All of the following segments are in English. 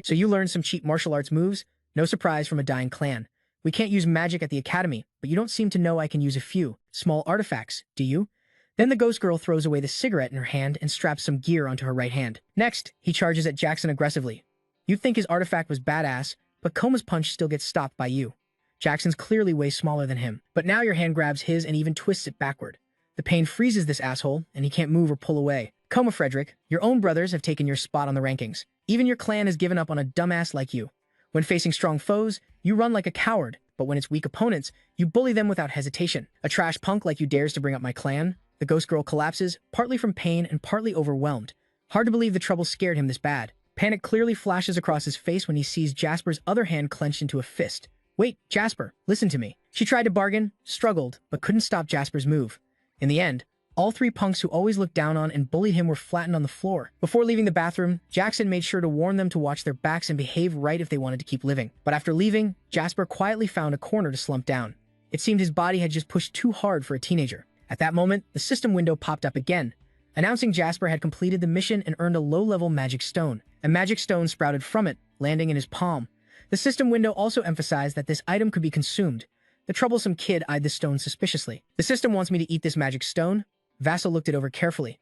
So you learned some cheap martial arts moves? No surprise from a dying clan. We can't use magic at the academy, but you don't seem to know I can use a few small artifacts, do you? Then the ghost girl throws away the cigarette in her hand and straps some gear onto her right hand. Next, he charges at Jackson aggressively. You'd think his artifact was badass, but Koma's punch still gets stopped by you. Jackson's clearly way smaller than him, but now your hand grabs his and even twists it backward. The pain freezes this asshole, and he can't move or pull away. Koma Frederick, your own brothers have taken your spot on the rankings. Even your clan has given up on a dumbass like you. When facing strong foes, you run like a coward, but when it's weak opponents, you bully them without hesitation. A trash punk like you dares to bring up my clan? The ghost girl collapses, partly from pain and partly overwhelmed. Hard to believe the trouble scared him this bad. Panic clearly flashes across his face when he sees Jasper's other hand clenched into a fist. Wait, Jasper, listen to me. She tried to bargain, struggled, but couldn't stop Jasper's move. In the end, all three punks who always looked down on and bullied him were flattened on the floor. Before leaving the bathroom, Jackson made sure to warn them to watch their backs and behave right if they wanted to keep living. But after leaving, Jasper quietly found a corner to slump down. It seemed his body had just pushed too hard for a teenager. At that moment, the system window popped up again, announcing Jasper had completed the mission and earned a low-level magic stone. A magic stone sprouted from it, landing in his palm. The system window also emphasized that this item could be consumed. The troublesome kid eyed the stone suspiciously. The system wants me to eat this magic stone? Vassal looked it over carefully.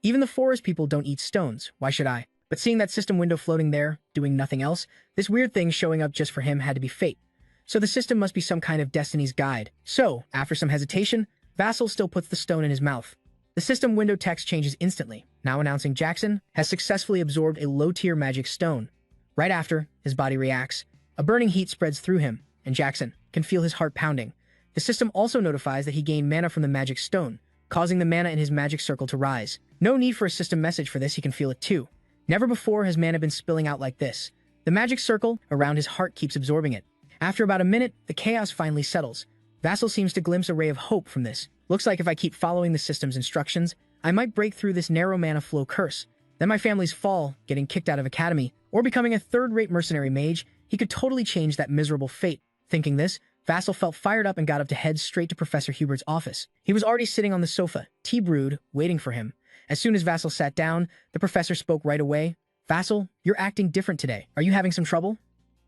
Even the forest people don't eat stones, why should I? But seeing that system window floating there, doing nothing else, this weird thing showing up just for him had to be fate. So the system must be some kind of destiny's guide. So, after some hesitation, Vassal still puts the stone in his mouth. The system window text changes instantly, now announcing Jackson has successfully absorbed a low-tier magic stone. Right after, his body reacts. A burning heat spreads through him, and Jackson can feel his heart pounding. The system also notifies that he gained mana from the magic stone, causing the mana in his magic circle to rise. No need for a system message for this, he can feel it too. Never before has mana been spilling out like this. The magic circle around his heart keeps absorbing it. After about a minute, the chaos finally settles. Vassal seems to glimpse a ray of hope from this. Looks like if I keep following the system's instructions, I might break through this narrow mana flow curse. Then my family's fall, getting kicked out of academy, or becoming a third-rate mercenary mage, he could totally change that miserable fate. Thinking this, Vassal felt fired up and got up to head straight to Professor Hubert's office. He was already sitting on the sofa, tea brewed, waiting for him. As soon as Vassal sat down, the professor spoke right away. Vassal, you're acting different today. Are you having some trouble?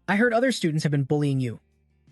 I heard other students have been bullying you.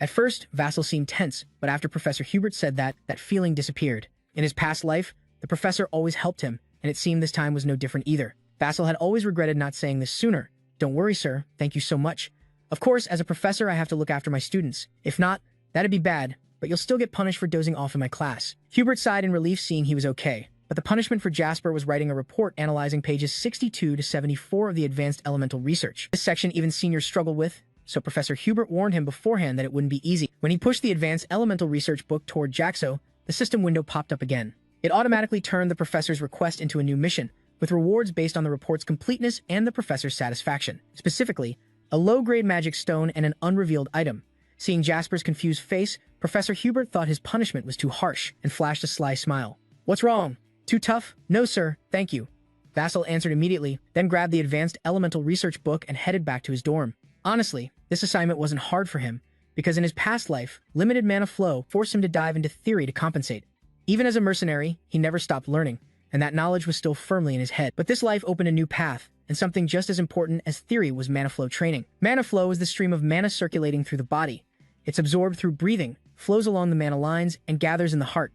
At first, Vassal seemed tense, but after Professor Hubert said that feeling disappeared. In his past life, the professor always helped him, and it seemed this time was no different either. Vassal had always regretted not saying this sooner. Don't worry, sir. Thank you so much. Of course, as a professor, I have to look after my students. If not, that'd be bad, but you'll still get punished for dozing off in my class. Hubert sighed in relief seeing he was okay, but the punishment for Jasper was writing a report analyzing pages 62 to 74 of the Advanced Elemental Research. This section even seniors struggled with, so Professor Hubert warned him beforehand that it wouldn't be easy. When he pushed the Advanced Elemental Research book toward Jaxo, the system window popped up again. It automatically turned the professor's request into a new mission, with rewards based on the report's completeness and the professor's satisfaction. Specifically, a low-grade magic stone and an unrevealed item. Seeing Jasper's confused face, Professor Hubert thought his punishment was too harsh and flashed a sly smile. What's wrong? Too tough? No, sir, thank you. Vassal answered immediately, then grabbed the Advanced Elemental Research book and headed back to his dorm. Honestly, this assignment wasn't hard for him, because in his past life, limited mana flow forced him to dive into theory to compensate. Even as a mercenary, he never stopped learning, and that knowledge was still firmly in his head. But this life opened a new path, and something just as important as theory was mana flow training. Mana flow is the stream of mana circulating through the body. It's absorbed through breathing, flows along the mana lines, and gathers in the heart.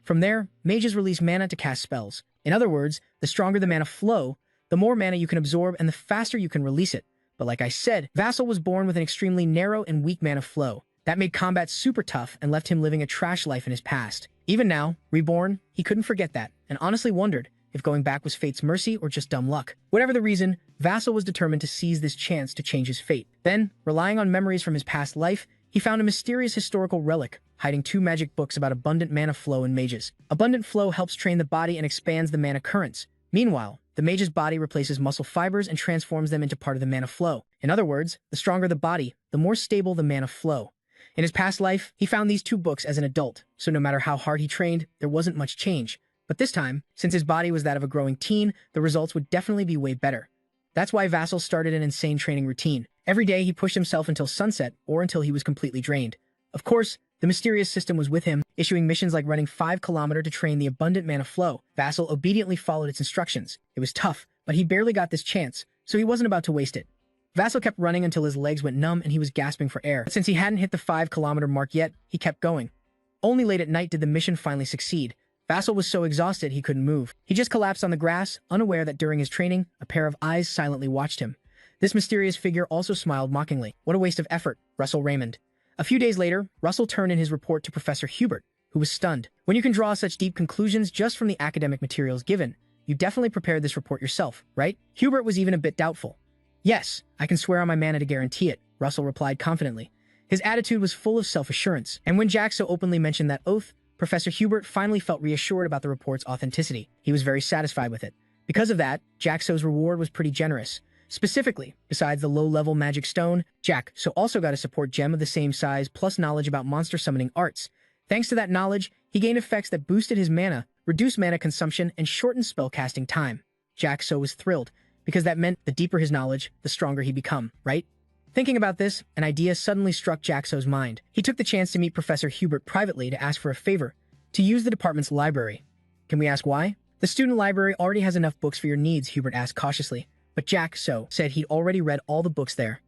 From there, mages release mana to cast spells. In other words, the stronger the mana flow, the more mana you can absorb and the faster you can release it. But like I said, Vassal was born with an extremely narrow and weak mana flow. That made combat super tough and left him living a trash life in his past. Even now, reborn, he couldn't forget that, and honestly wondered if going back was fate's mercy or just dumb luck. Whatever the reason, Vassal was determined to seize this chance to change his fate. Then, relying on memories from his past life, he found a mysterious historical relic, hiding 2 magic books about abundant mana flow in mages. Abundant flow helps train the body and expands the mana currents. Meanwhile, the mage's body replaces muscle fibers and transforms them into part of the mana flow. In other words, the stronger the body, the more stable the mana flow. In his past life, he found these 2 books as an adult, so no matter how hard he trained, there wasn't much change. But this time, since his body was that of a growing teen, the results would definitely be way better. That's why Vassal started an insane training routine. Every day he pushed himself until sunset or until he was completely drained. Of course, the mysterious system was with him, issuing missions like running 5 km to train the abundant mana flow. Vassal obediently followed its instructions. It was tough, but he barely got this chance, so he wasn't about to waste it. Vassal kept running until his legs went numb and he was gasping for air. But since he hadn't hit the 5-kilometer mark yet, he kept going. Only late at night did the mission finally succeed. Vassal was so exhausted he couldn't move. He just collapsed on the grass, unaware that during his training, a pair of eyes silently watched him. This mysterious figure also smiled mockingly. What a waste of effort, Russell Raymond. A few days later, Russell turned in his report to Professor Hubert, who was stunned. When you can draw such deep conclusions just from the academic materials given, you definitely prepared this report yourself, right? Hubert was even a bit doubtful. Yes, I can swear on my mana to guarantee it, Russell replied confidently. His attitude was full of self-assurance, and when Jack so openly mentioned that oath, Professor Hubert finally felt reassured about the report's authenticity. He was very satisfied with it. Because of that, Jack-So's reward was pretty generous. Specifically, besides the low-level magic stone, Jack-So also got a support gem of the same size plus knowledge about monster summoning arts. Thanks to that knowledge, he gained effects that boosted his mana, reduced mana consumption, and shortened spellcasting time. Jack-So was thrilled, because that meant the deeper his knowledge, the stronger he'd become, right? Thinking about this, an idea suddenly struck Jack-So's mind. He took the chance to meet Professor Hubert privately to ask for a favor, to use the department's library. Can we ask why? The student library already has enough books for your needs, Hubert asked cautiously, but Jack-So said he'd already read all the books there.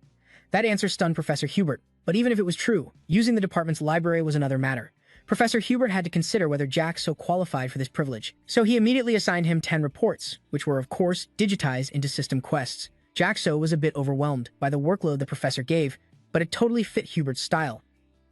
That answer stunned Professor Hubert, but even if it was true, using the department's library was another matter. Professor Hubert had to consider whether Jack-So qualified for this privilege, so he immediately assigned him 10 reports, which were, of course, digitized into system quests. Jack-So was a bit overwhelmed by the workload the professor gave, but it totally fit Hubert's style.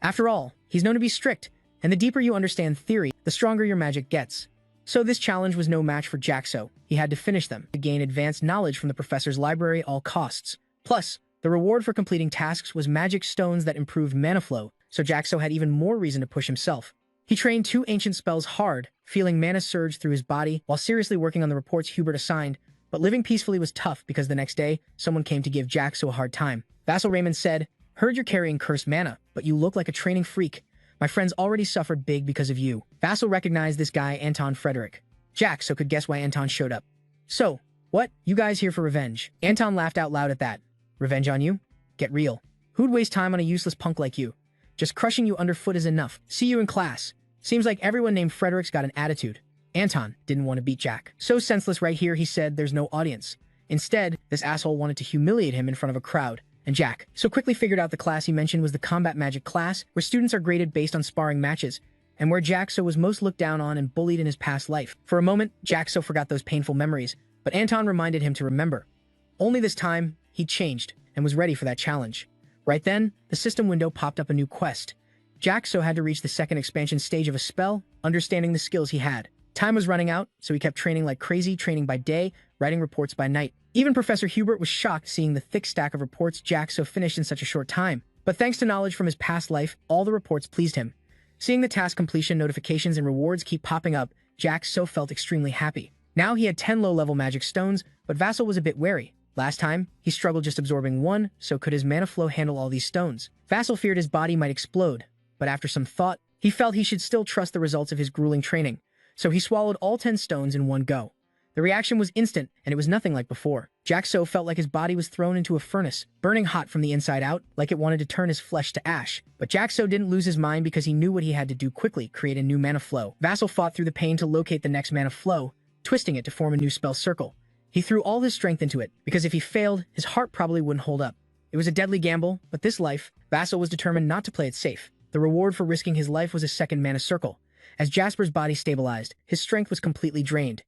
After all, he's known to be strict, and the deeper you understand theory, the stronger your magic gets. So this challenge was no match for Jack-So. He had to finish them, to gain advanced knowledge from the professor's library at all costs. Plus, the reward for completing tasks was magic stones that improved mana flow, so Jack-So had even more reason to push himself. He trained 2 ancient spells hard, feeling mana surge through his body while seriously working on the reports Hubert assigned, but living peacefully was tough because the next day, someone came to give Jack-So a hard time. Vassal Raymond said, "Heard you're carrying cursed mana, but you look like a training freak. My friends already suffered big because of you." Vassal recognized this guy, Anton Frederick. Jack-So could guess why Anton showed up. "So, what? You guys here for revenge?" Anton laughed out loud at that. "Revenge on you? Get real. Who'd waste time on a useless punk like you? Just crushing you underfoot is enough. See you in class. Seems like everyone named Frederick's got an attitude." Anton didn't want to beat Jack. "So senseless right here," he said, "there's no audience." Instead, this asshole wanted to humiliate him in front of a crowd, and Jack so quickly figured out the class he mentioned was the combat magic class, where students are graded based on sparring matches, and where Jack-So was most looked down on and bullied in his past life. For a moment, Jack-So forgot those painful memories, but Anton reminded him to remember. Only this time, he'd changed, and was ready for that challenge. Right then, the system window popped up a new quest. Jack-So had to reach the second expansion stage of a spell, understanding the skills he had. Time was running out, so he kept training like crazy, training by day, writing reports by night. Even Professor Hubert was shocked seeing the thick stack of reports Jack-So finished in such a short time. But thanks to knowledge from his past life, all the reports pleased him. Seeing the task completion notifications and rewards keep popping up, Jack-So felt extremely happy. Now he had 10 low-level magic stones, but Vassal was a bit wary. Last time, he struggled just absorbing 1, so could his mana flow handle all these stones? Vassal feared his body might explode, but after some thought, he felt he should still trust the results of his grueling training. So he swallowed all 10 stones in one go. The reaction was instant, and it was nothing like before. Jack-So felt like his body was thrown into a furnace, burning hot from the inside out, like it wanted to turn his flesh to ash. But Jack-So didn't lose his mind because he knew what he had to do quickly, create a new mana flow. Vassal fought through the pain to locate the next mana flow, twisting it to form a new spell circle. He threw all his strength into it, because if he failed, his heart probably wouldn't hold up. It was a deadly gamble, but this life, Vassal was determined not to play it safe. The reward for risking his life was a second mana circle. As Jasper's body stabilized, his strength was completely drained.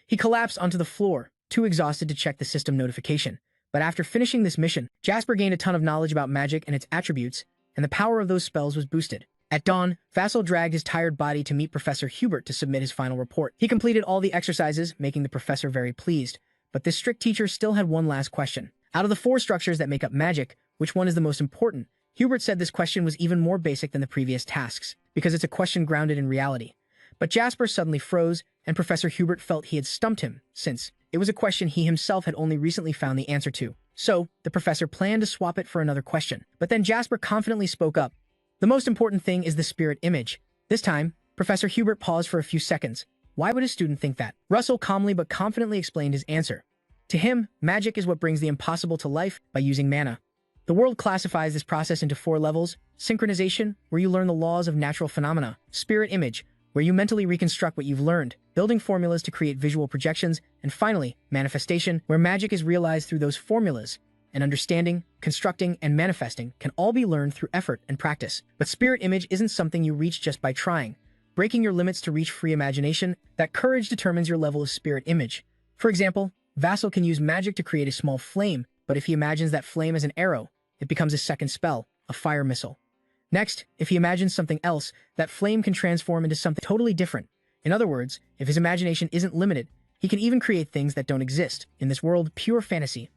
He collapsed onto the floor, too exhausted to check the system notification. But after finishing this mission, Jasper gained a ton of knowledge about magic and its attributes, and the power of those spells was boosted. At dawn, Vassal dragged his tired body to meet Professor Hubert to submit his final report. He completed all the exercises, making the professor very pleased. But this strict teacher still had one last question. Out of the 4 structures that make up magic, which one is the most important? Hubert said this question was even more basic than the previous tasks, because it's a question grounded in reality. But Jasper suddenly froze, and Professor Hubert felt he had stumped him, since it was a question he himself had only recently found the answer to. So, the professor planned to swap it for another question. But then Jasper confidently spoke up. "The most important thing is the spirit image." This time, Professor Hubert paused for a few seconds. Why would a student think that? Russell calmly but confidently explained his answer. To him, magic is what brings the impossible to life by using mana. The world classifies this process into 4 levels: synchronization, where you learn the laws of natural phenomena; spirit image, where you mentally reconstruct what you've learned, building formulas to create visual projections; and finally, manifestation, where magic is realized through those formulas. and understanding, constructing, and manifesting can all be learned through effort and practice. But spirit image isn't something you reach just by trying, breaking your limits to reach free imagination. That courage determines your level of spirit image. For example, Vassal can use magic to create a small flame, but if he imagines that flame as an arrow, it becomes his second spell, a fire missile. Next, if he imagines something else, that flame can transform into something totally different. In other words, if his imagination isn't limited, he can even create things that don't exist in this world, pure fantasy.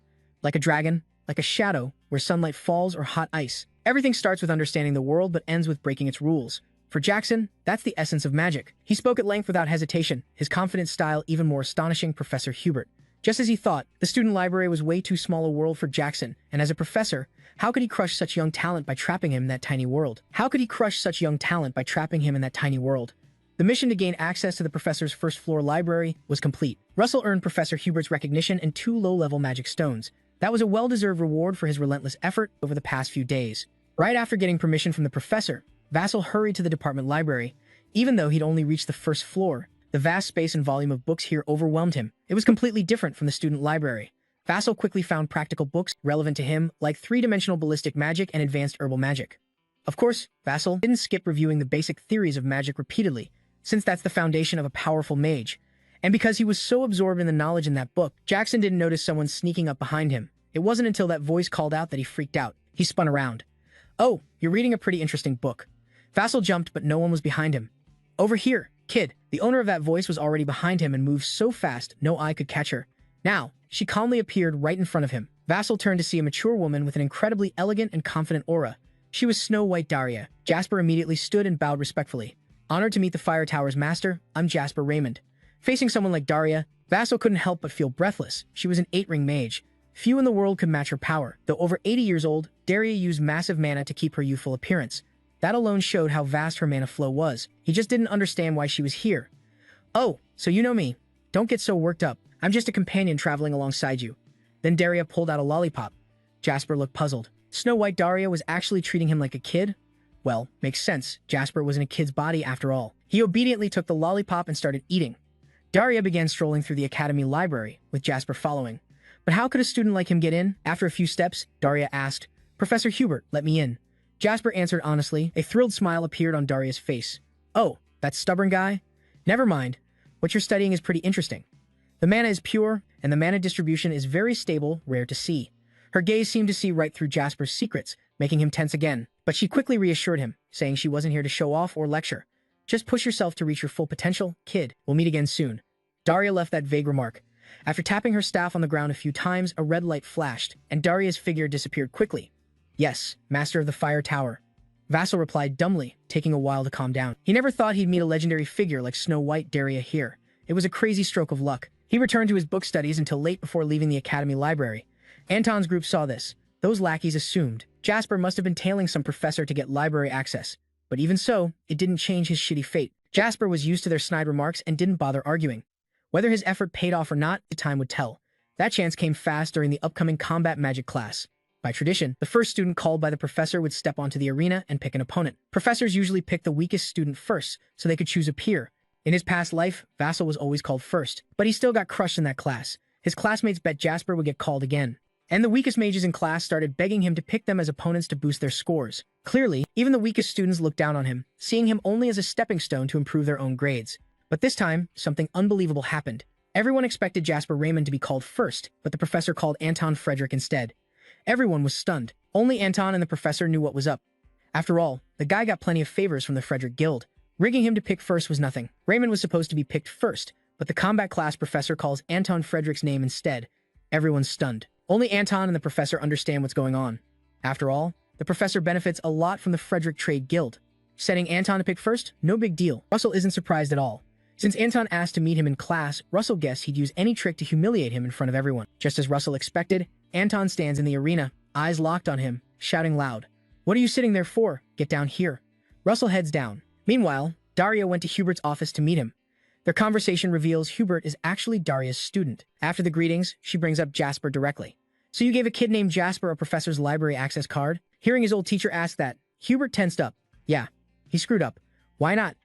Like a dragon, like a shadow, where sunlight falls, or hot ice. Everything starts with understanding the world but ends with breaking its rules. For Jackson, that's the essence of magic. He spoke at length without hesitation, his confident style even more astonishing Professor Hubert. Just as he thought, the student library was way too small a world for Jackson, and as a professor, how could he crush such young talent by trapping him in that tiny world? The mission to gain access to the professor's first-floor library was complete. Russell earned Professor Hubert's recognition and 2 low-level magic stones. That was a well-deserved reward for his relentless effort over the past few days. Right after getting permission from the professor, Vassal hurried to the department library. Even though he'd only reached the first floor, the vast space and volume of books here overwhelmed him. It was completely different from the student library. Vassal quickly found practical books relevant to him, like 3-dimensional ballistic magic and advanced herbal magic. Of course, Vassal didn't skip reviewing the basic theories of magic repeatedly, since that's the foundation of a powerful mage. And because he was so absorbed in the knowledge in that book, Jackson didn't notice someone sneaking up behind him. It wasn't until that voice called out that he freaked out. He spun around. "Oh, you're reading a pretty interesting book." Vassal jumped, but no one was behind him. "Over here, kid." The owner of that voice was already behind him and moved so fast no eye could catch her. Now, she calmly appeared right in front of him. Vassal turned to see a mature woman with an incredibly elegant and confident aura. She was Snow White Daria. Jasper immediately stood and bowed respectfully. "Honored to meet the Fire Tower's master, I'm Jasper Raymond." Facing someone like Daria, Vassal couldn't help but feel breathless. She was an 8-ring mage. Few in the world could match her power. Though over 80 years old, Daria used massive mana to keep her youthful appearance. That alone showed how vast her mana flow was. He just didn't understand why she was here. "Oh, so you know me. Don't get so worked up. I'm just a companion traveling alongside you." Then Daria pulled out a lollipop. Jasper looked puzzled. Snow White Daria was actually treating him like a kid? Well, makes sense. Jasper was in a kid's body after all. He obediently took the lollipop and started eating. Daria began strolling through the academy library, with Jasper following. But how could a student like him get in? After a few steps, Daria asked, "Professor Hubert, let me in." Jasper answered honestly. A thrilled smile appeared on Daria's face. "Oh, that stubborn guy? Never mind. What you're studying is pretty interesting. The mana is pure, and the mana distribution is very stable, rare to see." Her gaze seemed to see right through Jasper's secrets, making him tense again. But she quickly reassured him, saying she wasn't here to show off or lecture. "Just push yourself to reach your full potential, kid. We'll meet again soon." Daria left that vague remark. After tapping her staff on the ground a few times, a red light flashed, and Daria's figure disappeared quickly. "Yes, Master of the Fire Tower." Vassal replied dumbly, taking a while to calm down. He never thought he'd meet a legendary figure like Snow White Daria here. It was a crazy stroke of luck. He returned to his book studies until late before leaving the academy library. Anton's group saw this. Those lackeys assumed Jasper must have been tailing some professor to get library access. But even so, it didn't change his shitty fate. Jasper was used to their snide remarks and didn't bother arguing. Whether his effort paid off or not, the time would tell. That chance came fast during the upcoming combat magic class. By tradition, the first student called by the professor would step onto the arena and pick an opponent. Professors usually picked the weakest student first, so they could choose a peer. In his past life, Vassal was always called first, but he still got crushed in that class. His classmates bet Jasper would get called again. And the weakest mages in class started begging him to pick them as opponents to boost their scores. Clearly, even the weakest students looked down on him, seeing him only as a stepping stone to improve their own grades. But this time, something unbelievable happened. Everyone expected Jasper Raymond to be called first, but the professor called Anton Frederick instead. Everyone was stunned. Only Anton and the professor knew what was up. After all, the guy got plenty of favors from the Frederick Guild. Rigging him to pick first was nothing. Raymond was supposed to be picked first, but the combat class professor calls Anton Frederick's name instead. Everyone's stunned. Only Anton and the professor understand what's going on. After all, the professor benefits a lot from the Frederick Trade Guild. Setting Anton to pick first? No big deal. Russell isn't surprised at all. Since Anton asked to meet him in class, Russell guessed he'd use any trick to humiliate him in front of everyone. Just as Russell expected, Anton stands in the arena, eyes locked on him, shouting loud. "What are you sitting there for? Get down here." Russell heads down. Meanwhile, Daria went to Hubert's office to meet him. Their conversation reveals Hubert is actually Daria's student. After the greetings, she brings up Jasper directly. "So you gave a kid named Jasper a professor's library access card?" Hearing his old teacher ask that, Hubert tensed up. "Yeah, he screwed up. Why not?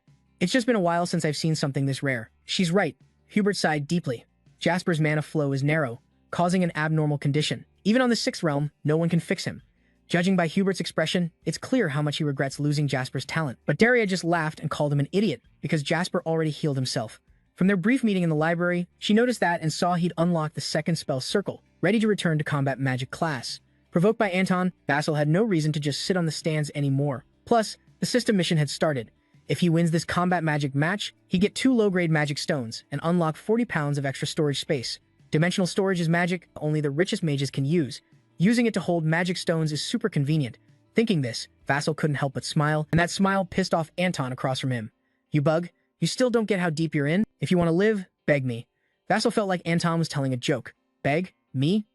It's just been a while since I've seen something this rare." "She's right." Hubert sighed deeply. Jasper's mana flow is narrow, causing an abnormal condition. Even on the 6th realm, no one can fix him. Judging by Hubert's expression, it's clear how much he regrets losing Jasper's talent. But Daria just laughed and called him an idiot because Jasper already healed himself. From their brief meeting in the library, she noticed that and saw he'd unlocked the 2nd spell circle, ready to return to combat magic class. Provoked by Anton, Vasil had no reason to just sit on the stands anymore. Plus, the system mission had started. If he wins this combat magic match, he'd get 2 low-grade magic stones and unlock 40 pounds of extra storage space. Dimensional storage is magic only the richest mages can use. Using it to hold magic stones is super convenient. Thinking this, Vasil couldn't help but smile, and that smile pissed off Anton across from him. You bug, you still don't get how deep you're in? If you want to live, beg me. Vasil felt like Anton was telling a joke. Beg? Me?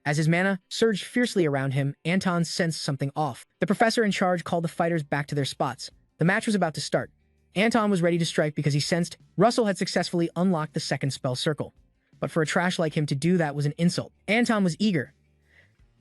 As his mana surged fiercely around him, Anton sensed something off. The professor in charge called the fighters back to their spots. The match was about to start. Anton was ready to strike because he sensed Russell had successfully unlocked the 2nd spell circle. But for a trash like him to do that was an insult. Anton was eager.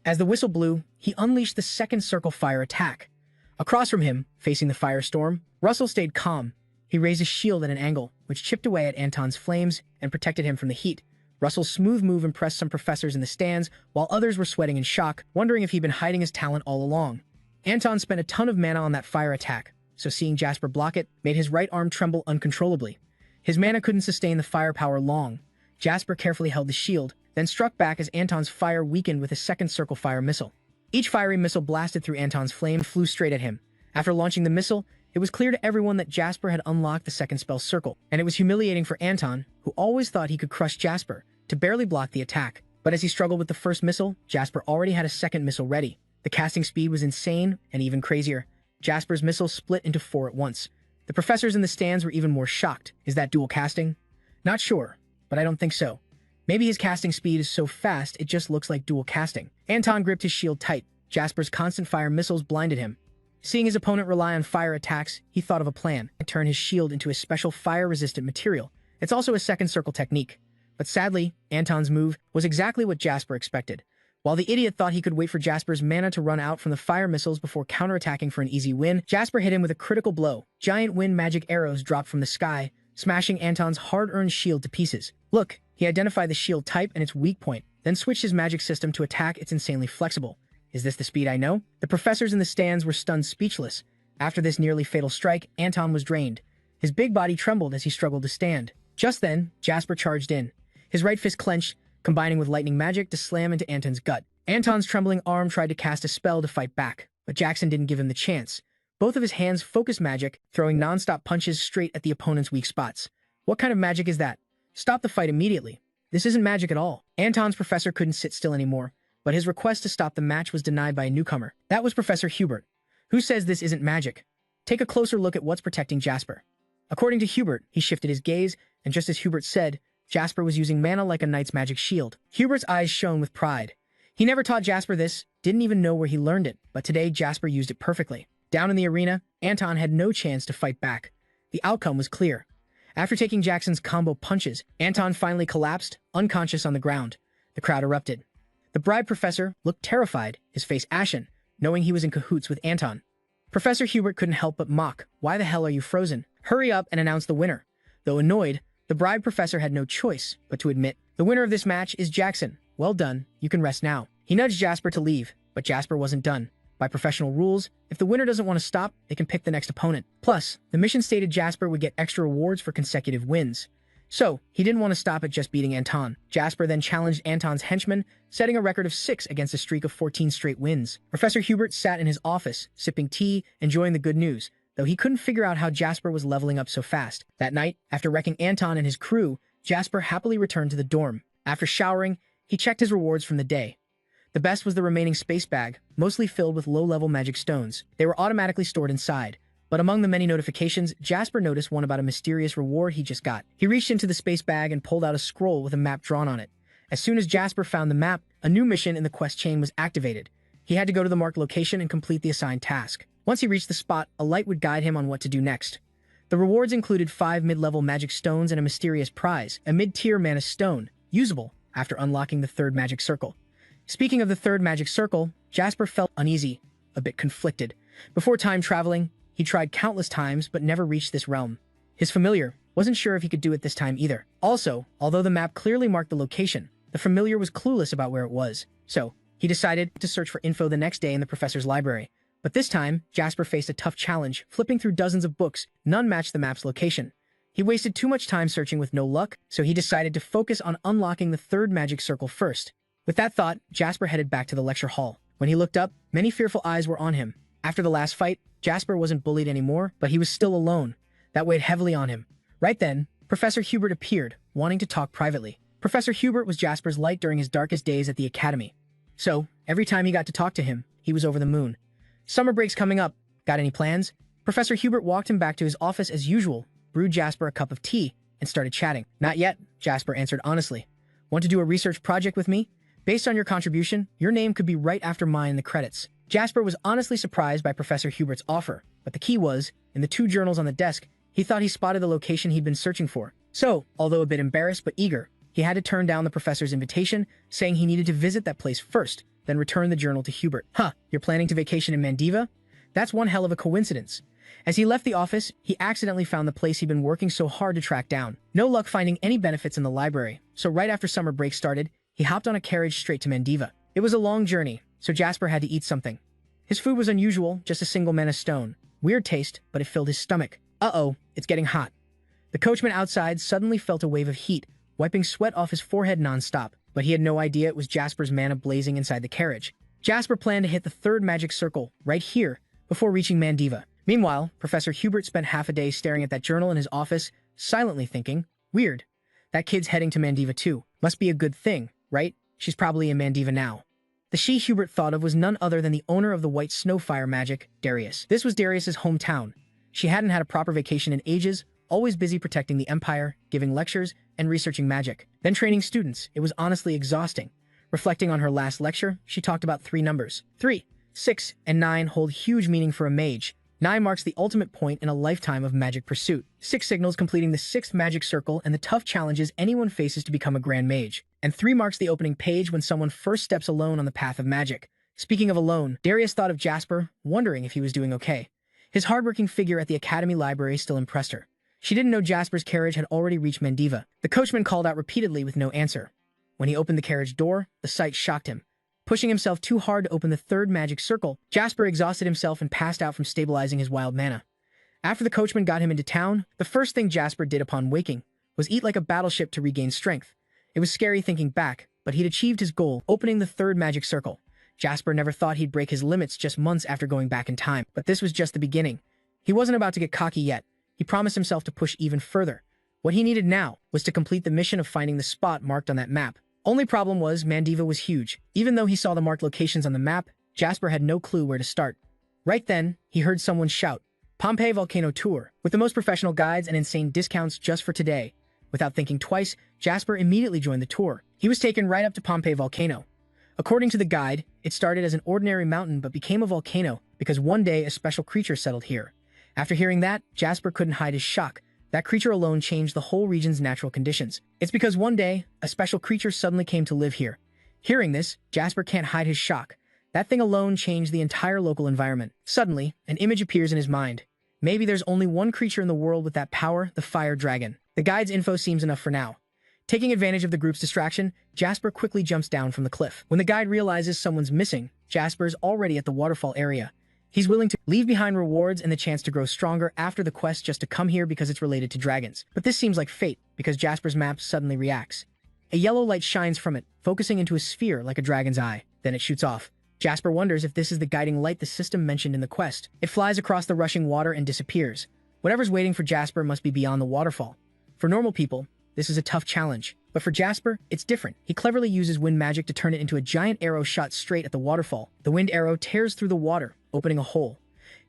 As the whistle blew, he unleashed the 2nd circle fire attack. Across from him, facing the firestorm, Russell stayed calm. He raised his shield at an angle, which chipped away at Anton's flames and protected him from the heat. Russell's smooth move impressed some professors in the stands, while others were sweating in shock, wondering if he'd been hiding his talent all along. Anton spent a ton of mana on that fire attack, so seeing Jasper block it made his right arm tremble uncontrollably. His mana couldn't sustain the firepower long. Jasper carefully held the shield, then struck back as Anton's fire weakened with a 2nd circle fire missile. Each fiery missile blasted through Anton's flame and flew straight at him. After launching the missile, it was clear to everyone that Jasper had unlocked the 2nd spell circle, and it was humiliating for Anton, who always thought he could crush Jasper, to barely block the attack. But as he struggled with the first missile, Jasper already had a 2nd missile ready. The casting speed was insane, and even crazier. Jasper's missile split into 4 at once. The professors in the stands were even more shocked. Is that dual casting? Not sure, but I don't think so. Maybe his casting speed is so fast it just looks like dual casting. Anton gripped his shield tight. Jasper's constant fire missiles blinded him. Seeing his opponent rely on fire attacks, he thought of a plan and turned his shield into a special fire-resistant material. It's also a 2nd circle technique. But sadly, Anton's move was exactly what Jasper expected. While the idiot thought he could wait for Jasper's mana to run out from the fire missiles before counterattacking for an easy win, Jasper hit him with a critical blow. Giant wind magic arrows dropped from the sky, smashing Anton's hard-earned shield to pieces. Look, he identified the shield type and its weak point, then switched his magic system to attack. It's insanely flexible. Is this the speed I know? The professors in the stands were stunned speechless. After this nearly fatal strike, Anton was drained. His big body trembled as he struggled to stand. Just then, Jasper charged in. His right fist clenched, combining with lightning magic to slam into Anton's gut. Anton's trembling arm tried to cast a spell to fight back, but Jackson didn't give him the chance. Both of his hands focused magic, throwing non-stop punches straight at the opponent's weak spots. What kind of magic is that? Stop the fight immediately. This isn't magic at all. Anton's professor couldn't sit still anymore, but his request to stop the match was denied by a newcomer. That was Professor Hubert. Who says this isn't magic? Take a closer look at what's protecting Jasper. According to Hubert, he shifted his gaze, and just as Hubert said, Jasper was using mana like a knight's magic shield. Hubert's eyes shone with pride. He never taught Jasper this, didn't even know where he learned it, but today Jasper used it perfectly. Down in the arena, Anton had no chance to fight back. The outcome was clear. After taking Jackson's combo punches, Anton finally collapsed, unconscious on the ground. The crowd erupted. The bribed professor looked terrified, his face ashen, knowing he was in cahoots with Anton. Professor Hubert couldn't help but mock. Why the hell are you frozen? Hurry up and announce the winner. Though annoyed, the bribed professor had no choice but to admit, the winner of this match is Jackson. Well done, you can rest now. He nudged Jasper to leave, but Jasper wasn't done. By professional rules, if the winner doesn't want to stop, they can pick the next opponent. Plus, the mission stated Jasper would get extra rewards for consecutive wins. So, he didn't want to stop at just beating Anton. Jasper then challenged Anton's henchman, setting a record of 6 against a streak of 14 straight wins. Professor Hubert sat in his office, sipping tea, enjoying the good news, though he couldn't figure out how Jasper was leveling up so fast. That night, after wrecking Anton and his crew, Jasper happily returned to the dorm. After showering, he checked his rewards from the day. The best was the remaining space bag, mostly filled with low-level magic stones. They were automatically stored inside. But among the many notifications, Jasper noticed one about a mysterious reward he just got. He reached into the space bag and pulled out a scroll with a map drawn on it. As soon as Jasper found the map, a new mission in the quest chain was activated. He had to go to the marked location and complete the assigned task. Once he reached the spot, a light would guide him on what to do next. The rewards included 5 mid-level magic stones and a mysterious prize, a mid-tier mana stone, usable after unlocking the 3rd magic circle. Speaking of the 3rd magic circle, Jasper felt uneasy, a bit conflicted. Before time traveling, he tried countless times but never reached this realm. His familiar wasn't sure if he could do it this time either. Also, although the map clearly marked the location, the familiar was clueless about where it was. So, he decided to search for info the next day in the professor's library. But this time, Jasper faced a tough challenge. Flipping through dozens of books, none matched the map's location. He wasted too much time searching with no luck, so he decided to focus on unlocking the third magic circle first. With that thought, Jasper headed back to the lecture hall. When he looked up, many fearful eyes were on him. After the last fight, Jasper wasn't bullied anymore, but he was still alone. That weighed heavily on him. Right then, Professor Hubert appeared, wanting to talk privately. Professor Hubert was Jasper's light during his darkest days at the academy. So, every time he got to talk to him, he was over the moon. Summer break's coming up. Got any plans? Professor Hubert walked him back to his office as usual, brewed Jasper a cup of tea, and started chatting. Not yet, Jasper answered honestly. Want to do a research project with me? Based on your contribution, your name could be right after mine in the credits. Jasper was honestly surprised by Professor Hubert's offer, but the key was, in the two journals on the desk, he thought he spotted the location he'd been searching for. So, although a bit embarrassed but eager, he had to turn down the professor's invitation, saying he needed to visit that place first, then return the journal to Hubert. Huh, you're planning to vacation in Mandiva? That's one hell of a coincidence. As he left the office, he accidentally found the place he'd been working so hard to track down. No luck finding any benefits in the library, so right after summer break started, he hopped on a carriage straight to Mandiva. It was a long journey, so Jasper had to eat something. His food was unusual, just a single mana stone. Weird taste, but it filled his stomach. Uh-oh, it's getting hot. The coachman outside suddenly felt a wave of heat, wiping sweat off his forehead non-stop, but he had no idea it was Jasper's mana blazing inside the carriage. Jasper planned to hit the third magic circle, right here, before reaching Mandiva. Meanwhile, Professor Hubert spent half a day staring at that journal in his office, silently thinking, weird, that kid's heading to Mandiva too. Must be a good thing, right? She's probably in Mandiva now. The she Hubert thought of was none other than the owner of the white snowfire magic, Darius. This was Darius's hometown. She hadn't had a proper vacation in ages, always busy protecting the Empire, giving lectures, and researching magic. Then training students. It was honestly exhausting. Reflecting on her last lecture, she talked about three numbers. 3, 6, and 9 hold huge meaning for a mage. 9 marks the ultimate point in a lifetime of magic pursuit. 6 signals completing the 6th magic circle and the tough challenges anyone faces to become a grand mage. And 3 marks the opening page when someone first steps alone on the path of magic. Speaking of alone, Darius thought of Jasper, wondering if he was doing okay. His hardworking figure at the academy library still impressed her. She didn't know Jasper's carriage had already reached Mandiva. The coachman called out repeatedly with no answer. When he opened the carriage door, the sight shocked him. Pushing himself too hard to open the third magic circle, Jasper exhausted himself and passed out from stabilizing his wild mana. After the coachman got him into town, the first thing Jasper did upon waking was eat like a battleship to regain strength. It was scary thinking back, but he'd achieved his goal, opening the third magic circle. Jasper never thought he'd break his limits just months after going back in time, but this was just the beginning. He wasn't about to get cocky yet. He promised himself to push even further. What he needed now was to complete the mission of finding the spot marked on that map. Only problem was Mandiva was huge. Even though he saw the marked locations on the map, Jasper had no clue where to start. Right then, he heard someone shout, "Pompeii Volcano Tour, with the most professional guides and insane discounts just for today." Without thinking twice, Jasper immediately joined the tour. He was taken right up to Pompeii Volcano. According to the guide, it started as an ordinary mountain but became a volcano because one day a special creature settled here. After hearing that, Jasper couldn't hide his shock. That creature alone changed the whole region's natural conditions. It's because one day, a special creature suddenly came to live here. Hearing this, Jasper can't hide his shock. That thing alone changed the entire local environment. Suddenly, an image appears in his mind. Maybe there's only one creature in the world with that power, the fire dragon. The guide's info seems enough for now. Taking advantage of the group's distraction, Jasper quickly jumps down from the cliff. When the guide realizes someone's missing, Jasper's already at the waterfall area. He's willing to leave behind rewards and the chance to grow stronger after the quest just to come here because it's related to dragons. But this seems like fate, because Jasper's map suddenly reacts. A yellow light shines from it, focusing into a sphere like a dragon's eye. Then it shoots off. Jasper wonders if this is the guiding light the system mentioned in the quest. It flies across the rushing water and disappears. Whatever's waiting for Jasper must be beyond the waterfall. For normal people, this is a tough challenge. But for Jasper, it's different. He cleverly uses wind magic to turn it into a giant arrow shot straight at the waterfall. The wind arrow tears through the water, opening a hole.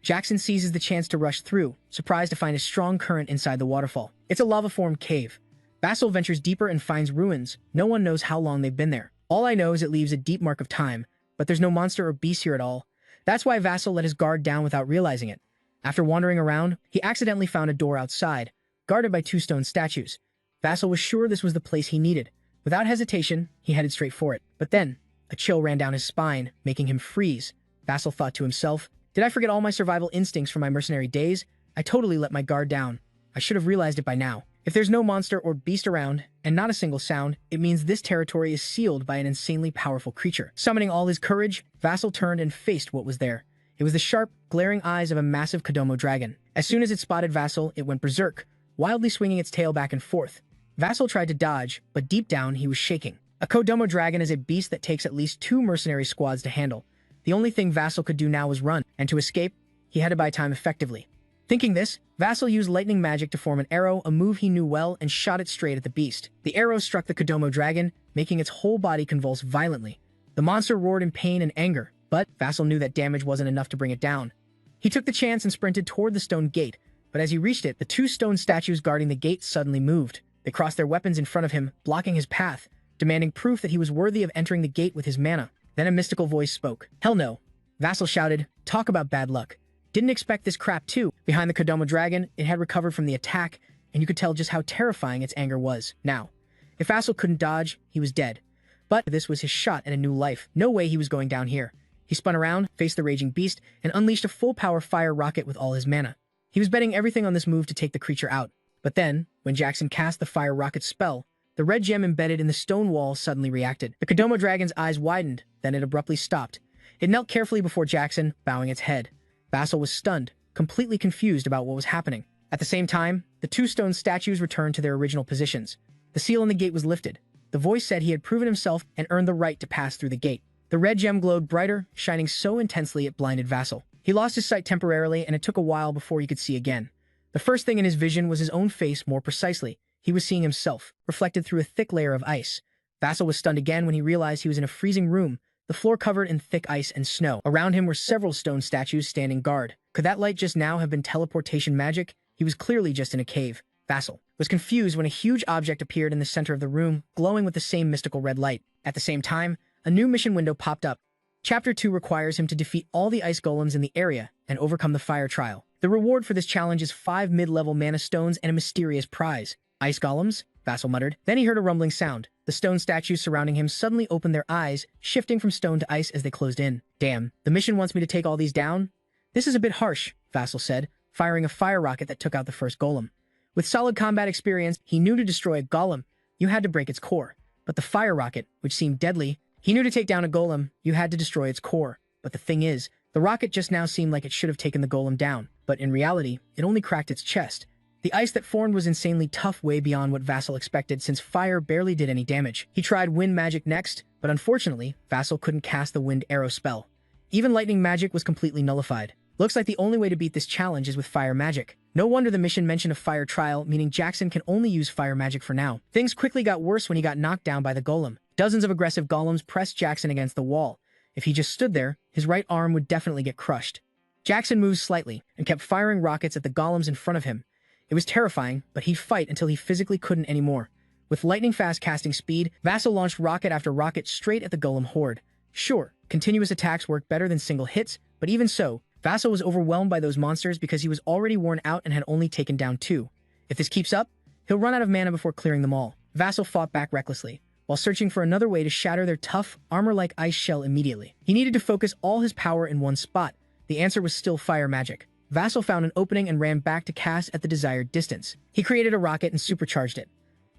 Jackson seizes the chance to rush through, surprised to find a strong current inside the waterfall. It's a lava-formed cave. Vassal ventures deeper and finds ruins. No one knows how long they've been there. All I know is it leaves a deep mark of time, but there's no monster or beast here at all. That's why Vassal let his guard down without realizing it. After wandering around, he accidentally found a door outside, guarded by 2 stone statues. Vassal was sure this was the place he needed. Without hesitation, he headed straight for it. But then, a chill ran down his spine, making him freeze. Vassal thought to himself, "Did I forget all my survival instincts from my mercenary days? I totally let my guard down. I should have realized it by now." If there's no monster or beast around, and not a single sound, it means this territory is sealed by an insanely powerful creature. Summoning all his courage, Vassal turned and faced what was there. It was the sharp, glaring eyes of a massive Kodomo dragon. As soon as it spotted Vassal, it went berserk, wildly swinging its tail back and forth. Vassal tried to dodge, but deep down he was shaking. A Kodomo dragon is a beast that takes at least 2 mercenary squads to handle. The only thing Vassal could do now was run, and to escape, he had to buy time effectively. Thinking this, Vassal used lightning magic to form an arrow, a move he knew well, and shot it straight at the beast. The arrow struck the Kodomo dragon, making its whole body convulse violently. The monster roared in pain and anger, but Vassal knew that damage wasn't enough to bring it down. He took the chance and sprinted toward the stone gate, but as he reached it, the 2 stone statues guarding the gate suddenly moved. They crossed their weapons in front of him, blocking his path, demanding proof that he was worthy of entering the gate with his mana. Then a mystical voice spoke. "Hell no." Vassal shouted, "Talk about bad luck. Didn't expect this crap too." Behind the Kodomo dragon, it had recovered from the attack, and you could tell just how terrifying its anger was. Now, if Vassal couldn't dodge, he was dead. But this was his shot at a new life. No way he was going down here. He spun around, faced the raging beast, and unleashed a full-power fire rocket with all his mana. He was betting everything on this move to take the creature out. But then, when Jackson cast the fire rocket spell, the red gem embedded in the stone wall suddenly reacted. The Kodomo dragon's eyes widened, then it abruptly stopped. It knelt carefully before Jackson, bowing its head. Vassal was stunned, completely confused about what was happening. At the same time, the 2 stone statues returned to their original positions. The seal on the gate was lifted. The voice said he had proven himself and earned the right to pass through the gate. The red gem glowed brighter, shining so intensely it blinded Vassal. He lost his sight temporarily, and it took a while before he could see again. The first thing in his vision was his own face. More precisely, he was seeing himself, reflected through a thick layer of ice. Vassal was stunned again when he realized he was in a freezing room, the floor covered in thick ice and snow. Around him were several stone statues standing guard. Could that light just now have been teleportation magic? He was clearly just in a cave. Vassal was confused when a huge object appeared in the center of the room, glowing with the same mystical red light. At the same time, a new mission window popped up. Chapter 2 requires him to defeat all the ice golems in the area and overcome the fire trial. The reward for this challenge is 5 mid-level mana stones and a mysterious prize. Ice golems? Vassal muttered. Then he heard a rumbling sound. The stone statues surrounding him suddenly opened their eyes, shifting from stone to ice as they closed in. Damn, the mission wants me to take all these down? This is a bit harsh, Vassal said, firing a fire rocket that took out the first golem. With solid combat experience, he knew to destroy a golem, you had to break its core. But the fire rocket, which seemed deadly, he knew to take down a golem, you had to destroy its core. But the thing is, the rocket just now seemed like it should have taken the golem down. But in reality, it only cracked its chest. The ice that formed was insanely tough, way beyond what Vassal expected, since fire barely did any damage. He tried wind magic next, but unfortunately, Vassal couldn't cast the wind arrow spell. Even lightning magic was completely nullified. Looks like the only way to beat this challenge is with fire magic. No wonder the mission mentioned a fire trial, meaning Jackson can only use fire magic for now. Things quickly got worse when he got knocked down by the golem. Dozens of aggressive golems pressed Jackson against the wall. If he just stood there, his right arm would definitely get crushed. Jackson moved slightly and kept firing rockets at the golems in front of him. It was terrifying, but he'd fight until he physically couldn't anymore. With lightning-fast casting speed, Vassal launched rocket after rocket straight at the golem horde. Sure, continuous attacks work better than single hits, but even so, Vassal was overwhelmed by those monsters because he was already worn out and had only taken down 2. If this keeps up, he'll run out of mana before clearing them all. Vassal fought back recklessly, while searching for another way to shatter their tough, armor-like ice shell immediately. He needed to focus all his power in one spot. The answer was still fire magic. Vassal found an opening and ran back to cast at the desired distance. He created a rocket and supercharged it.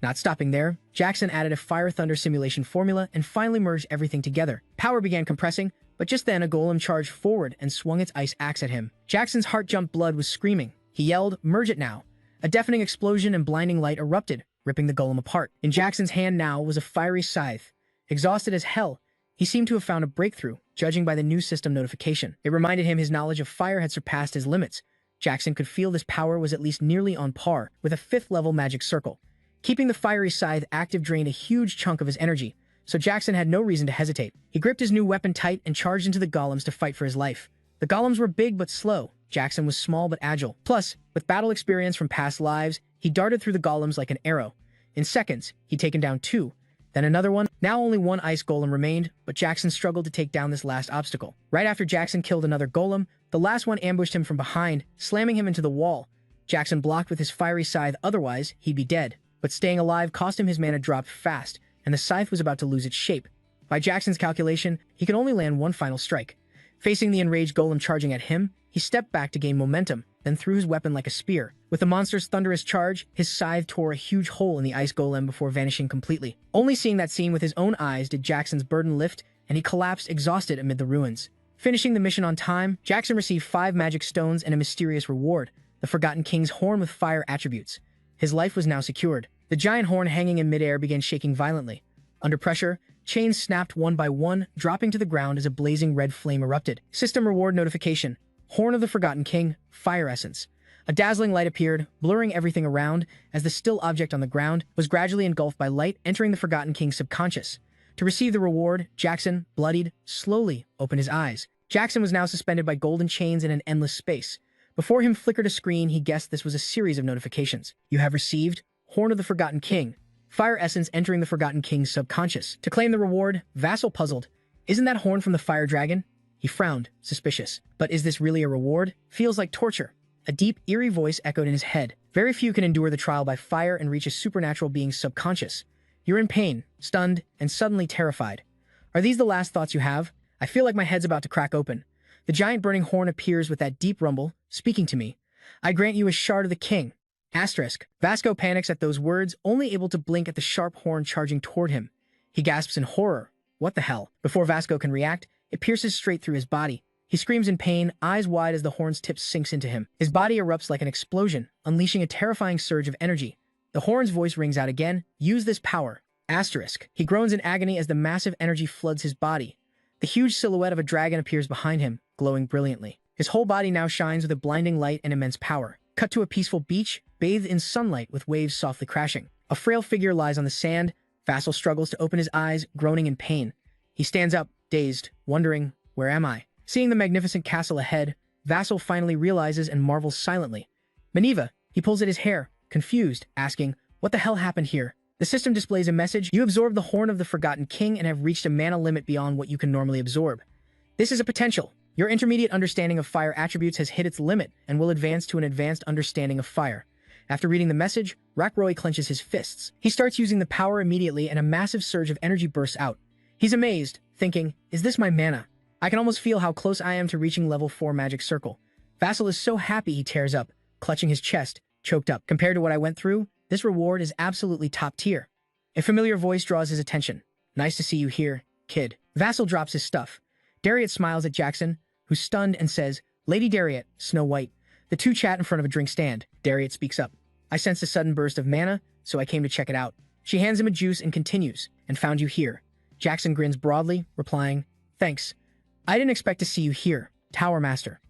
Not stopping there, Jackson added a fire thunder simulation formula and finally merged everything together. Power began compressing, but just then a golem charged forward and swung its ice axe at him. Jackson's heart jumped, blood was screaming. He yelled, "Merge it now!" A deafening explosion and blinding light erupted, ripping the golem apart. In Jackson's hand now was a fiery scythe. Exhausted as hell, he seemed to have found a breakthrough, judging by the new system notification. It reminded him his knowledge of fire had surpassed his limits. Jackson could feel this power was at least nearly on par with a 5th-level magic circle. Keeping the fiery scythe active drained a huge chunk of his energy, so Jackson had no reason to hesitate. He gripped his new weapon tight and charged into the golems to fight for his life. The golems were big but slow. Jackson was small but agile. Plus, with battle experience from past lives, he darted through the golems like an arrow. In seconds, he'd taken down 2. Then another one. Now only 1 ice golem remained, but Jackson struggled to take down this last obstacle. Right after Jackson killed another golem, the last one ambushed him from behind, slamming him into the wall. Jackson blocked with his fiery scythe, otherwise he'd be dead. But staying alive cost him his mana dropped fast, and the scythe was about to lose its shape. By Jackson's calculation, he could only land 1 final strike. Facing the enraged golem charging at him, he stepped back to gain momentum, then threw his weapon like a spear. With the monster's thunderous charge, his scythe tore a huge hole in the ice golem before vanishing completely. Only seeing that scene with his own eyes did Jackson's burden lift, and he collapsed exhausted amid the ruins. Finishing the mission on time, Jackson received 5 magic stones and a mysterious reward, the Forgotten King's horn with fire attributes. His life was now secured. The giant horn hanging in midair began shaking violently. Under pressure, chains snapped one by one, dropping to the ground as a blazing red flame erupted. System reward notification. Horn of the Forgotten King, Fire Essence. A dazzling light appeared, blurring everything around, as the still object on the ground was gradually engulfed by light, entering the Forgotten King's subconscious. To receive the reward, Jackson, bloodied, slowly opened his eyes. Jackson was now suspended by golden chains in an endless space. Before him flickered a screen. He guessed this was a series of notifications. You have received Horn of the Forgotten King, Fire Essence entering the Forgotten King's subconscious. To claim the reward, Vassal puzzled. Isn't that horn from the Fire Dragon? He frowned, suspicious. But is this really a reward? Feels like torture. A deep, eerie voice echoed in his head. Very few can endure the trial by fire and reach a supernatural being's subconscious. You're in pain, stunned, and suddenly terrified. Are these the last thoughts you have? I feel like my head's about to crack open. The giant burning horn appears with that deep rumble, speaking to me. I grant you a shard of the king. Asterisk. Vasco panics at those words, only able to blink at the sharp horn charging toward him. He gasps in horror. What the hell? Before Vasco can react, it pierces straight through his body. He screams in pain, eyes wide as the horn's tip sinks into him. His body erupts like an explosion, unleashing a terrifying surge of energy. The horn's voice rings out again. Use this power. Asterisk. He groans in agony as the massive energy floods his body. The huge silhouette of a dragon appears behind him, glowing brilliantly. His whole body now shines with a blinding light and immense power. Cut to a peaceful beach, bathed in sunlight with waves softly crashing. A frail figure lies on the sand. Vassal struggles to open his eyes, groaning in pain. He stands up, dazed, wondering, where am I? Seeing the magnificent castle ahead, Vassal finally realizes and marvels silently. Manhwa, he pulls at his hair, confused, asking, what the hell happened here? The system displays a message. You absorbed the Horn of the Forgotten King and have reached a mana limit beyond what you can normally absorb. This is a potential. Your intermediate understanding of fire attributes has hit its limit and will advance to an advanced understanding of fire. After reading the message, Rockroy clenches his fists. He starts using the power immediately and a massive surge of energy bursts out. He's amazed, thinking, is this my mana? I can almost feel how close I am to reaching level 4 magic circle. Vassal is so happy he tears up, clutching his chest, choked up. Compared to what I went through, this reward is absolutely top tier. A familiar voice draws his attention. Nice to see you here, kid. Vassal drops his stuff. Dariet smiles at Jackson, who's stunned and says, Lady Dariet, Snow White. The two chat in front of a drink stand. Dariet speaks up. I sensed a sudden burst of mana, so I came to check it out. She hands him a juice and continues, and found you here. Jackson grins broadly, replying, thanks. I didn't expect to see you here, Tower Master.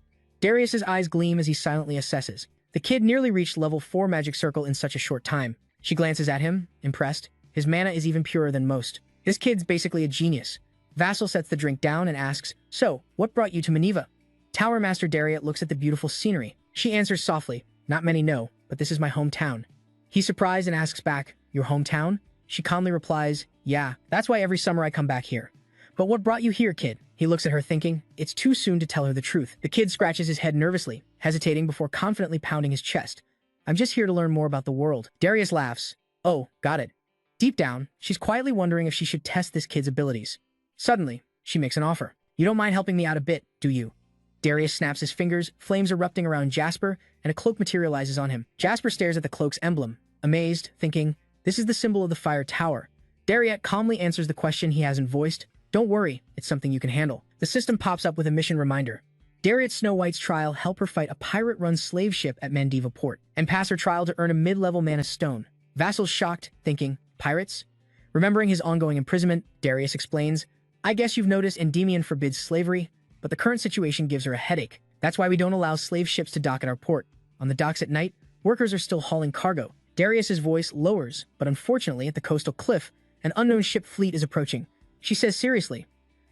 Darius's eyes gleam as he silently assesses. The kid nearly reached level 4 magic circle in such a short time. She glances at him, impressed. His mana is even purer than most. This kid's basically a genius. Vassal sets the drink down and asks, so, what brought you to Manhwa? Tower Master Dariet looks at the beautiful scenery. She answers softly, not many know, but this is my hometown. He's surprised and asks back, your hometown? She calmly replies, yeah, that's why every summer I come back here. But what brought you here, kid? He looks at her thinking, it's too soon to tell her the truth. The kid scratches his head nervously, hesitating before confidently pounding his chest. I'm just here to learn more about the world. Darius laughs. Oh, got it. Deep down, she's quietly wondering if she should test this kid's abilities. Suddenly, she makes an offer. You don't mind helping me out a bit, do you? Darius snaps his fingers, flames erupting around Jasper, and a cloak materializes on him. Jasper stares at the cloak's emblem, amazed, thinking, this is the symbol of the Fire Tower. Dariet calmly answers the question he hasn't voiced. Don't worry, it's something you can handle. The system pops up with a mission reminder. Dariet Snow White's trial help her fight a pirate-run slave ship at Mandiva Port, and pass her trial to earn a mid-level mana stone. Vassal's shocked, thinking, pirates? Remembering his ongoing imprisonment, Darius explains, I guess you've noticed Endymion forbids slavery, but the current situation gives her a headache. That's why we don't allow slave ships to dock at our port. On the docks at night, workers are still hauling cargo. Darius's voice lowers, but unfortunately at the coastal cliff, an unknown ship fleet is approaching. She says seriously.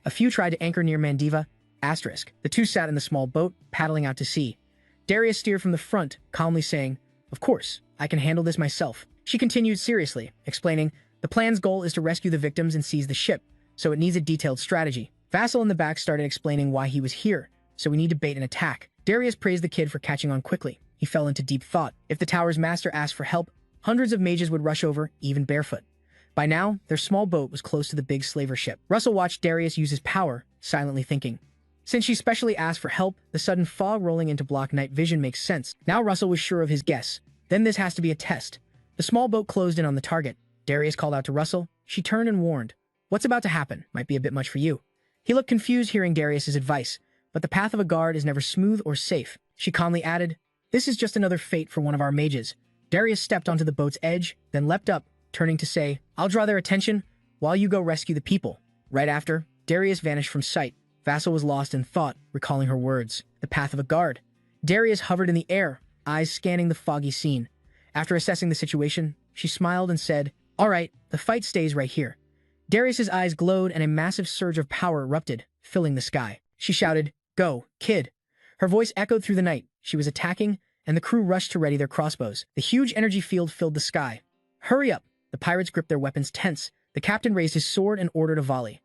A few tried to anchor near Mandiva, asterisk. The two sat in the small boat, paddling out to sea. Darius steered from the front, calmly saying, of course, I can handle this myself. She continued seriously, explaining, the plan's goal is to rescue the victims and seize the ship, so it needs a detailed strategy. Vassal in the back started explaining why he was here, so we need to bait an attack. Darius praised the kid for catching on quickly. He fell into deep thought. If the tower's master asked for help, hundreds of mages would rush over, even barefoot. By now, their small boat was close to the big slaver ship. Russell watched Darius use his power, silently thinking, Since she specially asked for help, the sudden fog rolling into block night vision makes sense. Now Russell was sure of his guess. Then this has to be a test. The small boat closed in on the target. Darius called out to Russell. She turned and warned. What's about to happen might be a bit much for you. He looked confused hearing Darius's advice, but the path of a guard is never smooth or safe. She calmly added, this is just another fate for one of our mages. Darius stepped onto the boat's edge, then leapt up, turning to say, I'll draw their attention while you go rescue the people. Right after, Darius vanished from sight. Vassal was lost in thought, recalling her words. The path of a guard. Darius hovered in the air, eyes scanning the foggy scene. After assessing the situation, she smiled and said, all right, the fight stays right here. Darius's eyes glowed and a massive surge of power erupted, filling the sky. She shouted, go, kid. Her voice echoed through the night. She was attacking, and the crew rushed to ready their crossbows. The huge energy field filled the sky. Hurry up! The pirates gripped their weapons tense. The captain raised his sword and ordered a volley.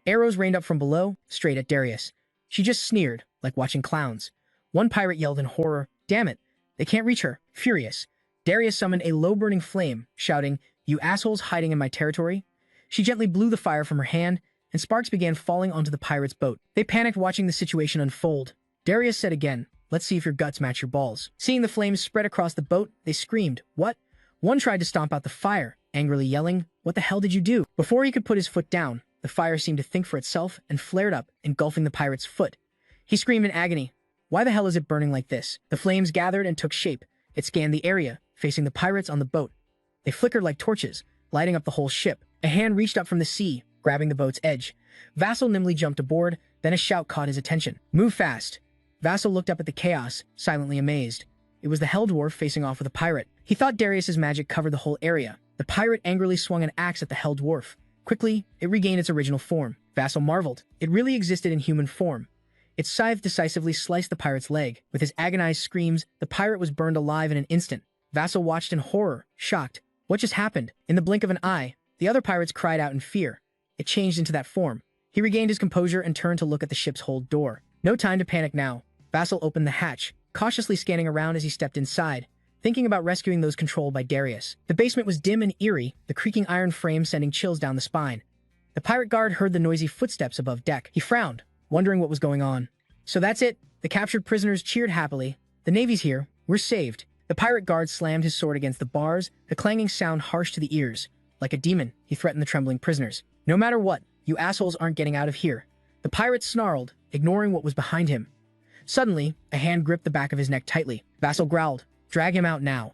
Arrows rained up from below, straight at Darius. She just sneered, like watching clowns. One pirate yelled in horror, damn it, they can't reach her. Furious, Darius summoned a low-burning flame, shouting, you assholes hiding in my territory? She gently blew the fire from her hand, and sparks began falling onto the pirates' boat. They panicked watching the situation unfold. Darius said again, let's see if your guts match your balls. Seeing the flames spread across the boat, they screamed, what? One tried to stomp out the fire, angrily yelling, what the hell did you do? Before he could put his foot down, the fire seemed to think for itself and flared up, engulfing the pirate's foot. He screamed in agony, why the hell is it burning like this? The flames gathered and took shape. It scanned the area, facing the pirates on the boat. They flickered like torches, lighting up the whole ship. A hand reached up from the sea, grabbing the boat's edge. Vassal nimbly jumped aboard, then a shout caught his attention. Move fast! Vassal looked up at the chaos, silently amazed. It was the Hell Dwarf facing off with a pirate. He thought Darius's magic covered the whole area. The pirate angrily swung an axe at the Hell Dwarf. Quickly, it regained its original form. Vassal marveled. It really existed in human form. Its scythe decisively sliced the pirate's leg. With his agonized screams, the pirate was burned alive in an instant. Vassal watched in horror, shocked. What just happened? In the blink of an eye, the other pirates cried out in fear. It changed into that form. He regained his composure and turned to look at the ship's hold door. No time to panic now. Vassal opened the hatch, cautiously scanning around as he stepped inside, thinking about rescuing those controlled by Darius. The basement was dim and eerie, the creaking iron frame sending chills down the spine. The pirate guard heard the noisy footsteps above deck. He frowned, wondering what was going on. So that's it. The captured prisoners cheered happily. The Navy's here. We're saved. The pirate guard slammed his sword against the bars, the clanging sound harsh to the ears. Like a demon, he threatened the trembling prisoners. No matter what, you assholes aren't getting out of here. The pirate snarled, ignoring what was behind him. Suddenly, a hand gripped the back of his neck tightly. Vassal growled, drag him out now.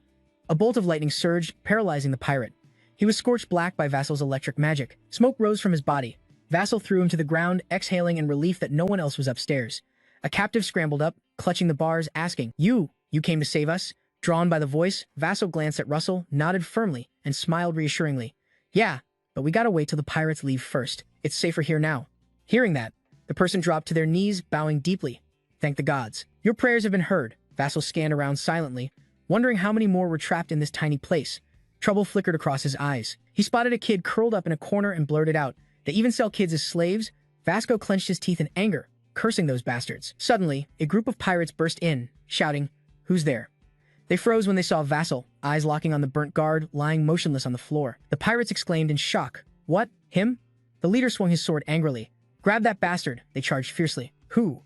A bolt of lightning surged, paralyzing the pirate. He was scorched black by Vassal's electric magic. Smoke rose from his body. Vassal threw him to the ground, exhaling in relief that no one else was upstairs. A captive scrambled up, clutching the bars, asking, You came to save us? Drawn by the voice, Vassal glanced at Russell, nodded firmly, and smiled reassuringly. Yeah, but we gotta wait till the pirates leave first. It's safer here now. Hearing that, the person dropped to their knees, bowing deeply. Thank the gods. Your prayers have been heard. Vassal scanned around silently, wondering how many more were trapped in this tiny place. Trouble flickered across his eyes. He spotted a kid curled up in a corner and blurted out, They even sell kids as slaves? Vasco clenched his teeth in anger, cursing those bastards. Suddenly, a group of pirates burst in, shouting, Who's there? They froze when they saw Vassal, eyes locking on the burnt guard, lying motionless on the floor. The pirates exclaimed in shock. What? Him? The leader swung his sword angrily. Grab that bastard, they charged fiercely. Who?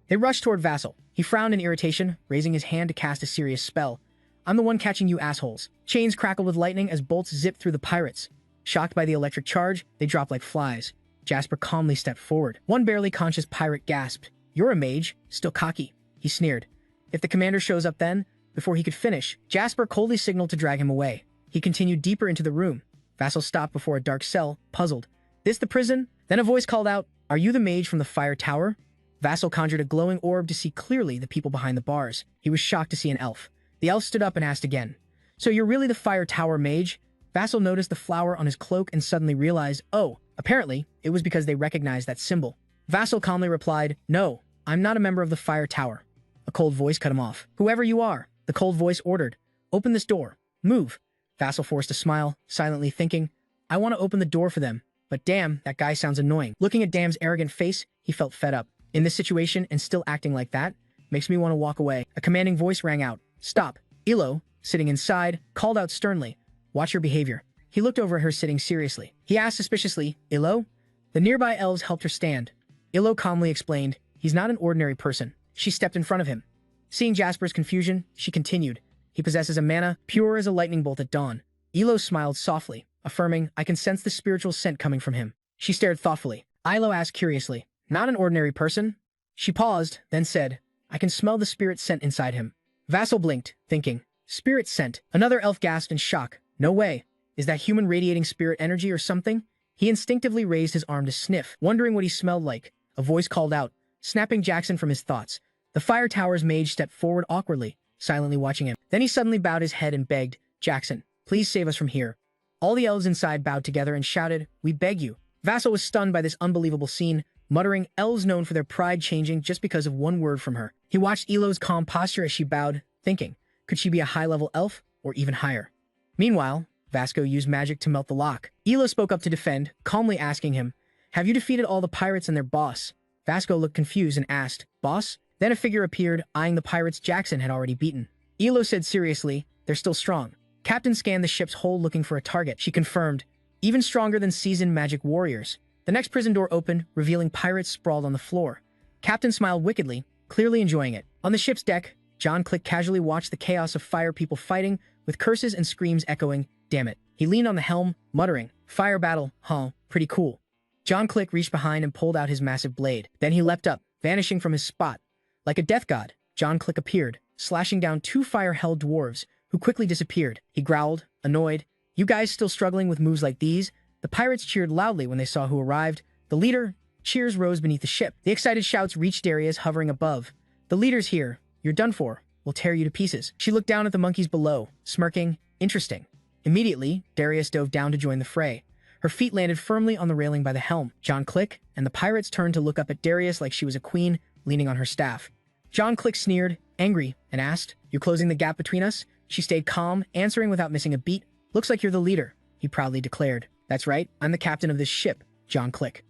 They rushed toward Vassal. He frowned in irritation, raising his hand to cast a serious spell. I'm the one catching you assholes. Chains crackled with lightning as bolts zipped through the pirates. Shocked by the electric charge, they dropped like flies. Jasper calmly stepped forward. One barely conscious pirate gasped. You're a mage, still cocky, he sneered. If the commander shows up then, before he could finish, Jasper coldly signaled to drag him away. He continued deeper into the room. Vassal stopped before a dark cell, puzzled. This the prison? Then a voice called out, Are you the mage from the fire tower? Vassal conjured a glowing orb to see clearly the people behind the bars. He was shocked to see an elf. The elf stood up and asked again, So you're really the fire tower mage? Vassal noticed the flower on his cloak and suddenly realized, oh, apparently, it was because they recognized that symbol. Vassal calmly replied, No, I'm not a member of the fire tower. A cold voice cut him off. Whoever you are, the cold voice ordered, Open this door. Move. Vassal forced a smile, silently thinking, I want to open the door for them, but damn, that guy sounds annoying. Looking at Dam's arrogant face, he felt fed up. In this situation and still acting like that, makes me want to walk away. A commanding voice rang out. Stop. Ilo, sitting inside, called out sternly, Watch your behavior. He looked over at her sitting seriously. He asked suspiciously, Ilo? The nearby elves helped her stand. Illo calmly explained, he's not an ordinary person. She stepped in front of him. Seeing Jasper's confusion, she continued, he possesses a mana pure as a lightning bolt at dawn. Illo smiled softly, affirming, I can sense the spiritual scent coming from him. She stared thoughtfully. Illo asked curiously, not an ordinary person? She paused, then said, I can smell the spirit scent inside him. Vassal blinked, thinking, spirit scent. Another elf gasped in shock. No way. Is that human radiating spirit energy or something? He instinctively raised his arm to sniff, wondering what he smelled like. A voice called out, snapping Jackson from his thoughts. The Fire Tower's mage stepped forward awkwardly, silently watching him. Then he suddenly bowed his head and begged, Jackson, please save us from here. All the elves inside bowed together and shouted, we beg you. Vassal was stunned by this unbelievable scene, muttering, elves known for their pride changing just because of one word from her. He watched Illo's calm posture as she bowed, thinking, could she be a high-level elf or even higher? Meanwhile, Vasco used magic to melt the lock. Illo spoke up to defend, calmly asking him, have you defeated all the pirates and their boss? Vasco looked confused and asked, boss? Then a figure appeared, eyeing the pirates Jackson had already beaten. Illo said seriously, they're still strong. Captain scanned the ship's hull looking for a target. She confirmed, even stronger than seasoned magic warriors. The next prison door opened, revealing pirates sprawled on the floor. Captain smiled wickedly, clearly enjoying it. On the ship's deck, John Click casually watched the chaos of fire people fighting, with curses and screams echoing, damn it. He leaned on the helm, muttering, fire battle, huh, pretty cool. John Click reached behind and pulled out his massive blade. Then he leapt up, vanishing from his spot. Like a death god, John Click appeared, slashing down two fire-held dwarves, who quickly disappeared. He growled, annoyed, you guys still struggling with moves like these? The pirates cheered loudly when they saw who arrived. The leader, cheers rose beneath the ship. The excited shouts reached Darius hovering above. The leader's here. You're done for. We'll tear you to pieces. She looked down at the monkeys below, smirking, interesting. Immediately, Darius dove down to join the fray. Her feet landed firmly on the railing by the helm. John Click and the pirates turned to look up at Darius like she was a queen, leaning on her staff. John Click sneered, angry, and asked, you closing the gap between us? She stayed calm, answering without missing a beat. Looks like you're the leader, he proudly declared. That's right, I'm the captain of this ship, John Click.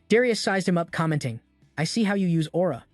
Darius sized him up, commenting, I see how you use aura.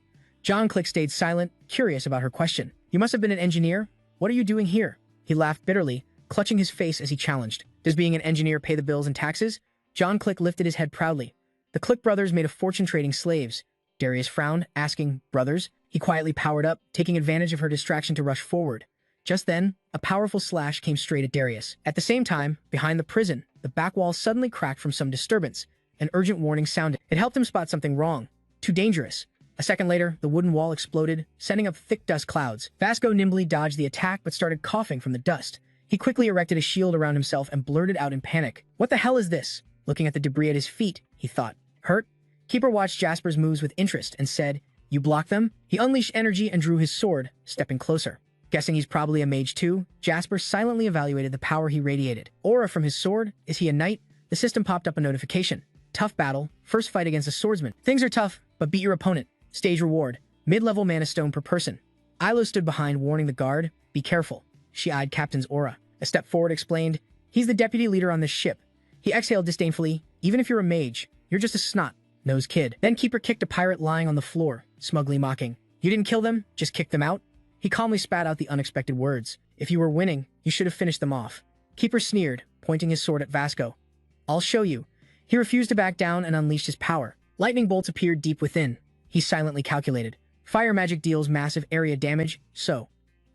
John Click stayed silent, curious about her question. You must have been an engineer? What are you doing here? He laughed bitterly, clutching his face as he challenged. Does being an engineer pay the bills and taxes? John Click lifted his head proudly. The Click brothers made a fortune trading slaves. Darius frowned, asking, brothers? He quietly powered up, taking advantage of her distraction to rush forward. Just then, a powerful slash came straight at Darius. At the same time, behind the prison, the back wall suddenly cracked from some disturbance. An urgent warning sounded. It helped him spot something wrong. Too dangerous. A second later, the wooden wall exploded, sending up thick dust clouds. Vasco nimbly dodged the attack but started coughing from the dust. He quickly erected a shield around himself and blurted out in panic. What the hell is this? Looking at the debris at his feet, he thought. Hurt? Keeper watched Jasper's moves with interest and said, you blocked them? He unleashed energy and drew his sword, stepping closer. Guessing he's probably a mage too, Jasper silently evaluated the power he radiated. Aura from his sword? Is he a knight? The system popped up a notification. Tough battle. First fight against a swordsman. Things are tough, but beat your opponent. Stage reward. Mid-level mana stone per person. Ilo stood behind, warning the guard. Be careful. She eyed Captain's aura. A step forward explained, he's the deputy leader on this ship. He exhaled disdainfully, even if you're a mage, you're just a snot-nosed kid. Then Keeper kicked a pirate lying on the floor, smugly mocking. You didn't kill them, just kick them out? He calmly spat out the unexpected words. If you were winning, you should have finished them off. Keeper sneered, pointing his sword at Vasco. I'll show you. He refused to back down and unleashed his power. Lightning bolts appeared deep within. He silently calculated. Fire magic deals massive area damage, so.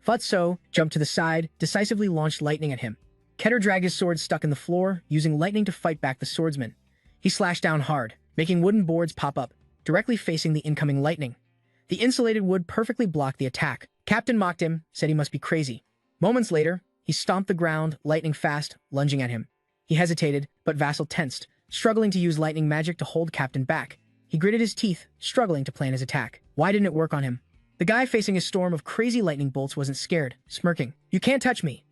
Futso jumped to the side, decisively launched lightning at him. Keter dragged his sword stuck in the floor, using lightning to fight back the swordsman. He slashed down hard, making wooden boards pop up, directly facing the incoming lightning. The insulated wood perfectly blocked the attack. Captain mocked him, said he must be crazy. Moments later, he stomped the ground, lightning fast, lunging at him. He hesitated, but Vassal tensed, struggling to use lightning magic to hold Captain back. He gritted his teeth, struggling to plan his attack. Why didn't it work on him? The guy facing a storm of crazy lightning bolts wasn't scared, smirking. You can't touch me.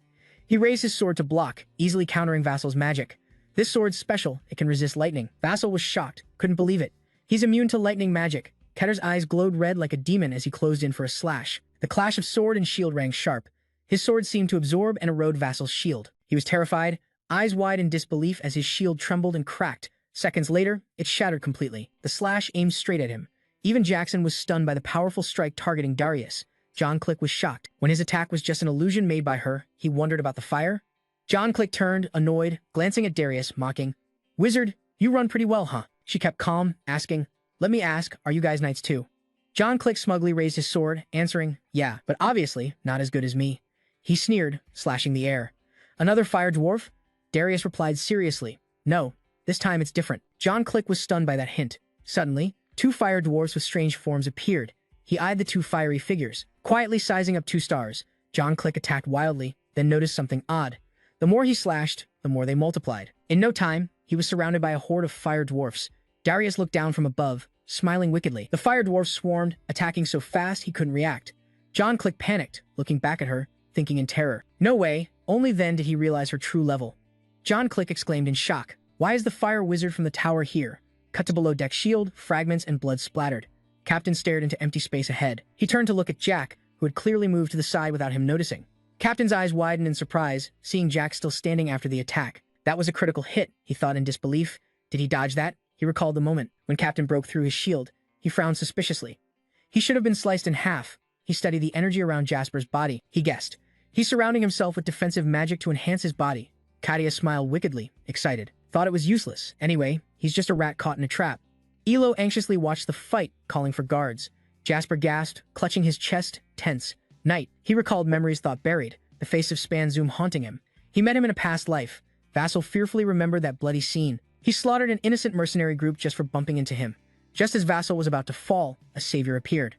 He raised his sword to block, easily countering Vassal's magic. This sword's special, it can resist lightning. Vassal was shocked, couldn't believe it. He's immune to lightning magic. Keter's eyes glowed red like a demon as he closed in for a slash. The clash of sword and shield rang sharp. His sword seemed to absorb and erode Vassal's shield. He was terrified, eyes wide in disbelief as his shield trembled and cracked. Seconds later, it shattered completely. The slash aimed straight at him. Even Jackson was stunned by the powerful strike targeting Darius. John Click was shocked. When his attack was just an illusion made by her, he wondered about the fire. John Click turned, annoyed, glancing at Darius, mocking. Wizard, you run pretty well, huh? She kept calm, asking, Let me ask, are you guys knights too? John Click smugly raised his sword, answering, yeah, but obviously not as good as me. He sneered, slashing the air. Another fire dwarf? Darius replied seriously, no, this time it's different. John Click was stunned by that hint. Suddenly, two fire dwarfs with strange forms appeared. He eyed the two fiery figures, quietly sizing up 2 stars. John Click attacked wildly, then noticed something odd. The more he slashed, the more they multiplied. In no time, he was surrounded by a horde of fire dwarfs. Darius looked down from above, smiling wickedly. The fire dwarfs swarmed, attacking so fast he couldn't react. John Click panicked, looking back at her, thinking in terror. No way, only then did he realize her true level. John Click exclaimed in shock. Why is the fire wizard from the tower here? Cut to below deck shield, fragments and blood splattered. Captain stared into empty space ahead. He turned to look at Jack, who had clearly moved to the side without him noticing. Captain's eyes widened in surprise, seeing Jack still standing after the attack. That was a critical hit, he thought in disbelief. Did he dodge that? He recalled the moment when Captain broke through his shield. He frowned suspiciously. He should have been sliced in half. He studied the energy around Jasper's body. He guessed. He's surrounding himself with defensive magic to enhance his body. Katia smiled wickedly, excited. Thought it was useless. Anyway, he's just a rat caught in a trap. Elo anxiously watched the fight, calling for guards. Jasper gasped, clutching his chest, tense. Knight. He recalled memories thought buried, the face of Spanzoom haunting him. He met him in a past life. Vassal fearfully remembered that bloody scene. He slaughtered an innocent mercenary group just for bumping into him. Just as Vassal was about to fall, a savior appeared.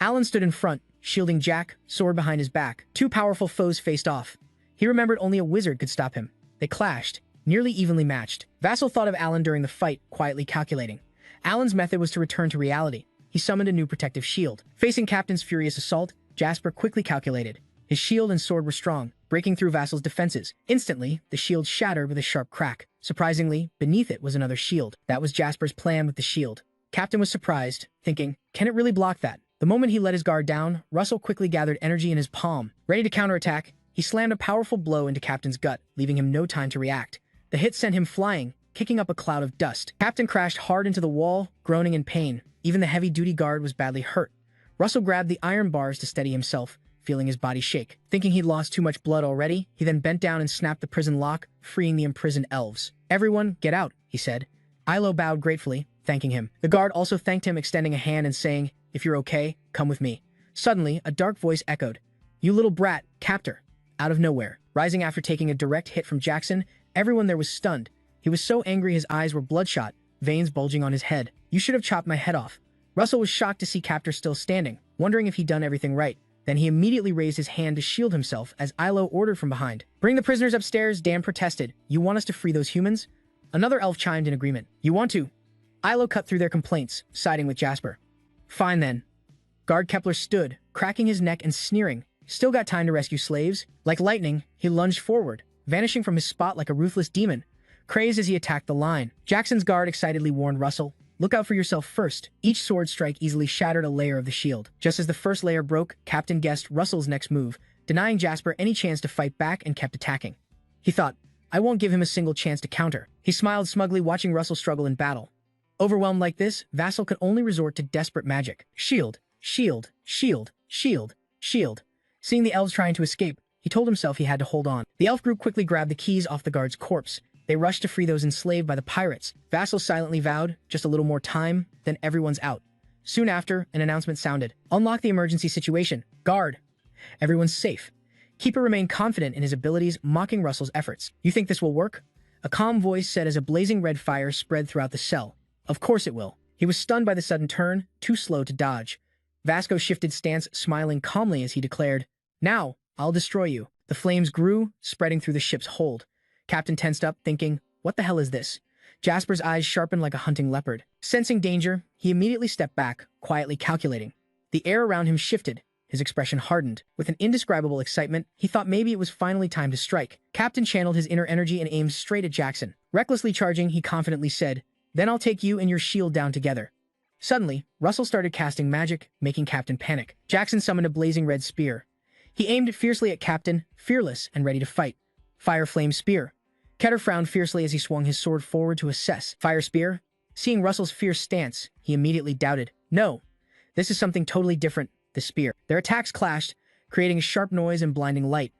Alan stood in front, shielding Jack, sword behind his back. 2 powerful foes faced off. He remembered only a wizard could stop him. They clashed, nearly evenly matched. Vassal thought of Alan during the fight, quietly calculating. Alan's method was to return to reality. He summoned a new protective shield. Facing Captain's furious assault, Jasper quickly calculated. His shield and sword were strong, breaking through Vassal's defenses. Instantly, the shield shattered with a sharp crack. Surprisingly, beneath it was another shield. That was Jasper's plan with the shield. Captain was surprised, thinking, can it really block that? The moment he let his guard down, Russell quickly gathered energy in his palm. Ready to counterattack, he slammed a powerful blow into Captain's gut, leaving him no time to react. The hit sent him flying, kicking up a cloud of dust. Captain crashed hard into the wall, groaning in pain. Even the heavy-duty guard was badly hurt. Russell grabbed the iron bars to steady himself, feeling his body shake. Thinking he'd lost too much blood already, he then bent down and snapped the prison lock, freeing the imprisoned elves. Everyone, get out, he said. Ilo bowed gratefully, thanking him. The guard also thanked him, extending a hand and saying, if you're okay, come with me. Suddenly, a dark voice echoed, you little brat, captor. Out of nowhere. Rising after taking a direct hit from Jackson, everyone there was stunned. He was so angry his eyes were bloodshot, veins bulging on his head. You should have chopped my head off. Russell was shocked to see Captor still standing, wondering if he'd done everything right. Then he immediately raised his hand to shield himself as Ilo ordered from behind. Bring the prisoners upstairs, Dan protested. You want us to free those humans? Another elf chimed in agreement. You want to? Ilo cut through their complaints, siding with Jasper. Fine then. Guard Kepler stood, cracking his neck and sneering. Still got time to rescue slaves? Like lightning, he lunged forward, vanishing from his spot like a ruthless demon, crazed as he attacked the line. Jackson's guard excitedly warned Russell, look out for yourself first. Each sword strike easily shattered a layer of the shield. Just as the first layer broke, Captain guessed Russell's next move, denying Jasper any chance to fight back and kept attacking. He thought, I won't give him a single chance to counter. He smiled smugly watching Russell struggle in battle. Overwhelmed like this, Vassal could only resort to desperate magic. Shield, shield, shield, shield, shield. Seeing the elves trying to escape, he told himself he had to hold on. The elf group quickly grabbed the keys off the guard's corpse. They rushed to free those enslaved by the pirates. Vassal silently vowed, just a little more time, then everyone's out. Soon after, an announcement sounded. Unlock the emergency situation. Guard. Everyone's safe. Keeper remained confident in his abilities, mocking Russell's efforts. You think this will work? A calm voice said as a blazing red fire spread throughout the cell. Of course it will. He was stunned by the sudden turn, too slow to dodge. Vasco shifted stance, smiling calmly as he declared, now, I'll destroy you. The flames grew, spreading through the ship's hold. Captain tensed up, thinking, what the hell is this? Jasper's eyes sharpened like a hunting leopard. Sensing danger, he immediately stepped back, quietly calculating. The air around him shifted. His expression hardened. With an indescribable excitement, he thought maybe it was finally time to strike. Captain channeled his inner energy and aimed straight at Jackson. Recklessly charging, he confidently said, then I'll take you and your shield down together. Suddenly, Russell started casting magic, making Captain panic. Jackson summoned a blazing red spear. He aimed fiercely at Captain, fearless and ready to fight. Fire Flame Spear. Keter frowned fiercely as he swung his sword forward to assess. Fire Spear? Seeing Russell's fierce stance, he immediately doubted. No, this is something totally different, the spear. Their attacks clashed, creating a sharp noise and blinding light.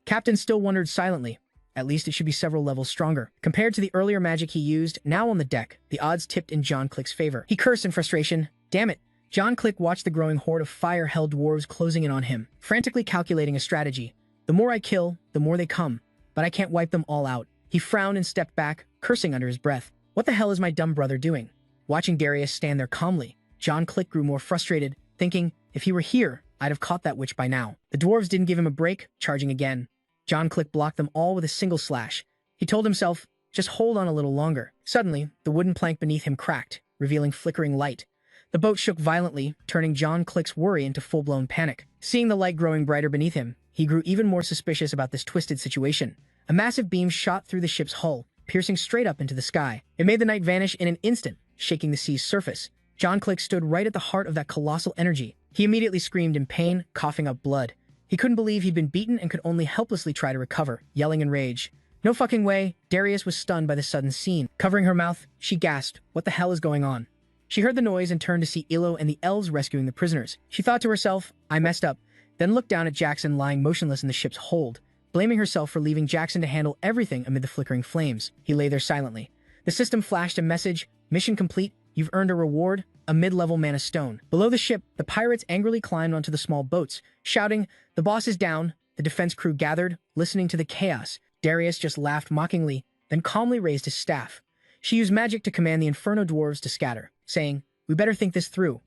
Captain still wondered silently. At least it should be several levels stronger. Compared to the earlier magic he used, now on the deck, the odds tipped in John Click's favor. He cursed in frustration. Damn it. John Click watched the growing horde of fire-hell dwarves closing in on him, frantically calculating a strategy. The more I kill, the more they come, but I can't wipe them all out. He frowned and stepped back, cursing under his breath. What the hell is my dumb brother doing? Watching Darius stand there calmly, John Click grew more frustrated, thinking, if he were here, I'd have caught that witch by now. The dwarves didn't give him a break, charging again. John Click blocked them all with a single slash. He told himself, just hold on a little longer. Suddenly, the wooden plank beneath him cracked, revealing flickering light. The boat shook violently, turning John Click's worry into full-blown panic. Seeing the light growing brighter beneath him, he grew even more suspicious about this twisted situation. A massive beam shot through the ship's hull, piercing straight up into the sky. It made the night vanish in an instant, shaking the sea's surface. John Click stood right at the heart of that colossal energy. He immediately screamed in pain, coughing up blood. He couldn't believe he'd been beaten and could only helplessly try to recover, yelling in rage. No fucking way. Darius was stunned by the sudden scene. Covering her mouth, she gasped, what the hell is going on? She heard the noise and turned to see Yahello and the elves rescuing the prisoners. She thought to herself, I messed up, then looked down at Jackson lying motionless in the ship's hold, blaming herself for leaving Jackson to handle everything amid the flickering flames. He lay there silently. The system flashed a message, mission complete, you've earned a reward, a mid-level mana stone. Below the ship, the pirates angrily climbed onto the small boats, shouting, the boss is down. The defense crew gathered, listening to the chaos. Darius just laughed mockingly, then calmly raised his staff. She used magic to command the Inferno dwarves to scatter, saying, we better think this through.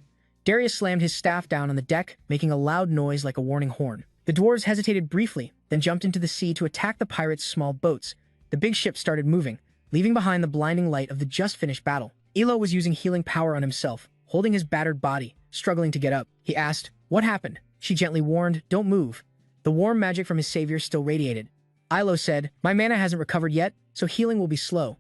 Darius slammed his staff down on the deck, making a loud noise like a warning horn. The dwarves hesitated briefly, then jumped into the sea to attack the pirates' small boats. The big ship started moving, leaving behind the blinding light of the just-finished battle. Yahello was using healing power on himself, holding his battered body, struggling to get up. He asked, what happened? She gently warned, don't move. The warm magic from his savior still radiated. Yahello said, my mana hasn't recovered yet, so healing will be slow.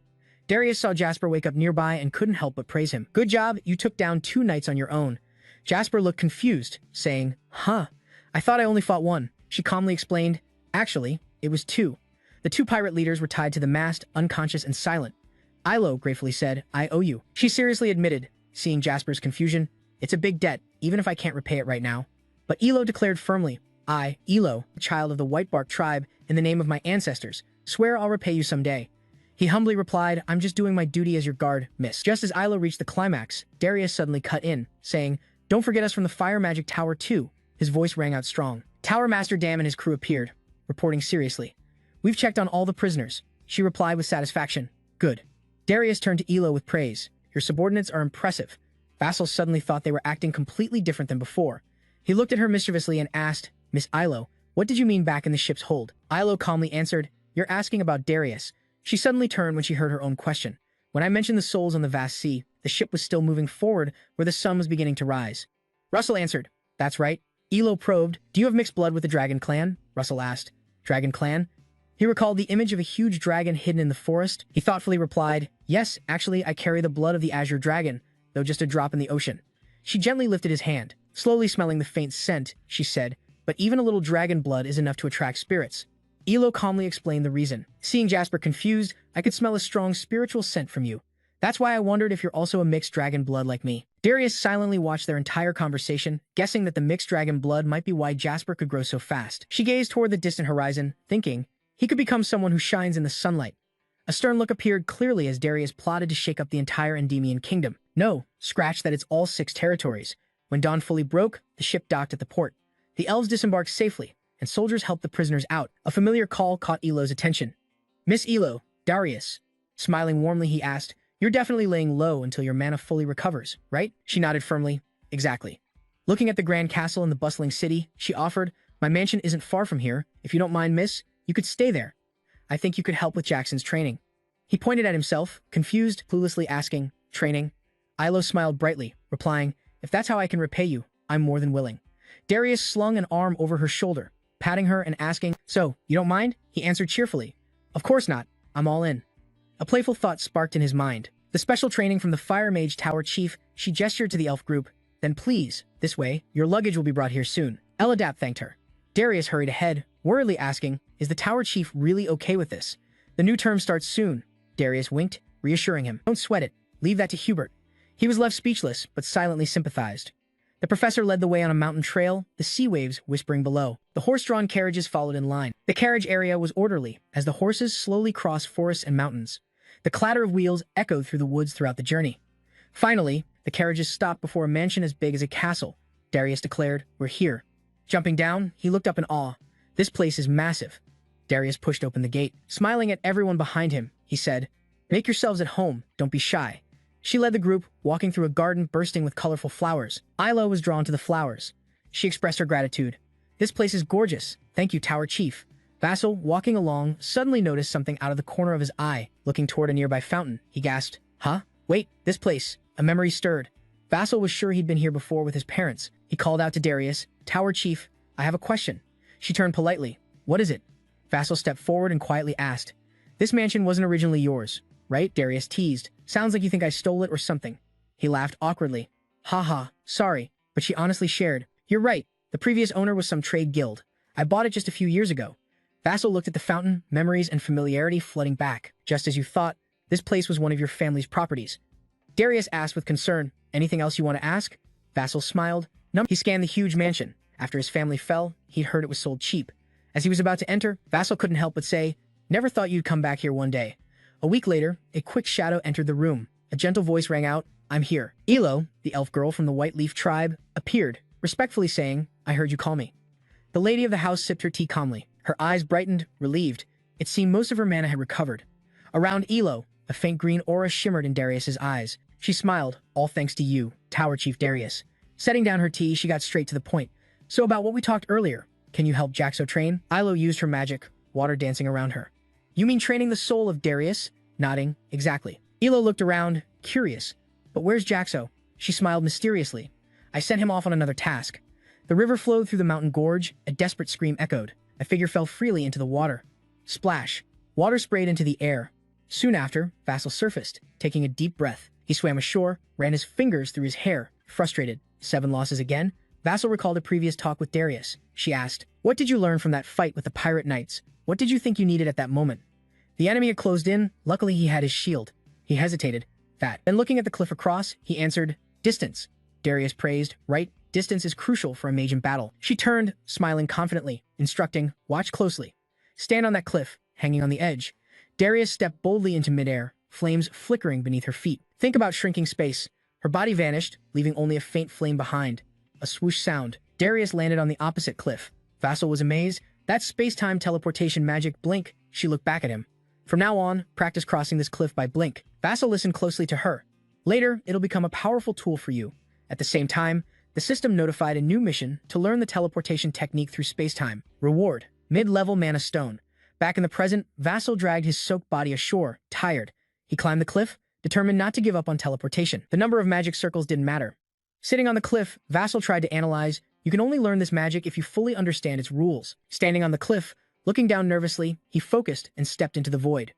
Darius saw Jasper wake up nearby and couldn't help but praise him. Good job, you took down 2 knights on your own. Jasper looked confused, saying, huh, I thought I only fought 1. She calmly explained, actually, it was 2. The 2 pirate leaders were tied to the mast, unconscious and silent. Yahello gratefully said, I owe you. She seriously admitted, seeing Jasper's confusion, it's a big debt, even if I can't repay it right now. But Yahello declared firmly, I, Yahello, a child of the Whitebark tribe, in the name of my ancestors, swear I'll repay you someday. He humbly replied, I'm just doing my duty as your guard, miss. Just as Yahello reached the climax, Darius suddenly cut in, saying, don't forget us from the Fire Magic Tower too. His voice rang out strong. Tower Master Dam and his crew appeared, reporting seriously. We've checked on all the prisoners. She replied with satisfaction. Good. Darius turned to Yahello with praise. Your subordinates are impressive. Vassals suddenly thought they were acting completely different than before. He looked at her mischievously and asked, Miss Yahello, what did you mean back in the ship's hold? Yahello calmly answered, you're asking about Darius. She suddenly turned when she heard her own question. When I mentioned the souls on the vast sea, the ship was still moving forward where the sun was beginning to rise. Russell answered, that's right. Yahello probed, do you have mixed blood with the Dragon Clan? Russell asked. Dragon Clan? He recalled the image of a huge dragon hidden in the forest. He thoughtfully replied, yes, actually, I carry the blood of the Azure Dragon, though just a drop in the ocean. She gently lifted his hand. Slowly smelling the faint scent, she said, but even a little dragon blood is enough to attract spirits. Yahello calmly explained the reason. Seeing Jasper confused, I could smell a strong spiritual scent from you. That's why I wondered if you're also a mixed dragon blood like me. Darius silently watched their entire conversation, guessing that the mixed dragon blood might be why Jasper could grow so fast. She gazed toward the distant horizon, thinking, he could become someone who shines in the sunlight. A stern look appeared clearly as Darius plotted to shake up the entire Endymion kingdom. No, scratch that, it's all 6 territories. When dawn fully broke, the ship docked at the port. The elves disembarked safely, and soldiers helped the prisoners out. A familiar call caught Yahello's attention. Miss Yahello, Darius. Smiling warmly, he asked, you're definitely laying low until your mana fully recovers, right? She nodded firmly. Exactly. Looking at the grand castle in the bustling city, she offered, my mansion isn't far from here. If you don't mind, miss, you could stay there. I think you could help with Jackson's training. He pointed at himself, confused, cluelessly asking, training? Yahello smiled brightly, replying, if that's how I can repay you, I'm more than willing. Darius slung an arm over her shoulder, patting her and asking, so, you don't mind? He answered cheerfully, of course not, I'm all in. A playful thought sparked in his mind. The special training from the Fire Mage Tower Chief, she gestured to the elf group, then please, this way, your luggage will be brought here soon. Eladap thanked her. Darius hurried ahead, worriedly asking, is the Tower Chief really okay with this? The new term starts soon. Darius winked, reassuring him. Don't sweat it. Leave that to Hubert. He was left speechless, but silently sympathized. The professor led the way on a mountain trail, the sea waves whispering below. The horse-drawn carriages followed in line. The carriage area was orderly, as the horses slowly crossed forests and mountains. The clatter of wheels echoed through the woods throughout the journey. Finally, the carriages stopped before a mansion as big as a castle. Darius declared, "We're here." Jumping down, he looked up in awe. "This place is massive." Darius pushed open the gate. Smiling at everyone behind him, he said, "Make yourselves at home, don't be shy." She led the group, walking through a garden bursting with colorful flowers. Ilo was drawn to the flowers. She expressed her gratitude. "This place is gorgeous. Thank you, Tower Chief." Vassal, walking along, suddenly noticed something out of the corner of his eye. Looking toward a nearby fountain, he gasped, "Huh? Wait, this place." A memory stirred. Vassal was sure he'd been here before with his parents. He called out to Darius, "Tower Chief, I have a question." She turned politely. "What is it?" Vassal stepped forward and quietly asked, "This mansion wasn't originally yours, right?" Darius teased. "Sounds like you think I stole it or something." He laughed awkwardly. "Haha, sorry, but she honestly shared. You're right, the previous owner was some trade guild. I bought it just a few years ago." Vassal looked at the fountain, memories and familiarity flooding back. "Just as you thought, this place was one of your family's properties." Darius asked with concern, "Anything else you want to ask?" Vassal smiled. No. He scanned the huge mansion. After his family fell, he'd heard it was sold cheap. As he was about to enter, Vassal couldn't help but say, "Never thought you'd come back here one day." A week later, a quick shadow entered the room. A gentle voice rang out, "I'm here." Elo, the elf girl from the White Leaf tribe, appeared, respectfully saying, "I heard you call me." The lady of the house sipped her tea calmly. Her eyes brightened, relieved. It seemed most of her mana had recovered. Around Elo, a faint green aura shimmered in Darius's eyes. She smiled, "All thanks to you, Tower Chief Darius." Setting down her tea, she got straight to the point. "So about what we talked earlier, can you help Jaxo train?" Ilo used her magic, water dancing around her. "You mean training the soul of Darius?" Nodding, "Exactly." Elo looked around, curious. "But where's Jaxo?" She smiled mysteriously. "I sent him off on another task." The river flowed through the mountain gorge, a desperate scream echoed. A figure fell freely into the water. Splash. Water sprayed into the air. Soon after, Vassal surfaced, taking a deep breath. He swam ashore, ran his fingers through his hair, frustrated. 7 losses again? Vassal recalled a previous talk with Darius. She asked, "What did you learn from that fight with the pirate knights? What did you think you needed at that moment?" The enemy had closed in. Luckily, he had his shield. He hesitated. "That." Then looking at the cliff across, he answered, "Distance." Darius praised, "Right? Distance is crucial for a mage in battle." She turned, smiling confidently, instructing, "Watch closely. Stand on that cliff, hanging on the edge." Darius stepped boldly into midair, flames flickering beneath her feet. Think about shrinking space. Her body vanished, leaving only a faint flame behind. A swoosh sound. Darius landed on the opposite cliff. Vassal was amazed. "That's space-time teleportation magic. Blink." She looked back at him. "From now on, practice crossing this cliff by blink." Vassal listened closely to her. "Later, it'll become a powerful tool for you." At the same time, the system notified a new mission to learn the teleportation technique through space-time. Reward: mid-level mana stone. Back in the present, Vassal dragged his soaked body ashore, tired. He climbed the cliff, determined not to give up on teleportation. The number of magic circles didn't matter. Sitting on the cliff, Vassal tried to analyze. You can only learn this magic if you fully understand its rules. Standing on the cliff, looking down nervously, he focused and stepped into the void.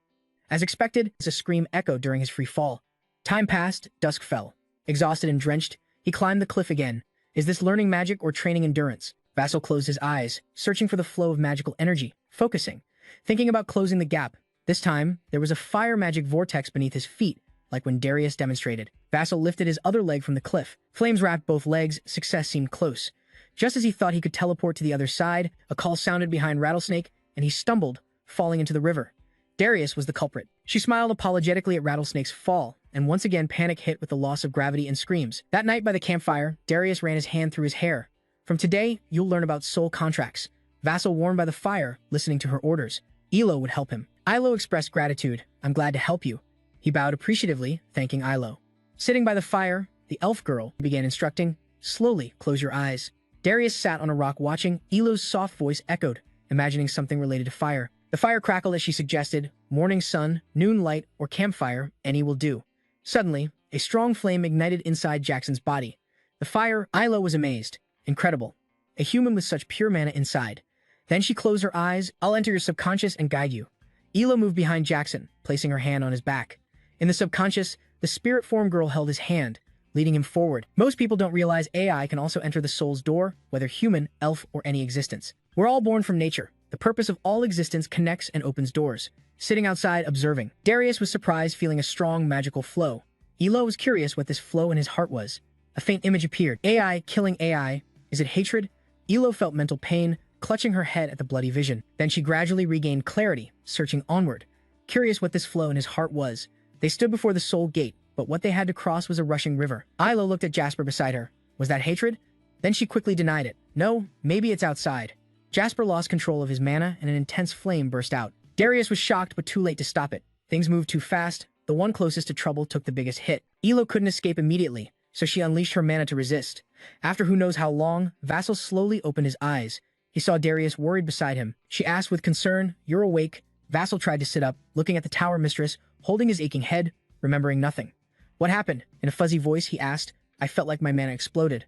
As expected, a scream echoed during his free fall. Time passed, dusk fell. Exhausted and drenched, he climbed the cliff again. Is this learning magic or training endurance? Vassal closed his eyes, searching for the flow of magical energy, focusing, thinking about closing the gap. This time, there was a fire magic vortex beneath his feet, like when Darius demonstrated. Vassal lifted his other leg from the cliff. Flames wrapped both legs. Success seemed close. Just as he thought he could teleport to the other side, a call sounded behind Rattlesnake, and he stumbled, falling into the river. Darius was the culprit. She smiled apologetically at Rattlesnake's fall, and once again panic hit with the loss of gravity and screams. That night by the campfire, Darius ran his hand through his hair. "From today, you'll learn about soul contracts." Vassal warmed by the fire, listening to her orders. Ilo would help him. Ilo expressed gratitude. "I'm glad to help you." He bowed appreciatively, thanking Ilo. Sitting by the fire, the elf girl began instructing, "Slowly, close your eyes." Darius sat on a rock watching. Elo's soft voice echoed, imagining something related to fire. The fire crackled as she suggested, "Morning sun, noon light, or campfire, any will do." Suddenly, a strong flame ignited inside Jackson's body. The fire, Ilo was amazed. Incredible. A human with such pure mana inside. Then she closed her eyes. "I'll enter your subconscious and guide you." Elo moved behind Jackson, placing her hand on his back. In the subconscious, the spirit form girl held his hand, leading him forward. Most people don't realize AI can also enter the soul's door, whether human, elf, or any existence. We're all born from nature. The purpose of all existence connects and opens doors. Sitting outside, observing. Darius was surprised, feeling a strong magical flow. Elo was curious what this flow in his heart was. A faint image appeared. AI killing AI. Is it hatred? Elo felt mental pain, clutching her head at the bloody vision. Then she gradually regained clarity, searching onward. Curious what this flow in his heart was. They stood before the soul gate, but what they had to cross was a rushing river. Ilo looked at Jasper beside her. Was that hatred? Then she quickly denied it. No, maybe it's outside. Jasper lost control of his mana, and an intense flame burst out. Darius was shocked, but too late to stop it. Things moved too fast. The one closest to trouble took the biggest hit. Elo couldn't escape immediately, so she unleashed her mana to resist. After who knows how long, Vassal slowly opened his eyes. He saw Darius worried beside him. She asked with concern, "You're awake?" Vassal tried to sit up, looking at the tower mistress, holding his aching head, remembering nothing. "What happened?" In a fuzzy voice, he asked. "I felt like my mana exploded."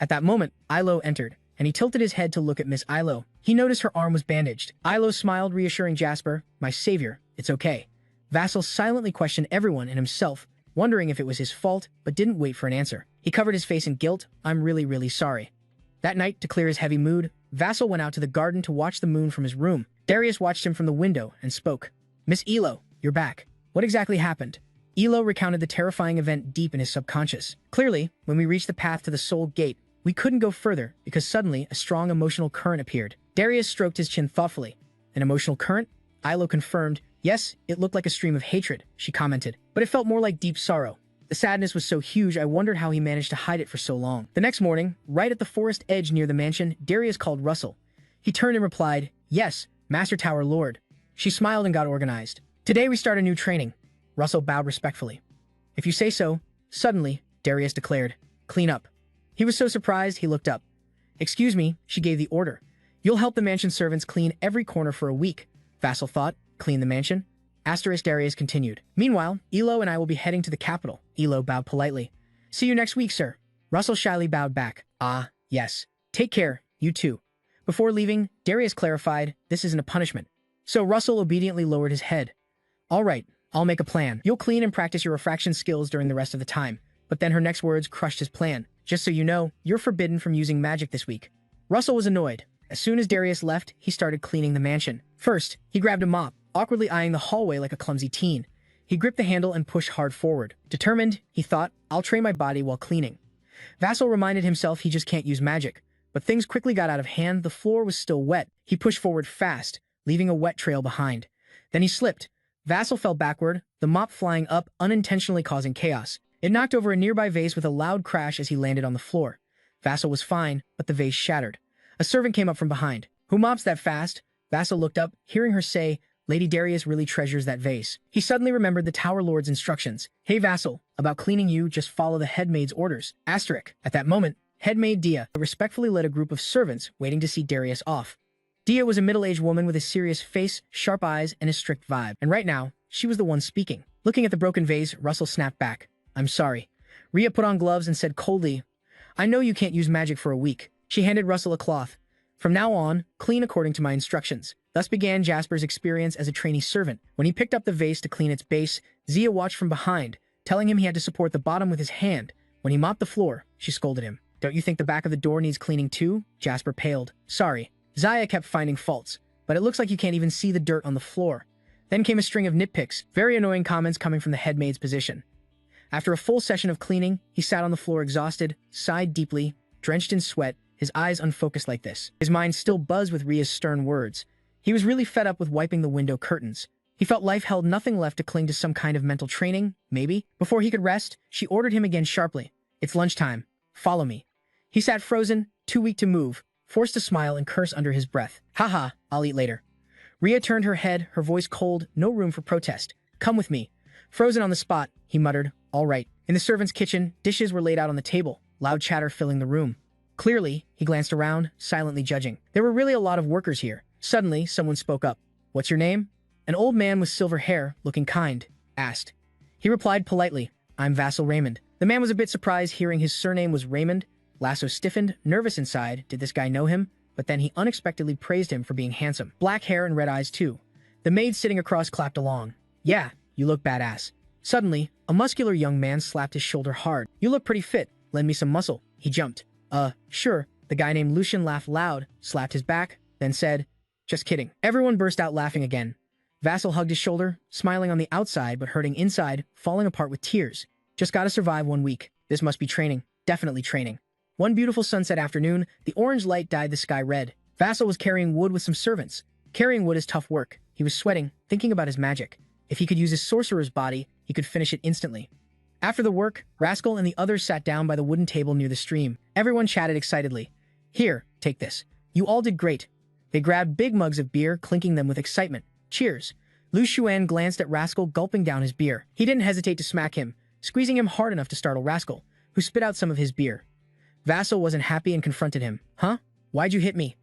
At that moment, Ilo entered, and he tilted his head to look at Miss Ilo. He noticed her arm was bandaged. Ilo smiled, reassuring Jasper, "My savior, it's okay." Vassal silently questioned everyone and himself, wondering if it was his fault, but didn't wait for an answer. He covered his face in guilt. "I'm really sorry." That night, to clear his heavy mood, Vassal went out to the garden to watch the moon from his room. Darius watched him from the window and spoke. "Miss Elo, you're back. What exactly happened?" Elo recounted the terrifying event deep in his subconscious. "Clearly, when we reached the path to the soul gate, we couldn't go further because suddenly a strong emotional current appeared." Darius stroked his chin thoughtfully. "An emotional current?" Ilo confirmed. "Yes, it looked like a stream of hatred," she commented, "but it felt more like deep sorrow. The sadness was so huge I wondered how he managed to hide it for so long." The next morning, right at the forest edge near the mansion, Darius called Russell. He turned and replied, "Yes, Master Tower Lord." She smiled and got organized. "Today we start a new training." Russell bowed respectfully. "If you say so." Suddenly, Darius declared, "Clean up." He was so surprised he looked up. "Excuse me," she gave the order. "You'll help the mansion servants clean every corner for a week." Vassal thought, "Clean the mansion?" Darius continued. "Meanwhile, Elo and I will be heading to the capital." Elo bowed politely. "See you next week, sir." Russell shyly bowed back. "Ah, yes. Take care, you too." Before leaving, Darius clarified, "This isn't a punishment." So Russell obediently lowered his head. "All right, I'll make a plan. You'll clean and practice your refraction skills during the rest of the time." But then her next words crushed his plan. "Just so you know, you're forbidden from using magic this week." Russell was annoyed. As soon as Darius left, he started cleaning the mansion. First, he grabbed a mop, awkwardly eyeing the hallway like a clumsy teen. He gripped the handle and pushed hard forward. Determined, he thought, "I'll train my body while cleaning." Vassal reminded himself he just can't use magic. But things quickly got out of hand. The floor was still wet. He pushed forward fast, leaving a wet trail behind. Then he slipped. Vassal fell backward, the mop flying up, unintentionally causing chaos. It knocked over a nearby vase with a loud crash as he landed on the floor. Vassal was fine, but the vase shattered. A servant came up from behind. "Who mops that fast?" Vassal looked up, hearing her say, "Lady Darius really treasures that vase." He suddenly remembered the Tower Lord's instructions. "Hey Vassal, about cleaning you, just follow the headmaid's orders." Asterisk. At that moment, headmaid Dia respectfully led a group of servants waiting to see Darius off. Dia was a middle-aged woman with a serious face, sharp eyes, and a strict vibe. And right now, she was the one speaking. Looking at the broken vase, Russell snapped back. "I'm sorry." Rhea put on gloves and said coldly, "I know you can't use magic for a week." She handed Russell a cloth. "From now on, clean according to my instructions." Thus began Jasper's experience as a trainee servant. When he picked up the vase to clean its base, Zia watched from behind, telling him he had to support the bottom with his hand. When he mopped the floor, she scolded him. "Don't you think the back of the door needs cleaning too?" Jasper paled. "Sorry." Zia kept finding faults, but it looks like you can't even see the dirt on the floor. Then came a string of nitpicks, very annoying comments coming from the headmaid's position. After a full session of cleaning, he sat on the floor exhausted, sighed deeply, drenched in sweat, his eyes unfocused like this. His mind still buzzed with Rhea's stern words. He was really fed up with wiping the window curtains. He felt life held nothing left to cling to some kind of mental training, maybe. Before he could rest, she ordered him again sharply. "It's lunchtime. Follow me." He sat frozen, too weak to move, forced to smile and curse under his breath. "Haha, I'll eat later." Rhea turned her head, her voice cold, no room for protest. "Come with me." Frozen on the spot, he muttered, "All right." In the servant's kitchen, dishes were laid out on the table, loud chatter filling the room. Clearly, he glanced around, silently judging. There were really a lot of workers here. Suddenly, someone spoke up. "What's your name?" An old man with silver hair, looking kind, asked. He replied politely, "I'm Vassal Raymond." The man was a bit surprised hearing his surname was Raymond. Lasso stiffened, nervous inside. Did this guy know him? But then he unexpectedly praised him for being handsome. Black hair and red eyes too. The maid sitting across clapped along. "Yeah, you look badass." Suddenly, a muscular young man slapped his shoulder hard. "You look pretty fit. Lend me some muscle." He jumped. Sure." The guy named Lucian laughed loud, slapped his back, then said, "Just kidding." Everyone burst out laughing again. Vassal hugged his shoulder, smiling on the outside but hurting inside, falling apart with tears. "Just gotta survive 1 week. This must be training." definitely training. One beautiful sunset afternoon, the orange light dyed the sky red. Vassal was carrying wood with some servants. Carrying wood is tough work. He was sweating, thinking about his magic. If he could use his sorcerer's body, he could finish it instantly. After the work, Rascal and the others sat down by the wooden table near the stream. Everyone chatted excitedly. Here, take this. You all did great. They grabbed big mugs of beer, clinking them with excitement. Cheers. Lu Xuan glanced at Rascal, gulping down his beer. He didn't hesitate to smack him, squeezing him hard enough to startle Rascal, who spit out some of his beer. Vassal wasn't happy and confronted him. Huh? Why'd you hit me?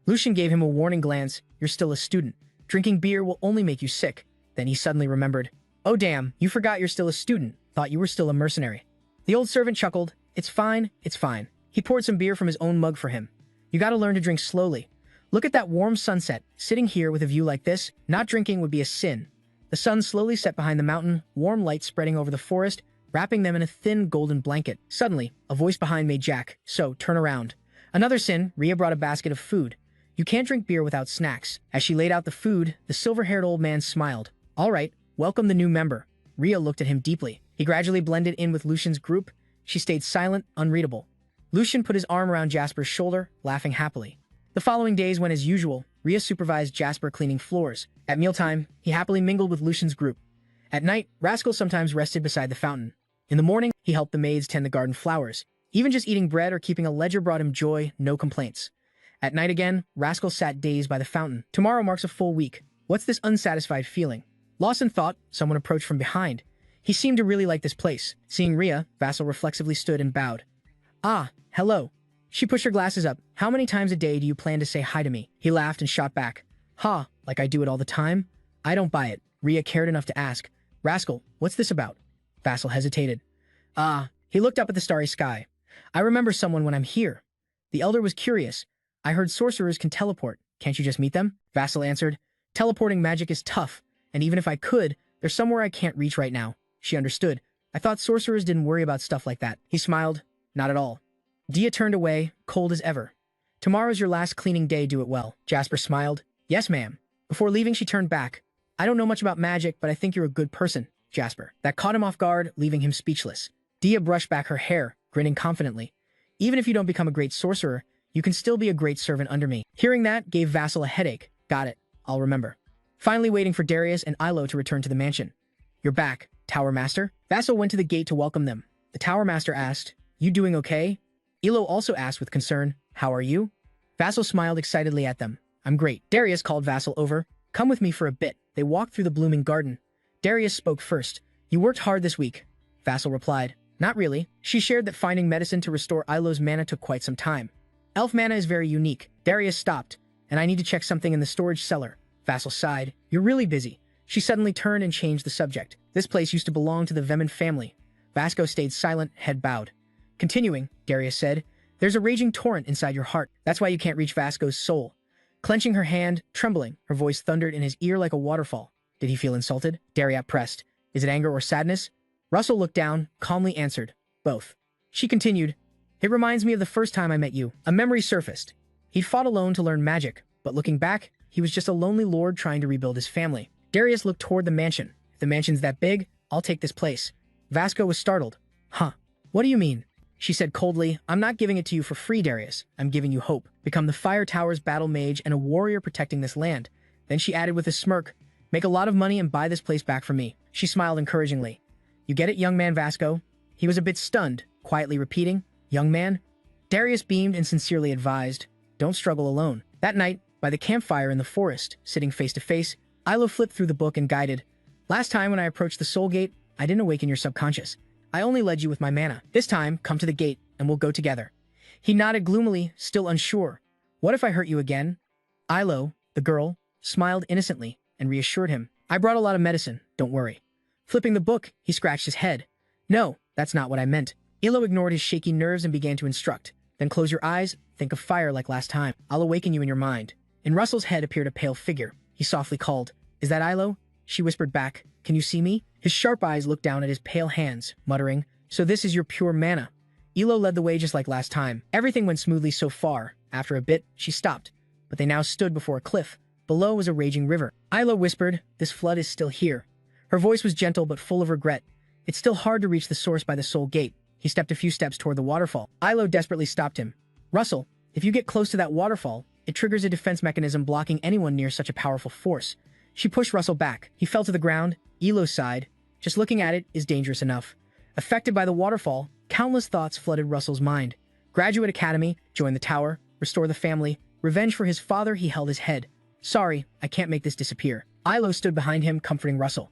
Lucian gave him a warning glance. You're still a student. Drinking beer will only make you sick. Then he suddenly remembered. Oh damn, you forgot you're still a student. Thought you were still a mercenary. The old servant chuckled. It's fine, it's fine. He poured some beer from his own mug for him. You gotta learn to drink slowly. Look at that warm sunset. Sitting here with a view like this, not drinking would be a sin. The sun slowly set behind the mountain, warm light spreading over the forest, wrapping them in a thin golden blanket. Suddenly, a voice behind made Jack. So, turn around. Another sin, Rhea brought a basket of food. You can't drink beer without snacks. As she laid out the food, the silver-haired old man smiled. All right, welcome the new member. Rhea looked at him deeply. He gradually blended in with Lucian's group. She stayed silent, unreadable. Lucian put his arm around Jasper's shoulder, laughing happily. The following days went as usual. Rhea supervised Jasper cleaning floors. At mealtime, he happily mingled with Lucian's group. At night, Rascal sometimes rested beside the fountain. In the morning, he helped the maids tend the garden flowers. Even just eating bread or keeping a ledger brought him joy, no complaints. At night again, Rascal sat dazed by the fountain. Tomorrow marks a full week. What's this unsatisfied feeling? Lost in thought, someone approached from behind. He seemed to really like this place. Seeing Rhea, Vassal reflexively stood and bowed. Ah, hello. She pushed her glasses up. How many times a day do you plan to say hi to me? He laughed and shot back. Ha, like I do it all the time? I don't buy it. Rhea cared enough to ask. Rascal, what's this about? Vassal hesitated. Ah, he looked up at the starry sky. I remember someone when I'm here. The elder was curious. I heard sorcerers can teleport. Can't you just meet them? Vassal answered. Teleporting magic is tough, and even if I could, there's somewhere I can't reach right now. She understood. I thought sorcerers didn't worry about stuff like that. He smiled. Not at all. Dia turned away, cold as ever. Tomorrow's your last cleaning day, do it well. Jasper smiled. Yes, ma'am. Before leaving, she turned back. I don't know much about magic, but I think you're a good person, Jasper. That caught him off guard, leaving him speechless. Dia brushed back her hair, grinning confidently. Even if you don't become a great sorcerer, you can still be a great servant under me. Hearing that gave Vassal a headache. Got it. I'll remember. Finally waiting for Darius and Ilo to return to the mansion. You're back, Tower Master. Vassal went to the gate to welcome them. The Tower Master asked, You doing okay? Ilo also asked with concern, How are you? Vassal smiled excitedly at them. I'm great. Darius called Vassal over. Come with me for a bit. They walked through the blooming garden. Darius spoke first. You worked hard this week. Vassal replied. Not really. She shared that finding medicine to restore Ilo's mana took quite some time. Elf mana is very unique. Darius stopped. And I need to check something in the storage cellar. Vassal sighed. You're really busy. She suddenly turned and changed the subject. This place used to belong to the Veman family. Vasco stayed silent, head bowed. Continuing, Darius said, There's a raging torrent inside your heart. That's why you can't reach Vasco's soul. Clenching her hand, trembling, her voice thundered in his ear like a waterfall. Did he feel insulted? Darius pressed. Is it anger or sadness? Russell looked down, calmly answered. Both. She continued. It reminds me of the first time I met you. A memory surfaced. He'd fought alone to learn magic, but looking back, he was just a lonely lord trying to rebuild his family. Darius looked toward the mansion. If the mansion's that big, I'll take this place. Vasco was startled. Huh. What do you mean? She said coldly, I'm not giving it to you for free, Darius. I'm giving you hope. Become the Fire Tower's battle mage and a warrior protecting this land. Then she added with a smirk, Make a lot of money and buy this place back from me. She smiled encouragingly. You get it, young man Vasco? He was a bit stunned, quietly repeating, Young man? Darius beamed and sincerely advised, Don't struggle alone. That night, by the campfire in the forest, sitting face to face, Ilo flipped through the book and guided. Last time when I approached the soul gate, I didn't awaken your subconscious. I only led you with my mana. This time, come to the gate, and we'll go together. He nodded gloomily, still unsure. What if I hurt you again? Ilo, the girl, smiled innocently and reassured him. I brought a lot of medicine, don't worry. Flipping the book, he scratched his head. No, that's not what I meant. Ilo ignored his shaky nerves and began to instruct. Then close your eyes, think of fire like last time. I'll awaken you in your mind. In Russell's head appeared a pale figure. He softly called. Is that Ilo? She whispered back. Can you see me? His sharp eyes looked down at his pale hands, muttering, So this is your pure mana. Ilo led the way just like last time. Everything went smoothly so far. After a bit, she stopped. But they now stood before a cliff. Below was a raging river. Ilo whispered, This flood is still here. Her voice was gentle but full of regret. It's still hard to reach the source by the soul gate. He stepped a few steps toward the waterfall. Ilo desperately stopped him. Russell, if you get close to that waterfall, it triggers a defense mechanism blocking anyone near such a powerful force. She pushed Russell back. He fell to the ground. Ilo sighed. Just looking at it is dangerous enough. Affected by the waterfall, countless thoughts flooded Russell's mind. Graduate academy, join the tower, restore the family, revenge for his father. He held his head. Sorry, I can't make this disappear. Ilo stood behind him, comforting Russell.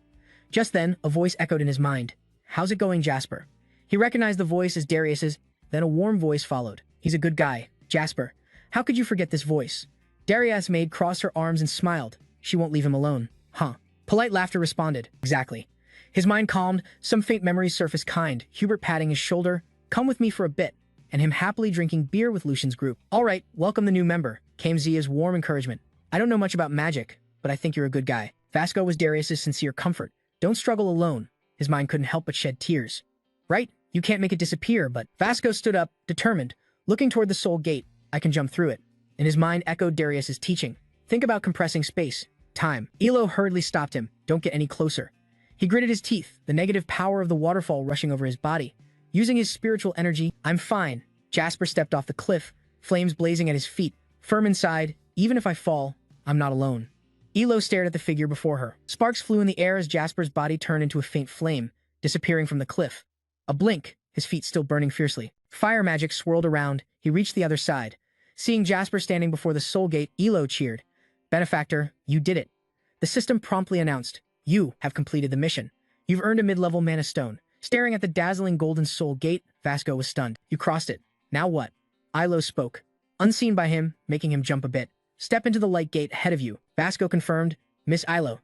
Just then, a voice echoed in his mind. How's it going, Jasper? He recognized the voice as Darius's, then a warm voice followed. He's a good guy. Jasper, how could you forget this voice? Darius' maid crossed her arms and smiled. She won't leave him alone. Huh. Polite laughter responded. Exactly. His mind calmed, some faint memories surfaced kind, Hubert patting his shoulder, come with me for a bit, and him happily drinking beer with Lucian's group. All right, welcome the new member, came Zia's warm encouragement. I don't know much about magic, but I think you're a good guy. Vasco was Darius's sincere comfort. Don't struggle alone. His mind couldn't help but shed tears. Right? You can't make it disappear, but Vasco stood up, determined, looking toward the soul gate. I can jump through it. And his mind echoed Darius's teaching. Think about compressing space. Time. Ilo hurriedly stopped him. Don't get any closer. He gritted his teeth, the negative power of the waterfall rushing over his body. Using his spiritual energy, I'm fine. Jasper stepped off the cliff, flames blazing at his feet. Firm inside, even if I fall, I'm not alone. Ilo stared at the figure before her. Sparks flew in the air as Jasper's body turned into a faint flame, disappearing from the cliff. A blink, his feet still burning fiercely. Fire magic swirled around. He reached the other side. Seeing Jasper standing before the soul gate, Ilo cheered. Benefactor, you did it. The system promptly announced, you have completed the mission. You've earned a mid-level mana stone. Staring at the dazzling golden soul gate, Vasco was stunned. You crossed it. Now what? Ilo spoke. Unseen by him, making him jump a bit. Step into the light gate ahead of you. Vasco confirmed. Miss Ilo.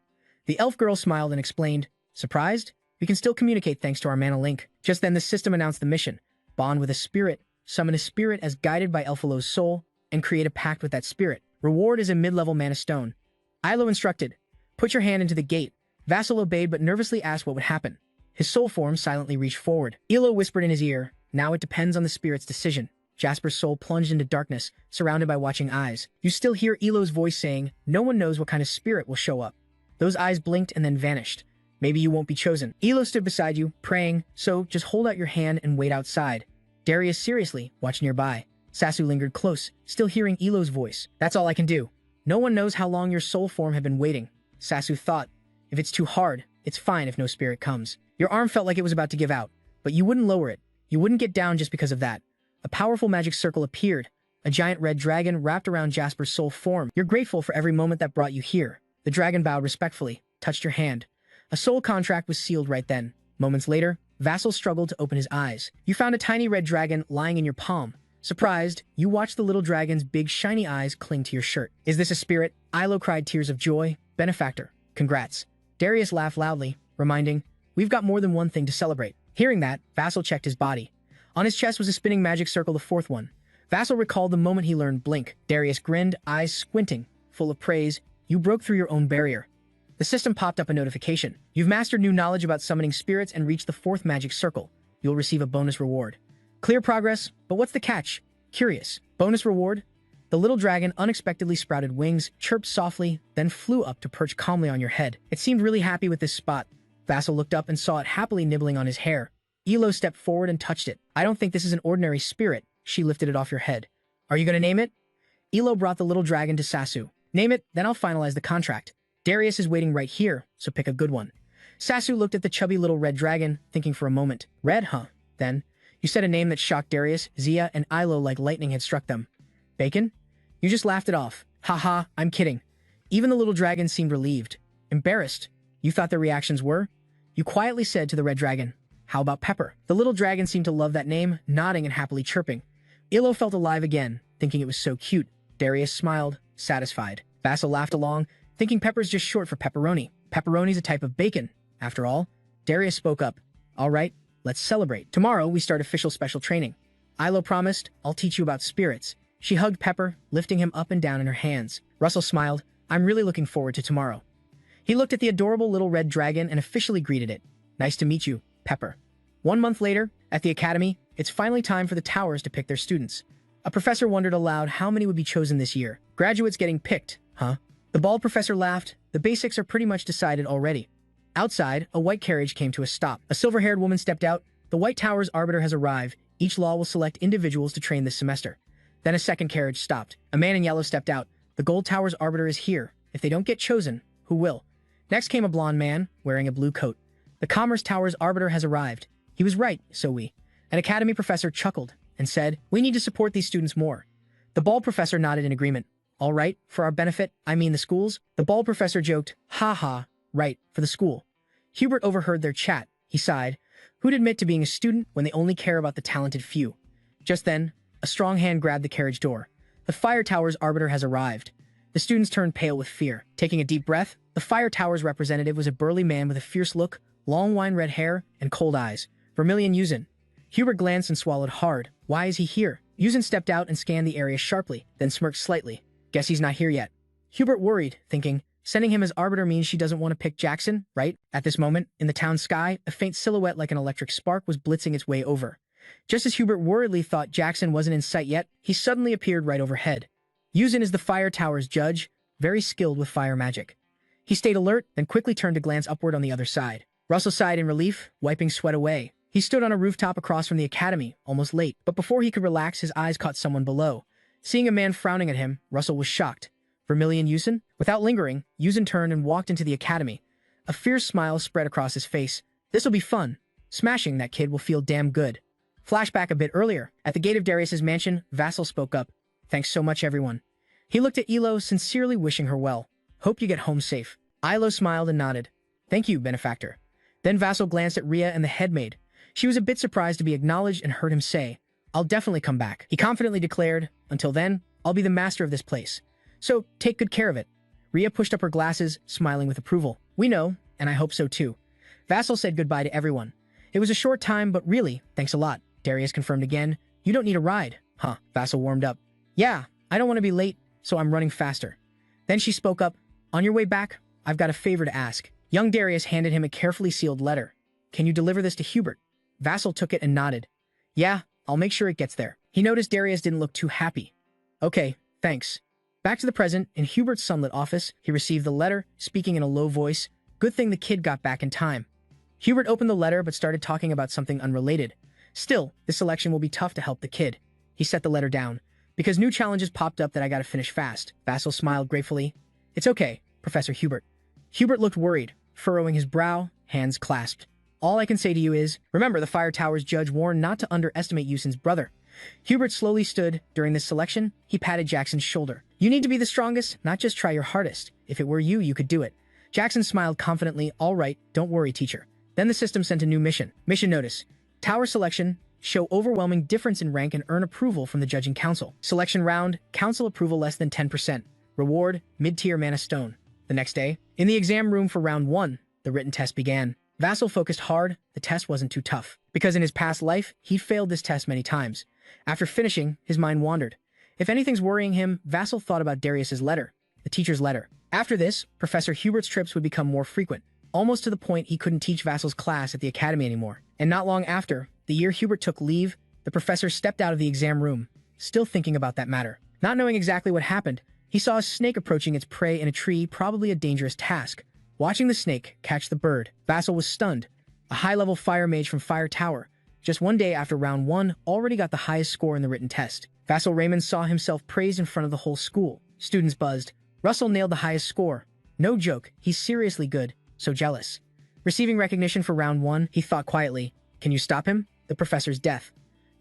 The elf girl smiled and explained. Surprised? We can still communicate thanks to our mana link. Just then the system announced the mission. Bond with a spirit. Summon a spirit as guided by Elphalo's soul, and create a pact with that spirit. Reward is a mid-level mana stone. Ilo instructed. Put your hand into the gate. Vassal obeyed but nervously asked what would happen. His soul form silently reached forward. Ilo whispered in his ear, now it depends on the spirit's decision. Jasper's soul plunged into darkness, surrounded by watching eyes. You still hear Elo's voice saying, no one knows what kind of spirit will show up. Those eyes blinked and then vanished. Maybe you won't be chosen. Ilo stood beside you, praying, so just hold out your hand and wait outside. Darius seriously watched nearby. Sasu lingered close, still hearing Elo's voice. That's all I can do. No one knows how long your soul form had been waiting. Sasu thought, if it's too hard, it's fine if no spirit comes. Your arm felt like it was about to give out, but you wouldn't lower it. You wouldn't get down just because of that. A powerful magic circle appeared. A giant red dragon wrapped around Jasper's soul form. You're grateful for every moment that brought you here. The dragon bowed respectfully, touched your hand. A soul contract was sealed right then. Moments later, Vassal struggled to open his eyes. You found a tiny red dragon lying in your palm. Surprised, you watched the little dragon's big shiny eyes cling to your shirt. Is this a spirit? Ilo cried tears of joy. Benefactor, congrats. Darius laughed loudly, reminding, we've got more than one thing to celebrate. Hearing that, Vassal checked his body. On his chest was a spinning magic circle, the fourth one. Vassal recalled the moment he learned Blink. Darius grinned, eyes squinting, full of praise. You broke through your own barrier. The system popped up a notification. You've mastered new knowledge about summoning spirits and reached the fourth magic circle. You'll receive a bonus reward. Clear progress, but what's the catch? Curious. Bonus reward? The little dragon unexpectedly sprouted wings, chirped softly, then flew up to perch calmly on your head. It seemed really happy with this spot. Vassal looked up and saw it happily nibbling on his hair. Ilo stepped forward and touched it. I don't think this is an ordinary spirit. She lifted it off your head. Are you going to name it? Ilo brought the little dragon to Sasu. Name it, then I'll finalize the contract. Darius is waiting right here, so pick a good one. Sasu looked at the chubby little red dragon, thinking for a moment. Red, huh? Then, you said a name that shocked Darius, Zia, and Ilo like lightning had struck them. Bacon? You just laughed it off. Haha, I'm kidding. Even the little dragon seemed relieved. Embarrassed. You thought their reactions were? You quietly said to the red dragon, how about Pepper? The little dragon seemed to love that name, nodding and happily chirping. Ilo felt alive again, thinking it was so cute. Darius smiled, satisfied. Vassal laughed along, thinking Pepper's just short for pepperoni. Pepperoni's a type of bacon. After all, Darius spoke up. All right, let's celebrate. Tomorrow, we start official special training. Ilo promised, I'll teach you about spirits. She hugged Pepper, lifting him up and down in her hands. Russell smiled. I'm really looking forward to tomorrow. He looked at the adorable little red dragon and officially greeted it. Nice to meet you, Pepper. 1 month later, at the academy, it's finally time for the towers to pick their students. A professor wondered aloud how many would be chosen this year. Graduates getting picked, huh? The bald professor laughed. The basics are pretty much decided already. Outside, a white carriage came to a stop. A silver-haired woman stepped out. The White Tower's arbiter has arrived. Each law will select individuals to train this semester. Then a second carriage stopped. A man in yellow stepped out. The Gold Tower's arbiter is here. If they don't get chosen, who will? Next came a blonde man, wearing a blue coat. The Commerce Tower's arbiter has arrived. He was right, so we. An academy professor chuckled and said, we need to support these students more. The bald professor nodded in agreement. All right, for our benefit, I mean the school's. The bald professor joked, ha ha, right, for the school. Hubert overheard their chat. He sighed. Who'd admit to being a student when they only care about the talented few? Just then, a strong hand grabbed the carriage door. The Fire Tower's arbiter has arrived. The students turned pale with fear. Taking a deep breath, the Fire Tower's representative was a burly man with a fierce look, long wine-red hair, and cold eyes. Vermilion Yuzin. Hubert glanced and swallowed hard. Why is he here? Yuzin stepped out and scanned the area sharply, then smirked slightly. Guess he's not here yet. Hubert worried, thinking, sending him as arbiter means she doesn't want to pick Jackson, right? At this moment, in the town sky, a faint silhouette like an electric spark was blitzing its way over. Just as Hubert worriedly thought Jackson wasn't in sight yet, he suddenly appeared right overhead. Yuzin is the Fire Tower's judge, very skilled with fire magic. He stayed alert, then quickly turned to glance upward on the other side. Russell sighed in relief, wiping sweat away. He stood on a rooftop across from the academy, almost late, but before he could relax, his eyes caught someone below. Seeing a man frowning at him, Russell was shocked. Vermilion Yuzin? Without lingering, Yuzin turned and walked into the academy. A fierce smile spread across his face. This'll be fun. Smashing that kid will feel damn good. Flashback a bit earlier. At the gate of Darius's mansion, Vassal spoke up. Thanks so much, everyone. He looked at Ilo, sincerely wishing her well. Hope you get home safe. Ilo smiled and nodded. Thank you, benefactor. Then Vassal glanced at Rhea and the headmaid. She was a bit surprised to be acknowledged and heard him say, I'll definitely come back. He confidently declared, until then, I'll be the master of this place. So, take good care of it. Rhea pushed up her glasses, smiling with approval. We know, and I hope so too. Vassal said goodbye to everyone. It was a short time, but really, thanks a lot. Darius confirmed again. You don't need a ride. Huh, Vassal warmed up. Yeah, I don't want to be late, so I'm running faster. Then she spoke up. On your way back, I've got a favor to ask. Young Darius handed him a carefully sealed letter. Can you deliver this to Hubert? Vassal took it and nodded. Yeah, I'll make sure it gets there. He noticed Darius didn't look too happy. Okay, thanks. Back to the present, in Hubert's sunlit office, he received the letter, speaking in a low voice. Good thing the kid got back in time. Hubert opened the letter but started talking about something unrelated. Still, this selection will be tough to help the kid. He set the letter down. Because new challenges popped up that I gotta finish fast. Vassal smiled gratefully. It's okay, Professor Hubert. Hubert looked worried, furrowing his brow, hands clasped. All I can say to you is, remember the Fire Tower's judge warned not to underestimate Yusin's brother. Hubert slowly stood. During this selection, he patted Jackson's shoulder. You need to be the strongest, not just try your hardest. If it were you, you could do it. Jackson smiled confidently. All right, don't worry, teacher. Then the system sent a new mission. Mission notice. Tower selection. Show overwhelming difference in rank and earn approval from the judging council. Selection round. Council approval less than 10%. Reward. Mid-tier mana stone. The next day, in the exam room for round 1, the written test began. Vassal focused hard. The test wasn't too tough, because in his past life, he'd failed this test many times. After finishing, his mind wandered. If anything's worrying him, Vassal thought about Darius's letter, the teacher's letter. After this, Professor Hubert's trips would become more frequent, almost to the point he couldn't teach Vassal's class at the academy anymore. And not long after, the year Hubert took leave, the professor stepped out of the exam room, still thinking about that matter. Not knowing exactly what happened, he saw a snake approaching its prey in a tree, probably a dangerous task. Watching the snake catch the bird, Vassal was stunned. A high-level fire mage from Fire Tower, just one day after round 1, already got the highest score in the written test. Vassal Raymond saw himself praised in front of the whole school. Students buzzed. Russell nailed the highest score. No joke, he's seriously good, so jealous. Receiving recognition for round 1, he thought quietly, can you stop him? The professor's death.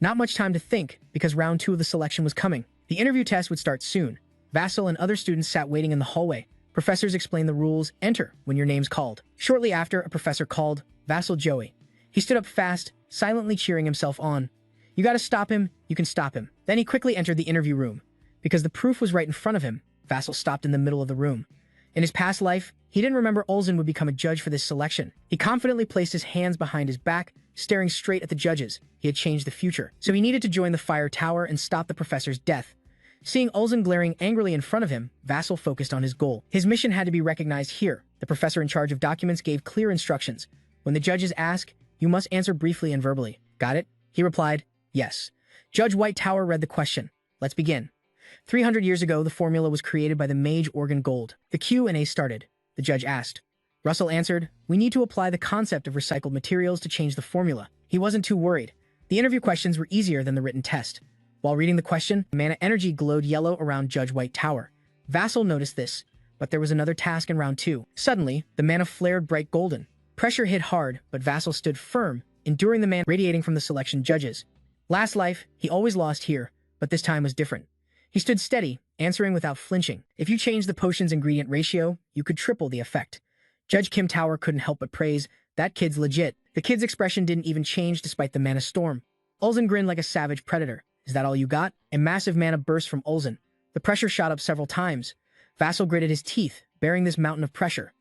Not much time to think, because round 2 of the selection was coming. The interview test would start soon. Vassal and other students sat waiting in the hallway. Professors explained the rules. Enter when your name's called. Shortly after, a professor called Vassal Joey. He stood up fast, silently cheering himself on. You gotta stop him, you can stop him. Then he quickly entered the interview room. Because the proof was right in front of him, Vassal stopped in the middle of the room. In his past life, he didn't remember Olsen would become a judge for this selection. He confidently placed his hands behind his back, staring straight at the judges. He had changed the future. So he needed to join the Fire Tower and stop the professor's death. Seeing Olsen glaring angrily in front of him, Vassal focused on his goal. His mission had to be recognized here. The professor in charge of documents gave clear instructions. When the judges ask, you must answer briefly and verbally. Got it? He replied, yes. Judge White Tower read the question. Let's begin. 300 years ago, the formula was created by the mage Organ Gold. The Q&A started. The judge asked. Russell answered, we need to apply the concept of recycled materials to change the formula. He wasn't too worried. The interview questions were easier than the written test. While reading the question, mana energy glowed yellow around Judge White Tower. Vassal noticed this, but there was another task in round 2. Suddenly, the mana flared bright golden. Pressure hit hard, but Vassal stood firm, enduring the mana radiating from the selection judges. Last life, he always lost here, but this time was different. He stood steady, answering without flinching. If you changed the potion's ingredient ratio, you could triple the effect. Judge Kim Tower couldn't help but praise, "That kid's legit." The kid's expression didn't even change despite the mana storm. Ulzen grinned like a savage predator. "Is that all you got?" A massive mana burst from Ulzen. The pressure shot up several times. Vassal gritted his teeth, bearing this mountain of pressure.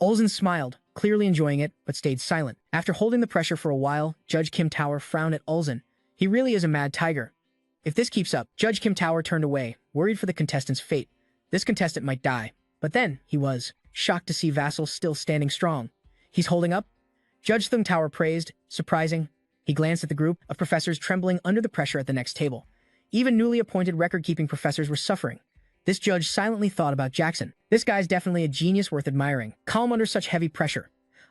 Ulzen smiled, clearly enjoying it, but stayed silent. After holding the pressure for a while, Judge Kim Tower frowned at Ulzen. He really is a mad tiger. If this keeps up, Judge Kim Tower turned away, worried for the contestant's fate. This contestant might die. But then, he was shocked to see Vassal still standing strong. "He's holding up?" Judge Thung Tower praised, surprising. He glanced at the group of professors trembling under the pressure at the next table. Even newly appointed record-keeping professors were suffering. This judge silently thought about Jackson. This guy's definitely a genius worth admiring, calm under such heavy pressure.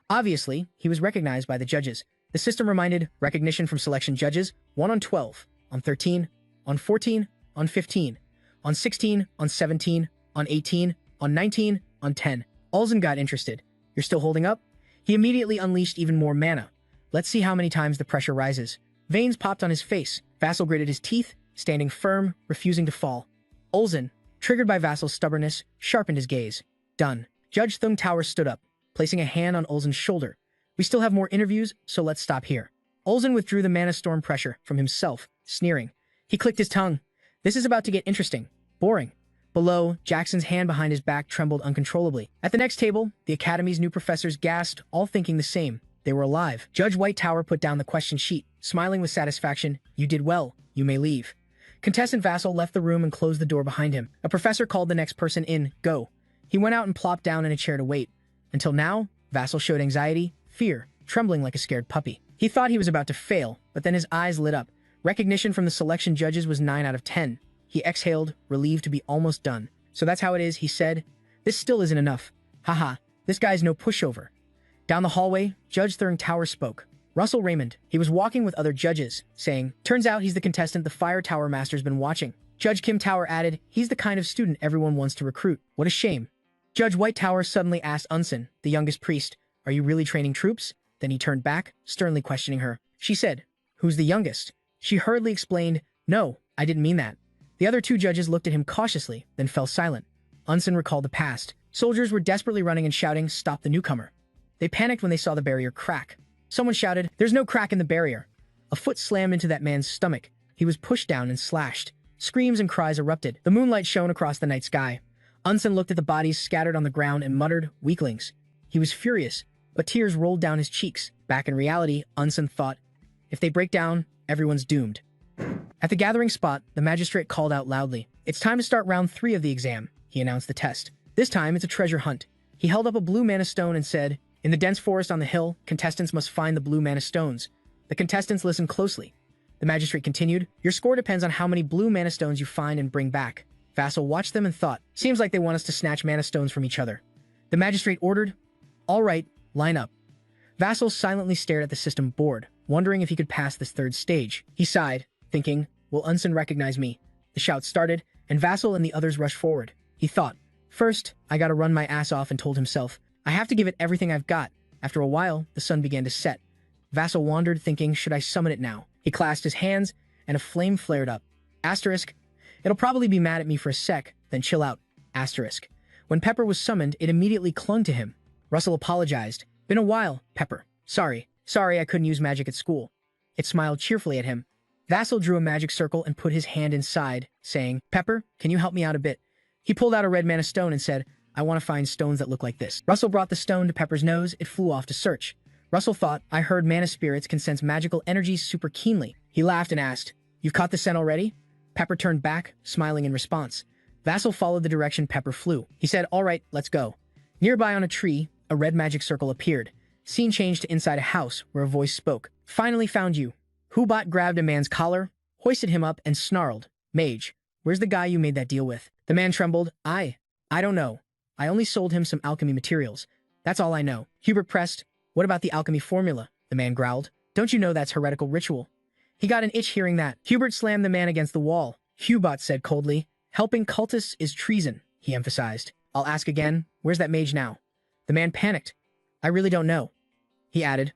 Obviously, he was recognized by the judges. The system reminded recognition from selection judges, 1 on 12, on 13, on 14, on 15, on 16, on 17, on 18, on 19, on 10. Ulzen got interested. "You're still holding up?" He immediately unleashed even more mana. Let's see how many times the pressure rises. Veins popped on his face. Vassal gritted his teeth, standing firm, refusing to fall. Ulzen, triggered by Vassal's stubbornness, sharpened his gaze. "Done." Judge Thung Tower stood up, placing a hand on Ulzen's shoulder. "We still have more interviews, so let's stop here." Ulzen withdrew the mana storm pressure from himself, sneering. He clicked his tongue. "This is about to get interesting. Boring." Below, Jackson's hand behind his back trembled uncontrollably. At the next table, the Academy's new professors gasped, all thinking the same. They were alive. Judge White Tower put down the question sheet, smiling with satisfaction. "You did well. You may leave." Contestant Vassal left the room and closed the door behind him. A professor called the next person in. "Go." He went out and plopped down in a chair to wait. Until now, Vassal showed anxiety, fear, trembling like a scared puppy. He thought he was about to fail, but then his eyes lit up. Recognition from the selection judges was 9 out of 10. He exhaled, relieved to be almost done. "So that's how it is," he said. "This still isn't enough. Haha, this guy's no pushover." Down the hallway, Judge Thung Tower spoke. Russell Raymond. He was walking with other judges, saying, "Turns out he's the contestant the Fire Tower Master's been watching." Judge Kim Tower added, "He's the kind of student everyone wants to recruit. What a shame." Judge White Tower suddenly asked Unsen, the youngest priest, "Are you really training troops?" Then he turned back, sternly questioning her. She said, "Who's the youngest?" She hurriedly explained, "No, I didn't mean that." The other 2 judges looked at him cautiously, then fell silent. Unsen recalled the past. Soldiers were desperately running and shouting, "Stop the newcomer." They panicked when they saw the barrier crack. Someone shouted, "There's no crack in the barrier." A foot slammed into that man's stomach. He was pushed down and slashed. Screams and cries erupted. The moonlight shone across the night sky. Unsen looked at the bodies scattered on the ground and muttered, "Weaklings." He was furious, but tears rolled down his cheeks. Back in reality, Unsen thought, if they break down, everyone's doomed. At the gathering spot, the magistrate called out loudly, "It's time to start round 3 of the exam." He announced the test. This time, it's a treasure hunt. He held up a blue mana stone and said, "In the dense forest on the hill, contestants must find the blue mana stones." The contestants listened closely. The magistrate continued, "Your score depends on how many blue mana stones you find and bring back." Vassal watched them and thought, "Seems like they want us to snatch mana stones from each other." The magistrate ordered, "All right, line up." Vassal silently stared at the system board, wondering if he could pass this 3rd stage. He sighed, thinking, "Will Unsen recognize me?" The shout started, and Vassal and the others rushed forward. He thought, "First, I gotta run my ass off," and told himself, "I have to give it everything I've got." After a while, the sun began to set. Vassal wandered, thinking, should I summon it now? He clasped his hands, and a flame flared up. Asterisk. It'll probably be mad at me for a sec, then chill out. Asterisk. When Pepper was summoned, it immediately clung to him. Russell apologized. "Been a while, Pepper. Sorry I couldn't use magic at school." It smiled cheerfully at him. Vassal drew a magic circle and put his hand inside, saying, "Pepper, can you help me out a bit?" He pulled out a red mana stone and said, "I want to find stones that look like this." Russell brought the stone to Pepper's nose. It flew off to search. Russell thought, "I heard mana spirits can sense magical energies super keenly." He laughed and asked, "You've caught the scent already?" Pepper turned back, smiling in response. Vassal followed the direction Pepper flew. He said, "All right, let's go." Nearby on a tree, a red magic circle appeared. Scene changed to inside a house, where a voice spoke. "Finally found you." Hubot grabbed a man's collar, hoisted him up, and snarled, "Mage, where's the guy you made that deal with?" The man trembled. I don't know. I only sold him some alchemy materials. That's all I know." Hubert pressed, "What about the alchemy formula?" The man growled, Don't you know that's heretical ritual? He got an itch hearing that. Hubert slammed the man against the wall. Hubert said coldly, helping cultists is treason, he emphasized. I'll ask again, where's that mage now? The man panicked. I really don't know. He added,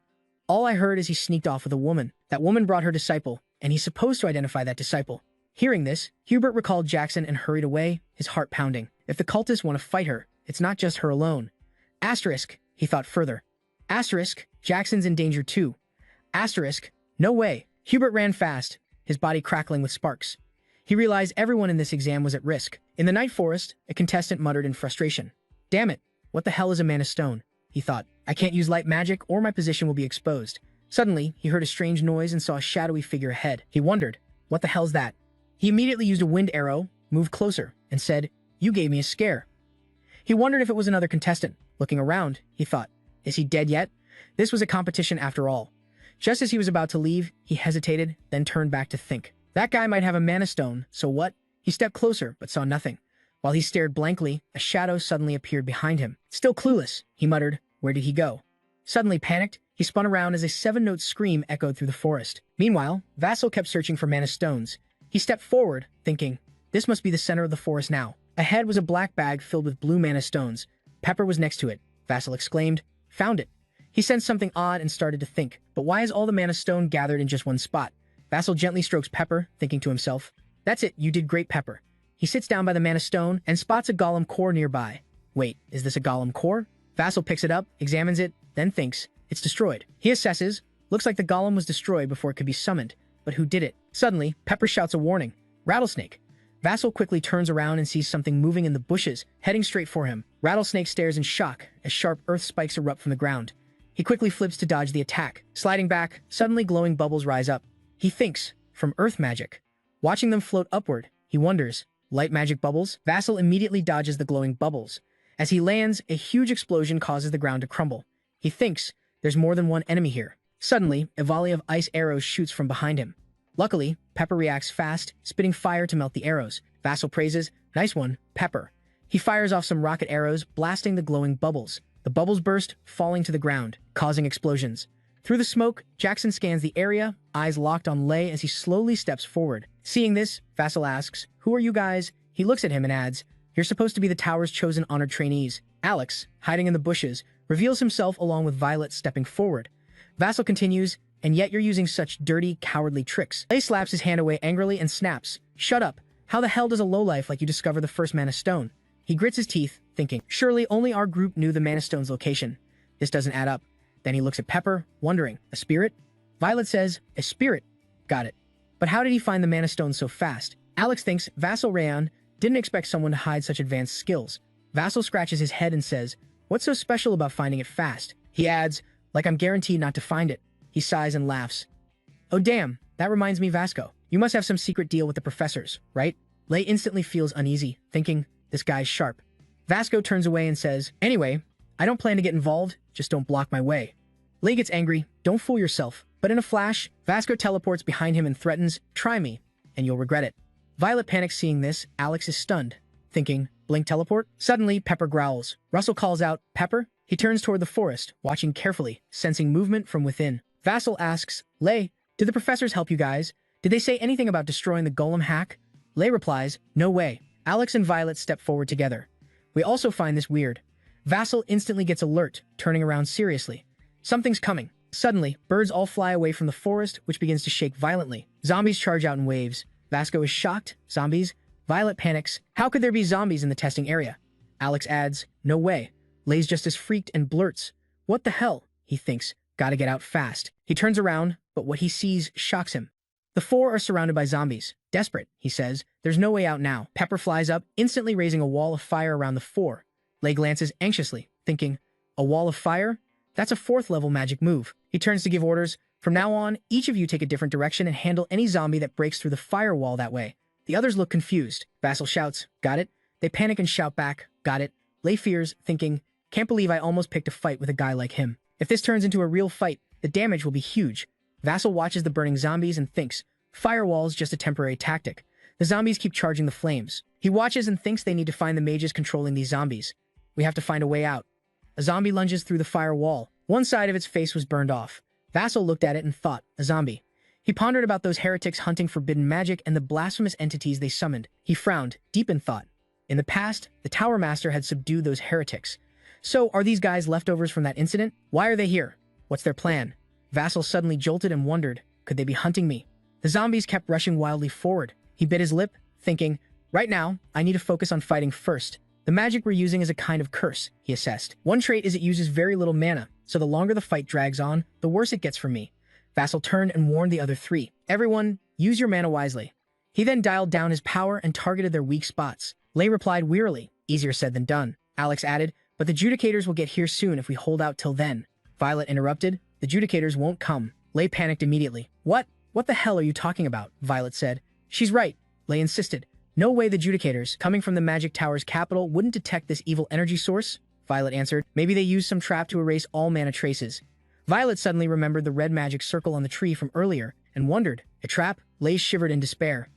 all I heard is he sneaked off with a woman. That woman brought her disciple, and he's supposed to identify that disciple. Hearing this, Hubert recalled Jackson and hurried away, his heart pounding. If the cultists want to fight her, it's not just her alone. Asterisk, he thought further. Asterisk, Jackson's in danger too. Asterisk, no way. Hubert ran fast, his body crackling with sparks. He realized everyone in this exam was at risk. In the night forest, a contestant muttered in frustration. Damn it, what the hell is a mana stone? He thought. I can't use light magic or my position will be exposed. Suddenly, he heard a strange noise and saw a shadowy figure ahead. He wondered, what the hell's that? He immediately used a wind arrow, moved closer, and said, you gave me a scare. He wondered if it was another contestant. Looking around, he thought, is he dead yet? This was a competition after all. Just as he was about to leave, he hesitated, then turned back to think. That guy might have a mana stone, so what? He stepped closer, but saw nothing. While he stared blankly, a shadow suddenly appeared behind him. Still clueless, he muttered, where did he go? Suddenly panicked, he spun around as a 7-note scream echoed through the forest. Meanwhile, Vassal kept searching for mana stones. He stepped forward, thinking, this must be the center of the forest now. Ahead was a black bag filled with blue mana stones. Pepper was next to it. Vassal exclaimed, found it. He sensed something odd and started to think, but why is all the mana stone gathered in just one spot? Vassal gently strokes Pepper, thinking to himself, that's it, you did great, Pepper. He sits down by the mana stone and spots a golem core nearby. Wait, is this a golem core? Vassal picks it up, examines it, then thinks, it's destroyed. He assesses, looks like the golem was destroyed before it could be summoned, but who did it? Suddenly, Pepper shouts a warning, rattlesnake. Vassal quickly turns around and sees something moving in the bushes, heading straight for him. Rattlesnake stares in shock as sharp earth spikes erupt from the ground. He quickly flips to dodge the attack. Sliding back, suddenly glowing bubbles rise up. He thinks, from earth magic. Watching them float upward, he wonders, light magic bubbles? Vassal immediately dodges the glowing bubbles. As he lands, a huge explosion causes the ground to crumble. He thinks, there's more than one enemy here. Suddenly, a volley of ice arrows shoots from behind him. Luckily, Pepper reacts fast, spitting fire to melt the arrows. Vassal praises, nice one, Pepper. He fires off some rocket arrows, blasting the glowing bubbles. The bubbles burst, falling to the ground, causing explosions. Through the smoke, Jackson scans the area, eyes locked on Lei as he slowly steps forward. Seeing this, Vassal asks, who are you guys? He looks at him and adds, you're supposed to be the tower's chosen honored trainees. Alex, hiding in the bushes, reveals himself along with Violet stepping forward. Vassal continues, and yet you're using such dirty, cowardly tricks. Lei slaps his hand away angrily and snaps, shut up. How the hell does a lowlife like you discover the first mana stone? He grits his teeth, thinking, surely only our group knew the mana stone's location. This doesn't add up. Then he looks at Pepper, wondering, a spirit? Violet says, a spirit. Got it. But how did he find the mana stone so fast? Alex thinks Vassal Rayon didn't expect someone to hide such advanced skills. Vassal scratches his head and says, what's so special about finding it fast? He adds, like I'm guaranteed not to find it. He sighs and laughs. Oh damn, that reminds me, Vasco. You must have some secret deal with the professors, right? Lei instantly feels uneasy, thinking, this guy's sharp. Vasco turns away and says, anyway, I don't plan to get involved, just don't block my way. Lei gets angry, don't fool yourself. But in a flash, Vasco teleports behind him and threatens, try me, and you'll regret it. Violet panics seeing this, Alex is stunned, thinking, blink teleport? Suddenly, Pepper growls. Russell calls out, Pepper? He turns toward the forest, watching carefully, sensing movement from within. Vassal asks, Lei, did the professors help you guys? Did they say anything about destroying the golem hack? Lei replies, no way. Alex and Violet step forward together. We also find this weird. Vassal instantly gets alert, turning around seriously. Something's coming. Suddenly, birds all fly away from the forest, which begins to shake violently. Zombies charge out in waves. Vasco is shocked. Zombies? Violet panics. How could there be zombies in the testing area? Alex adds, no way. Lei's just as freaked and blurts. What the hell? He thinks. Gotta get out fast. He turns around, but what he sees shocks him. The four are surrounded by zombies. Desperate, he says. There's no way out now. Pepper flies up, instantly raising a wall of fire around the four. Lei glances anxiously, thinking, a wall of fire? That's a 4th level magic move. He turns to give orders. From now on, each of you take a different direction and handle any zombie that breaks through the firewall that way. The others look confused. Vassal shouts, got it? They panic and shout back, got it? Lei fears, thinking, can't believe I almost picked a fight with a guy like him. If this turns into a real fight, the damage will be huge. Vassal watches the burning zombies and thinks, firewall's just a temporary tactic. The zombies keep charging the flames. He watches and thinks they need to find the mages controlling these zombies. We have to find a way out. A zombie lunges through the firewall. One side of its face was burned off. Vassal looked at it and thought, a zombie. He pondered about those heretics hunting forbidden magic and the blasphemous entities they summoned. He frowned, deep in thought. In the past, the Tower Master had subdued those heretics. So, are these guys leftovers from that incident? Why are they here? What's their plan? Vassal suddenly jolted and wondered, could they be hunting me? The zombies kept rushing wildly forward. He bit his lip, thinking, right now, I need to focus on fighting first. The magic we're using is a kind of curse, he assessed. One trait is it uses very little mana, so the longer the fight drags on, the worse it gets for me. Vassal turned and warned the other three. Everyone, use your mana wisely. He then dialed down his power and targeted their weak spots. Lei replied wearily, easier said than done. Alex added, but the Judicators will get here soon if we hold out till then. Violet interrupted, the Judicators won't come. Lei panicked immediately. What? What the hell are you talking about? Violet said. She's right, Lei insisted. No way the Judicators, coming from the Magic Tower's capital, wouldn't detect this evil energy source? Violet answered. Maybe they used some trap to erase all mana traces. Violet suddenly remembered the red magic circle on the tree from earlier and wondered, a trap? Lei shivered in despair.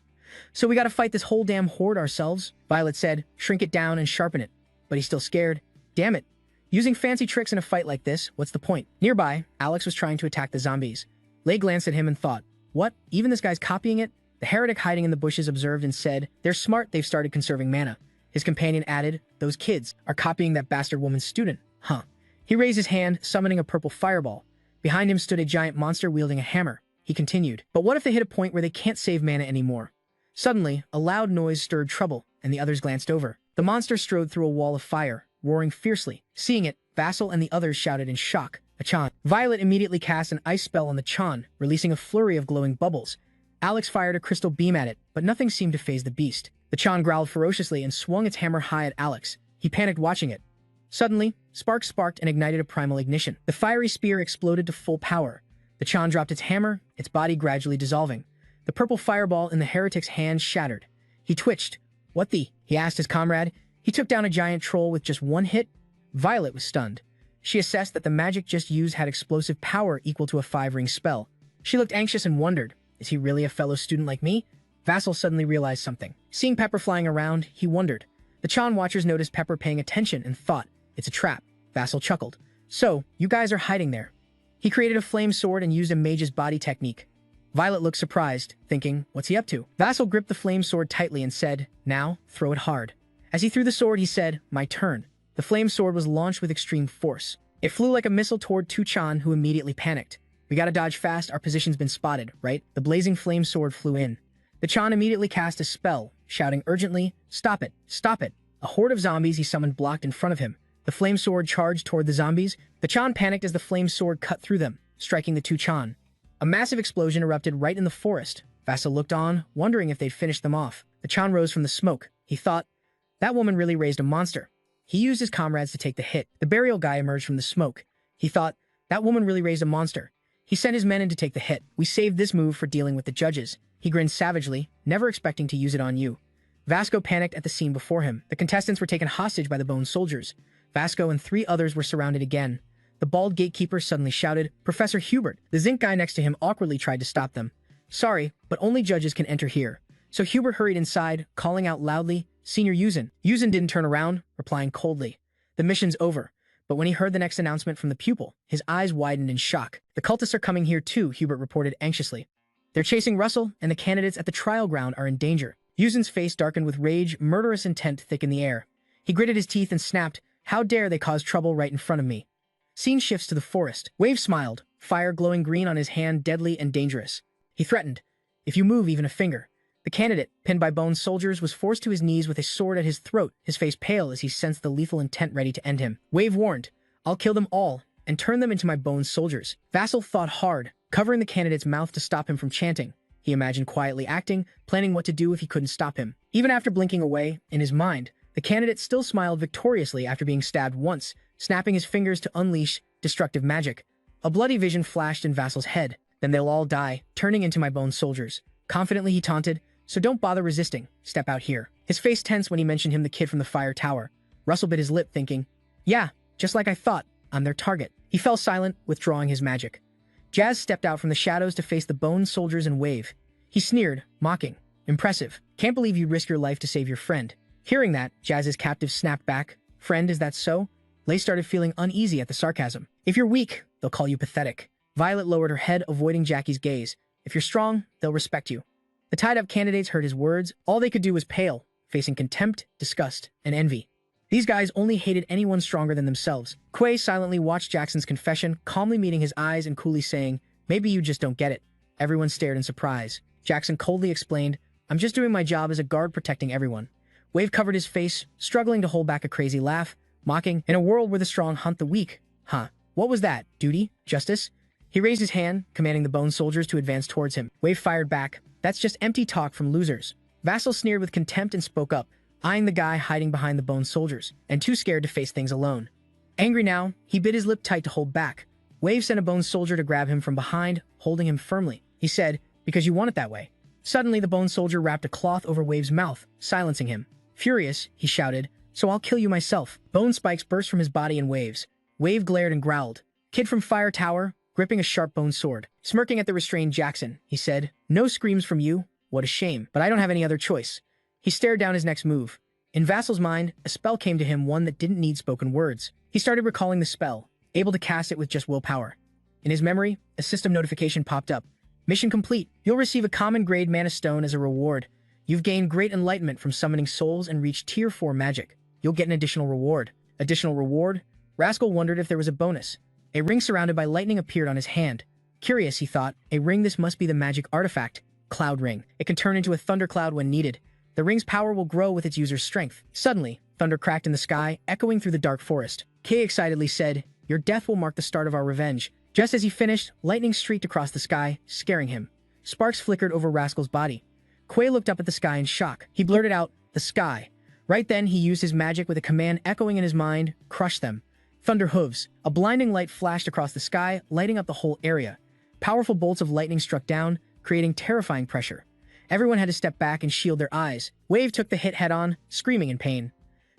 So we gotta fight this whole damn horde ourselves? Violet said, shrink it down and sharpen it. But he's still scared. Damn it. Using fancy tricks in a fight like this, what's the point? Nearby, Alex was trying to attack the zombies. Lei glanced at him and thought, what? Even this guy's copying it? The heretic hiding in the bushes observed and said, they're smart, they've started conserving mana. His companion added, those kids are copying that bastard woman's student. Huh. He raised his hand, summoning a purple fireball. Behind him stood a giant monster wielding a hammer. He continued, but what if they hit a point where they can't save mana anymore? Suddenly, a loud noise stirred trouble, and the others glanced over. The monster strode through a wall of fire, roaring fiercely. Seeing it, Vassal and the others shouted in shock, a Chan. Violet immediately cast an ice spell on the Chan, releasing a flurry of glowing bubbles. Alex fired a crystal beam at it, but nothing seemed to faze the beast. The Chan growled ferociously and swung its hammer high at Alex. He panicked watching it. Suddenly, sparks sparked and ignited a primal ignition. The fiery spear exploded to full power. The Chan dropped its hammer, its body gradually dissolving. The purple fireball in the heretic's hand shattered. He twitched. What the? He asked his comrade. He took down a giant troll with just one hit. Violet was stunned. She assessed that the magic just used had explosive power equal to a 5-ring spell. She looked anxious and wondered, is he really a fellow student like me? Vassal suddenly realized something. Seeing Pepper flying around, he wondered. The Chan watchers noticed Pepper paying attention and thought, it's a trap. Vassal chuckled. So, you guys are hiding there. He created a flame sword and used a mage's body technique. Violet looked surprised, thinking, what's he up to? Vassal gripped the flame sword tightly and said, now, throw it hard. As he threw the sword, he said, my turn. The flame sword was launched with extreme force. It flew like a missile toward Chan, who immediately panicked. We gotta dodge fast, our position's been spotted, right? The blazing flame sword flew in. The Chan immediately cast a spell, shouting urgently, stop it, stop it. A horde of zombies he summoned blocked in front of him. The flame sword charged toward the zombies. The Chan panicked as the flame sword cut through them, striking the two Chan. A massive explosion erupted right in the forest. Vassal looked on, wondering if they'd finished them off. The Chan rose from the smoke. He thought, that woman really raised a monster. He used his comrades to take the hit. The burial guy emerged from the smoke. He thought, that woman really raised a monster. He sent his men in to take the hit. We saved this move for dealing with the judges. He grinned savagely, never expecting to use it on you. Vasco panicked at the scene before him. The contestants were taken hostage by the bone soldiers. Vasco and 3 others were surrounded again. The bald gatekeeper suddenly shouted, Professor Hubert. The zinc guy next to him awkwardly tried to stop them. Sorry, but only judges can enter here. So Hubert hurried inside, calling out loudly, Senior Yuzin. Yuzin didn't turn around, replying coldly. The mission's over. But when he heard the next announcement from the pupil, his eyes widened in shock. The cultists are coming here too, Hubert reported anxiously. They're chasing Russell, and the candidates at the trial ground are in danger. Yuzin's face darkened with rage, murderous intent thick in the air. He gritted his teeth and snapped, how dare they cause trouble right in front of me. Scene shifts to the forest. Wave smiled, fire glowing green on his hand, deadly and dangerous. He threatened, if you move even a finger. The candidate, pinned by bone soldiers, was forced to his knees with a sword at his throat, his face pale as he sensed the lethal intent ready to end him. Wave warned, I'll kill them all, and turn them into my bone soldiers. Vassal thought hard, covering the candidate's mouth to stop him from chanting. He imagined quietly acting, planning what to do if he couldn't stop him. Even after blinking away, in his mind, the candidate still smiled victoriously after being stabbed once, snapping his fingers to unleash destructive magic. A bloody vision flashed in Vassal's head. Then they'll all die, turning into my bone soldiers. Confidently he taunted, so don't bother resisting, step out here. His face tensed when he mentioned him the kid from the fire tower. Russell bit his lip thinking, yeah, just like I thought, I'm their target. He fell silent, withdrawing his magic. Jazz stepped out from the shadows to face the bone soldiers and wave. He sneered, mocking, impressive. Can't believe you risk your life to save your friend. Hearing that, Jazz's captive snapped back. Friend, is that so? Lei started feeling uneasy at the sarcasm. If you're weak, they'll call you pathetic. Violet lowered her head, avoiding Jackie's gaze. If you're strong, they'll respect you. The tied-up candidates heard his words. All they could do was pale, facing contempt, disgust, and envy. These guys only hated anyone stronger than themselves. Quay silently watched Jackson's confession, calmly meeting his eyes and coolly saying, "Maybe you just don't get it." Everyone stared in surprise. Jackson coldly explained, "I'm just doing my job as a guard protecting everyone." Wave covered his face, struggling to hold back a crazy laugh, mocking, "In a world where the strong hunt the weak. Huh. What was that? Duty? Justice?" He raised his hand, commanding the bone soldiers to advance towards him. Wave fired back, "That's just empty talk from losers." Vassal sneered with contempt and spoke up, eyeing the guy hiding behind the bone soldiers, and too scared to face things alone. Angry now, he bit his lip tight to hold back. Wave sent a bone soldier to grab him from behind, holding him firmly. He said, "Because you want it that way." Suddenly, the bone soldier wrapped a cloth over Wave's mouth, silencing him. Furious, he shouted, "So I'll kill you myself." Bone spikes burst from his body in waves. Wave glared and growled. "Kid from Fire Tower," gripping a sharp bone sword. Smirking at the restrained Jackson, he said, "No screams from you. What a shame, but I don't have any other choice." He stared down his next move. In Vassal's mind, a spell came to him, one that didn't need spoken words. He started recalling the spell, able to cast it with just willpower. In his memory, a system notification popped up. "Mission complete. You'll receive a common grade mana stone as a reward. You've gained great enlightenment from summoning souls and reached tier 4 magic. You'll get an additional reward." Additional reward? Rascal wondered if there was a bonus. A ring surrounded by lightning appeared on his hand. Curious, he thought, a ring. This must be the magic artifact. Cloud Ring. It can turn into a thundercloud when needed. The ring's power will grow with its user's strength. Suddenly, thunder cracked in the sky, echoing through the dark forest. Kay excitedly said, "Your death will mark the start of our revenge." Just as he finished, lightning streaked across the sky, scaring him. Sparks flickered over Rascal's body. Quay looked up at the sky in shock. He blurted out, "The sky." Right then, he used his magic with a command echoing in his mind, "Crush them." Thunder hooves. A blinding light flashed across the sky, lighting up the whole area. Powerful bolts of lightning struck down, creating terrifying pressure. Everyone had to step back and shield their eyes. Wave took the hit head-on, screaming in pain.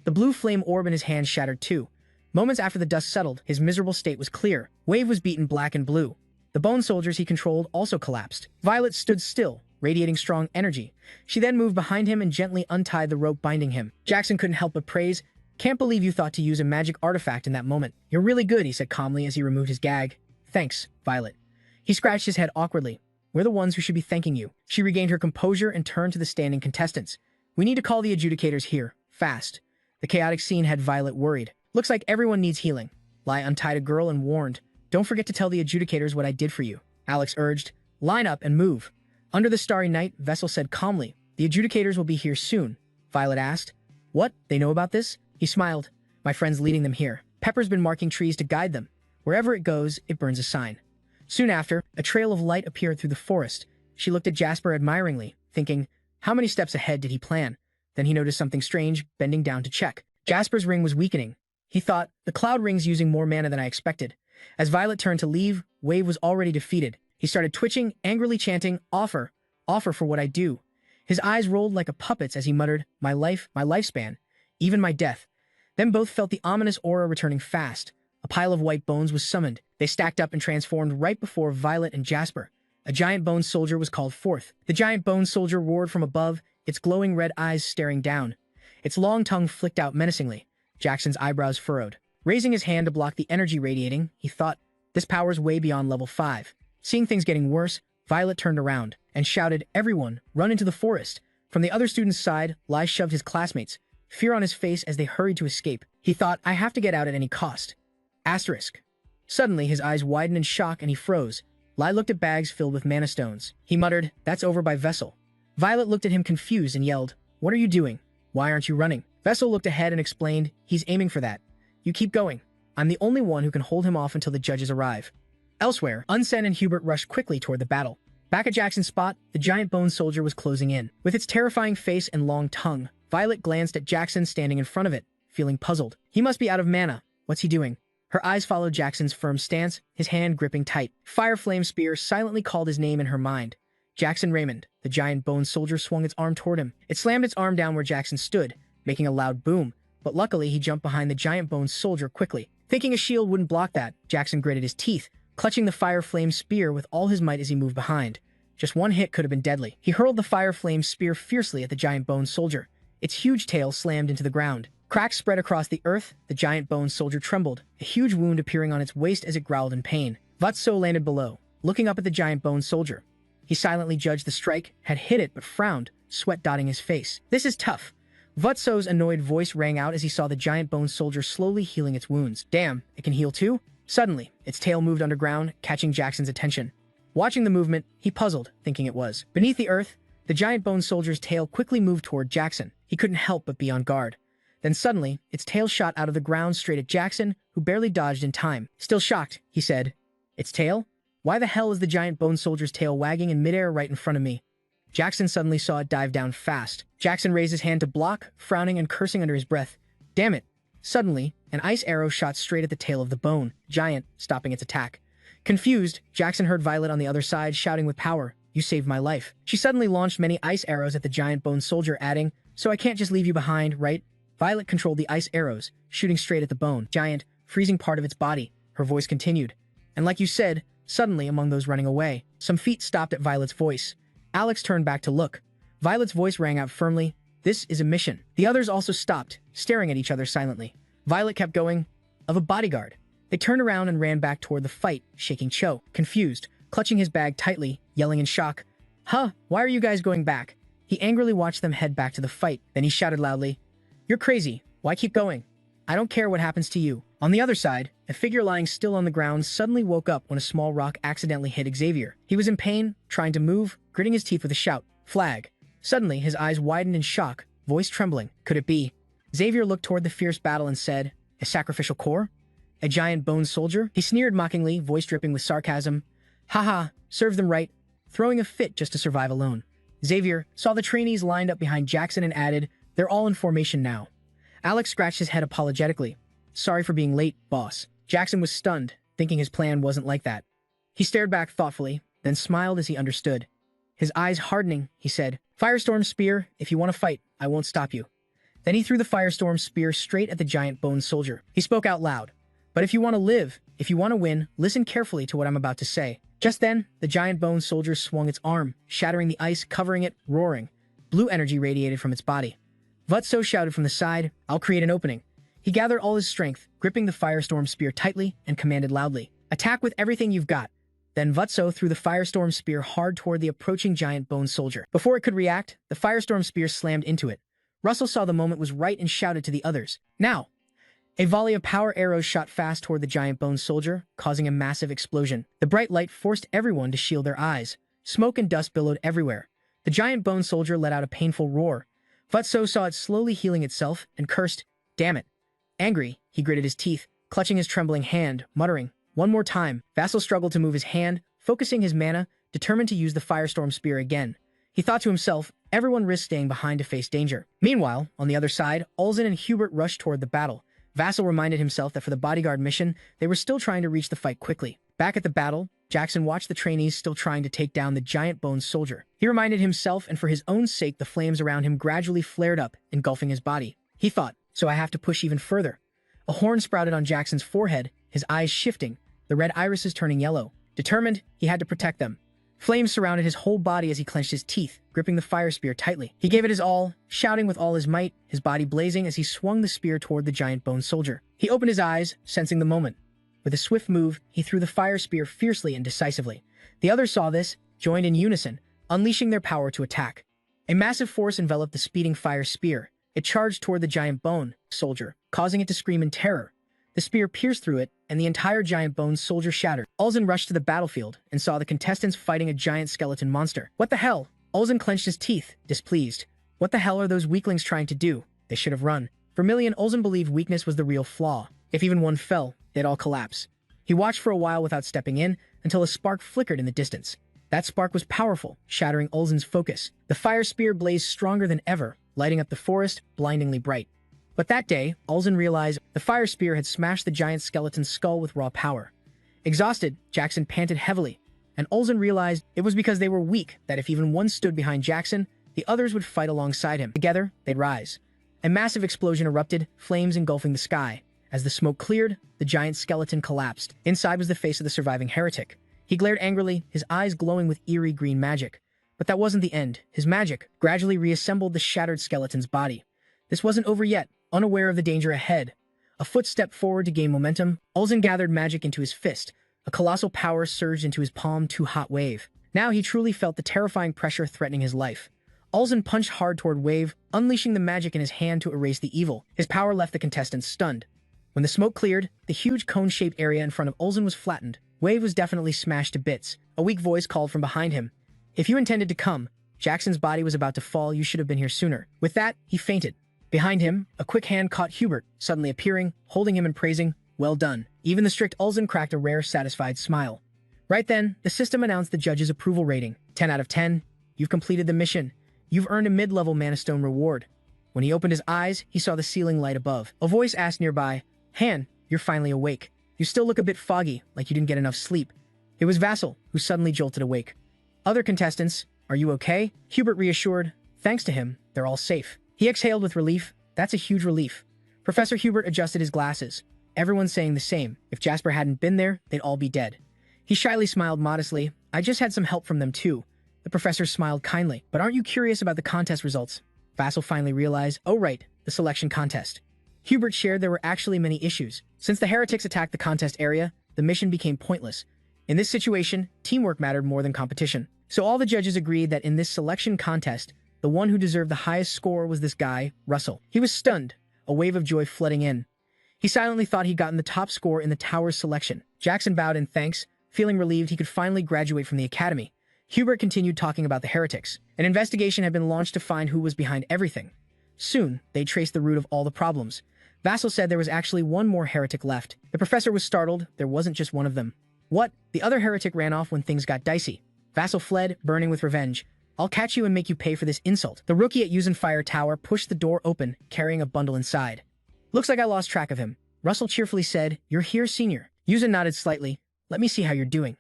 The blue flame orb in his hand shattered too. Moments after the dust settled, his miserable state was clear. Wave was beaten black and blue. The bone soldiers he controlled also collapsed. Violet stood still, radiating strong energy. She then moved behind him and gently untied the rope binding him. Jackson couldn't help but praise, "Can't believe you thought to use a magic artifact in that moment. You're really good," he said calmly as he removed his gag. "Thanks, Violet." He scratched his head awkwardly. "We're the ones who should be thanking you." She regained her composure and turned to the standing contestants. "We need to call the adjudicators here, fast." The chaotic scene had Violet worried. "Looks like everyone needs healing." Lai untied a girl and warned, "Don't forget to tell the adjudicators what I did for you." Alex urged, "Line up and move." Under the starry night, Vessel said calmly, "The adjudicators will be here soon." Violet asked, "What? They know about this?" He smiled, "My friend's leading them here. Pepper's been marking trees to guide them. Wherever it goes, it burns a sign." Soon after, a trail of light appeared through the forest. She looked at Jasper admiringly, thinking, how many steps ahead did he plan? Then he noticed something strange, bending down to check. Jasper's ring was weakening. He thought, "The cloud ring's using more mana than I expected." As Violet turned to leave, Wave was already defeated. He started twitching, angrily chanting, "Offer, offer for what I do." His eyes rolled like a puppet's as he muttered, "My life, my lifespan, even my death." Then both felt the ominous aura returning fast. A pile of white bones was summoned. They stacked up and transformed right before Violet and Jasper. A giant bone soldier was called forth. The giant bone soldier roared from above, its glowing red eyes staring down. Its long tongue flicked out menacingly. Jackson's eyebrows furrowed. Raising his hand to block the energy radiating, he thought, "This power's way beyond level 5. Seeing things getting worse, Violet turned around and shouted, "Everyone, run into the forest." From the other student's side, Lai shoved his classmates, fear on his face as they hurried to escape. He thought, "I have to get out at any cost." Asterisk. Suddenly, his eyes widened in shock and he froze. Lai looked at bags filled with mana stones. He muttered, "That's over by Vessel." Violet looked at him confused and yelled, "What are you doing? Why aren't you running?" Vessel looked ahead and explained, "He's aiming for that. You keep going. I'm the only one who can hold him off until the judges arrive." Elsewhere, Unsen and Hubert rushed quickly toward the battle. Back at Jackson's spot, the giant bone soldier was closing in. With its terrifying face and long tongue, Violet glanced at Jackson standing in front of it, feeling puzzled. He must be out of mana. What's he doing? Her eyes followed Jackson's firm stance, his hand gripping tight. Fire Flame Spear silently called his name in her mind. Jackson Raymond. The giant bone soldier swung its arm toward him. It slammed its arm down where Jackson stood, making a loud boom, but luckily he jumped behind the giant bone soldier quickly. Thinking a shield wouldn't block that, Jackson gritted his teeth, clutching the Fire Flame Spear with all his might as he moved behind. Just one hit could have been deadly. He hurled the Fire Flame Spear fiercely at the giant bone soldier. Its huge tail slammed into the ground. Cracks spread across the earth. The giant bone soldier trembled, a huge wound appearing on its waist as it growled in pain. Vatso landed below, looking up at the giant bone soldier. He silently judged the strike, had hit it but frowned, sweat dotting his face. This is tough. Vatso's annoyed voice rang out as he saw the giant bone soldier slowly healing its wounds. Damn, it can heal too? Suddenly, its tail moved underground, catching Jackson's attention. Watching the movement, he puzzled, thinking it was. Beneath the earth, the giant bone soldier's tail quickly moved toward Jackson. He couldn't help but be on guard. Then suddenly, its tail shot out of the ground straight at Jackson, who barely dodged in time. Still shocked, he said, "Its tail? Why the hell is the giant bone soldier's tail wagging in midair right in front of me?" Jackson suddenly saw it dive down fast. Jackson raised his hand to block, frowning and cursing under his breath. Damn it. Suddenly, an ice arrow shot straight at the tail of the bone giant, stopping its attack. Confused, Jackson heard Violet on the other side shouting with power, "You saved my life." She suddenly launched many ice arrows at the giant bone soldier, adding, "So I can't just leave you behind, right?" Violet controlled the ice arrows, shooting straight at the bone giant, freezing part of its body. Her voice continued. And like you said, suddenly among those running away, some feet stopped at Violet's voice. Alex turned back to look. Violet's voice rang out firmly, "This is a mission." The others also stopped, staring at each other silently. Violet kept going, "Of a bodyguard." They turned around and ran back toward the fight, shaking Cho, confused, clutching his bag tightly, yelling in shock. "Huh, why are you guys going back?" He angrily watched them head back to the fight, then he shouted loudly, "You're crazy. Why keep going? I don't care what happens to you." On the other side, a figure lying still on the ground suddenly woke up when a small rock accidentally hit Xavier. He was in pain, trying to move, gritting his teeth with a shout, "Flag." Suddenly, his eyes widened in shock, voice trembling. Could it be? Xavier looked toward the fierce battle and said, "A sacrificial core? A giant bone soldier?" He sneered mockingly, voice dripping with sarcasm. "Haha, serves them right, throwing a fit just to survive alone." Xavier saw the trainees lined up behind Jackson and added, "They're all in formation now." Alex scratched his head apologetically. "Sorry for being late, boss." Jackson was stunned, thinking his plan wasn't like that. He stared back thoughtfully, then smiled as he understood. His eyes hardening, he said, "Firestorm Spear, if you want to fight, I won't stop you." Then he threw the Firestorm Spear straight at the giant bone soldier. He spoke out loud, "But if you want to live, if you want to win, listen carefully to what I'm about to say." Just then, the giant bone soldier swung its arm, shattering the ice, covering it, roaring. Blue energy radiated from its body. Vutso shouted from the side, "I'll create an opening." He gathered all his strength, gripping the Firestorm Spear tightly, and commanded loudly, "Attack with everything you've got." Then Vutso threw the Firestorm Spear hard toward the approaching giant bone soldier. Before it could react, the Firestorm Spear slammed into it. Russell saw the moment was right and shouted to the others, "Now!" A volley of power arrows shot fast toward the giant bone soldier, causing a massive explosion. The bright light forced everyone to shield their eyes. Smoke and dust billowed everywhere. The giant bone soldier let out a painful roar. Vutso saw it slowly healing itself and cursed, "Damn it." Angry, he gritted his teeth, clutching his trembling hand, muttering, "One more time." Vassal struggled to move his hand, focusing his mana, determined to use the Firestorm Spear again. He thought to himself, everyone risks staying behind to face danger. Meanwhile, on the other side, Ulzen and Hubert rushed toward the battle. Vassal reminded himself that for the bodyguard mission, they were still trying to reach the fight quickly. Back at the battle, Jackson watched the trainees still trying to take down the giant bone soldier. He reminded himself, and for his own sake, the flames around him gradually flared up, engulfing his body. He thought, so I have to push even further. A horn sprouted on Jackson's forehead, his eyes shifting, the red irises turning yellow. Determined, he had to protect them. Flames surrounded his whole body as he clenched his teeth, gripping the fire spear tightly. He gave it his all, shouting with all his might, his body blazing as he swung the spear toward the giant bone soldier. He opened his eyes, sensing the moment. With a swift move, he threw the fire spear fiercely and decisively. The others saw this, joined in unison, unleashing their power to attack. A massive force enveloped the speeding fire spear. It charged toward the giant bone soldier, causing it to scream in terror. The spear pierced through it, and the entire giant bone soldier shattered. Ulzen rushed to the battlefield and saw the contestants fighting a giant skeleton monster. What the hell? Ulzen clenched his teeth, displeased. What the hell are those weaklings trying to do? They should have run. Vermilion Ulzen believed weakness was the real flaw. If even one fell, they'd all collapse. He watched for a while without stepping in, until a spark flickered in the distance. That spark was powerful, shattering Ulzen's focus. The fire spear blazed stronger than ever, lighting up the forest, blindingly bright. But that day, Ulzen realized the fire spear had smashed the giant skeleton's skull with raw power. Exhausted, Jackson panted heavily, and Ulzen realized it was because they were weak that if even one stood behind Jackson, the others would fight alongside him. Together, they'd rise. A massive explosion erupted, flames engulfing the sky. As the smoke cleared, the giant skeleton collapsed. Inside was the face of the surviving heretic. He glared angrily, his eyes glowing with eerie green magic. But that wasn't the end. His magic gradually reassembled the shattered skeleton's body. This wasn't over yet. Unaware of the danger ahead, a foot stepped forward to gain momentum. Ulzen gathered magic into his fist, A colossal power surged into his palm, too hot Wave. Now he truly felt the terrifying pressure threatening his life. Ulzen punched hard toward Wave, unleashing the magic in his hand to erase the evil. His power left the contestants stunned. When the smoke cleared, the huge cone-shaped area in front of Ulzen was flattened. Wave was definitely smashed to bits. A weak voice called from behind him. If you intended to come, Jackson's body was about to fall, you should have been here sooner. With that, he fainted. Behind him, a quick hand caught Hubert, suddenly appearing, holding him and praising, "Well done." Even the strict Ulzen cracked a rare, satisfied smile. Right then, the system announced the judge's approval rating. 10 out of 10. You've completed the mission. You've earned a mid-level Mana Stone reward. When he opened his eyes, he saw the ceiling light above. A voice asked nearby, "Han, you're finally awake. You still look a bit foggy, like you didn't get enough sleep." It was Vassal, who suddenly jolted awake. Other contestants, "Are you okay?" Hubert reassured, "Thanks to him, they're all safe." He exhaled with relief. That's a huge relief. Professor Hubert adjusted his glasses. Everyone's saying the same. If Jasper hadn't been there, they'd all be dead. He shyly smiled modestly. "I just had some help from them too." The professor smiled kindly. "But aren't you curious about the contest results?" Vassal finally realized, "Oh right, the selection contest." Hubert shared there were actually many issues. Since the heretics attacked the contest area, the mission became pointless. In this situation, teamwork mattered more than competition. So all the judges agreed that in this selection contest, the one who deserved the highest score was this guy, Russell. He was stunned, a wave of joy flooding in. He silently thought he'd gotten the top score in the tower's selection. Jackson bowed in thanks, feeling relieved he could finally graduate from the academy. Hubert continued talking about the heretics. An investigation had been launched to find who was behind everything. Soon, they traced the root of all the problems. Vassal said there was actually one more heretic left. The professor was startled. There wasn't just one of them. What? The other heretic ran off when things got dicey. Vassal fled, burning with revenge. "I'll catch you and make you pay for this insult." The rookie at Fire Tower pushed the door open, carrying a bundle inside. "Looks like I lost track of him." Russell cheerfully said, "You're here, senior." Yuzin nodded slightly. "Let me see how you're doing."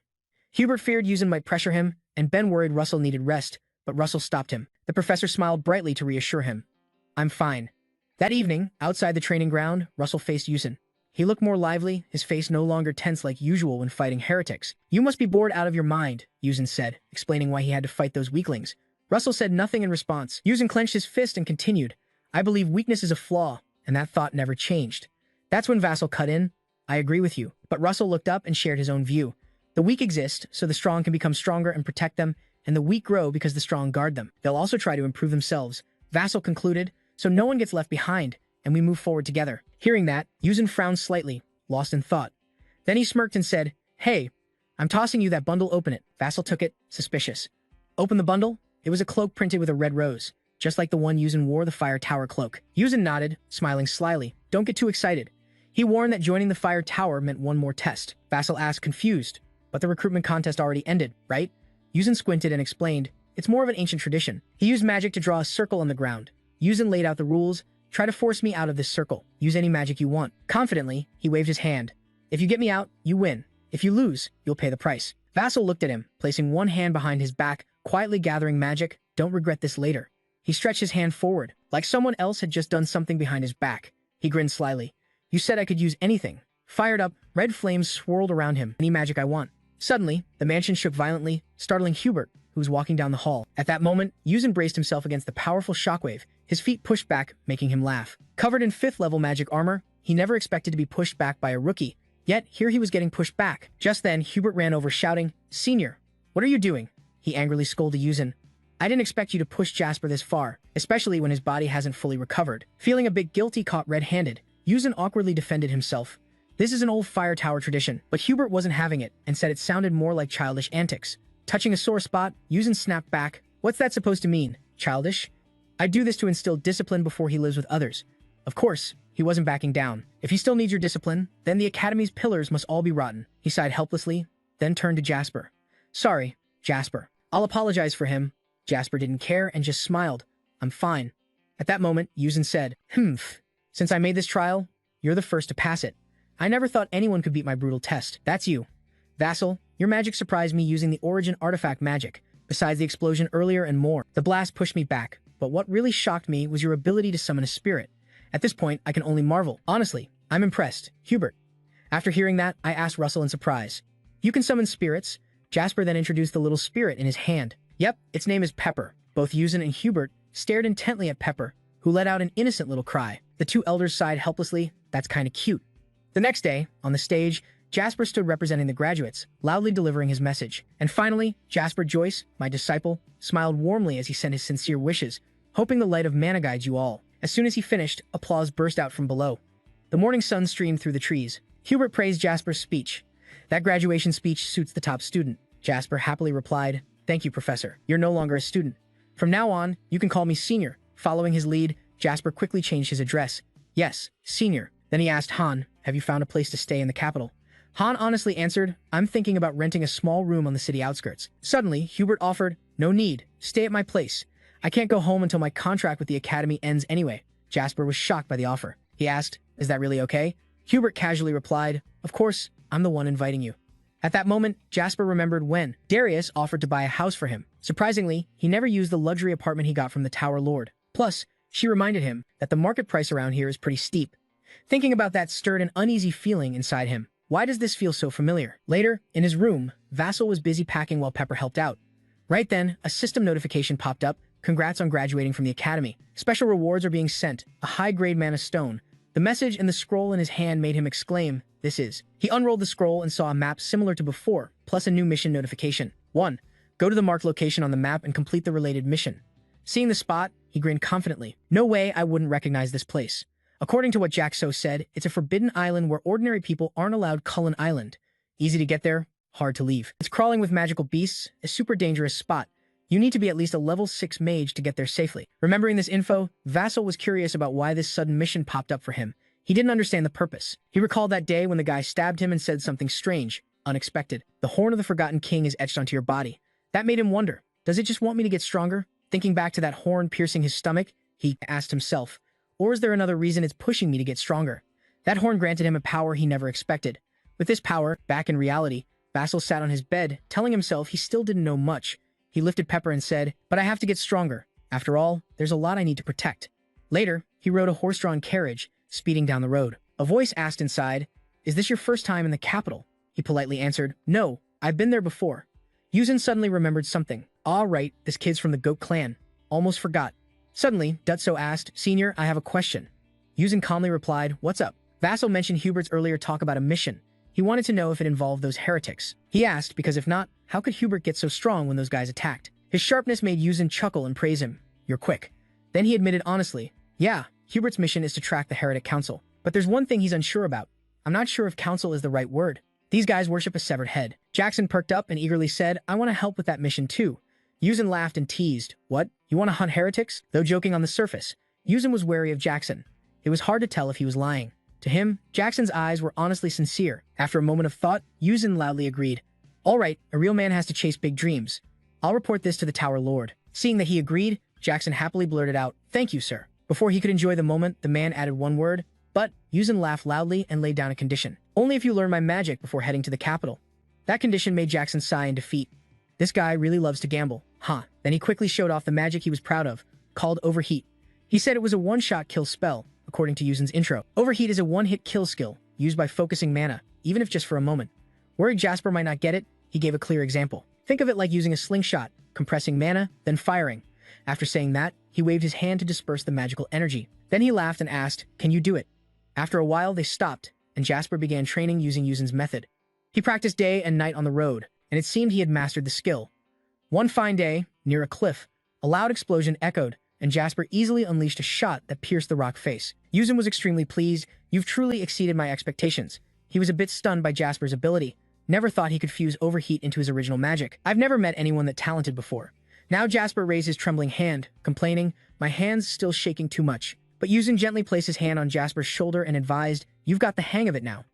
Hubert feared Yuzin might pressure him, and Ben worried Russell needed rest, but Russell stopped him. The professor smiled brightly to reassure him. "I'm fine." That evening, outside the training ground, Russell faced Yuzin. He looked more lively, his face no longer tense like usual when fighting heretics. "You must be bored out of your mind," Yuzin said, explaining why he had to fight those weaklings. Russell said nothing in response. Yuzin clenched his fist and continued, "I believe weakness is a flaw," and that thought never changed. That's when Vassal cut in. "I agree with you." But Russell looked up and shared his own view. The weak exist, so the strong can become stronger and protect them, and the weak grow because the strong guard them. They'll also try to improve themselves. Vassal concluded, "So no one gets left behind, and we move forward together." Hearing that, Yuzin frowned slightly, lost in thought. Then he smirked and said, "Hey, I'm tossing you that bundle, open it." Vassal took it, suspicious. "Open the bundle?" It was a cloak printed with a red rose, just like the one Yuzin wore, the Fire Tower cloak. Yuzin nodded, smiling slyly. "Don't get too excited." He warned that joining the Fire Tower meant one more test. Vassal asked, confused, "But the recruitment contest already ended, right?" Yuzin squinted and explained, "It's more of an ancient tradition." He used magic to draw a circle on the ground. Yuzin laid out the rules. "Try to force me out of this circle. Use any magic you want." Confidently, he waved his hand. "If you get me out, you win. If you lose, you'll pay the price." Vassal looked at him, placing one hand behind his back, quietly gathering magic. "Don't regret this later." He stretched his hand forward, like someone else had just done something behind his back. He grinned slyly. "You said I could use anything." Fired up, red flames swirled around him. "Any magic I want." Suddenly, the mansion shook violently, startling Hubert, who was walking down the hall. At that moment, Yuzin braced himself against the powerful shockwave. His feet pushed back, making him laugh. Covered in 5th-level magic armor, he never expected to be pushed back by a rookie. Yet, here he was getting pushed back. Just then, Hubert ran over shouting, "Senior, what are you doing?" He angrily scolded Yuzin. "I didn't expect you to push Jasper this far, especially when his body hasn't fully recovered." Feeling a bit guilty caught red-handed, Yuzin awkwardly defended himself. This is an old Fire Tower tradition, but Hubert wasn't having it and said it sounded more like childish antics. Touching a sore spot, Yuzin snapped back. "What's that supposed to mean? Childish? I do this to instill discipline before he lives with others." Of course, he wasn't backing down. "If he still needs your discipline, then the Academy's pillars must all be rotten." He sighed helplessly, then turned to Jasper. "Sorry, Jasper. I'll apologize for him." Jasper didn't care and just smiled. "I'm fine." At that moment, Yuzin said, "Since I made this trial, you're the first to pass it. I never thought anyone could beat my brutal test. That's you. Vassal, your magic surprised me using the origin artifact magic, besides the explosion earlier and more. The blast pushed me back, but what really shocked me was your ability to summon a spirit. At this point, I can only marvel. Honestly, I'm impressed. Hubert." After hearing that, I asked Russell in surprise, "You can summon spirits?" Jasper then introduced the little spirit in his hand. "Yep, its name is Pepper." Both Yuzin and Hubert stared intently at Pepper, who let out an innocent little cry. The two elders sighed helplessly. "That's kinda cute." The next day, on the stage, Jasper stood representing the graduates, loudly delivering his message. And finally, Jasper Joyce, my disciple, smiled warmly as he sent his sincere wishes, hoping the light of mana guides you all. As soon as he finished, applause burst out from below. The morning sun streamed through the trees. Hubert praised Jasper's speech. That graduation speech suits the top student. Jasper happily replied, "Thank you, Professor. You're no longer a student. From now on, you can call me Senior." Following his lead, Jasper quickly changed his address. "Yes, Senior." Then he asked Han, "Have you found a place to stay in the capital?" Han honestly answered, "I'm thinking about renting a small room on the city outskirts." Suddenly, Hubert offered, "No need. Stay at my place. I can't go home until my contract with the academy ends anyway." Jasper was shocked by the offer. He asked, "Is that really okay?" Hubert casually replied, "Of course, I'm the one inviting you." At that moment, Jasper remembered when Darius offered to buy a house for him. Surprisingly, he never used the luxury apartment he got from the Tower Lord. Plus, she reminded him that the market price around here is pretty steep. Thinking about that stirred an uneasy feeling inside him. Why does this feel so familiar? Later, in his room, Vassal was busy packing while Pepper helped out. Right then, a system notification popped up. "Congrats on graduating from the academy. Special rewards are being sent. A high-grade mana stone." The message and the scroll in his hand made him exclaim, "This is." He unrolled the scroll and saw a map similar to before, plus a new mission notification. 1. Go to the marked location on the map and complete the related mission. Seeing the spot, he grinned confidently. "No way I wouldn't recognize this place." According to what Jack So said, it's a forbidden island where ordinary people aren't allowed. Cullen Island. Easy to get there, hard to leave. It's crawling with magical beasts, a super dangerous spot. You need to be at least a level 6 mage to get there safely. Remembering this info, Vassal was curious about why this sudden mission popped up for him. He didn't understand the purpose. He recalled that day when the guy stabbed him and said something strange, unexpected. "The horn of the Forgotten King is etched onto your body." That made him wonder, does it just want me to get stronger? Thinking back to that horn piercing his stomach, he asked himself, or is there another reason it's pushing me to get stronger? That horn granted him a power he never expected. With this power, back in reality, Vassal sat on his bed, telling himself he still didn't know much. He lifted Pepper and said, "But I have to get stronger. After all, there's a lot I need to protect." Later, he rode a horse-drawn carriage, speeding down the road. A voice asked inside, "Is this your first time in the capital?" He politely answered, "No, I've been there before." Yuzin suddenly remembered something. "All right, this kid's from the Goat clan. Almost forgot." Suddenly, Dutso asked, "Senior, I have a question." Yuzin calmly replied, "What's up?" Vassal mentioned Hubert's earlier talk about a mission. He wanted to know if it involved those heretics. He asked because if not, how could Hubert get so strong when those guys attacked? His sharpness made Yuzin chuckle and praise him. "You're quick." Then he admitted honestly, "Yeah, Hubert's mission is to track the Heretic Council. But there's one thing he's unsure about. I'm not sure if council is the right word. These guys worship a severed head." Jackson perked up and eagerly said, "I want to help with that mission too." Yuzin laughed and teased, "What? You want to hunt heretics?" Though joking on the surface, Yuzin was wary of Jackson. It was hard to tell if he was lying. To him, Jackson's eyes were honestly sincere. After a moment of thought, Yuzin loudly agreed. "All right, a real man has to chase big dreams. I'll report this to the Tower Lord." Seeing that he agreed, Jackson happily blurted out, "Thank you, sir." Before he could enjoy the moment, the man added one word, but Yuzin laughed loudly and laid down a condition. "Only if you learn my magic before heading to the capital." That condition made Jackson sigh in defeat. This guy really loves to gamble, huh? Then he quickly showed off the magic he was proud of, called Overheat. He said it was a one-shot kill spell, according to Yuzin's intro. Overheat is a one-hit kill skill, used by focusing mana, even if just for a moment. Worried Jasper might not get it, he gave a clear example. Think of it like using a slingshot, compressing mana, then firing. After saying that, he waved his hand to disperse the magical energy. Then he laughed and asked, "Can you do it?" After a while, they stopped, and Jasper began training using Yuzin's method. He practiced day and night on the road, and it seemed he had mastered the skill. One fine day, near a cliff, a loud explosion echoed, and Jasper easily unleashed a shot that pierced the rock face. Yuzin was extremely pleased. "You've truly exceeded my expectations." He was a bit stunned by Jasper's ability. Never thought he could fuse Overheat into his original magic. "I've never met anyone that talented before." Now Jasper raised his trembling hand, complaining, "My hand's still shaking too much." But Yuzin gently placed his hand on Jasper's shoulder and advised, "You've got the hang of it now."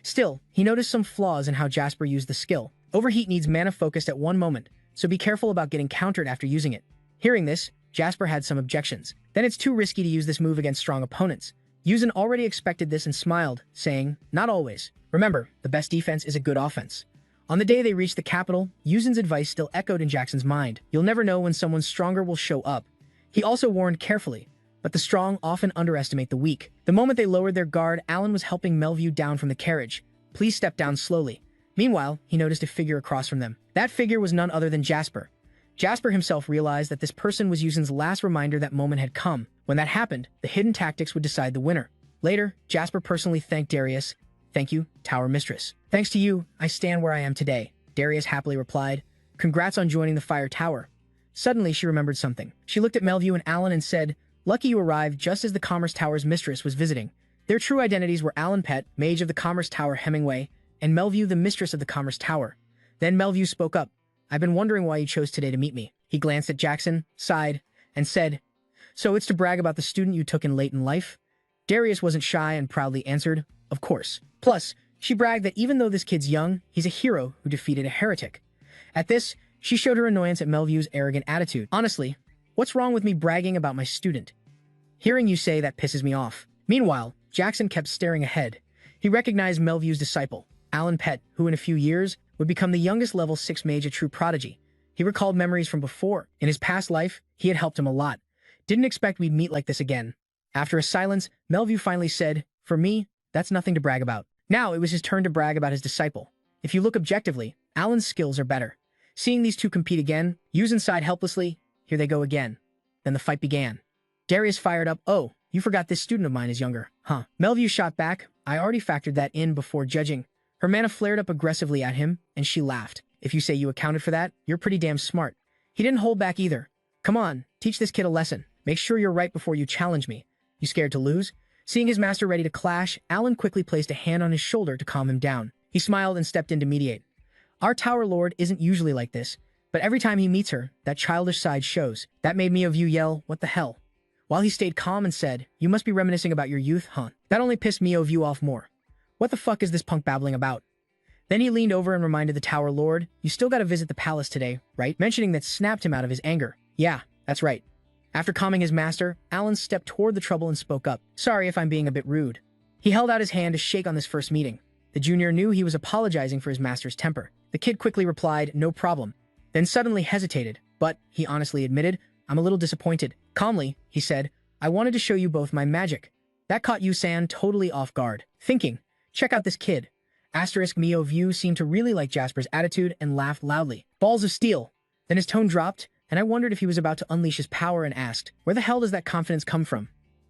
Still, he noticed some flaws in how Jasper used the skill. Overheat needs mana focused at one moment, so be careful about getting countered after using it. Hearing this, Jasper had some objections. Then it's too risky to use this move against strong opponents. Yuzin already expected this and smiled, saying, "Not always. Remember, the best defense is a good offense." On the day they reached the capital, Yuzin's advice still echoed in Jackson's mind. You'll never know when someone stronger will show up. He also warned carefully, but the strong often underestimate the weak. The moment they lowered their guard, Alan was helping Melview down from the carriage. "Please step down slowly." Meanwhile, he noticed a figure across from them. That figure was none other than Jasper. Jasper himself realized that this person was Yuzin's last reminder that moment had come. When that happened, the hidden tactics would decide the winner. Later, Jasper personally thanked Darius, Thank you, Tower Mistress. Thanks to you, I stand where I am today, Darius happily replied. Congrats on joining the Fire Tower. Suddenly, she remembered something. She looked at Melview and Alan and said, Lucky you arrived just as the Commerce Tower's mistress was visiting. Their true identities were Alan Pett, mage of the Commerce Tower Hemingway, and Melview, the mistress of the Commerce Tower. Then Melview spoke up. I've been wondering why you chose today to meet me. He glanced at Jackson, sighed, and said, So it's to brag about the student you took in late in life? Darius wasn't shy and proudly answered, Of course. Plus, she bragged that even though this kid's young, he's a hero who defeated a heretic. At this, she showed her annoyance at Melview's arrogant attitude. Honestly, what's wrong with me bragging about my student? Hearing you say that pisses me off. Meanwhile, Jackson kept staring ahead. He recognized Melview's disciple, Alan Pett, who in a few years would become the youngest level 6 mage, a true prodigy. He recalled memories from before. In his past life, he had helped him a lot. Didn't expect we'd meet like this again. After a silence, Melview finally said, For me, that's nothing to brag about. Now it was his turn to brag about his disciple. If you look objectively, Alan's skills are better. Seeing these two compete again, Yuzen sighed helplessly. Here they go again. Then the fight began. Darius fired up. Oh, you forgot this student of mine is younger, huh? Melview shot back. I already factored that in before judging. Her mana flared up aggressively at him, and she laughed. If you say you accounted for that, you're pretty damn smart. He didn't hold back either. Come on, teach this kid a lesson. Make sure you're right before you challenge me. You scared to lose? Seeing his master ready to clash, Alan quickly placed a hand on his shoulder to calm him down. He smiled and stepped in to mediate. Our Tower Lord isn't usually like this, but every time he meets her, that childish side shows. That made me of you yell, What the hell? While he stayed calm and said, You must be reminiscing about your youth, huh? That only pissed me of you off more. What the fuck is this punk babbling about? Then he leaned over and reminded the Tower Lord, You still gotta visit the palace today, right? Mentioning that snapped him out of his anger. Yeah, that's right. After calming his master, Alan stepped toward the trouble and spoke up. Sorry if I'm being a bit rude. He held out his hand to shake on this first meeting. The junior knew he was apologizing for his master's temper. The kid quickly replied, No problem. Then suddenly hesitated, but, he honestly admitted, I'm a little disappointed. Calmly, he said, I wanted to show you both my magic. That caught Yu-san totally off guard. Thinking, check out this kid. Mio View seemed to really like Jasper's attitude and laughed loudly. Balls of steel. Then his tone dropped, and I wondered if he was about to unleash his power and asked, Where the hell does that confidence come from?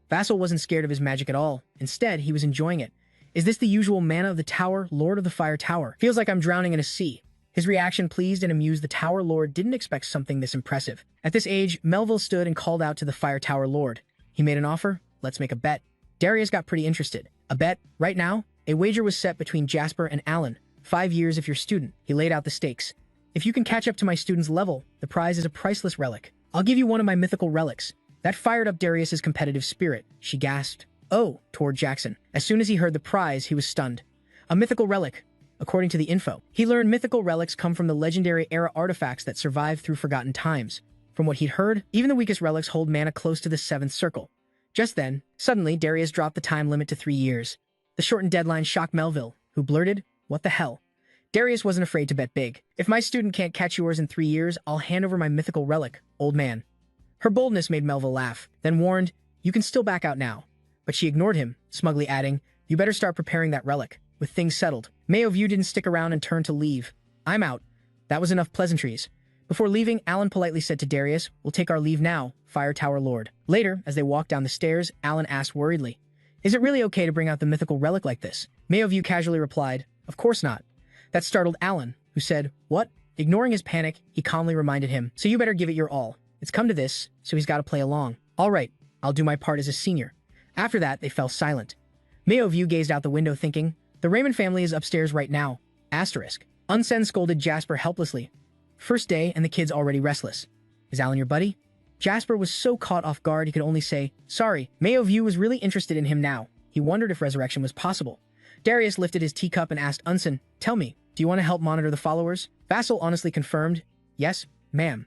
Vassal wasn't scared of his magic at all. Instead, he was enjoying it. Is this the usual mana of the tower, Lord of the Fire Tower? Feels like I'm drowning in a sea. His reaction pleased and amused the Tower Lord didn't expect something this impressive. At this age, Melville stood and called out to the Fire Tower Lord. He made an offer. Let's make a bet. Darius got pretty interested. A bet? Right now? A wager was set between Jasper and Alan. 5 years if you're student. He laid out the stakes. If you can catch up to my student's level, the prize is a priceless relic. I'll give you one of my mythical relics. That fired up Darius's competitive spirit. She gasped. Oh, toward Jackson. As soon as he heard the prize, he was stunned. A mythical relic. According to the info, he learned mythical relics come from the legendary era artifacts that survive through forgotten times. From what he'd heard, even the weakest relics hold mana close to the 7th circle. Just then, suddenly, Darius dropped the time limit to 3 years. The shortened deadline shocked Melville, who blurted, What the hell? Darius wasn't afraid to bet big. If my student can't catch yours in 3 years, I'll hand over my mythical relic, old man. Her boldness made Melville laugh, then warned, You can still back out now. But she ignored him, smugly adding, You better start preparing that relic. With things settled, Mayo View didn't stick around and turned to leave. I'm out. That was enough pleasantries. Before leaving, Alan politely said to Darius, We'll take our leave now, Fire Tower Lord. Later, as they walked down the stairs, Alan asked worriedly, Is it really okay to bring out the mythical relic like this? Mayo View casually replied, Of course not. That startled Alan, who said, What? Ignoring his panic, he calmly reminded him, So you better give it your all. It's come to this, so he's got to play along. All right, I'll do my part as a senior. After that, they fell silent. Mayo View gazed out the window thinking, The Raymond family is upstairs right now. Asterisk. Unsen scolded Jasper helplessly. First day, and the kid's already restless. Is Alan your buddy? Jasper was so caught off guard he could only say, Sorry. Mayo View was really interested in him now. He wondered if resurrection was possible. Darius lifted his teacup and asked Unsen, Tell me, do you want to help monitor the followers? Vassal honestly confirmed, Yes, ma'am.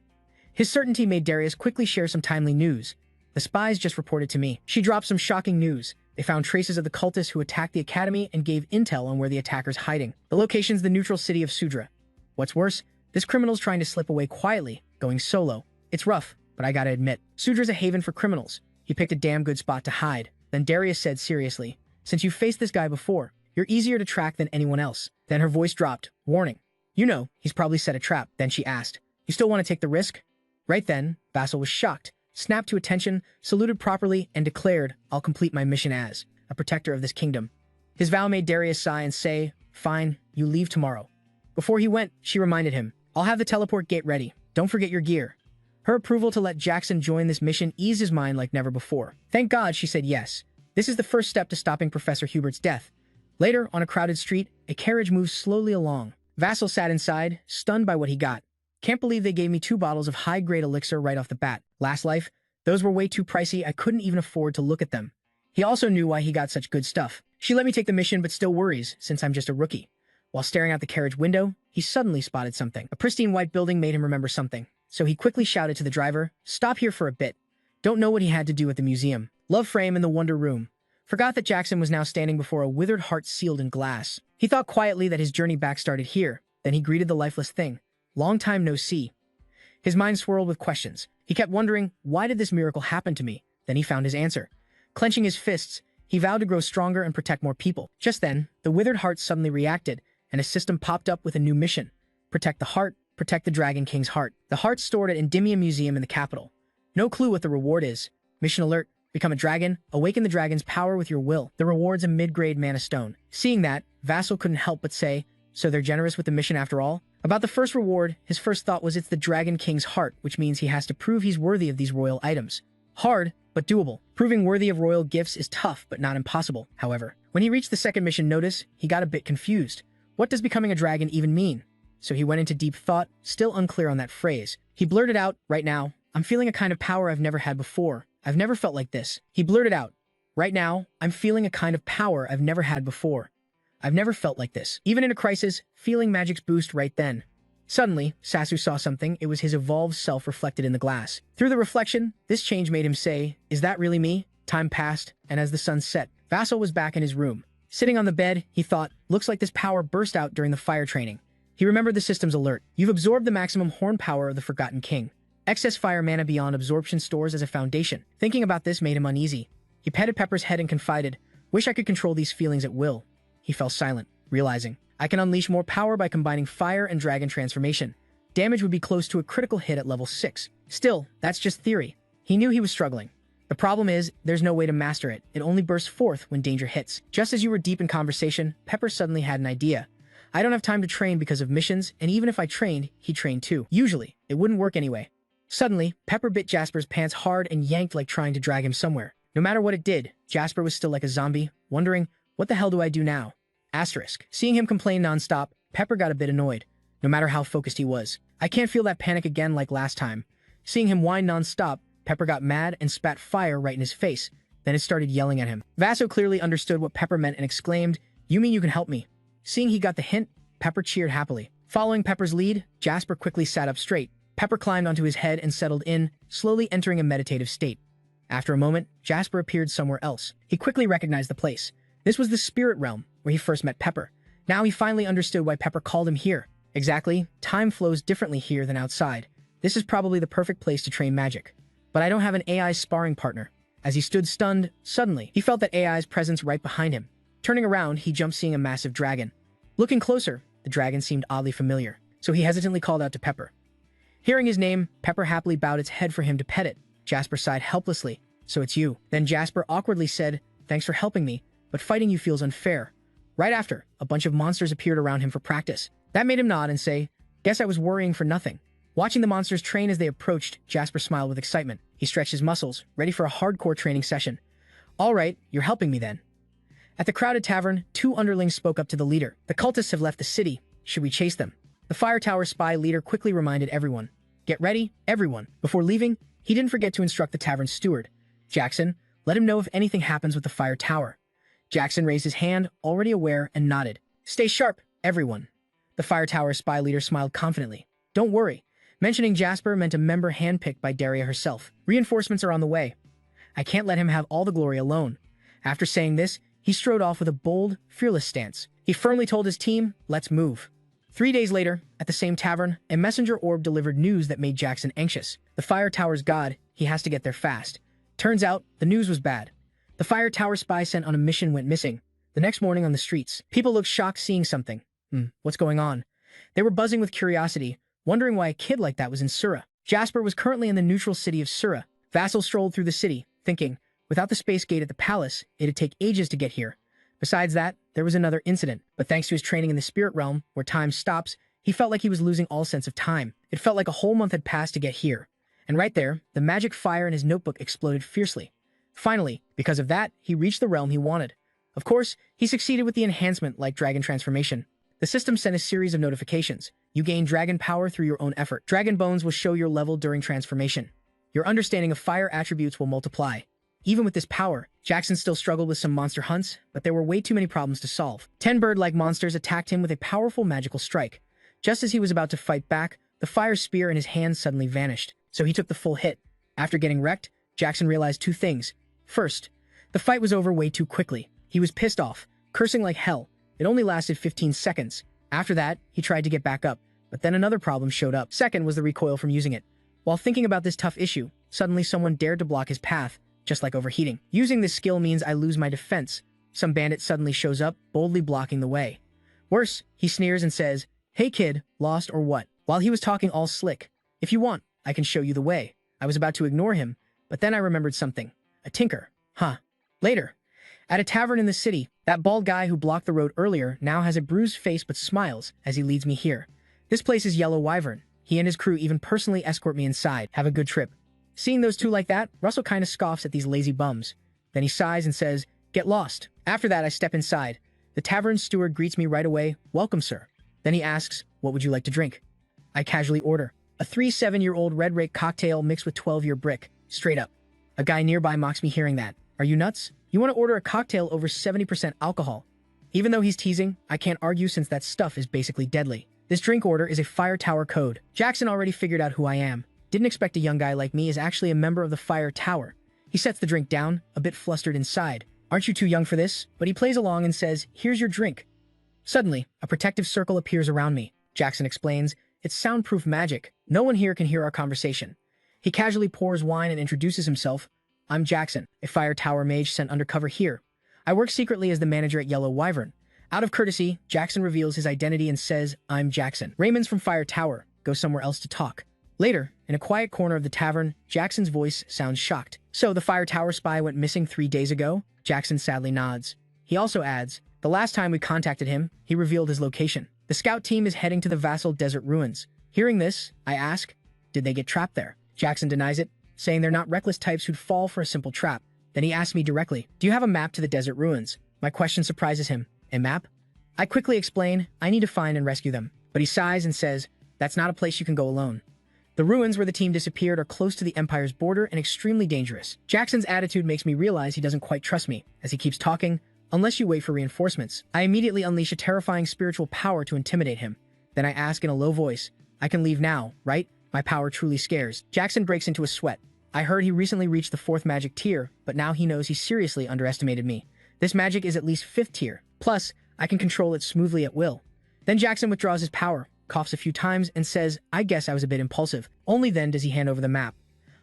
His certainty made Darius quickly share some timely news. The spies just reported to me. She dropped some shocking news. They found traces of the cultists who attacked the academy and gave intel on where the attacker's hiding. The location's the neutral city of Sudra. What's worse, this criminal's trying to slip away quietly, going solo. It's rough, but I gotta admit, Sudra's a haven for criminals. He picked a damn good spot to hide. Then Darius said seriously, Since you've faced this guy before, you're easier to track than anyone else. Then her voice dropped, warning. You know, he's probably set a trap. Then she asked, You still want to take the risk? Right then, Vassal was shocked, snapped to attention, saluted properly, and declared, I'll complete my mission as a protector of this kingdom. His vow made Darius sigh and say, "Fine, you leave tomorrow." Before he went, she reminded him, "I'll have the teleport gate ready. Don't forget your gear." Her approval to let Jackson join this mission eased his mind like never before. Thank God she said yes. This is the first step to stopping Professor Hubert's death. Later, on a crowded street, a carriage moved slowly along. Vassal sat inside, stunned by what he got. "Can't believe they gave me 2 bottles of high-grade elixir right off the bat. Last life, those were way too pricey, I couldn't even afford to look at them." He also knew why he got such good stuff. "She let me take the mission but still worries, since I'm just a rookie." While staring out the carriage window, he suddenly spotted something. A pristine white building made him remember something. So he quickly shouted to the driver, "Stop here for a bit." Don't know what he had to do at the museum. Love frame in the Wonder Room. Forgot that Jackson was now standing before a withered heart sealed in glass. He thought quietly that his journey back started here. Then he greeted the lifeless thing. "Long time no see." His mind swirled with questions. He kept wondering, why did this miracle happen to me? Then he found his answer. Clenching his fists, he vowed to grow stronger and protect more people. Just then, the withered heart suddenly reacted, and a system popped up with a new mission. Protect the heart, protect the Dragon King's heart. The heart stored at Endymion Museum in the capital. No clue what the reward is. Mission alert: become a dragon, awaken the dragon's power with your will. The reward's a mid-grade mana stone. Seeing that, Vassal couldn't help but say, "So they're generous with the mission after all?" About the first reward, his first thought was it's the Dragon King's heart, which means he has to prove he's worthy of these royal items. Hard, but doable. Proving worthy of royal gifts is tough, but not impossible, however. When he reached the second mission notice, he got a bit confused. What does becoming a dragon even mean? So he went into deep thought, still unclear on that phrase. He blurted out, "Right now, I'm feeling a kind of power I've never had before. I've never felt like this." He blurted out, "Right now, I'm feeling a kind of power I've never had before. I've never felt like this." Even in a crisis, feeling magic's boost right then. Suddenly, Sasu saw something. It was his evolved self reflected in the glass. Through the reflection, this change made him say, "Is that really me?" Time passed, and as the sun set, Vassal was back in his room. Sitting on the bed, he thought, looks like this power burst out during the fire training. He remembered the system's alert. "You've absorbed the maximum horn power of the Forgotten King. Excess fire mana beyond absorption stores as a foundation." Thinking about this made him uneasy. He petted Pepper's head and confided, "Wish I could control these feelings at will." He fell silent, realizing, "I can unleash more power by combining fire and dragon transformation. Damage would be close to a critical hit at level 6. Still, that's just theory." He knew he was struggling. The problem is, there's no way to master it. It only bursts forth when danger hits. Just as you were deep in conversation, Pepper suddenly had an idea. "I don't have time to train because of missions, and even if I trained, he trained too. Usually, it wouldn't work anyway." Suddenly, Pepper bit Jasper's pants hard and yanked like trying to drag him somewhere. No matter what it did, Jasper was still like a zombie, wondering, what the hell do I do now? Asterisk. Seeing him complain nonstop, Pepper got a bit annoyed, no matter how focused he was. "I can't feel that panic again like last time." Seeing him whine nonstop, Pepper got mad and spat fire right in his face. Then it started yelling at him. Vasso clearly understood what Pepper meant and exclaimed, "You mean you can help me?" Seeing he got the hint, Pepper cheered happily. Following Pepper's lead, Jasper quickly sat up straight. Pepper climbed onto his head and settled in, slowly entering a meditative state. After a moment, Jasper appeared somewhere else. He quickly recognized the place. This was the spirit realm, where he first met Pepper. Now he finally understood why Pepper called him here. Exactly, time flows differently here than outside. This is probably the perfect place to train magic. But I don't have an AI sparring partner. As he stood stunned, suddenly, he felt that AI's presence right behind him. Turning around, he jumped seeing a massive dragon. Looking closer, the dragon seemed oddly familiar, so he hesitantly called out to Pepper. Hearing his name, Pepper happily bowed its head for him to pet it. Jasper sighed helplessly. "So it's you." Then Jasper awkwardly said, "Thanks for helping me, but fighting you feels unfair." Right after, a bunch of monsters appeared around him for practice. That made him nod and say, "Guess I was worrying for nothing." Watching the monsters train as they approached, Jasper smiled with excitement. He stretched his muscles, ready for a hardcore training session. "All right, you're helping me then." At the crowded tavern, 2 underlings spoke up to the leader. "The cultists have left the city. Should we chase them?" The Fire Tower spy leader quickly reminded everyone. "Get ready, everyone." Before leaving, he didn't forget to instruct the tavern steward. "Jackson, let him know if anything happens with the Fire Tower." Jackson raised his hand, already aware, and nodded. "Stay sharp, everyone." The Fire Tower spy leader smiled confidently. "Don't worry." Mentioning Jasper meant a member handpicked by Daria herself. "Reinforcements are on the way. I can't let him have all the glory alone." After saying this, he strode off with a bold, fearless stance. He firmly told his team, "Let's move." 3 days later, at the same tavern, a messenger orb delivered news that made Jackson anxious. The Fire Tower's god, he has to get there fast. Turns out, the news was bad. The Fire Tower spy sent on a mission went missing. The next morning on the streets, people looked shocked seeing something. What's going on? They were buzzing with curiosity, wondering why a kid like that was in Sura. Jasper was currently in the neutral city of Sura. Vassal strolled through the city, thinking, without the space gate at the palace, it'd take ages to get here. Besides that, there was another incident, but thanks to his training in the spirit realm, where time stops, he felt like he was losing all sense of time. It felt like a whole month had passed to get here. And right there, the magic fire in his notebook exploded fiercely. Finally, because of that, he reached the realm he wanted. Of course, he succeeded with the enhancement like dragon transformation. The system sent a series of notifications. You gain dragon power through your own effort. Dragon bones will show your level during transformation. Your understanding of fire attributes will multiply. Even with this power, Jackson still struggled with some monster hunts, but there were way too many problems to solve. 10 bird-like monsters attacked him with a powerful magical strike. Just as he was about to fight back, the fire spear in his hand suddenly vanished, so he took the full hit. After getting wrecked, Jackson realized two things. First, the fight was over way too quickly. He was pissed off, cursing like hell. It only lasted 15 seconds. After that, he tried to get back up, but then another problem showed up. Second was the recoil from using it. While thinking about this tough issue, suddenly someone dared to block his path, just like overheating. Using this skill means I lose my defense. Some bandit suddenly shows up, boldly blocking the way. Worse, he sneers and says, "Hey kid, lost or what?" While he was talking all slick. "If you want, I can show you the way." I was about to ignore him, but then I remembered something. A tinker. Huh. Later, at a tavern in the city, that bald guy who blocked the road earlier now has a bruised face but smiles as he leads me here. This place is Yellow Wyvern. He and his crew even personally escort me inside. Have a good trip. Seeing those two like that, Russell kinda scoffs at these lazy bums. Then he sighs and says, "Get lost." After that, I step inside. The tavern steward greets me right away. "Welcome, sir." Then he asks, "What would you like to drink?" I casually order a 3-7-year-old red rake cocktail mixed with 12-year brick. Straight up. A guy nearby mocks me hearing that. "Are you nuts? You want to order a cocktail over 70% alcohol?" Even though he's teasing, I can't argue since that stuff is basically deadly. This drink order is a Fire Tower code. Jackson already figured out who I am. Didn't expect a young guy like me is actually a member of the Fire Tower. He sets the drink down, a bit flustered inside. "Aren't you too young for this?" But he plays along and says, "Here's your drink." Suddenly, a protective circle appears around me. Jackson explains, "It's soundproof magic. No one here can hear our conversation." He casually pours wine and introduces himself. "I'm Jackson, a Fire Tower mage sent undercover here. I work secretly as the manager at Yellow Wyvern." Out of courtesy, Jackson reveals his identity and says, "I'm Jackson. Raymond's from Fire Tower. Go somewhere else to talk." Later, in a quiet corner of the tavern, Jackson's voice sounds shocked. "So the Fire Tower spy went missing 3 days ago?" Jackson sadly nods. He also adds, "The last time we contacted him, he revealed his location. The scout team is heading to the Vassal Desert Ruins." Hearing this, I ask, "Did they get trapped there?" Jackson denies it, saying they're not reckless types who'd fall for a simple trap. Then he asks me directly, "Do you have a map to the desert ruins?" My question surprises him. "A map?" I quickly explain, I need to find and rescue them. But he sighs and says, "That's not a place you can go alone. The ruins where the team disappeared are close to the Empire's border and extremely dangerous." Jackson's attitude makes me realize he doesn't quite trust me. As he keeps talking, "Unless you wait for reinforcements." I immediately unleash a terrifying spiritual power to intimidate him. Then I ask in a low voice, "I can leave now, right?" My power truly scares. Jackson breaks into a sweat. I heard he recently reached the 4th magic tier, but now he knows he seriously underestimated me. This magic is at least 5th tier. Plus, I can control it smoothly at will. Then Jackson withdraws his power, coughs a few times, and says, "I guess I was a bit impulsive." Only then does he hand over the map.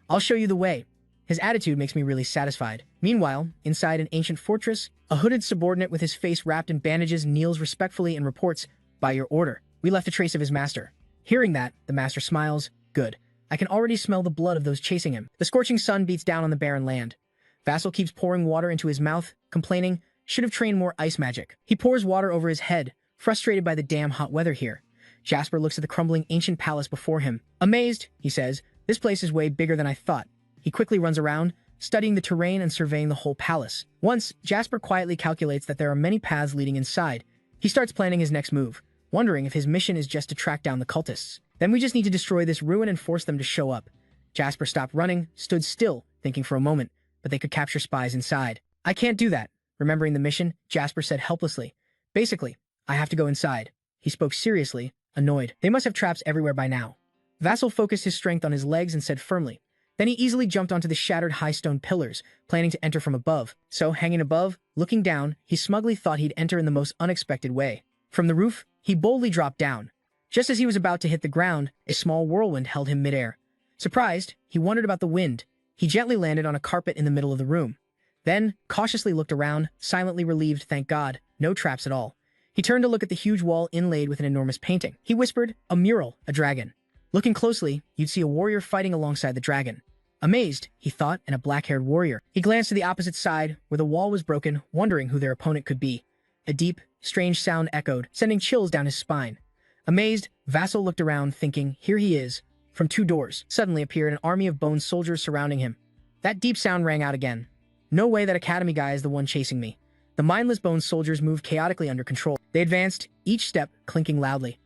"I'll show you the way." His attitude makes me really satisfied. Meanwhile, inside an ancient fortress, a hooded subordinate with his face wrapped in bandages kneels respectfully and reports, "By your order, we left a trace of his master." Hearing that, the master smiles. Good. I can already smell the blood of those chasing him. The scorching sun beats down on the barren land. Vassal keeps pouring water into his mouth, complaining, "Should have trained more ice magic." He pours water over his head, frustrated by the damn hot weather here. Jasper looks at the crumbling ancient palace before him. Amazed, he says, "This place is way bigger than I thought." He quickly runs around, studying the terrain and surveying the whole palace. Once, Jasper quietly calculates that there are many paths leading inside. He starts planning his next move, wondering if his mission is just to track down the cultists. "Then we just need to destroy this ruin and force them to show up." Jasper stopped running, stood still, thinking for a moment, but they could capture spies inside. "I can't do that." Remembering the mission, Jasper said helplessly, "Basically, I have to go inside." He spoke seriously, annoyed. "They must have traps everywhere by now." Vassal focused his strength on his legs and said firmly. Then he easily jumped onto the shattered high stone pillars, planning to enter from above. So, hanging above, looking down, he smugly thought he'd enter in the most unexpected way. From the roof, he boldly dropped down. Just as he was about to hit the ground, a small whirlwind held him midair. Surprised, he wondered about the wind. He gently landed on a carpet in the middle of the room. Then, cautiously looked around, silently relieved, thank God, no traps at all. He turned to look at the huge wall inlaid with an enormous painting. He whispered, "A mural, a dragon." Looking closely, you'd see a warrior fighting alongside the dragon. Amazed, he thought, and a black-haired warrior. He glanced to the opposite side, where the wall was broken, wondering who their opponent could be. A deep, strange sound echoed, sending chills down his spine. Amazed, Vassal looked around, thinking, here he is. From 2 doors, suddenly appeared an army of bone soldiers surrounding him. That deep sound rang out again. No way that Academy guy is the one chasing me. The mindless bone soldiers moved chaotically under control. They advanced, each step clinking loudly.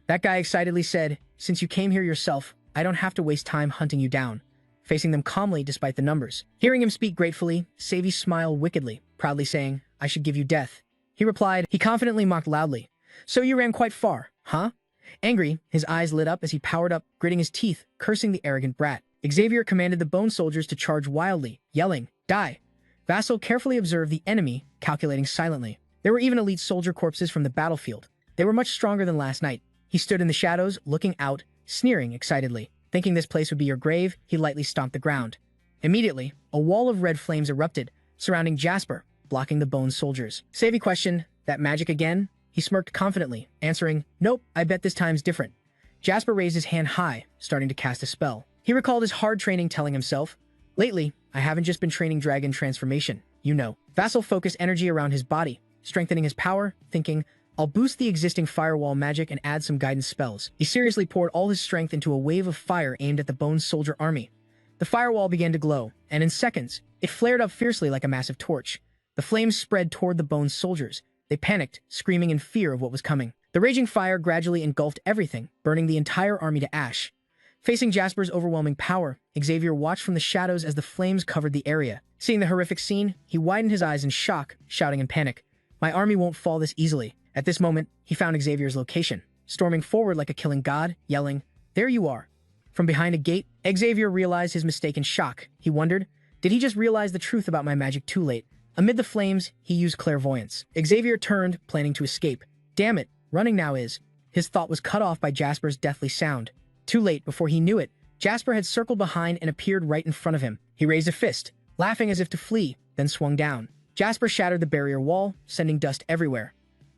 That guy excitedly said, since you came here yourself, I don't have to waste time hunting you down. Facing them calmly despite the numbers. Hearing him speak gratefully, Savy smiled wickedly, proudly saying, I should give you death. He replied, he confidently mocked loudly. So you ran quite far, huh? Angry, his eyes lit up as he powered up, gritting his teeth, cursing the arrogant brat. Xavier commanded the bone soldiers to charge wildly, yelling, die. Vassal carefully observed the enemy, calculating silently. There were even elite soldier corpses from the battlefield. They were much stronger than last night. He stood in the shadows, looking out, sneering excitedly. Thinking this place would be your grave, he lightly stomped the ground. Immediately, a wall of red flames erupted, surrounding Jasper, blocking the bone soldiers. Savy questioned, that magic again? He smirked confidently, answering, nope, I bet this time's different. Jasper raised his hand high, starting to cast a spell. He recalled his hard training, telling himself, lately, I haven't just been training dragon transformation, you know. Vassal focused energy around his body, strengthening his power, thinking, I'll boost the existing firewall magic and add some guidance spells. He seriously poured all his strength into a wave of fire aimed at the bone soldier army. The firewall began to glow, and in seconds, it flared up fiercely like a massive torch. The flames spread toward the bone soldiers. They panicked, screaming in fear of what was coming. The raging fire gradually engulfed everything, burning the entire army to ash. Facing Jasper's overwhelming power, Xavier watched from the shadows as the flames covered the area. Seeing the horrific scene, he widened his eyes in shock, shouting in panic, my army won't fall this easily. At this moment, he found Xavier's location, storming forward like a killing god, yelling, there you are. From behind a gate, Xavier realized his mistake in shock. He wondered, did he just realize the truth about my magic too late? Amid the flames, he used clairvoyance. Xavier turned, planning to escape. Damn it, running now is. His thought was cut off by Jasper's deathly sound. Too late, before he knew it, Jasper had circled behind and appeared right in front of him. He raised a fist, laughing as if to flee, then swung down. Jasper shattered the barrier wall, sending dust everywhere.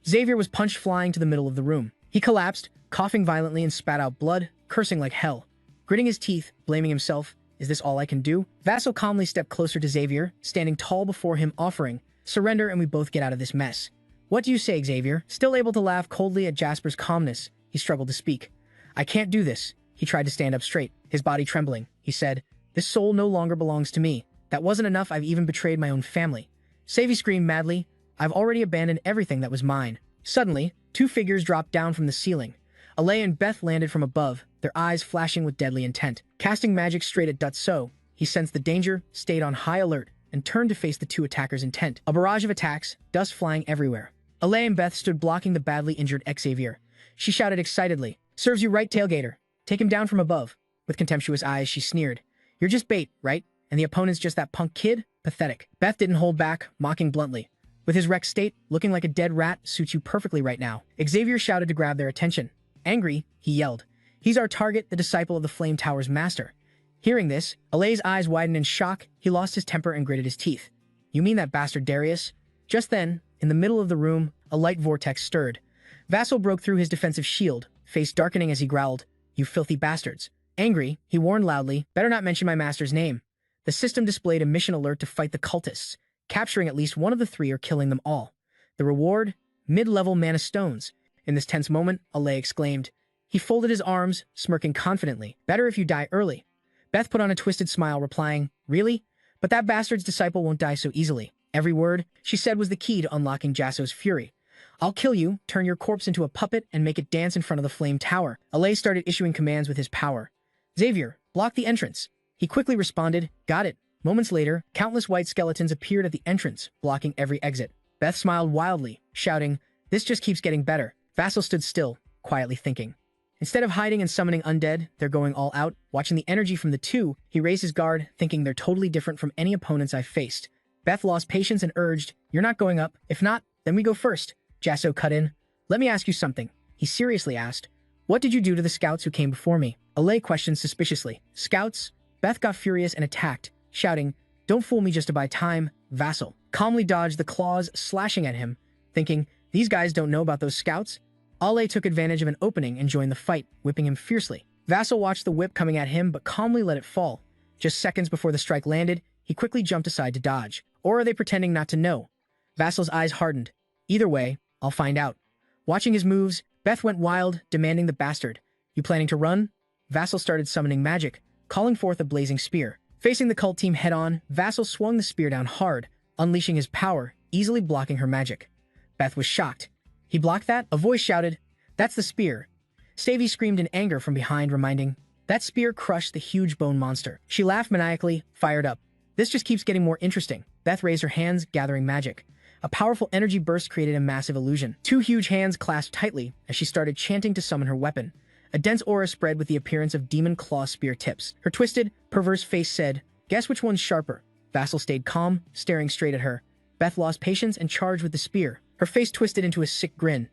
Xavier was punched flying to the middle of the room. He collapsed, coughing violently and spat out blood, cursing like hell. Gritting his teeth, blaming himself, is this all I can do? Vassal calmly stepped closer to Xavier, standing tall before him, offering, surrender and we both get out of this mess. What do you say, Xavier? Still able to laugh coldly at Jasper's calmness, he struggled to speak. I can't do this. He tried to stand up straight, his body trembling. He said, this soul no longer belongs to me. That wasn't enough, I've even betrayed my own family. Savy screamed madly, I've already abandoned everything that was mine. Suddenly, 2 figures dropped down from the ceiling. Alay and Beth landed from above, their eyes flashing with deadly intent. Casting magic straight at Dutso, he sensed the danger, stayed on high alert, and turned to face the 2 attackers' intent. A barrage of attacks, dust flying everywhere. Alay and Beth stood blocking the badly injured Xavier. She shouted excitedly, serves you right, tailgater. Take him down from above. With contemptuous eyes, she sneered. You're just bait, right? And the opponent's just that punk kid? Pathetic. Beth didn't hold back, mocking bluntly. With his wrecked state, looking like a dead rat suits you perfectly right now. Xavier shouted to grab their attention. Angry, he yelled, he's our target, the disciple of the Flame Tower's master. Hearing this, Alay's eyes widened in shock. He lost his temper and gritted his teeth. You mean that bastard Darius? Just then, in the middle of the room, a light vortex stirred. Vassal broke through his defensive shield, face darkening as he growled, you filthy bastards. Angry, he warned loudly, better not mention my master's name. The system displayed a mission alert to fight the cultists, capturing at least one of the 3 or killing them all. The reward? Mid-level mana stones. In this tense moment, Alay exclaimed. He folded his arms, smirking confidently. Better if you die early. Beth put on a twisted smile, replying, really? But that bastard's disciple won't die so easily. Every word she said was the key to unlocking Jasso's fury. I'll kill you, turn your corpse into a puppet, and make it dance in front of the Flame Tower. Alay started issuing commands with his power. Xavier, block the entrance. He quickly responded, got it. Moments later, countless white skeletons appeared at the entrance, blocking every exit. Beth smiled wildly, shouting, this just keeps getting better. Vassal stood still, quietly thinking. Instead of hiding and summoning undead, they're going all out. Watching the energy from the 2, he raised his guard, thinking they're totally different from any opponents I've faced. Beth lost patience and urged, you're not going up. If not, then we go first. Jasso cut in. Let me ask you something. He seriously asked. What did you do to the scouts who came before me? Alay questioned suspiciously. Scouts? Beth got furious and attacked, shouting, don't fool me just to buy time. Vassal calmly dodged the claws slashing at him, thinking, these guys don't know about those scouts. Alay took advantage of an opening and joined the fight, whipping him fiercely. Vassal watched the whip coming at him but calmly let it fall. Just seconds before the strike landed, he quickly jumped aside to dodge. Or are they pretending not to know? Vassal's eyes hardened. Either way, I'll find out. Watching his moves, Beth went wild, demanding the bastard. You planning to run? Vassal started summoning magic, calling forth a blazing spear. Facing the cult team head-on, Vassal swung the spear down hard, unleashing his power, easily blocking her magic. Beth was shocked. He blocked that? A voice shouted, "That's the spear." Savy screamed in anger from behind, reminding, "That spear crushed the huge bone monster." She laughed maniacally, fired up. "This just keeps getting more interesting." Beth raised her hands, gathering magic. A powerful energy burst created a massive illusion. Two huge hands clasped tightly as she started chanting to summon her weapon. A dense aura spread with the appearance of demon claw spear tips. Her twisted, perverse face said, "Guess which one's sharper?" Vassal stayed calm, staring straight at her. Beth lost patience and charged with the spear. Her face twisted into a sick grin.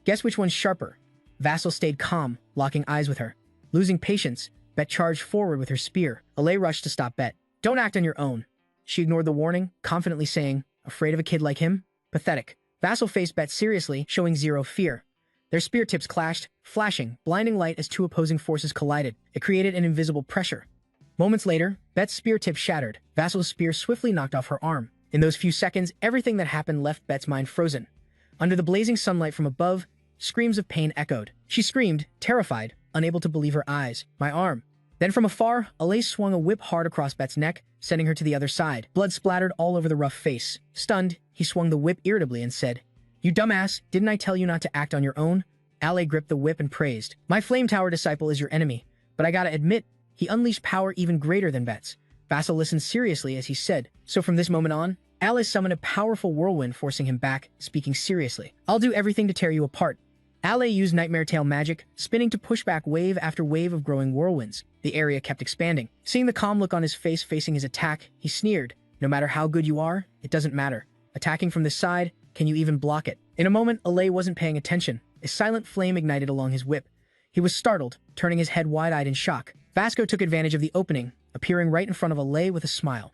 "Guess which one's sharper?" Vassal stayed calm, locking eyes with her. Losing patience, Bet charged forward with her spear. Alay rushed to stop Bet. "Don't act on your own." She ignored the warning, confidently saying, "Afraid of a kid like him? Pathetic." Vassal faced Bet seriously, showing zero fear. Their spear tips clashed, flashing, blinding light as two opposing forces collided. It created an invisible pressure. Moments later, Bet's spear tip shattered. Vassal's spear swiftly knocked off her arm. In those few seconds, everything that happened left Bet's mind frozen. Under the blazing sunlight from above, screams of pain echoed. She screamed, terrified, unable to believe her eyes. "My arm." Then from afar, Alay swung a whip hard across Bet's neck, sending her to the other side. Blood splattered all over the rough face. Stunned, he swung the whip irritably and said, "You dumbass, didn't I tell you not to act on your own?" Alay gripped the whip and praised, "My Flame Tower disciple is your enemy, but I gotta admit, he unleashed power even greater than Bet's." Vassal listened seriously as he said, "So from this moment on, Alay summoned a powerful whirlwind, forcing him back, speaking seriously. I'll do everything to tear you apart." Alay used Nightmare Tail magic, spinning to push back wave after wave of growing whirlwinds. The area kept expanding. Seeing the calm look on his face facing his attack, he sneered, "No matter how good you are, it doesn't matter. Attacking from this side, can you even block it?" In a moment, Alay wasn't paying attention. A silent flame ignited along his whip. He was startled, turning his head wide-eyed in shock. Vasco took advantage of the opening, appearing right in front of Alay with a smile.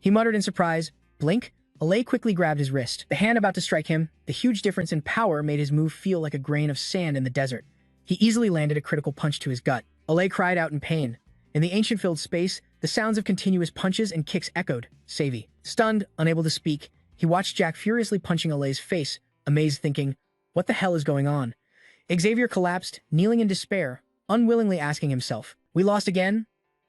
He muttered in surprise, "Blink?" Alay quickly grabbed his wrist. The hand about to strike him, the huge difference in power made his move feel like a grain of sand in the desert. He easily landed a critical punch to his gut. Alay cried out in pain. In the ancient-filled space, the sounds of continuous punches and kicks echoed. Savy. Stunned, unable to speak, he watched Jack furiously punching Alay's face, amazed thinking, "What the hell is going on?" Xavier collapsed, kneeling in despair, unwillingly asking himself, "We lost again?"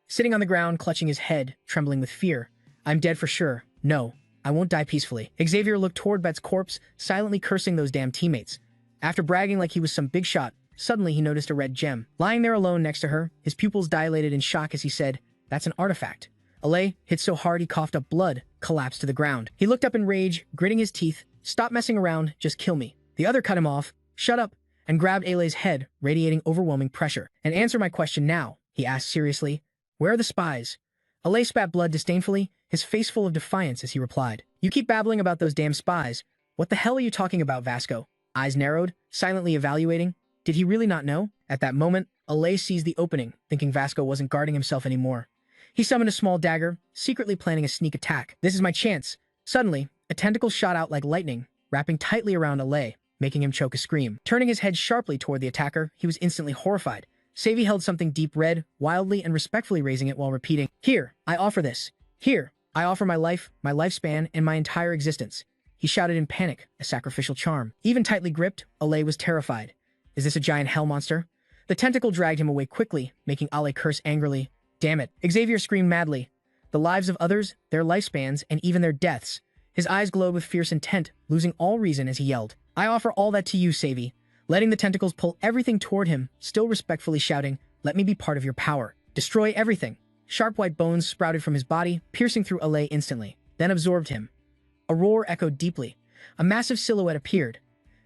Sitting on the ground, clutching his head, trembling with fear. "I'm dead for sure. No, I won't die peacefully." Xavier looked toward Bet's corpse, silently cursing those damn teammates. After bragging like he was some big shot, suddenly he noticed a red gem. Lying there alone next to her, his pupils dilated in shock as he said, "That's an artifact." Alay, hit so hard he coughed up blood, collapsed to the ground. He looked up in rage, gritting his teeth. "Stop messing around, just kill me." The other cut him off, "Shut up," and grabbed Alay's head, radiating overwhelming pressure. "And answer my question now," he asked seriously. "Where are the spies?" Alay spat blood disdainfully, his face full of defiance as he replied, "You keep babbling about those damn spies. What the hell are you talking about, Vasco?" Eyes narrowed, silently evaluating. Did he really not know? At that moment, Alay seized the opening, thinking Vasco wasn't guarding himself anymore. He summoned a small dagger, secretly planning a sneak attack. "This is my chance." Suddenly, a tentacle shot out like lightning, wrapping tightly around Alay, making him choke a scream. Turning his head sharply toward the attacker, he was instantly horrified. Savy held something deep red, wildly and respectfully raising it while repeating, "Here, I offer this. Here, I offer my life, my lifespan, and my entire existence." He shouted in panic, a sacrificial charm. Even tightly gripped, Alay was terrified. Is this a giant hell monster? The tentacle dragged him away quickly, making Alay curse angrily. "Damn it." Xavier screamed madly. The lives of others, their lifespans, and even their deaths. His eyes glowed with fierce intent, losing all reason as he yelled, "I offer all that to you, Savy." Letting the tentacles pull everything toward him, still respectfully shouting, "Let me be part of your power. Destroy everything." Sharp white bones sprouted from his body, piercing through Alay instantly, then absorbed him. A roar echoed deeply. A massive silhouette appeared.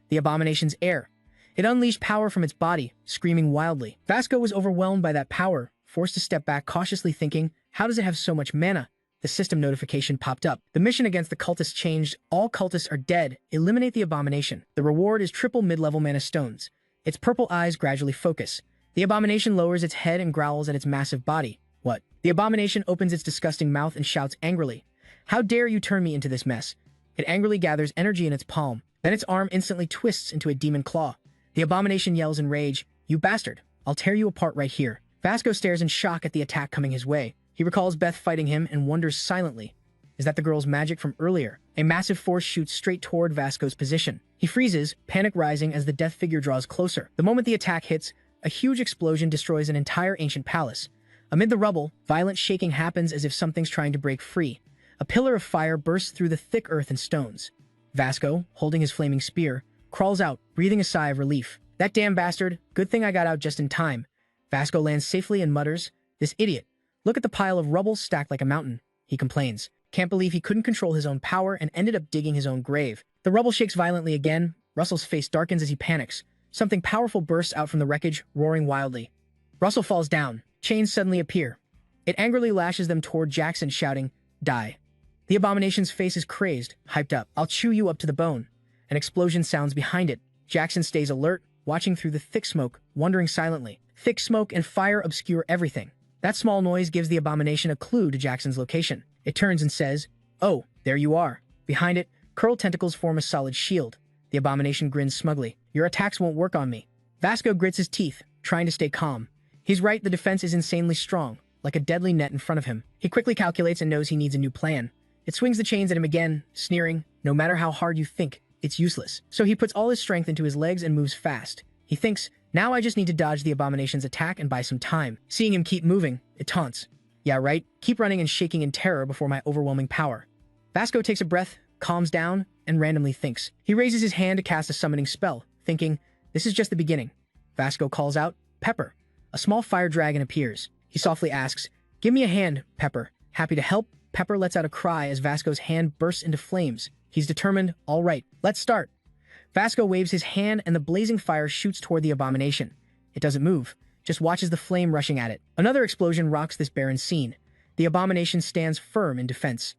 The abomination's heir. It unleashed power from its body, screaming wildly. Vasco was overwhelmed by that power, forced to step back cautiously thinking, how does it have so much mana? The system notification popped up. The mission against the cultists changed. All cultists are dead. Eliminate the abomination. The reward is triple mid-level mana stones. Its purple eyes gradually focus. The abomination lowers its head and growls at its massive body. What? The abomination opens its disgusting mouth and shouts angrily, "How dare you turn me into this mess?" It angrily gathers energy in its palm. Then its arm instantly twists into a demon claw. The abomination yells in rage, "You bastard! I'll tear you apart right here." Vasco stares in shock at the attack coming his way. He recalls Beth fighting him and wonders silently, Is that the girl's magic from earlier? A massive force shoots straight toward Vasco's position. He freezes, panic rising as the death figure draws closer. The moment the attack hits, a huge explosion destroys an entire ancient palace. Amid the rubble, violent shaking happens as if something's trying to break free. A pillar of fire bursts through the thick earth and stones. Vasco, holding his flaming spear, crawls out, breathing a sigh of relief. That damn bastard, good thing I got out just in time. Vasco lands safely and mutters, "This idiot. Look at the pile of rubble stacked like a mountain," he complains. Can't believe he couldn't control his own power and ended up digging his own grave. The rubble shakes violently again. Russell's face darkens as he panics. Something powerful bursts out from the wreckage, roaring wildly. Russell falls down. Chains suddenly appear. It angrily lashes them toward Jackson, shouting, "Die." The abomination's face is crazed, hyped up. "I'll chew you up to the bone." An explosion sounds behind it. Jackson stays alert, watching through the thick smoke, wondering silently. Thick smoke and fire obscure everything. That small noise gives the abomination a clue to Jackson's location. It turns and says, "Oh, there you are." Behind it, curled tentacles form a solid shield. The abomination grins smugly. "Your attacks won't work on me." Vasco grits his teeth, trying to stay calm. He's right, the defense is insanely strong, like a deadly net in front of him. He quickly calculates and knows he needs a new plan. It swings the chains at him again, sneering, "No matter how hard you think, it's useless." So he puts all his strength into his legs and moves fast. He thinks, "Now I just need to dodge the abomination's attack and buy some time." Seeing him keep moving, it taunts. "Yeah, right. Keep running and shaking in terror before my overwhelming power." Vasco takes a breath, calms down, and randomly thinks. He raises his hand to cast a summoning spell, thinking, "This is just the beginning." Vasco calls out, "Pepper." A small fire dragon appears. He softly asks, "Give me a hand, Pepper." Happy to help, Pepper lets out a cry as Vasco's hand bursts into flames. He's determined, "All right, let's start." Vasco waves his hand and the blazing fire shoots toward the abomination. It doesn't move, just watches the flame rushing at it. Another explosion rocks this barren scene. The abomination stands firm in defense.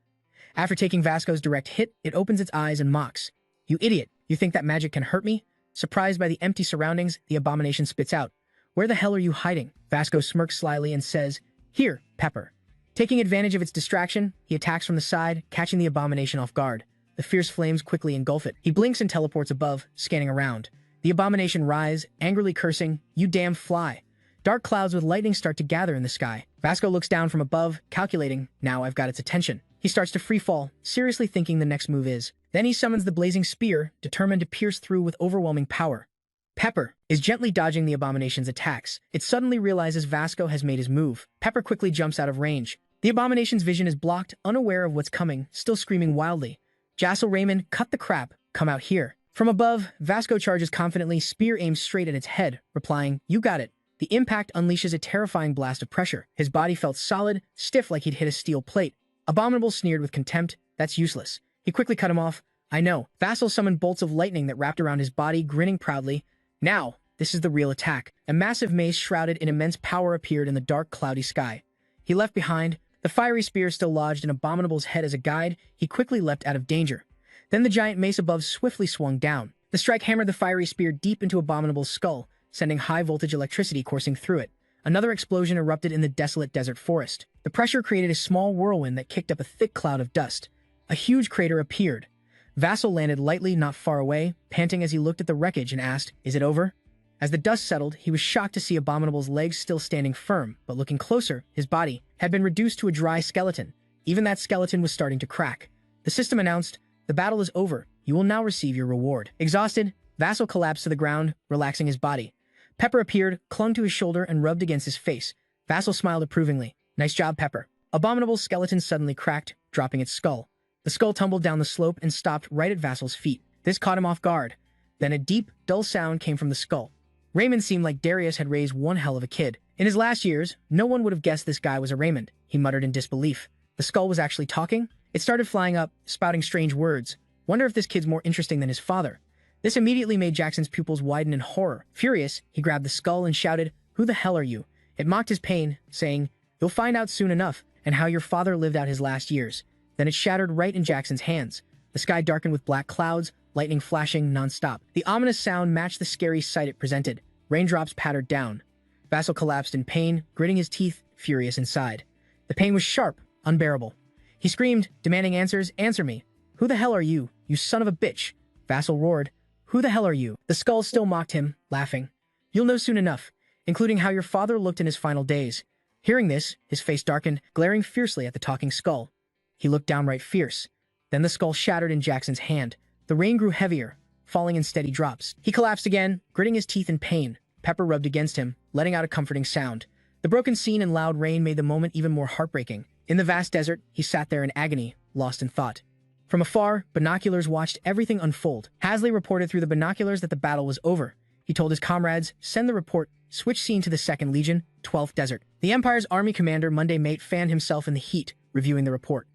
After taking Vasco's direct hit, it opens its eyes and mocks. "You idiot, you think that magic can hurt me?" Surprised by the empty surroundings, the abomination spits out, "Where the hell are you hiding?" Vasco smirks slyly and says, "Here, Pepper." Taking advantage of its distraction, he attacks from the side, catching the abomination off guard. The fierce flames quickly engulf it. He blinks and teleports above, scanning around. The abomination writhes, angrily cursing, "You damn fly." Dark clouds with lightning start to gather in the sky. Vasco looks down from above, calculating, "Now I've got its attention." He starts to freefall, seriously thinking the next move is. Then he summons the blazing spear, determined to pierce through with overwhelming power. Pepper is gently dodging the abomination's attacks. It suddenly realizes Vasco has made his move. Pepper quickly jumps out of range. The abomination's vision is blocked, unaware of what's coming, still screaming wildly. "Jassel Raymond, cut the crap. Come out here." From above, Vasco charges confidently, spear aims straight at its head, replying, "You got it." The impact unleashes a terrifying blast of pressure. His body felt solid, stiff like he'd hit a steel plate. Abominable sneered with contempt, "That's useless." He quickly cut him off. "I know." Vassal summoned bolts of lightning that wrapped around his body, grinning proudly. "Now, this is the real attack." A massive mace shrouded in immense power appeared in the dark, cloudy sky. He left behind the fiery spear still lodged in Abominable's head as a guide. He quickly leapt out of danger. Then the giant mace above swiftly swung down. The strike hammered the fiery spear deep into Abominable's skull, sending high-voltage electricity coursing through it. Another explosion erupted in the desolate desert forest. The pressure created a small whirlwind that kicked up a thick cloud of dust. A huge crater appeared. Vassal landed lightly not far away, panting as he looked at the wreckage and asked, "Is it over?" As the dust settled, he was shocked to see Abominable's legs still standing firm, but looking closer, his body had been reduced to a dry skeleton. Even that skeleton was starting to crack. The system announced, "The battle is over. You will now receive your reward." Exhausted, Vassal collapsed to the ground, relaxing his body. Pepper appeared, clung to his shoulder, and rubbed against his face. Vassal smiled approvingly. "Nice job, Pepper." Abominable's skeleton suddenly cracked, dropping its skull. The skull tumbled down the slope and stopped right at Vassal's feet. This caught him off guard. Then a deep, dull sound came from the skull. Raymond seemed like Darius had raised one hell of a kid. In his last years, no one would have guessed this guy was a Raymond, he muttered in disbelief. The skull was actually talking? It started flying up, spouting strange words. Wonder if this kid's more interesting than his father. This immediately made Jackson's pupils widen in horror. Furious, he grabbed the skull and shouted, "Who the hell are you?" It mocked his pain, saying, "You'll find out soon enough, and how your father lived out his last years." Then it shattered right in Jackson's hands. The sky darkened with black clouds, lightning flashing nonstop. The ominous sound matched the scary sight it presented. Raindrops pattered down. Vassal collapsed in pain, gritting his teeth, furious inside. The pain was sharp, unbearable. He screamed, demanding answers. "Answer me. Who the hell are you, you son of a bitch?" Vassal roared, "Who the hell are you?" The skull still mocked him, laughing. "You'll know soon enough, including how your father looked in his final days." Hearing this, his face darkened, glaring fiercely at the talking skull. He looked downright fierce. Then the skull shattered in Jackson's hand. The rain grew heavier, falling in steady drops. He collapsed again, gritting his teeth in pain. Pepper rubbed against him, letting out a comforting sound. The broken scene and loud rain made the moment even more heartbreaking. In the vast desert, he sat there in agony, lost in thought. From afar, binoculars watched everything unfold. Hasley reported through the binoculars that the battle was over. He told his comrades, send the report, switch scene to the 2nd Legion, 12th Desert. The Empire's army commander, Monday Mate, fanned himself in the heat, reviewing the report.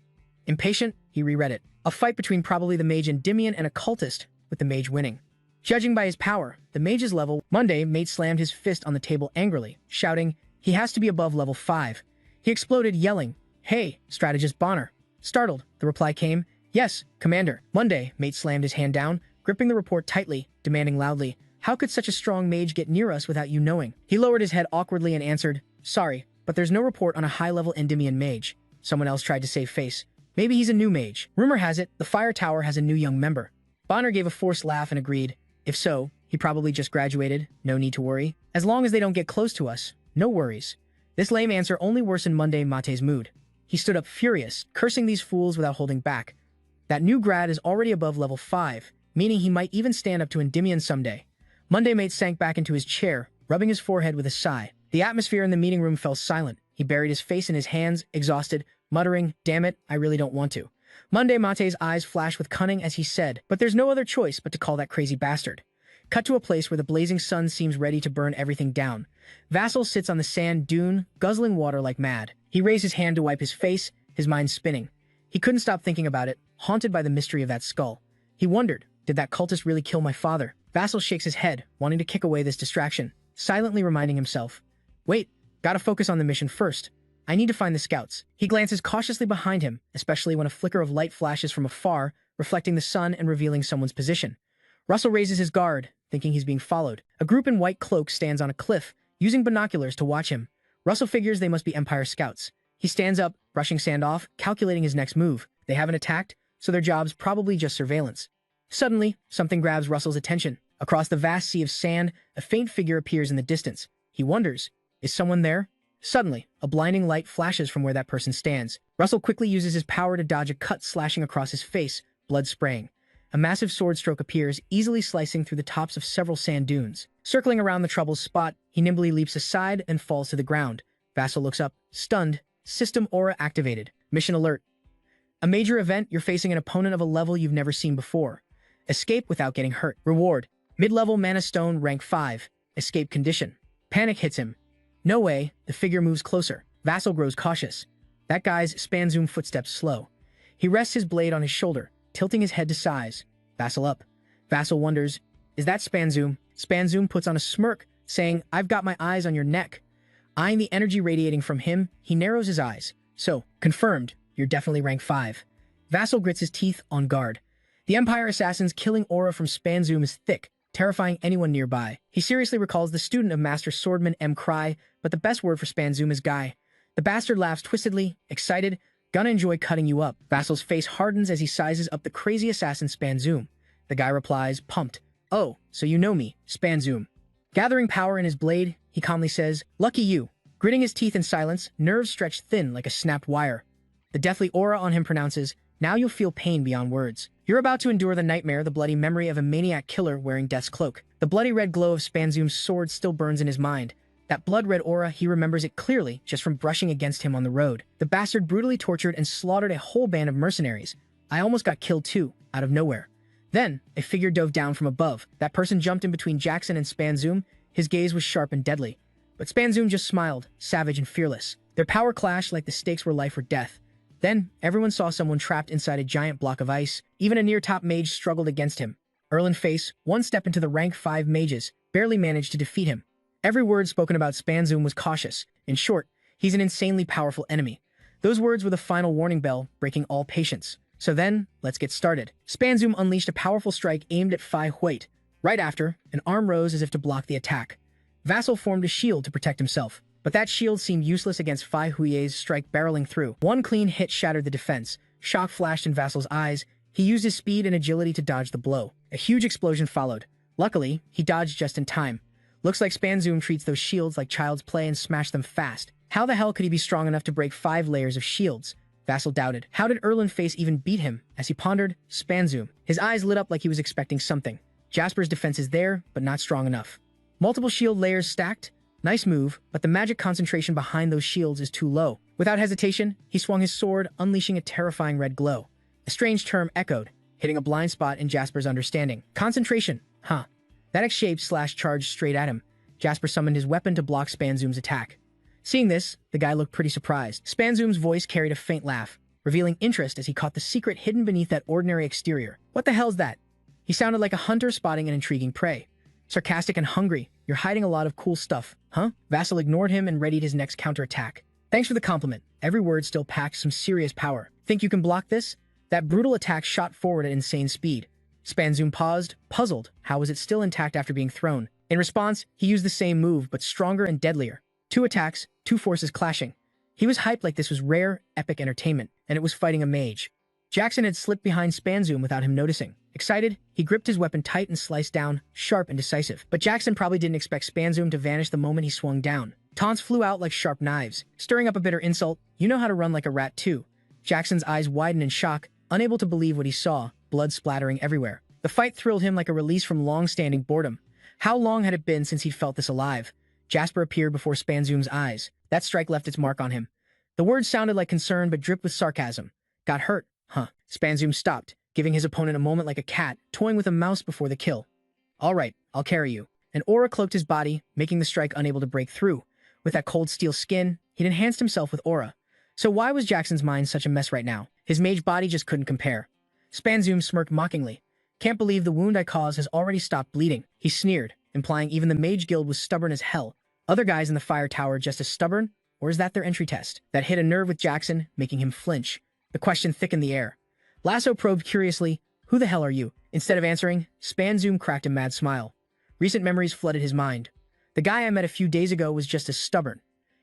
Impatient, he reread it. A fight between probably the mage Endymion and a cultist, with the mage winning. Judging by his power, the mage's level, Monday Mate slammed his fist on the table angrily, shouting, he has to be above level 5. He exploded, yelling, hey, strategist Bonner. Startled, the reply came, yes, Commander. Monday Mate slammed his hand down, gripping the report tightly, demanding loudly, how could such a strong mage get near us without you knowing? He lowered his head awkwardly and answered, sorry, but there's no report on a high-level Endymion mage. Someone else tried to save face. Maybe he's a new mage. Rumor has it, the Fire Tower has a new young member. Bonner gave a forced laugh and agreed, if so, he probably just graduated, no need to worry. As long as they don't get close to us, no worries. This lame answer only worsened Monday Mate's mood. He stood up furious, cursing these fools without holding back. That new grad is already above level 5, meaning he might even stand up to Endymion someday. Monday Mate sank back into his chair, rubbing his forehead with a sigh. The atmosphere in the meeting room fell silent. He buried his face in his hands, exhausted, muttering, damn it, I really don't want to. Monday Mate's eyes flashed with cunning as he said, but there's no other choice but to call that crazy bastard. Cut to a place where the blazing sun seems ready to burn everything down. Vassal sits on the sand dune, guzzling water like mad. He raised his hand to wipe his face, his mind spinning. He couldn't stop thinking about it, haunted by the mystery of that skull. He wondered, did that cultist really kill my father? Vassal shakes his head, wanting to kick away this distraction, silently reminding himself, wait, gotta focus on the mission first. I need to find the scouts. He glances cautiously behind him, especially when a flicker of light flashes from afar, reflecting the sun and revealing someone's position. Russell raises his guard, thinking he's being followed. A group in white cloaks stands on a cliff, using binoculars to watch him. Russell figures they must be Empire scouts. He stands up, brushing sand off, calculating his next move. They haven't attacked, so their job's probably just surveillance. Suddenly, something grabs Russell's attention. Across the vast sea of sand, a faint figure appears in the distance. He wonders, is someone there? Suddenly, a blinding light flashes from where that person stands. Russell quickly uses his power to dodge a cut slashing across his face, blood spraying. A massive sword stroke appears, easily slicing through the tops of several sand dunes. Circling around the trouble's spot, he nimbly leaps aside and falls to the ground. Vassal looks up, stunned. System aura activated. Mission alert. A major event, you're facing an opponent of a level you've never seen before. Escape without getting hurt. Reward. Mid-level mana stone, rank 5. Escape condition. Panic hits him. No way, the figure moves closer. Vassal grows cautious. That guy's span-zoom footsteps slow. He rests his blade on his shoulder, tilting his head to size. Vassal up. Vassal wonders, is that Span-zoom? Span-zoom puts on a smirk, saying, I've got my eyes on your neck. Eyeing the energy radiating from him, he narrows his eyes. So, confirmed, you're definitely rank 5. Vassal grits his teeth, on guard. The Empire Assassin's killing aura from Span-zoom is thick, terrifying anyone nearby. He seriously recalls the student of Master Swordman M. Cry, but the best word for Span-zoom is guy. The bastard laughs twistedly, excited, gonna enjoy cutting you up. Vassal's face hardens as he sizes up the crazy assassin Span-zoom. The guy replies, pumped, oh, so you know me, Span-zoom. Gathering power in his blade, he calmly says, lucky you. Gritting his teeth in silence, nerves stretched thin like a snapped wire. The deathly aura on him pronounces, now you'll feel pain beyond words. You're about to endure the nightmare, the bloody memory of a maniac killer wearing death's cloak. The bloody red glow of Span-zoom's sword still burns in his mind. That blood-red aura, he remembers it clearly just from brushing against him on the road. The bastard brutally tortured and slaughtered a whole band of mercenaries. I almost got killed too, out of nowhere. Then, a figure dove down from above. That person jumped in between Jackson and Span-zoom. His gaze was sharp and deadly. But Span-zoom just smiled, savage and fearless. Their power clashed like the stakes were life or death. Then, everyone saw someone trapped inside a giant block of ice. Even a near-top mage struggled against him. Erlen Face, one step into the rank 5 mages, barely managed to defeat him. Every word spoken about Span-zoom was cautious. In short, he's an insanely powerful enemy. Those words were the final warning bell, breaking all patience. So then, let's get started. Span-zoom unleashed a powerful strike aimed at Phi Huate. Right after, an arm rose as if to block the attack. Vassal formed a shield to protect himself, but that shield seemed useless against Phi Huate's strike barreling through. One clean hit shattered the defense. Shock flashed in Vassal's eyes. He used his speed and agility to dodge the blow. A huge explosion followed. Luckily, he dodged just in time. Looks like Span-zoom treats those shields like child's play and smashed them fast. How the hell could he be strong enough to break 5 layers of shields? Vassal doubted. How did Erland face even beat him? As he pondered, Spanzoom. His eyes lit up like he was expecting something. Jasper's defense is there, but not strong enough. Multiple shield layers stacked? Nice move, but the magic concentration behind those shields is too low. Without hesitation, he swung his sword, unleashing a terrifying red glow. A strange term echoed, hitting a blind spot in Jasper's understanding. Concentration. Huh. That X-shaped/charged straight at him. Jasper summoned his weapon to block Spanzoom's attack. Seeing this, the guy looked pretty surprised. Spanzoom's voice carried a faint laugh, revealing interest as he caught the secret hidden beneath that ordinary exterior. What the hell's that? He sounded like a hunter spotting an intriguing prey. Sarcastic and hungry, you're hiding a lot of cool stuff, huh? Vassal ignored him and readied his next counterattack. Thanks for the compliment. Every word still packed some serious power. Think you can block this? That brutal attack shot forward at insane speed. Spanzoom paused, puzzled. How was it still intact after being thrown? In response, he used the same move, but stronger and deadlier. 2 attacks, 2 forces clashing. He was hyped like this was rare, epic entertainment, and it was fighting a mage. Jackson had slipped behind Spanzoom without him noticing. Excited, he gripped his weapon tight and sliced down, sharp and decisive. But Jackson probably didn't expect Spanzoom to vanish the moment he swung down. Taunts flew out like sharp knives, stirring up a bitter insult. You know how to run like a rat too. Jackson's eyes widened in shock, unable to believe what he saw, blood splattering everywhere. The fight thrilled him like a release from long-standing boredom. How long had it been since he'd felt this alive? Jasper appeared before Spanzoom's eyes. That strike left its mark on him. The words sounded like concern but dripped with sarcasm. Got hurt, huh? Spanzoom stopped, giving his opponent a moment like a cat, toying with a mouse before the kill. All right, I'll carry you. An aura cloaked his body, making the strike unable to break through. With that cold steel skin, he'd enhanced himself with aura. So why was Jackson's mind such a mess right now? His mage body just couldn't compare. Spanzoom smirked mockingly. Can't believe the wound I caused has already stopped bleeding. He sneered, implying even the mage guild was stubborn as hell. Other guys in the fire tower just as stubborn? Or is that their entry test? That hit a nerve with Jackson, making him flinch. The question thickened the air. Lasso probed curiously, who the hell are you? Instead of answering, Spanzoom cracked a mad smile. Recent memories flooded his mind. The guy I met a few days ago was just as stubborn.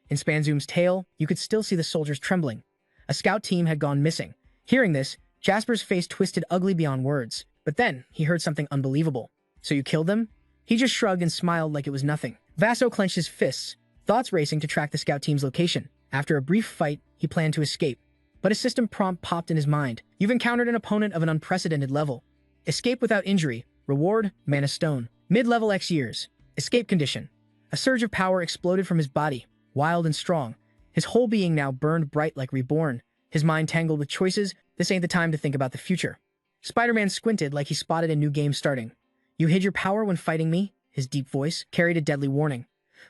In Spanzoom's tail, you could still see the soldiers trembling. A scout team had gone missing. Hearing this, Jasper's face twisted ugly beyond words. But then, he heard something unbelievable. So you killed them? He just shrugged and smiled like it was nothing. Vaso clenched his fists, thoughts racing to track the scout team's location. After a brief fight, he planned to escape. But a system prompt popped in his mind. You've encountered an opponent of an unprecedented level. Escape without injury. Reward, mana stone. Mid-level X years. Escape condition. A surge of power exploded from his body, wild and strong. His whole being now burned bright like reborn. His mind tangled with choices. This ain't the time to think about the future. Spider-Man squinted like he spotted a new game starting. You hid your power when fighting me? His deep voice carried a deadly warning.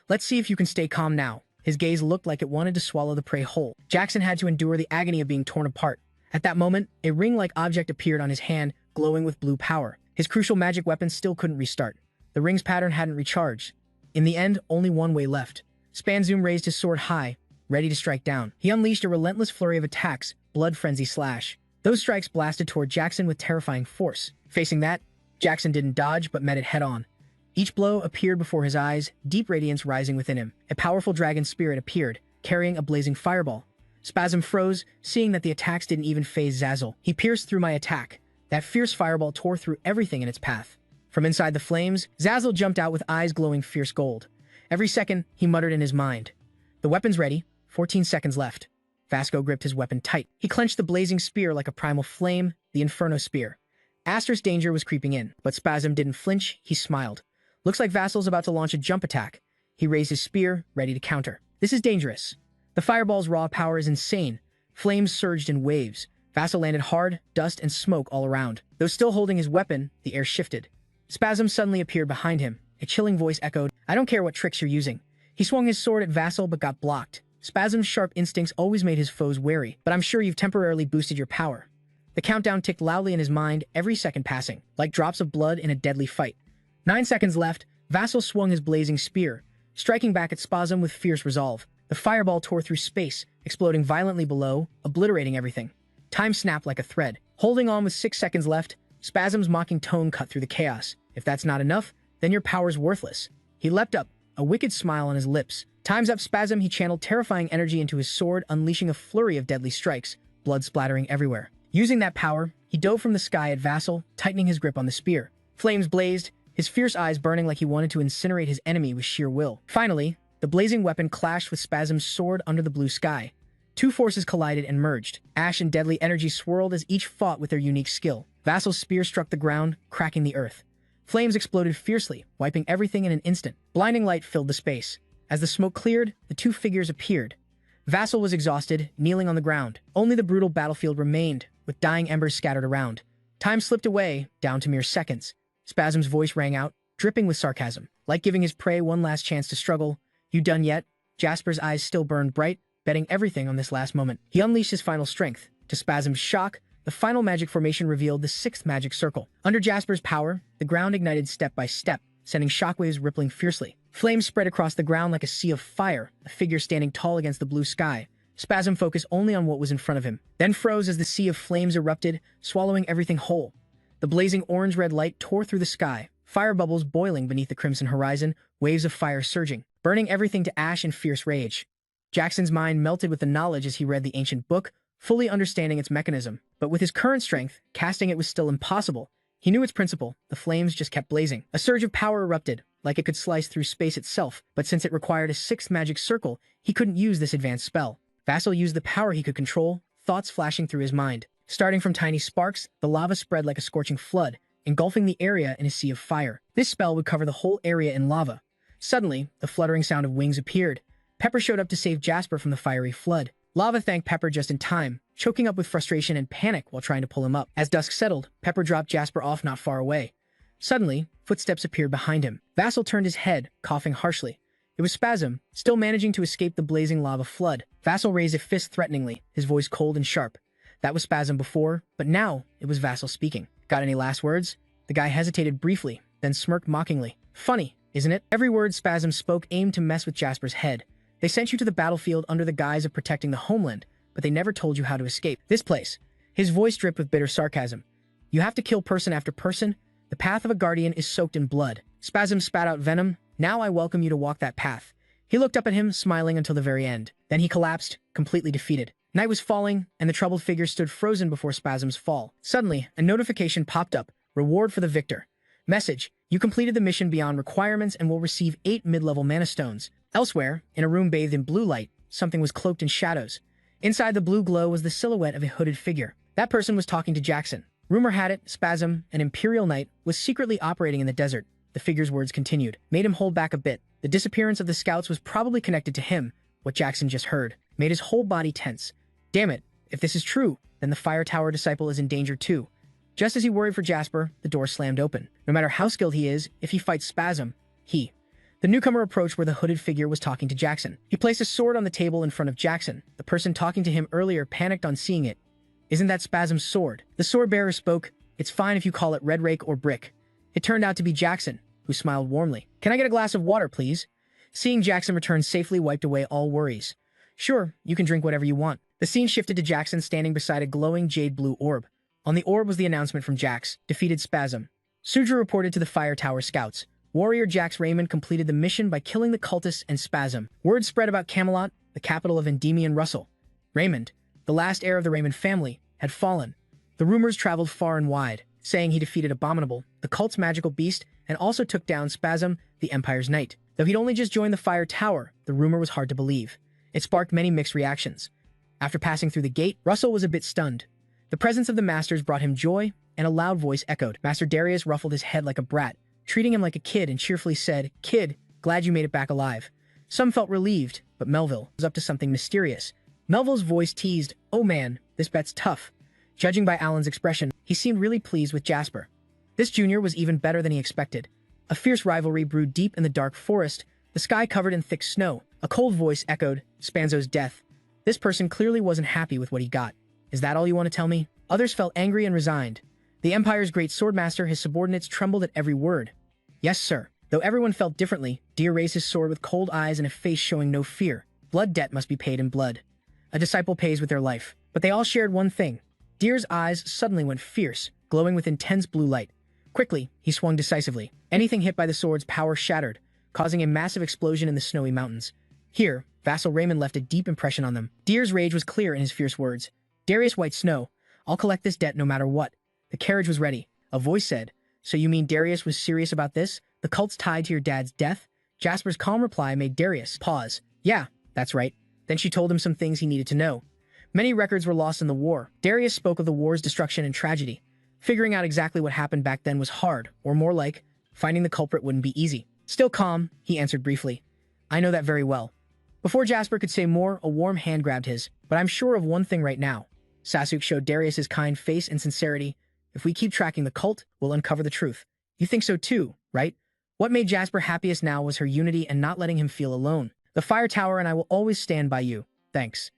Let's see if you can stay calm now. His gaze looked like it wanted to swallow the prey whole. Jackson had to endure the agony of being torn apart. At that moment, a ring-like object appeared on his hand, glowing with blue power. His crucial magic weapon still couldn't restart. The ring's pattern hadn't recharged. In the end, only one way left. Spanzoom raised his sword high, ready to strike down. He unleashed a relentless flurry of attacks, blood frenzy slash. Those strikes blasted toward Jackson with terrifying force. Facing that, Jackson didn't dodge but met it head-on. Each blow appeared before his eyes, deep radiance rising within him. A powerful dragon spirit appeared, carrying a blazing fireball. Spasm froze, seeing that the attacks didn't even faze Zazzle. He pierced through my attack. That fierce fireball tore through everything in its path. From inside the flames, Zazzle jumped out with eyes glowing fierce gold. Every second, he muttered in his mind. The weapon's ready. 14 seconds left. Vasco gripped his weapon tight. He clenched the blazing spear like a primal flame, the Inferno Spear. Aster's danger was creeping in, but Spasm didn't flinch. He smiled. Looks like Vassal's about to launch a jump attack. He raised his spear, ready to counter. This is dangerous. The fireball's raw power is insane. Flames surged in waves. Vassal landed hard, dust and smoke all around. Though still holding his weapon, the air shifted. Spasm suddenly appeared behind him. A chilling voice echoed, I don't care what tricks you're using. He swung his sword at Vassal but got blocked. Spasm's sharp instincts always made his foes wary, but I'm sure you've temporarily boosted your power. The countdown ticked loudly in his mind, every second passing, like drops of blood in a deadly fight. 9 seconds left. Vassal swung his blazing spear, striking back at Spasm with fierce resolve. The fireball tore through space, exploding violently below, obliterating everything. Time snapped like a thread. Holding on with 6 seconds left, Spasm's mocking tone cut through the chaos. If that's not enough, then your power's worthless. He leapt up, a wicked smile on his lips. Time's up, Spasm. He channeled terrifying energy into his sword, unleashing a flurry of deadly strikes, blood splattering everywhere. Using that power, he dove from the sky at Vassal, tightening his grip on the spear. Flames blazed, his fierce eyes burning like he wanted to incinerate his enemy with sheer will. Finally, the blazing weapon clashed with Spasm's sword under the blue sky. Two forces collided and merged. Ash and deadly energy swirled as each fought with their unique skill. Vassal's spear struck the ground, cracking the earth. Flames exploded fiercely, wiping everything in an instant. Blinding light filled the space. As the smoke cleared, the two figures appeared. Vassal was exhausted, kneeling on the ground. Only the brutal battlefield remained, with dying embers scattered around. Time slipped away, down to mere seconds. Spasm's voice rang out, dripping with sarcasm. Like giving his prey one last chance to struggle. You done yet? Jasper's eyes still burned bright, betting everything on this last moment. He unleashed his final strength. To Spasm's shock, the final magic formation revealed the sixth magic circle. Under Jasper's power, the ground ignited step by step, sending shockwaves rippling fiercely. Flames spread across the ground like a sea of fire, a figure standing tall against the blue sky. Spasm focused only on what was in front of him, then froze as the sea of flames erupted, swallowing everything whole. The blazing orange-red light tore through the sky, fire bubbles boiling beneath the crimson horizon, waves of fire surging, burning everything to ash in fierce rage. Jackson's mind melted with the knowledge as he read the ancient book, fully understanding its mechanism. But with his current strength, casting it was still impossible. He knew its principle, the flames just kept blazing. A surge of power erupted, like it could slice through space itself, but since it required a sixth magic circle, he couldn't use this advanced spell. Vassal used the power he could control, thoughts flashing through his mind. Starting from tiny sparks, the lava spread like a scorching flood, engulfing the area in a sea of fire. This spell would cover the whole area in lava. Suddenly, the fluttering sound of wings appeared. Pepper showed up to save Jasper from the fiery flood. Lava thanked Pepper just in time, choking up with frustration and panic while trying to pull him up. As dusk settled, Pepper dropped Jasper off not far away. Suddenly, footsteps appeared behind him. Vassal turned his head, coughing harshly. It was Spasm, still managing to escape the blazing lava flood. Vassal raised a fist threateningly, his voice cold and sharp. That was Spasm before, but now it was Vassal speaking. Got any last words? The guy hesitated briefly, then smirked mockingly. Funny, isn't it? Every word Spasm spoke aimed to mess with Jasper's head. They sent you to the battlefield under the guise of protecting the homeland, but they never told you how to escape. This place. His voice dripped with bitter sarcasm. You have to kill person after person. The path of a guardian is soaked in blood. Spasm spat out venom. Now I welcome you to walk that path. He looked up at him, smiling until the very end. Then he collapsed, completely defeated. Night was falling, and the troubled figure stood frozen before Spasm's fall. Suddenly, a notification popped up. Reward for the victor. Message. You completed the mission beyond requirements and will receive 8 mid-level mana stones. Elsewhere, in a room bathed in blue light, something was cloaked in shadows. Inside the blue glow was the silhouette of a hooded figure. That person was talking to Jackson. Rumor had it, Spasm, an Imperial Knight, was secretly operating in the desert. The figure's words continued, made him hold back a bit. The disappearance of the scouts was probably connected to him. What Jackson just heard made his whole body tense. Damn it, if this is true, then the Fire Tower disciple is in danger too. Just as he worried for Jasper, the door slammed open. No matter how skilled he is, if he fights Spasm, The newcomer approached where the hooded figure was talking to Jackson. He placed a sword on the table in front of Jackson. The person talking to him earlier panicked on seeing it. Isn't that Spasm's sword? The sword bearer spoke. It's fine if you call it red rake or brick. It turned out to be Jackson, who smiled warmly. Can I get a glass of water, please? Seeing Jackson return safely wiped away all worries. Sure, you can drink whatever you want. The scene shifted to Jackson standing beside a glowing jade blue orb. On the orb was the announcement from Jax, defeated Spasm. Sudra reported to the Fire Tower scouts. Warrior Jax Raymond completed the mission by killing the cultists and Spasm. Word spread about Camelot, the capital of Endymion Russell. Raymond, the last heir of the Raymond family, had fallen. The rumors traveled far and wide, saying he defeated Abominable, the cult's magical beast, and also took down Spasm, the Empire's knight. Though he'd only just joined the Fire Tower, the rumor was hard to believe. It sparked many mixed reactions. After passing through the gate, Russell was a bit stunned. The presence of the Masters brought him joy, and a loud voice echoed. Master Darius ruffled his head like a brat, treating him like a kid, and cheerfully said, Kid, glad you made it back alive. Some felt relieved, but Melville was up to something mysterious. Melville's voice teased, Oh man, this bet's tough. Judging by Alan's expression, he seemed really pleased with Jasper. This junior was even better than he expected. A fierce rivalry brewed deep in the dark forest, the sky covered in thick snow. A cold voice echoed, Spanzo's death. This person clearly wasn't happy with what he got. Is that all you want to tell me? Others felt angry and resigned. The Empire's great swordmaster, his subordinates trembled at every word. Yes, sir. Though everyone felt differently, Deer raised his sword with cold eyes and a face showing no fear. Blood debt must be paid in blood. A disciple pays with their life. But they all shared one thing. Deer's eyes suddenly went fierce, glowing with intense blue light. Quickly, he swung decisively. Anything hit by the sword's power shattered, causing a massive explosion in the snowy mountains. Here, Vassal Raymond left a deep impression on them. Deer's rage was clear in his fierce words. Darius White Snow, I'll collect this debt no matter what. The carriage was ready. A voice said, So you mean Darius was serious about this? The cult's tied to your dad's death? Jasper's calm reply made Darius pause. Yeah, that's right. Then she told him some things he needed to know. Many records were lost in the war. Darius spoke of the war's destruction and tragedy. Figuring out exactly what happened back then was hard, or more like, finding the culprit wouldn't be easy. Still calm, he answered briefly. I know that very well. Before Jasper could say more, a warm hand grabbed his. But I'm sure of one thing right now. Sasuke showed Darius' kind face and sincerity. If we keep tracking the cult, we'll uncover the truth. You think so too, right? What made Jasper happiest now was her unity and not letting him feel alone. The Fire Tower and I will always stand by you. Thanks.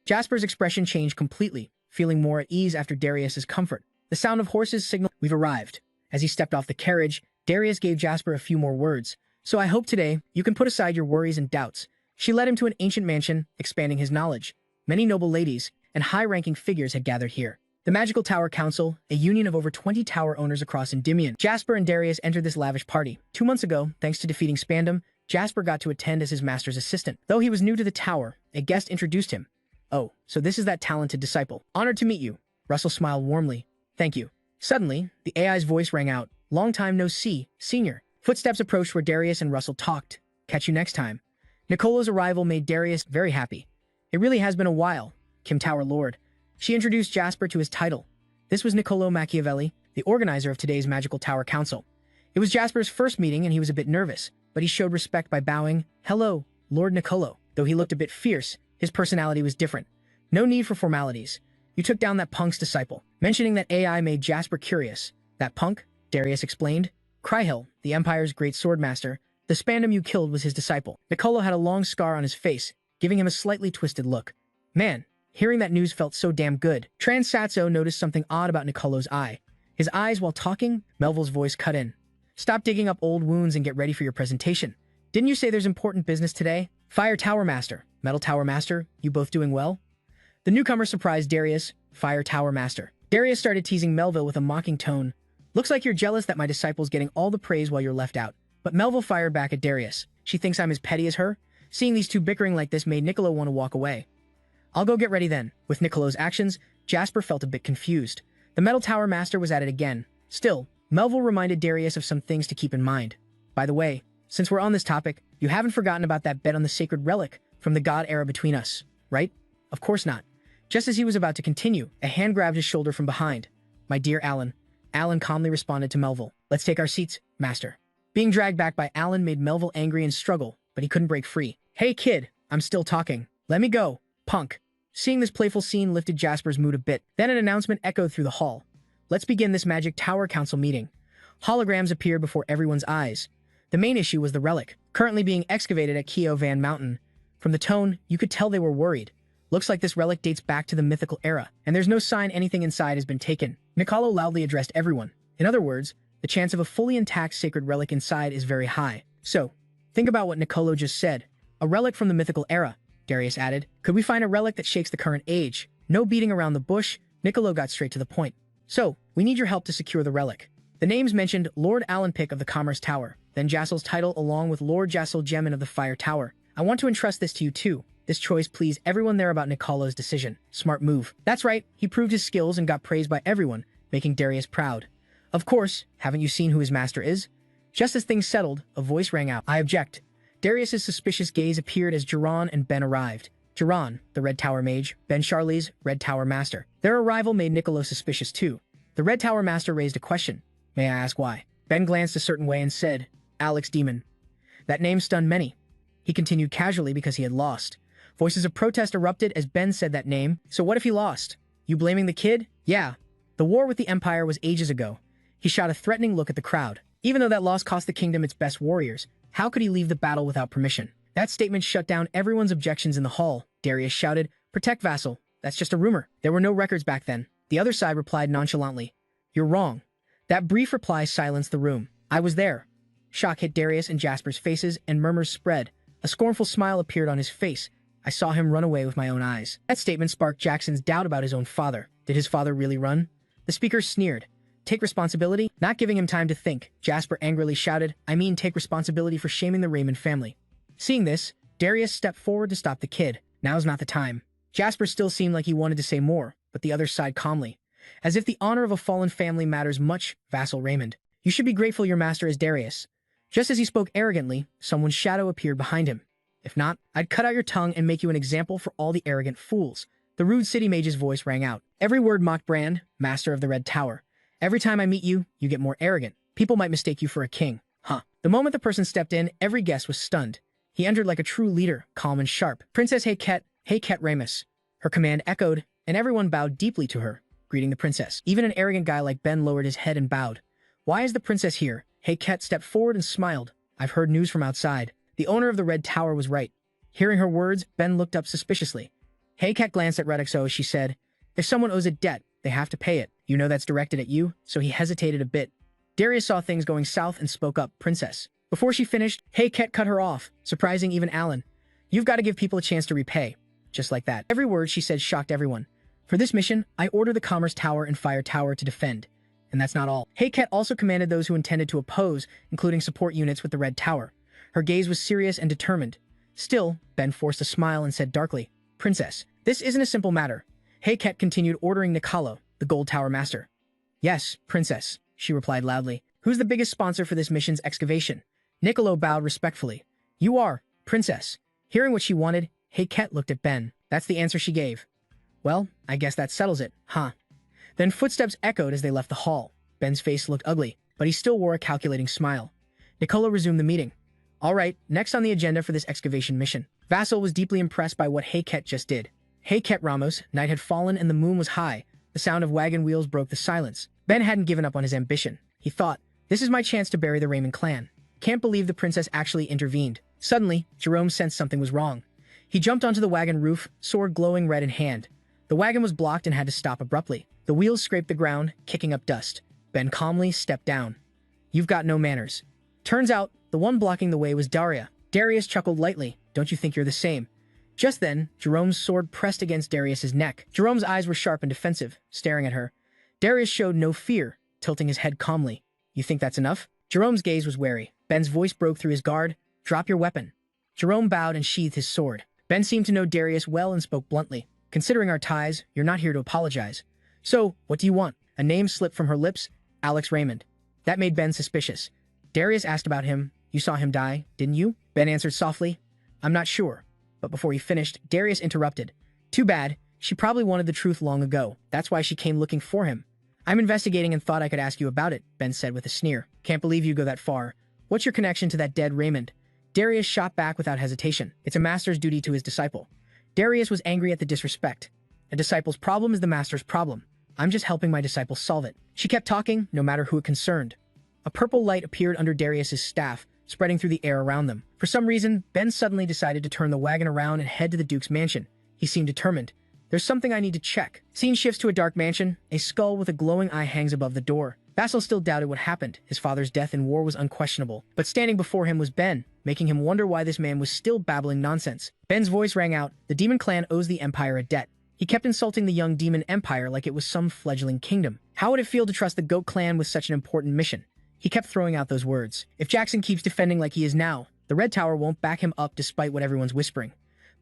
Jasper's expression changed completely, feeling more at ease after Darius' comfort. The sound of horses signaled, we've arrived. As he stepped off the carriage, Darius gave Jasper a few more words. So I hope today, you can put aside your worries and doubts. She led him to an ancient mansion, expanding his knowledge. Many noble ladies and high-ranking figures had gathered here. The Magical Tower Council, a union of over 20 tower owners across Endymion. Jasper and Darius entered this lavish party. 2 months ago, thanks to defeating Spandam, Jasper got to attend as his master's assistant. Though he was new to the tower, a guest introduced him. Oh, so this is that talented disciple. Honored to meet you. Russell smiled warmly. Thank you. Suddenly, the AI's voice rang out. Long time no see, senior. Footsteps approached where Darius and Russell talked. Catch you next time. Nicolo's arrival made Darius very happy. It really has been a while, Kim Tower Lord. She introduced Jasper to his title. This was Niccolo Machiavelli, the organizer of today's Magical Tower Council. It was Jasper's first meeting and he was a bit nervous, but he showed respect by bowing. Hello, Lord Niccolo. Though he looked a bit fierce, his personality was different. No need for formalities. You took down that punk's disciple. Mentioning that AI made Jasper curious. That punk? Darius explained. Cryhill, the Empire's great swordmaster, the Spandam you killed was his disciple. Niccolo had a long scar on his face, giving him a slightly twisted look. Man, hearing that news felt so damn good. Transatso noticed something odd about Niccolo's eye. His eyes while talking, Melville's voice cut in. Stop digging up old wounds and get ready for your presentation. Didn't you say there's important business today? Fire Tower Master, Metal Tower Master, you both doing well? The newcomer surprised Darius, Fire Tower Master. Darius started teasing Melville with a mocking tone. Looks like you're jealous that my disciple's getting all the praise while you're left out. But Melville fired back at Darius. She thinks I'm as petty as her? Seeing these two bickering like this made Niccolo want to walk away. I'll go get ready then. With Niccolo's actions, Jasper felt a bit confused. The Metal Tower Master was at it again. Still, Melville reminded Darius of some things to keep in mind. By the way, since we're on this topic, you haven't forgotten about that bet on the sacred relic from the god era between us, right? Of course not. Just as he was about to continue, a hand grabbed his shoulder from behind. My dear Alan. Alan calmly responded to Melville. Let's take our seats, master. Being dragged back by Alan made Melville angry and struggle, but he couldn't break free. Hey kid, I'm still talking. Let me go, punk. Seeing this playful scene lifted Jasper's mood a bit. Then an announcement echoed through the hall. Let's begin this Magic Tower Council meeting. Holograms appeared before everyone's eyes. The main issue was the relic, currently being excavated at Keo Van Mountain. From the tone, you could tell they were worried. Looks like this relic dates back to the mythical era, and there's no sign anything inside has been taken. Niccolo loudly addressed everyone. In other words, the chance of a fully intact sacred relic inside is very high. So, think about what Niccolo just said. A relic from the mythical era, Darius added. Could we find a relic that shakes the current age? No beating around the bush, Niccolo got straight to the point. So, we need your help to secure the relic. The names mentioned Lord Alan Pick of the Commerce Tower, then Jassel's title along with Lord Jassel Gemin of the Fire Tower. I want to entrust this to you too. This choice pleased everyone there about Niccolo's decision. Smart move. That's right, he proved his skills and got praised by everyone, making Darius proud. Of course, haven't you seen who his master is? Just as things settled, a voice rang out. I object. Darius's suspicious gaze appeared as Jiran and Ben arrived. Jiran, the Red Tower Mage, Ben Charlie's Red Tower Master. Their arrival made Niccolo suspicious too. The Red Tower Master raised a question. May I ask why? Ben glanced a certain way and said, Alex Demon. That name stunned many. He continued casually because he had lost. Voices of protest erupted as Ben said that name. So what if he lost? You blaming the kid? Yeah. The war with the Empire was ages ago. He shot a threatening look at the crowd. Even though that loss cost the kingdom its best warriors, how could he leave the battle without permission? That statement shut down everyone's objections in the hall. Darius shouted, Protect vassal. That's just a rumor. There were no records back then. The other side replied nonchalantly, You're wrong. That brief reply silenced the room. I was there. Shock hit Darius and Jasper's faces, and murmurs spread. A scornful smile appeared on his face. I saw him run away with my own eyes. That statement sparked Jackson's doubt about his own father. Did his father really run? The speaker sneered. Take responsibility? Not giving him time to think, Jasper angrily shouted, I mean take responsibility for shaming the Raymond family. Seeing this, Darius stepped forward to stop the kid. Now's not the time. Jasper still seemed like he wanted to say more, but the other sighed calmly. As if the honor of a fallen family matters much, vassal Raymond. You should be grateful your master is Darius. Just as he spoke arrogantly, someone's shadow appeared behind him. If not, I'd cut out your tongue and make you an example for all the arrogant fools. The rude city mage's voice rang out. Every word mocked Brand, master of the Red Tower. Every time I meet you, you get more arrogant. People might mistake you for a king. Huh. The moment the person stepped in, every guest was stunned. He entered like a true leader, calm and sharp. Princess Hayket Ramus. Her command echoed, and everyone bowed deeply to her, greeting the princess. Even an arrogant guy like Ben lowered his head and bowed. Why is the princess here? Hayket stepped forward and smiled. I've heard news from outside. The owner of the Red Tower was right. Hearing her words, Ben looked up suspiciously. Hayket glanced at Redixo as she said, if someone owes a debt, they have to pay it. You know that's directed at you, so he hesitated a bit. Darius saw things going south and spoke up, Princess. Before she finished, Hayket cut her off, surprising even Alan. You've got to give people a chance to repay. Just like that. Every word she said shocked everyone. For this mission, I order the Commerce Tower and Fire Tower to defend. And that's not all. Hayket also commanded those who intended to oppose, including support units with the Red Tower. Her gaze was serious and determined. Still, Ben forced a smile and said darkly, Princess, this isn't a simple matter. Hayket continued ordering Nicolo, the Gold Tower Master. Yes, Princess, she replied loudly. Who's the biggest sponsor for this mission's excavation? Nicolo bowed respectfully. You are, Princess. Hearing what she wanted, Hayket looked at Ben. That's the answer she gave. Well, I guess that settles it, huh? Then footsteps echoed as they left the hall. Ben's face looked ugly, but he still wore a calculating smile. Nicolo resumed the meeting. All right, next on the agenda for this excavation mission. Vassal was deeply impressed by what Hayket just did. Hayket Ramos, night had fallen and the moon was high. The sound of wagon wheels broke the silence. Ben hadn't given up on his ambition. He thought, this is my chance to bury the Raymond clan. Can't believe the princess actually intervened. Suddenly, Jerome sensed something was wrong. He jumped onto the wagon roof, sword glowing red in hand. The wagon was blocked and had to stop abruptly. The wheels scraped the ground, kicking up dust. Ben calmly stepped down. You've got no manners. Turns out, the one blocking the way was Daria. Darius chuckled lightly. Don't you think you're the same? Just then, Jerome's sword pressed against Darius's neck. Jerome's eyes were sharp and defensive, staring at her. Darius showed no fear, tilting his head calmly. You think that's enough? Jerome's gaze was wary. Ben's voice broke through his guard. Drop your weapon. Jerome bowed and sheathed his sword. Ben seemed to know Darius well and spoke bluntly. Considering our ties, you're not here to apologize. So, what do you want? A name slipped from her lips. Alex Raymond. That made Ben suspicious. Darius asked about him. You saw him die, didn't you? Ben answered softly. I'm not sure. But before he finished, Darius interrupted. Too bad. She probably wanted the truth long ago. That's why she came looking for him. I'm investigating and thought I could ask you about it, Ben said with a sneer. Can't believe you go that far. What's your connection to that dead Raymond? Darius shot back without hesitation. It's a master's duty to his disciple. Darius was angry at the disrespect. A disciple's problem is the master's problem. I'm just helping my disciple solve it. She kept talking, no matter who it concerned. A purple light appeared under Darius's staff, spreading through the air around them. For some reason, Ben suddenly decided to turn the wagon around and head to the Duke's mansion. He seemed determined. There's something I need to check. Scene shifts to a dark mansion. A skull with a glowing eye hangs above the door. Vassal still doubted what happened. His father's death in war was unquestionable. But standing before him was Ben, making him wonder why this man was still babbling nonsense. Ben's voice rang out. The demon clan owes the Empire a debt. He kept insulting the young demon empire like it was some fledgling kingdom. How would it feel to trust the Goat clan with such an important mission? He kept throwing out those words. If Jackson keeps defending like he is now, the Red Tower won't back him up despite what everyone's whispering.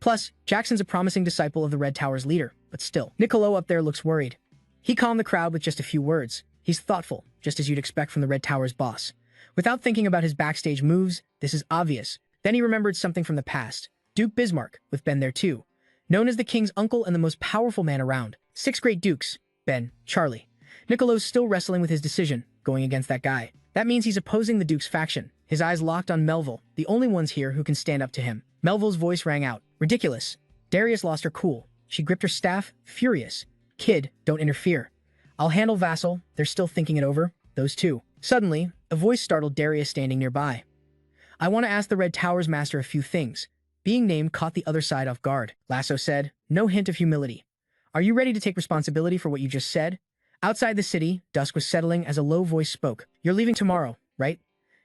Plus, Jackson's a promising disciple of the Red Tower's leader, but still. Nicolo up there looks worried. He calmed the crowd with just a few words. He's thoughtful, just as you'd expect from the Red Tower's boss. Without thinking about his backstage moves, this is obvious. Then he remembered something from the past. Duke Bismarck, with Ben there too. Known as the king's uncle and the most powerful man around. 6 great dukes. Ben, Charlie. Nicolo's still wrestling with his decision, going against that guy. That means he's opposing the Duke's faction. His eyes locked on Melville, the only ones here who can stand up to him. Melville's voice rang out. Ridiculous. Darius lost her cool. She gripped her staff, furious. Kid, don't interfere. I'll handle Vassal. They're still thinking it over. Those two. Suddenly, a voice startled Darius standing nearby. I want to ask the Red Tower's master a few things. Being named caught the other side off guard. Lasso said, no hint of humility. Are you ready to take responsibility for what you just said? Outside the city, dusk was settling as a low voice spoke. You're leaving tomorrow, right?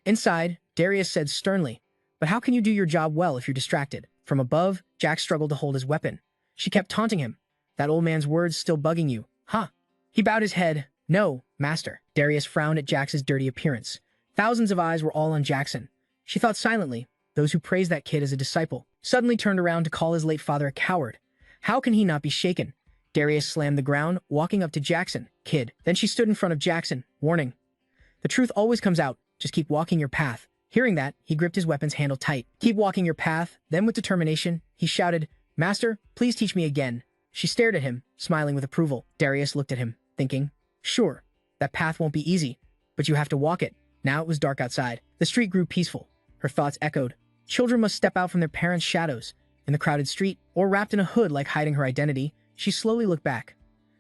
Inside, Darius said sternly, but how can you do your job well if you're distracted? From above, Jack struggled to hold his weapon. She kept taunting him. That old man's words still bugging you, huh? He bowed his head. No, master. Darius frowned at Jax's dirty appearance. Thousands of eyes were all on Jackson. She thought silently, those who praised that kid as a disciple, suddenly turned around to call his late father a coward. How can he not be shaken? Darius slammed the ground, walking up to Jackson. Kid. Then she stood in front of Jackson, warning. The truth always comes out. Just keep walking your path. Hearing that, he gripped his weapon's handle tight. Keep walking your path. Then with determination, he shouted, Master, please teach me again. She stared at him, smiling with approval. Darius looked at him, thinking, sure, that path won't be easy, but you have to walk it. Now it was dark outside. The street grew peaceful. Her thoughts echoed. Children must step out from their parents' shadows. In the crowded street, or wrapped in a hood like hiding her identity, she slowly looked back.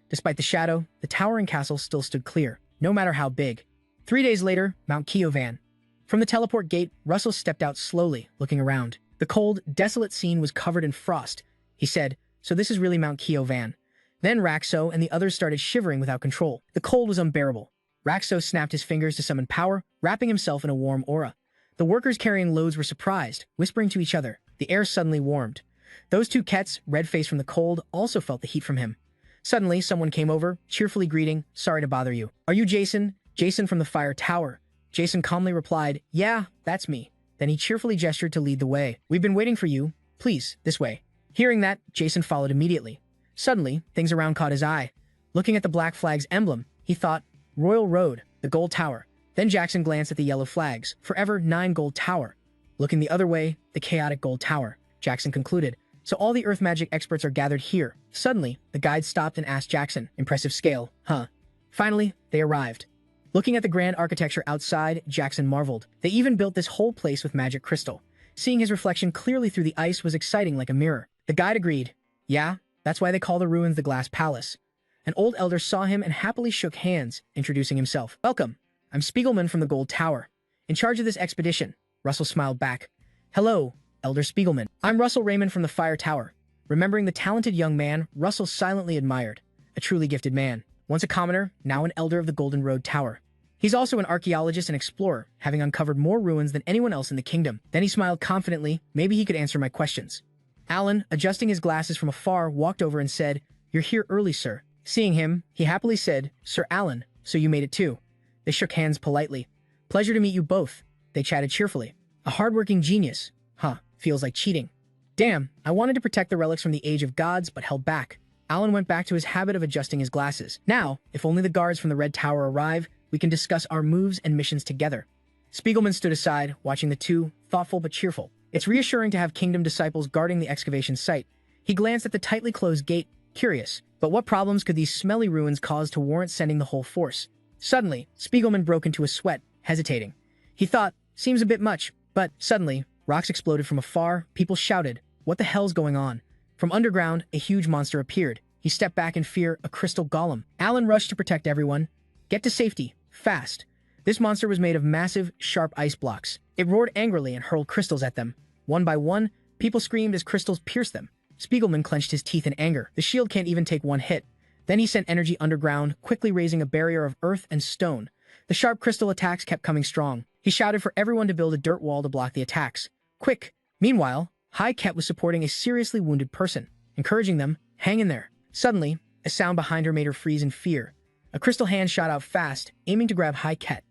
Despite the shadow, the towering castle still stood clear, no matter how big. 3 days later, Mount Kiovan. From the teleport gate, Russell stepped out slowly, looking around. The cold, desolate scene was covered in frost. He said, so this is really Mount Kiovan. Then Raxo and the others started shivering without control. The cold was unbearable. Raxo snapped his fingers to summon power, wrapping himself in a warm aura. The workers carrying loads were surprised, whispering to each other. The air suddenly warmed. Those two Kets, red-faced from the cold, also felt the heat from him. Suddenly, someone came over, cheerfully greeting, sorry to bother you. Are you Jason? Jason from the Fire Tower. Jason calmly replied, yeah, that's me. Then he cheerfully gestured to lead the way. We've been waiting for you. Please, this way. Hearing that, Jason followed immediately. Suddenly, things around caught his eye. Looking at the black flag's emblem, he thought, Royal Road, the Gold Tower. Then Jackson glanced at the yellow flags, Forever 9 Gold Tower. Looking the other way, the chaotic Gold Tower. Jackson concluded, so all the earth magic experts are gathered here. Suddenly, the guide stopped and asked Jackson, impressive scale, huh? Finally, they arrived. Looking at the grand architecture outside, Jackson marveled. They even built this whole place with magic crystal. Seeing his reflection clearly through the ice was exciting like a mirror. The guide agreed. Yeah, that's why they call the ruins the Glass Palace. An old elder saw him and happily shook hands, introducing himself. Welcome. I'm Spiegelman from the Gold Tower. In charge of this expedition. Russell smiled back. Hello, Elder Spiegelman. I'm Russell Raymond from the Fire Tower. Remembering the talented young man, Russell silently admired. A truly gifted man. Once a commoner, now an elder of the Golden Road Tower. He's also an archaeologist and explorer, having uncovered more ruins than anyone else in the kingdom. Then he smiled confidently. Maybe he could answer my questions. Alan, adjusting his glasses from afar, walked over and said, You're here early, sir. Seeing him, he happily said, Sir Alan, so you made it too. They shook hands politely. Pleasure to meet you both. They chatted cheerfully. A hardworking genius. Huh, feels like cheating. Damn, I wanted to protect the relics from the Age of Gods, but held back. Alan went back to his habit of adjusting his glasses. Now, if only the guards from the Red Tower arrive, we can discuss our moves and missions together. Spiegelman stood aside, watching the two, thoughtful but cheerful. It's reassuring to have kingdom disciples guarding the excavation site. He glanced at the tightly closed gate, curious. But what problems could these smelly ruins cause to warrant sending the whole force? Suddenly, Spiegelman broke into a sweat, hesitating. He thought, seems a bit much, but suddenly, rocks exploded from afar, people shouted, what the hell's going on? From underground, a huge monster appeared. He stepped back in fear, a crystal golem. Alan rushed to protect everyone. Get to safety, fast. This monster was made of massive, sharp ice blocks. It roared angrily and hurled crystals at them. One by one, people screamed as crystals pierced them. Spiegelman clenched his teeth in anger. The shield can't even take one hit. Then he sent energy underground, quickly raising a barrier of earth and stone. The sharp crystal attacks kept coming strong. He shouted for everyone to build a dirt wall to block the attacks. Quick! Meanwhile, Anicaps was supporting a seriously wounded person, encouraging them, hang in there. Suddenly, a sound behind her made her freeze in fear. A crystal hand shot out fast, aiming to grab Anicaps.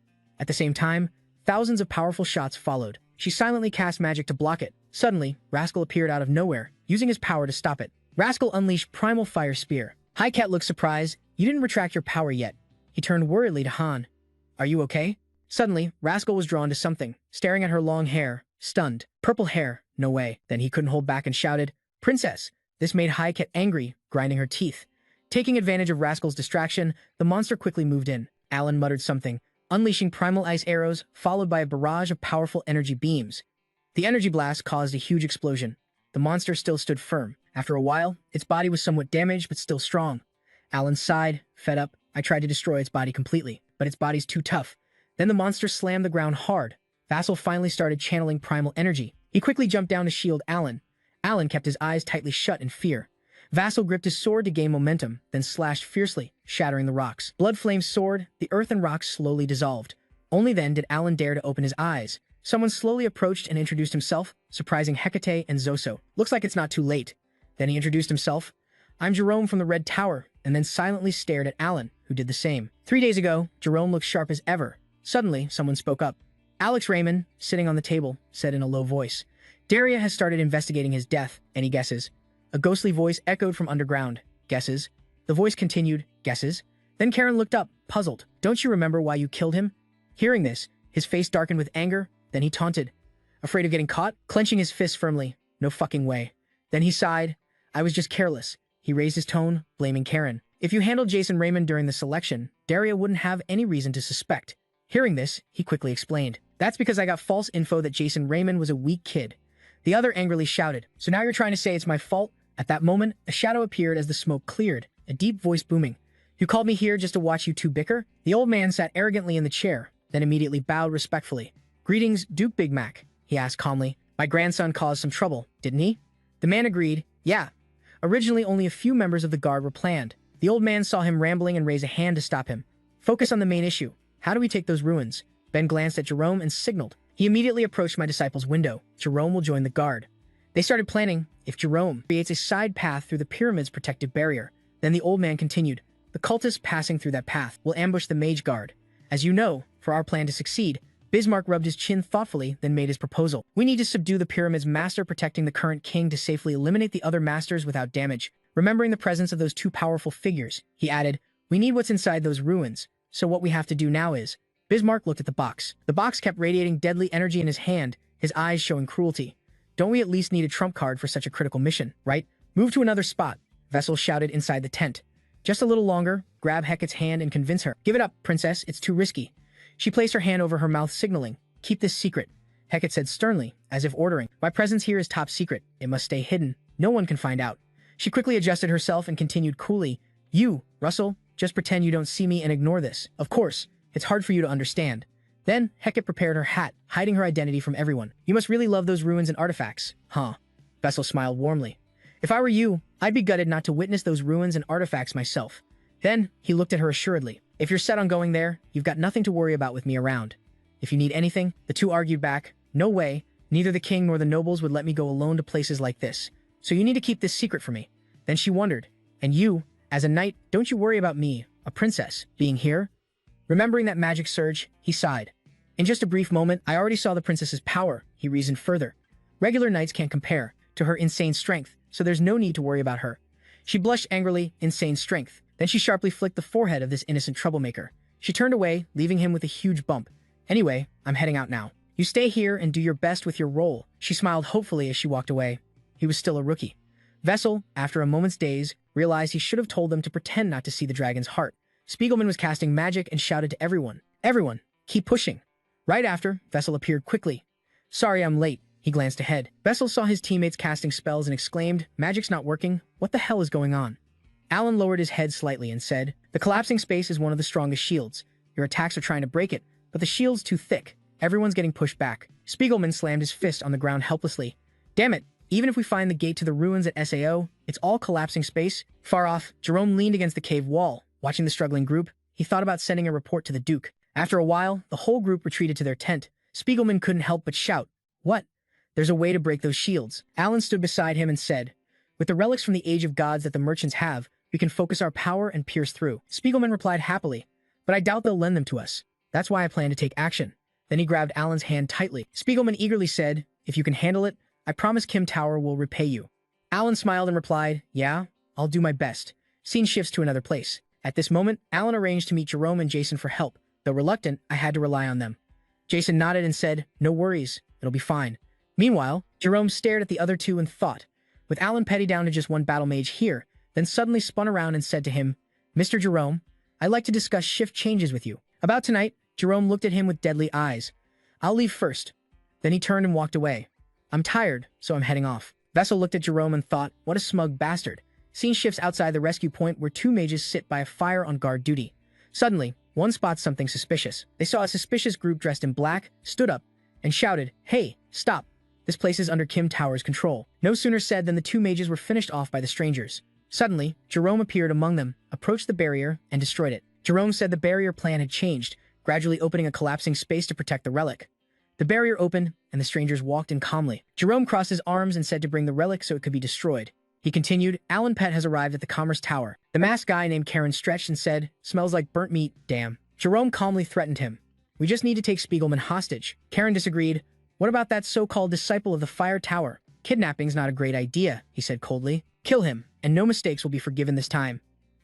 At the same time, thousands of powerful shots followed. She silently cast magic to block it. Suddenly, Rascal appeared out of nowhere, using his power to stop it. Rascal unleashed Primal Fire Spear. Anicaps looked surprised. You didn't retract your power yet. He turned worriedly to Han. Are you okay? Suddenly, Rascal was drawn to something, staring at her long hair, stunned. Purple hair, no way. Then he couldn't hold back and shouted, Princess! This made Anicaps angry, grinding her teeth. Taking advantage of Rascal's distraction, the monster quickly moved in. Alan muttered something, unleashing primal ice arrows, followed by a barrage of powerful energy beams. The energy blast caused a huge explosion. The monster still stood firm. After a while, its body was somewhat damaged but still strong. Alan sighed, fed up. I tried to destroy its body completely, but its body's too tough. Then the monster slammed the ground hard. Vassal finally started channeling primal energy. He quickly jumped down to shield Alan. Alan kept his eyes tightly shut in fear. Vassal gripped his sword to gain momentum, then slashed fiercely, shattering the rocks. Blood flamed soared, the earth and rocks slowly dissolved. Only then did Alan dare to open his eyes. Someone slowly approached and introduced himself, surprising Hecate and Zoso. Looks like it's not too late. Then he introduced himself. I'm Jerome from the Red Tower, and then silently stared at Alan, who did the same. 3 days ago, Jerome looked sharp as ever. Suddenly, someone spoke up. Alex Raymond, sitting on the table, said in a low voice, Daria has started investigating his death. Any guesses? A ghostly voice echoed from underground. Guesses? The voice continued, guesses? Then Karen looked up, puzzled. Don't you remember why you killed him? Hearing this, his face darkened with anger. Then he taunted. Afraid of getting caught? Clenching his fist firmly. No fucking way. Then he sighed. I was just careless. He raised his tone, blaming Karen. If you handled Jason Raymond during the selection, Daria wouldn't have any reason to suspect. Hearing this, he quickly explained. That's because I got false info that Jason Raymond was a weak kid. The other angrily shouted. So now you're trying to say it's my fault? At that moment, a shadow appeared as the smoke cleared, a deep voice booming. You called me here just to watch you two bicker? The old man sat arrogantly in the chair, then immediately bowed respectfully. Greetings, Duke Big Mac, he asked calmly. My grandson caused some trouble, didn't he? The man agreed. Yeah. Originally, only a few members of the guard were planned. The old man saw him rambling and raised a hand to stop him. Focus on the main issue. How do we take those ruins? Ben glanced at Jerome and signaled. He immediately approached my disciple's window. Jerome will join the guard. They started planning if Jerome creates a side path through the pyramid's protective barrier. Then the old man continued. The cultists passing through that path will ambush the mage guard. As you know, for our plan to succeed, Bismarck rubbed his chin thoughtfully, then made his proposal. We need to subdue the pyramid's master protecting the current king to safely eliminate the other masters without damage. Remembering the presence of those two powerful figures, he added, we need what's inside those ruins, so what we have to do now is... Bismarck looked at the box. The box kept radiating deadly energy in his hand, his eyes showing cruelty. Don't we at least need a trump card for such a critical mission, right? Move to another spot, Vessel shouted inside the tent. Just a little longer, grab Hecate's hand and convince her. Give it up, princess, it's too risky. She placed her hand over her mouth, signaling, keep this secret. Hecate said sternly, as if ordering, my presence here is top secret. It must stay hidden. No one can find out. She quickly adjusted herself and continued coolly, you, Russell, just pretend you don't see me and ignore this. Of course, it's hard for you to understand. Then, Hecate prepared her hat, hiding her identity from everyone. You must really love those ruins and artifacts, huh? Vessel smiled warmly. If I were you, I'd be gutted not to witness those ruins and artifacts myself. Then, he looked at her assuredly. If you're set on going there, you've got nothing to worry about with me around. If you need anything, the two argued back. No way, neither the king nor the nobles would let me go alone to places like this. So you need to keep this secret from me. Then she wondered, and you, as a knight, don't you worry about me, a princess, being here? Remembering that magic surge, he sighed. In just a brief moment, I already saw the princess's power, he reasoned further. Regular knights can't compare to her insane strength, so there's no need to worry about her. She blushed angrily, insane strength. Then she sharply flicked the forehead of this innocent troublemaker. She turned away, leaving him with a huge bump. Anyway, I'm heading out now. You stay here and do your best with your role. She smiled hopefully as she walked away. He was still a rookie. Vessel, after a moment's daze, realized he should have told them to pretend not to see the dragon's heart. Spiegelman was casting magic and shouted to everyone, everyone, keep pushing. Right after, Vessel appeared quickly. Sorry I'm late. He glanced ahead. Vessel saw his teammates casting spells and exclaimed, magic's not working. What the hell is going on? Alan lowered his head slightly and said, the collapsing space is one of the strongest shields. Your attacks are trying to break it, but the shield's too thick. Everyone's getting pushed back. Spiegelman slammed his fist on the ground helplessly. Damn it, even if we find the gate to the ruins at SAO, it's all collapsing space. Far off, Jerome leaned against the cave wall. Watching the struggling group, he thought about sending a report to the Duke. After a while, the whole group retreated to their tent. Spiegelman couldn't help but shout, what? There's a way to break those shields. Alan stood beside him and said, with the relics from the Age of Gods that the merchants have, we can focus our power and pierce through. Spiegelman replied happily, but I doubt they'll lend them to us. That's why I plan to take action. Then he grabbed Alan's hand tightly. Spiegelman eagerly said, if you can handle it, I promise Kim Tower will repay you. Alan smiled and replied, yeah, I'll do my best. Scene shifts to another place. At this moment, Alan arranged to meet Jerome and Jason for help. Though reluctant, I had to rely on them. Jason nodded and said, no worries, it'll be fine. Meanwhile, Jerome stared at the other two and thought, with Alan petty down to just one battle mage here, then suddenly spun around and said to him, Mr. Jerome, I'd like to discuss shift changes with you. About tonight, Jerome looked at him with deadly eyes. I'll leave first. Then he turned and walked away. I'm tired, so I'm heading off. Vessel looked at Jerome and thought, what a smug bastard. Scene shifts outside the rescue point where two mages sit by a fire on guard duty. Suddenly, one spots something suspicious. They saw a suspicious group dressed in black, stood up, and shouted, hey, stop. This place is under Kim Tower's control. No sooner said than the two mages were finished off by the strangers. Suddenly, Jerome appeared among them, approached the barrier, and destroyed it. Jerome said the barrier plan had changed, gradually opening a collapsing space to protect the relic. The barrier opened, and the strangers walked in calmly. Jerome crossed his arms and said to bring the relic so it could be destroyed. He continued, Alan Pett has arrived at the Commerce Tower. The masked guy named Karen stretched and said, smells like burnt meat, damn. Jerome calmly threatened him. We just need to take Spiegelman hostage. Karen disagreed. What about that so-called disciple of the Fire Tower? Kidnapping's not a great idea, he said coldly. Kill him, and no mistakes will be forgiven this time.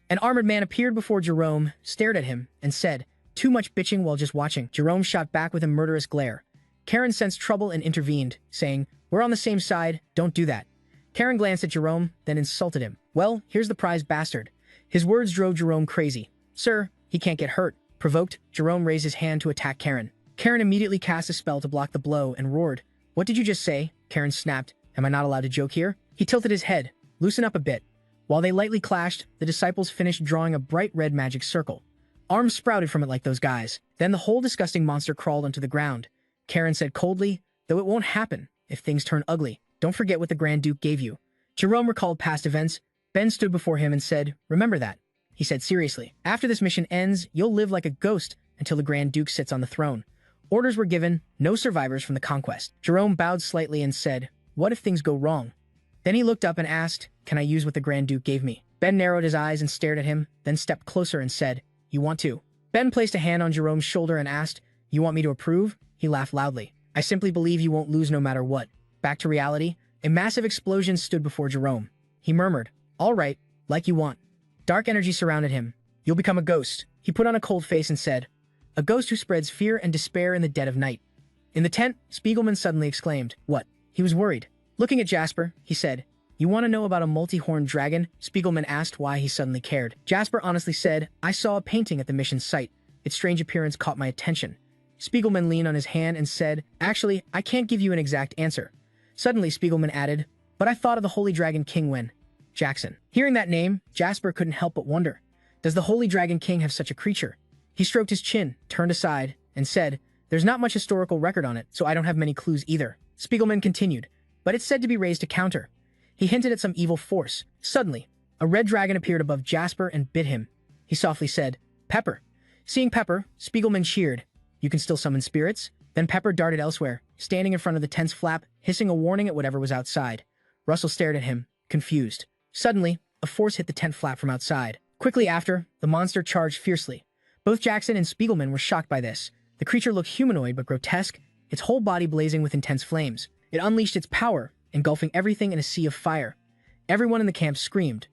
An armored man appeared before Jerome, stared at him, and said, too much bitching while just watching. Jerome shot back with a murderous glare. Karen sensed trouble and intervened, saying, "We're on the same side, don't do that." Karen glanced at Jerome, then insulted him. "Well, here's the prize, bastard." His words drove Jerome crazy. "Sir, he can't get hurt." Provoked, Jerome raised his hand to attack Karen. Karen immediately cast a spell to block the blow and roared. "What did you just say?" Karen snapped. "Am I not allowed to joke here?" He tilted his head. "Loosen up a bit." While they lightly clashed, the disciples finished drawing a bright red magic circle. Arms sprouted from it like those guys. Then the whole disgusting monster crawled onto the ground. Karen said coldly, "Though it won't happen if things turn ugly. Don't forget what the Grand Duke gave you." Jerome recalled past events. Ben stood before him and said, "Remember that." He said seriously, "After this mission ends, you'll live like a ghost until the Grand Duke sits on the throne." Orders were given, no survivors from the conquest. Jerome bowed slightly and said, "What if things go wrong?" Then he looked up and asked, "Can I use what the Grand Duke gave me?" Ben narrowed his eyes and stared at him, then stepped closer and said, "You want to?" Ben placed a hand on Jerome's shoulder and asked, "You want me to approve?" He laughed loudly. "I simply believe you won't lose no matter what." Back to reality, a massive explosion stood before Jerome. He murmured, "All right, like you want." Dark energy surrounded him. "You'll become a ghost." He put on a cold face and said, "A ghost who spreads fear and despair in the dead of night." In the tent, Spiegelman suddenly exclaimed, "What?" He was worried. Looking at Jasper, he said, "You want to know about a multi-horned dragon?" Spiegelman asked why he suddenly cared. Jasper honestly said, "I saw a painting at the mission site. Its strange appearance caught my attention." Spiegelman leaned on his hand and said, "Actually, I can't give you an exact answer." Suddenly, Spiegelman added, "But I thought of the Holy Dragon King when—" Jackson. Hearing that name, Jasper couldn't help but wonder, does the Holy Dragon King have such a creature? He stroked his chin, turned aside, and said, "There's not much historical record on it, so I don't have many clues either." Spiegelman continued, "But it's said to be raised to counter." He hinted at some evil force. Suddenly, a red dragon appeared above Jasper and bit him. He softly said, "Pepper." Seeing Pepper, Spiegelman cheered. "You can still summon spirits?" Then Pepper darted elsewhere, standing in front of the tent's flap, hissing a warning at whatever was outside. Russell stared at him, confused. Suddenly, a force hit the tent flap from outside. Quickly after, the monster charged fiercely. Both Jackson and Spiegelman were shocked by this. The creature looked humanoid but grotesque, its whole body blazing with intense flames. It unleashed its power, engulfing everything in a sea of fire. Everyone in the camp screamed.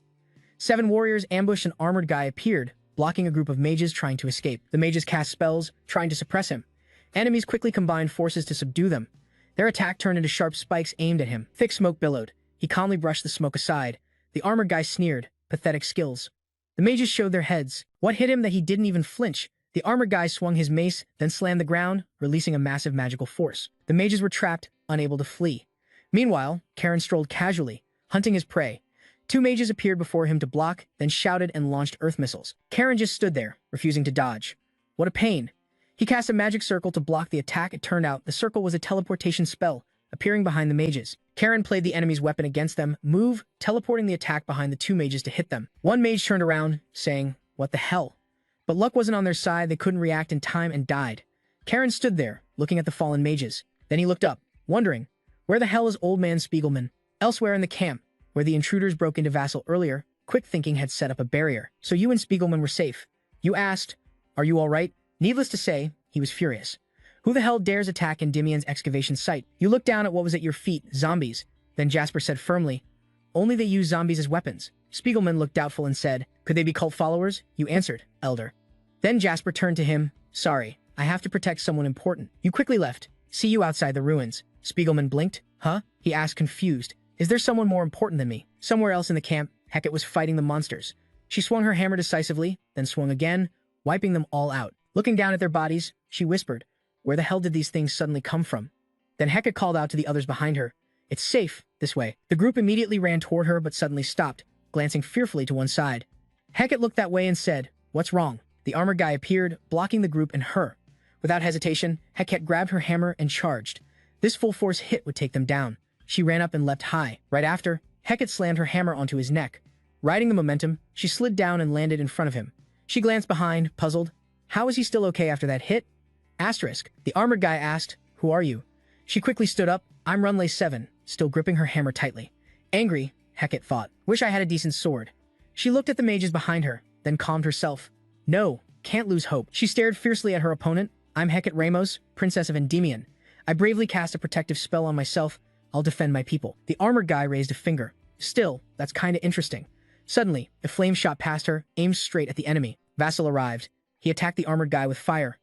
7 warriors ambushed an armored guy appeared, blocking a group of mages trying to escape. The mages cast spells, trying to suppress him. Enemies quickly combined forces to subdue them. Their attack turned into sharp spikes aimed at him. Thick smoke billowed. He calmly brushed the smoke aside. The armored guy sneered. Pathetic skills. The mages showed their heads. What hit him that he didn't even flinch? The armored guy swung his mace, then slammed the ground, releasing a massive magical force. The mages were trapped, unable to flee. Meanwhile, Karen strolled casually, hunting his prey. 2 mages appeared before him to block, then shouted and launched earth missiles. Karen just stood there, refusing to dodge. What a pain. He cast a magic circle to block the attack. It turned out the circle was a teleportation spell, appearing behind the mages. Karen played the enemy's weapon against them, teleporting the attack behind the 2 mages to hit them. One mage turned around, saying, "What the hell?" But luck wasn't on their side. They couldn't react in time and died. Karen stood there, looking at the fallen mages. Then he looked up, wondering, where the hell is old man Spiegelman? Elsewhere in the camp, where the intruders broke into Vassal earlier, quick thinking had set up a barrier. "So you and Spiegelman were safe?" You asked, "Are you all right?" Needless to say, he was furious. Who the hell dares attack Endymion's excavation site? You looked down at what was at your feet, zombies. Then Jasper said firmly, "Only they use zombies as weapons." Spiegelman looked doubtful and said, "Could they be cult followers?" You answered, "Elder." Then Jasper turned to him, "Sorry, I have to protect someone important." You quickly left. "See you outside the ruins." Spiegelman blinked. "Huh?" he asked, confused. "Is there someone more important than me?" Somewhere else in the camp, Hecate was fighting the monsters. She swung her hammer decisively, then swung again, wiping them all out. Looking down at their bodies, she whispered, "Where the hell did these things suddenly come from?" Then Hecate called out to the others behind her, "It's safe, this way." The group immediately ran toward her but suddenly stopped, glancing fearfully to one side. Hecate looked that way and said, "What's wrong?" The armored guy appeared, blocking the group and her. Without hesitation, Hecate grabbed her hammer and charged. This full-force hit would take them down. She ran up and leapt high. Right after, Hecate slammed her hammer onto his neck. Riding the momentum, she slid down and landed in front of him. She glanced behind, puzzled. How was he still okay after that hit? Asterisk. The armored guy asked, "Who are you?" She quickly stood up. "I'm Runley 7, still gripping her hammer tightly. Angry, Hecate thought. Wish I had a decent sword. She looked at the mages behind her, then calmed herself. No, can't lose hope. She stared fiercely at her opponent. "I'm Hecate Ramos, Princess of Endymion. I bravely cast a protective spell on myself. I'll defend my people." The armored guy raised a finger. "Still, that's kinda interesting." Suddenly, a flame shot past her, aimed straight at the enemy. Vassal arrived. He attacked the armored guy with fire.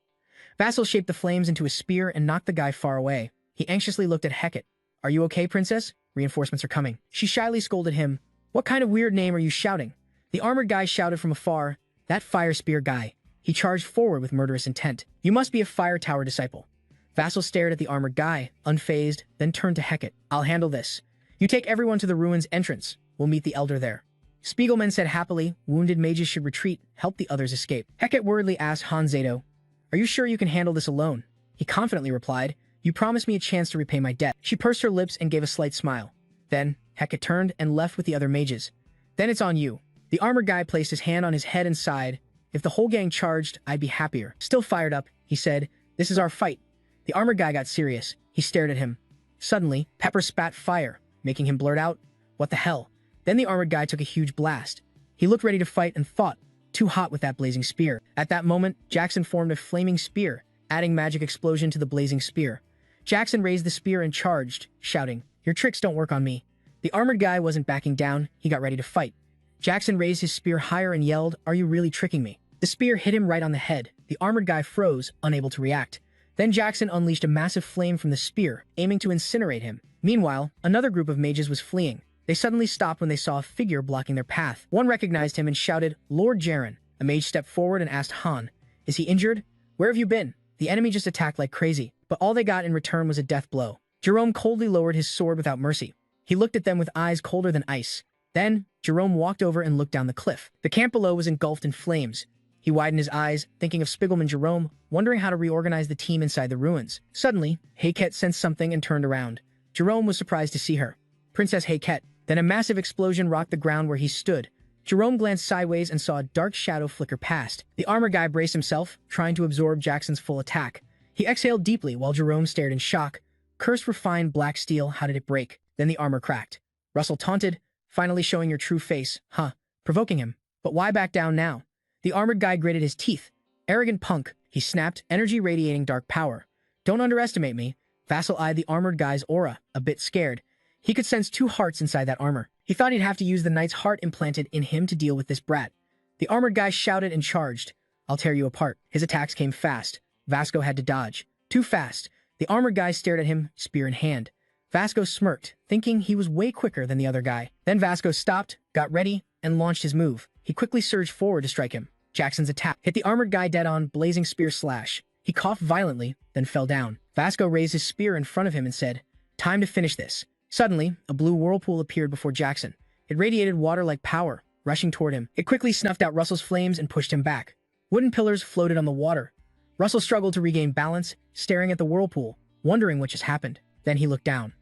Vassal shaped the flames into a spear and knocked the guy far away. He anxiously looked at Hecate. Are you okay, princess? Reinforcements are coming. She shyly scolded him. What kind of weird name are you shouting? The armored guy shouted from afar, that fire spear guy. He charged forward with murderous intent. You must be a fire tower disciple. Vassal stared at the armored guy, unfazed, then turned to Hecate. I'll handle this. You take everyone to the ruins entrance. We'll meet the elder there. Spiegelman said happily, wounded mages should retreat, help the others escape. Hecate worriedly asked Hanzeto, are you sure you can handle this alone? He confidently replied, you promised me a chance to repay my debt. She pursed her lips and gave a slight smile. Then, Hecate turned and left with the other mages. Then it's on you. The armored guy placed his hand on his head and sighed. If the whole gang charged, I'd be happier. Still fired up, he said, this is our fight. The armored guy got serious. He stared at him. Suddenly, Pepper spat fire, making him blurt out, what the hell? Then the armored guy took a huge blast. He looked ready to fight and thought, too hot with that blazing spear. At that moment, Jackson formed a flaming spear, adding magic explosion to the blazing spear. Jackson raised the spear and charged, shouting, your tricks don't work on me. The armored guy wasn't backing down. He got ready to fight. Jackson raised his spear higher and yelled, are you really tricking me? The spear hit him right on the head. The armored guy froze, unable to react. Then Jackson unleashed a massive flame from the spear, aiming to incinerate him. Meanwhile, another group of mages was fleeing. They suddenly stopped when they saw a figure blocking their path. One recognized him and shouted, Lord Jaren. A mage stepped forward and asked Han, is he injured? Where have you been? The enemy just attacked like crazy, but all they got in return was a death blow. Jerome coldly lowered his sword without mercy. He looked at them with eyes colder than ice. Then, Jerome walked over and looked down the cliff. The camp below was engulfed in flames. He widened his eyes, thinking of Spiegelman Jerome, wondering how to reorganize the team inside the ruins. Suddenly, Hecate sensed something and turned around. Jerome was surprised to see her. Princess Hecate. Then a massive explosion rocked the ground where he stood. Jerome glanced sideways and saw a dark shadow flicker past. The armor guy braced himself, trying to absorb Jackson's full attack. He exhaled deeply while Jerome stared in shock. Cursed refined black steel, how did it break? Then the armor cracked. Russell taunted, finally showing your true face, huh? Provoking him. But why back down now? The armored guy gritted his teeth. Arrogant punk, he snapped, energy radiating dark power. Don't underestimate me. Vassal eyed the armored guy's aura, a bit scared. He could sense two hearts inside that armor. He thought he'd have to use the knight's heart implanted in him to deal with this brat. The armored guy shouted and charged. I'll tear you apart. His attacks came fast. Vasco had to dodge. Too fast. The armored guy stared at him, spear in hand. Vasco smirked, thinking he was way quicker than the other guy. Then Vasco stopped, got ready, and launched his move. He quickly surged forward to strike him. Jackson's attack hit the armored guy dead on, blazing spear slash. He coughed violently, then fell down. Vasco raised his spear in front of him and said, time to finish this. Suddenly, a blue whirlpool appeared before Jackson. It radiated water-like power, rushing toward him. It quickly snuffed out Russell's flames and pushed him back. Wooden pillars floated on the water. Russell struggled to regain balance, staring at the whirlpool, wondering what just happened. Then he looked down.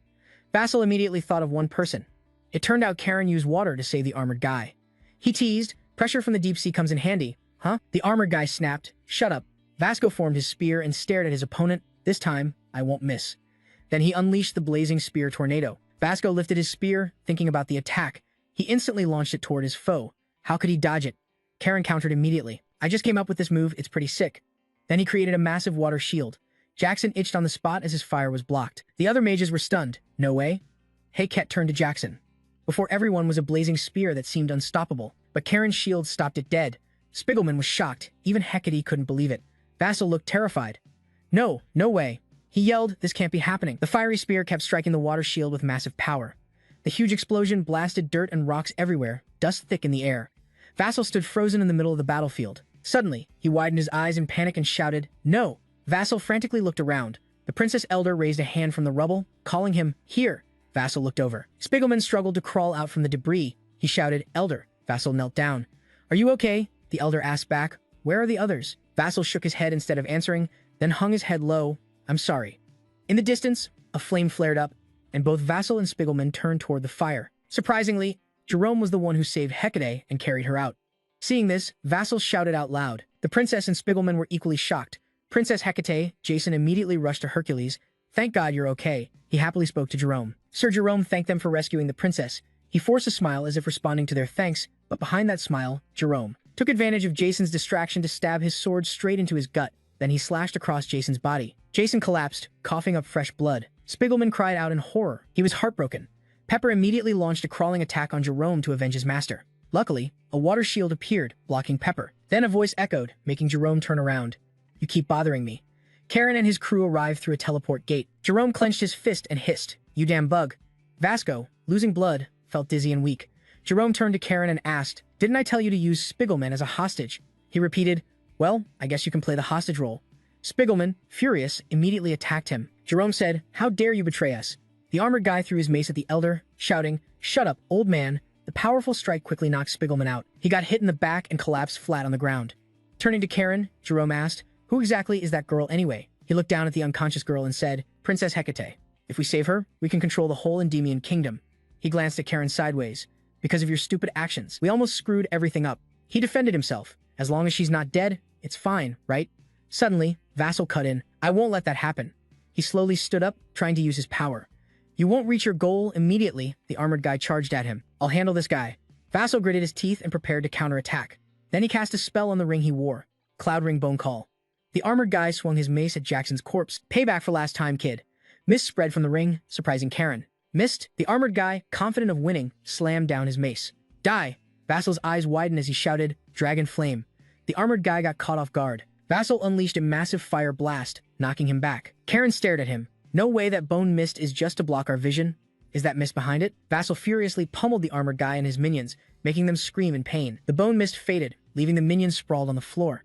Vassal immediately thought of one person. It turned out Karen used water to save the armored guy. He teased, pressure from the deep sea comes in handy, huh? The armored guy snapped, shut up. Vasco formed his spear and stared at his opponent. This time, I won't miss. Then he unleashed the blazing spear tornado. Vasco lifted his spear, thinking about the attack. He instantly launched it toward his foe. How could he dodge it? Karen countered immediately. I just came up with this move, it's pretty sick. Then he created a massive water shield. Jackson itched on the spot as his fire was blocked. The other mages were stunned. No way. Hecate turned to Jackson. Before everyone was a blazing spear that seemed unstoppable, but Karen's shield stopped it dead. Spiegelman was shocked. Even Hecate couldn't believe it. Vassal looked terrified. No way. He yelled, this can't be happening. The fiery spear kept striking the water shield with massive power. The huge explosion blasted dirt and rocks everywhere, dust thick in the air. Vassal stood frozen in the middle of the battlefield. Suddenly, he widened his eyes in panic and shouted, no! Vassal frantically looked around. The Princess Elder raised a hand from the rubble, calling him, here. Vassal looked over. Spiegelman struggled to crawl out from the debris. He shouted, Elder. Vassal knelt down. Are you okay? The Elder asked back. Where are the others? Vassal shook his head instead of answering, then hung his head low. I'm sorry. In the distance, a flame flared up, and both Vassal and Spiegelman turned toward the fire. Surprisingly, Jerome was the one who saved Hecate and carried her out. Seeing this, Vassal shouted out loud. The princess and Spiegelman were equally shocked. Princess Hecate, Jason immediately rushed to Hercules. Thank God you're okay. He happily spoke to Jerome. Sir Jerome thanked them for rescuing the princess. He forced a smile as if responding to their thanks, but behind that smile, Jerome took advantage of Jason's distraction to stab his sword straight into his gut. Then he slashed across Jason's body. Jason collapsed, coughing up fresh blood. Spiegelman cried out in horror. He was heartbroken. Pepper immediately launched a crawling attack on Jerome to avenge his master. Luckily, a water shield appeared, blocking Pepper. Then a voice echoed, making Jerome turn around. You keep bothering me. Karen and his crew arrived through a teleport gate. Jerome clenched his fist and hissed, "You damn bug." Vasco, losing blood, felt dizzy and weak. Jerome turned to Karen and asked, "Didn't I tell you to use Spiegelman as a hostage?" He repeated, "Well, I guess you can play the hostage role." Spiegelman, furious, immediately attacked him. Jerome said, "How dare you betray us?" The armored guy threw his mace at the elder, shouting, "Shut up, old man." The powerful strike quickly knocked Spiegelman out. He got hit in the back and collapsed flat on the ground. Turning to Karen, Jerome asked, "Who exactly is that girl anyway?" He looked down at the unconscious girl and said, "Princess Hecate. If we save her, we can control the whole Endymion kingdom." He glanced at Karen sideways. "Because of your stupid actions, we almost screwed everything up." He defended himself. "As long as she's not dead, it's fine, right?" Suddenly, Vassal cut in. "I won't let that happen." He slowly stood up, trying to use his power. "You won't reach your goal immediately." The armored guy charged at him. "I'll handle this guy." Vassal gritted his teeth and prepared to counterattack. Then he cast a spell on the ring he wore. Cloud Ring Bone Call. The armored guy swung his mace at Jackson's corpse. "Payback for last time, kid." Mist spread from the ring, surprising Karen. "Mist?" The armored guy, confident of winning, slammed down his mace. "Die!" Vassal's eyes widened as he shouted, "Dragon Flame." The armored guy got caught off guard. Vassal unleashed a massive fire blast, knocking him back. Karen stared at him. "No way that bone mist is just to block our vision. Is that mist behind it?" Vassal furiously pummeled the armored guy and his minions, making them scream in pain. The bone mist faded, leaving the minions sprawled on the floor.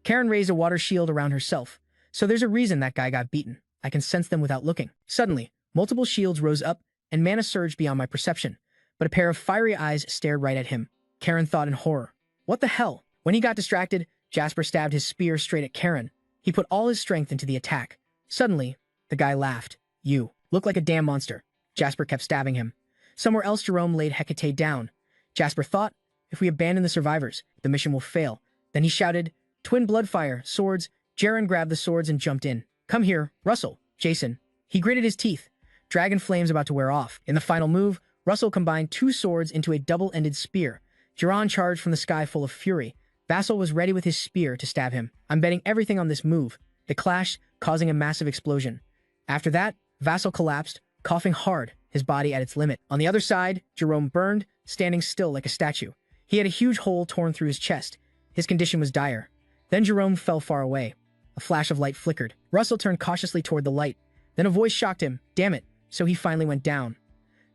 Karen raised a water shield around herself. "So there's a reason that guy got beaten. I can sense them without looking." Suddenly, multiple shields rose up, and mana surged beyond my perception. But a pair of fiery eyes stared right at him. Karen thought in horror, "What the hell?" When he got distracted, Jasper stabbed his spear straight at Karen. He put all his strength into the attack. Suddenly, the guy laughed. "You look like a damn monster." Jasper kept stabbing him. Somewhere else, Jerome laid Hecate down. Jasper thought, "If we abandon the survivors, the mission will fail." Then he shouted, "Twin Bloodfire, swords." Jaren grabbed the swords and jumped in. "Come here, Russell, Jason." He gritted his teeth. Dragon flames about to wear off. In the final move, Russell combined two swords into a double-ended spear. Jiran charged from the sky full of fury. Vassal was ready with his spear to stab him. "I'm betting everything on this move." They clashed, causing a massive explosion. After that, Vassal collapsed, coughing hard, his body at its limit. On the other side, Jerome burned, standing still like a statue. He had a huge hole torn through his chest. His condition was dire. Then Jerome fell far away. A flash of light flickered. Russell turned cautiously toward the light. Then a voice shocked him. "Damn it." So he finally went down.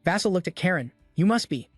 Vassal looked at Karen. "You must be."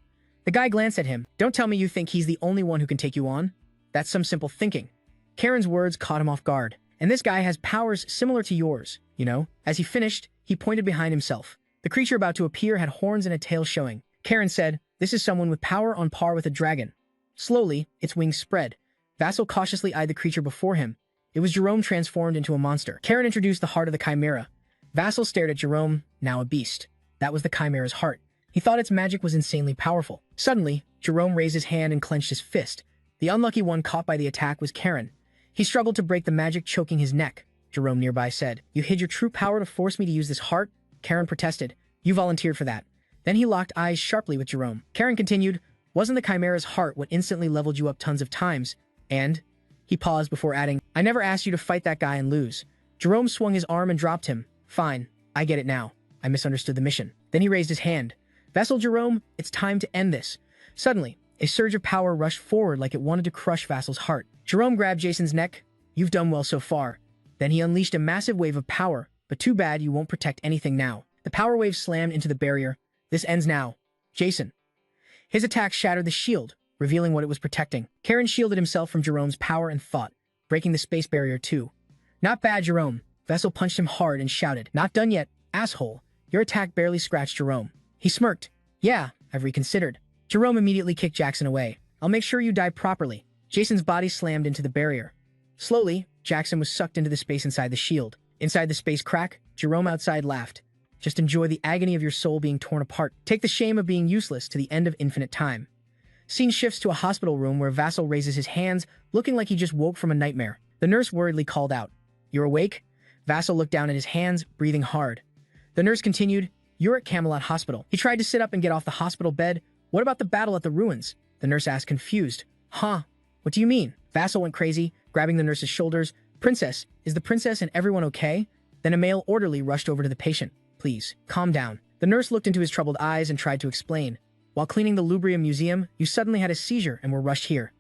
The guy glanced at him. "Don't tell me you think he's the only one who can take you on. That's some simple thinking." Karen's words caught him off guard. "And this guy has powers similar to yours, you know?" As he finished, he pointed behind himself. The creature about to appear had horns and a tail showing. Karen said, "This is someone with power on par with a dragon." Slowly, its wings spread. Vassal cautiously eyed the creature before him. It was Jerome transformed into a monster. Karen introduced the heart of the chimera. Vassal stared at Jerome, now a beast. That was the chimera's heart. He thought its magic was insanely powerful. Suddenly, Jerome raised his hand and clenched his fist. The unlucky one caught by the attack was Karen. He struggled to break the magic choking his neck. Jerome nearby said, "You hid your true power to force me to use this heart?" Karen protested, "You volunteered for that." Then he locked eyes sharply with Jerome. Karen continued, "Wasn't the chimera's heart what instantly leveled you up tons of times? And?" He paused before adding, "I never asked you to fight that guy and lose." Jerome swung his arm and dropped him. "Fine, I get it now. I misunderstood the mission." Then he raised his hand. "Vassal Jerome, it's time to end this." Suddenly, a surge of power rushed forward like it wanted to crush Vassal's heart. Jerome grabbed Jason's neck. "You've done well so far." Then he unleashed a massive wave of power, but too bad you won't protect anything now. The power wave slammed into the barrier. "This ends now. Jason." His attack shattered the shield, revealing what it was protecting. Karen shielded himself from Jerome's power and thought, breaking the space barrier too. "Not bad, Jerome." Vassal punched him hard and shouted, "Not done yet, asshole. Your attack barely scratched Jerome." He smirked. "Yeah, I've reconsidered." Jerome immediately kicked Jackson away. "I'll make sure you die properly." Jason's body slammed into the barrier. Slowly, Jackson was sucked into the space inside the shield. Inside the space crack, Jerome outside laughed. "Just enjoy the agony of your soul being torn apart. Take the shame of being useless to the end of infinite time." Scene shifts to a hospital room where Vassal raises his hands, looking like he just woke from a nightmare. The nurse worriedly called out, "You're awake?" Vassal looked down at his hands, breathing hard. The nurse continued, "You're at Camelot Hospital." He tried to sit up and get off the hospital bed. "What about the battle at the ruins?" The nurse asked, confused. "Huh? What do you mean?" Vassal went crazy, grabbing the nurse's shoulders. "Princess, is the princess and everyone okay?" Then a male orderly rushed over to the patient. "Please, calm down." The nurse looked into his troubled eyes and tried to explain. "While cleaning the Lubrium Museum, you suddenly had a seizure and were rushed here."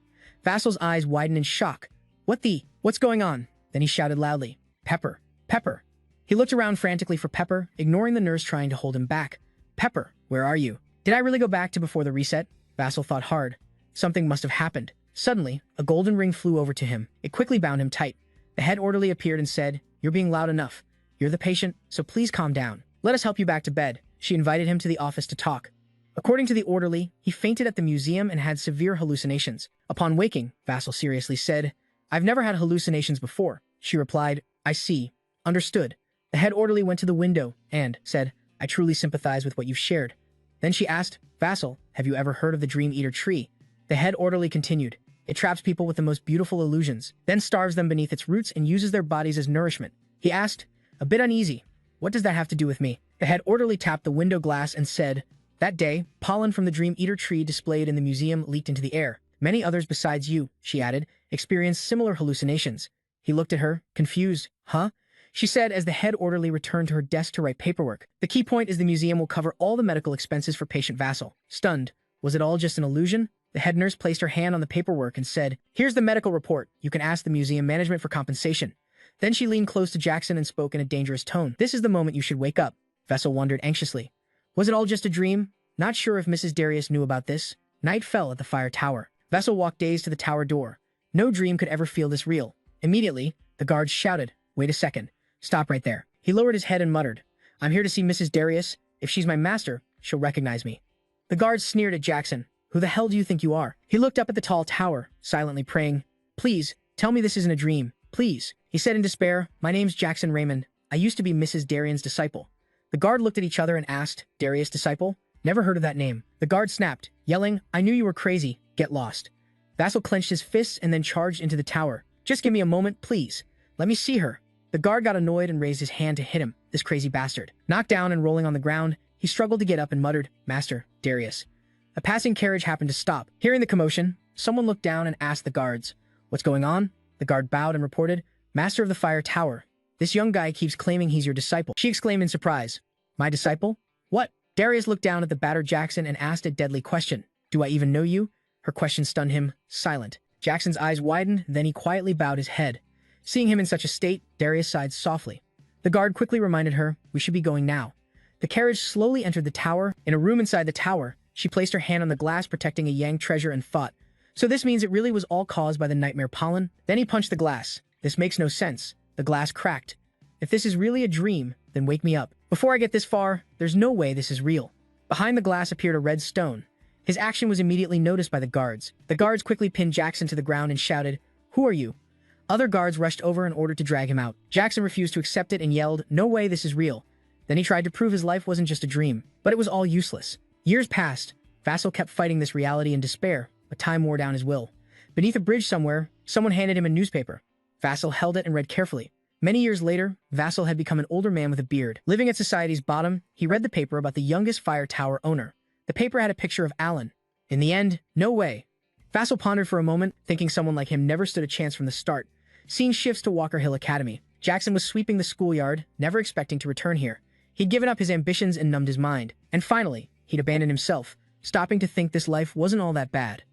Vassal's eyes widened in shock. What's going on?" Then he shouted loudly, "Pepper." Pepper. He looked around frantically for Pepper, ignoring the nurse trying to hold him back. Pepper, where are you? Did I really go back to before the reset? Vassal thought hard. Something must have happened. Suddenly, a golden ring flew over to him. It quickly bound him tight. The head orderly appeared and said, "You're being loud enough. You're the patient, so please calm down. Let us help you back to bed." She invited him to the office to talk. According to the orderly, he fainted at the museum and had severe hallucinations. Upon waking, Vassal seriously said, "I've never had hallucinations before." She replied, "I see. Understood." The head orderly went to the window and said, "I truly sympathize with what you've shared." Then she asked, "Vassal, have you ever heard of the Dream Eater tree?" The head orderly continued, "It traps people with the most beautiful illusions, then starves them beneath its roots and uses their bodies as nourishment." He asked, a bit uneasy, "What does that have to do with me?" The head orderly tapped the window glass and said, "That day, pollen from the Dream Eater tree displayed in the museum leaked into the air. Many others besides you," she added, "experienced similar hallucinations." He looked at her, confused. "Huh?" she said as the head orderly returned to her desk to write paperwork. "The key point is the museum will cover all the medical expenses for patient Vassal." Stunned, was it all just an illusion? The head nurse placed her hand on the paperwork and said, "Here's the medical report. You can ask the museum management for compensation." Then she leaned close to Jackson and spoke in a dangerous tone. "This is the moment you should wake up." Vassal wondered anxiously. Was it all just a dream? Not sure if Mrs. Darius knew about this. Night fell at the fire tower. Vassal walked dazed to the tower door. No dream could ever feel this real. Immediately, the guards shouted, "Wait a second. Stop right there." He lowered his head and muttered, "I'm here to see Mrs. Darius. If she's my master, she'll recognize me." The guards sneered at Jackson. "Who the hell do you think you are?" He looked up at the tall tower, silently praying, "Please, tell me this isn't a dream. Please." He said in despair, "My name's Jackson Raymond. I used to be Mrs. Darian's disciple." The guard looked at each other and asked, "Darius' disciple? Never heard of that name." The guard snapped, yelling, "I knew you were crazy. Get lost." Vassal clenched his fists and then charged into the tower. "Just give me a moment, please. Let me see her." The guard got annoyed and raised his hand to hit him, this crazy bastard. Knocked down and rolling on the ground, he struggled to get up and muttered, "Master, Darius." A passing carriage happened to stop. Hearing the commotion, someone looked down and asked the guards, "What's going on?" The guard bowed and reported, "Master of the Fire Tower. This young guy keeps claiming he's your disciple." She exclaimed in surprise, "My disciple? What?" Darius looked down at the battered Jackson and asked a deadly question. "Do I even know you?" Her question stunned him, silent. Jackson's eyes widened, then he quietly bowed his head. Seeing him in such a state, Darius sighed softly. The guard quickly reminded her, "We should be going now." The carriage slowly entered the tower. In a room inside the tower, she placed her hand on the glass protecting a Yang treasure and thought, "So this means it really was all caused by the nightmare pollen?" Then he punched the glass. "This makes no sense." The glass cracked. "If this is really a dream, then wake me up. Before I get this far, there's no way this is real." Behind the glass appeared a red stone. His action was immediately noticed by the guards. The guards quickly pinned Jackson to the ground and shouted, "Who are you?" Other guards rushed over in order to drag him out. Jackson refused to accept it and yelled, "No way, this is real." Then he tried to prove his life wasn't just a dream, but it was all useless. Years passed. Vassal kept fighting this reality in despair, but time wore down his will. Beneath a bridge somewhere, someone handed him a newspaper. Vassal held it and read carefully. Many years later, Vassal had become an older man with a beard. Living at society's bottom, he read the paper about the youngest fire tower owner. The paper had a picture of Alan. In the end, no way. Vassal pondered for a moment, thinking someone like him never stood a chance from the start. Scene shifts to Walker Hill Academy. Jackson was sweeping the schoolyard, never expecting to return here. He'd given up his ambitions and numbed his mind. And finally, he'd abandoned himself, stopping to think this life wasn't all that bad.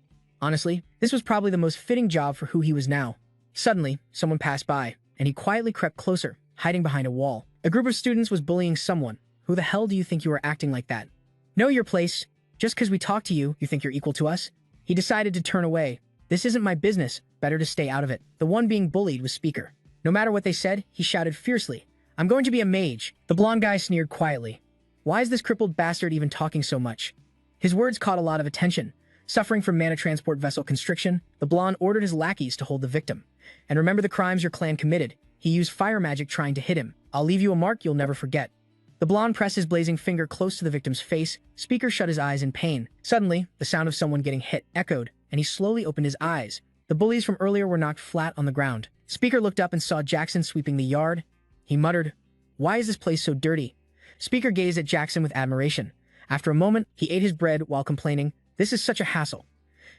Honestly, this was probably the most fitting job for who he was now. Suddenly, someone passed by, and he quietly crept closer, hiding behind a wall. A group of students was bullying someone. "Who the hell do you think you are acting like that? Know your place. Just because we talk to you, you think you're equal to us?" He decided to turn away. "This isn't my business. Better to stay out of it." The one being bullied was Speaker. No matter what they said, he shouted fiercely, "I'm going to be a mage." The blonde guy sneered quietly. Why is this crippled bastard even talking so much? His words caught a lot of attention. Suffering from mana transport vessel constriction, the blonde ordered his lackeys to hold the victim. "And remember the crimes your clan committed. He used fire magic trying to hit him. I'll leave you a mark you'll never forget." The blonde pressed his blazing finger close to the victim's face. Speaker shut his eyes in pain. Suddenly, the sound of someone getting hit echoed, and he slowly opened his eyes. The bullies from earlier were knocked flat on the ground. Speaker looked up and saw Jackson sweeping the yard. He muttered, "Why is this place so dirty?" Speaker gazed at Jackson with admiration. After a moment, he ate his bread while complaining, "This is such a hassle."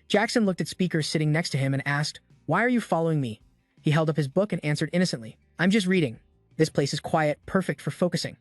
Jackson looked at Speaker sitting next to him and asked, "Why are you following me?" He held up his book and answered innocently, "I'm just reading. This place is quiet, perfect for focusing."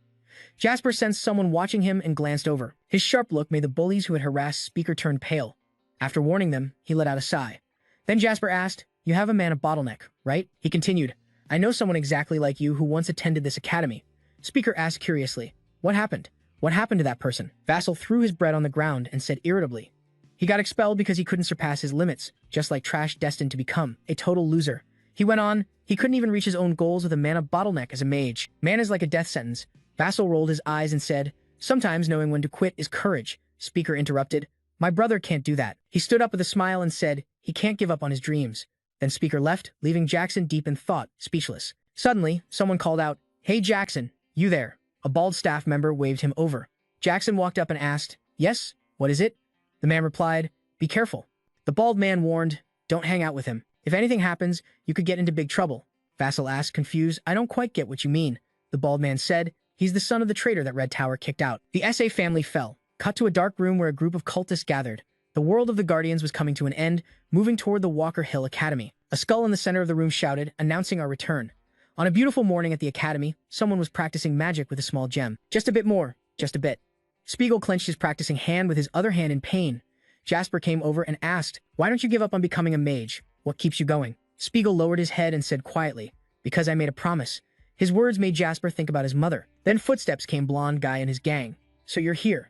Jasper sensed someone watching him and glanced over. His sharp look made the bullies who had harassed Speaker turn pale. After warning them, he let out a sigh. Then Jasper asked, "You have a mana bottleneck, right?" He continued, I know someone exactly like you who once attended this academy. Speaker asked curiously. What happened? What happened to that person? Vassal threw his bread on the ground and said irritably. He got expelled because he couldn't surpass his limits, just like trash destined to become a total loser. He went on, he couldn't even reach his own goals with a mana bottleneck as a mage. Man is like a death sentence. Vassal rolled his eyes and said, sometimes knowing when to quit is courage. Speaker interrupted. My brother can't do that. He stood up with a smile and said, he can't give up on his dreams. Then Speaker left, leaving Jackson deep in thought, speechless. Suddenly, someone called out, Hey Jackson, you there? A bald staff member waved him over. Jackson walked up and asked, Yes, what is it? The man replied, Be careful. The bald man warned, Don't hang out with him. If anything happens, you could get into big trouble. Vassal asked, confused, I don't quite get what you mean. The bald man said, He's the son of the traitor that Red Tower kicked out. The SA family fell. Cut to a dark room where a group of cultists gathered. The world of the Guardians was coming to an end, moving toward the Walker Hill Academy. A skull in the center of the room shouted, announcing our return. On a beautiful morning at the academy, someone was practicing magic with a small gem. Just a bit more, just a bit. Spiegel clenched his practicing hand with his other hand in pain. Jasper came over and asked, Why don't you give up on becoming a mage? What keeps you going? Spiegel lowered his head and said quietly, Because I made a promise. His words made Jasper think about his mother. Then footsteps came blonde guy and his gang. So you're here.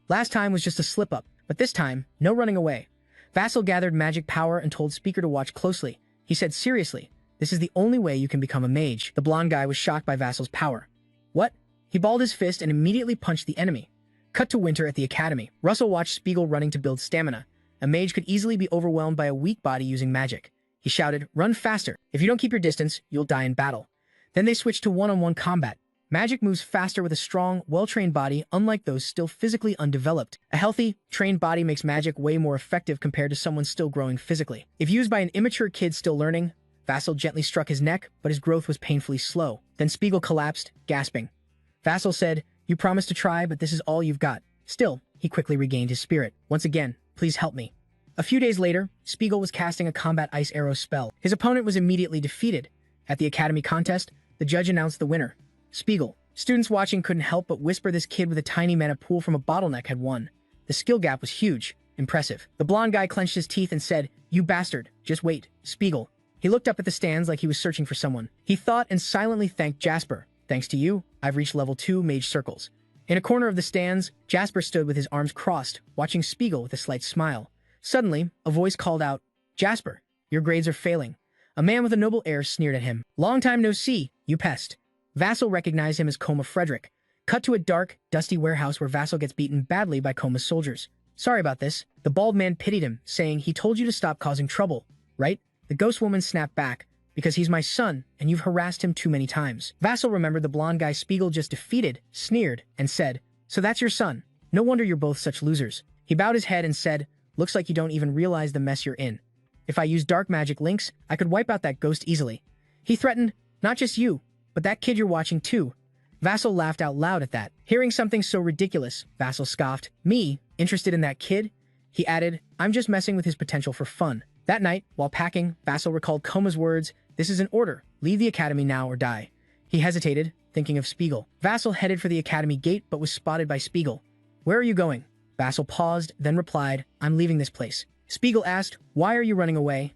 Last time was just a slip-up, but this time, no running away. Vassal gathered magic power and told Speaker to watch closely. He said seriously, This is the only way you can become a mage. The blonde guy was shocked by Vassal's power. What? He balled his fist and immediately punched the enemy. Cut to winter at the academy. Russell watched Spiegel running to build stamina. A mage could easily be overwhelmed by a weak body using magic. He shouted, Run faster. If you don't keep your distance, you'll die in battle. Then they switched to one-on-one combat. Magic moves faster with a strong, well-trained body, unlike those still physically undeveloped. A healthy, trained body makes magic way more effective compared to someone still growing physically. If used by an immature kid still learning, Vassal gently struck his neck, but his growth was painfully slow. Then Spiegel collapsed, gasping. Vassal said, You promised to try, but this is all you've got. Still, he quickly regained his spirit. Once again, please help me. A few days later, Spiegel was casting a combat ice arrow spell. His opponent was immediately defeated. At the academy contest, the judge announced the winner. Spiegel. Students watching couldn't help but whisper this kid with a tiny mana pool from a bottleneck had won. The skill gap was huge. Impressive. The blonde guy clenched his teeth and said, You bastard. Just wait. Spiegel. He looked up at the stands like he was searching for someone. He thought and silently thanked Jasper. Thanks to you, I've reached level 2 mage circles. In a corner of the stands, Jasper stood with his arms crossed, watching Spiegel with a slight smile. Suddenly, a voice called out, Jasper, your grades are failing. A man with a noble air sneered at him. Long time no see, you pest. Vassal recognized him as Coma Frederick. Cut to a dark, dusty warehouse where Vassal gets beaten badly by Coma's soldiers. Sorry about this. The bald man pitied him, saying he told you to stop causing trouble, right? The ghost woman snapped back, because he's my son, and you've harassed him too many times. Vassal remembered the blonde guy Spiegel just defeated, sneered, and said, So that's your son. No wonder you're both such losers. He bowed his head and said, Looks like you don't even realize the mess you're in. If I use dark magic links, I could wipe out that ghost easily. He threatened, Not just you, but that kid you're watching too. Vassal laughed out loud at that. Hearing something so ridiculous, Vassal scoffed. Me, interested in that kid? He added, I'm just messing with his potential for fun. That night, while packing, Vassal recalled Coma's words, This is an order. Leave the academy now or die. He hesitated, thinking of Spiegel. Vassal headed for the academy gate but was spotted by Spiegel. Where are you going? Vassal paused, then replied, I'm leaving this place. Spiegel asked, Why are you running away?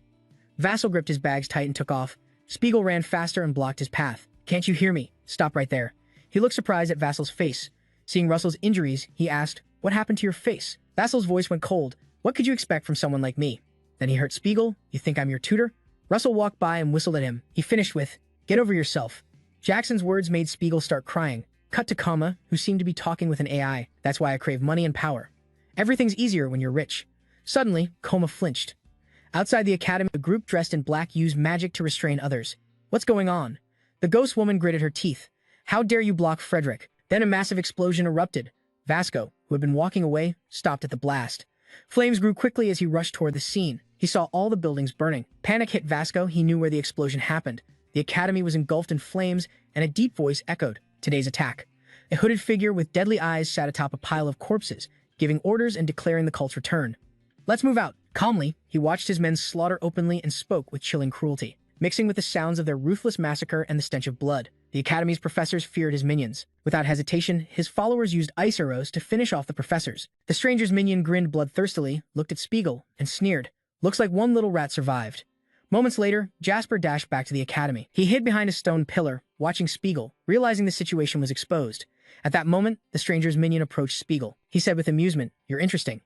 Vassal gripped his bags tight and took off. Spiegel ran faster and blocked his path. Can't you hear me? Stop right there. He looked surprised at Vassal's face. Seeing Russell's injuries, he asked, What happened to your face? Vassal's voice went cold. What could you expect from someone like me? Then he hurt Spiegel. You think I'm your tutor? Russell walked by and whistled at him. He finished with, Get over yourself. Jackson's words made Spiegel start crying. Cut to Kama, who seemed to be talking with an AI. That's why I crave money and power. Everything's easier when you're rich. Suddenly, Koma flinched. Outside the academy, a group dressed in black used magic to restrain others. What's going on? The ghost woman gritted her teeth. How dare you block Frederick? Then a massive explosion erupted. Vasco, who had been walking away, stopped at the blast. Flames grew quickly as he rushed toward the scene. He saw all the buildings burning. Panic hit Vasco. He knew where the explosion happened. The academy was engulfed in flames, and a deep voice echoed, Today's attack. A hooded figure with deadly eyes sat atop a pile of corpses, giving orders and declaring the cult's return. Let's move out. Calmly, he watched his men slaughter openly and spoke with chilling cruelty, mixing with the sounds of their ruthless massacre and the stench of blood. The academy's professors feared his minions. Without hesitation, his followers used ice arrows to finish off the professors. The stranger's minion grinned bloodthirstily, looked at Spiegel, and sneered. Looks like one little rat survived. Moments later, Jasper dashed back to the academy. He hid behind a stone pillar, watching Spiegel, realizing the situation was exposed. At that moment, the stranger's minion approached Spiegel. He said with amusement, "You're interesting."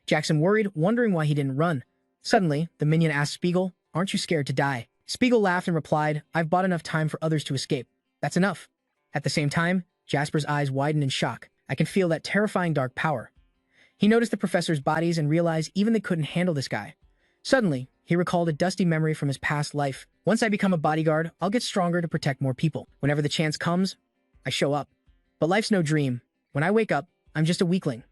Jackson worried, wondering why he didn't run. Suddenly, the minion asked Spiegel, "Aren't you scared to die?" Spiegel laughed and replied, "I've bought enough time for others to escape. That's enough." At the same time, Jasper's eyes widened in shock. "I can feel that terrifying dark power." He noticed the professor's bodies and realized even they couldn't handle this guy. Suddenly, he recalled a dusty memory from his past life. "Once I become a bodyguard, I'll get stronger to protect more people. Whenever the chance comes, I show up. But life's no dream. When I wake up, I'm just a weakling.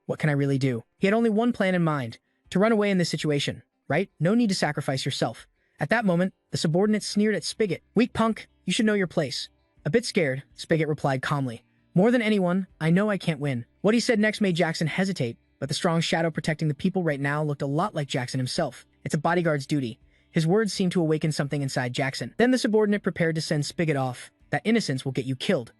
What can I really do?" He had only one plan in mind, to run away in this situation, right? No need to sacrifice yourself. At that moment, the subordinate sneered at Spigot. "Weak punk, you should know your place." A bit scared, Spigot replied calmly, "More than anyone, I know I can't win." What he said next made Jackson hesitate, but the strong shadow protecting the people right now looked a lot like Jackson himself. It's a bodyguard's duty. His words seemed to awaken something inside Jackson. Then the subordinate prepared to send Spigot off. "That innocence will get you killed."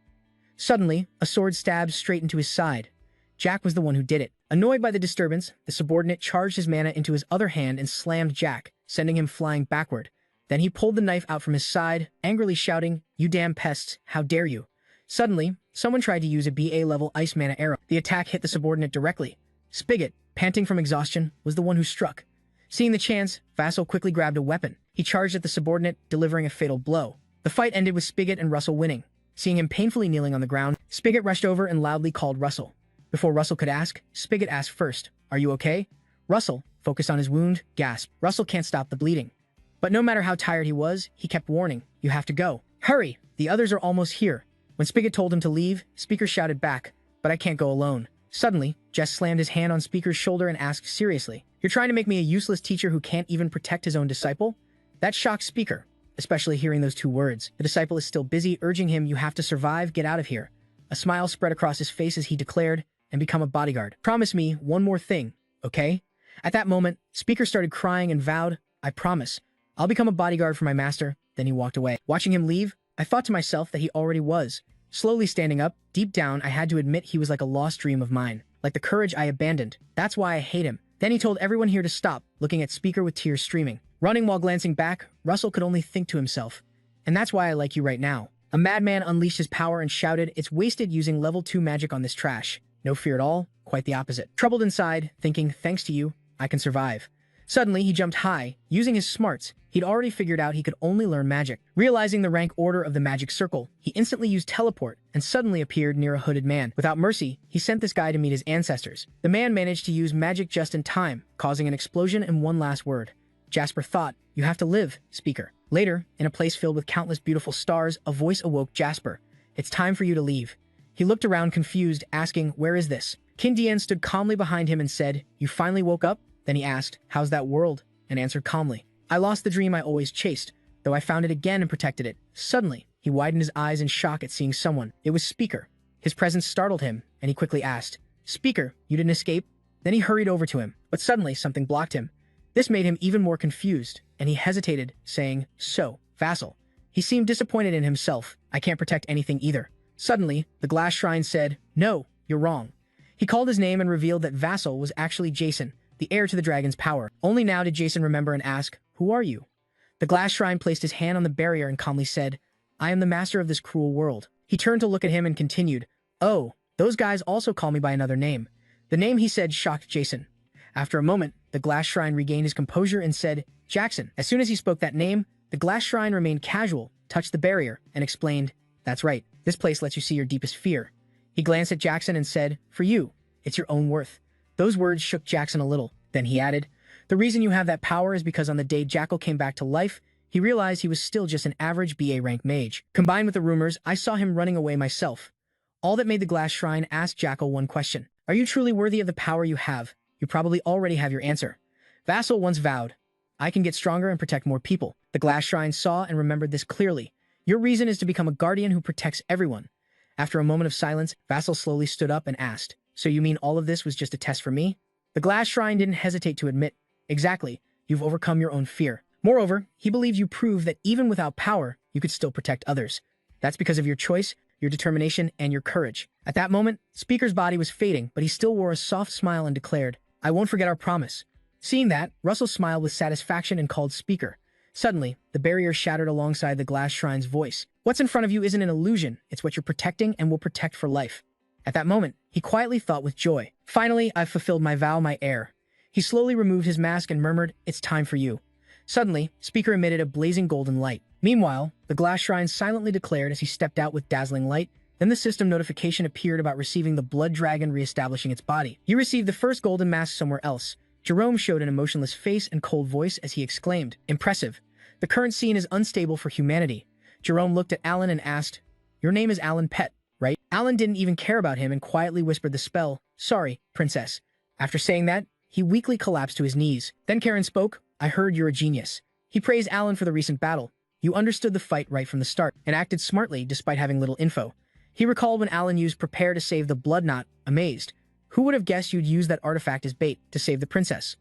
Suddenly, a sword stabbed straight into his side. Jack was the one who did it. Annoyed by the disturbance, the subordinate charged his mana into his other hand and slammed Jack, sending him flying backward. Then he pulled the knife out from his side, angrily shouting, "You damn pests, how dare you!" Suddenly, someone tried to use a BA-level ice mana arrow. The attack hit the subordinate directly. Spigot, panting from exhaustion, was the one who struck. Seeing the chance, Vassal quickly grabbed a weapon. He charged at the subordinate, delivering a fatal blow. The fight ended with Spigot and Russell winning. Seeing him painfully kneeling on the ground, Spigot rushed over and loudly called Russell. Before Russell could ask, Spigot asked first, "Are you okay?" Russell, focused on his wound, gasped. Russell can't stop the bleeding. But no matter how tired he was, he kept warning, "You have to go. Hurry! The others are almost here." When Spigot told him to leave, Speaker shouted back, "But I can't go alone." Suddenly, Jess slammed his hand on Speaker's shoulder and asked seriously, "You're trying to make me a useless teacher who can't even protect his own disciple?" That shocked Speaker, especially hearing those two words. The disciple is still busy urging him, "You have to survive, get out of here." A smile spread across his face as he declared, "And become a bodyguard. Promise me one more thing, okay?" At that moment, Speaker started crying and vowed, "I promise. I'll become a bodyguard for my master." Then he walked away. Watching him leave, I thought to myself that he already was. Slowly standing up, deep down I had to admit he was like a lost dream of mine, like the courage I abandoned. That's why I hate him. Then he told everyone here to stop, looking at Speaker with tears streaming. Running while glancing back, Russell could only think to himself, "And that's why I like you right now." A madman unleashed his power and shouted, "It's wasted using level 2 magic on this trash." No fear at all, quite the opposite. Troubled inside, thinking, "Thanks to you, I can survive." Suddenly, he jumped high. Using his smarts, he'd already figured out he could only learn magic. Realizing the rank order of the magic circle, he instantly used teleport and suddenly appeared near a hooded man. Without mercy, he sent this guy to meet his ancestors. The man managed to use magic just in time, causing an explosion and one last word. Jasper thought, "You have to live, Speaker." Later, in a place filled with countless beautiful stars, a voice awoke Jasper. "It's time for you to leave." He looked around confused, asking, "Where is this?" Kindian stood calmly behind him and said, "You finally woke up?" Then he asked, "How's that world?" and answered calmly, "I lost the dream I always chased, though I found it again and protected it." Suddenly, he widened his eyes in shock at seeing someone. It was Speaker. His presence startled him, and he quickly asked, "Speaker, you didn't escape?" Then he hurried over to him, but suddenly something blocked him. This made him even more confused, and he hesitated, saying, "So, Vassal." He seemed disappointed in himself. "I can't protect anything either." Suddenly, the glass shrine said, "No, you're wrong." He called his name and revealed that Vassal was actually Jason, the heir to the dragon's power. Only now did Jason remember and ask, "Who are you?" The glass shrine placed his hand on the barrier and calmly said, "I am the master of this cruel world." He turned to look at him and continued, "Oh, those guys also call me by another name." The name he said shocked Jason. After a moment, the glass shrine regained his composure and said, "Jackson." As soon as he spoke that name, the glass shrine remained casual, touched the barrier, and explained, "That's right, this place lets you see your deepest fear." He glanced at Jackson and said, "For you, it's your own worth." Those words shook Jackson a little. Then he added, "The reason you have that power is because on the day Jackal came back to life, he realized he was still just an average BA rank mage. Combined with the rumors, I saw him running away myself." All that made the glass shrine ask Jackal one question. "Are you truly worthy of the power you have?" You probably already have your answer. Vassal once vowed, "I can get stronger and protect more people." The glass shrine saw and remembered this clearly. "Your reason is to become a guardian who protects everyone." After a moment of silence, Vassal slowly stood up and asked, "So you mean all of this was just a test for me?" The glass shrine didn't hesitate to admit, "Exactly, you've overcome your own fear." Moreover, he believed you proved that even without power, you could still protect others. That's because of your choice, your determination, and your courage. At that moment, Speaker's body was fading, but he still wore a soft smile and declared, "I won't forget our promise." Seeing that, Russell smiled with satisfaction and called Speaker. Suddenly, the barrier shattered alongside the glass shrine's voice. What's in front of you isn't an illusion, it's what you're protecting and will protect for life. At that moment, he quietly thought with joy. Finally, I've fulfilled my vow, my heir. He slowly removed his mask and murmured, it's time for you. Suddenly, Speaker emitted a blazing golden light. Meanwhile, the glass shrine silently declared as he stepped out with dazzling light. Then the system notification appeared about receiving the blood dragon reestablishing its body. You received the first golden mask somewhere else. Jerome showed an emotionless face and cold voice as he exclaimed, impressive. The current scene is unstable for humanity. Jerome looked at Alan and asked, your name is Alan Pet, right? Alan didn't even care about him and quietly whispered the spell, sorry, princess. After saying that, he weakly collapsed to his knees. Then Karen spoke, I heard you're a genius. He praised Alan for the recent battle. You understood the fight right from the start and acted smartly despite having little info. He recalled when Alan used prepare to save the blood knot, amazed. Who would have guessed you'd use that artifact as bait to save the princess?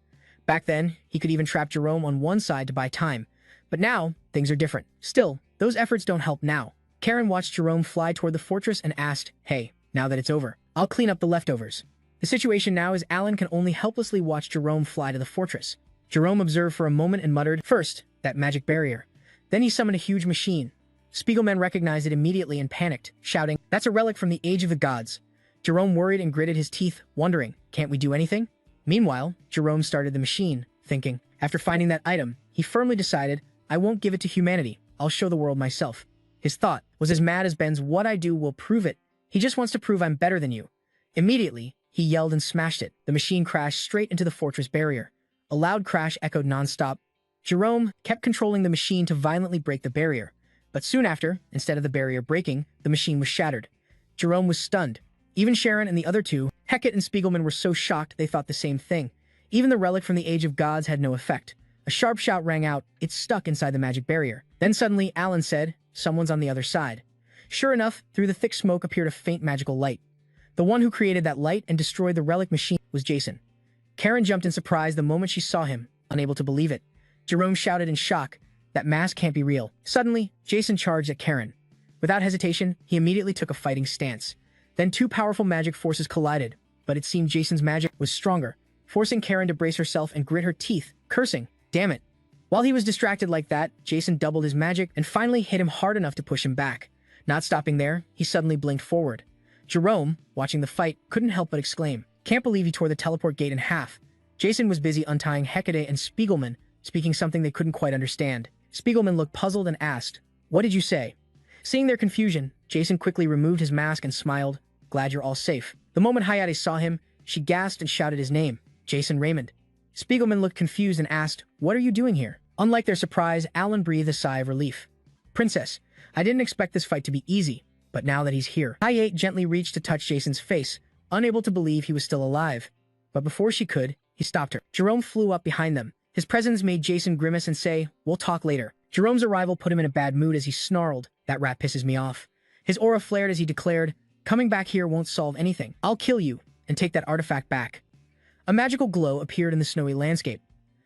Back then, he could even trap Jerome on one side to buy time. But now, things are different. Still, those efforts don't help now. Karen watched Jerome fly toward the fortress and asked, hey, now that it's over, I'll clean up the leftovers. The situation now is Alan can only helplessly watch Jerome fly to the fortress. Jerome observed for a moment and muttered, first, that magic barrier. Then he summoned a huge machine. Spiegelman recognized it immediately and panicked, shouting, that's a relic from the age of the gods. Jerome worried and gritted his teeth, wondering, can't we do anything? Meanwhile, Jerome started the machine, thinking, after finding that item, he firmly decided, I won't give it to humanity, I'll show the world myself. His thought was as mad as Ben's what I do will prove it. He just wants to prove I'm better than you. Immediately, he yelled and smashed it. The machine crashed straight into the fortress barrier. A loud crash echoed nonstop. Jerome kept controlling the machine to violently break the barrier. But soon after, instead of the barrier breaking, the machine was shattered. Jerome was stunned. Even Sharon and the other two, Hecat and Spiegelman, were so shocked they thought the same thing. Even the relic from the Age of Gods had no effect. A sharp shout rang out, it's stuck inside the magic barrier. Then suddenly, Alan said, someone's on the other side. Sure enough, through the thick smoke appeared a faint magical light. The one who created that light and destroyed the relic machine was Jason. Karen jumped in surprise the moment she saw him, unable to believe it. Jerome shouted in shock, that mask can't be real. Suddenly, Jason charged at Karen. Without hesitation, he immediately took a fighting stance. Then two powerful magic forces collided, but it seemed Jason's magic was stronger, forcing Karen to brace herself and grit her teeth, cursing, damn it. While he was distracted like that, Jason doubled his magic and finally hit him hard enough to push him back. Not stopping there, he suddenly blinked forward. Jerome, watching the fight, couldn't help but exclaim, can't believe he tore the teleport gate in half. Jason was busy untying Hecate and Spiegelman, speaking something they couldn't quite understand. Spiegelman looked puzzled and asked, what did you say? Seeing their confusion, Jason quickly removed his mask and smiled, glad you're all safe. The moment Hayate saw him, she gasped and shouted his name, Jason Raymond. Spiegelman looked confused and asked, what are you doing here? Unlike their surprise, Alan breathed a sigh of relief. Princess, I didn't expect this fight to be easy, but now that he's here. Hayate gently reached to touch Jason's face, unable to believe he was still alive. But before she could, he stopped her. Jerome flew up behind them. His presence made Jason grimace and say, we'll talk later. Jerome's arrival put him in a bad mood as he snarled, that rat pisses me off. His aura flared as he declared, coming back here won't solve anything. I'll kill you and take that artifact back. A magical glow appeared in the snowy landscape.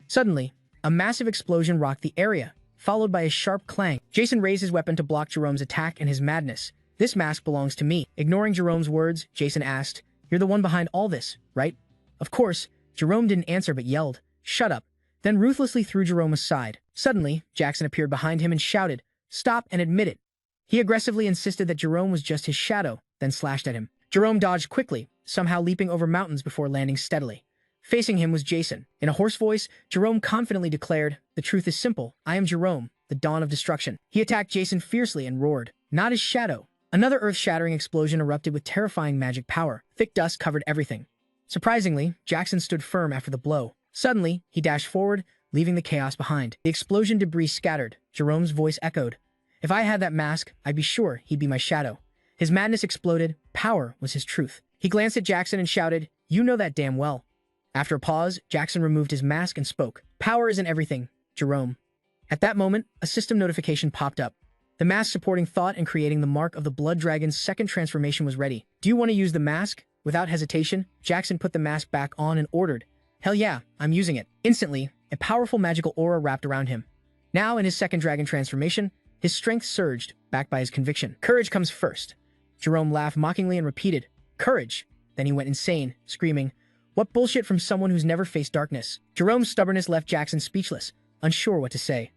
Suddenly, a massive explosion rocked the area, followed by a sharp clang. Jason raised his weapon to block Jerome's attack and his madness. This mask belongs to me. Ignoring Jerome's words, Jason asked, you're the one behind all this, right? Of course, Jerome didn't answer but yelled, shut up, then ruthlessly threw Jerome aside. Suddenly, Jackson appeared behind him and shouted, stop and admit it. He aggressively insisted that Jerome was just his shadow, then slashed at him. Jerome dodged quickly, somehow leaping over mountains before landing steadily. Facing him was Jason. In a hoarse voice, Jerome confidently declared, the truth is simple, I am Jerome, the dawn of destruction. He attacked Jason fiercely and roared, not his shadow. Another earth-shattering explosion erupted with terrifying magic power. Thick dust covered everything. Surprisingly, Jackson stood firm after the blow. Suddenly, he dashed forward, leaving the chaos behind. The explosion debris scattered. Jerome's voice echoed. If I had that mask, I'd be sure he'd be my shadow. His madness exploded. Power was his truth. He glanced at Jackson and shouted, you know that damn well. After a pause, Jackson removed his mask and spoke. Power isn't everything, Jerome. At that moment, a system notification popped up. The mask supporting thought and creating the mark of the blood dragon's second transformation was ready. Do you want to use the mask? Without hesitation, Jackson put the mask back on and ordered, hell yeah, I'm using it. Instantly, a powerful magical aura wrapped around him. Now, in his second dragon transformation, his strength surged, backed by his conviction. Courage comes first. Jerome laughed mockingly and repeated, courage. Then he went insane, screaming, what bullshit from someone who's never faced darkness. Jerome's stubbornness left Jackson speechless, unsure what to say.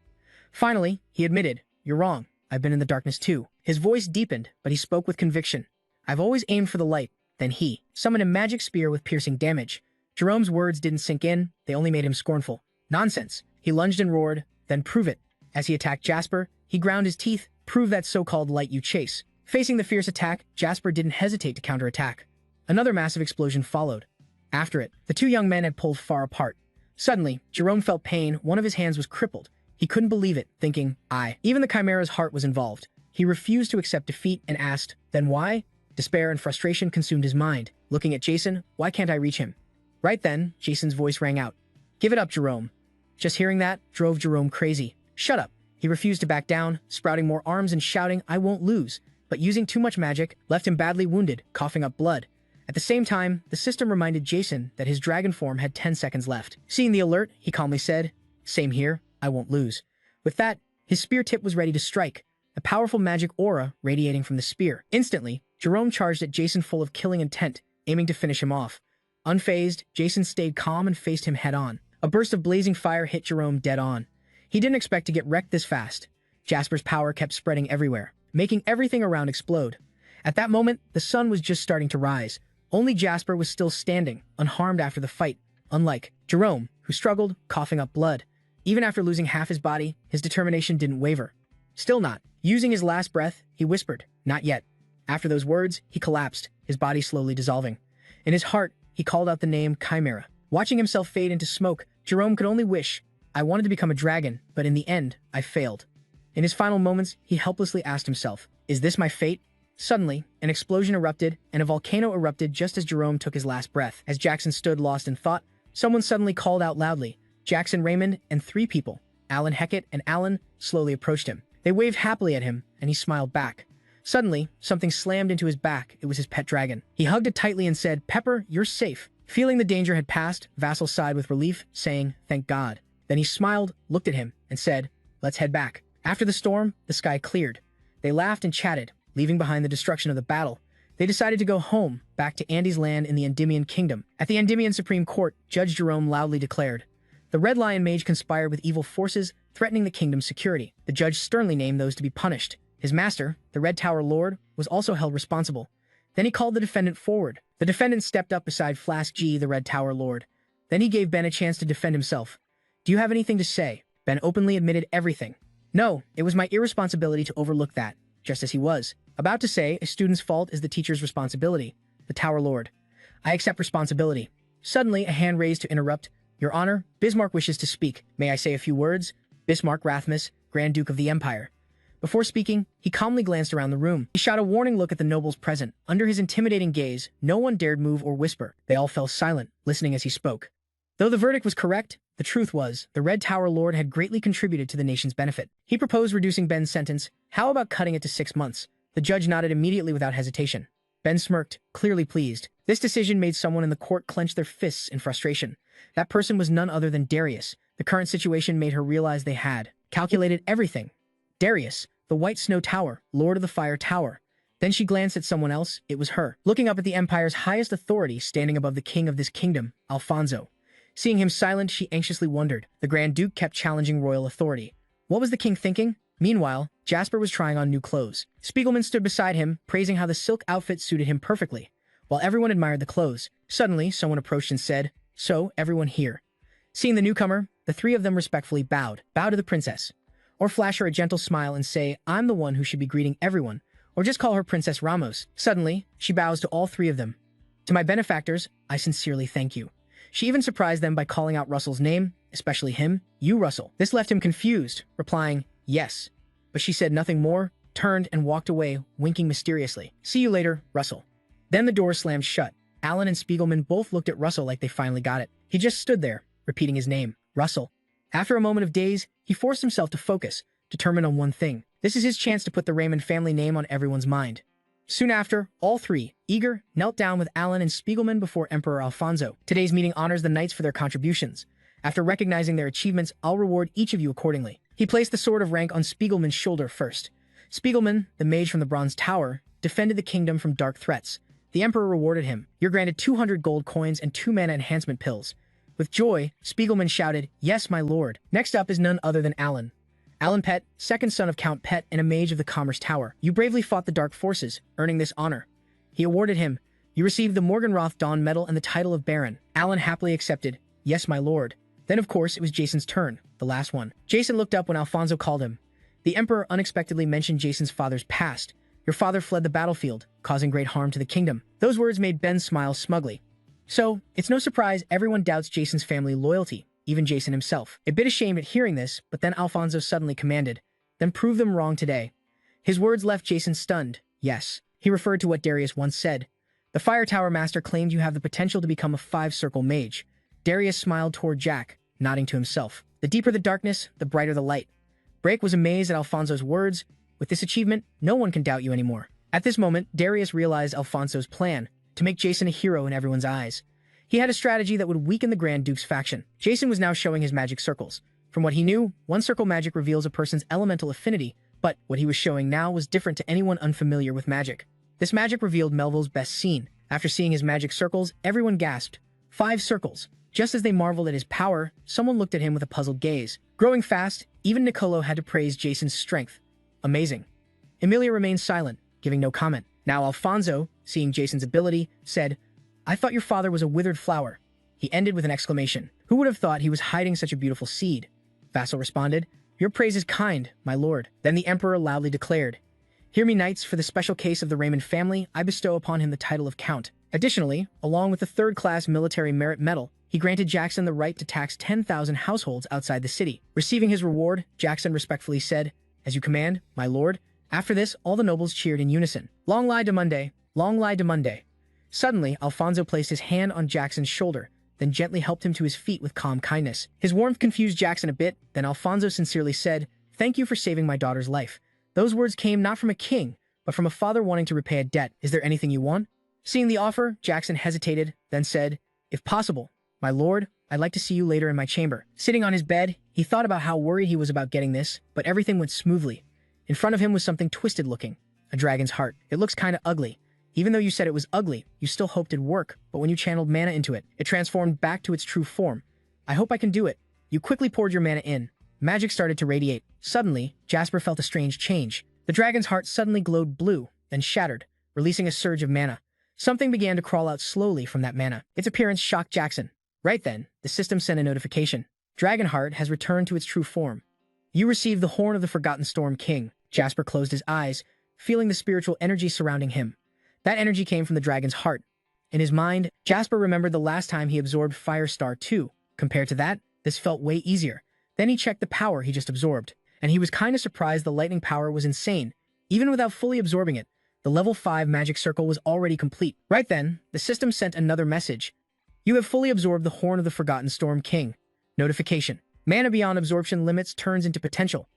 Finally, he admitted, "You're wrong. I've been in the darkness too." His voice deepened, but he spoke with conviction. "I've always aimed for the light." Then he summoned a magic spear with piercing damage. Jerome's words didn't sink in, they only made him scornful. "Nonsense." He lunged and roared, "Then prove it." As he attacked Jasper, he ground his teeth. "Prove that so-called light you chase." Facing the fierce attack, Jasper didn't hesitate to counterattack. Another massive explosion followed. After it, the two young men had pulled far apart. Suddenly, Jerome felt pain. One of his hands was crippled. He couldn't believe it, thinking, Even the Chimera's heart was involved. He refused to accept defeat and asked, "Then why?" Despair and frustration consumed his mind. Looking at Jason, "Why can't I reach him?" Right then, Jason's voice rang out. "Give it up, Jerome." Just hearing that drove Jerome crazy. "Shut up." He refused to back down, sprouting more arms and shouting, "I won't lose." But using too much magic left him badly wounded, coughing up blood. At the same time, the system reminded Jason that his dragon form had 10 seconds left. Seeing the alert, he calmly said, "Same here, I won't lose." With that, his spear tip was ready to strike, a powerful magic aura radiating from the spear. Instantly, Jerome charged at Jason full of killing intent, aiming to finish him off. Unfazed, Jason stayed calm and faced him head-on. A burst of blazing fire hit Jerome dead on. He didn't expect to get wrecked this fast. Jasper's power kept spreading everywhere, making everything around explode. At that moment, the sun was just starting to rise. Only Jasper was still standing, unharmed after the fight, unlike Jerome, who struggled, coughing up blood. Even after losing half his body, his determination didn't waver. Still not. Using his last breath, he whispered, "Not yet." After those words, he collapsed, his body slowly dissolving. In his heart, he called out the name Chimera. Watching himself fade into smoke, Jerome could only wish, "I wanted to become a dragon, but in the end, I failed." In his final moments, he helplessly asked himself, "Is this my fate?" Suddenly, an explosion erupted, and a volcano erupted just as Jerome took his last breath. As Jackson stood lost in thought, someone suddenly called out loudly. Jackson Raymond and 3 people, Alan Heckett and Alan, slowly approached him. They waved happily at him, and he smiled back. Suddenly, something slammed into his back. It was his pet dragon. He hugged it tightly and said, "Pepper, you're safe." Feeling the danger had passed, Vassal sighed with relief, saying, "Thank God." Then he smiled, looked at him, and said, "Let's head back." After the storm, the sky cleared. They laughed and chatted, leaving behind the destruction of the battle. They decided to go home, back to Andy's land in the Endymion Kingdom. At the Endymion Supreme Court, Judge Jerome loudly declared, "The Red Lion Mage conspired with evil forces, threatening the kingdom's security." The judge sternly named those to be punished. His master, the Red Tower Lord, was also held responsible. Then he called the defendant forward. The defendant stepped up beside Flask G, the Red Tower Lord. Then he gave Ben a chance to defend himself. "Do you have anything to say?" Ben openly admitted everything. "No, it was my irresponsibility to overlook that," just as he was about to say, "A student's fault is the teacher's responsibility." The Tower Lord, "I accept responsibility." Suddenly, a hand raised to interrupt. "Your Honor, Bismarck wishes to speak. May I say a few words?" Bismarck Rathmus, Grand Duke of the Empire. Before speaking, he calmly glanced around the room. He shot a warning look at the nobles present. Under his intimidating gaze, no one dared move or whisper. They all fell silent, listening as he spoke. Though the verdict was correct, the truth was, the Red Tower Lord had greatly contributed to the nation's benefit. He proposed reducing Ben's sentence. "How about cutting it to 6 months? The judge nodded immediately without hesitation. Ben smirked, clearly pleased. This decision made someone in the court clench their fists in frustration. That person was none other than Darius. The current situation made her realize they had calculated everything. Darius, the White Snow Tower, Lord of the Fire Tower. Then she glanced at someone else. It was her. Looking up at the Empire's highest authority standing above the king of this kingdom, Alfonso. Seeing him silent, she anxiously wondered. The Grand Duke kept challenging royal authority. What was the king thinking? Meanwhile, Jasper was trying on new clothes. Spiegelman stood beside him, praising how the silk outfit suited him perfectly, while everyone admired the clothes. Suddenly, someone approached and said, "So, everyone here." Seeing the newcomer, the 3 of them respectfully bowed. "Bow to the princess." Or flash her a gentle smile and say, "I'm the one who should be greeting everyone." Or just call her Princess Ramos. Suddenly, she bows to all 3 of them. "To my benefactors, I sincerely thank you." She even surprised them by calling out Russell's name, especially him, "You, Russell." This left him confused, replying, "Yes." But she said nothing more, turned and walked away, winking mysteriously. "See you later, Russell." Then the door slammed shut. Alan and Spiegelman both looked at Russell like they finally got it. He just stood there, repeating his name, Russell. After a moment of daze, he forced himself to focus, determined on one thing. This is his chance to put the Raymond family name on everyone's mind. Soon after, all 3, eager, knelt down with Alan and Spiegelman before Emperor Alfonso. Today's meeting honors the knights for their contributions. After recognizing their achievements, I'll reward each of you accordingly. He placed the sword of rank on Spiegelman's shoulder first. Spiegelman, the mage from the Bronze Tower, defended the kingdom from dark threats. The emperor rewarded him. You're granted 200 gold coins and 2 mana enhancement pills. With joy, Spiegelman shouted, "Yes, my lord." Next up is none other than Alan. Alan Pett, second son of Count Pett and a mage of the Commerce Tower. You bravely fought the dark forces, earning this honor. He awarded him. You received the Morgenroth Dawn Medal and the title of Baron. Alan happily accepted. Yes, my lord. Then, of course, it was Jason's turn, the last one. Jason looked up when Alfonso called him. The Emperor unexpectedly mentioned Jason's father's past. Your father fled the battlefield, causing great harm to the kingdom. Those words made Ben smile smugly. So, it's no surprise everyone doubts Jason's family loyalty, even Jason himself. A bit ashamed at hearing this, but then Alfonso suddenly commanded, then prove them wrong today. His words left Jason stunned. Yes. He referred to what Darius once said. The Fire Tower Master claimed you have the potential to become a five-circle mage. Darius smiled toward Jack, nodding to himself. The deeper the darkness, the brighter the light. Brake was amazed at Alfonso's words. With this achievement, no one can doubt you anymore. At this moment, Darius realized Alfonso's plan, to make Jason a hero in everyone's eyes. He had a strategy that would weaken the Grand Duke's faction. Jason was now showing his magic circles. From what he knew, one-circle magic reveals a person's elemental affinity, but what he was showing now was different to anyone unfamiliar with magic. This magic revealed Melville's best scene. After seeing his magic circles, everyone gasped. 5 circles. Just as they marveled at his power, someone looked at him with a puzzled gaze. Growing fast, even Nicolo had to praise Jason's strength. Amazing. Emilia remained silent, giving no comment. Now Alfonso, seeing Jason's ability, said, I thought your father was a withered flower. He ended with an exclamation. Who would have thought he was hiding such a beautiful seed? Vassal responded, Your praise is kind, my lord. Then the emperor loudly declared, Hear me, knights, for the special case of the Raymond family, I bestow upon him the title of Count. Additionally, along with the third-class military merit medal, he granted Jackson the right to tax 10,000 households outside the city. Receiving his reward, Jackson respectfully said, As you command, my lord. After this, all the nobles cheered in unison. Long lie de Monday, long lie de Monday. Suddenly, Alfonso placed his hand on Jackson's shoulder, then gently helped him to his feet with calm kindness. His warmth confused Jackson a bit, then Alfonso sincerely said, Thank you for saving my daughter's life. Those words came not from a king, but from a father wanting to repay a debt. Is there anything you want? Seeing the offer, Jackson hesitated, then said, If possible, my lord, I'd like to see you later in my chamber. Sitting on his bed, he thought about how worried he was about getting this, but everything went smoothly. In front of him was something twisted looking, a dragon's heart. It looks kinda ugly. Even though you said it was ugly, you still hoped it'd work, but when you channeled mana into it, it transformed back to its true form. I hope I can do it. You quickly poured your mana in. Magic started to radiate. Suddenly, Jasper felt a strange change. The dragon's heart suddenly glowed blue, then shattered, releasing a surge of mana. Something began to crawl out slowly from that mana. Its appearance shocked Jackson. Right then, the system sent a notification. Dragonheart has returned to its true form. You received the Horn of the Forgotten Storm King. Jasper closed his eyes, feeling the spiritual energy surrounding him. That energy came from the dragon's heart. In his mind, Jasper remembered the last time he absorbed Firestar 2. Compared to that, this felt way easier. Then he checked the power he just absorbed, and he was kinda surprised the lightning power was insane. Even without fully absorbing it, the level 5 magic circle was already complete. Right then, the system sent another message. You have fully absorbed the Horn of the Forgotten Storm King. Notification. Mana beyond absorption limits turns into potential.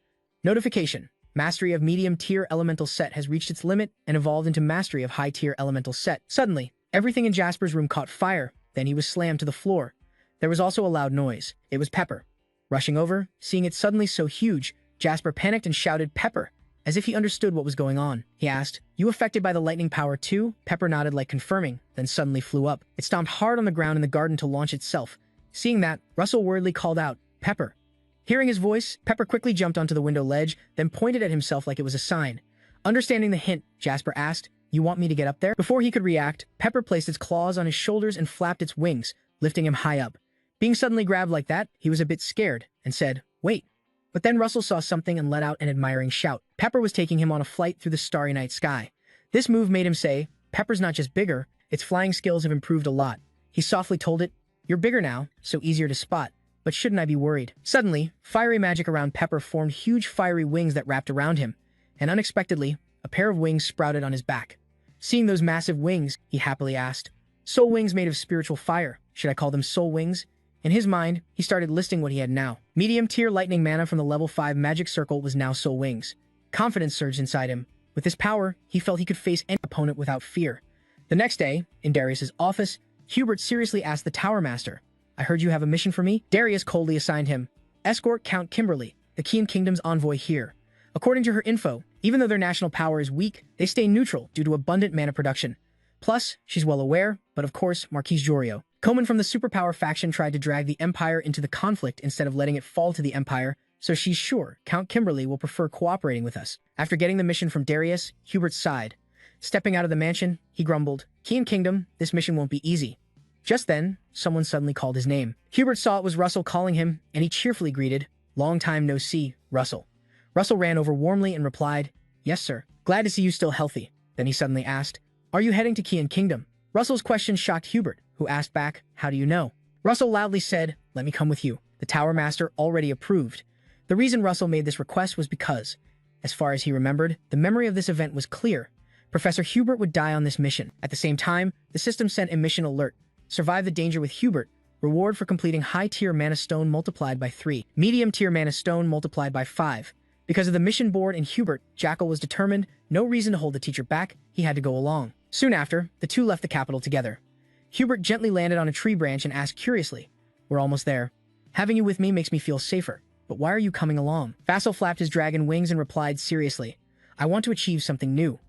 Notification. Mastery of medium-tier elemental set has reached its limit and evolved into mastery of high-tier elemental set. Suddenly, everything in Jasper's room caught fire, then he was slammed to the floor. There was also a loud noise. It was Pepper. Rushing over, seeing it suddenly so huge, Jasper panicked and shouted, Pepper, as if he understood what was going on. He asked, You affected by the lightning power too? Pepper nodded like confirming, then suddenly flew up. It stomped hard on the ground in the garden to launch itself. Seeing that, Russell worriedly called out, Pepper. Hearing his voice, Pepper quickly jumped onto the window ledge, then pointed at himself like it was a sign. Understanding the hint, Jasper asked, You want me to get up there? Before he could react, Pepper placed its claws on his shoulders and flapped its wings, lifting him high up. Being suddenly grabbed like that, he was a bit scared, and said, Wait. But then Russell saw something and let out an admiring shout. Pepper was taking him on a flight through the starry night sky. This move made him say, Pepper's not just bigger, its flying skills have improved a lot. He softly told it, You're bigger now, so easier to spot. But shouldn't I be worried? Suddenly, fiery magic around Pepper formed huge fiery wings that wrapped around him, and unexpectedly, a pair of wings sprouted on his back. Seeing those massive wings, he happily asked, Soul wings made of spiritual fire. Should I call them soul wings? In his mind, he started listing what he had now. Medium-tier lightning mana from the level 5 magic circle was now soul wings. Confidence surged inside him. With his power, he felt he could face any opponent without fear. The next day, in Darius's office, Hubert seriously asked the Tower Master, I heard you have a mission for me? Darius coldly assigned him, Escort Count Kimberly, the Keen Kingdom's envoy here. According to her info, even though their national power is weak, they stay neutral due to abundant mana production. Plus, she's well aware, but of course, Marquise Jorio. Coman from the superpower faction tried to drag the Empire into the conflict instead of letting it fall to the Empire, so she's sure Count Kimberly will prefer cooperating with us. After getting the mission from Darius, Hubert sighed. Stepping out of the mansion, he grumbled, Key Kingdom, this mission won't be easy. Just then, someone suddenly called his name. Hubert saw it was Russell calling him, and he cheerfully greeted, Long time no see, Russell. Russell ran over warmly and replied, Yes, sir. Glad to see you still healthy. Then he suddenly asked, Are you heading to Key Kingdom? Russell's question shocked Hubert, who asked back, How do you know? Russell loudly said, Let me come with you. The Tower Master already approved. The reason Russell made this request was because, as far as he remembered, the memory of this event was clear. Professor Hubert would die on this mission. At the same time, the system sent a mission alert. Survive the danger with Hubert. Reward for completing high-tier mana stone multiplied by 3. Medium-tier mana stone multiplied by 5. Because of the mission board and Hubert, Jackal was determined, no reason to hold the teacher back, he had to go along. Soon after, the two left the capital together. Hubert gently landed on a tree branch and asked curiously, We're almost there. Having you with me makes me feel safer, but why are you coming along? Vassal flapped his dragon wings and replied seriously, I want to achieve something new.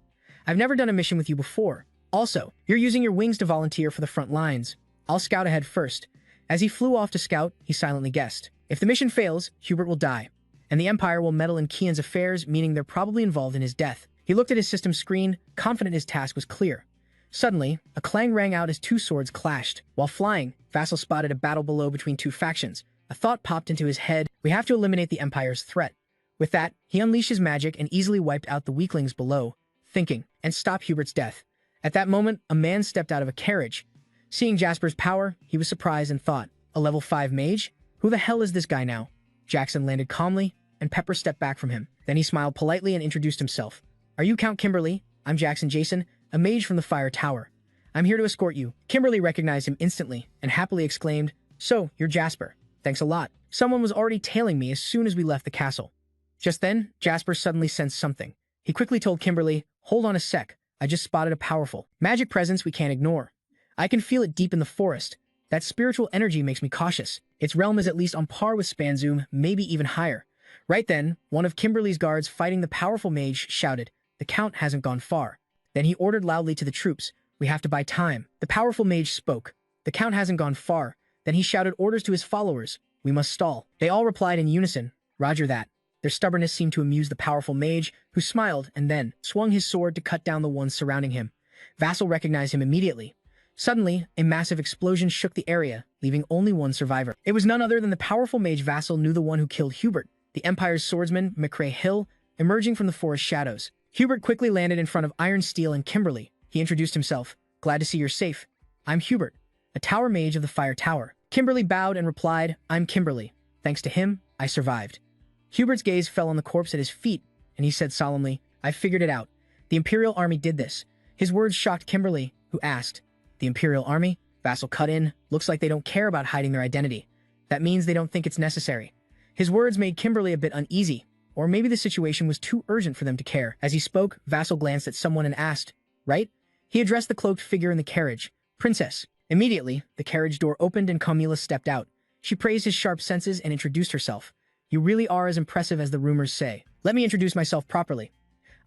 I've never done a mission with you before. Also, you're using your wings to volunteer for the front lines. I'll scout ahead first. As he flew off to scout, he silently guessed. If the mission fails, Hubert will die, and the Empire will meddle in Kian's affairs, meaning they're probably involved in his death. He looked at his system screen, confident his task was clear. Suddenly, a clang rang out as two swords clashed. While flying, Vassal spotted a battle below between two factions. A thought popped into his head, we have to eliminate the Empire's threat. With that, he unleashed his magic and easily wiped out the weaklings below, thinking, and stop Hubert's death. At that moment, a man stepped out of a carriage. Seeing Jasper's power, he was surprised and thought, a level 5 mage? Who the hell is this guy now? Jackson landed calmly, and Pepper stepped back from him. Then he smiled politely and introduced himself. Are you Count Kimberly? I'm Jackson Jason, a mage from the Fire Tower. I'm here to escort you. Kimberly recognized him instantly, and happily exclaimed, So, you're Jasper. Thanks a lot. Someone was already tailing me as soon as we left the castle. Just then, Jasper suddenly sensed something. He quickly told Kimberly, Hold on a sec. I just spotted a powerful magic presence we can't ignore. I can feel it deep in the forest. That spiritual energy makes me cautious. Its realm is at least on par with Spanzoom, maybe even higher. Right then, one of Kimberly's guards fighting the powerful mage shouted, The Count hasn't gone far. Then he ordered loudly to the troops, We have to buy time. The powerful mage spoke. The Count hasn't gone far. Then he shouted orders to his followers, We must stall. They all replied in unison, Roger that. Their stubbornness seemed to amuse the powerful mage, who smiled and then swung his sword to cut down the ones surrounding him. Vassal recognized him immediately. Suddenly, a massive explosion shook the area, leaving only one survivor. It was none other than the powerful mage Vassal knew the one who killed Hubert, the Empire's swordsman, McCrae Hill, emerging from the forest shadows. Hubert quickly landed in front of Iron Steel and Kimberly. He introduced himself. Glad to see you're safe. I'm Hubert, a tower mage of the Fire Tower. Kimberly bowed and replied, I'm Kimberly. Thanks to him, I survived. Hubert's gaze fell on the corpse at his feet, and he said solemnly, I figured it out. The Imperial Army did this. His words shocked Kimberly, who asked, The Imperial Army? Vassal cut in. Looks like they don't care about hiding their identity. That means they don't think it's necessary. His words made Kimberly a bit uneasy, or maybe the situation was too urgent for them to care. As he spoke, Vassal glanced at someone and asked, Right? He addressed the cloaked figure in the carriage. Princess. Immediately, the carriage door opened and Camila stepped out. She praised his sharp senses and introduced herself. You really are as impressive as the rumors say. Let me introduce myself properly.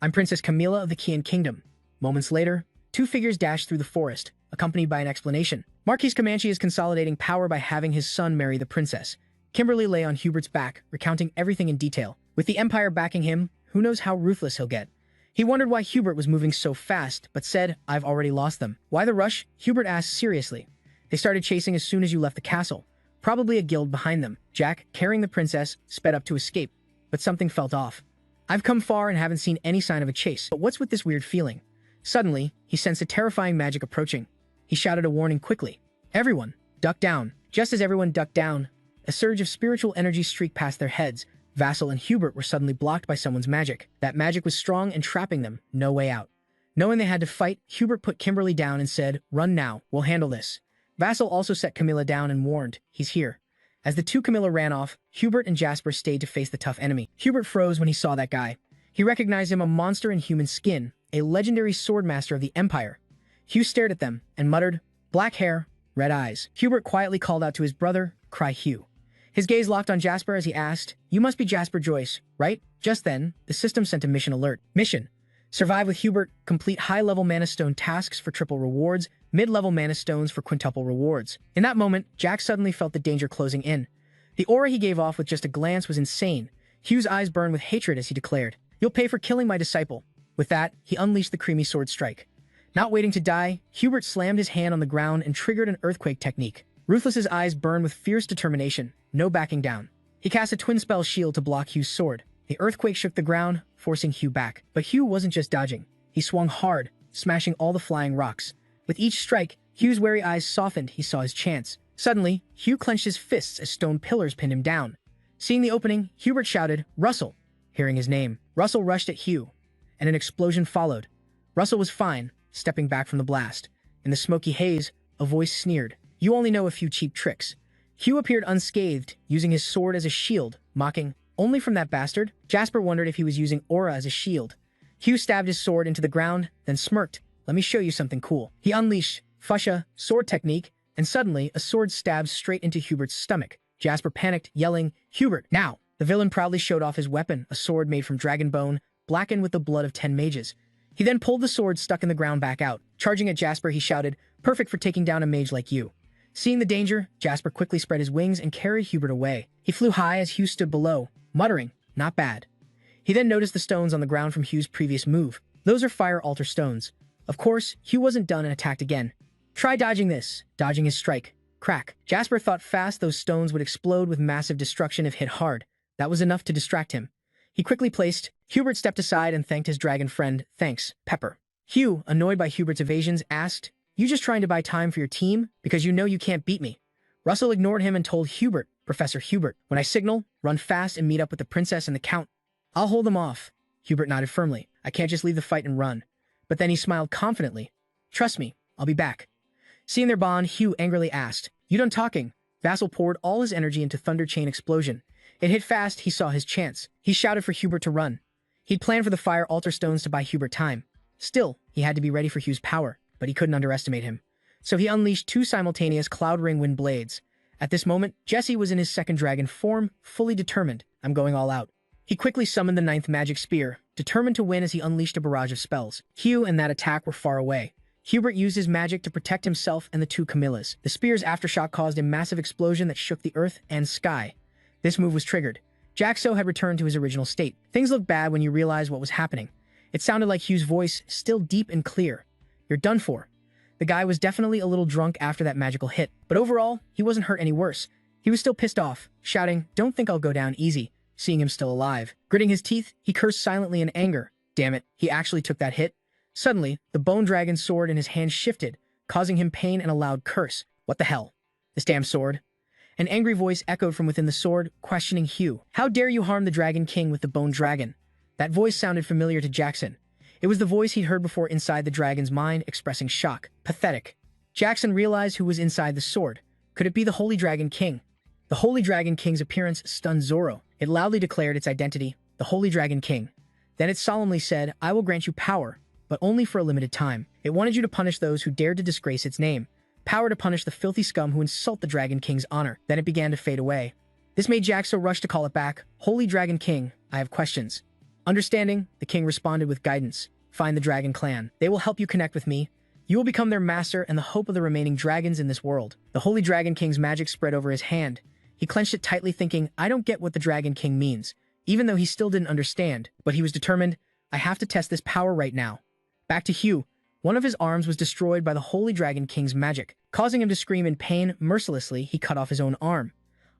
I'm Princess Camila of the Kian Kingdom. Moments later, two figures dashed through the forest, accompanied by an explanation. Marquis Comanche is consolidating power by having his son marry the princess. Kimberly lay on Hubert's back, recounting everything in detail. With the Empire backing him, who knows how ruthless he'll get. He wondered why Hubert was moving so fast, but said, I've already lost them. Why the rush? Hubert asked seriously. They started chasing as soon as you left the castle. Probably a guild behind them. Jack, carrying the princess, sped up to escape, but something felt off. I've come far and haven't seen any sign of a chase, but what's with this weird feeling? Suddenly, he sensed a terrifying magic approaching. He shouted a warning quickly. Everyone, duck down. Just as everyone ducked down, a surge of spiritual energy streaked past their heads. Vassal and Hubert were suddenly blocked by someone's magic. That magic was strong and trapping them, no way out. Knowing they had to fight, Hubert put Kimberly down and said, Run now, we'll handle this. Vassal also set Camilla down and warned, He's here. As the two Camilla ran off, Hubert and Jasper stayed to face the tough enemy. Hubert froze when he saw that guy. He recognized him, a monster in human skin, a legendary swordmaster of the Empire. Hugh stared at them and muttered, Black hair, red eyes. Hubert quietly called out to his brother, Cry Hugh. His gaze locked on Jasper as he asked, You must be Jasper Joyce, right? Just then, the system sent a mission alert. Mission. Survive with Hubert, complete high-level mana stone tasks for triple rewards, mid-level mana stones for quintuple rewards. In that moment, Jack suddenly felt the danger closing in. The aura he gave off with just a glance was insane. Hugh's eyes burned with hatred as he declared, "You'll pay for killing my disciple." With that, he unleashed the creamy sword strike. Not waiting to die, Hubert slammed his hand on the ground and triggered an earthquake technique. Ruthless's eyes burned with fierce determination, no backing down. He cast a twin spell shield to block Hugh's sword. The earthquake shook the ground, forcing Hugh back. But Hugh wasn't just dodging. He swung hard, smashing all the flying rocks. With each strike, Hugh's wary eyes softened. He saw his chance. Suddenly, Hugh clenched his fists as stone pillars pinned him down. Seeing the opening, Hubert shouted, "Russell!" Hearing his name, Russell rushed at Hugh, and an explosion followed. Russell was fine, stepping back from the blast. In the smoky haze, a voice sneered, "You only know a few cheap tricks." Hugh appeared unscathed, using his sword as a shield, mocking, "Only from that bastard?" Jasper wondered if he was using aura as a shield. Hugh stabbed his sword into the ground, then smirked, "Let me show you something cool." He unleashed Fuchsia sword technique, and suddenly a sword stabbed straight into Hubert's stomach. Jasper panicked, yelling, "Hubert, now!" The villain proudly showed off his weapon, a sword made from dragon bone, blackened with the blood of 10 mages. He then pulled the sword stuck in the ground back out. Charging at Jasper, he shouted, "Perfect for taking down a mage like you." Seeing the danger, Jasper quickly spread his wings and carried Hubert away. He flew high as Hugh stood below, muttering, "Not bad." He then noticed the stones on the ground from Hugh's previous move. Those are fire altar stones. Of course, Hugh wasn't done and attacked again. "Try dodging this." Dodging his strike. Crack. Jasper thought fast those stones would explode with massive destruction if hit hard. That was enough to distract him. He quickly placed. Hubert stepped aside and thanked his dragon friend. "Thanks, Pepper." Hugh, annoyed by Hubert's evasions, asked, "You just trying to buy time for your team? Because you know you can't beat me." Russell ignored him and told Hubert, "Professor Hubert, when I signal, run fast and meet up with the princess and the count. I'll hold them off." Hubert nodded firmly. "I can't just leave the fight and run." But then he smiled confidently. "Trust me, I'll be back." Seeing their bond, Hugh angrily asked, "You done talking?" Vassal poured all his energy into Thunder Chain Explosion. It hit fast. He saw his chance. He shouted for Hubert to run. He'd planned for the fire altar stones to buy Hubert time. Still, he had to be ready for Hugh's power, but he couldn't underestimate him. So he unleashed 2 simultaneous Cloud Ring Wind Blades. At this moment, Jesse was in his second dragon form, fully determined. "I'm going all out." He quickly summoned the 9th Magic Spear, determined to win as he unleashed a barrage of spells. Hugh and that attack were far away. Hubert used his magic to protect himself and the 2 Camillas. The spear's aftershock caused a massive explosion that shook the earth and sky. This move was triggered. Jaxo had returned to his original state. Things looked bad when you realized what was happening. It sounded like Hugh's voice, still deep and clear. "You're done for." The guy was definitely a little drunk after that magical hit, but overall, he wasn't hurt any worse. He was still pissed off, shouting, "Don't think I'll go down easy." Seeing him still alive. Gritting his teeth, he cursed silently in anger. Damn it, he actually took that hit. Suddenly, the bone dragon sword in his hand shifted, causing him pain and a loud curse. "What the hell? This damn sword?" An angry voice echoed from within the sword, questioning Hugh. "How dare you harm the Dragon King with the bone dragon?" That voice sounded familiar to Jackson. It was the voice he'd heard before inside the dragon's mind, expressing shock. Pathetic. Jackson realized who was inside the sword. Could it be the Holy Dragon King? The Holy Dragon King's appearance stunned Zoro. It loudly declared its identity, the Holy Dragon King. Then it solemnly said, "I will grant you power, but only for a limited time." It wanted you to punish those who dared to disgrace its name. Power to punish the filthy scum who insult the Dragon King's honor. Then it began to fade away. This made Jaxo rush to call it back. "Holy Dragon King, I have questions." Understanding, the king responded with guidance. "Find the Dragon Clan. They will help you connect with me. You will become their master and the hope of the remaining dragons in this world." The Holy Dragon King's magic spread over his hand. He clenched it tightly, thinking, "I don't get what the Dragon King means," even though he still didn't understand. But he was determined, "I have to test this power right now." Back to Hugh. One of his arms was destroyed by the Holy Dragon King's magic. Causing him to scream in pain, mercilessly, he cut off his own arm.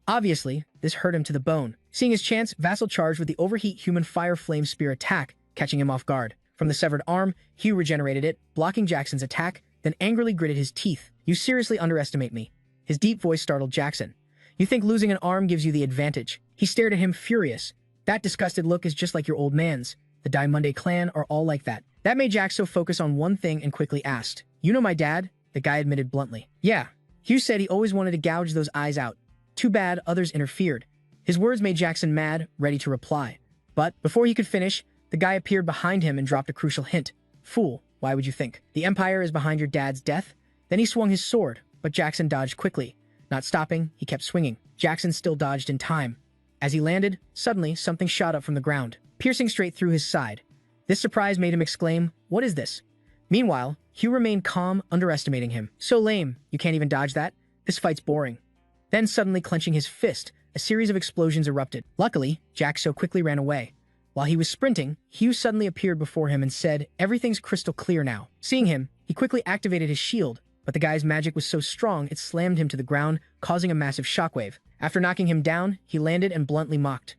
Obviously, this hurt him to the bone. Seeing his chance, Vassal charged with the Overheat Human Fire Flame Spear attack, catching him off guard. From the severed arm, Hugh regenerated it, blocking Jackson's attack, then angrily gritted his teeth. "You seriously underestimate me." His deep voice startled Jackson. "You think losing an arm gives you the advantage?" He stared at him, furious. "That disgusted look is just like your old man's. The Diamante clan are all like that." That made Jaxo focus on one thing and quickly asked, "You know my dad?" The guy admitted bluntly. "Yeah." Hugh said he always wanted to gouge those eyes out. Too bad others interfered. His words made Jackson mad, ready to reply. But before he could finish, the guy appeared behind him and dropped a crucial hint. "Fool, why would you think? The Empire is behind your dad's death?" Then he swung his sword, but Jackson dodged quickly. Not stopping, he kept swinging. Jackson still dodged in time. As he landed, suddenly something shot up from the ground, piercing straight through his side. This surprise made him exclaim, "What is this?" Meanwhile, Hugh remained calm, underestimating him. "So lame, you can't even dodge that? This fight's boring." Then suddenly clenching his fist, a series of explosions erupted. Luckily, Jaxo quickly ran away. While he was sprinting, Hugh suddenly appeared before him and said, "Everything's crystal clear now." Seeing him, he quickly activated his shield, but the guy's magic was so strong it slammed him to the ground, causing a massive shockwave. After knocking him down, he landed and bluntly mocked,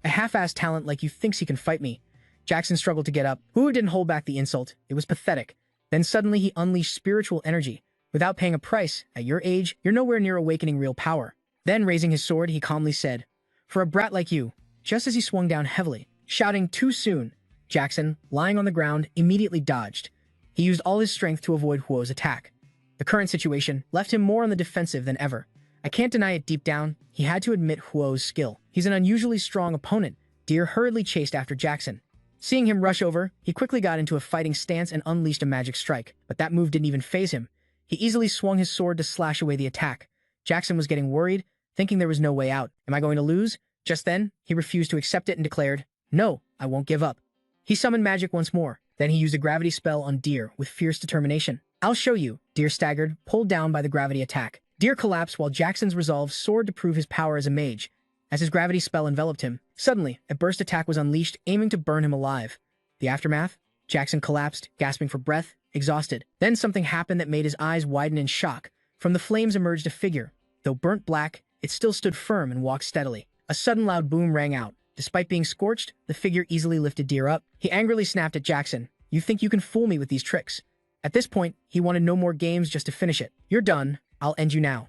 "A half-assed talent like you thinks he can fight me." Jackson struggled to get up. Hugh didn't hold back the insult. It was pathetic. Then suddenly he unleashed spiritual energy. "Without paying a price, at your age, you're nowhere near awakening real power." Then, raising his sword, he calmly said, "For a brat like you," just as he swung down heavily, shouting too soon. Jackson, lying on the ground, immediately dodged. He used all his strength to avoid Huo's attack. The current situation left him more on the defensive than ever. I can't deny it deep down, he had to admit Huo's skill. He's an unusually strong opponent. Deer hurriedly chased after Jackson. Seeing him rush over, he quickly got into a fighting stance and unleashed a magic strike, but that move didn't even faze him. He easily swung his sword to slash away the attack. Jackson was getting worried, thinking there was no way out. Am I going to lose? Just then, he refused to accept it and declared, "No, I won't give up." He summoned magic once more. Then he used a gravity spell on Deer with fierce determination. "I'll show you." Deer staggered, pulled down by the gravity attack. Deer collapsed while Jackson's resolve soared to prove his power as a mage. As his gravity spell enveloped him, suddenly, a burst attack was unleashed, aiming to burn him alive. The aftermath? Jackson collapsed, gasping for breath, exhausted. Then something happened that made his eyes widen in shock. From the flames emerged a figure. Though burnt black, it still stood firm and walked steadily. A sudden loud boom rang out. Despite being scorched, the figure easily lifted Deer up. He angrily snapped at Jackson. "You think you can fool me with these tricks?" At this point, he wanted no more games, just to finish it. "You're done. I'll end you now."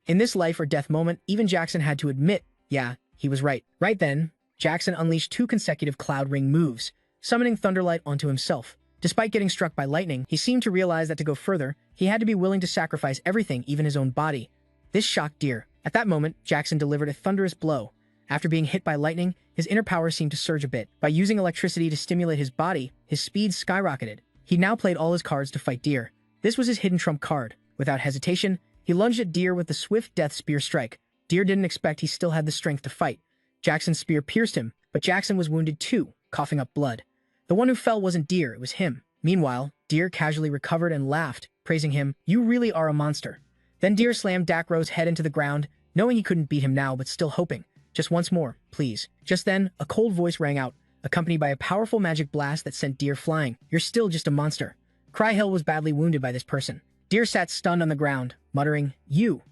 In this life or death moment, even Jackson had to admit, yeah, he was right. Right then, Jackson unleashed 2 consecutive Cloud Ring moves, summoning Thunderlight onto himself. Despite getting struck by lightning, he seemed to realize that to go further, he had to be willing to sacrifice everything, even his own body. This shocked Deer. At that moment, Jackson delivered a thunderous blow. After being hit by lightning, his inner power seemed to surge a bit. By using electricity to stimulate his body, his speed skyrocketed. He now played all his cards to fight Deer. This was his hidden trump card. Without hesitation, he lunged at Deer with the swift death spear strike. Deer didn't expect he still had the strength to fight. Jackson's spear pierced him, but Jackson was wounded too, coughing up blood. The one who fell wasn't Deer, it was him. Meanwhile, Deer casually recovered and laughed, praising him. "You really are a monster." Then Deer slammed Dakro's head into the ground, knowing he couldn't beat him now but still hoping. "Just once more, please." Just then, a cold voice rang out, accompanied by a powerful magic blast that sent Deer flying. "You're still just a monster." Cryhill was badly wounded by this person. Deer sat stunned on the ground, muttering, "You."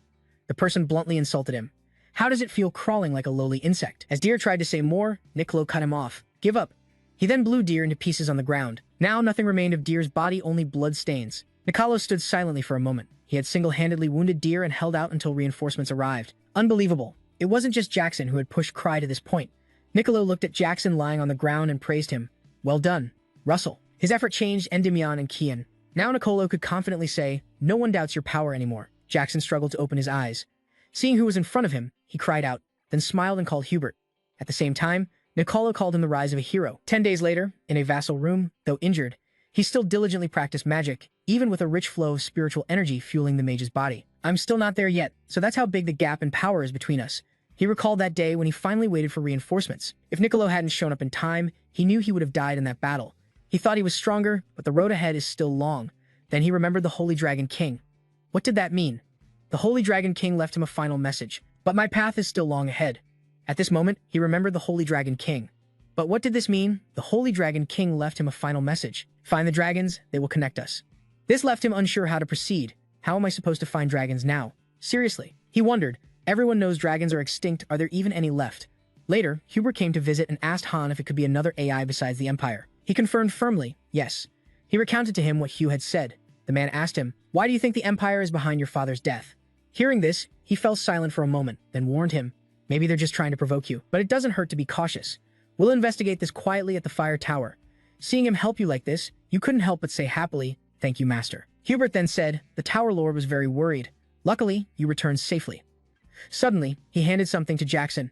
The person bluntly insulted him. "How does it feel crawling like a lowly insect?" As Deer tried to say more, Niccolo cut him off. "Give up." He then blew Deer into pieces on the ground. Now nothing remained of Deer's body, only blood stains. Niccolo stood silently for a moment. He had single-handedly wounded Deer and held out until reinforcements arrived. Unbelievable. It wasn't just Jackson who had pushed Cry to this point. Niccolo looked at Jackson lying on the ground and praised him. "Well done, Russell." His effort changed Endymion and Kian. Now Niccolo could confidently say, "No one doubts your power anymore." Jackson struggled to open his eyes. Seeing who was in front of him, he cried out, then smiled and called Hubert. At the same time, Niccolo called him the rise of a hero. 10 days later, in a vassal room, though injured, he still diligently practiced magic, even with a rich flow of spiritual energy fueling the mage's body. "I'm still not there yet, so that's how big the gap in power is between us." He recalled that day when he finally waited for reinforcements. If Niccolo hadn't shown up in time, he knew he would have died in that battle. He thought he was stronger, but the road ahead is still long. Then he remembered the Holy Dragon King. What did that mean? The Holy Dragon King left him a final message. "But my path is still long ahead." At this moment, he remembered the Holy Dragon King. But what did this mean? The Holy Dragon King left him a final message. "Find the dragons, they will connect us." This left him unsure how to proceed. How am I supposed to find dragons now? Seriously, he wondered. Everyone knows dragons are extinct. Are there even any left? Later, Hubert came to visit and asked Han if it could be another AI besides the Empire. He confirmed firmly, yes. He recounted to him what Hugh had said. The man asked him, "Why do you think the Empire is behind your father's death?" Hearing this, he fell silent for a moment, then warned him, "Maybe they're just trying to provoke you, but it doesn't hurt to be cautious. We'll investigate this quietly at the Fire Tower." Seeing him help you like this, you couldn't help but say happily, "Thank you, Master." Hubert then said, "The Tower Lord was very worried. Luckily, you returned safely." Suddenly, he handed something to Jackson.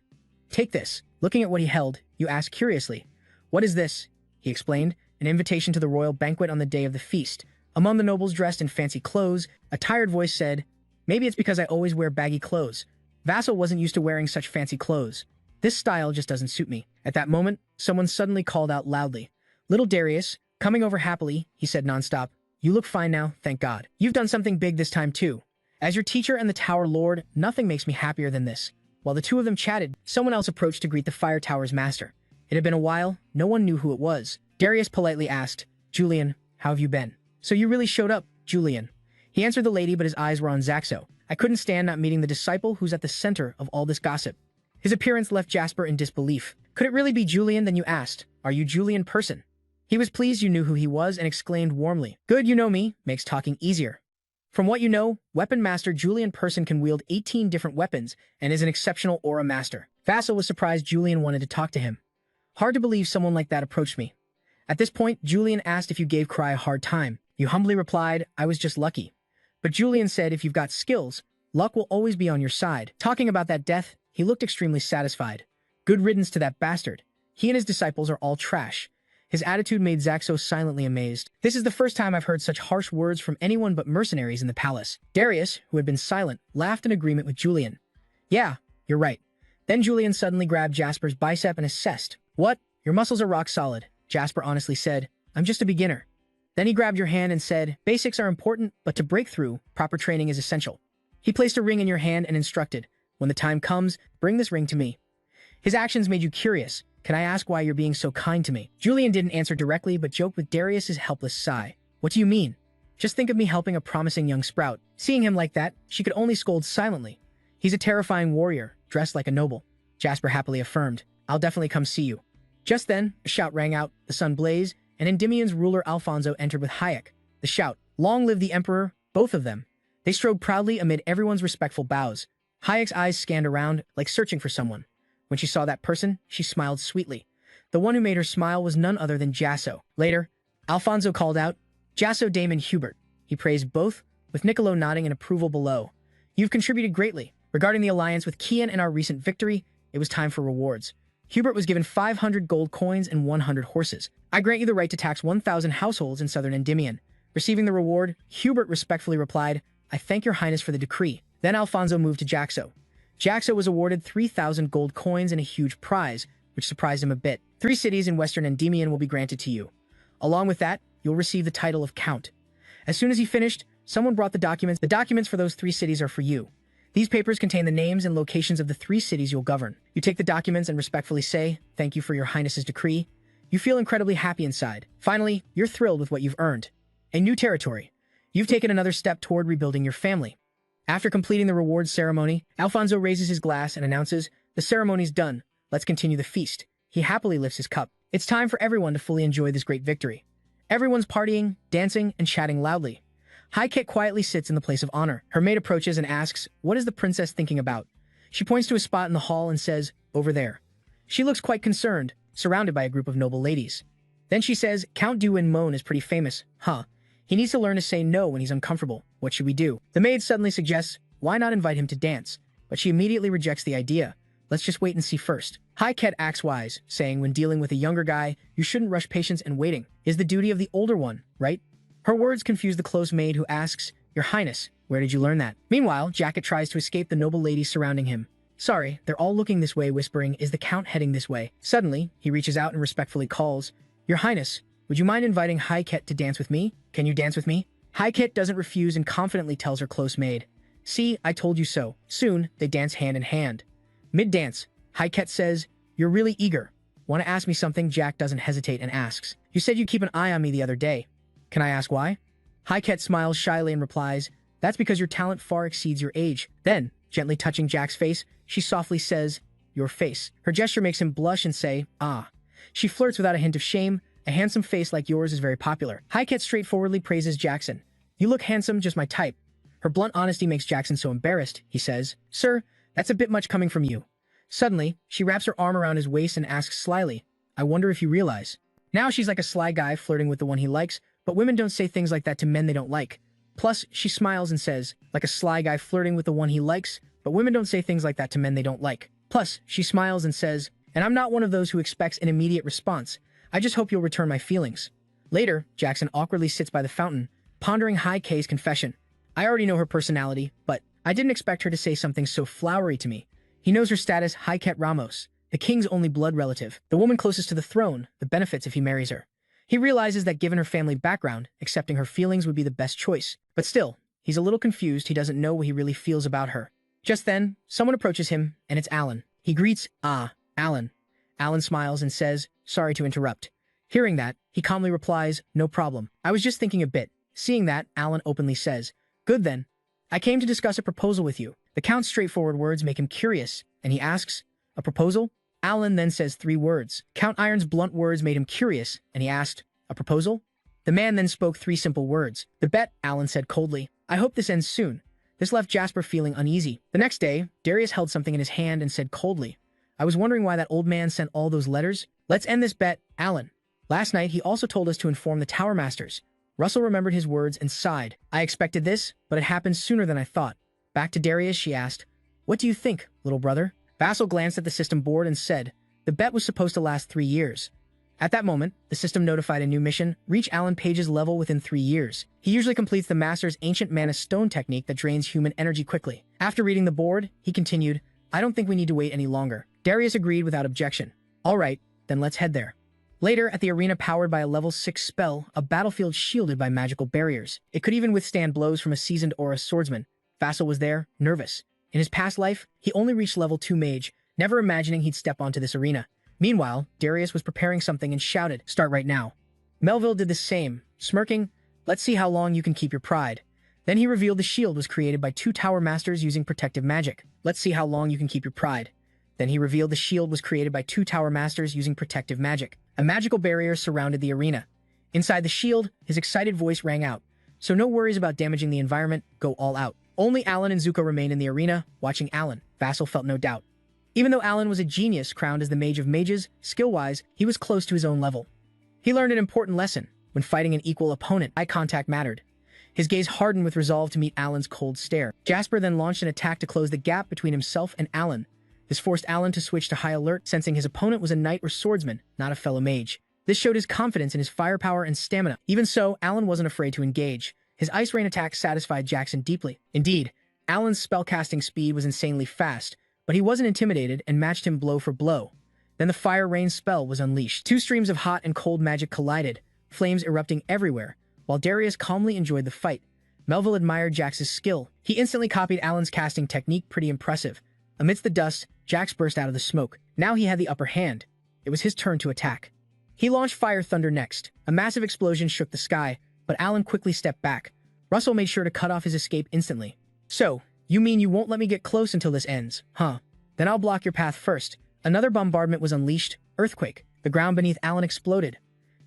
"Take this." Looking at what he held, you asked curiously, "What is this?" He explained, an invitation to the royal banquet on the day of the feast. Among the nobles dressed in fancy clothes, a tired voice said, "Maybe it's because I always wear baggy clothes. Vassal wasn't used to wearing such fancy clothes. This style just doesn't suit me." At that moment, someone suddenly called out loudly, "Little Darius, coming over happily," he said nonstop. "You look fine now, thank God. You've done something big this time too. As your teacher and the Tower Lord, nothing makes me happier than this." While the two of them chatted, someone else approached to greet the fire tower's master. It had been a while, no one knew who it was. Darius politely asked, "Julian, how have you been?" "So you really showed up, Julian." He answered the lady, but his eyes were on Zaxo. "I couldn't stand not meeting the disciple who's at the center of all this gossip." His appearance left Jasper in disbelief. "Could it really be Julian?" Then you asked, "Are you Julian Person?" He was pleased you knew who he was and exclaimed warmly, "Good, you know me, makes talking easier." From what you know, Weapon Master Julian Person can wield 18 different weapons and is an exceptional aura master. Vassal was surprised Julian wanted to talk to him. "Hard to believe someone like that approached me." At this point, Julian asked if you gave Cry a hard time. You humbly replied, "I was just lucky." But Julian said if you've got skills, luck will always be on your side. Talking about that death, he looked extremely satisfied. Good riddance to that bastard. He and his disciples are all trash. His attitude made Zaxo silently amazed. "This is the first time I've heard such harsh words from anyone but mercenaries in the palace." Darius, who had been silent, laughed in agreement with Julian. "Yeah, you're right." Then Julian suddenly grabbed Jasper's bicep and assessed. "What? Your muscles are rock solid," Jasper honestly said. "I'm just a beginner." Then he grabbed your hand and said, "Basics are important, but to break through, proper training is essential." He placed a ring in your hand and instructed, "When the time comes, bring this ring to me." His actions made you curious. "Can I ask why you're being so kind to me?" Julian didn't answer directly, but joked with Darius's helpless sigh. "What do you mean? Just think of me helping a promising young sprout." Seeing him like that, she could only scold silently. "He's a terrifying warrior, dressed like a noble," Jasper happily affirmed. "I'll definitely come see you." Just then, a shout rang out, the sun blazed, and Endymion's ruler Alfonso entered with Hayek. The shout, "Long live the Emperor," both of them. They strode proudly amid everyone's respectful bows. Hayek's eyes scanned around, like searching for someone. When she saw that person, she smiled sweetly. The one who made her smile was none other than Jasso. Later, Alfonso called out, "Jasso, Damon, Hubert." He praised both, with Niccolo nodding in approval below. "You've contributed greatly. Regarding the alliance with Kian and our recent victory, it was time for rewards." Hubert was given 500 gold coins and 100 horses. "I grant you the right to tax 1,000 households in southern Endymion." Receiving the reward, Hubert respectfully replied, "I thank your highness for the decree." Then Alfonso moved to Jaxo. Jaxo was awarded 3,000 gold coins and a huge prize, which surprised him a bit. 3 cities in western Endymion will be granted to you. Along with that, you'll receive the title of Count. As soon as he finished, someone brought the documents. The documents for those 3 cities are for you. These papers contain the names and locations of the 3 cities you'll govern. You take the documents and respectfully say, "Thank you for your highness's decree." You feel incredibly happy inside. Finally, you're thrilled with what you've earned. A new territory. You've taken another step toward rebuilding your family. After completing the rewards ceremony, Alfonso raises his glass and announces, "The ceremony's done. Let's continue the feast." He happily lifts his cup. It's time for everyone to fully enjoy this great victory. Everyone's partying, dancing, and chatting loudly. Highcat quietly sits in the place of honor. Her maid approaches and asks, "What is the princess thinking about?" She points to a spot in the hall and says, "Over there." She looks quite concerned, surrounded by a group of noble ladies. Then she says, "Count Duin Moan is pretty famous, huh? He needs to learn to say no when he's uncomfortable. What should we do?" The maid suddenly suggests, "Why not invite him to dance?" But she immediately rejects the idea. "Let's just wait and see first." Highcat acts wise, saying when dealing with a younger guy, you shouldn't rush patience and waiting. Is the duty of the older one, right? Her words confuse the close maid who asks, "Your Highness, where did you learn that?" Meanwhile, Jacket tries to escape the noble ladies surrounding him. "Sorry, they're all looking this way," whispering, "Is the Count heading this way?" Suddenly, he reaches out and respectfully calls, "Your Highness, would you mind inviting Highcat to dance with me? Can you dance with me?" Highcat doesn't refuse and confidently tells her close maid, "See, I told you so." Soon, they dance hand in hand. Mid-dance, Highcat says, "You're really eager. Want to ask me something?" Jack doesn't hesitate and asks, "You said you'd keep an eye on me the other day. Can I ask why?" Highcat smiles shyly and replies, "That's because your talent far exceeds your age." Then, gently touching Jack's face, she softly says, "Your face." Her gesture makes him blush and say, "Ah." She flirts without a hint of shame. "A handsome face like yours is very popular." Highcat straightforwardly praises Jackson. "You look handsome, just my type." Her blunt honesty makes Jackson so embarrassed. He says, "Sir, that's a bit much coming from you." Suddenly, she wraps her arm around his waist and asks slyly, "I wonder if you realize." Now she's like a sly guy flirting with the one he likes, but women don't say things like that to men they don't like. Plus, she smiles and says, like a sly guy flirting with the one he likes, but women don't say things like that to men they don't like. Plus, she smiles and says, "And I'm not one of those who expects an immediate response. I just hope you'll return my feelings." Later, Jackson awkwardly sits by the fountain, pondering High K's confession. I already know her personality, but I didn't expect her to say something so flowery to me. He knows her status, Highcat Ramos, the king's only blood relative, the woman closest to the throne, the benefits if he marries her. He realizes that given her family background, accepting her feelings would be the best choice. But still, he's a little confused. He doesn't know what he really feels about her. Just then, someone approaches him, and it's Alan. He greets, Alan. Alan smiles and says, sorry to interrupt. Hearing that, he calmly replies, no problem. I was just thinking a bit. Seeing that, Alan openly says, good then. I came to discuss a proposal with you. The Count's straightforward words make him curious, and he asks, a proposal? Alan then says 3 words. Count Iron's blunt words made him curious, and he asked, a proposal? The man then spoke 3 simple words. The bet, Alan said coldly. I hope this ends soon. This left Jasper feeling uneasy. The next day, Darius held something in his hand and said coldly, I was wondering why that old man sent all those letters. Let's end this bet, Alan. Last night, he also told us to inform the Tower Masters. Russell remembered his words and sighed. I expected this, but it happened sooner than I thought. Back to Darius, she asked, what do you think, little brother? Vassal glanced at the system board and said, the bet was supposed to last 3 years. At that moment, the system notified a new mission, reach Alan Page's level within 3 years. He usually completes the Master's ancient mana stone technique that drains human energy quickly. After reading the board, he continued, I don't think we need to wait any longer. Darius agreed without objection. All right, then let's head there. Later, at the arena powered by a level 6 spell, a battlefield shielded by magical barriers. It could even withstand blows from a seasoned Aura swordsman. Vassal was there, nervous. In his past life, he only reached level 2 mage, never imagining he'd step onto this arena. Meanwhile, Darius was preparing something and shouted, start right now. Melville did the same, smirking, let's see how long you can keep your pride. Then he revealed the shield was created by 2 Tower Masters using protective magic. Let's see how long you can keep your pride. Then he revealed the shield was created by 2 Tower Masters using protective magic. A magical barrier surrounded the arena. Inside the shield, his excited voice rang out. So no worries about damaging the environment, go all out. Only Alan and Zuko remained in the arena, watching Alan. Vassal felt no doubt. Even though Alan was a genius crowned as the Mage of Mages, skill-wise, he was close to his own level. He learned an important lesson. When fighting an equal opponent, eye contact mattered. His gaze hardened with resolve to meet Alan's cold stare. Jasper then launched an attack to close the gap between himself and Alan. This forced Alan to switch to high alert, sensing his opponent was a knight or swordsman, not a fellow mage. This showed his confidence in his firepower and stamina. Even so, Alan wasn't afraid to engage. His Ice Rain attack satisfied Jackson deeply. Indeed, Alan's spellcasting speed was insanely fast, but he wasn't intimidated and matched him blow for blow. Then the Fire Rain spell was unleashed. 2 streams of hot and cold magic collided, flames erupting everywhere. While Darius calmly enjoyed the fight, Melville admired Jax's skill. He instantly copied Alan's casting technique, pretty impressive. Amidst the dust, Jax burst out of the smoke. Now he had the upper hand. It was his turn to attack. He launched Fire Thunder next. A massive explosion shook the sky, but Alan quickly stepped back. Russell made sure to cut off his escape instantly. So, you mean you won't let me get close until this ends, huh? Then I'll block your path first. Another bombardment was unleashed. Earthquake. The ground beneath Alan exploded.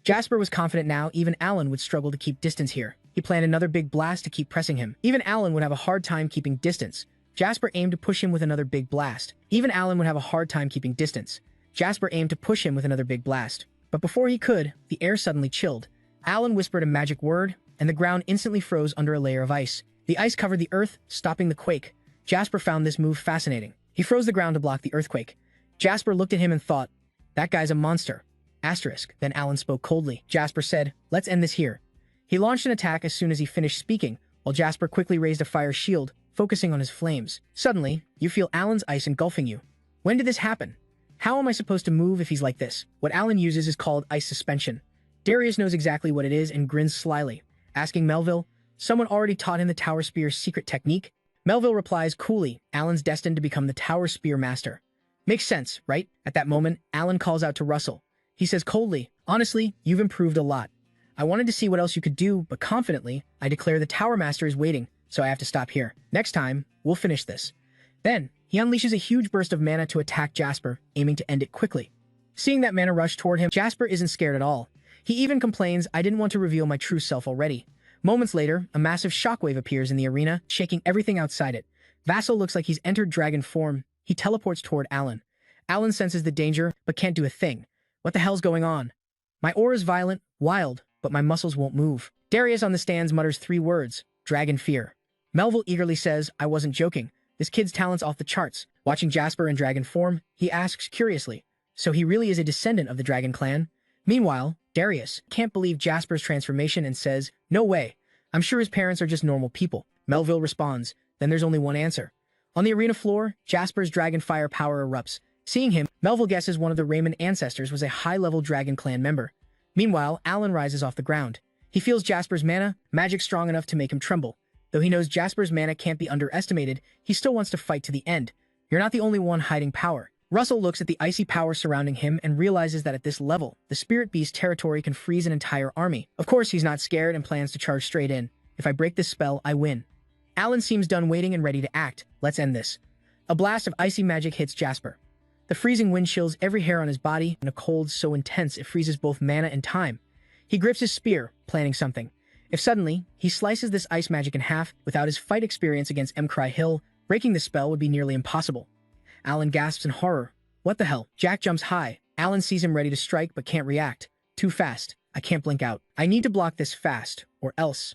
Jasper was confident now even Alan would struggle to keep distance here. He planned another big blast to keep pressing him. Even Alan would have a hard time keeping distance. Jasper aimed to push him with another big blast. Even Alan would have a hard time keeping distance. Jasper aimed to push him with another big blast. But before he could, the air suddenly chilled. Alan whispered a magic word, and the ground instantly froze under a layer of ice. The ice covered the earth, stopping the quake. Jasper found this move fascinating. He froze the ground to block the earthquake. Jasper looked at him and thought, that guy's a monster. Asterisk. Then Alan spoke coldly. Jasper said, let's end this here. He launched an attack as soon as he finished speaking, while Jasper quickly raised a fire shield, focusing on his flames. Suddenly, you feel Alan's ice engulfing you. When did this happen? How am I supposed to move if he's like this? What Alan uses is called ice suspension. Darius knows exactly what it is and grins slyly, asking Melville, someone already taught him the Tower Spear's secret technique? Melville replies coolly, Alan's destined to become the Tower Spear Master. Makes sense, right? At that moment, Alan calls out to Russell. He says coldly, honestly, you've improved a lot. I wanted to see what else you could do, but confidently, I declare the Tower Master is waiting, so I have to stop here. Next time, we'll finish this. Then, he unleashes a huge burst of mana to attack Jasper, aiming to end it quickly. Seeing that mana rush toward him, Jasper isn't scared at all. He even complains, I didn't want to reveal my true self already. Moments later, a massive shockwave appears in the arena, shaking everything outside it. Vassal looks like he's entered dragon form. He teleports toward Alan. Alan senses the danger, but can't do a thing. What the hell's going on? My aura's violent, wild, but my muscles won't move. Darius on the stands mutters 3 words, dragon fear. Melville eagerly says, I wasn't joking. This kid's talent's off the charts. Watching Jasper in dragon form, he asks curiously, so he really is a descendant of the dragon clan? Meanwhile, Darius can't believe Jasper's transformation and says, no way. I'm sure his parents are just normal people. Melville responds, then there's only one answer. On the arena floor, Jasper's dragon fire power erupts. Seeing him, Melville guesses one of the Raymond ancestors was a high-level dragon clan member. Meanwhile, Alan rises off the ground. He feels Jasper's mana, magic strong enough to make him tremble. Though he knows Jasper's mana can't be underestimated, he still wants to fight to the end. You're not the only one hiding power. Russell looks at the icy power surrounding him and realizes that at this level, the Spirit Beast territory can freeze an entire army. Of course, he's not scared and plans to charge straight in. If I break this spell, I win. Alan seems done waiting and ready to act. Let's end this. A blast of icy magic hits Jasper. The freezing wind chills every hair on his body, and a cold so intense it freezes both mana and time. He grips his spear, planning something. If suddenly, he slices this ice magic in half, without his fight experience against Mcry Hill, breaking the spell would be nearly impossible. Alan gasps in horror. What the hell? Jack jumps high. Alan sees him ready to strike but can't react. Too fast. I can't blink out. I need to block this fast, or else.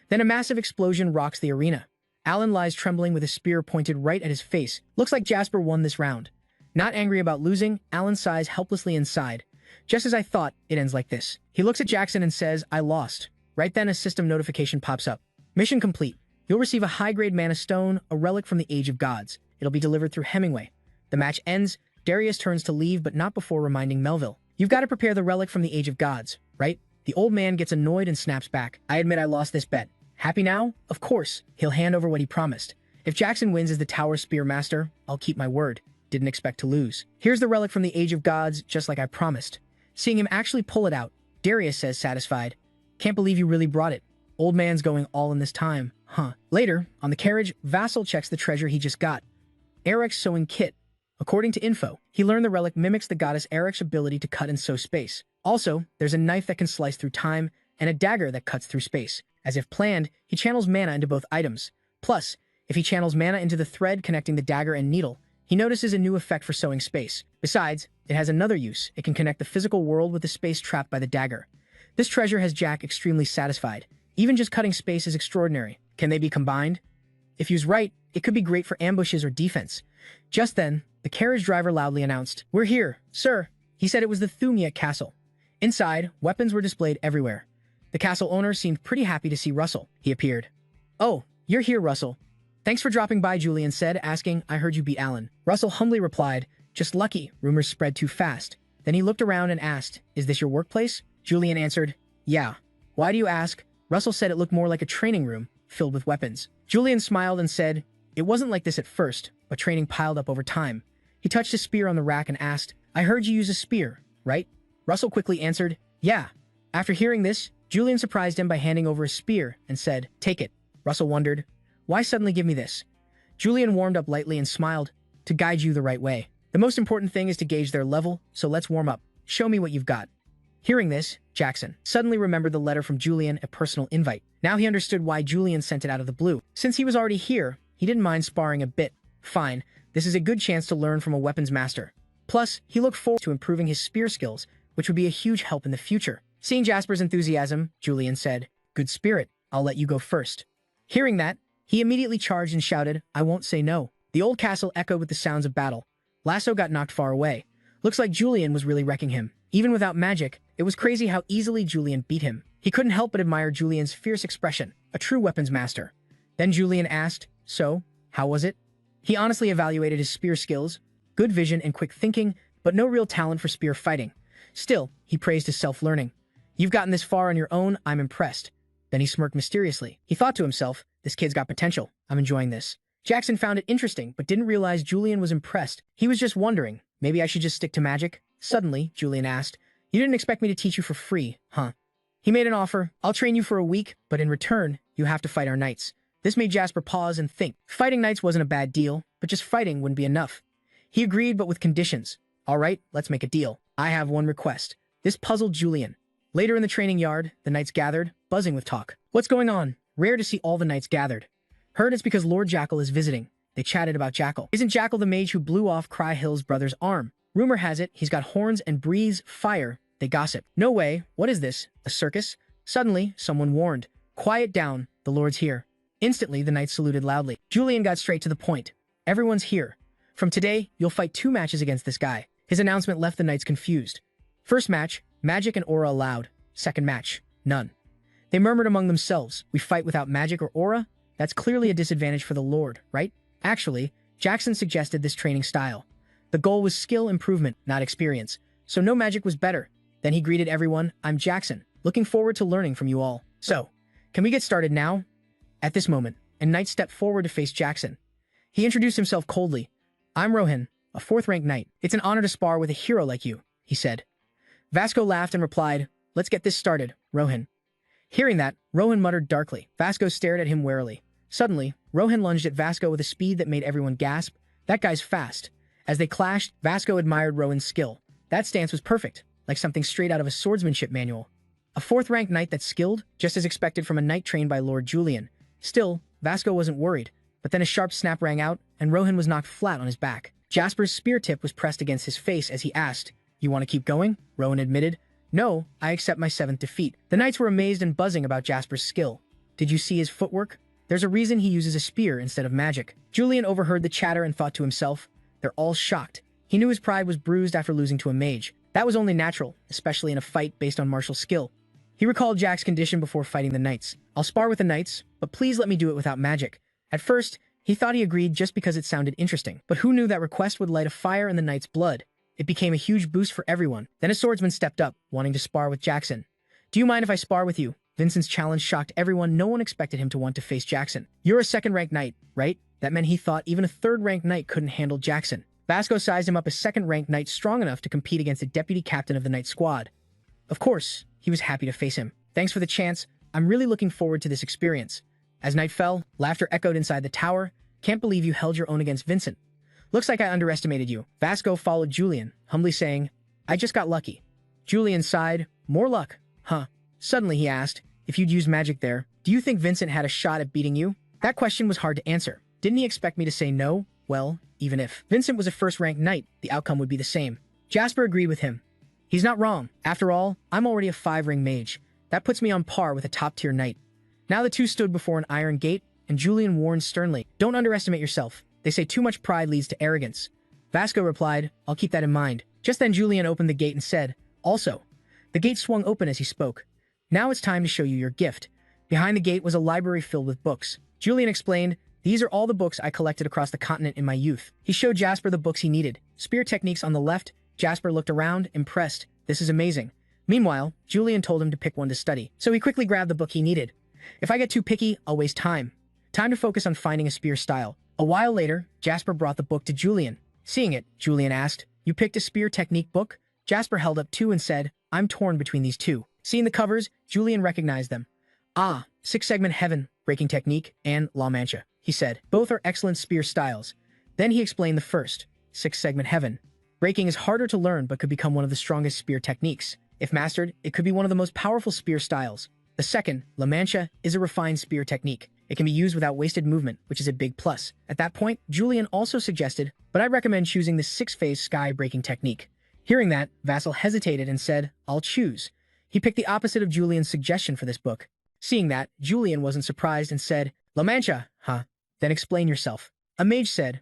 Then a massive explosion rocks the arena. Alan lies trembling with his spear pointed right at his face. Looks like Jasper won this round. Not angry about losing, Alan sighs helplessly inside. Just as I thought, it ends like this. He looks at Jackson and says, I lost. Right then a system notification pops up. Mission complete. You'll receive a high-grade mana stone, a relic from the Age of Gods. It'll be delivered through Hemingway. The match ends. Darius turns to leave, but not before reminding Melville. You've got to prepare the relic from the Age of Gods, right? The old man gets annoyed and snaps back. I admit I lost this bet. Happy now? Of course. He'll hand over what he promised. If Jackson wins as the Tower Spear Master, I'll keep my word. Didn't expect to lose. Here's the relic from the Age of Gods, just like I promised. Seeing him actually pull it out, Darius says satisfied. Can't believe you really brought it. Old man's going all in this time, huh? Later, on the carriage, Vassal checks the treasure he just got. Eric's sewing kit. According to info, he learned the relic mimics the goddess Eric's ability to cut and sew space. Also, there's a knife that can slice through time, and a dagger that cuts through space. As if planned, he channels mana into both items. Plus, if he channels mana into the thread connecting the dagger and needle, he notices a new effect for sewing space. Besides, it has another use. It can connect the physical world with the space trapped by the dagger. This treasure has Jack extremely satisfied. Even just cutting space is extraordinary. Can they be combined? If used right, it could be great for ambushes or defense. Just then, the carriage driver loudly announced, We're here, sir. He said it was the Thumia castle. Inside, weapons were displayed everywhere. The castle owner seemed pretty happy to see Russell. He appeared. Oh, you're here, Russell. Thanks for dropping by, Julian said, asking, I heard you beat Alan. Russell humbly replied, Just lucky, rumors spread too fast. Then he looked around and asked, Is this your workplace? Julian answered, Yeah. Why do you ask? Russell said it looked more like a training room, filled with weapons. Julian smiled and said, It wasn't like this at first, but training piled up over time. He touched his spear on the rack and asked, I heard you use a spear, right? Russell quickly answered, Yeah. After hearing this, Julian surprised him by handing over a spear and said, Take it. Russell wondered, Why suddenly give me this? Julian warmed up lightly and smiled, To guide you the right way. The most important thing is to gauge their level, so let's warm up. Show me what you've got. Hearing this, Jackson suddenly remembered the letter from Julian, a personal invite. Now he understood why Julian sent it out of the blue. Since he was already here, he didn't mind sparring a bit. Fine, this is a good chance to learn from a weapons master. Plus, he looked forward to improving his spear skills, which would be a huge help in the future. Seeing Jasper's enthusiasm, Julian said, Good spirit, I'll let you go first. Hearing that, he immediately charged and shouted, I won't say no. The old castle echoed with the sounds of battle. Lasso got knocked far away. Looks like Julian was really wrecking him. Even without magic, it was crazy how easily Julian beat him. He couldn't help but admire Julian's fierce expression, a true weapons master. Then Julian asked, So, how was it? He honestly evaluated his spear skills, good vision and quick thinking, but no real talent for spear fighting. Still, he praised his self-learning. You've gotten this far on your own, I'm impressed. Then he smirked mysteriously. He thought to himself, this kid's got potential. I'm enjoying this. Jackson found it interesting, but didn't realize Julian was impressed. He was just wondering, maybe I should just stick to magic? Suddenly, Julian asked, You didn't expect me to teach you for free, huh? He made an offer. I'll train you for a week, but in return, you have to fight our knights. This made Jasper pause and think. Fighting knights wasn't a bad deal, but just fighting wouldn't be enough. He agreed, but with conditions. All right, let's make a deal. I have one request. This puzzled Julian. Later in the training yard, the knights gathered, buzzing with talk. What's going on? Rare to see all the knights gathered. Heard it's because Lord Jackal is visiting. They chatted about Jackal. Isn't Jackal the mage who blew off Cry Hill's brother's arm? Rumor has it he's got horns and breathes fire. They gossip. No way. What is this? A circus? Suddenly, someone warned. Quiet down. The Lord's here. Instantly, the knights saluted loudly. Julian got straight to the point. Everyone's here. From today, you'll fight 2 matches against this guy. His announcement left the knights confused. First match, magic and aura allowed. Second match, none. They murmured among themselves. We fight without magic or aura? That's clearly a disadvantage for the Lord, right? Actually, Jackson suggested this training style. The goal was skill improvement, not experience. So no magic was better. Then he greeted everyone, I'm Jackson. Looking forward to learning from you all. So, can we get started now? At this moment, a knight stepped forward to face Jackson. He introduced himself coldly. "I'm Rohan, a 4th-rank knight. It's an honor to spar with a hero like you," he said. Vasco laughed and replied, "Let's get this started, Rohan." Hearing that, Rohan muttered darkly. Vasco stared at him warily. Suddenly, Rohan lunged at Vasco with a speed that made everyone gasp. "That guy's fast." As they clashed, Vasco admired Rohan's skill. That stance was perfect, like something straight out of a swordsmanship manual. A 4th-rank knight that's skilled, just as expected from a knight trained by Lord Julian. Still, Vasco wasn't worried, but then a sharp snap rang out, and Rohan was knocked flat on his back. Jasper's spear tip was pressed against his face as he asked, "You want to keep going?" Rohan admitted, "No, I accept my 7th defeat." The knights were amazed and buzzing about Jasper's skill. "Did you see his footwork? There's a reason he uses a spear instead of magic." Julian overheard the chatter and thought to himself, "They're all shocked." He knew his pride was bruised after losing to a mage. That was only natural, especially in a fight based on martial skill. He recalled Jack's condition before fighting the knights. "I'll spar with the knights, but please let me do it without magic." At first, he thought he agreed just because it sounded interesting, but who knew that request would light a fire in the knight's blood? It became a huge boost for everyone. Then a swordsman stepped up, wanting to spar with Jackson. "Do you mind if I spar with you?" Vincent's challenge shocked everyone. No one expected him to want to face Jackson. "You're a 2nd-rank knight, right?" That meant he thought even a 3rd-rank knight couldn't handle Jackson. Vasco sized him up as 2nd-rank knight strong enough to compete against the deputy captain of the knight squad. Of course, he was happy to face him. "Thanks for the chance. I'm really looking forward to this experience." As night fell, laughter echoed inside the tower. "Can't believe you held your own against Vincent. Looks like I underestimated you." Vasco followed Julian, humbly saying, "I just got lucky." Julian sighed. "More luck, huh?" Suddenly he asked, "If you'd used magic there, do you think Vincent had a shot at beating you?" That question was hard to answer. Didn't he expect me to say no? Well, even if Vincent was a 1st-rank knight, the outcome would be the same. Jasper agreed with him. He's not wrong. After all, I'm already a 5-ring mage. That puts me on par with a top-tier knight. Now the two stood before an iron gate, and Julian warned sternly, "Don't underestimate yourself. They say too much pride leads to arrogance." Vasco replied, "I'll keep that in mind." Just then Julian opened the gate and said, "Also." The gate swung open as he spoke. "Now it's time to show you your gift." Behind the gate was a library filled with books. Julian explained, "These are all the books I collected across the continent in my youth." He showed Jasper the books he needed. Spear techniques on the left. Jasper looked around, impressed. "This is amazing." Meanwhile, Julian told him to pick one to study, so he quickly grabbed the book he needed. "If I get too picky, I'll waste time. Time to focus on finding a spear style." A while later, Jasper brought the book to Julian. Seeing it, Julian asked, "You picked a spear technique book?" Jasper held up 2 and said, "I'm torn between these 2. Seeing the covers, Julian recognized them. "Ah, 6-segment heaven, breaking technique, and La Mancha," he said. "Both are excellent spear styles." Then he explained the first, 6-segment heaven. Breaking is harder to learn but could become one of the strongest spear techniques. If mastered, it could be one of the most powerful spear styles. The second, La Mancha, is a refined spear technique. It can be used without wasted movement, which is a big plus. At that point, Julian also suggested, "But I recommend choosing the 6-phase sky-breaking technique." Hearing that, Vassal hesitated and said, "I'll choose." He picked the opposite of Julian's suggestion for this book. Seeing that, Julian wasn't surprised and said, "La Mancha, huh? Then explain yourself." A mage said,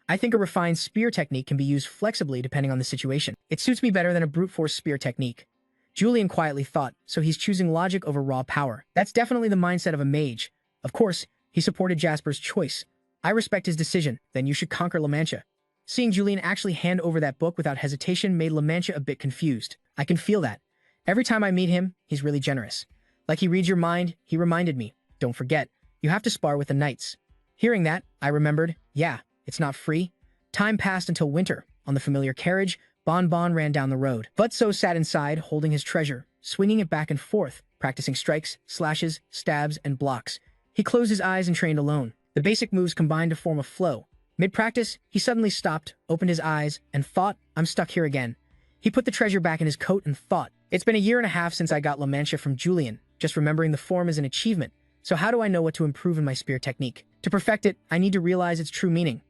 "I think a refined spear technique can be used flexibly depending on the situation. It suits me better than a brute force spear technique." Julian quietly thought, so he's choosing logic over raw power. That's definitely the mindset of a mage. Of course, he supported Jasper's choice. "I respect his decision, then you should conquer La Mancha." Seeing Julian actually hand over that book without hesitation made La Mancha a bit confused. "I can feel that. Every time I meet him, he's really generous. Like he reads your mind," he reminded me. "Don't forget, you have to spar with the knights." Hearing that, I remembered, yeah, it's not free. Time passed until winter. On the familiar carriage, Bon Bon ran down the road. Butso sat inside, holding his treasure, swinging it back and forth, practicing strikes, slashes, stabs, and blocks. He closed his eyes and trained alone. The basic moves combined to form a flow. Mid-practice, he suddenly stopped, opened his eyes, and thought, "I'm stuck here again." He put the treasure back in his coat and thought, "It's been a year and a half since I got La Mancha from Julian. Just remembering the form is an achievement. So how do I know what to improve in my spear technique? To perfect it, I need to realize its true meaning.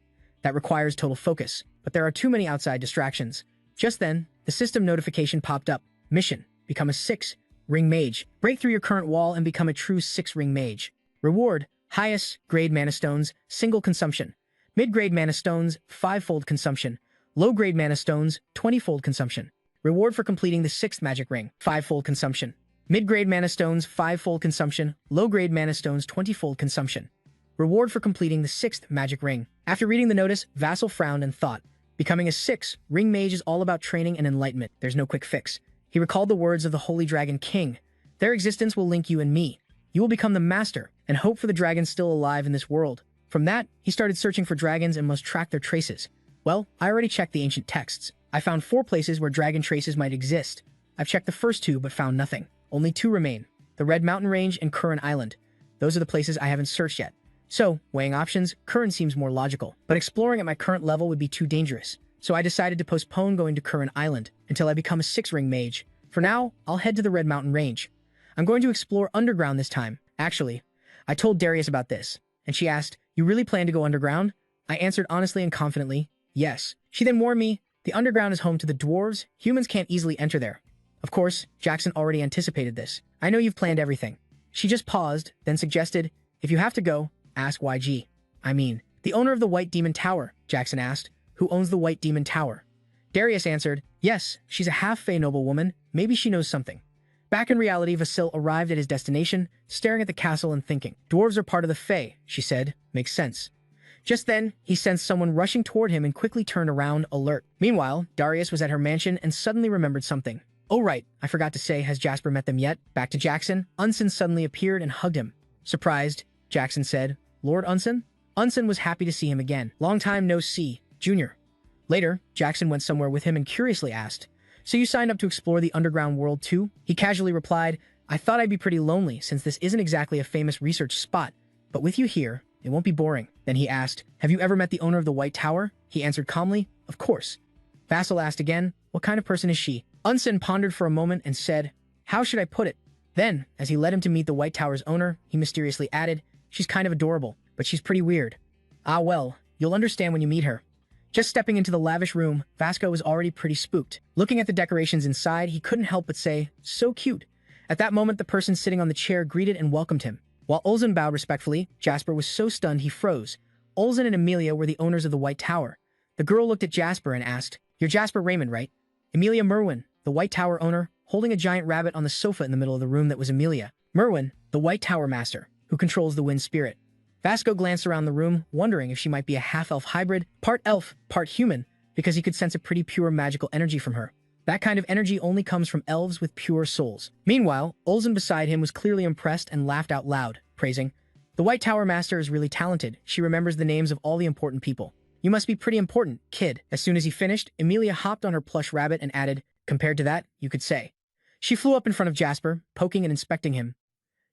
That requires total focus. But there are too many outside distractions." Just then, the system notification popped up. Mission: become a 6-ring mage. Break through your current wall and become a true 6-ring mage. Reward: highest grade mana stones, single consumption. Mid-grade mana stones, 5-fold consumption. Low-grade mana stones, 20-fold consumption. Reward for completing the 6th magic ring, 5-fold consumption. Mid-grade mana stones, 5-fold consumption. Low-grade mana stones, 20-fold consumption. Reward for completing the 6th magic ring. After reading the notice, Vassal frowned and thought, becoming a 6-ring mage is all about training and enlightenment. There's no quick fix. He recalled the words of the Holy Dragon King. Their existence will link you and me. You will become the master and hope for the dragons still alive in this world. From that, he started searching for dragons and must track their traces. Well, I already checked the ancient texts. I found 4 places where dragon traces might exist. I've checked the first 2 but found nothing. Only 2 remain. The Red Mountain Range and Curran Island. Those are the places I haven't searched yet. So, weighing options, Curran seems more logical. But exploring at my current level would be too dangerous. So I decided to postpone going to Curran Island until I become a 6-ring mage. For now, I'll head to the Red Mountain Range. I'm going to explore underground this time. Actually, I told Darius about this, and she asked, "You really plan to go underground?" I answered honestly and confidently, "Yes." She then warned me, "The underground is home to the dwarves. Humans can't easily enter there." Of course, Jackson already anticipated this. "I know you've planned everything." She just paused, then suggested, "If you have to go, ask YG. I mean, the owner of the White Demon Tower," Jackson asked. "Who owns the White Demon Tower?" Darius answered, "Yes, she's a half-fey noblewoman. Maybe she knows something." Back in reality, Vasil arrived at his destination, staring at the castle and thinking. "Dwarves are part of the Fae," she said. "Makes sense." Just then, he sensed someone rushing toward him and quickly turned around, alert. Meanwhile, Darius was at her mansion and suddenly remembered something. "Oh right, I forgot to say, has Jasper met them yet?" Back to Jackson, Unsen suddenly appeared and hugged him. Surprised, Jackson said, "Lord Unsen?" Unsen was happy to see him again. "Long time no see, Junior." Later, Jackson went somewhere with him and curiously asked, "So you signed up to explore the underground world too?" He casually replied, "I thought I'd be pretty lonely since this isn't exactly a famous research spot, but with you here, it won't be boring." Then he asked, "Have you ever met the owner of the White Tower?" He answered calmly, "Of course." Vassal asked again, "What kind of person is she?" Unsen pondered for a moment and said, "How should I put it?" Then, as he led him to meet the White Tower's owner, he mysteriously added, "She's kind of adorable, but she's pretty weird." "Ah well, you'll understand when you meet her." Just stepping into the lavish room, Vasco was already pretty spooked. Looking at the decorations inside, he couldn't help but say, "So cute." At that moment, the person sitting on the chair greeted and welcomed him. While Olsen bowed respectfully, Jasper was so stunned he froze. Olsen and Emilia were the owners of the White Tower. The girl looked at Jasper and asked, "You're Jasper Raymond, right?" Emilia Merwin, the White Tower owner, holding a giant rabbit on the sofa in the middle of the room that was Emilia. Merwin, the White Tower master, who controls the wind spirit. Vasco glanced around the room, wondering if she might be a half-elf hybrid, part elf, part human, because he could sense a pretty pure magical energy from her. That kind of energy only comes from elves with pure souls. Meanwhile, Olsen beside him was clearly impressed and laughed out loud, praising, "The White Tower Master is really talented. She remembers the names of all the important people. You must be pretty important, kid." As soon as he finished, Emilia hopped on her plush rabbit and added, "Compared to that, you could say." She flew up in front of Jasper, poking and inspecting him.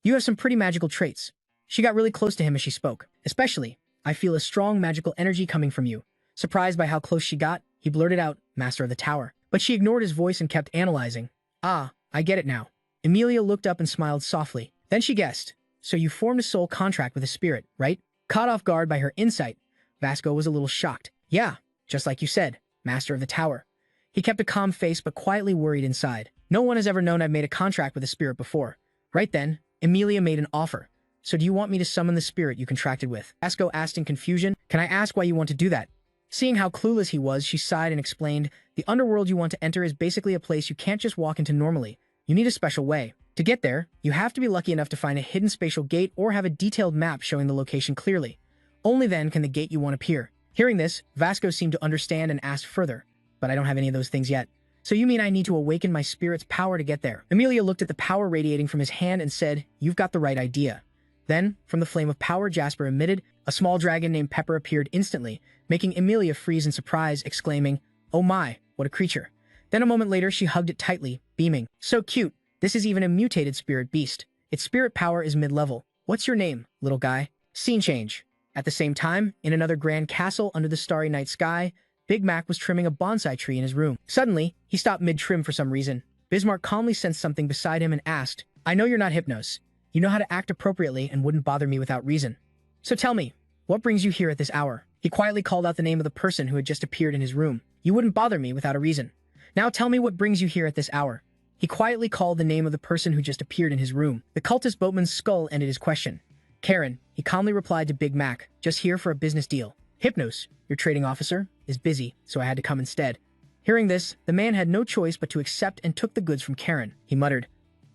"You have some pretty magical traits." She got really close to him as she spoke. "Especially, I feel a strong magical energy coming from you." Surprised by how close she got, he blurted out, "Master of the Tower." But she ignored his voice and kept analyzing. "Ah, I get it now." Emilia looked up and smiled softly. Then she guessed, "So you formed a soul contract with a spirit, right?" Caught off guard by her insight, Vasco was a little shocked. "Yeah, just like you said, Master of the Tower." He kept a calm face but quietly worried inside. "No one has ever known I've made a contract with a spirit before." Right then, Emilia made an offer. "So do you want me to summon the spirit you contracted with?" Vasco asked in confusion, "Can I ask why you want to do that?" Seeing how clueless he was, she sighed and explained, "The underworld you want to enter is basically a place you can't just walk into normally. You need a special way. To get there, you have to be lucky enough to find a hidden spatial gate or have a detailed map showing the location clearly. Only then can the gate you want appear." Hearing this, Vasco seemed to understand and asked further, "But I don't have any of those things yet." "So you mean I need to awaken my spirit's power to get there?" Emilia looked at the power radiating from his hand and said, "You've got the right idea." Then, from the flame of power Jasper emitted, a small dragon named Pepper appeared instantly, making Emilia freeze in surprise, exclaiming, "Oh my, what a creature." Then a moment later, she hugged it tightly, beaming, "So cute. This is even a mutated spirit beast. Its spirit power is mid-level. What's your name, little guy?" Scene change. At the same time, in another grand castle under the starry night sky, Big Mac was trimming a bonsai tree in his room. Suddenly, he stopped mid-trim for some reason. Bismarck calmly sensed something beside him and asked, "I know you're not Hypnos. You know how to act appropriately and wouldn't bother me without reason. So tell me, what brings you here at this hour?" He quietly called out the name of the person who had just appeared in his room. "You wouldn't bother me without a reason. Now tell me what brings you here at this hour." He quietly called the name of the person who just appeared in his room. The cultist boatman's skull ended his question. "Karen," he calmly replied to Big Mac, "just here for a business deal. Hypnos, your trading officer, is busy, so I had to come instead." Hearing this, the man had no choice but to accept and took the goods from Karen. He muttered,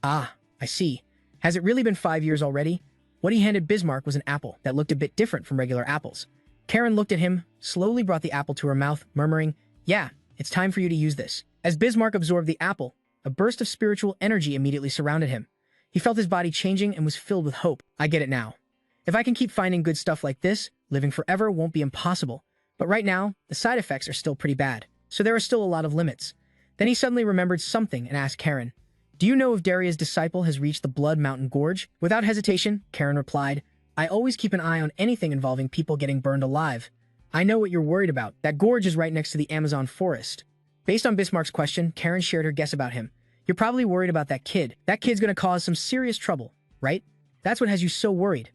"Ah, I see. Has it really been 5 years already?" What he handed Bismarck was an apple that looked a bit different from regular apples. Karen looked at him, slowly brought the apple to her mouth, murmuring, "Yeah, it's time for you to use this." As Bismarck absorbed the apple, a burst of spiritual energy immediately surrounded him. He felt his body changing and was filled with hope. I get it now. If I can keep finding good stuff like this, living forever won't be impossible. But right now, the side effects are still pretty bad, so there are still a lot of limits. Then he suddenly remembered something and asked Karen, "Do you know if Daria's disciple has reached the Blood Mountain Gorge?" Without hesitation, Karen replied, "I always keep an eye on anything involving people getting burned alive. I know what you're worried about. That gorge is right next to the Amazon forest." Based on Bismarck's question, Karen shared her guess about him. "You're probably worried about that kid. That kid's gonna cause some serious trouble, right? That's what has you so worried."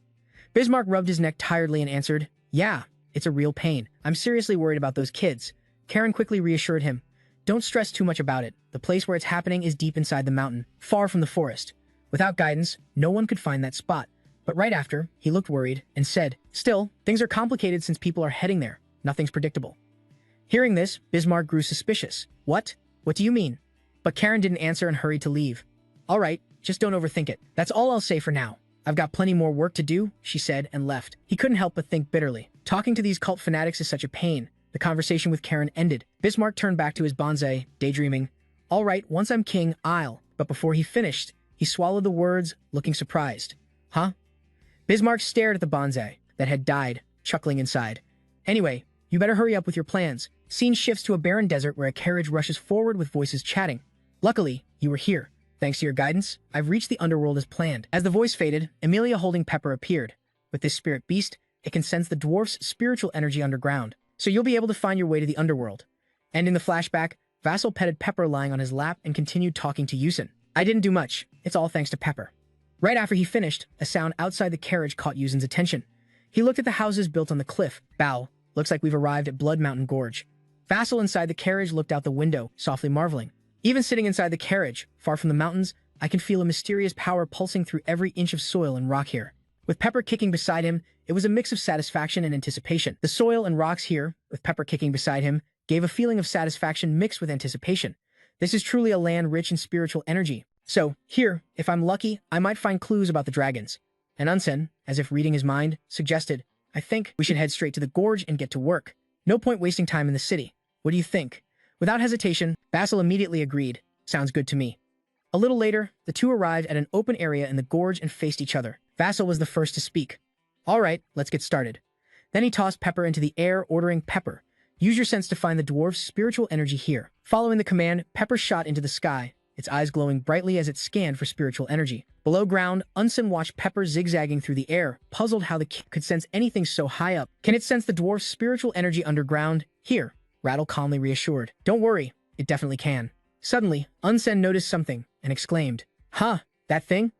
Bismarck rubbed his neck tiredly and answered, "Yeah, it's a real pain. I'm seriously worried about those kids." Karen quickly reassured him, "Don't stress too much about it. The place where it's happening is deep inside the mountain, far from the forest. Without guidance, no one could find that spot." But right after, he looked worried and said, "Still, things are complicated since people are heading there. Nothing's predictable." Hearing this, Bismarck grew suspicious. What? What do you mean?" But Karen didn't answer and hurried to leave. "All right, just don't overthink it. That's all I'll say for now. I've got plenty more work to do," she said and left. He couldn't help but think bitterly. Talking to these cult fanatics is such a pain. The conversation with Karen ended. Bismarck turned back to his bonsai, daydreaming. "All right, once I'm king, I'll..." But before he finished, he swallowed the words, looking surprised. "Huh?" Bismarck stared at the bonsai that had died, chuckling inside. "Anyway, you better hurry up with your plans." Scene shifts to a barren desert where a carriage rushes forward with voices chatting. "Luckily, you were here. Thanks to your guidance, I've reached the underworld as planned." As the voice faded, Emilia holding Pepper appeared. "With this spirit beast, it can sense the dwarf's spiritual energy underground, so you'll be able to find your way to the underworld." And in the flashback, Vassal petted Pepper lying on his lap and continued talking to Yusin. "I didn't do much. It's all thanks to Pepper." Right after he finished, a sound outside the carriage caught Yusin's attention. He looked at the houses built on the cliff. "Bow, looks like we've arrived at Blood Mountain Gorge." Vassal inside the carriage looked out the window, softly marveling. "Even sitting inside the carriage, far from the mountains, I can feel a mysterious power pulsing through every inch of soil and rock here." With Pepper kicking beside him, it was a mix of satisfaction and anticipation. The soil and rocks here, with Pepper kicking beside him, gave a feeling of satisfaction mixed with anticipation. This is truly a land rich in spiritual energy. "So, here, if I'm lucky, I might find clues about the dragons." And Unsen, as if reading his mind, suggested, "I think we should head straight to the gorge and get to work. No point wasting time in the city. What do you think?" Without hesitation, Vassal immediately agreed. "Sounds good to me." A little later, the two arrived at an open area in the gorge and faced each other. Vassal was the first to speak. "All right, let's get started." Then he tossed Pepper into the air, ordering, "Pepper, use your sense to find the dwarf's spiritual energy here." Following the command, Pepper shot into the sky, its eyes glowing brightly as it scanned for spiritual energy. Below ground, Unsen watched Pepper zigzagging through the air, puzzled how the kid could sense anything so high up. "Can it sense the dwarf's spiritual energy underground?" "Here," Rattle calmly reassured. "Don't worry, it definitely can." Suddenly, Unsen noticed something and exclaimed, "Huh, that thing?"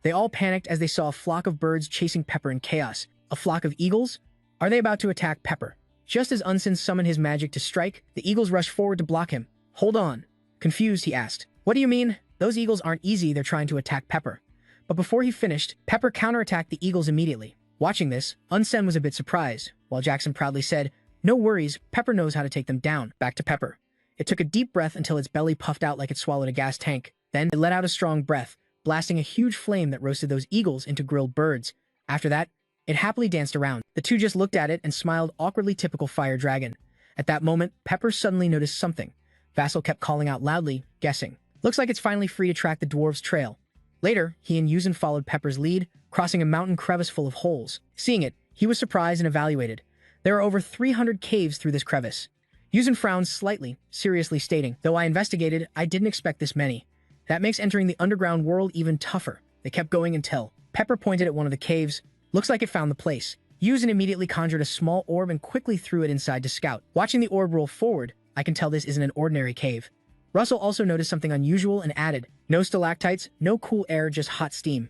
They all panicked as they saw a flock of birds chasing Pepper in chaos. A flock of eagles? Are they about to attack Pepper? Just as Unsen summoned his magic to strike, the eagles rushed forward to block him. "Hold on." Confused, he asked, "What do you mean? Those eagles aren't easy, they're trying to attack Pepper." But before he finished, Pepper counterattacked the eagles immediately. Watching this, Unsen was a bit surprised, while Jackson proudly said, "No worries, Pepper knows how to take them down." Back to Pepper. It took a deep breath until its belly puffed out like it swallowed a gas tank. Then it let out a strong breath, blasting a huge flame that roasted those eagles into grilled birds. After that, it happily danced around. The two just looked at it and smiled awkwardly, typical fire dragon. At that moment, Pepper suddenly noticed something. Vassal kept calling out loudly, guessing. "Looks like it's finally free to track the dwarves' trail." Later, he and Yuzen followed Pepper's lead, crossing a mountain crevice full of holes. Seeing it, he was surprised and evaluated. There are over 300 caves through this crevice. Yuzen frowned slightly, seriously stating, "Though I investigated, I didn't expect this many. That makes entering the underground world even tougher." They kept going until Pepper pointed at one of the caves. "Looks like it found the place." Yuzen immediately conjured a small orb and quickly threw it inside to scout. Watching the orb roll forward, I can tell this isn't an ordinary cave. Russell also noticed something unusual and added, "No stalactites, no cool air, just hot steam."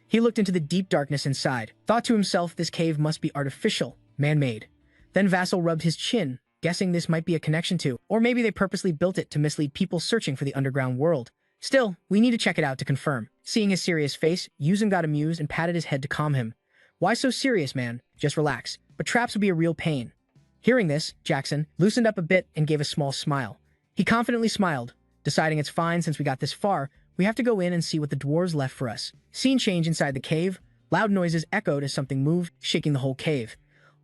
He looked into the deep darkness inside, thought to himself this cave must be artificial, man-made. Then Vassal rubbed his chin, guessing this might be a connection to, or maybe they purposely built it to mislead people searching for the underground world. Still, we need to check it out to confirm. Seeing his serious face, Yuzen got amused and patted his head to calm him. "Why so serious, man? Just relax. But traps would be a real pain." Hearing this, Jackson loosened up a bit and gave a small smile. He confidently smiled, deciding it's fine since we got this far. We have to go in and see what the dwarves left for us. Scene change inside the cave. Loud noises echoed as something moved, shaking the whole cave.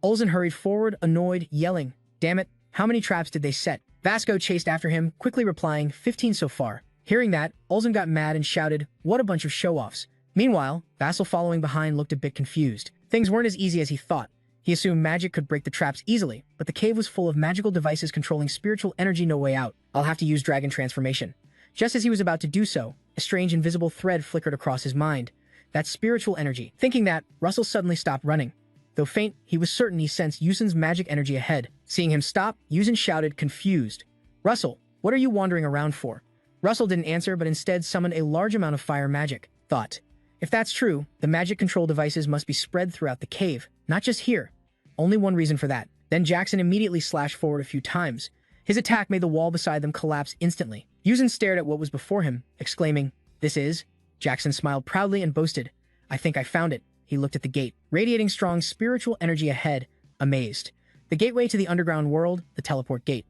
Olsen hurried forward, annoyed, yelling, "Damn it, how many traps did they set?" Vasco chased after him, quickly replying, 15 so far." Hearing that, Olsen got mad and shouted, "What a bunch of show-offs. Meanwhile, Vassal following behind looked a bit confused. Things weren't as easy as he thought. He assumed magic could break the traps easily, but the cave was full of magical devices controlling spiritual energy. No way out. I'll have to use dragon transformation. Just as he was about to do so, a strange invisible thread flickered across his mind. That spiritual energy. Thinking that, Russell suddenly stopped running. Though faint, he was certain he sensed Yusin's magic energy ahead. Seeing him stop, Yusin shouted, confused. Russell, what are you wandering around for? Russell didn't answer, but instead summoned a large amount of fire magic. Thought. If that's true, the magic control devices must be spread throughout the cave, not just here. Only one reason for that. Then Jackson immediately slashed forward a few times. His attack made the wall beside them collapse instantly. Yusin stared at what was before him, exclaiming, "This is?" Jackson smiled proudly and boasted, "I think I found it." He looked at the gate, radiating strong spiritual energy ahead, amazed. The gateway to the underground world, the teleport gate.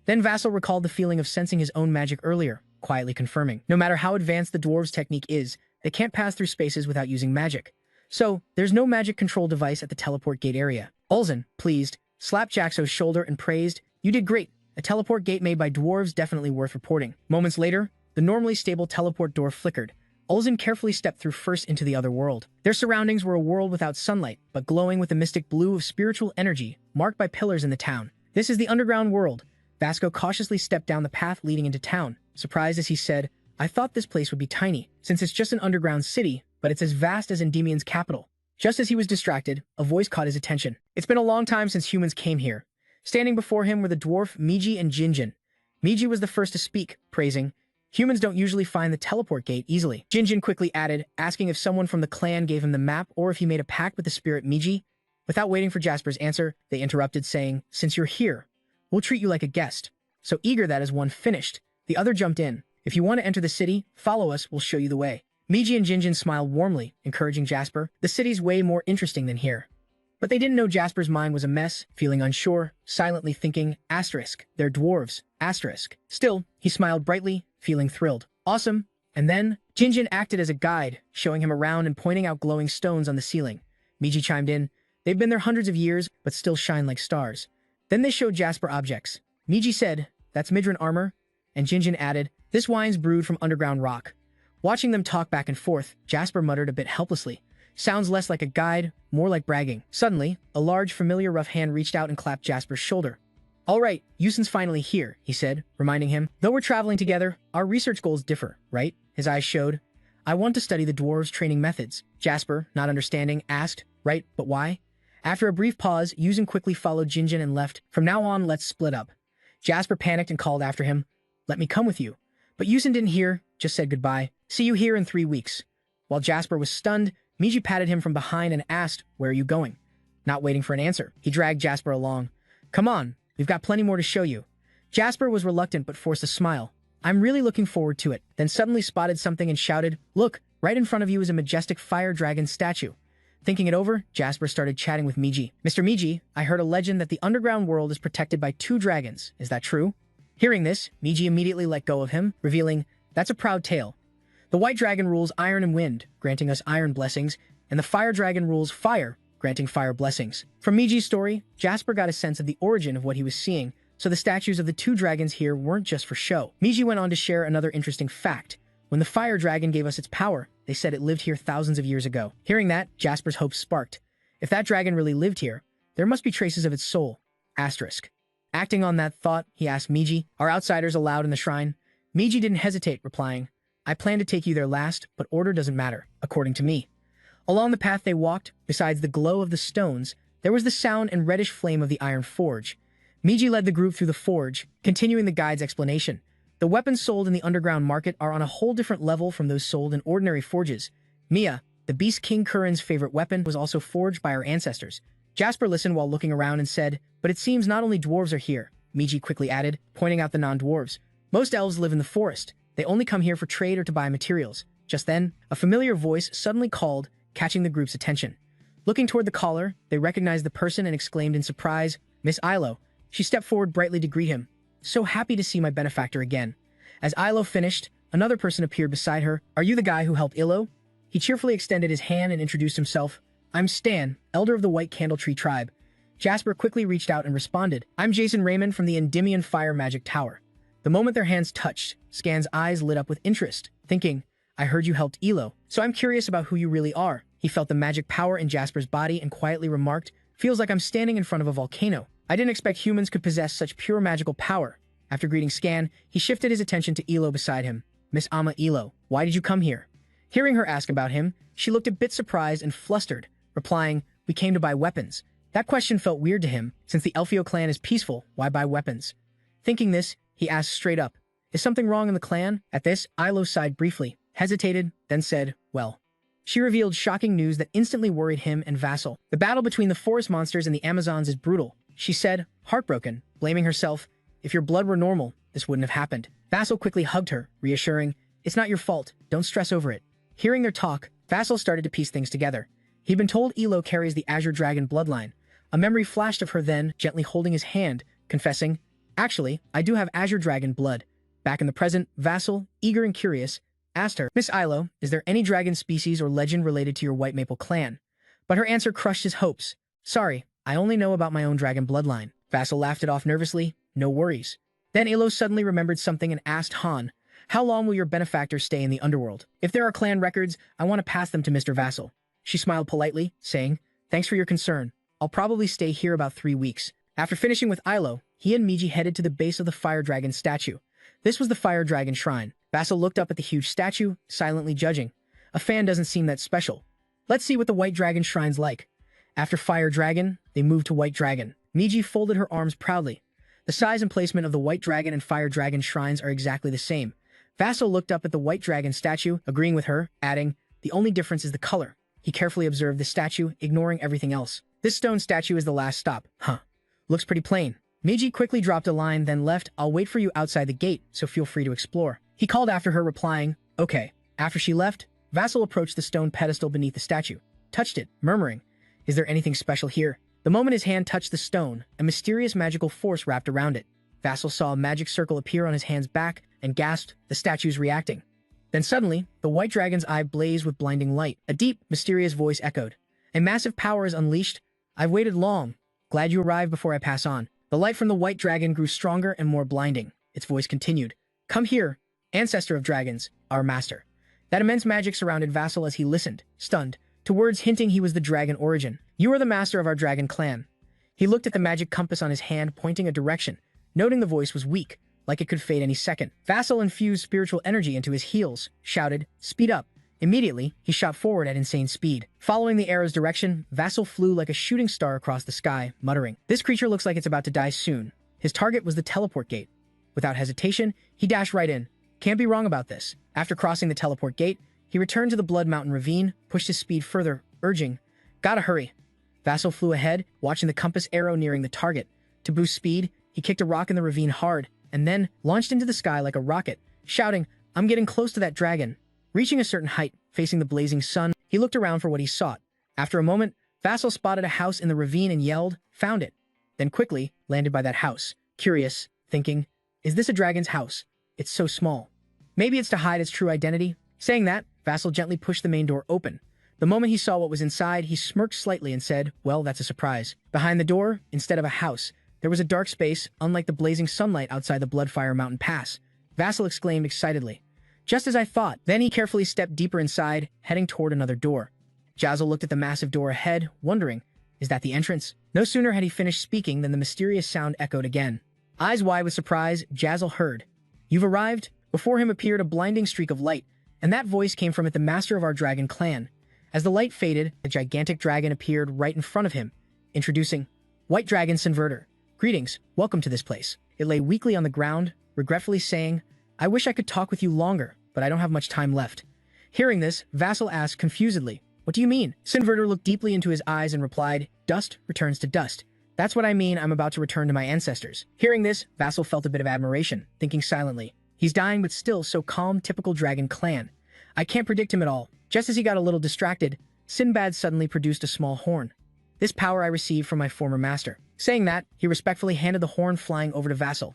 Then Vassal recalled the feeling of sensing his own magic earlier, quietly confirming. No matter how advanced the dwarves' technique is, they can't pass through spaces without using magic. So, there's no magic control device at the teleport gate area. Ulzin, pleased, slapped Jaxo's shoulder and praised, "You did great. A teleport gate made by dwarves definitely worth reporting." Moments later, the normally stable teleport door flickered. Ulzin carefully stepped through first into the other world. Their surroundings were a world without sunlight, but glowing with the mystic blue of spiritual energy, marked by pillars in the town. This is the underground world. Vasco cautiously stepped down the path leading into town, surprised as he said, "I thought this place would be tiny, since it's just an underground city, but it's as vast as Endymion's capital." Just as he was distracted, a voice caught his attention. It's been a long time since humans came here. Standing before him were the dwarf Miji and Jinjin. Miji was the first to speak, praising, "Humans don't usually find the teleport gate easily." Jinjin quickly added, asking if someone from the clan gave him the map or if he made a pact with the spirit Miji. Without waiting for Jasper's answer, they interrupted, saying, "Since you're here, we'll treat you like a guest." So eager that as one finished, the other jumped in. "If you want to enter the city, follow us, we'll show you the way." Miji and Jinjin smiled warmly, encouraging Jasper. The city's way more interesting than here. But they didn't know Jasper's mind was a mess, feeling unsure, silently thinking, asterisk, they're dwarves, asterisk. Still, he smiled brightly, feeling thrilled. Awesome. And then, Jinjin acted as a guide, showing him around and pointing out glowing stones on the ceiling. Miji chimed in, "They've been there hundreds of years, but still shine like stars." Then they showed Jasper objects. Miji said, "That's Midran armor," and Jinjin added, "This wine's brewed from underground rock." Watching them talk back and forth, Jasper muttered a bit helplessly. Sounds less like a guide, more like bragging. Suddenly, a large, familiar rough hand reached out and clapped Jasper's shoulder. "All right, Yusin's finally here," he said, reminding him. "Though we're traveling together, our research goals differ, right?" His eyes showed. "I want to study the dwarves' training methods." Jasper, not understanding, asked, "Right, but why?" After a brief pause, Yusin quickly followed Jinjin and left. "From now on, let's split up." Jasper panicked and called after him, "Let me come with you." But Yusin didn't hear, just said goodbye. "See you here in 3 weeks." While Jasper was stunned, Miji patted him from behind and asked, "Where are you going?" Not waiting for an answer, he dragged Jasper along. "Come on, we've got plenty more to show you." Jasper was reluctant but forced a smile. "I'm really looking forward to it." Then suddenly spotted something and shouted, "Look, right in front of you is a majestic fire dragon statue." Thinking it over, Jasper started chatting with Miji. "Mr. Miji, I heard a legend that the underground world is protected by 2 dragons. Is that true?" Hearing this, Miji immediately let go of him, revealing, "That's a proud tale. The white dragon rules iron and wind, granting us iron blessings, and the fire dragon rules fire, granting fire blessings." From Miji's story, Jasper got a sense of the origin of what he was seeing, so the statues of the 2 dragons here weren't just for show. Miji went on to share another interesting fact. When the fire dragon gave us its power, they said it lived here thousands of years ago. Hearing that, Jasper's hopes sparked. If that dragon really lived here, there must be traces of its soul. Asterisk. Acting on that thought, he asked Miji, "Are outsiders allowed in the shrine?" Miji didn't hesitate, replying, "I plan to take you there last, but order doesn't matter, according to me." Along the path they walked, besides the glow of the stones, there was the sound and reddish flame of the iron forge. Miji led the group through the forge, continuing the guide's explanation. The weapons sold in the underground market are on a whole different level from those sold in ordinary forges. Mia, the Beast King Kurin's favorite weapon, was also forged by our ancestors. Jasper listened while looking around and said, "But it seems not only dwarves are here," Miji quickly added, pointing out the non-dwarves. "Most elves live in the forest. They only come here for trade or to buy materials." Just then, a familiar voice suddenly called, catching the group's attention. Looking toward the caller, they recognized the person and exclaimed in surprise, "Miss Yahello." She stepped forward brightly to greet him. "So happy to see my benefactor again." As Yahello finished, another person appeared beside her. "Are you the guy who helped Illo?" He cheerfully extended his hand and introduced himself. "I'm Stan, elder of the White Candle Tree tribe." Jasper quickly reached out and responded, "I'm Jason Raymond from the Endymion Fire Magic Tower." The moment their hands touched, Scan's eyes lit up with interest, thinking, I heard you helped Elo, so I'm curious about who you really are. He felt the magic power in Jasper's body and quietly remarked, feels like I'm standing in front of a volcano. I didn't expect humans could possess such pure magical power. After greeting Scan, he shifted his attention to Elo beside him. Miss Ama Elo, why did you come here? Hearing her ask about him, she looked a bit surprised and flustered, replying, we came to buy weapons. That question felt weird to him. Since the Elfio clan is peaceful, why buy weapons? Thinking this, he asked straight up, is something wrong in the clan? At this, Ilo sighed briefly, hesitated, then said, well. She revealed shocking news that instantly worried him and Vassal. The battle between the forest monsters and the Amazons is brutal, she said, heartbroken, blaming herself. If your blood were normal, this wouldn't have happened. Vassal quickly hugged her, reassuring, it's not your fault, don't stress over it. Hearing their talk, Vassal started to piece things together. He'd been told Elo carries the Azure Dragon bloodline. A memory flashed of her then, gently holding his hand, confessing, actually, I do have Azure Dragon blood. Back in the present, Vassal, eager and curious, asked her, Miss Ilo, is there any dragon species or legend related to your White Maple clan? But her answer crushed his hopes. Sorry, I only know about my own dragon bloodline. Vassal laughed it off nervously, no worries. Then Ilo suddenly remembered something and asked Han, how long will your benefactor stay in the underworld? If there are clan records, I want to pass them to Mr. Vassal. She smiled politely, saying, thanks for your concern. I'll probably stay here about 3 weeks. After finishing with Ilo, he and Miji headed to the base of the Fire Dragon statue. This was the Fire Dragon Shrine. Vassal looked up at the huge statue, silently judging. A fan doesn't seem that special. Let's see what the White Dragon Shrine's like. After Fire Dragon, they moved to White Dragon. Miji folded her arms proudly. The size and placement of the White Dragon and Fire Dragon shrines are exactly the same. Vassal looked up at the White Dragon statue, agreeing with her, adding, the only difference is the color. He carefully observed the statue, ignoring everything else. This stone statue is the last stop. Huh. Looks pretty plain. Miji quickly dropped a line, then left, I'll wait for you outside the gate, so feel free to explore. He called after her, replying, okay. After she left, Vassal approached the stone pedestal beneath the statue, touched it, murmuring, is there anything special here? The moment his hand touched the stone, a mysterious magical force wrapped around it. Vassal saw a magic circle appear on his hand's back and gasped, the statue's reacting. Then suddenly, the White Dragon's eye blazed with blinding light. A deep, mysterious voice echoed. A massive power is unleashed. I've waited long. Glad you arrived before I pass on. The light from the White Dragon grew stronger and more blinding. Its voice continued. Come here, ancestor of dragons, our master. That immense magic surrounded Vassal as he listened, stunned, to words hinting he was the dragon origin. You are the master of our dragon clan. He looked at the magic compass on his hand, pointing a direction, noting the voice was weak, like it could fade any second. Vassal infused spiritual energy into his heels, shouted, speed up. Immediately, he shot forward at insane speed. Following the arrow's direction, Vassal flew like a shooting star across the sky, muttering, this creature looks like it's about to die soon. His target was the teleport gate. Without hesitation, he dashed right in. Can't be wrong about this. After crossing the teleport gate, he returned to the Blood Mountain ravine, pushed his speed further, urging, gotta hurry. Vassal flew ahead, watching the compass arrow nearing the target. To boost speed, he kicked a rock in the ravine hard, and then launched into the sky like a rocket, shouting, I'm getting close to that dragon. Reaching a certain height, facing the blazing sun, he looked around for what he sought. After a moment, Vassal spotted a house in the ravine and yelled, found it. Then quickly landed by that house, curious, thinking, is this a dragon's house? It's so small. Maybe it's to hide its true identity. Saying that, Vassal gently pushed the main door open. The moment he saw what was inside, he smirked slightly and said, well, that's a surprise. Behind the door, instead of a house, there was a dark space, unlike the blazing sunlight outside the Bloodfire Mountain Pass. Vassal exclaimed excitedly. Just as I thought. Then he carefully stepped deeper inside, heading toward another door. Jazzle looked at the massive door ahead, wondering, is that the entrance? No sooner had he finished speaking than the mysterious sound echoed again. Eyes wide with surprise, Jazzle heard. You've arrived? Before him appeared a blinding streak of light, and that voice came from it, the master of our dragon clan. As the light faded, a gigantic dragon appeared right in front of him, introducing White Dragon Sinverter. Greetings, welcome to this place. It lay weakly on the ground, regretfully saying, I wish I could talk with you longer, but I don't have much time left. Hearing this, Vassal asked confusedly, what do you mean? Sinverter looked deeply into his eyes and replied, dust returns to dust. That's what I mean, I'm about to return to my ancestors. Hearing this, Vassal felt a bit of admiration, thinking silently, he's dying but still so calm, typical dragon clan. I can't predict him at all. Just as he got a little distracted, Sinbad suddenly produced a small horn. This power I received from my former master. Saying that, he respectfully handed the horn flying over to Vassal.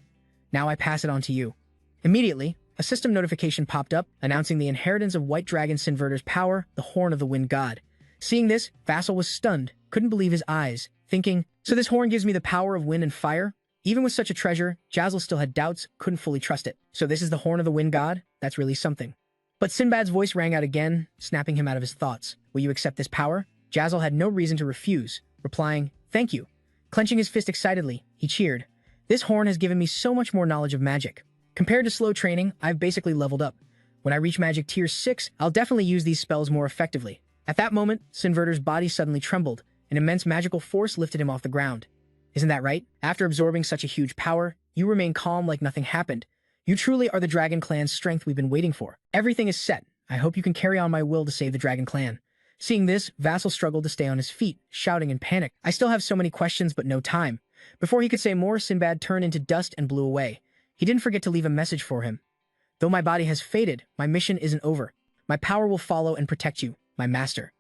Now I pass it on to you. Immediately, a system notification popped up, announcing the inheritance of White Dragon Sinverter's power, the Horn of the Wind God. Seeing this, Vassal was stunned, couldn't believe his eyes, thinking, so this horn gives me the power of wind and fire? Even with such a treasure, Jazzle still had doubts, couldn't fully trust it. So this is the Horn of the Wind God? That's really something. But Sinbad's voice rang out again, snapping him out of his thoughts. Will you accept this power? Jazzle had no reason to refuse, replying, thank you. Clenching his fist excitedly, he cheered. This horn has given me so much more knowledge of magic. Compared to slow training, I've basically leveled up. When I reach magic tier 6, I'll definitely use these spells more effectively. At that moment, Sinverter's body suddenly trembled. An immense magical force lifted him off the ground. Isn't that right? After absorbing such a huge power, you remain calm like nothing happened. You truly are the Dragon Clan's strength we've been waiting for. Everything is set. I hope you can carry on my will to save the Dragon Clan. Seeing this, Vassal struggled to stay on his feet, shouting in panic. I still have so many questions but no time. Before he could say more, Sinbad turned into dust and blew away. He didn't forget to leave a message for him. Though my body has faded, my mission isn't over. My power will follow and protect you, my master.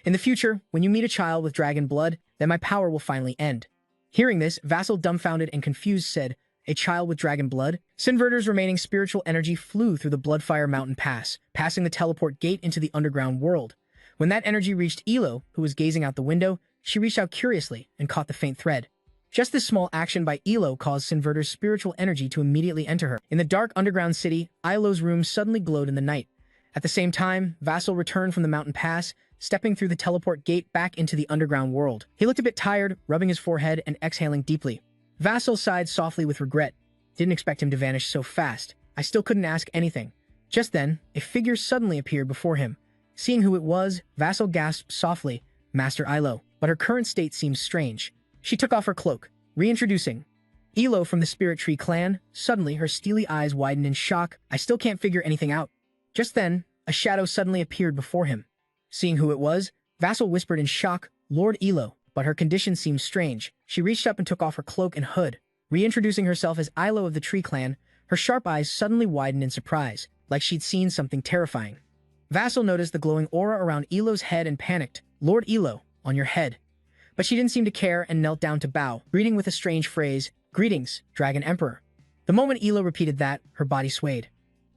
In the future, when you meet a child with dragon blood, then my power will finally end. Hearing this, Vassal, dumbfounded and confused, said, a child with dragon blood? Sinverter's remaining spiritual energy flew through the Bloodfire Mountain Pass, passing the teleport gate into the underground world. When that energy reached Elo, who was gazing out the window, she reached out curiously and caught the faint thread. Just this small action by Elo caused Sinverter's spiritual energy to immediately enter her. In the dark underground city, Ilo's room suddenly glowed in the night. At the same time, Vassal returned from the mountain pass, stepping through the teleport gate back into the underground world. He looked a bit tired, rubbing his forehead and exhaling deeply. Vassal sighed softly with regret. Didn't expect him to vanish so fast. I still couldn't ask anything. Just then, a figure suddenly appeared before him. Seeing who it was, Vassal gasped softly, Master Ilo, but her current state seemed strange. She took off her cloak, reintroducing Elo from the Spirit Tree clan. Suddenly, her steely eyes widened in shock. I still can't figure anything out. Just then, a shadow suddenly appeared before him. Seeing who it was, Vassal whispered in shock, Lord Elo, but her condition seemed strange. She reached up and took off her cloak and hood. Reintroducing herself as Ilo of the Tree clan, her sharp eyes suddenly widened in surprise, like she'd seen something terrifying. Vassal noticed the glowing aura around Elo's head and panicked, Lord Elo, on your head. But she didn't seem to care and knelt down to bow, greeting with a strange phrase, Greetings, Dragon Emperor. The moment Elo repeated that, her body swayed.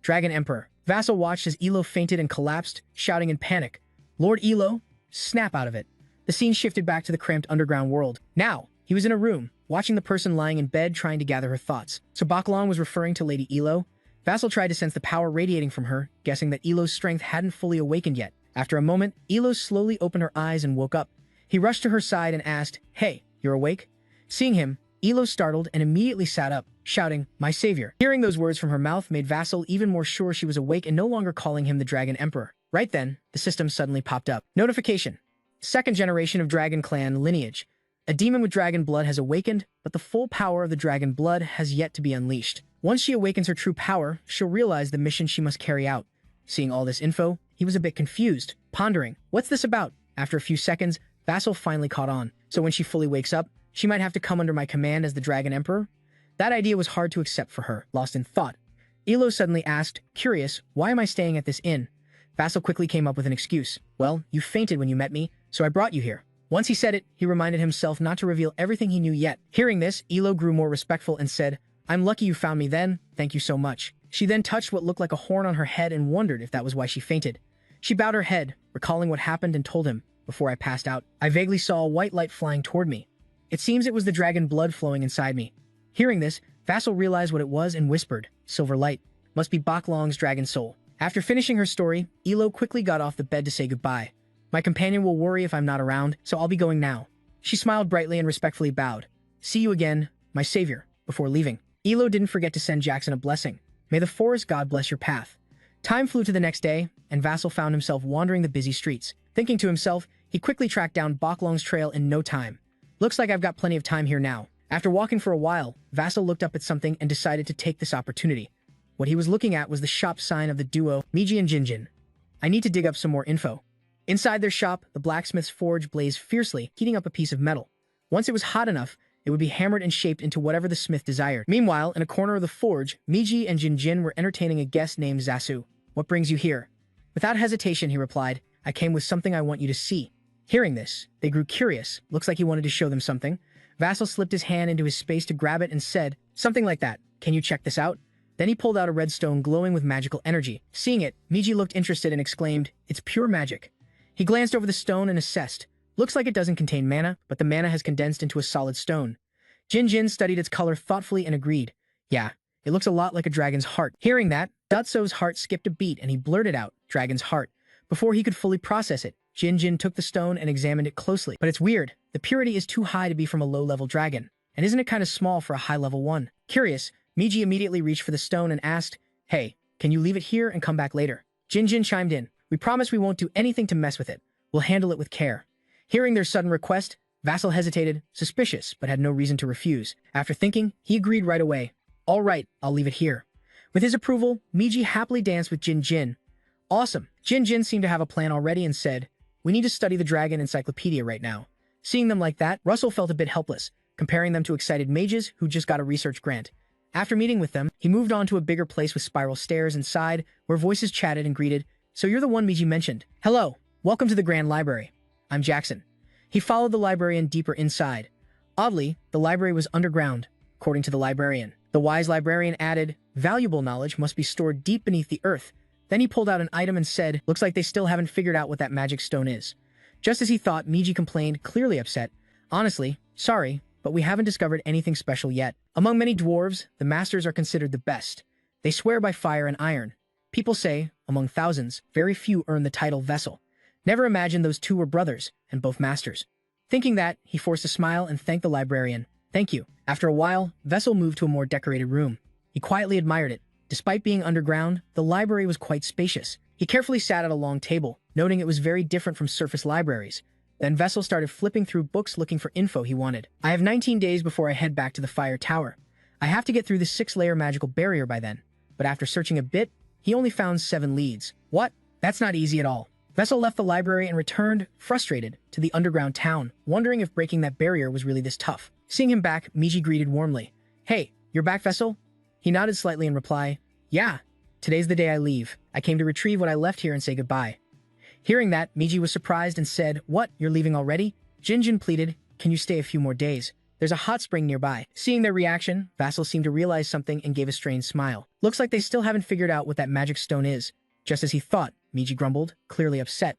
Dragon Emperor. Vassal watched as Elo fainted and collapsed, shouting in panic, Lord Elo, snap out of it. The scene shifted back to the cramped underground world. Now, he was in a room, watching the person lying in bed trying to gather her thoughts. So Bakalan was referring to Lady Elo? Vassal tried to sense the power radiating from her, guessing that Elo's strength hadn't fully awakened yet. After a moment, Elo slowly opened her eyes and woke up. He rushed to her side and asked, Hey, you're awake? Seeing him, Elo startled and immediately sat up, shouting, My savior. Hearing those words from her mouth made Vassal even more sure she was awake and no longer calling him the Dragon Emperor. Right then, the system suddenly popped up. Notification. Second generation of Dragon Clan lineage. A demon with dragon blood has awakened, but the full power of the dragon blood has yet to be unleashed. Once she awakens her true power, she'll realize the mission she must carry out. Seeing all this info, he was a bit confused, pondering, what's this about? After a few seconds, Vassal finally caught on. So when she fully wakes up, she might have to come under my command as the Dragon Emperor? That idea was hard to accept for her, lost in thought. Elo suddenly asked, curious, why am I staying at this inn? Vassal quickly came up with an excuse. Well, you fainted when you met me, so I brought you here. Once he said it, he reminded himself not to reveal everything he knew yet. Hearing this, Elo grew more respectful and said, I'm lucky you found me then, thank you so much. She then touched what looked like a horn on her head and wondered if that was why she fainted. She bowed her head, recalling what happened and told him, before I passed out, I vaguely saw a white light flying toward me. It seems it was the dragon blood flowing inside me. Hearing this, Vassal realized what it was and whispered, Silver light, must be Baklong's dragon soul. After finishing her story, Elo quickly got off the bed to say goodbye. My companion will worry if I'm not around, so I'll be going now. She smiled brightly and respectfully bowed. See you again, my savior, before leaving. Elo didn't forget to send Jackson a blessing. May the forest god bless your path. Time flew to the next day, and Vassal found himself wandering the busy streets. Thinking to himself, he quickly tracked down Baklong's trail in no time. Looks like I've got plenty of time here now. After walking for a while, Vassal looked up at something and decided to take this opportunity. What he was looking at was the shop sign of the duo, Miji and Jinjin. I need to dig up some more info. Inside their shop, the blacksmith's forge blazed fiercely, heating up a piece of metal. Once it was hot enough, it would be hammered and shaped into whatever the smith desired. Meanwhile, in a corner of the forge, Miji and Jinjin were entertaining a guest named Zasu. What brings you here? Without hesitation, he replied, I came with something I want you to see. Hearing this, they grew curious. Looks like he wanted to show them something. Vassal slipped his hand into his space to grab it and said, something like that. Can you check this out? Then he pulled out a red stone glowing with magical energy. Seeing it, Miji looked interested and exclaimed, it's pure magic. He glanced over the stone and assessed. Looks like it doesn't contain mana, but the mana has condensed into a solid stone. Jinjin studied its color thoughtfully and agreed. Yeah, it looks a lot like a dragon's heart. Hearing that, Dutso's heart skipped a beat and he blurted out, "Dragon's heart." Before he could fully process it, Jin took the stone and examined it closely. But it's weird. The purity is too high to be from a low-level dragon. And isn't it kind of small for a high-level one? Curious, Miji immediately reached for the stone and asked, "Hey, can you leave it here and come back later?" Jin chimed in, "We promise we won't do anything to mess with it. We'll handle it with care." Hearing their sudden request, Vassal hesitated, suspicious, but had no reason to refuse. After thinking, he agreed right away. "All right, I'll leave it here." With his approval, Miji happily danced with Jin. "Awesome." Jin seemed to have a plan already and said, "We need to study the dragon encyclopedia right now." Seeing them like that, Russell felt a bit helpless, comparing them to excited mages who just got a research grant. After meeting with them, he moved on to a bigger place with spiral stairs inside, where voices chatted and greeted, "So you're the one Miji mentioned. Hello, welcome to the Grand Library. I'm Jackson." He followed the librarian deeper inside. Oddly, the library was underground, according to the librarian. The wise librarian added, "Valuable knowledge must be stored deep beneath the earth." Then he pulled out an item and said, "Looks like they still haven't figured out what that magic stone is." Just as he thought, Miji complained, clearly upset, "Honestly, sorry, but we haven't discovered anything special yet. Among many dwarves, the masters are considered the best. They swear by fire and iron. People say, among thousands, very few earn the title Vessel. Never imagined those two were brothers, and both masters." Thinking that, he forced a smile and thanked the librarian. "Thank you." After a while, Vessel moved to a more decorated room. He quietly admired it. Despite being underground, the library was quite spacious. He carefully sat at a long table, noting it was very different from surface libraries. Then Vessel started flipping through books looking for info he wanted. "I have 19 days before I head back to the Fire Tower. I have to get through the 6-layer magical barrier by then." But after searching a bit, he only found 7 leads. What? That's not easy at all. Vessel left the library and returned, frustrated, to the underground town, wondering if breaking that barrier was really this tough. Seeing him back, Miji greeted warmly. "Hey, you're back, Vessel?" He nodded slightly in reply. "Yeah, today's the day I leave. I came to retrieve what I left here and say goodbye." Hearing that, Miji was surprised and said, "What, you're leaving already?" Jin pleaded, "Can you stay a few more days? There's a hot spring nearby." Seeing their reaction, Vassal seemed to realize something and gave a strange smile. "Looks like they still haven't figured out what that magic stone is." Just as he thought, Miji grumbled, clearly upset.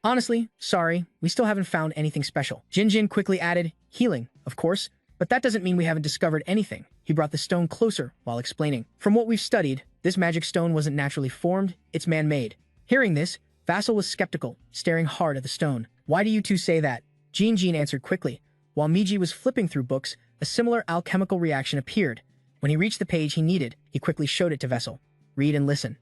"Honestly, sorry, we still haven't found anything special." Jin quickly added, "Healing, of course, but that doesn't mean we haven't discovered anything." He brought the stone closer while explaining. "From what we've studied, this magic stone wasn't naturally formed, it's man-made." Hearing this, Vassal was skeptical, staring hard at the stone. "Why do you two say that?" Jin answered quickly. While Miji was flipping through books, a similar alchemical reaction appeared. When he reached the page he needed, he quickly showed it to Vessel. "Read and listen.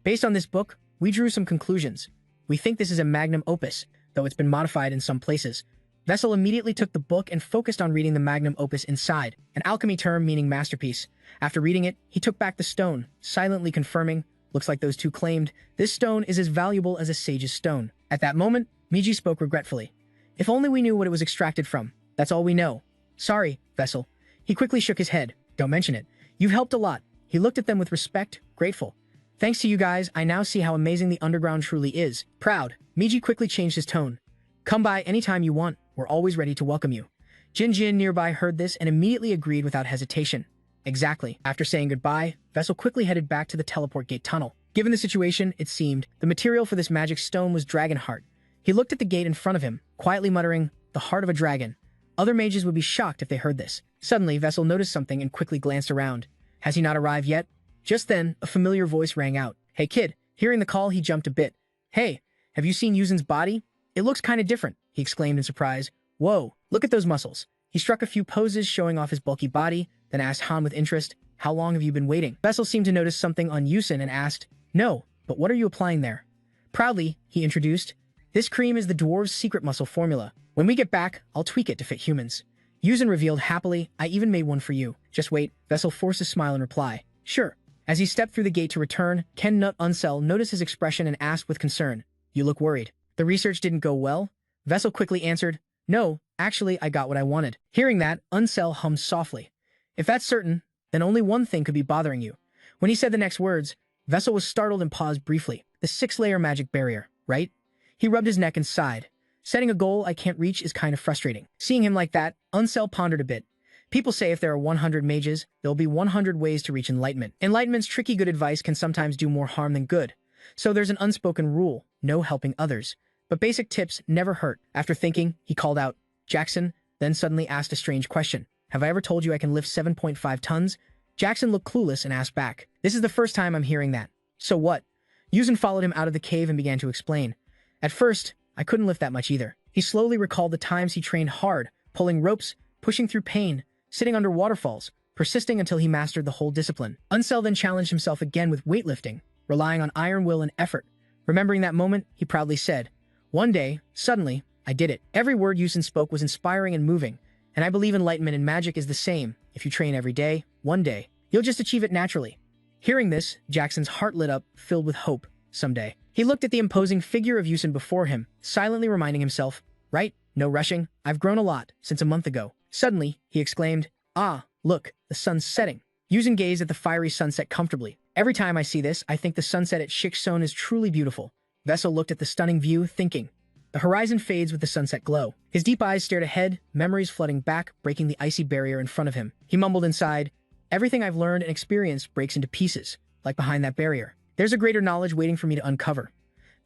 Based on this book, we drew some conclusions. We think this is a magnum opus, though it's been modified in some places." Vessel immediately took the book and focused on reading the magnum opus inside, an alchemy term meaning masterpiece. After reading it, he took back the stone, silently confirming, "Looks like those two claimed, this stone is as valuable as a sage's stone." At that moment, Miji spoke regretfully. "If only we knew what it was extracted from. That's all we know." "Sorry, Vessel." He quickly shook his head. "Don't mention it. You've helped a lot." He looked at them with respect, grateful. "Thanks to you guys, I now see how amazing the underground truly is." Proud, Miji quickly changed his tone. "Come by anytime you want. We're always ready to welcome you." Jin nearby heard this and immediately agreed without hesitation. Exactly. After saying goodbye, Vessel quickly headed back to the teleport gate tunnel. Given the situation, it seemed, the material for this magic stone was dragon heart. He looked at the gate in front of him, quietly muttering, "The heart of a dragon." Other mages would be shocked if they heard this. Suddenly, Vessel noticed something and quickly glanced around. Has he not arrived yet? Just then, a familiar voice rang out. "Hey kid." Hearing the call, he jumped a bit. "Hey, have you seen Yuzen's body? It looks kinda different," he exclaimed in surprise. "Whoa, look at those muscles." He struck a few poses showing off his bulky body, then asked Han with interest, "How long have you been waiting?" Vessel seemed to notice something on Yuzen and asked, "No, but what are you applying there?" Proudly, he introduced, "This cream is the dwarves' secret muscle formula. When we get back, I'll tweak it to fit humans." Yuzen revealed happily, "I even made one for you." "Just wait." Vessel forced a smile in reply. "Sure." As he stepped through the gate to return, Ken Nut Unsel noticed his expression and asked with concern, "You look worried. The research didn't go well?" Vessel quickly answered, "No, actually I got what I wanted." Hearing that, Unsel hummed softly. "If that's certain, then only one thing could be bothering you." When he said the next words, Vessel was startled and paused briefly. "The 6-layer magic barrier, right?" He rubbed his neck and sighed. "Setting a goal I can't reach is kind of frustrating." Seeing him like that, Unsel pondered a bit. People say if there are 100 mages, there'll be 100 ways to reach enlightenment. Enlightenment's tricky good advice can sometimes do more harm than good. So there's an unspoken rule, no helping others. But basic tips never hurt. After thinking, he called out, "Jackson," then suddenly asked a strange question. "Have I ever told you I can lift 7.5 tons? Jackson looked clueless and asked back. "This is the first time I'm hearing that." So what? Yuzen followed him out of the cave and began to explain. At first, I couldn't lift that much either. He slowly recalled the times he trained hard, pulling ropes, pushing through pain, sitting under waterfalls, persisting until he mastered the whole discipline. Unsel then challenged himself again with weightlifting, relying on iron will and effort. Remembering that moment, he proudly said, "One day, suddenly, I did it." Every word Yusen spoke was inspiring and moving, and I believe enlightenment in magic is the same. If you train every day, one day, you'll just achieve it naturally. Hearing this, Jackson's heart lit up, filled with hope. Someday. He looked at the imposing figure of Yusen before him, silently reminding himself, "Right, no rushing, I've grown a lot since a month ago." Suddenly, he exclaimed, "Ah, look, the sun's setting." Yusen gazed at the fiery sunset comfortably. "Every time I see this, I think the sunset at Shikson is truly beautiful." Vessel looked at the stunning view, thinking. The horizon fades with the sunset glow. His deep eyes stared ahead, memories flooding back, breaking the icy barrier in front of him. He mumbled inside, "Everything I've learned and experienced breaks into pieces, like behind that barrier. There's a greater knowledge waiting for me to uncover."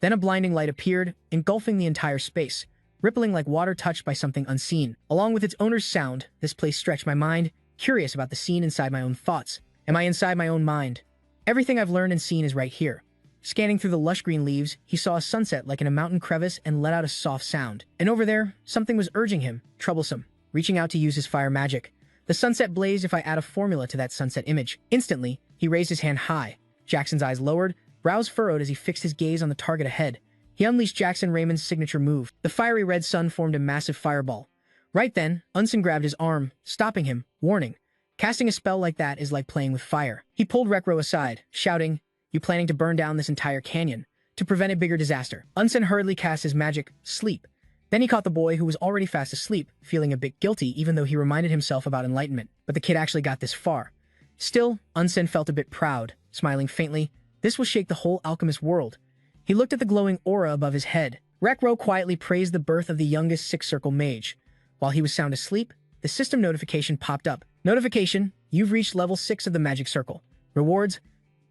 Then a blinding light appeared, engulfing the entire space, rippling like water touched by something unseen. Along with its owner's sound, this place stretched my mind, curious about the scene inside my own thoughts. Am I inside my own mind? Everything I've learned and seen is right here. Scanning through the lush green leaves, he saw a sunset like in a mountain crevice and let out a soft sound. And over there, something was urging him, troublesome, reaching out to use his fire magic. The sunset blazed if I add a formula to that sunset image. Instantly, he raised his hand high. Jackson's eyes lowered, brows furrowed as he fixed his gaze on the target ahead. He unleashed Jackson Raymond's signature move. The fiery red sun formed a massive fireball. Right then, Unsen grabbed his arm, stopping him, warning. Casting a spell like that is like playing with fire. He pulled Rekro aside, shouting, "You planning to burn down this entire canyon to prevent a bigger disaster?" Unsen hurriedly cast his magic, Sleep. Then he caught the boy who was already fast asleep, feeling a bit guilty even though he reminded himself about enlightenment. But the kid actually got this far. Still, Unsen felt a bit proud, smiling faintly. This will shake the whole alchemist world. He looked at the glowing aura above his head. Rekro quietly praised the birth of the youngest six-circle mage. While he was sound asleep, the system notification popped up. Notification, you've reached level 6 of the magic circle. Rewards,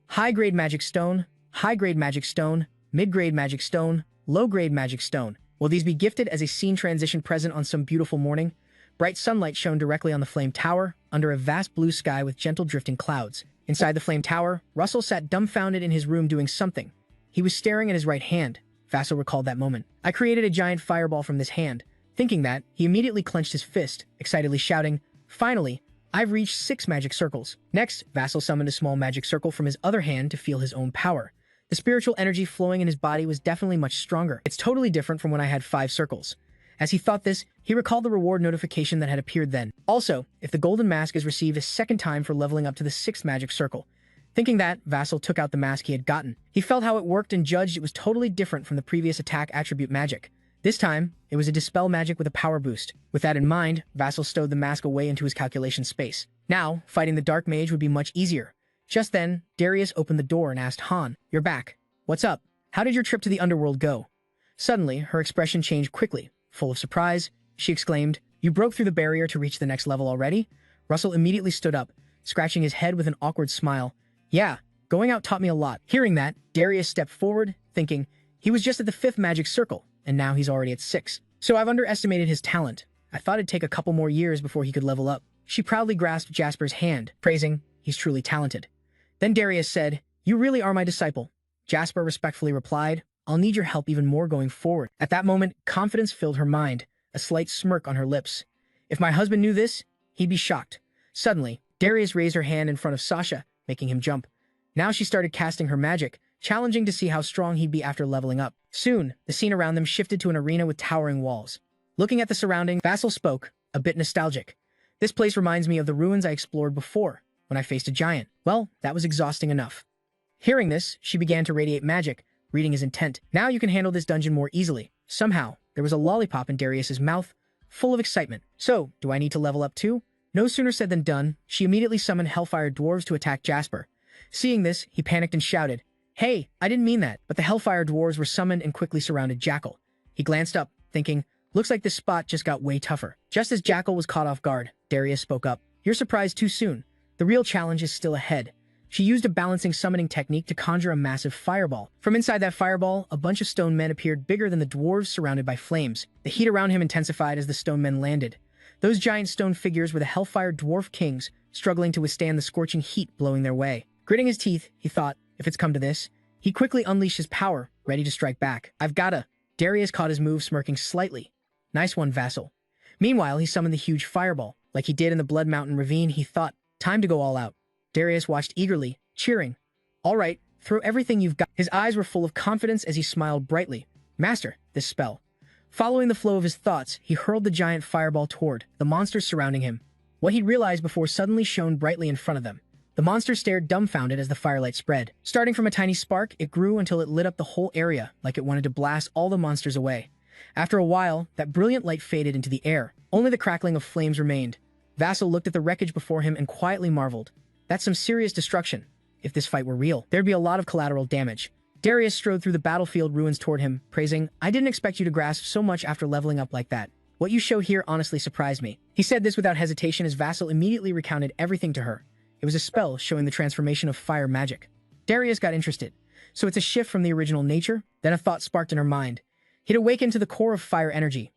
high-grade magic stone, high-grade magic stone, mid-grade magic stone, low-grade magic stone. Will these be gifted as a scene transition present on some beautiful morning? Bright sunlight shone directly on the flame tower, under a vast blue sky with gentle drifting clouds. Inside the flame tower, Russell sat dumbfounded in his room doing something. He was staring at his right hand. Vassal recalled that moment. I created a giant fireball from this hand. Thinking that, he immediately clenched his fist, excitedly shouting, "Finally, I've reached 6 magic circles." Next, Vassal summoned a small magic circle from his other hand to feel his own power. The spiritual energy flowing in his body was definitely much stronger. It's totally different from when I had 5 circles. As he thought this, he recalled the reward notification that had appeared then. Also, if the golden mask is received a second time for leveling up to the 6th magic circle. Thinking that, Vassal took out the mask he had gotten. He felt how it worked and judged it was totally different from the previous attack attribute magic. This time, it was a dispel magic with a power boost. With that in mind, Vassal stowed the mask away into his calculation space. Now, fighting the dark mage would be much easier. Just then, Darius opened the door and asked Han, "You're back. What's up? How did your trip to the underworld go?" Suddenly, her expression changed quickly. Full of surprise, she exclaimed, "You broke through the barrier to reach the next level already?" Russell immediately stood up, scratching his head with an awkward smile. "Yeah, going out taught me a lot." Hearing that, Darius stepped forward, thinking, he was just at the 5th magic circle, and now he's already at 6. So I've underestimated his talent. I thought it'd take a couple more years before he could level up. She proudly grasped Jasper's hand, praising, "He's truly talented." Then Darius said, "You really are my disciple." Jasper respectfully replied, "I'll need your help even more going forward." At that moment, confidence filled her mind, a slight smirk on her lips. If my husband knew this, he'd be shocked. Suddenly, Darius raised her hand in front of Sasha, making him jump. Now she started casting her magic, challenging to see how strong he'd be after leveling up. Soon, the scene around them shifted to an arena with towering walls. Looking at the surroundings, Vassal spoke, a bit nostalgic. "This place reminds me of the ruins I explored before, when I faced a giant. Well, that was exhausting enough." Hearing this, she began to radiate magic, reading his intent. "Now you can handle this dungeon more easily." Somehow, there was a lollipop in Darius's mouth, full of excitement. "So, do I need to level up too?" No sooner said than done, she immediately summoned Hellfire Dwarves to attack Jasper. Seeing this, he panicked and shouted, "Hey, I didn't mean that." But the Hellfire Dwarves were summoned and quickly surrounded Jackal. He glanced up, thinking, looks like this spot just got way tougher. Just as Jackal was caught off guard, Darius spoke up, "You're surprised too soon. The real challenge is still ahead." She used a balancing summoning technique to conjure a massive fireball. From inside that fireball, a bunch of stone men appeared bigger than the dwarves surrounded by flames. The heat around him intensified as the stone men landed. Those giant stone figures were the Hellfire Dwarf Kings, struggling to withstand the scorching heat blowing their way. Gritting his teeth, he thought, if it's come to this. He quickly unleashed his power, ready to strike back. I've gotta. Darius caught his move, smirking slightly. Nice one, vassal. Meanwhile, he summoned the huge fireball. Like he did in the Blood Mountain ravine, he thought, time to go all out. Darius watched eagerly, cheering. All right, throw everything you've got. His eyes were full of confidence as he smiled brightly. Master this spell. Following the flow of his thoughts, he hurled the giant fireball toward the monsters surrounding him. What he'd realized before suddenly shone brightly in front of them. The monster stared dumbfounded as the firelight spread. Starting from a tiny spark, it grew until it lit up the whole area, like it wanted to blast all the monsters away. After a while, that brilliant light faded into the air. Only the crackling of flames remained. Vassal looked at the wreckage before him and quietly marveled. That's some serious destruction. If this fight were real, there'd be a lot of collateral damage. Darius strode through the battlefield ruins toward him, praising, I didn't expect you to grasp so much after leveling up like that. What you show here honestly surprised me. He said this without hesitation as Vassal immediately recounted everything to her. It was a spell showing the transformation of fire magic. Darius got interested. So it's a shift from the original nature? Then a thought sparked in her mind. He'd awakened to the core of fire energy.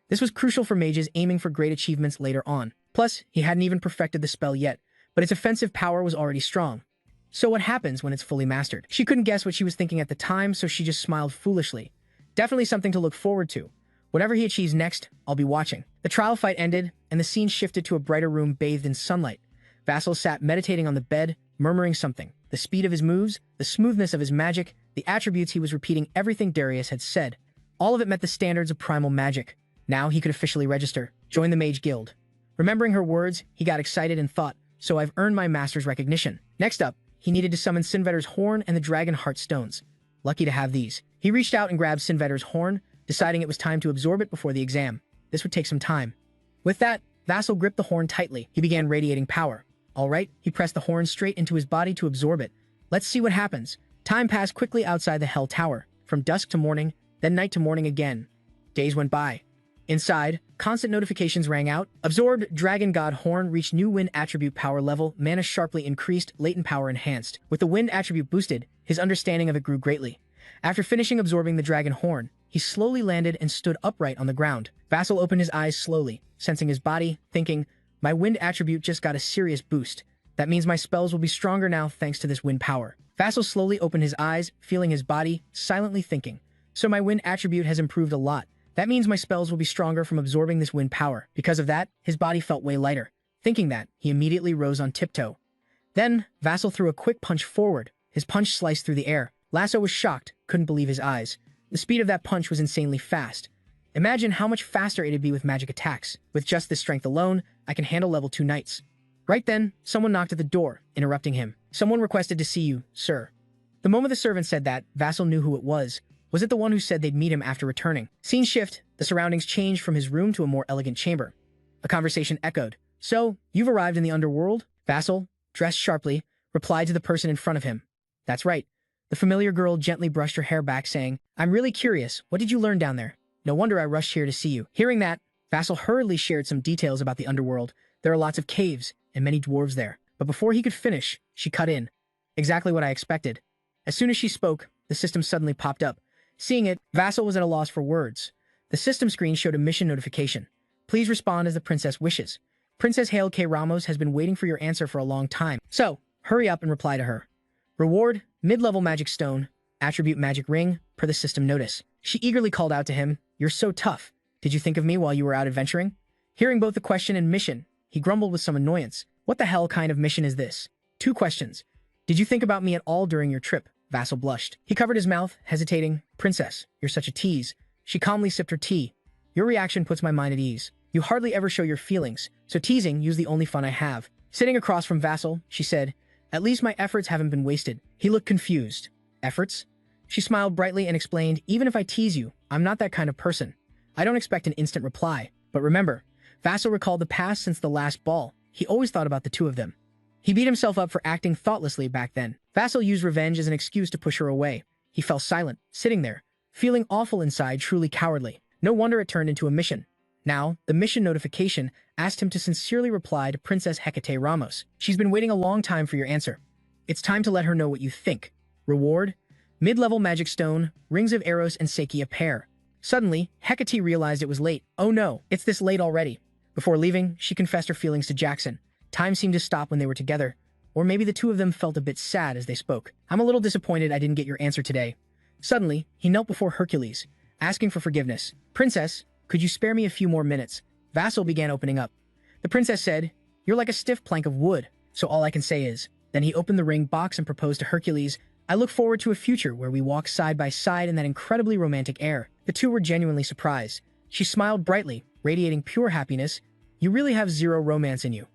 This was crucial for mages aiming for great achievements later on. Plus, he hadn't even perfected the spell yet, but its offensive power was already strong. So what happens when it's fully mastered? She couldn't guess what she was thinking at the time, so she just smiled foolishly. Definitely something to look forward to. Whatever he achieves next, I'll be watching. The trial fight ended, and the scene shifted to a brighter room bathed in sunlight. Vassal sat meditating on the bed, murmuring something. The speed of his moves, the smoothness of his magic, the attributes he was repeating everything Darius had said. All of it met the standards of primal magic. Now he could officially register, join the Mage Guild. Remembering her words, he got excited and thought, so I've earned my master's recognition. Next up, he needed to summon Sinvetor's horn and the dragon heart stones. Lucky to have these. He reached out and grabbed Sinvetor's horn, deciding it was time to absorb it before the exam. This would take some time. With that, Vassal gripped the horn tightly. He began radiating power. All right, he pressed the horn straight into his body to absorb it. Let's see what happens. Time passed quickly outside the Hell Tower, from dusk to morning, then night to morning again. Days went by. Inside, constant notifications rang out. Absorbed Dragon God Horn reached new wind attribute power level, mana sharply increased, latent power enhanced. With the wind attribute boosted, his understanding of it grew greatly. After finishing absorbing the Dragon Horn, he slowly landed and stood upright on the ground. Vassal opened his eyes slowly, sensing his body, thinking, my wind attribute just got a serious boost. That means my spells will be stronger now thanks to this wind power. Vassal slowly opened his eyes, feeling his body, silently thinking, so my wind attribute has improved a lot. That means my spells will be stronger from absorbing this wind power. Because of that, his body felt way lighter. Thinking that, he immediately rose on tiptoe. Then, Vassal threw a quick punch forward. His punch sliced through the air. Lasso was shocked, couldn't believe his eyes. The speed of that punch was insanely fast. Imagine how much faster it'd be with magic attacks. With just this strength alone, I can handle level 2 knights. Right then, someone knocked at the door, interrupting him. Someone requested to see you, sir. The moment the servant said that, Vassal knew who it was. Was it the one who said they'd meet him after returning? Scene shift, the surroundings changed from his room to a more elegant chamber. A conversation echoed. So, you've arrived in the underworld? Vassal, dressed sharply, replied to the person in front of him. That's right. The familiar girl gently brushed her hair back, saying, I'm really curious, what did you learn down there? No wonder I rushed here to see you. Hearing that, Vassal hurriedly shared some details about the underworld. There are lots of caves, and many dwarves there. But before he could finish, she cut in. Exactly what I expected. As soon as she spoke, the system suddenly popped up. Seeing it, Vassal was at a loss for words. The system screen showed a mission notification. Please respond as the princess wishes. Princess Hale K. Ramos has been waiting for your answer for a long time. So, hurry up and reply to her. Reward, mid-level magic stone, attribute magic ring, per the system notice. She eagerly called out to him, You're so tough. Did you think of me while you were out adventuring? Hearing both the question and mission, he grumbled with some annoyance. What the hell kind of mission is this? 2 questions. Did you think about me at all during your trip? Vassal blushed. He covered his mouth, hesitating. Princess, you're such a tease. She calmly sipped her tea. Your reaction puts my mind at ease. You hardly ever show your feelings, so teasing you's the only fun I have. Sitting across from Vassal, she said, At least my efforts haven't been wasted. He looked confused. Efforts? She smiled brightly and explained, Even if I tease you, I'm not that kind of person. I don't expect an instant reply. But remember, Vassal recalled the past since the last ball. He always thought about the two of them. He beat himself up for acting thoughtlessly back then. Vassal used revenge as an excuse to push her away. He fell silent, sitting there, feeling awful inside, truly cowardly. No wonder it turned into a mission. Now, the mission notification asked him to sincerely reply to Princess Hecate Ramos. She's been waiting a long time for your answer. It's time to let her know what you think. Reward, mid-level magic stone, rings of Eros and Seiki a pair. Suddenly, Hecate realized it was late. Oh no, it's this late already. Before leaving, she confessed her feelings to Jackson. Time seemed to stop when they were together. Or maybe the two of them felt a bit sad as they spoke. I'm a little disappointed I didn't get your answer today. Suddenly, he knelt before Hercules, asking for forgiveness. Princess, could you spare me a few more minutes? Vassal began opening up. The princess said, you're like a stiff plank of wood, so all I can say is. Then he opened the ring box and proposed to Hercules, I look forward to a future where we walk side by side in that incredibly romantic air. The two were genuinely surprised. She smiled brightly, radiating pure happiness. You really have zero romance in you.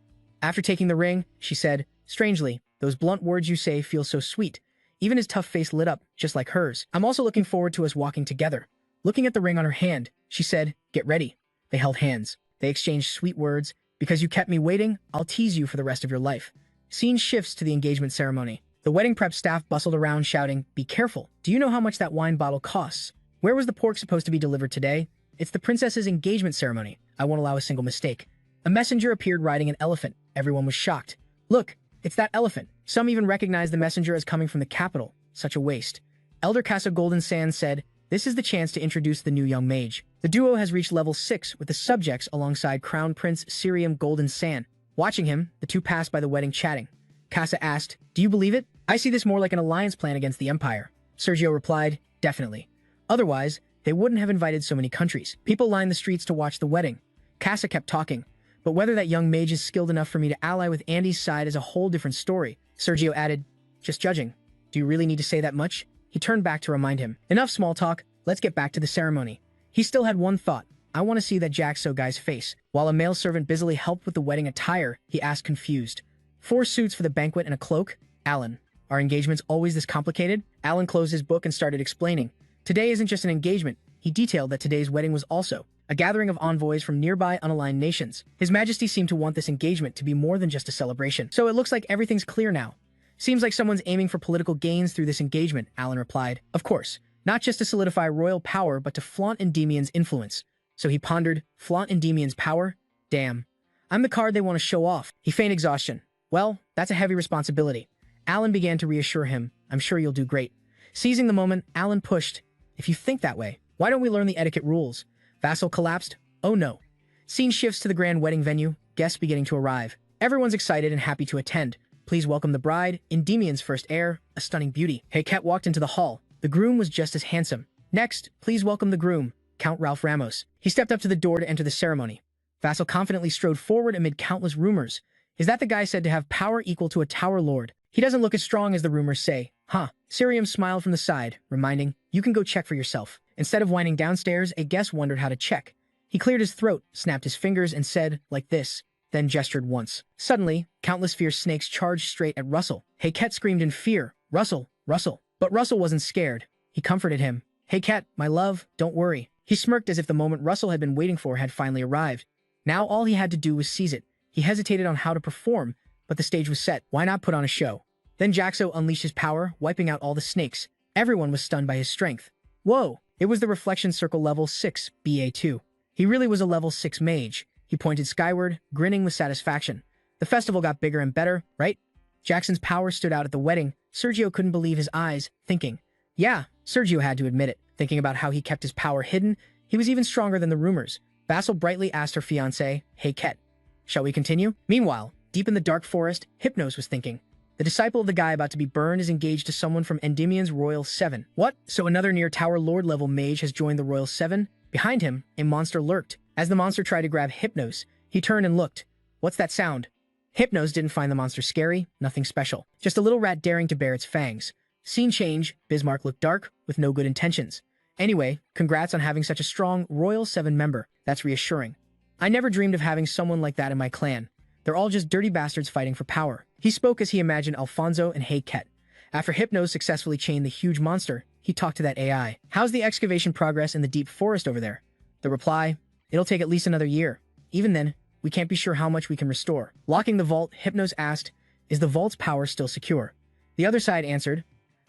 After taking the ring, she said, strangely, those blunt words you say feel so sweet. Even his tough face lit up, just like hers. I'm also looking forward to us walking together. Looking at the ring on her hand, she said, get ready. They held hands. They exchanged sweet words. Because you kept me waiting, I'll tease you for the rest of your life. Scene shifts to the engagement ceremony. The wedding prep staff bustled around shouting, be careful. Do you know how much that wine bottle costs? Where was the pork supposed to be delivered today? It's the princess's engagement ceremony. I won't allow a single mistake. A messenger appeared riding an elephant. Everyone was shocked. Look, it's that elephant. Some even recognized the messenger as coming from the capital. Such a waste. Elder Casa Golden Sand said, this is the chance to introduce the new young mage. The duo has reached level 6 with the subjects alongside Crown Prince Sirium Golden Sand. Watching him, the two passed by the wedding chatting. Casa asked, do you believe it? I see this more like an alliance plan against the Empire. Sergio replied, definitely. Otherwise, they wouldn't have invited so many countries. People lined the streets to watch the wedding. Casa kept talking, but whether that young mage is skilled enough for me to ally with Andy's side is a whole different story. Sergio added, just judging. Do you really need to say that much? He turned back to remind him. Enough small talk, let's get back to the ceremony. He still had one thought. I want to see that Jaxo guy's face. While a male servant busily helped with the wedding attire, he asked confused. 4 suits for the banquet and a cloak? Alan, are engagements always this complicated? Alan closed his book and started explaining. Today isn't just an engagement. He detailed that today's wedding was also a gathering of envoys from nearby unaligned nations. His Majesty seemed to want this engagement to be more than just a celebration. So it looks like everything's clear now. Seems like someone's aiming for political gains through this engagement, Alan replied. Of course, not just to solidify royal power, but to flaunt Endymion's influence. So he pondered, flaunt Endymion's power? Damn. I'm the card they want to show off. He feigned exhaustion. Well, that's a heavy responsibility. Alan began to reassure him, I'm sure you'll do great. Seizing the moment, Alan pushed, if you think that way, why don't we learn the etiquette rules? Vassal collapsed. Oh no. Scene shifts to the grand wedding venue, guests beginning to arrive. Everyone's excited and happy to attend. Please welcome the bride, Endymion's first heir, a stunning beauty. Cat walked into the hall. The groom was just as handsome. Next, please welcome the groom, Count Ralph Ramos. He stepped up to the door to enter the ceremony. Vassal confidently strode forward amid countless rumors. Is that the guy said to have power equal to a tower lord? He doesn't look as strong as the rumors say. Huh. Sirium smiled from the side, reminding, you can go check for yourself. Instead of whining downstairs, a guest wondered how to check. He cleared his throat, snapped his fingers, and said, like this, then gestured once. Suddenly, countless fierce snakes charged straight at Russell. Cat screamed in fear, Russell, Russell. But Russell wasn't scared. He comforted him. Hey Cat, my love, don't worry. He smirked as if the moment Russell had been waiting for had finally arrived. Now all he had to do was seize it. He hesitated on how to perform, but the stage was set. Why not put on a show? Then Jaxo unleashed his power, wiping out all the snakes. Everyone was stunned by his strength. Whoa! It was the Reflection Circle level 6, BA2. He really was a level 6 mage. He pointed skyward, grinning with satisfaction. The festival got bigger and better, right? Jackson's power stood out at the wedding. Sergio couldn't believe his eyes, thinking. Yeah, Sergio had to admit it. Thinking about how he kept his power hidden, he was even stronger than the rumors. Vassal brightly asked her fiancé, hey Ket, shall we continue? Meanwhile, deep in the dark forest, Hypnos was thinking. The disciple of the guy about to be burned is engaged to someone from Endymion's Royal 7. What? So another near Tower Lord level mage has joined the Royal 7? Behind him, a monster lurked. As the monster tried to grab Hypnos, he turned and looked. What's that sound? Hypnos didn't find the monster scary, nothing special. Just a little rat daring to bare its fangs. Scene change, Bismarck looked dark, with no good intentions. Anyway, congrats on having such a strong Royal 7 member. That's reassuring. I never dreamed of having someone like that in my clan. They're all just dirty bastards fighting for power. He spoke as he imagined Alfonso and Hey Ket. After Hypnos successfully chained the huge monster, he talked to that AI. How's the excavation progress in the deep forest over there? The reply, it'll take at least another year. Even then, we can't be sure how much we can restore. Locking the vault, Hypnos asked, is the vault's power still secure? The other side answered,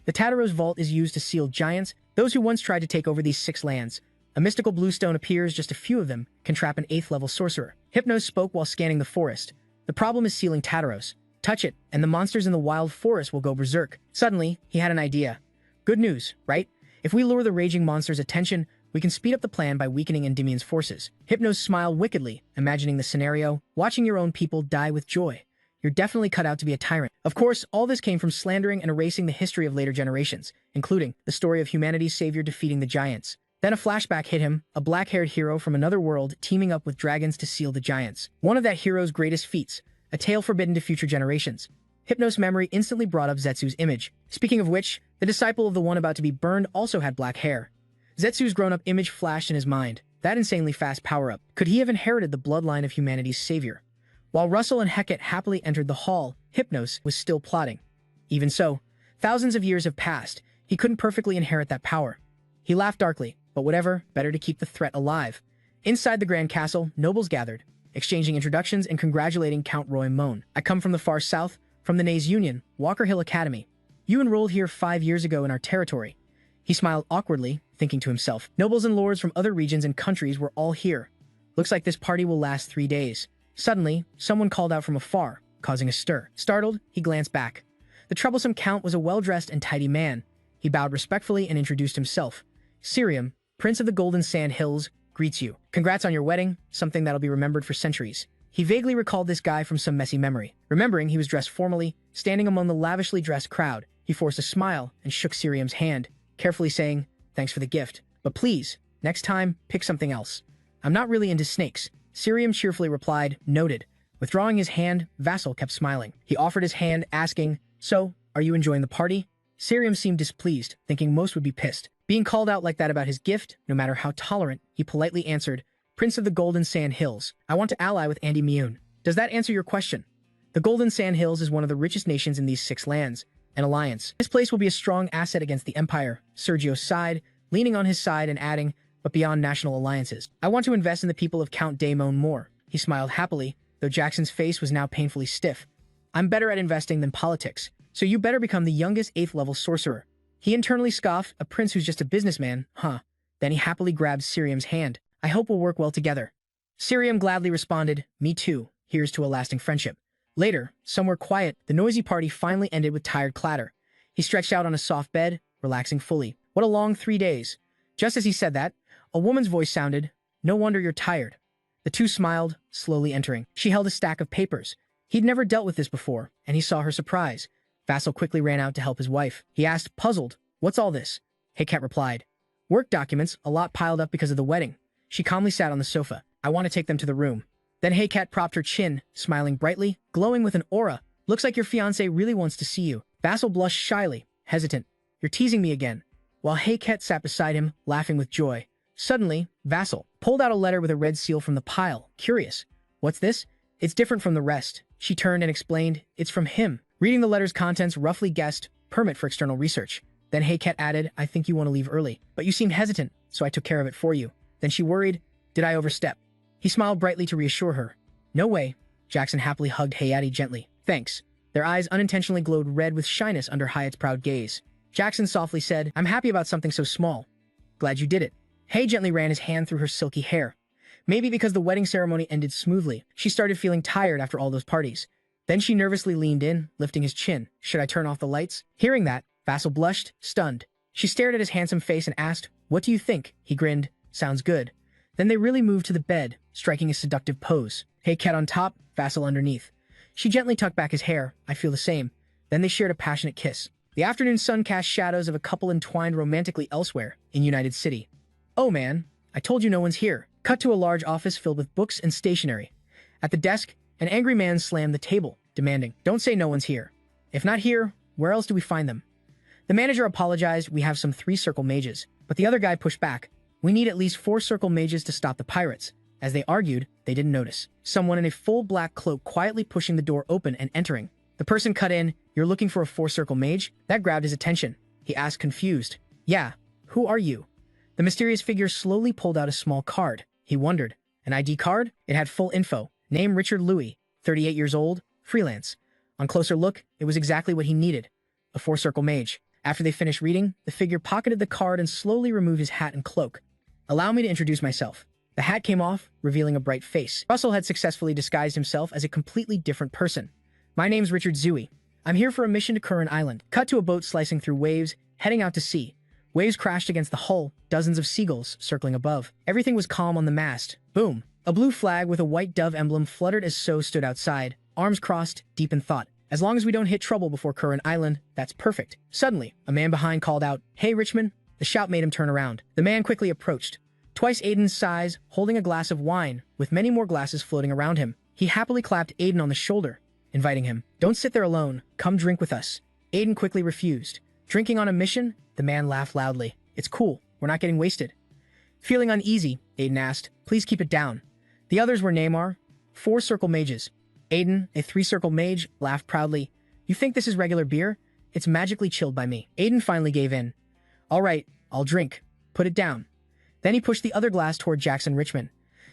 the Tataros vault is used to seal giants, those who once tried to take over these 6 lands. A mystical blue stone appears, just a few of them can trap an 8th level sorcerer. Hypnos spoke while scanning the forest. The problem is sealing Tataros. Touch it, and the monsters in the wild forest will go berserk. Suddenly, he had an idea. Good news, right? If we lure the raging monster's attention, we can speed up the plan by weakening Endymion's forces. Hypnos smiled wickedly, imagining the scenario, watching your own people die with joy. You're definitely cut out to be a tyrant. Of course, all this came from slandering and erasing the history of later generations, including the story of humanity's savior defeating the giants. Then a flashback hit him, a black-haired hero from another world teaming up with dragons to seal the giants. One of that hero's greatest feats, a tale forbidden to future generations. Hypnos' memory instantly brought up Zetsu's image. Speaking of which, the disciple of the one about to be burned also had black hair. Zetsu's grown-up image flashed in his mind. That insanely fast power-up. Could he have inherited the bloodline of humanity's savior? While Russell and Hecate happily entered the hall, Hypnos was still plotting. Even so, thousands of years have passed. He couldn't perfectly inherit that power. He laughed darkly, but whatever, better to keep the threat alive. Inside the Grand Castle, nobles gathered, exchanging introductions and congratulating Count Roy Moan. I come from the far south, from the Nays Union, Walker Hill Academy. You enrolled here 5 years ago in our territory. He smiled awkwardly, thinking to himself. Nobles and lords from other regions and countries were all here. Looks like this party will last 3 days. Suddenly, someone called out from afar, causing a stir. Startled, he glanced back. The troublesome count was a well-dressed and tidy man. He bowed respectfully and introduced himself. Cirium, Prince of the Golden Sand Hills, greets you. Congrats on your wedding, something that'll be remembered for centuries. He vaguely recalled this guy from some messy memory. Remembering he was dressed formally, standing among the lavishly dressed crowd, he forced a smile and shook Cirium's hand, carefully saying, "Thanks for the gift. But please, next time, pick something else. I'm not really into snakes." Cirium cheerfully replied, "Noted." Withdrawing his hand, Vassal kept smiling. He offered his hand, asking, "So, are you enjoying the party?" Cirium seemed displeased, thinking most would be pissed. Being called out like that about his gift, no matter how tolerant, he politely answered, "Prince of the Golden Sand Hills, I want to ally with Andy Mioun. Does that answer your question?" The Golden Sand Hills is one of the richest nations in these 6 lands, an alliance. This place will be a strong asset against the Empire. Sergio sighed, leaning on his side and adding, "But beyond national alliances, I want to invest in the people of Count Daemon more." He smiled happily, though Jackson's face was now painfully stiff. "I'm better at investing than politics, so you better become the youngest 8th-level sorcerer." He internally scoffed, "A prince who's just a businessman, huh?" Then he happily grabbed Cirium's hand. "I hope we'll work well together." Cirium gladly responded, "Me too. Here's to a lasting friendship." Later, somewhere quiet, the noisy party finally ended with tired clatter. He stretched out on a soft bed, relaxing fully. What a long 3 days. Just as he said that, a woman's voice sounded, "No wonder you're tired." The two smiled, slowly entering. She held a stack of papers. He'd never dealt with this before, and he saw her surprise. Vassal quickly ran out to help his wife. He asked, puzzled, "What's all this?" Hecate replied, "Work documents, a lot piled up because of the wedding." She calmly sat on the sofa. "I want to take them to the room." Then Hecate propped her chin, smiling brightly, glowing with an aura. "Looks like your fiancé really wants to see you." Vassal blushed shyly, hesitant. "You're teasing me again." While Hecate sat beside him, laughing with joy. Suddenly, Vassal pulled out a letter with a red seal from the pile, curious. "What's this?" "It's different from the rest." She turned and explained, "It's from him." Reading the letter's contents, roughly guessed, "Permit for external research." Then Hecate added, "I think you want to leave early, but you seemed hesitant, so I took care of it for you." Then she worried, "Did I overstep?" He smiled brightly to reassure her. "No way." Jackson happily hugged Hayati gently. "Thanks." Their eyes unintentionally glowed red with shyness under Hyatt's proud gaze. Jackson softly said, "I'm happy about something so small. Glad you did it." Hay gently ran his hand through her silky hair. Maybe because the wedding ceremony ended smoothly, she started feeling tired after all those parties. Then she nervously leaned in, lifting his chin. "Should I turn off the lights?" Hearing that, Vassal blushed, stunned. She stared at his handsome face and asked, "What do you think?" He grinned, "Sounds good." Then they really moved to the bed, striking a seductive pose. Hecate on top, Vassal underneath. She gently tucked back his hair. "I feel the same." Then they shared a passionate kiss. The afternoon sun cast shadows of a couple entwined romantically elsewhere, in United City. "Oh man, I told you no one's here." Cut to a large office filled with books and stationery. At the desk, an angry man slammed the table, demanding, "Don't say no one's here. If not here, where else do we find them?" The manager apologized. "We have some 3-circle mages." But the other guy pushed back. "We need at least 4-circle mages to stop the pirates." As they argued, they didn't notice someone in a full black cloak quietly pushing the door open and entering. The person cut in, "You're looking for a 4-circle mage?" That grabbed his attention. He asked, confused, "Yeah, who are you?" The mysterious figure slowly pulled out a small card. He wondered, an ID card? It had full info. Name Richard Louis, 38 years old, freelance. On closer look, it was exactly what he needed. A 4-circle mage. After they finished reading, the figure pocketed the card and slowly removed his hat and cloak. "Allow me to introduce myself." The hat came off, revealing a bright face. Russell had successfully disguised himself as a completely different person. "My name's Richard Zui. I'm here for a mission to Curran Island." Cut to a boat slicing through waves, heading out to sea. Waves crashed against the hull, dozens of seagulls circling above. Everything was calm on the mast. Boom! A blue flag with a white dove emblem fluttered as So stood outside. arms crossed, deep in thought. As long as we don't hit trouble before Curran Island, that's perfect. Suddenly, a man behind called out, "Hey, Richmond!" The shout made him turn around. The man quickly approached, twice Aiden's size, holding a glass of wine, with many more glasses floating around him. He happily clapped Aiden on the shoulder, inviting him. "Don't sit there alone. Come drink with us." Aiden quickly refused. Drinking on a mission? The man laughed loudly. "It's cool. We're not getting wasted." Feeling uneasy, Aiden asked, "Please keep it down." The others were Neymar, 4 circle mages. Aiden, a 3-circle mage, laughed proudly. "You think this is regular beer? It's magically chilled by me." Aiden finally gave in. "All right, I'll drink. Put it down." Then he pushed the other glass toward Jackson Richmond.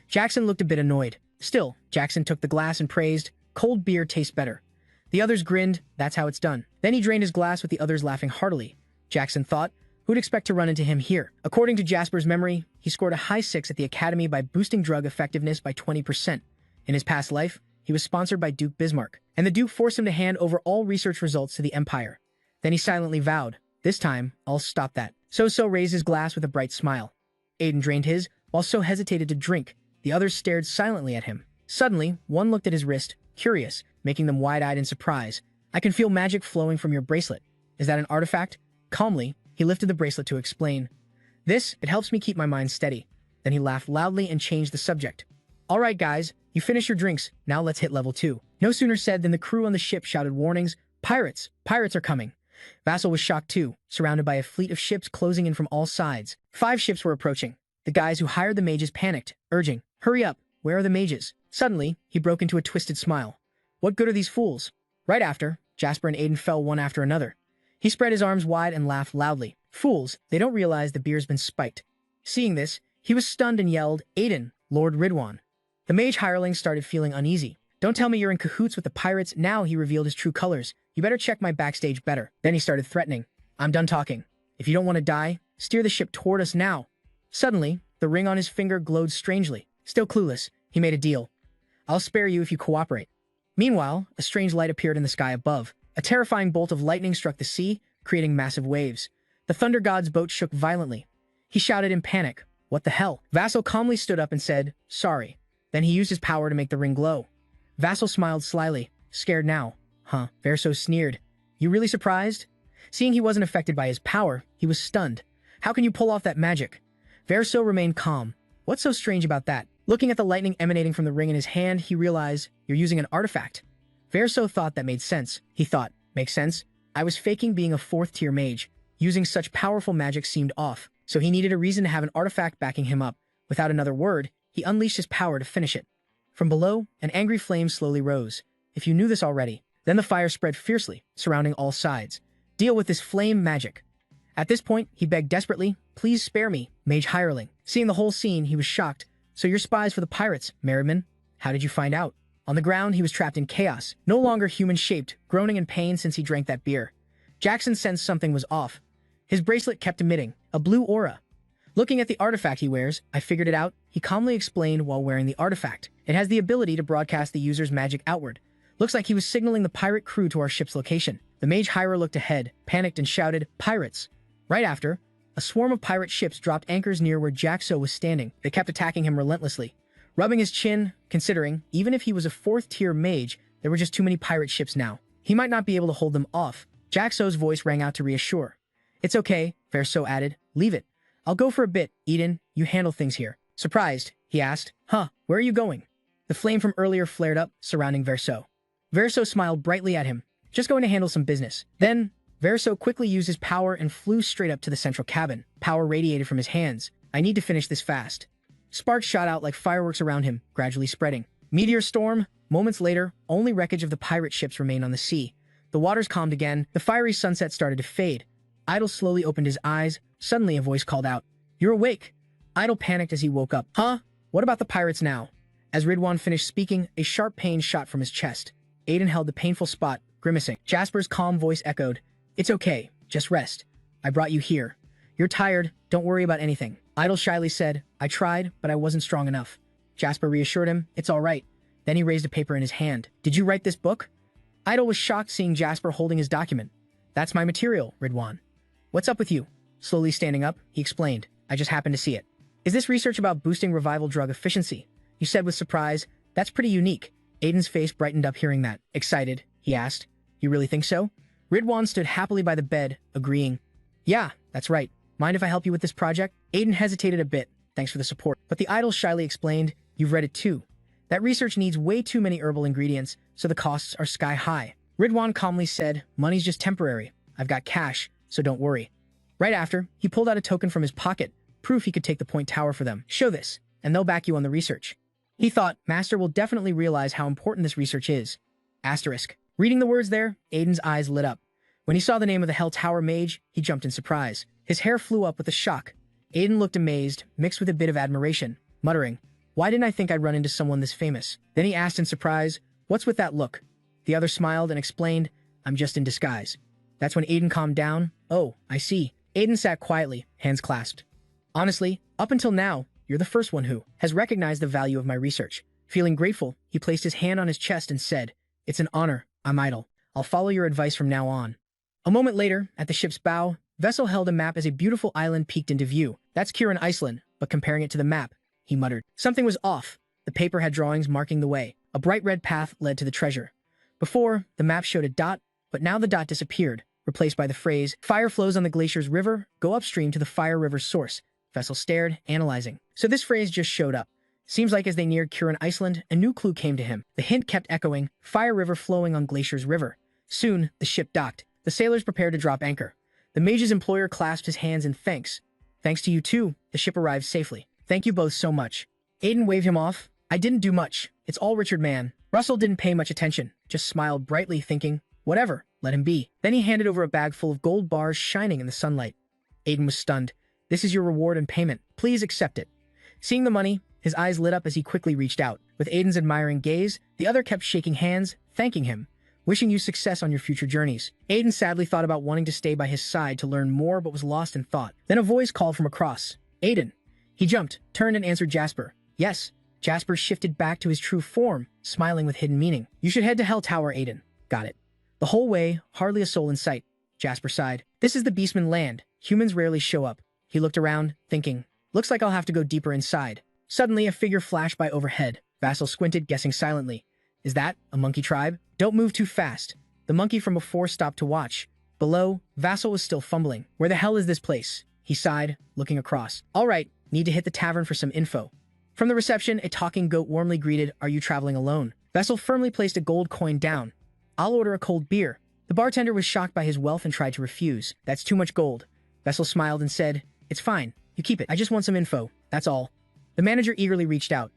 Jackson looked a bit annoyed. Still, Jackson took the glass and praised, "Cold beer tastes better." The others grinned. That's how it's done. Then he drained his glass with the others laughing heartily. Jackson thought, who'd expect to run into him here? According to Jasper's memory, he scored a high 6 at the academy by boosting drug effectiveness by 20%. In his past life, he was sponsored by Duke Bismarck, and the Duke forced him to hand over all research results to the Empire. Then he silently vowed, "This time, I'll stop that." So raised his glass with a bright smile. Aiden drained his, while So hesitated to drink. The others stared silently at him. Suddenly, one looked at his wrist, curious, making them wide-eyed in surprise. "I can feel magic flowing from your bracelet. Is that an artifact?" Calmly, he lifted the bracelet to explain. It helps me keep my mind steady." Then he laughed loudly and changed the subject. "All right, guys, you finished your drinks. Now let's hit level 2. No sooner said than the crew on the ship shouted warnings. "Pirates! Pirates are coming!" Vassal was shocked too, surrounded by a fleet of ships closing in from all sides. 5 ships were approaching. The guys who hired the mages panicked, urging, "Hurry up, where are the mages?" Suddenly, he broke into a twisted smile. "What good are these fools?" Right after, Jasper and Aiden fell one after another. He spread his arms wide and laughed loudly. "Fools, they don't realize the beer's been spiked." Seeing this, he was stunned and yelled, "Aiden, Lord Ridwan." The mage hireling started feeling uneasy. "Don't tell me you're in cahoots with the pirates." Now he revealed his true colors. "You better check my backstage better." Then he started threatening. "I'm done talking. If you don't want to die, steer the ship toward us now." Suddenly, the ring on his finger glowed strangely. Still clueless, he made a deal. "I'll spare you if you cooperate." Meanwhile, a strange light appeared in the sky above. A terrifying bolt of lightning struck the sea, creating massive waves. The Thunder God's boat shook violently. He shouted in panic, "What the hell?" Vassal calmly stood up and said, "Sorry." Then he used his power to make the ring glow. Vassal smiled slyly. "Scared now, huh?" Verso sneered. "You really surprised?" Seeing he wasn't affected by his power, he was stunned. "How can you pull off that magic?" Verso remained calm. "What's so strange about that?" Looking at the lightning emanating from the ring in his hand, he realized, "You're using an artifact." Verso thought that made sense. He thought, "Makes sense. I was faking being a 4th-tier mage. Using such powerful magic seemed off, so he needed a reason to have an artifact backing him up." Without another word, he unleashed his power to finish it. From below, an angry flame slowly rose. "If you knew this already." Then the fire spread fiercely, surrounding all sides. "Deal with this flame magic." At this point, he begged desperately, "Please spare me, mage hireling." Seeing the whole scene, he was shocked. "So you're spies for the pirates, Merriman? How did you find out?" On the ground, he was trapped in chaos, no longer human-shaped, groaning in pain since he drank that beer. Jackson sensed something was off. His bracelet kept emitting a blue aura. "Looking at the artifact he wears, I figured it out," he calmly explained while wearing the artifact. "It has the ability to broadcast the user's magic outward. Looks like he was signaling the pirate crew to our ship's location." The mage hirer looked ahead, panicked and shouted, "Pirates!" Right after, a swarm of pirate ships dropped anchors near where Jaxo was standing. They kept attacking him relentlessly. Rubbing his chin, considering, even if he was a 4th-tier mage, there were just too many pirate ships now. He might not be able to hold them off. Jaxo's voice rang out to reassure. "It's okay," Verso added. "Leave it. I'll go for a bit. Eden, you handle things here." Surprised, he asked, "Huh, where are you going?" The flame from earlier flared up, surrounding Verso. Verso smiled brightly at him. "Just going to handle some business." Then, Verso quickly used his power and flew straight up to the central cabin. Power radiated from his hands. "I need to finish this fast." Sparks shot out like fireworks around him, gradually spreading. Meteor storm. Moments later, only wreckage of the pirate ships remained on the sea. The waters calmed again. The fiery sunset started to fade. Idol slowly opened his eyes. Suddenly a voice called out, "You're awake." Idol panicked as he woke up. "Huh? What about the pirates now?" As Ridwan finished speaking, a sharp pain shot from his chest. Aiden held the painful spot, grimacing. Jasper's calm voice echoed, "It's okay. Just rest. I brought you here. You're tired. Don't worry about anything." Idol shyly said, "I tried, but I wasn't strong enough." Jasper reassured him, "It's all right." Then he raised a paper in his hand. "Did you write this book?" Idol was shocked seeing Jasper holding his document. "That's my material, Ridwan." "What's up with you?" Slowly standing up, he explained, "I just happened to see it." "Is this research about boosting revival drug efficiency?" You said with surprise, "That's pretty unique." Aiden's face brightened up hearing that. Excited, he asked. You really think so? Ridwan stood happily by the bed, agreeing. Yeah, that's right. Mind if I help you with this project? Aiden hesitated a bit. Thanks for the support. But the idol shyly explained, you've read it too. That research needs way too many herbal ingredients, so the costs are sky high. Ridwan calmly said, money's just temporary. I've got cash, so don't worry. Right after, he pulled out a token from his pocket, proof he could take the point tower for them. Show this, and they'll back you on the research. He thought, Master will definitely realize how important this research is. Asterisk. Reading the words there, Aiden's eyes lit up. When he saw the name of the Hell Tower mage, he jumped in surprise. His hair flew up with a shock. Aiden looked amazed, mixed with a bit of admiration, muttering, why didn't I think I'd run into someone this famous? Then he asked in surprise, what's with that look? The other smiled and explained, I'm just in disguise. That's when Aiden calmed down. Oh, I see. Aiden sat quietly, hands clasped. Honestly, up until now, you're the first one who has recognized the value of my research. Feeling grateful, he placed his hand on his chest and said, it's an honor. I'm idle. I'll follow your advice from now on. A moment later, at the ship's bow, Vessel held a map as a beautiful island peeked into view. That's Kieran Iceland, but comparing it to the map, he muttered. Something was off. The paper had drawings marking the way. A bright red path led to the treasure. Before, the map showed a dot, but now the dot disappeared, replaced by the phrase, fire flows on the glacier's river, go upstream to the fire river's source. Vessel stared, analyzing. So this phrase just showed up. Seems like as they neared Kieran Iceland, a new clue came to him. The hint kept echoing, fire river flowing on glacier's river. Soon, the ship docked. The sailors prepared to drop anchor. The mage's employer clasped his hands in thanks. Thanks to you too, the ship arrived safely. Thank you both so much. Aiden waved him off. I didn't do much. It's all Richard Man. Russell didn't pay much attention, just smiled brightly, thinking, whatever, let him be. Then he handed over a bag full of gold bars shining in the sunlight. Aiden was stunned. This is your reward and payment. Please accept it. Seeing the money, his eyes lit up as he quickly reached out. With Aiden's admiring gaze, the other kept shaking hands, thanking him. Wishing you success on your future journeys. Aiden sadly thought about wanting to stay by his side to learn more but was lost in thought. Then a voice called from across. Aiden. He jumped, turned and answered Jasper. Yes. Jasper shifted back to his true form, smiling with hidden meaning. You should head to Hell Tower, Aiden. Got it. The whole way, hardly a soul in sight. Jasper sighed. This is the Beastman land. Humans rarely show up. He looked around, thinking, looks like I'll have to go deeper inside. Suddenly, a figure flashed by overhead. Vassal squinted, guessing silently. Is that a monkey tribe? Don't move too fast. The monkey from before stopped to watch. Below, Vassal was still fumbling. Where the hell is this place? He sighed, looking across. All right, need to hit the tavern for some info. From the reception, a talking goat warmly greeted, are you traveling alone? Vassal firmly placed a gold coin down. I'll order a cold beer. The bartender was shocked by his wealth and tried to refuse. That's too much gold. Vassal smiled and said, it's fine. You keep it. I just want some info. That's all. The manager eagerly reached out.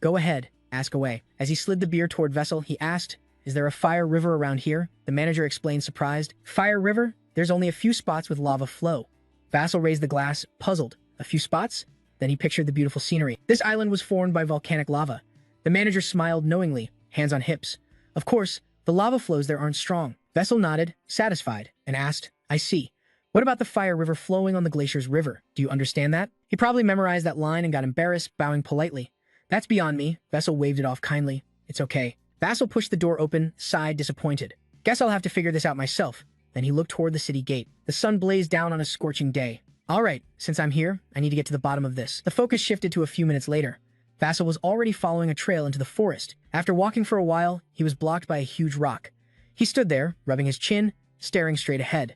Go ahead. Ask away. As he slid the beer toward Vessel, he asked, is there a fire river around here? The manager explained, surprised. Fire river? There's only a few spots with lava flow. Vassal raised the glass, puzzled. A few spots? Then he pictured the beautiful scenery. This island was formed by volcanic lava. The manager smiled knowingly, hands on hips. Of course, the lava flows there aren't strong. Vessel nodded, satisfied, and asked, I see. What about the fire river flowing on the glacier's river? Do you understand that? He probably memorized that line and got embarrassed, bowing politely. That's beyond me. Vessel waved it off kindly. It's okay. Vassal pushed the door open, sighed disappointed. Guess I'll have to figure this out myself. Then he looked toward the city gate. The sun blazed down on a scorching day. All right, since I'm here, I need to get to the bottom of this. The focus shifted to a few minutes later. Vassal was already following a trail into the forest. After walking for a while, he was blocked by a huge rock. He stood there, rubbing his chin, staring straight ahead.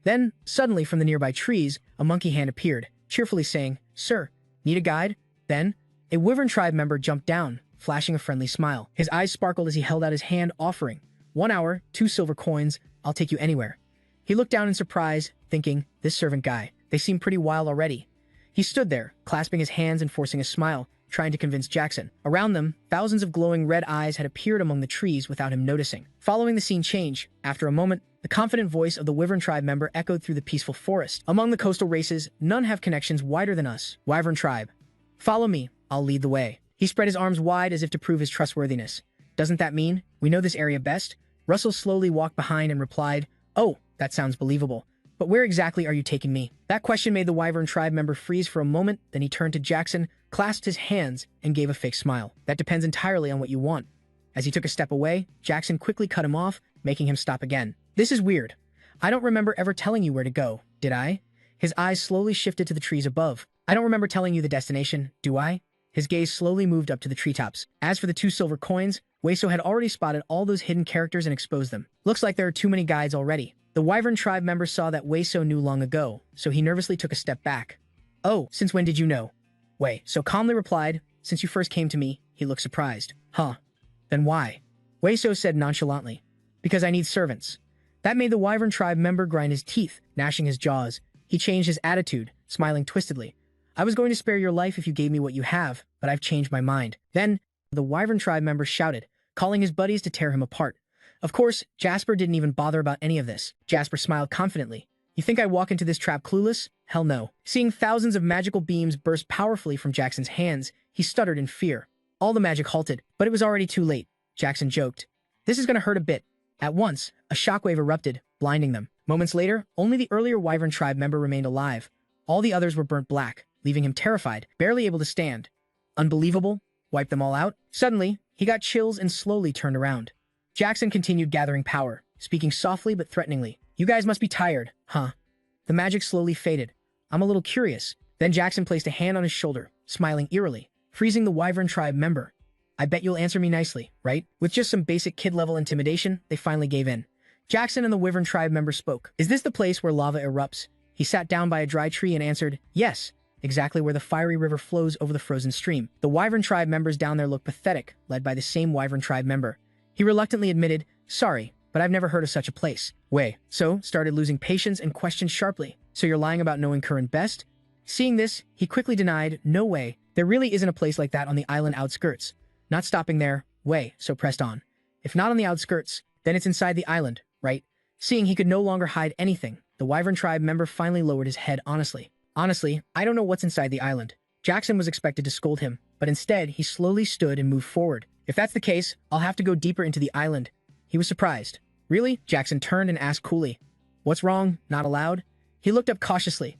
Then, suddenly from the nearby trees, a monkey hand appeared, cheerfully saying, Sir, need a guide? Then, a Wyvern tribe member jumped down, flashing a friendly smile. His eyes sparkled as he held out his hand, offering, 1 hour, 2 silver coins, I'll take you anywhere. He looked down in surprise, thinking, this servant guy, they seem pretty wild already. He stood there, clasping his hands and forcing a smile, trying to convince Jackson. Around them, thousands of glowing red eyes had appeared among the trees without him noticing. Following the scene change, after a moment, the confident voice of the Wyvern tribe member echoed through the peaceful forest. Among the coastal races, none have connections wider than us. Wyvern tribe. Follow me, I'll lead the way. He spread his arms wide as if to prove his trustworthiness. Doesn't that mean we know this area best? Russell slowly walked behind and replied, oh, that sounds believable. But where exactly are you taking me? That question made the Wyvern tribe member freeze for a moment, then he turned to Jackson, clasped his hands, and gave a fake smile. That depends entirely on what you want. As he took a step away, Jackson quickly cut him off, making him stop again. This is weird. I don't remember ever telling you where to go, did I? His eyes slowly shifted to the trees above. I don't remember telling you the destination, do I? His gaze slowly moved up to the treetops. As for the 2 silver coins, Weiso had already spotted all those hidden characters and exposed them. Looks like there are too many guides already. The Wyvern tribe member saw that Weiso knew long ago, so he nervously took a step back. "Oh, since when did you know?" Weiso calmly replied, "Since you first came to me." He looked surprised. "Huh. Then why?" Weiso said nonchalantly. "Because I need servants." That made the Wyvern tribe member grind his teeth, gnashing his jaws. He changed his attitude, smiling twistedly. "I was going to spare your life if you gave me what you have, but I've changed my mind." Then, the Wyvern tribe member shouted, calling his buddies to tear him apart. Of course, Jasper didn't even bother about any of this. Jasper smiled confidently. "You think I walk into this trap clueless? Hell no." Seeing thousands of magical beams burst powerfully from Jackson's hands, he stuttered in fear. All the magic halted, but it was already too late. Jackson joked. "This is going to hurt a bit." At once, a shockwave erupted, blinding them. Moments later, only the earlier Wyvern tribe member remained alive. All the others were burnt black, leaving him terrified, barely able to stand. Unbelievable? Wipe them all out? Suddenly, he got chills and slowly turned around. Jackson continued gathering power, speaking softly but threateningly. "You guys must be tired, huh?" The magic slowly faded. "I'm a little curious." Then Jackson placed a hand on his shoulder, smiling eerily, freezing the Wyvern tribe member. "I bet you'll answer me nicely, right?" With just some basic kid-level intimidation, they finally gave in. Jackson and the Wyvern tribe member spoke. "Is this the place where lava erupts?" He sat down by a dry tree and answered, "Yes, exactly where the fiery river flows over the frozen stream." The Wyvern tribe members down there looked pathetic, led by the same Wyvern tribe member. He reluctantly admitted, "Sorry, but I've never heard of such a place." So started losing patience and questioned sharply. "So you're lying about knowing current best?" Seeing this, he quickly denied, "No way, there really isn't a place like that on the island outskirts." Not stopping there, so pressed on. "If not on the outskirts, then it's inside the island, right?" Seeing he could no longer hide anything, the Wyvern tribe member finally lowered his head honestly. "Honestly, I don't know what's inside the island." Jackson was expected to scold him, but instead he slowly stood and moved forward. "If that's the case, I'll have to go deeper into the island." He was surprised. "Really?" Jackson turned and asked coolly. "What's wrong? Not allowed?" He looked up cautiously.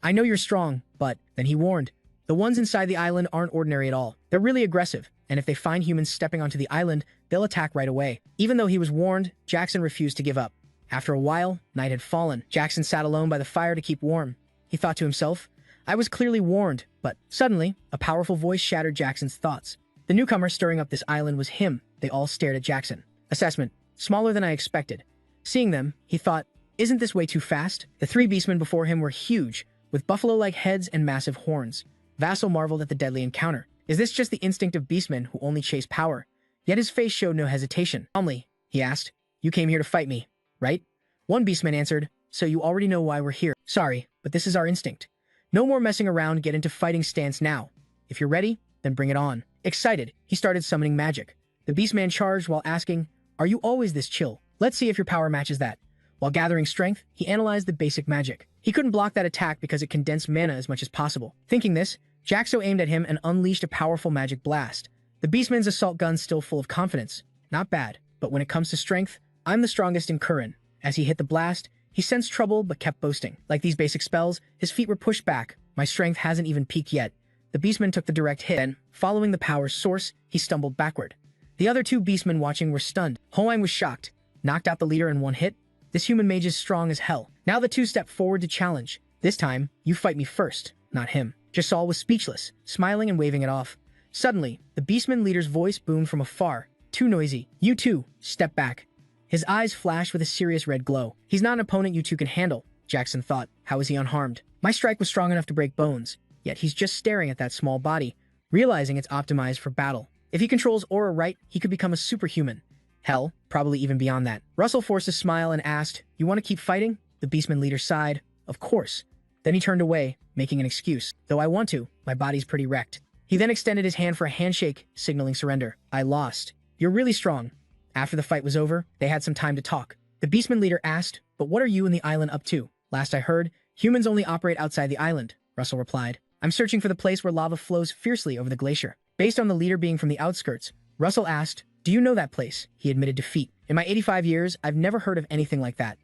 "I know you're strong, but..." Then he warned. "The ones inside the island aren't ordinary at all. They're really aggressive, and if they find humans stepping onto the island, they'll attack right away." Even though he was warned, Jackson refused to give up. After a while, night had fallen. Jackson sat alone by the fire to keep warm. He thought to himself, "I was clearly warned," but suddenly, a powerful voice shattered Jackson's thoughts. The newcomer stirring up this island was him. They all stared at Jackson. Assessment: smaller than I expected. Seeing them, he thought, "Isn't this way too fast?" The 3 beastmen before him were huge, with buffalo-like heads and massive horns. Vassal marveled at the deadly encounter. Is this just the instinct of beastmen who only chase power? Yet his face showed no hesitation. Calmly, he asked, "You came here to fight me, right?" One beastman answered, "So you already know why we're here." "Sorry, but this is our instinct. No more messing around, get into fighting stance now. If you're ready, then bring it on." Excited, he started summoning magic. The beastman charged while asking, "Are you always this chill? Let's see if your power matches that." While gathering strength, he analyzed the basic magic. He couldn't block that attack because it condensed mana as much as possible. Thinking this, Jaxo aimed at him and unleashed a powerful magic blast. The beastman's assault gun's still full of confidence. Not bad, but when it comes to strength, I'm the strongest in Kurin. As he hit the blast, he sensed trouble but kept boasting. Like these basic spells, his feet were pushed back. My strength hasn't even peaked yet. The beastman took the direct hit, then, following the power's source, he stumbled backward. The other 2 beastmen watching were stunned. Hoang was shocked. Knocked out the leader in one hit? This human mage is strong as hell. Now the 2 stepped forward to challenge. This time, you fight me first, not him. Jasal was speechless, smiling and waving it off. Suddenly, the beastman leader's voice boomed from afar. Too noisy. "You two, step back." His eyes flashed with a serious red glow. "He's not an opponent you two can handle," Jackson thought. "How is he unharmed? My strike was strong enough to break bones, yet he's just staring at that small body, realizing it's optimized for battle. If he controls aura right, he could become a superhuman. Hell, probably even beyond that." Russell forced a smile and asked, "You want to keep fighting?" The beastman leader sighed. "Of course." Then he turned away, making an excuse. "Though I want to, my body's pretty wrecked." He then extended his hand for a handshake, signaling surrender. "I lost. You're really strong." After the fight was over, they had some time to talk. The beastman leader asked, "But what are you and the island up to?" "Last I heard, humans only operate outside the island," Russell replied. "I'm searching for the place where lava flows fiercely over the glacier." Based on the leader being from the outskirts, Russell asked, "Do you know that place?" He admitted defeat. "In my 85 years, I've never heard of anything like that."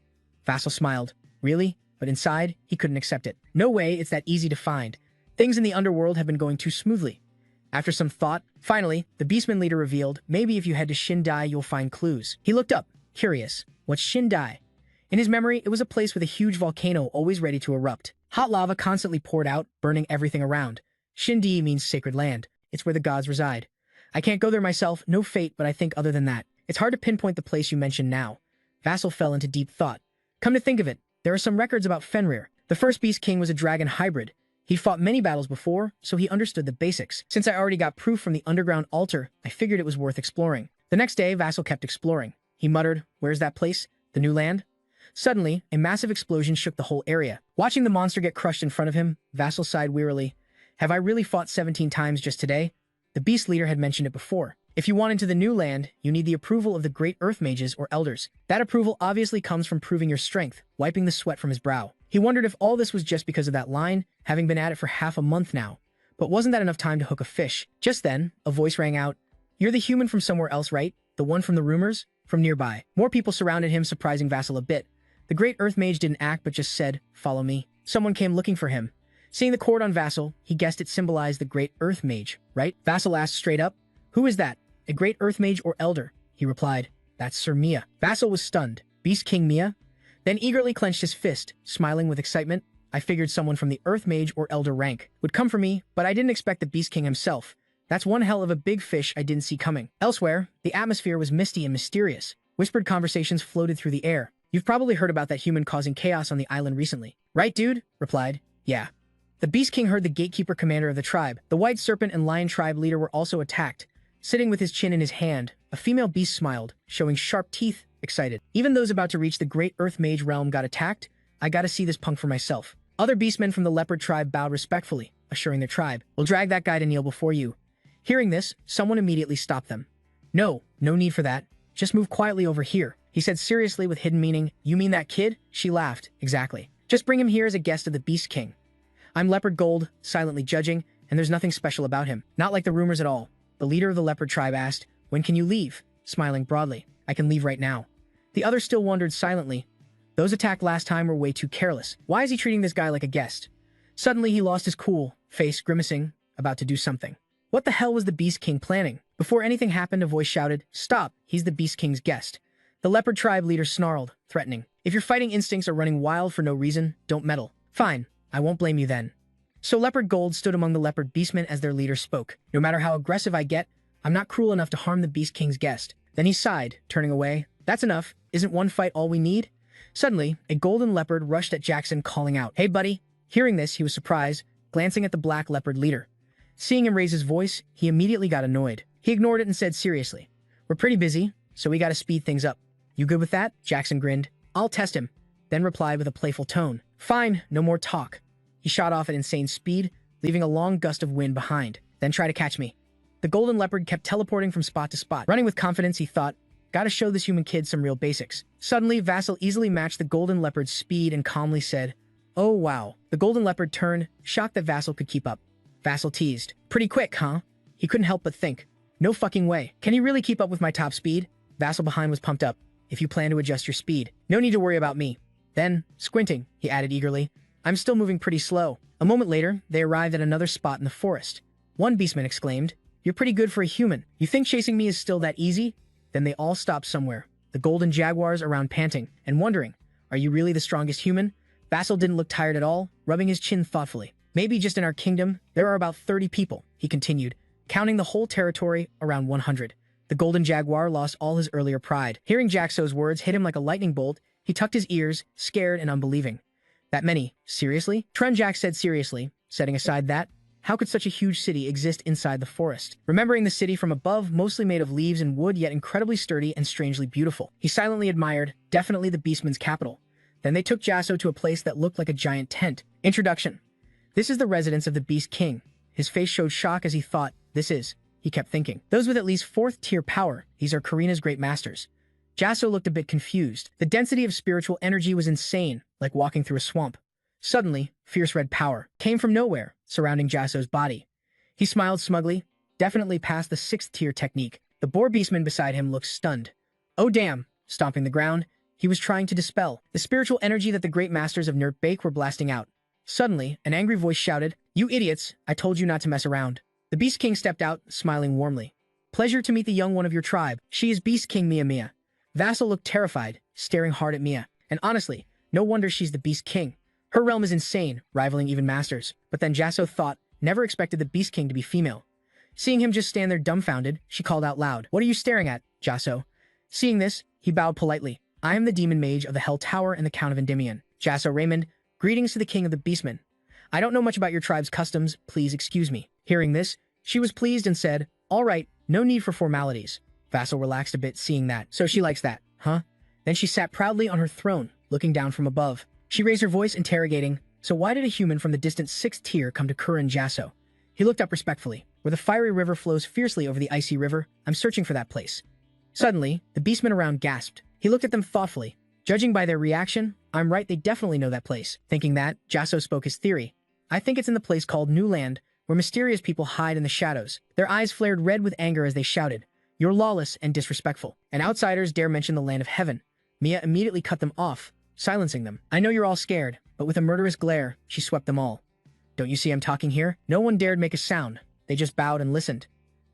Vassal smiled. "Really?" But inside, he couldn't accept it. "No way it's that easy to find. Things in the underworld have been going too smoothly." After some thought, finally, the beastman leader revealed, "Maybe if you head to Shindai, you'll find clues." He looked up, curious. What's Shindai? In his memory, it was a place with a huge volcano always ready to erupt. Hot lava constantly poured out, burning everything around. Shindi means sacred land. It's where the gods reside. I can't go there myself, no fate, but I think other than that. It's hard to pinpoint the place you mentioned now. Vassal fell into deep thought. Come to think of it, there are some records about Fenrir. The first Beast King was a dragon hybrid. He'd fought many battles before, so he understood the basics. Since I already got proof from the underground altar, I figured it was worth exploring. The next day, Vassal kept exploring. He muttered, "Where's that place? The new land?" Suddenly, a massive explosion shook the whole area. Watching the monster get crushed in front of him, Vassal sighed wearily. Have I really fought 17 times just today? The beast leader had mentioned it before. If you want into the new land, you need the approval of the great earth mages or elders. That approval obviously comes from proving your strength, wiping the sweat from his brow. He wondered if all this was just because of that line, having been at it for half a month now. But wasn't that enough time to hook a fish? Just then, a voice rang out. You're the human from somewhere else, right? The one from the rumors? From nearby. More people surrounded him, surprising Vassal a bit. The great earth mage didn't act but just said, follow me. Someone came looking for him. Seeing the cord on Vassal, he guessed it symbolized the great earth mage, right? Vassal asked straight up, who is that? A great earth mage or elder? He replied, that's Sir Mia. Vassal was stunned. Beast King Mia? Then eagerly clenched his fist, smiling with excitement. I figured someone from the earth mage or elder rank would come for me, but I didn't expect the Beast King himself. That's one hell of a big fish I didn't see coming. Elsewhere, the atmosphere was misty and mysterious. Whispered conversations floated through the air. You've probably heard about that human causing chaos on the island recently. Right, dude? Replied, yeah. The Beast King heard the gatekeeper commander of the tribe. The White Serpent and Lion tribe leader were also attacked. Sitting with his chin in his hand, a female beast smiled, showing sharp teeth, excited. Even those about to reach the great earth mage realm got attacked. I gotta see this punk for myself. Other beastmen from the leopard tribe bowed respectfully, assuring their tribe, we'll drag that guy to kneel before you. Hearing this, someone immediately stopped them. No need for that. Just move quietly over here. He said seriously with hidden meaning, you mean that kid? She laughed, exactly. Just bring him here as a guest of the Beast King. I'm Leopard Gold, silently judging, and there's nothing special about him. Not like the rumors at all. The leader of the leopard tribe asked, when can you leave? Smiling broadly, I can leave right now. The others still wondered silently. Those attacked last time were way too careless. Why is he treating this guy like a guest? Suddenly he lost his cool, face grimacing, about to do something. What the hell was the Beast King planning? Before anything happened, a voice shouted, stop, he's the Beast King's guest. The leopard tribe leader snarled, threatening. If your fighting instincts are running wild for no reason, don't meddle. Fine, I won't blame you then. So Leopard Gold stood among the leopard beastmen as their leader spoke. No matter how aggressive I get, I'm not cruel enough to harm the Beast King's guest. Then he sighed, turning away. That's enough. Isn't one fight all we need? Suddenly, a golden leopard rushed at Jackson, calling out, hey buddy. Hearing this, he was surprised, glancing at the black leopard leader. Seeing him raise his voice, he immediately got annoyed. He ignored it and said seriously, we're pretty busy, so we gotta speed things up. You good with that? Jackson grinned. I'll test him. Then replied with a playful tone. Fine, no more talk. He shot off at insane speed, leaving a long gust of wind behind. Then try to catch me. The golden leopard kept teleporting from spot to spot. Running with confidence, he thought, gotta show this human kid some real basics. Suddenly, Vassal easily matched the golden leopard's speed and calmly said, oh wow. The golden leopard turned, shocked that Vassal could keep up. Vassal teased. Pretty quick, huh? He couldn't help but think. No fucking way. Can he really keep up with my top speed? Vassal behind was pumped up. If you plan to adjust your speed, no need to worry about me. Then, squinting, he added eagerly, I'm still moving pretty slow. A moment later, they arrived at another spot in the forest. One beastman exclaimed, you're pretty good for a human. You think chasing me is still that easy? Then they all stopped somewhere. The golden jaguars around panting and wondering, are you really the strongest human? Vassal didn't look tired at all, rubbing his chin thoughtfully. Maybe just in our kingdom, there are about 30 people, he continued, counting the whole territory around 100. The golden jaguar lost all his earlier pride. Hearing Jaxo's words hit him like a lightning bolt, he tucked his ears, scared and unbelieving. That many? Seriously? Jack said seriously, setting aside that. How could such a huge city exist inside the forest? Remembering the city from above, mostly made of leaves and wood, yet incredibly sturdy and strangely beautiful. He silently admired, definitely the beastman's capital. Then they took Jasso to a place that looked like a giant tent. Introduction. This is the residence of the Beast King. His face showed shock as he thought, this is, he kept thinking. Those with at least 4th tier power, these are Karina's great masters. Jasso looked a bit confused. The density of spiritual energy was insane, like walking through a swamp. Suddenly, fierce red power came from nowhere, surrounding Jasso's body. He smiled smugly, definitely past the 6th tier technique. The boar beastman beside him looked stunned. Oh damn, stomping the ground, he was trying to dispel the spiritual energy that the great masters of Nert Bake were blasting out. Suddenly, an angry voice shouted, you idiots, I told you not to mess around. The Beast King stepped out, smiling warmly. Pleasure to meet the young one of your tribe. She is Beast King Mia. Vassal looked terrified, staring hard at Mia. And honestly, no wonder she's the Beast King. Her realm is insane, rivaling even masters. But then Jasso thought, never expected the Beast King to be female. Seeing him just stand there dumbfounded, she called out loud, "What are you staring at, Jasso?" Seeing this, he bowed politely. "I am the demon mage of the Hell Tower and the Count of Endymion, Jasso Raymond. Greetings to the king of the beastmen. I don't know much about your tribe's customs, please excuse me." Hearing this, she was pleased and said, "All right, no need for formalities." Vassal relaxed a bit, seeing that. So she likes that, huh? Then she sat proudly on her throne, looking down from above. She raised her voice, interrogating, "So why did a human from the distant 6th tier come to Kurin Jasso?" He looked up respectfully. "Where the fiery river flows fiercely over the icy river, I'm searching for that place." Suddenly, the beastmen around gasped. He looked at them thoughtfully. Judging by their reaction, I'm right, they definitely know that place. Thinking that, Jasso spoke his theory. "I think it's in the place called New Land, where mysterious people hide in the shadows." Their eyes flared red with anger as they shouted, "You're lawless and disrespectful. And outsiders dare mention the land of heaven." Mia immediately cut them off, silencing them. "I know you're all scared," but with a murderous glare, she swept them all. "Don't you see I'm talking here?" No one dared make a sound. They just bowed and listened.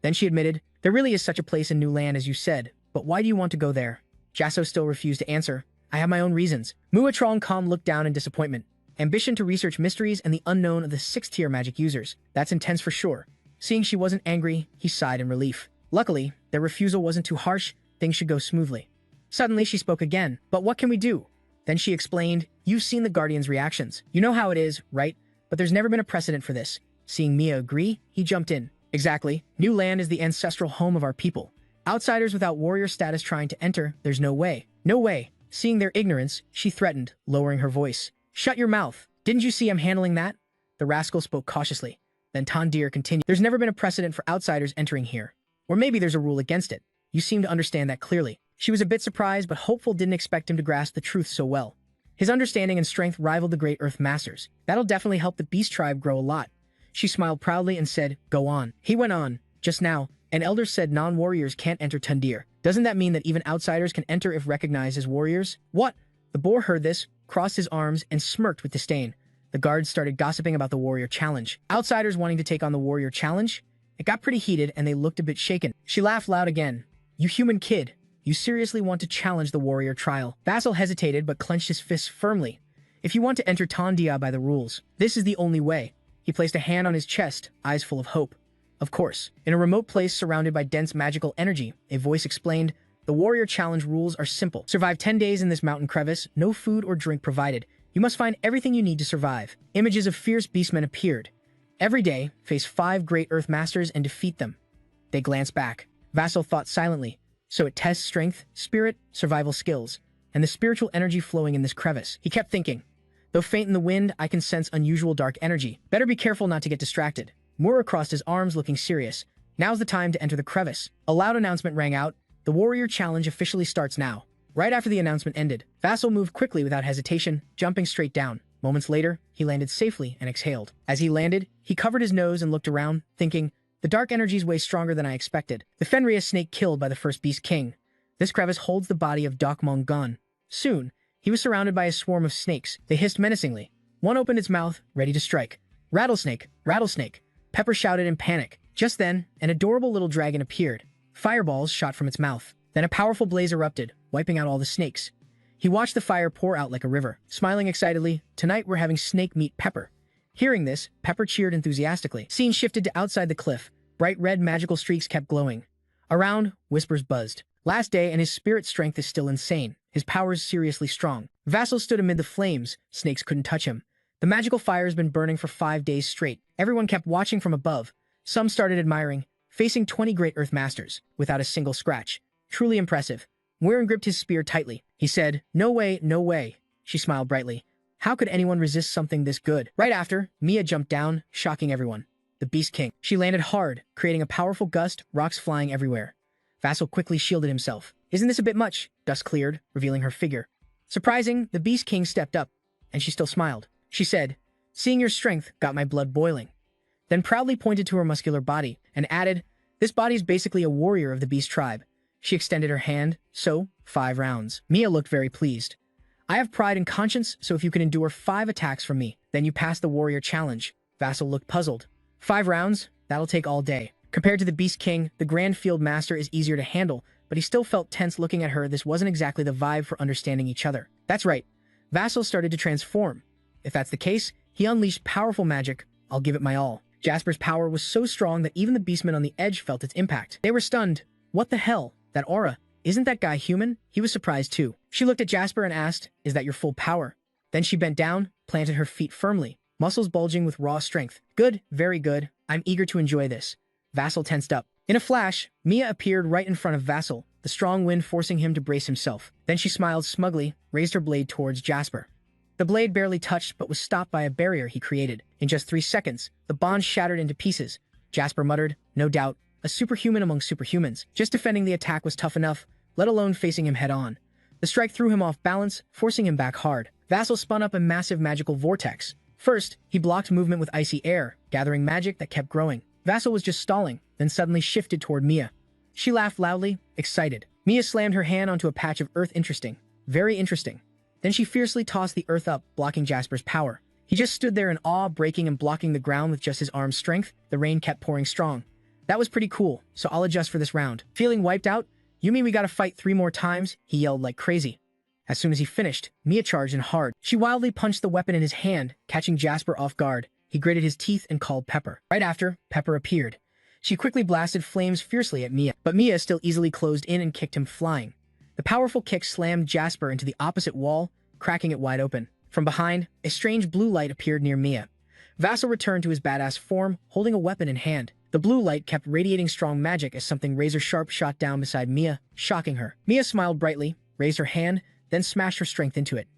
Then she admitted, "There really is such a place in New Land as you said, but why do you want to go there?" Jasso still refused to answer. "I have my own reasons." Muatron Calm looked down in disappointment. "Ambition to research mysteries and the unknown of the 6th-tier magic users. That's intense for sure." Seeing she wasn't angry, he sighed in relief. Luckily, their refusal wasn't too harsh. Things should go smoothly. Suddenly, she spoke again. "But what can we do?" Then she explained, "You've seen the Guardians' reactions. You know how it is, right? But there's never been a precedent for this." Seeing Mia agree, he jumped in. "Exactly. New Land is the ancestral home of our people. Outsiders without warrior status trying to enter, there's no way. No way." Seeing their ignorance, she threatened, lowering her voice. "Shut your mouth. Didn't you see I'm handling that?" The rascal spoke cautiously. Then Tandir continued, "There's never been a precedent for outsiders entering here. Or maybe there's a rule against it. You seem to understand that clearly." She was a bit surprised, but hopeful didn't expect him to grasp the truth so well. His understanding and strength rivaled the great Earth Masters. That'll definitely help the Beast Tribe grow a lot. She smiled proudly and said, "Go on." He went on, "Just now, an elder said non-warriors can't enter Tandir. Doesn't that mean that even outsiders can enter if recognized as warriors?" "What?" The boar heard this, crossed his arms, and smirked with disdain. The guards started gossiping about the warrior challenge. Outsiders wanting to take on the warrior challenge? It got pretty heated, and they looked a bit shaken. She laughed loud again. "You human kid. You seriously want to challenge the warrior trial?" Vassal hesitated but clenched his fists firmly. "If you want to enter Tandia by the rules, this is the only way." He placed a hand on his chest, eyes full of hope. "Of course." In a remote place surrounded by dense magical energy, a voice explained, "The warrior challenge rules are simple. Survive 10 days in this mountain crevice, no food or drink provided. You must find everything you need to survive." Images of fierce beastmen appeared. Every day, face 5 great Earth Masters and defeat them. They glanced back. Vassal thought silently. So it tests strength, spirit, survival skills, and the spiritual energy flowing in this crevice. He kept thinking, though faint in the wind, I can sense unusual dark energy. Better be careful not to get distracted. Mura crossed his arms, looking serious. Now's the time to enter the crevice. A loud announcement rang out. The warrior challenge officially starts now. Right after the announcement ended, Vassal moved quickly without hesitation, jumping straight down. Moments later, he landed safely and exhaled. As he landed, he covered his nose and looked around, thinking, the dark energy's way stronger than I expected. The Fenrir snake killed by the first Beast King. This crevice holds the body of Dokmon Gun. Soon, he was surrounded by a swarm of snakes. They hissed menacingly. One opened its mouth, ready to strike. "Rattlesnake! Rattlesnake!" Pepper shouted in panic. Just then, an adorable little dragon appeared. Fireballs shot from its mouth. Then a powerful blaze erupted, wiping out all the snakes. He watched the fire pour out like a river, smiling excitedly. "Tonight we're having snake meat Pepper." Hearing this, Pepper cheered enthusiastically. Scene shifted to outside the cliff. Bright red magical streaks kept glowing. Around, whispers buzzed. Last day, and his spirit strength is still insane. His powers seriously strong. Vassal stood amid the flames. Snakes couldn't touch him. The magical fire has been burning for 5 days straight. Everyone kept watching from above. Some started admiring, facing 20 great Earth Masters, without a single scratch. Truly impressive. Murin gripped his spear tightly. He said, "No way, no way." She smiled brightly. How could anyone resist something this good? Right after, Mia jumped down, shocking everyone. The Beast King. She landed hard, creating a powerful gust, rocks flying everywhere. Vassal quickly shielded himself. "Isn't this a bit much?" Dust cleared, revealing her figure. Surprising, the Beast King stepped up, and she still smiled. She said, "Seeing your strength got my blood boiling." Then proudly pointed to her muscular body, and added, "This body is basically a warrior of the Beast Tribe." She extended her hand, so, 5 rounds. Mia looked very pleased. "I have pride and conscience, so if you can endure 5 attacks from me, then you pass the warrior challenge." Vassal looked puzzled. 5 rounds? That'll take all day. Compared to the Beast King, the Grand Field Master is easier to handle, but he still felt tense looking at her. This wasn't exactly the vibe for understanding each other. That's right. Vassal started to transform. If that's the case, he unleashed powerful magic. "I'll give it my all." Jasper's power was so strong that even the beastmen on the edge felt its impact. They were stunned. What the hell? That aura. Isn't that guy human? He was surprised too. She looked at Jasper and asked, "Is that your full power?" Then she bent down, planted her feet firmly, muscles bulging with raw strength. Good, very good. I'm eager to enjoy this. Vassal tensed up. In a flash, Mia appeared right in front of Vassal, the strong wind forcing him to brace himself. Then she smiled smugly, raised her blade towards Jasper. The blade barely touched but was stopped by a barrier he created. In just 3 seconds, the bond shattered into pieces. Jasper muttered, "No doubt, a superhuman among superhumans. Just defending the attack was tough enough, let alone facing him head-on." The strike threw him off balance, forcing him back hard. Vassal spun up a massive magical vortex. First, he blocked movement with icy air, gathering magic that kept growing. Vassal was just stalling, then suddenly shifted toward Mia. She laughed loudly, excited. Mia slammed her hand onto a patch of earth. Interesting. Very interesting. Then she fiercely tossed the earth up, blocking Jasper's power. He just stood there in awe, breaking and blocking the ground with just his arm's strength. The rain kept pouring strong. That was pretty cool, so I'll adjust for this round. Feeling wiped out? You mean we gotta fight 3 more times? He yelled like crazy. As soon as he finished, Mia charged in hard. She wildly punched the weapon in his hand, catching Jasper off guard. He gritted his teeth and called Pepper. Right after, Pepper appeared. She quickly blasted flames fiercely at Mia, but Mia still easily closed in and kicked him flying. The powerful kick slammed Jasper into the opposite wall, cracking it wide open. From behind, a strange blue light appeared near Mia. Vassal returned to his badass form, holding a weapon in hand. The blue light kept radiating strong magic as something razor-sharp shot down beside Mia, shocking her. Mia smiled brightly, raised her hand, then smashed her strength into it.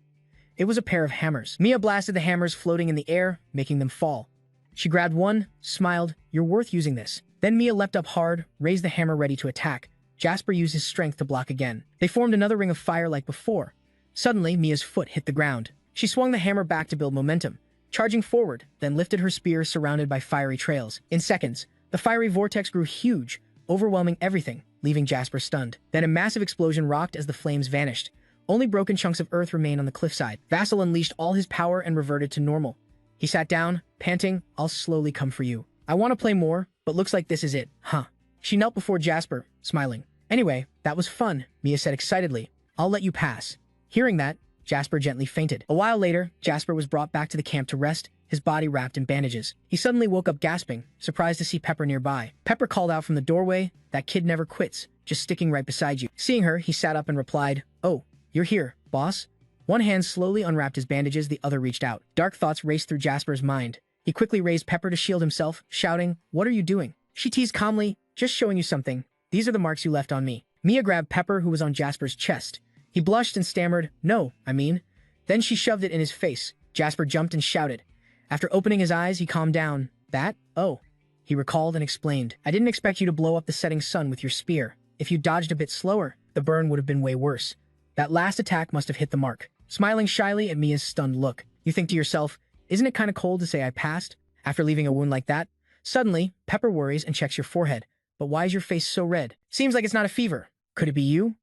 It was a pair of hammers. Mia blasted the hammers floating in the air, making them fall. She grabbed one, smiled, "You're worth using this." Then Mia leapt up hard, raised the hammer ready to attack. Jasper used his strength to block again. They formed another ring of fire like before. Suddenly, Mia's foot hit the ground. She swung the hammer back to build momentum, charging forward, then lifted her spear surrounded by fiery trails. In seconds, the fiery vortex grew huge, overwhelming everything, leaving Jasper stunned. Then a massive explosion rocked as the flames vanished. Only broken chunks of earth remained on the cliffside. Vassal unleashed all his power and reverted to normal. He sat down, panting, "I'll slowly come for you. I want to play more, but looks like this is it, huh?" She knelt before Jasper, smiling. "Anyway, that was fun," Mia said excitedly. "I'll let you pass." Hearing that, Jasper gently fainted. A while later, Jasper was brought back to the camp to rest, his body wrapped in bandages. He suddenly woke up gasping, surprised to see Pepper nearby. Pepper called out from the doorway, "That kid never quits, just sticking right beside you." Seeing her, he sat up and replied, "Oh, you're here, boss?" One hand slowly unwrapped his bandages, the other reached out. Dark thoughts raced through Jasper's mind. He quickly raised Pepper to shield himself, shouting, "What are you doing?" She teased calmly, "Just showing you something. These are the marks you left on me." Mia grabbed Pepper, who was on Jasper's chest. He blushed and stammered, "No, I mean." Then she shoved it in his face. Jasper jumped and shouted. After opening his eyes, he calmed down. "That? Oh." He recalled and explained. "I didn't expect you to blow up the setting sun with your spear. If you dodged a bit slower, the burn would have been way worse. That last attack must have hit the mark." Smiling shyly at Mia's stunned look, you think to yourself, "Isn't it kind of cold to say I passed after leaving a wound like that?" Suddenly, Pepper worries and checks your forehead. "But why is your face so red? Seems like it's not a fever. Could it be you?"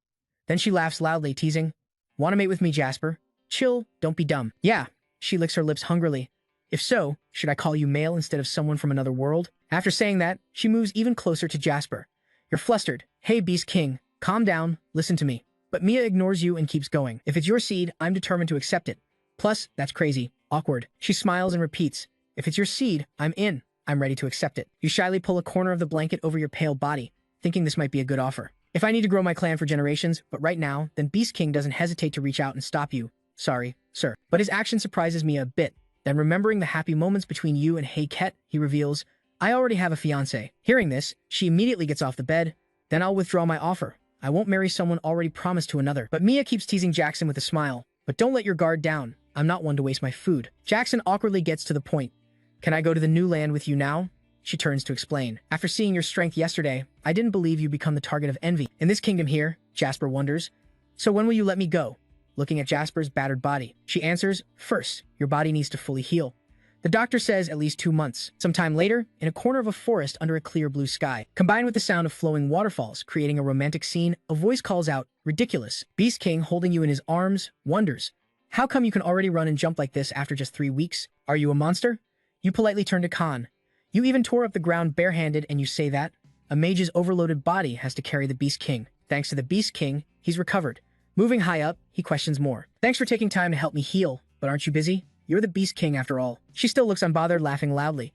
Then she laughs loudly, teasing, "Want to mate with me, Jasper? Chill, don't be dumb." "Yeah." She licks her lips hungrily. "If so, should I call you male instead of someone from another world?" After saying that, she moves even closer to Jasper. "You're flustered. Hey, Beast King, calm down, listen to me." But Mia ignores you and keeps going. "If it's your seed, I'm determined to accept it. Plus, that's crazy. Awkward." She smiles and repeats, "If it's your seed, I'm in. I'm ready to accept it." You shyly pull a corner of the blanket over your pale body, thinking this might be a good offer. "If I need to grow my clan for generations, but right now, then Beast King doesn't hesitate to reach out and stop you. Sorry, sir." But his action surprises Mia a bit. Then remembering the happy moments between you and Hey Ket, he reveals, "I already have a fiancé." Hearing this, she immediately gets off the bed. "Then I'll withdraw my offer. I won't marry someone already promised to another." But Mia keeps teasing Jackson with a smile. "But don't let your guard down. I'm not one to waste my food." Jackson awkwardly gets to the point. "Can I go to the new land with you now?" She turns to explain. "After seeing your strength yesterday, I didn't believe you'd become the target of envy. In this kingdom here," Jasper wonders. "So when will you let me go?" Looking at Jasper's battered body, she answers, "First, your body needs to fully heal. The doctor says at least 2 months. Sometime later, in a corner of a forest under a clear blue sky, combined with the sound of flowing waterfalls, creating a romantic scene, a voice calls out, 'Ridiculous.' Beast King, holding you in his arms, wonders, 'How come you can already run and jump like this after just 3 weeks? Are you a monster?' You politely turn to Khan. You even tore up the ground barehanded and you say that a mage's overloaded body has to carry the Beast King. Thanks to the Beast King, he's recovered. Moving high up, he questions more. Thanks for taking time to help me heal, but aren't you busy? You're the Beast King after all." She still looks unbothered, laughing loudly.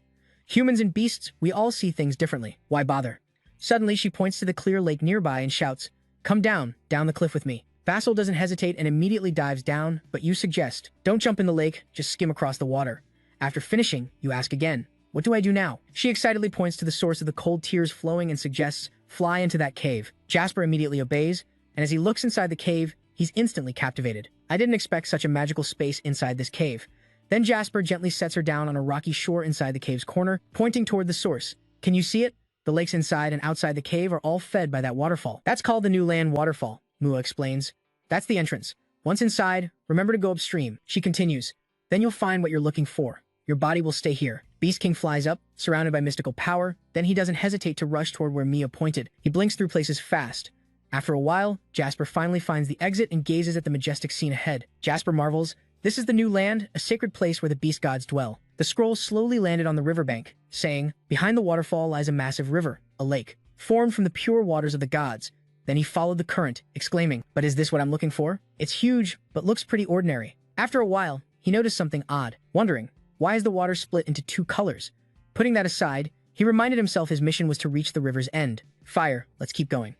Humans and beasts, we all see things differently. Why bother? Suddenly, she points to the clear lake nearby and shouts, "Come down the cliff with me." Vassal doesn't hesitate and immediately dives down, but you suggest, "Don't jump in the lake, just skim across the water." After finishing, you ask again, "What do I do now?" She excitedly points to the source of the cold tears flowing and suggests, "Fly into that cave." Jasper immediately obeys, and as he looks inside the cave, he's instantly captivated. I didn't expect such a magical space inside this cave. Then Jasper gently sets her down on a rocky shore inside the cave's corner, pointing toward the source. "Can you see it? The lakes inside and outside the cave are all fed by that waterfall." "That's called the New Land Waterfall," Mua explains. "That's the entrance. Once inside, remember to go upstream." She continues, "Then you'll find what you're looking for. Your body will stay here." Beast King flies up, surrounded by mystical power. Then he doesn't hesitate to rush toward where Mia pointed. He blinks through places fast. After a while, Jasper finally finds the exit and gazes at the majestic scene ahead. Jasper marvels, "This is the new land, a sacred place where the beast gods dwell." The scroll slowly landed on the riverbank, saying, "Behind the waterfall lies a massive river, a lake, formed from the pure waters of the gods." Then he followed the current, exclaiming, "But is this what I'm looking for? It's huge, but looks pretty ordinary." After a while, he noticed something odd, wondering, why is the water split into two colors? Putting that aside, he reminded himself his mission was to reach the river's end. Fire, let's keep going.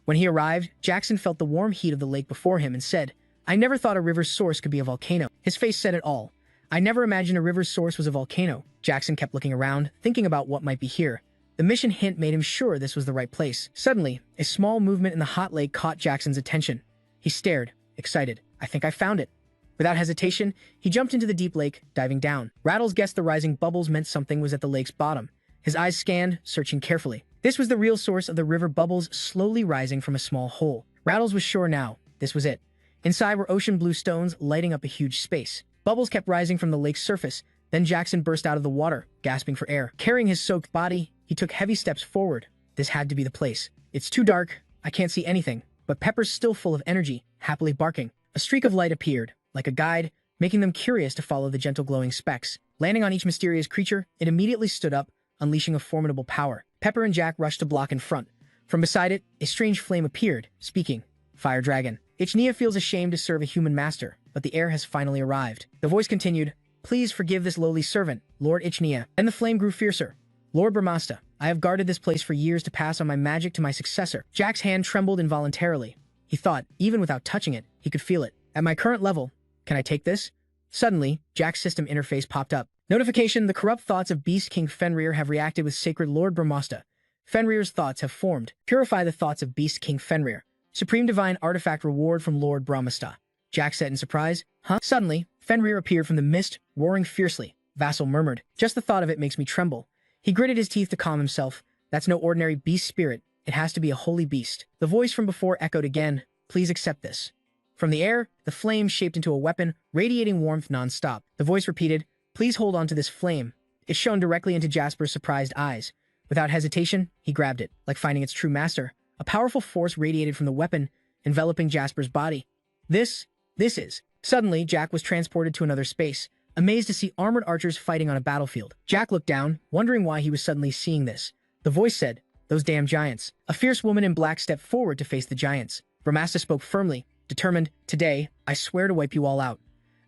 When he arrived, Jackson felt the warm heat of the lake before him and said, "I never thought a river's source could be a volcano." His face said it all. "I never imagined a river's source was a volcano." Jackson kept looking around, thinking about what might be here. The mission hint made him sure this was the right place. Suddenly, a small movement in the hot lake caught Jackson's attention. He stared, excited. "I think I found it." Without hesitation, he jumped into the deep lake, diving down. Rattles guessed the rising bubbles meant something was at the lake's bottom. His eyes scanned, searching carefully. This was the real source of the river bubbles slowly rising from a small hole. Rattles was sure now. This was it. Inside were ocean blue stones lighting up a huge space. Bubbles kept rising from the lake's surface. Then Jackson burst out of the water, gasping for air. Carrying his soaked body, he took heavy steps forward. This had to be the place. "It's too dark. I can't see anything." But Pepper's still full of energy, happily barking. A streak of light appeared, like a guide, making them curious to follow the gentle glowing specks. Landing on each mysterious creature, it immediately stood up, unleashing a formidable power. Pepper and Jack rushed to block in front. From beside it, a strange flame appeared, speaking, "Fire Dragon." Ichnia feels ashamed to serve a human master, but the heir has finally arrived. The voice continued, "Please forgive this lowly servant, Lord Ichnia." And the flame grew fiercer. "Lord Brahmasta, I have guarded this place for years to pass on my magic to my successor." Jack's hand trembled involuntarily. He thought, even without touching it, he could feel it. "At my current level, can I take this?" Suddenly, Jack's system interface popped up. Notification: the corrupt thoughts of Beast King Fenrir have reacted with sacred Lord Brahmasta. Fenrir's thoughts have formed. Purify the thoughts of Beast King Fenrir. Supreme Divine Artifact Reward from Lord Brahmasta. Jack said in surprise. "Huh?" Suddenly, Fenrir appeared from the mist, roaring fiercely. Vassal murmured, "Just the thought of it makes me tremble." He gritted his teeth to calm himself. "That's no ordinary beast spirit. It has to be a holy beast." The voice from before echoed again, "Please accept this." From the air, the flame shaped into a weapon, radiating warmth non-stop. The voice repeated, "Please hold on to this flame." It shone directly into Jasper's surprised eyes. Without hesitation, he grabbed it, like finding its true master. A powerful force radiated from the weapon, enveloping Jasper's body. This is... Suddenly, Jack was transported to another space, amazed to see armored archers fighting on a battlefield. Jack looked down, wondering why he was suddenly seeing this. The voice said, "Those damn giants." A fierce woman in black stepped forward to face the giants. Brahmasta spoke firmly, determined, "Today, I swear to wipe you all out."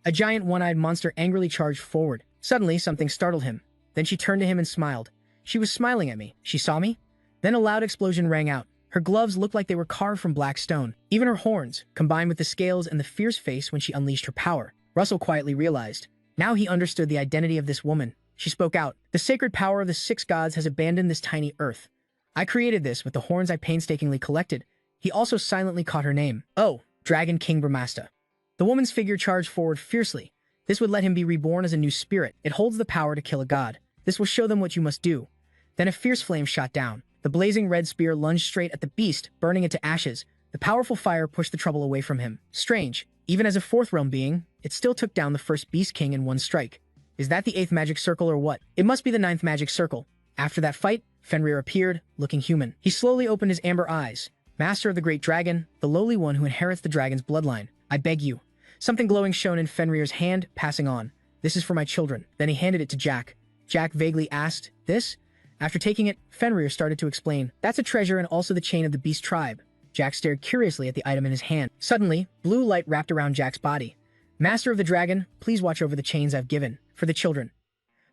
A giant one-eyed monster angrily charged forward. Suddenly, something startled him. Then she turned to him and smiled. She was smiling at me. She saw me? Then a loud explosion rang out. Her gloves looked like they were carved from black stone. Even her horns, combined with the scales and the fierce face when she unleashed her power. Russell quietly realized. Now he understood the identity of this woman. She spoke out. "The sacred power of the six gods has abandoned this tiny earth. I created this with the horns I painstakingly collected." He also silently caught her name. "Oh, Dragon King Brahmasta." The woman's figure charged forward fiercely. This would let him be reborn as a new spirit. It holds the power to kill a god. This will show them what you must do. Then a fierce flame shot down. The blazing red spear lunged straight at the beast, burning it to ashes. The powerful fire pushed the trouble away from him. Strange, even as a fourth realm being, it still took down the first Beast King in one strike. Is that the 8th magic circle or what? It must be the 9th magic circle. After that fight, Fenrir appeared, looking human. He slowly opened his amber eyes. "Master of the great dragon, the lowly one who inherits the dragon's bloodline, I beg you." Something glowing shone in Fenrir's hand, passing on. "This is for my children." Then he handed it to Jack. Jack vaguely asked, "This?" After taking it, Fenrir started to explain. "That's a treasure and also the chain of the beast tribe." Jack stared curiously at the item in his hand. Suddenly, blue light wrapped around Jack's body. "Master of the dragon, please watch over the chains I've given. For the children."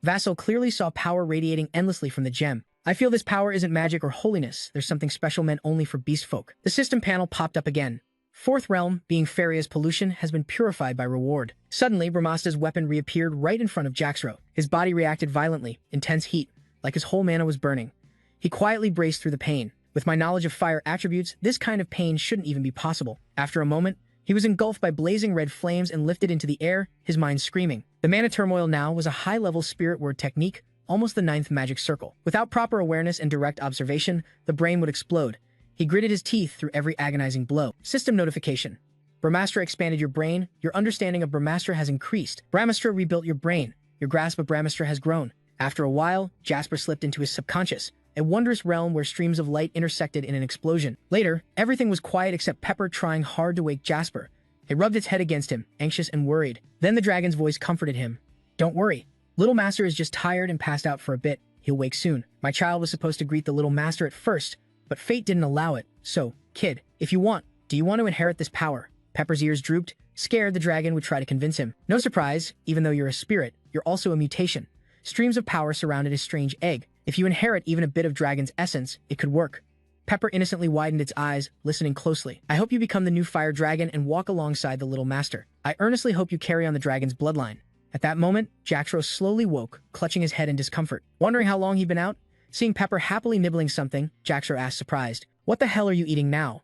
Vassal clearly saw power radiating endlessly from the gem. I feel this power isn't magic or holiness. There's something special meant only for beast folk. The system panel popped up again. Fourth realm, being fairy as pollution, has been purified by reward. Suddenly, Brahmasta's weapon reappeared right in front of Jaxro. His body reacted violently, intense heat, like his whole mana was burning. He quietly braced through the pain. With my knowledge of fire attributes, this kind of pain shouldn't even be possible. After a moment, he was engulfed by blazing red flames and lifted into the air, his mind screaming. The mana turmoil now was a high-level spirit word technique, almost the 9th magic circle. Without proper awareness and direct observation, the brain would explode. He gritted his teeth through every agonizing blow. System notification. Brahmastra expanded your brain. Your understanding of Brahmastra has increased. Brahmastra rebuilt your brain. Your grasp of Brahmastra has grown. After a while, Jasper slipped into his subconscious, a wondrous realm where streams of light intersected in an explosion. Later, everything was quiet except Pepper trying hard to wake Jasper. It rubbed its head against him, anxious and worried. Then the dragon's voice comforted him. Don't worry. Little Master is just tired and passed out for a bit. He'll wake soon. My child was supposed to greet the Little Master at first, but fate didn't allow it. So, kid, if you want, do you want to inherit this power? Pepper's ears drooped. Scared, the dragon would try to convince him. No surprise, even though you're a spirit, you're also a mutation. Streams of power surrounded his strange egg. If you inherit even a bit of dragon's essence, it could work. Pepper innocently widened its eyes, listening closely. I hope you become the new fire dragon and walk alongside the Little Master. I earnestly hope you carry on the dragon's bloodline. At that moment, Jaxro slowly woke, clutching his head in discomfort. Wondering how long he'd been out? Seeing Pepper happily nibbling something, Jaxro asked surprised, "What the hell are you eating now?"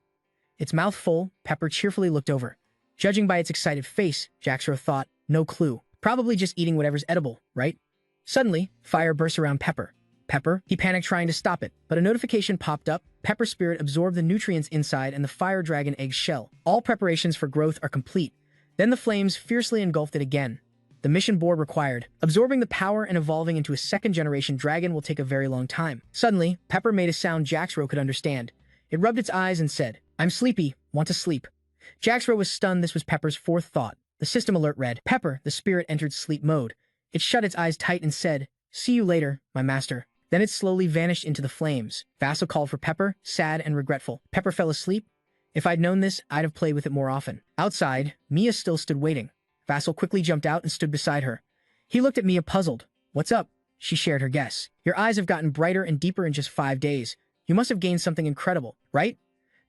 Its mouth full, Pepper cheerfully looked over. Judging by its excited face, Jaxro thought, no clue. Probably just eating whatever's edible, right? Suddenly, fire burst around Pepper. Pepper, he panicked trying to stop it, but a notification popped up. Pepper's spirit absorbed the nutrients inside and the fire dragon egg's shell. All preparations for growth are complete. Then the flames fiercely engulfed it again. The mission board required. Absorbing the power and evolving into a second-generation dragon will take a very long time. Suddenly, Pepper made a sound Jaxro could understand. It rubbed its eyes and said, I'm sleepy, want to sleep. Jaxro was stunned. This was Pepper's fourth thought. The system alert read, Pepper, the spirit entered sleep mode. It shut its eyes tight and said, see you later, my master. Then it slowly vanished into the flames. Vassal called for Pepper, sad and regretful. Pepper fell asleep. If I'd known this, I'd have played with it more often. Outside, Mia still stood waiting. Vassal quickly jumped out and stood beside her. He looked at Mia puzzled. What's up? She shared her guess. Your eyes have gotten brighter and deeper in just 5 days. You must have gained something incredible, right?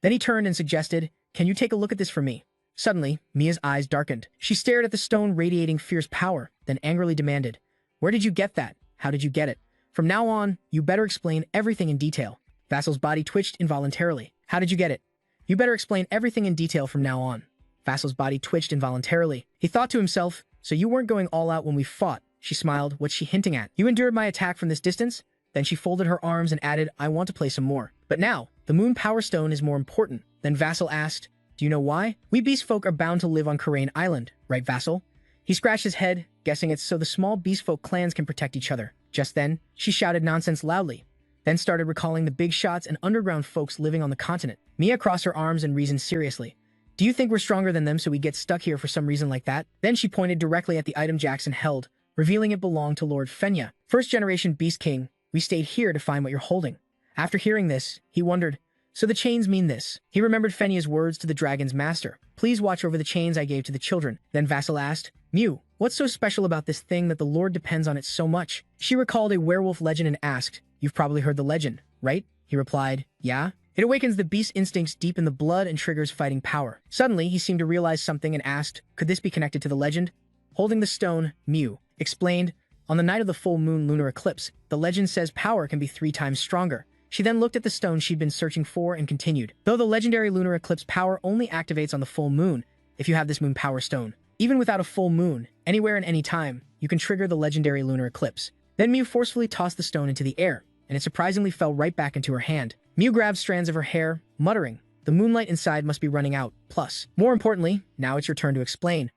Then he turned and suggested, can you take a look at this for me? Suddenly, Mia's eyes darkened. She stared at the stone radiating fierce power, then angrily demanded, where did you get that? How did you get it? From now on, you better explain everything in detail. Vassal's body twitched involuntarily. How did you get it? You better explain everything in detail from now on. Vassal's body twitched involuntarily. He thought to himself, so you weren't going all out when we fought. She smiled. What's she hinting at? You endured my attack from this distance? Then she folded her arms and added, I want to play some more. But now, the Moon Power Stone is more important. Then Vassal asked, do you know why? We beast folk are bound to live on Karain Island, right, Vassal? He scratched his head, guessing it's so the small beast folk clans can protect each other. Just then, she shouted nonsense loudly, then started recalling the big shots and underground folks living on the continent. Mia crossed her arms and reasoned seriously. Do you think we're stronger than them so we get stuck here for some reason like that? Then she pointed directly at the item Jackson held, revealing it belonged to Lord Fenya. First generation Beast King, we stayed here to find what you're holding. After hearing this, he wondered, so the chains mean this. He remembered Fenya's words to the dragon's master. Please watch over the chains I gave to the children. Then Vassal asked, Mew, what's so special about this thing that the Lord depends on it so much? She recalled a werewolf legend and asked, you've probably heard the legend, right? He replied, yeah. It awakens the beast instincts deep in the blood and triggers fighting power. Suddenly, he seemed to realize something and asked, could this be connected to the legend? Holding the stone, Mew explained, on the night of the full moon lunar eclipse, the legend says power can be 3 times stronger. She then looked at the stone she'd been searching for and continued, though the legendary lunar eclipse power only activates on the full moon if you have this moon power stone. Even without a full moon, anywhere and any time, you can trigger the legendary lunar eclipse. Then Mew forcefully tossed the stone into the air, and it surprisingly fell right back into her hand. Mew grabbed strands of her hair, muttering, the moonlight inside must be running out. Plus, more importantly, now it's your turn to explain.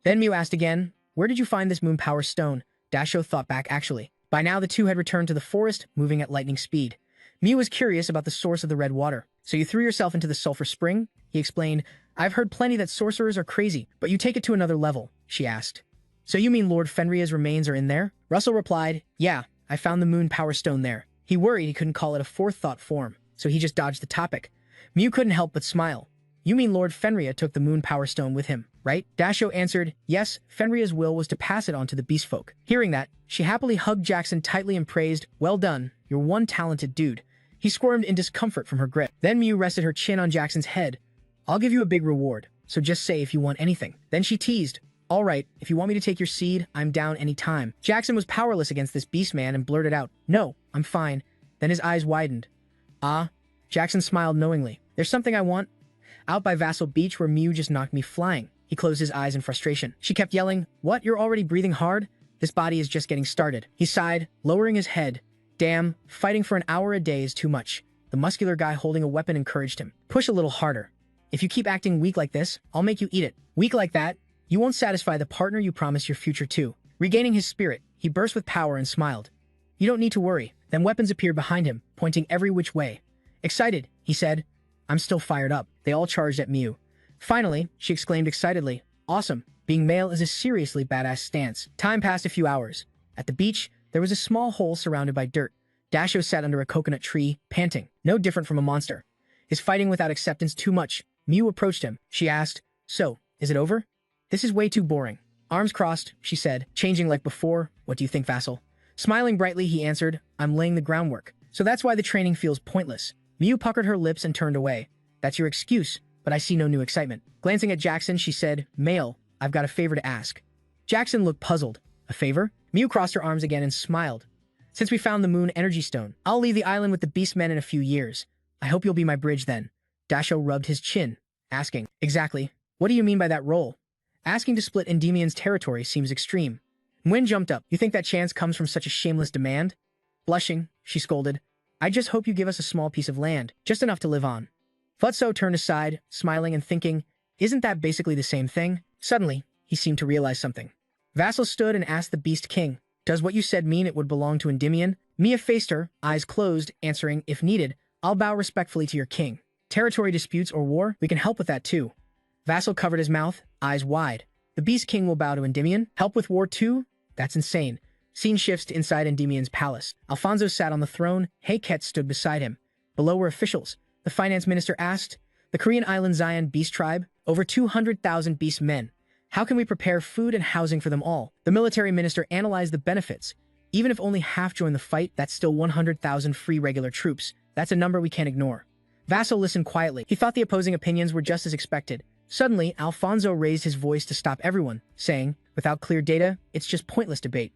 Then Mew asked again, where did you find this moon power stone? Dasho thought back actually. By now the two had returned to the forest, moving at lightning speed. Mew was curious about the source of the red water. So you threw yourself into the sulfur spring? He explained, I've heard plenty that sorcerers are crazy, but you take it to another level, she asked. So you mean Lord Fenria's remains are in there? Russell replied, yeah, I found the moon power stone there. He worried he couldn't call it a forethought form, so he just dodged the topic. Mew couldn't help but smile. You mean Lord Fenrir took the Moon Power Stone with him, right? Dasho answered, yes, Fenrir's will was to pass it on to the beast folk. Hearing that, she happily hugged Jackson tightly and praised, well done, you're one talented dude. He squirmed in discomfort from her grip. Then Mew rested her chin on Jackson's head. I'll give you a big reward, so just say if you want anything. Then she teased, all right, if you want me to take your seed, I'm down any time. Jackson was powerless against this beast man and blurted out, no, I'm fine. Then his eyes widened. Ah, Jackson smiled knowingly. There's something I want. Out by Vassal Beach where Mew just knocked me flying. He closed his eyes in frustration. She kept yelling, what, you're already breathing hard? This body is just getting started. He sighed, lowering his head. Damn, fighting for an hour a day is too much. The muscular guy holding a weapon encouraged him. Push a little harder. If you keep acting weak like this, I'll make you eat it. Weak like that? You won't satisfy the partner you promised your future to. Regaining his spirit, he burst with power and smiled. You don't need to worry. Then weapons appeared behind him, pointing every which way. Excited, he said. I'm still fired up. They all charged at Mew. Finally, she exclaimed excitedly, awesome. Being male is a seriously badass stance. Time passed a few hours. At the beach, there was a small hole surrounded by dirt. Dasho sat under a coconut tree, panting, no different from a monster. Is fighting without acceptance too much? Mew approached him. She asked, so, is it over? This is way too boring. Arms crossed, she said, changing like before. What do you think, Vassal? Smiling brightly, he answered, I'm laying the groundwork. So that's why the training feels pointless. Mew puckered her lips and turned away. That's your excuse, but I see no new excitement. Glancing at Jackson, she said, Male, I've got a favor to ask. Jackson looked puzzled. A favor? Mew crossed her arms again and smiled. Since we found the Moon Energy Stone, I'll leave the island with the Beast Men in a few years. I hope you'll be my bridge then. Dasho rubbed his chin, asking, exactly. What do you mean by that role? Asking to split Endymion's territory seems extreme. Nguyen jumped up. You think that chance comes from such a shameless demand? Blushing, she scolded. I just hope you give us a small piece of land, just enough to live on. Futso turned aside, smiling and thinking, isn't that basically the same thing? Suddenly, he seemed to realize something. Vassal stood and asked the Beast King, does what you said mean it would belong to Endymion? Mia faced her, eyes closed, answering, if needed, I'll bow respectfully to your king. Territory disputes or war, we can help with that too. Vassal covered his mouth, eyes wide. The Beast King will bow to Endymion? Help with war too? That's insane. Scene shifts to inside Endymion's palace. Alfonso sat on the throne. Heiket stood beside him. Below were officials. The finance minister asked, the Korean island Zion Beast Tribe, over 200,000 beast men. How can we prepare food and housing for them all? The military minister analyzed the benefits. Even if only half join the fight, that's still 100,000 free regular troops. That's a number we can't ignore. Vassal listened quietly. He thought the opposing opinions were just as expected. Suddenly, Alfonso raised his voice to stop everyone, saying, without clear data, it's just pointless debate.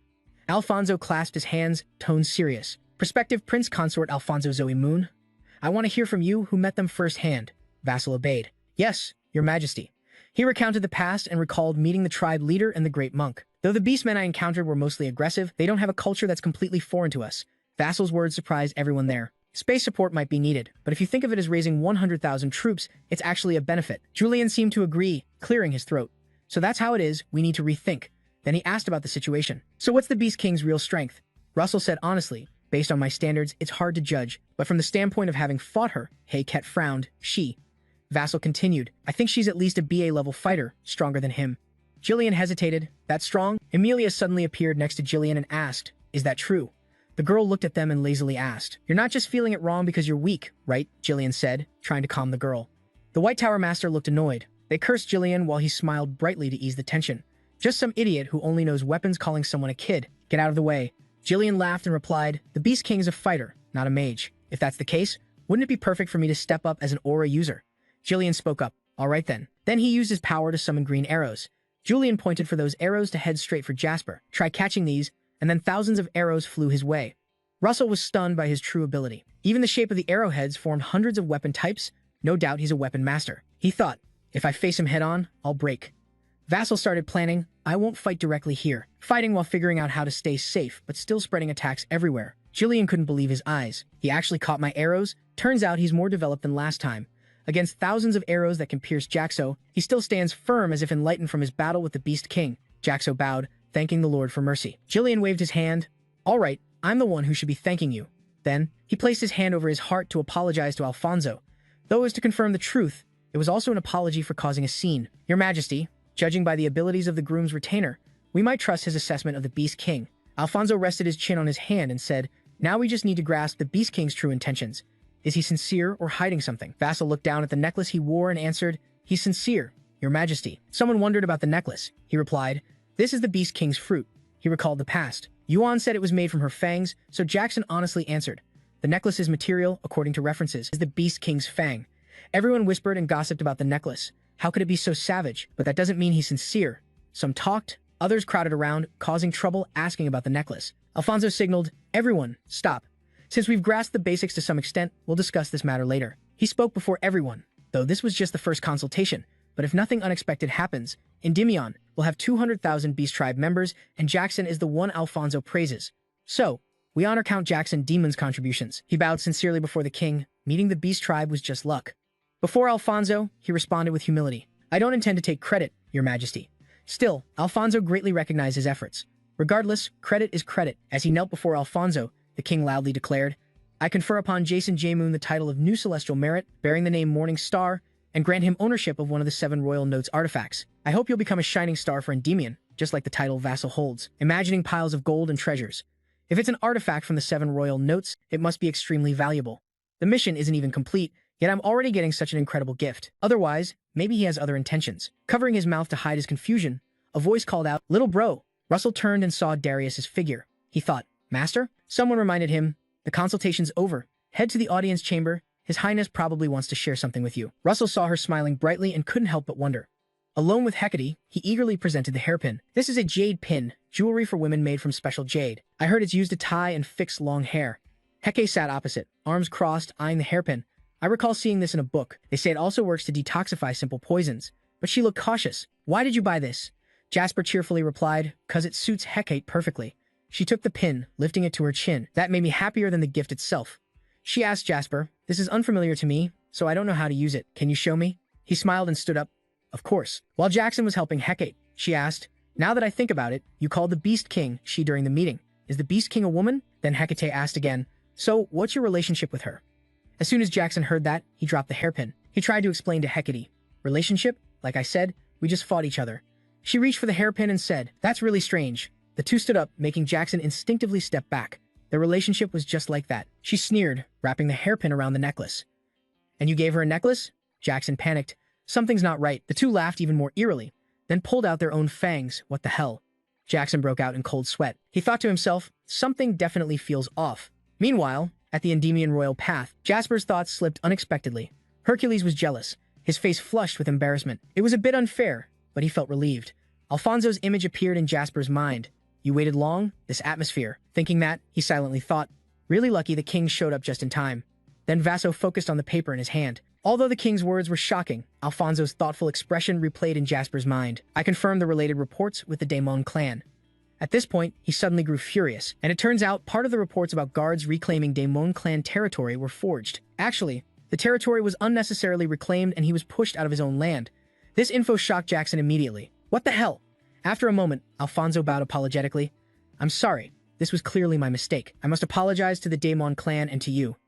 Alfonso clasped his hands, tone serious. Prospective Prince Consort Alfonso Zoe Moon, I want to hear from you who met them firsthand. Vassal obeyed. Yes, your majesty. He recounted the past and recalled meeting the tribe leader and the great monk. Though the beastmen I encountered were mostly aggressive, they don't have a culture that's completely foreign to us. Vassal's words surprised everyone there. Space support might be needed, but if you think of it as raising 100,000 troops, it's actually a benefit. Julian seemed to agree, clearing his throat. So that's how it is, we need to rethink. Then he asked about the situation. So what's the Beast King's real strength? Russell said honestly, based on my standards, it's hard to judge, but from the standpoint of having fought her, Heiket frowned, she. Vassal continued, I think she's at least a BA-level fighter, stronger than him. Jillian hesitated. That strong? Emilia suddenly appeared next to Jillian and asked, is that true? The girl looked at them and lazily asked, you're not just feeling it wrong because you're weak, right? Jillian said, trying to calm the girl. The White Tower Master looked annoyed. They cursed Jillian while he smiled brightly to ease the tension. Just some idiot who only knows weapons calling someone a kid. Get out of the way. Jillian laughed and replied, the Beast King is a fighter, not a mage. If that's the case, wouldn't it be perfect for me to step up as an aura user? Jillian spoke up. All right then. Then he used his power to summon green arrows. Julian pointed for those arrows to head straight for Jasper. Try catching these, and then thousands of arrows flew his way. Russell was stunned by his true ability. Even the shape of the arrowheads formed hundreds of weapon types. No doubt he's a weapon master. He thought, if I face him head-on, I'll break. Vassal started planning, I won't fight directly here, fighting while figuring out how to stay safe, but still spreading attacks everywhere. Jillian couldn't believe his eyes. He actually caught my arrows? Turns out he's more developed than last time. Against thousands of arrows that can pierce Jaxo, he still stands firm as if enlightened from his battle with the Beast King. Jaxo bowed, thanking the Lord for mercy. Jillian waved his hand. All right, I'm the one who should be thanking you. Then, he placed his hand over his heart to apologize to Alfonso. Though it was to confirm the truth, it was also an apology for causing a scene. Your Majesty, judging by the abilities of the groom's retainer, we might trust his assessment of the Beast King. Alfonso rested his chin on his hand and said, now we just need to grasp the Beast King's true intentions. Is he sincere or hiding something? Vassal looked down at the necklace he wore and answered, "He's sincere, Your Majesty." Someone wondered about the necklace. He replied, "This is the Beast King's fruit." He recalled the past. Yuan said it was made from her fangs, so Jackson honestly answered, "The necklace's material, according to references, is the Beast King's fang." Everyone whispered and gossiped about the necklace. How could it be so savage? But that doesn't mean he's sincere. Some talked, others crowded around, causing trouble, asking about the necklace. Alfonso signaled, "Everyone, stop. Since we've grasped the basics to some extent, we'll discuss this matter later." He spoke before everyone, though this was just the first consultation. But if nothing unexpected happens, Endymion will have 200,000 Beast Tribe members, and Jackson is the one Alfonso praises. So, we honor Count Jackson Demon's contributions. He bowed sincerely before the king. Meeting the Beast Tribe was just luck. Before Alfonso, he responded with humility. "I don't intend to take credit, Your Majesty." Still, Alfonso greatly recognized his efforts. Regardless, credit is credit. As he knelt before Alfonso, the king loudly declared, "I confer upon Jason J. Moon the title of New Celestial Merit, bearing the name Morning Star, and grant him ownership of one of the 7 Royal Notes artifacts. I hope you'll become a shining star for Endymion, just like the title Vassal holds," imagining piles of gold and treasures. If it's an artifact from the 7 Royal Notes, it must be extremely valuable. The mission isn't even complete, yet I'm already getting such an incredible gift. Otherwise, maybe he has other intentions. Covering his mouth to hide his confusion, a voice called out, "Little bro." Russell turned and saw Darius's figure. He thought, "Master?" Someone reminded him, "The consultation's over. Head to the audience chamber. His Highness probably wants to share something with you." Russell saw her smiling brightly and couldn't help but wonder. Alone with Hecate, he eagerly presented the hairpin. "This is a jade pin, jewelry for women made from special jade. I heard it's used to tie and fix long hair." Hecate sat opposite, arms crossed, eyeing the hairpin. "I recall seeing this in a book. They say it also works to detoxify simple poisons." But she looked cautious. "Why did you buy this?" Jasper cheerfully replied, "'Cause it suits Hecate perfectly." She took the pin, lifting it to her chin. "That made me happier than the gift itself." She asked Jasper, "This is unfamiliar to me, so I don't know how to use it. Can you show me?" He smiled and stood up. "Of course." While Jackson was helping Hecate, she asked, "Now that I think about it, you called the Beast King she during the meeting. Is the Beast King a woman?" Then Hecate asked again, "So, what's your relationship with her?" As soon as Jackson heard that, he dropped the hairpin. He tried to explain to Hecate, "Relationship? Like I said, we just fought each other." She reached for the hairpin and said, "That's really strange." The two stood up, making Jackson instinctively step back. Their relationship was just like that. She sneered, wrapping the hairpin around the necklace. "And you gave her a necklace?" Jackson panicked. Something's not right. The two laughed even more eerily, then pulled out their own fangs. "What the hell?" Jackson broke out in cold sweat. He thought to himself, something definitely feels off. Meanwhile, at the Endymion royal path, Jasper's thoughts slipped unexpectedly. Hercules was jealous, his face flushed with embarrassment. It was a bit unfair, but he felt relieved. Alfonso's image appeared in Jasper's mind. "You waited long? This atmosphere." Thinking that, he silently thought, "Really lucky the king showed up just in time." Then Vaso focused on the paper in his hand. Although the king's words were shocking, Alfonso's thoughtful expression replayed in Jasper's mind. "I confirmed the related reports with the Daemon clan." At this point, he suddenly grew furious, and it turns out part of the reports about guards reclaiming Daemon clan territory were forged. Actually, the territory was unnecessarily reclaimed and he was pushed out of his own land. This info shocked Jackson immediately. "What the hell?" After a moment, Alfonso bowed apologetically. "I'm sorry. This was clearly my mistake. I must apologize to the Daemon clan and to you."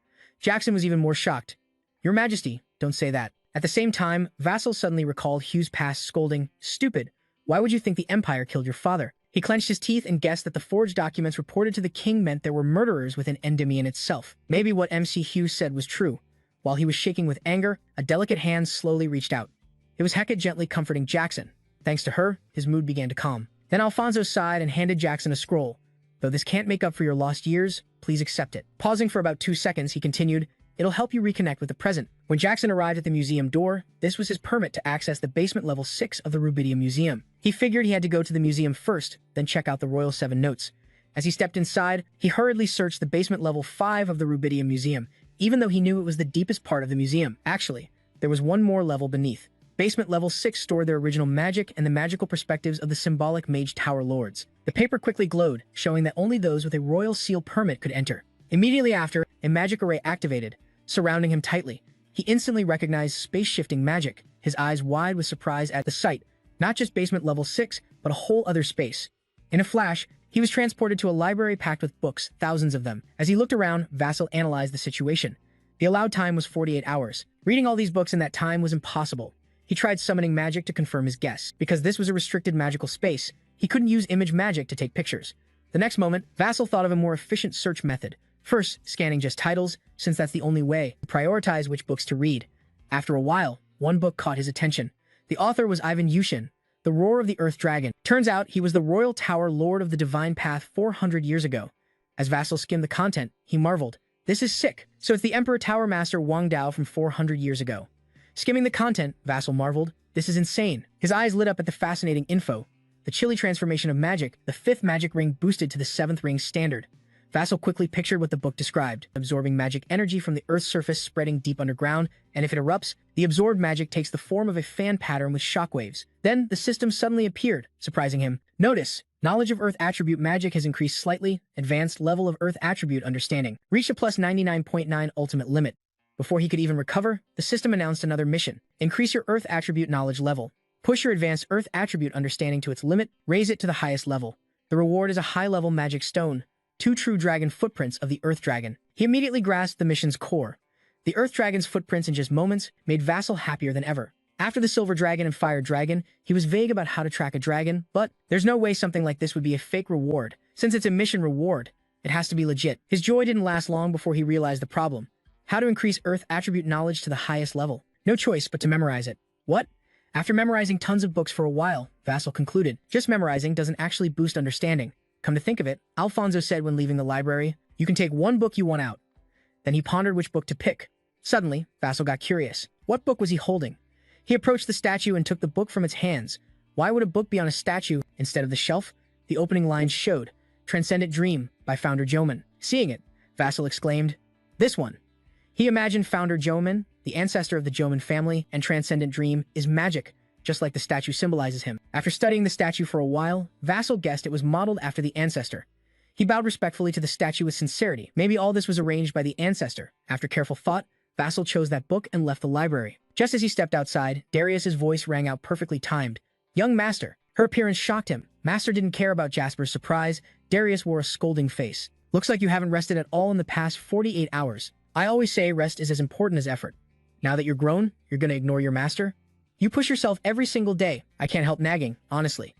Jackson was even more shocked. "Your Majesty, don't say that." At the same time, Vassal suddenly recalled Hugh's past scolding, "Stupid. Why would you think the Empire killed your father?" He clenched his teeth and guessed that the forged documents reported to the king meant there were murderers within Endymion itself. Maybe what MC Hugh said was true. While he was shaking with anger, a delicate hand slowly reached out. It was Hecate gently comforting Jackson. Thanks to her, his mood began to calm. Then Alfonso sighed and handed Jackson a scroll. "Though this can't make up for your lost years, please accept it." Pausing for about 2 seconds, he continued, "It'll help you reconnect with the present." When Jackson arrived at the museum door, this was his permit to access the basement level 6 of the Rubidium Museum. He figured he had to go to the museum first, then check out the Royal 7 Notes. As he stepped inside, he hurriedly searched the basement level 5 of the Rubidium Museum, even though he knew it was the deepest part of the museum. Actually, there was one more level beneath. Basement level 6 stored their original magic and the magical perspectives of the symbolic Mage Tower Lords. The paper quickly glowed, showing that only those with a royal seal permit could enter. Immediately after, a magic array activated, surrounding him tightly. He instantly recognized space-shifting magic, his eyes wide with surprise at the sight. Not just basement level 6, but a whole other space. In a flash, he was transported to a library packed with books, thousands of them. As he looked around, Vassal analyzed the situation. The allowed time was 48 hours. Reading all these books in that time was impossible. He tried summoning magic to confirm his guess. Because this was a restricted magical space, he couldn't use image magic to take pictures. The next moment, Vassal thought of a more efficient search method. First, scanning just titles, since that's the only way to prioritize which books to read. After a while, one book caught his attention. The author was Ivan Yushin, The Roar of the Earth Dragon. Turns out he was the Royal Tower Lord of the Divine Path 400 years ago. As Vassal skimmed the content, he marveled. This is sick. So it's the Emperor Tower Master Wang Dao from 400 years ago. Skimming the content, Vassal marveled. This is insane. His eyes lit up at the fascinating info. The chilly transformation of magic, the 5th magic ring boosted to the 7th ring standard. Vassal quickly pictured what the book described, absorbing magic energy from the Earth's surface spreading deep underground, and if it erupts, the absorbed magic takes the form of a fan pattern with shockwaves. Then, the system suddenly appeared, surprising him. Notice, knowledge of Earth attribute magic has increased slightly, advanced level of Earth attribute understanding. Reached a plus 99.9 ultimate limit. Before he could even recover, the system announced another mission. Increase your Earth attribute knowledge level. Push your advanced Earth attribute understanding to its limit, raise it to the highest level. The reward is a high-level magic stone. 2 true dragon footprints of the Earth Dragon. He immediately grasped the mission's core. The Earth Dragon's footprints in just moments made Vassal happier than ever. After the Silver Dragon and Fire Dragon, he was vague about how to track a dragon, but there's no way something like this would be a fake reward. Since it's a mission reward, it has to be legit. His joy didn't last long before he realized the problem. How to increase Earth attribute knowledge to the highest level. No choice but to memorize it. What? After memorizing tons of books for a while, Vassal concluded, just memorizing doesn't actually boost understanding. Come to think of it, Alfonso said when leaving the library, you can take one book you want out. Then he pondered which book to pick. Suddenly, Vassal got curious. What book was he holding? He approached the statue and took the book from its hands. Why would a book be on a statue instead of the shelf? The opening lines showed, Transcendent Dream by Founder Joman. Seeing it, Vassal exclaimed, this one. He imagined Founder Joman, the ancestor of the Joman family, and Transcendent Dream is magic, just like the statue symbolizes him. After studying the statue for a while, Vassal guessed it was modeled after the ancestor. He bowed respectfully to the statue with sincerity. Maybe all this was arranged by the ancestor. After careful thought, Vassal chose that book and left the library. Just as he stepped outside, Darius's voice rang out perfectly timed. Young Master. Her appearance shocked him. Master didn't care about Jasper's surprise. Darius wore a scolding face. Looks like you haven't rested at all in the past 48 hours. I always say rest is as important as effort. Now that you're grown, you're gonna ignore your master? You push yourself every single day. I can't help nagging, honestly.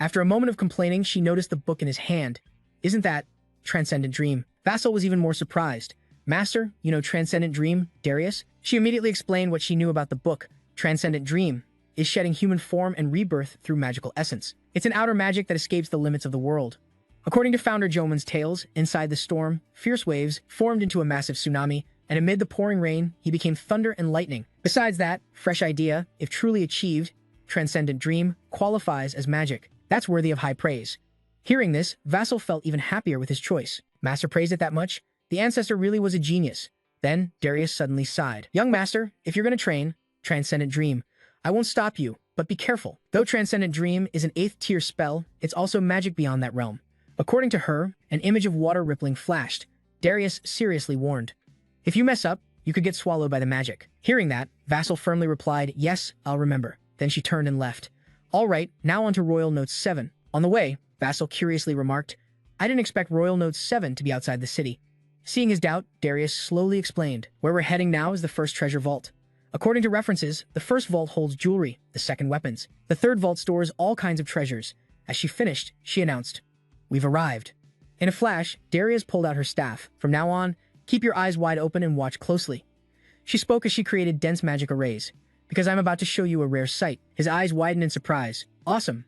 After a moment of complaining, she noticed the book in his hand. Isn't that Transcendent Dream? Vassal was even more surprised. Master, you know Transcendent Dream, Darius? She immediately explained what she knew about the book. Transcendent Dream is shedding human form and rebirth through magical essence. It's an outer magic that escapes the limits of the world. According to Founder Joman's tales, inside the storm, fierce waves formed into a massive tsunami, and amid the pouring rain, he became thunder and lightning. Besides that, fresh idea, if truly achieved, Transcendent Dream qualifies as magic. That's worthy of high praise. Hearing this, Vassal felt even happier with his choice. Master praised it that much? The ancestor really was a genius. Then, Darius suddenly sighed. Young Master, if you're gonna train Transcendent Dream, I won't stop you, but be careful. Though Transcendent Dream is an 8th tier spell, it's also magic beyond that realm. According to her, an image of water rippling flashed. Darius seriously warned. If you mess up, you could get swallowed by the magic. Hearing that, Vassal firmly replied, yes, I'll remember. Then she turned and left. All right, now on to Royal Note 7. On the way, Vassal curiously remarked, I didn't expect Royal Note 7 to be outside the city. Seeing his doubt, Darius slowly explained, where we're heading now is the first treasure vault. According to references, the first vault holds jewelry, the second weapons. The third vault stores all kinds of treasures. As she finished, she announced, we've arrived. In a flash, Darius pulled out her staff. From now on, keep your eyes wide open and watch closely. She spoke as she created dense magic arrays. Because I'm about to show you a rare sight. His eyes widened in surprise. Awesome.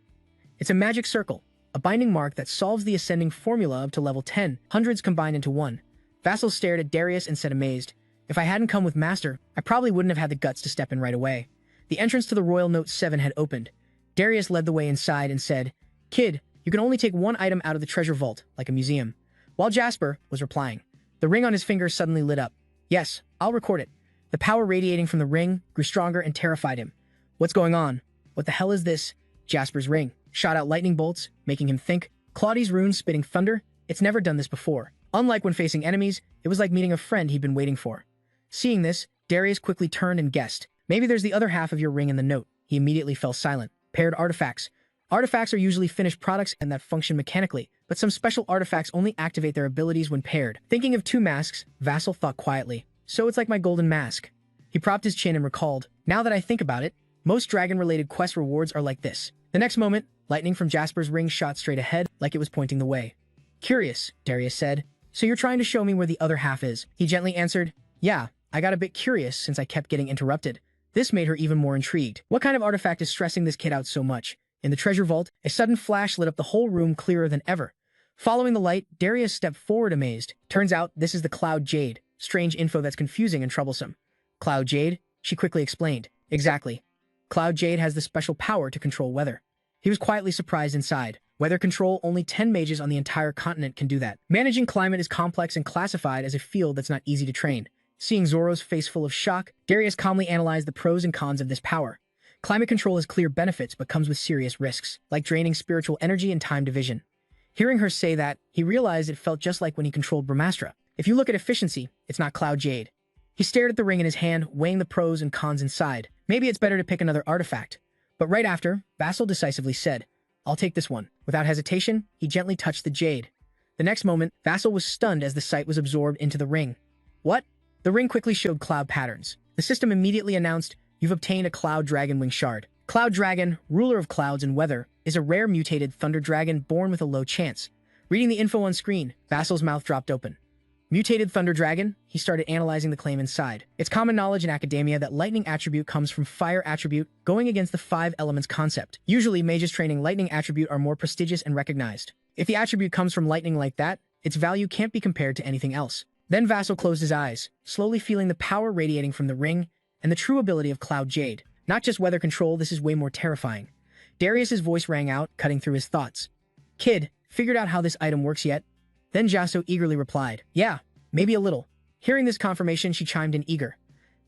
It's a magic circle, a binding mark that solves the ascending formula up to level 10, hundreds combined into one. Vassal stared at Darius and said amazed, if I hadn't come with Master, I probably wouldn't have had the guts to step in right away. The entrance to the Royal Note 7 had opened. Darius led the way inside and said, Kid, you can only take one item out of the treasure vault, like a museum. While Jasper was replying, the ring on his finger suddenly lit up. Yes, I'll record it. The power radiating from the ring grew stronger and terrified him. What's going on? What the hell is this? Jasper's ring shot out lightning bolts, making him think. Claudi's rune spitting thunder? It's never done this before. Unlike when facing enemies, it was like meeting a friend he'd been waiting for. Seeing this, Darius quickly turned and guessed. Maybe there's the other half of your ring in the note. He immediately fell silent. Paired artifacts. Artifacts are usually finished products and that function mechanically, but some special artifacts only activate their abilities when paired. Thinking of 2 masks, Vassal thought quietly. So it's like my golden mask. He propped his chin and recalled, now that I think about it, most dragon-related quest rewards are like this. The next moment, lightning from Jasper's ring shot straight ahead, like it was pointing the way. Curious, Darius said. So you're trying to show me where the other half is? He gently answered, yeah, I got a bit curious since I kept getting interrupted. This made her even more intrigued. What kind of artifact is stressing this kid out so much? In the treasure vault, a sudden flash lit up the whole room clearer than ever. Following the light, Darius stepped forward amazed. Turns out, this is the Cloud Jade. Strange info that's confusing and troublesome. Cloud Jade? She quickly explained. Exactly. Cloud Jade has the special power to control weather. He was quietly surprised inside. Weather control, only 10 mages on the entire continent can do that. Managing climate is complex and classified as a field that's not easy to train. Seeing Zoro's face full of shock, Darius calmly analyzed the pros and cons of this power. Climate control has clear benefits but comes with serious risks, like draining spiritual energy and time division. Hearing her say that, he realized it felt just like when he controlled Brahmastra. If you look at efficiency, it's not Cloud Jade. He stared at the ring in his hand, weighing the pros and cons inside. Maybe it's better to pick another artifact. But right after, Vassal decisively said, I'll take this one. Without hesitation, he gently touched the jade. The next moment, Vassal was stunned as the sight was absorbed into the ring. What? The ring quickly showed cloud patterns. The system immediately announced, you've obtained a Cloud Dragon Wing Shard. Cloud Dragon, ruler of clouds and weather, is a rare mutated thunder dragon born with a low chance. Reading the info on screen, Vassal's mouth dropped open. Mutated thunder dragon, he started analyzing the claim inside. It's common knowledge in academia that lightning attribute comes from fire attribute, going against the 5 elements concept. Usually, mages training lightning attribute are more prestigious and recognized. If the attribute comes from lightning like that, its value can't be compared to anything else. Then Vassal closed his eyes, slowly feeling the power radiating from the ring and the true ability of Cloud Jade. Not just weather control, this is way more terrifying. Darius's voice rang out, cutting through his thoughts. Kid, figured out how this item works yet? Then Jasso eagerly replied, yeah, maybe a little. Hearing this confirmation, she chimed in eager.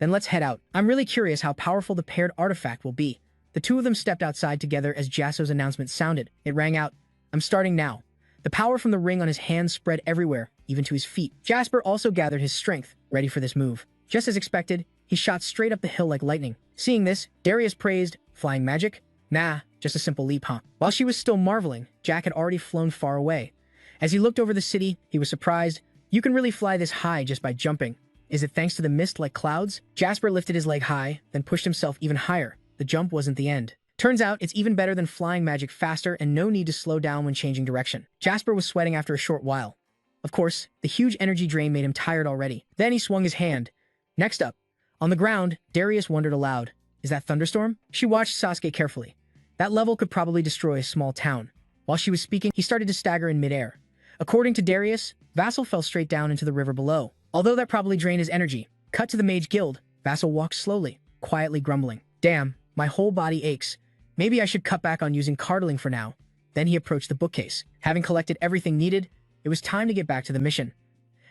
Then let's head out. I'm really curious how powerful the paired artifact will be. The two of them stepped outside together as Jasso's announcement sounded. It rang out, I'm starting now. The power from the ring on his hands spread everywhere, even to his feet. Jasper also gathered his strength, ready for this move. Just as expected, he shot straight up the hill like lightning. Seeing this, Darius praised, flying magic? Nah, just a simple leap, huh? While she was still marveling, Jack had already flown far away. As he looked over the city, he was surprised. You can really fly this high just by jumping. Is it thanks to the mist like clouds? Jasper lifted his leg high, then pushed himself even higher. The jump wasn't the end. Turns out, it's even better than flying magic faster and no need to slow down when changing direction. Jasper was sweating after a short while. Of course, the huge energy drain made him tired already. Then he swung his hand. Next up. On the ground, Darius wondered aloud. Is that thunderstorm? She watched Sasuke carefully. That level could probably destroy a small town. While she was speaking, he started to stagger in midair. According to Darius, Vassal fell straight down into the river below. Although that probably drained his energy. Cut to the Mage Guild. Vassal walked slowly, quietly grumbling. Damn, my whole body aches. Maybe I should cut back on using cardling for now. Then he approached the bookcase. Having collected everything needed, it was time to get back to the mission.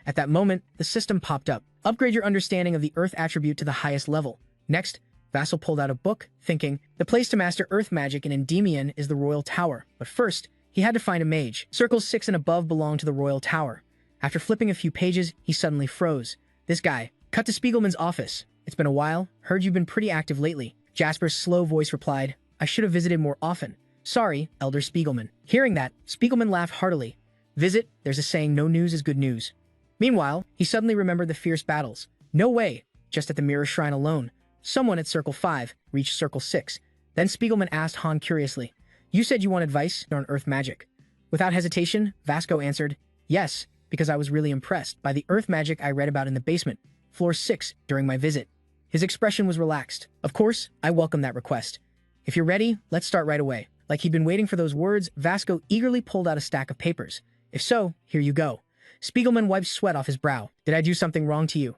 At that moment, the system popped up. Upgrade your understanding of the Earth attribute to the highest level. Next, Vassal pulled out a book, thinking, the place to master Earth magic in Endymion is the Royal Tower. But first, he had to find a mage. Circles 6 and above belong to the Royal Tower. After flipping a few pages, he suddenly froze. This guy. Cut to Spiegelman's office. It's been a while. Heard you've been pretty active lately. Jasper's slow voice replied, I should have visited more often. Sorry, Elder Spiegelman. Hearing that, Spiegelman laughed heartily. Visit, there's a saying, no news is good news. Meanwhile, he suddenly remembered the fierce battles. No way. Just at the Mirror Shrine alone. Someone at Circle 5 reached Circle 6. Then Spiegelman asked Han curiously, you said you want advice on Earth magic. Without hesitation, Vasco answered, yes, because I was really impressed by the Earth magic I read about in the basement, floor 6, during my visit. His expression was relaxed. Of course, I welcome that request. If you're ready, let's start right away. Like he'd been waiting for those words, Vasco eagerly pulled out a stack of papers. If so, here you go. Spiegelman wiped sweat off his brow. Did I do something wrong to you?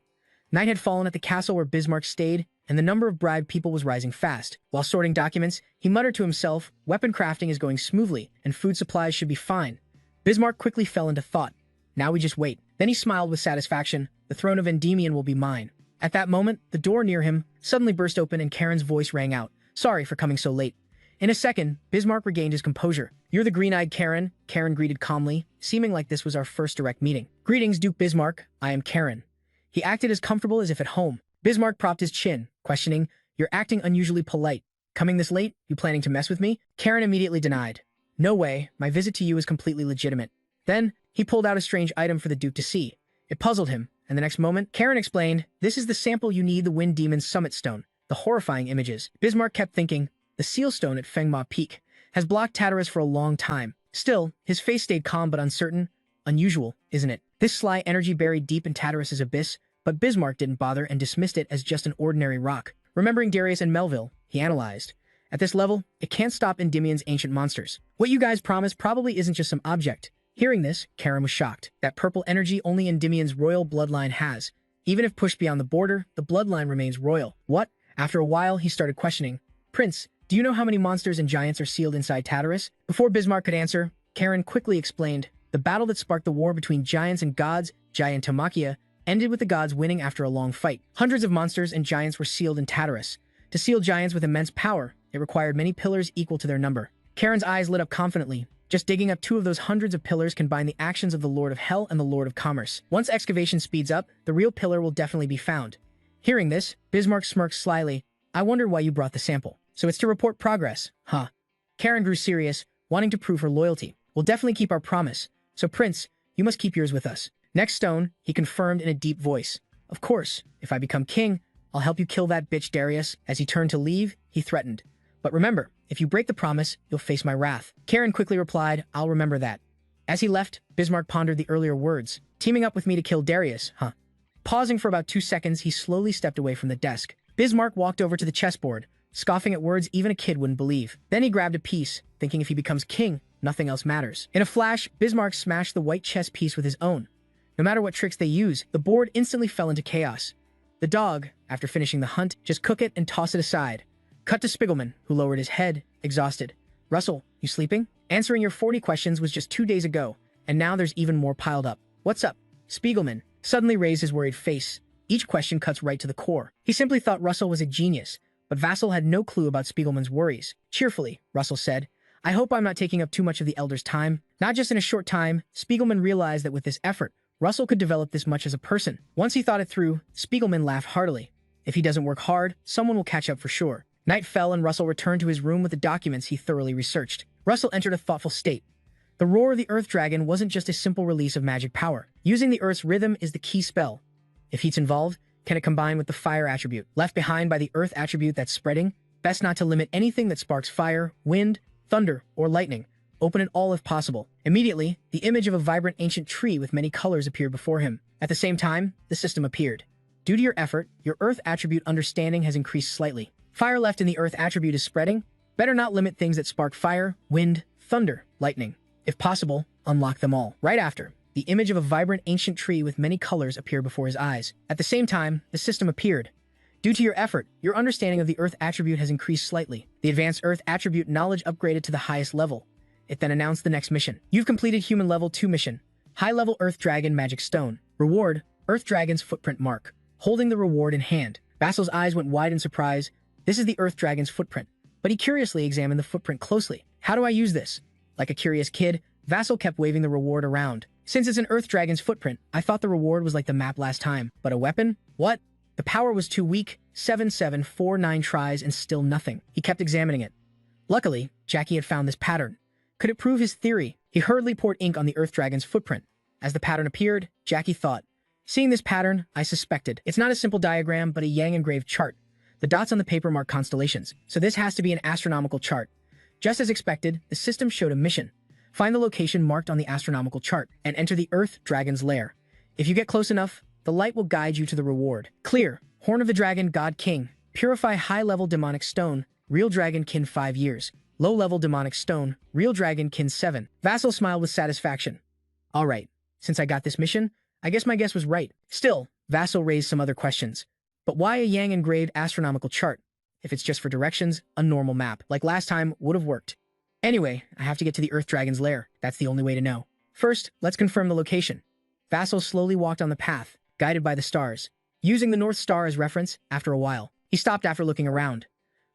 Night had fallen at the castle where Bismarck stayed, and the number of bribed people was rising fast. While sorting documents, he muttered to himself, weapon crafting is going smoothly, and food supplies should be fine. Bismarck quickly fell into thought. Now we just wait. Then he smiled with satisfaction. The throne of Endymion will be mine. At that moment, the door near him suddenly burst open and Karen's voice rang out. Sorry for coming so late. In a second, Bismarck regained his composure. You're the green-eyed Karen, Karen greeted calmly, seeming like this was our first direct meeting. Greetings, Duke Bismarck. I am Karen. He acted as comfortable as if at home. Bismarck propped his chin, questioning, you're acting unusually polite. Coming this late? You planning to mess with me? Karen immediately denied. No way, my visit to you is completely legitimate. Then, he pulled out a strange item for the Duke to see. It puzzled him, and the next moment, Karen explained, this is the sample you need, the Wind Demon's Summit Stone. The horrifying images. Bismarck kept thinking, the Seal Stone at Fengma Peak has blocked Tartarus for a long time. Still, his face stayed calm but uncertain. Unusual, isn't it? This sly energy buried deep in Tartarus's abyss, but Bismarck didn't bother and dismissed it as just an ordinary rock. Remembering Darius and Melville, he analyzed. At this level, it can't stop Endymion's ancient monsters. What you guys promised probably isn't just some object. Hearing this, Karen was shocked. That purple energy only Endymion's royal bloodline has. Even if pushed beyond the border, the bloodline remains royal. What? After a while, he started questioning. Prince, do you know how many monsters and giants are sealed inside Tartarus? Before Bismarck could answer, Karen quickly explained. The battle that sparked the war between giants and gods, Gigantomachia, ended with the gods winning after a long fight. Hundreds of monsters and giants were sealed in Tartarus. To seal giants with immense power, it required many pillars equal to their number. Karen's eyes lit up confidently. Just digging up 2 of those hundreds of pillars can bind the actions of the Lord of Hell and the Lord of Commerce. Once excavation speeds up, the real pillar will definitely be found. Hearing this, Bismarck smirked slyly. I wonder why you brought the sample. So it's to report progress, huh? Karen grew serious, wanting to prove her loyalty. We'll definitely keep our promise. So Prince, you must keep yours with us. Next stone, he confirmed in a deep voice. Of course, if I become king, I'll help you kill that bitch Darius. As he turned to leave, he threatened. But remember, if you break the promise, you'll face my wrath. Karen quickly replied, I'll remember that. As he left, Bismarck pondered the earlier words. Teaming up with me to kill Darius, huh? Pausing for about 2 seconds, he slowly stepped away from the desk. Bismarck walked over to the chessboard, scoffing at words even a kid wouldn't believe. Then he grabbed a piece, thinking if he becomes king, nothing else matters. In a flash, Bismarck smashed the white chess piece with his own. No matter what tricks they use, the board instantly fell into chaos. The dog, after finishing the hunt, just cook it and toss it aside. Cut to Spiegelman, who lowered his head, exhausted. Russell, you sleeping? Answering your 40 questions was just 2 days ago, and now there's even more piled up. What's up? Spiegelman suddenly raised his worried face. Each question cuts right to the core. He simply thought Russell was a genius, but Vassal had no clue about Spiegelman's worries. Cheerfully, Russell said, I hope I'm not taking up too much of the Elder's time. Not just in a short time, Spiegelman realized that with this effort, Russell could develop this much as a person. Once he thought it through, Spiegelman laughed heartily. If he doesn't work hard, someone will catch up for sure. Night fell and Russell returned to his room with the documents he thoroughly researched. Russell entered a thoughtful state. The roar of the Earth Dragon wasn't just a simple release of magic power. Using the Earth's rhythm is the key spell. If heat's involved, can it combine with the fire attribute? Left behind by the Earth attribute that's spreading? Best not to limit anything that sparks fire, wind, thunder, or lightning. Open it all if possible. Immediately, the image of a vibrant ancient tree with many colors appeared before him. At the same time, the system appeared. Due to your effort, your Earth attribute understanding has increased slightly. Fire left in the Earth attribute is spreading. Better not limit things that spark fire, wind, thunder, lightning. If possible, unlock them all. Right after, the image of a vibrant ancient tree with many colors appeared before his eyes. At the same time, the system appeared. Due to your effort, your understanding of the Earth attribute has increased slightly. The advanced Earth attribute knowledge upgraded to the highest level. It then announced the next mission. You've completed Human Level 2 mission. High-level Earth Dragon Magic Stone. Reward, Earth Dragon's footprint mark. Holding the reward in hand, Vassal's eyes went wide in surprise. This is the Earth Dragon's footprint. But he curiously examined the footprint closely. How do I use this? Like a curious kid, Vassal kept waving the reward around. Since it's an Earth Dragon's footprint, I thought the reward was like the map last time. But a weapon? What? The power was too weak. 7,749 tries and still nothing. He kept examining it. Luckily, Jackie had found this pattern. Could it prove his theory? He hurriedly poured ink on the Earth Dragon's footprint. As the pattern appeared, Jackie thought, seeing this pattern, I suspected. It's not a simple diagram, but a Yang engraved chart. The dots on the paper mark constellations, so this has to be an astronomical chart. Just as expected, the system showed a mission. Find the location marked on the astronomical chart and enter the Earth Dragon's lair. If you get close enough, the light will guide you to the reward. Clear. Horn of the Dragon, God King. Purify high-level demonic stone. Real Dragon Kin 5 years. Low-level demonic stone. Real Dragon Kin 7. Vassal smiled with satisfaction. All right. Since I got this mission, I guess my guess was right. Still, Vassal raised some other questions. But why a Yang engraved astronomical chart? If it's just for directions, a normal map, like last time, would have worked. Anyway, I have to get to the Earth Dragon's lair. That's the only way to know. First, let's confirm the location. Vassal slowly walked on the path, guided by the stars. Using the North Star as reference, after a while, he stopped after looking around.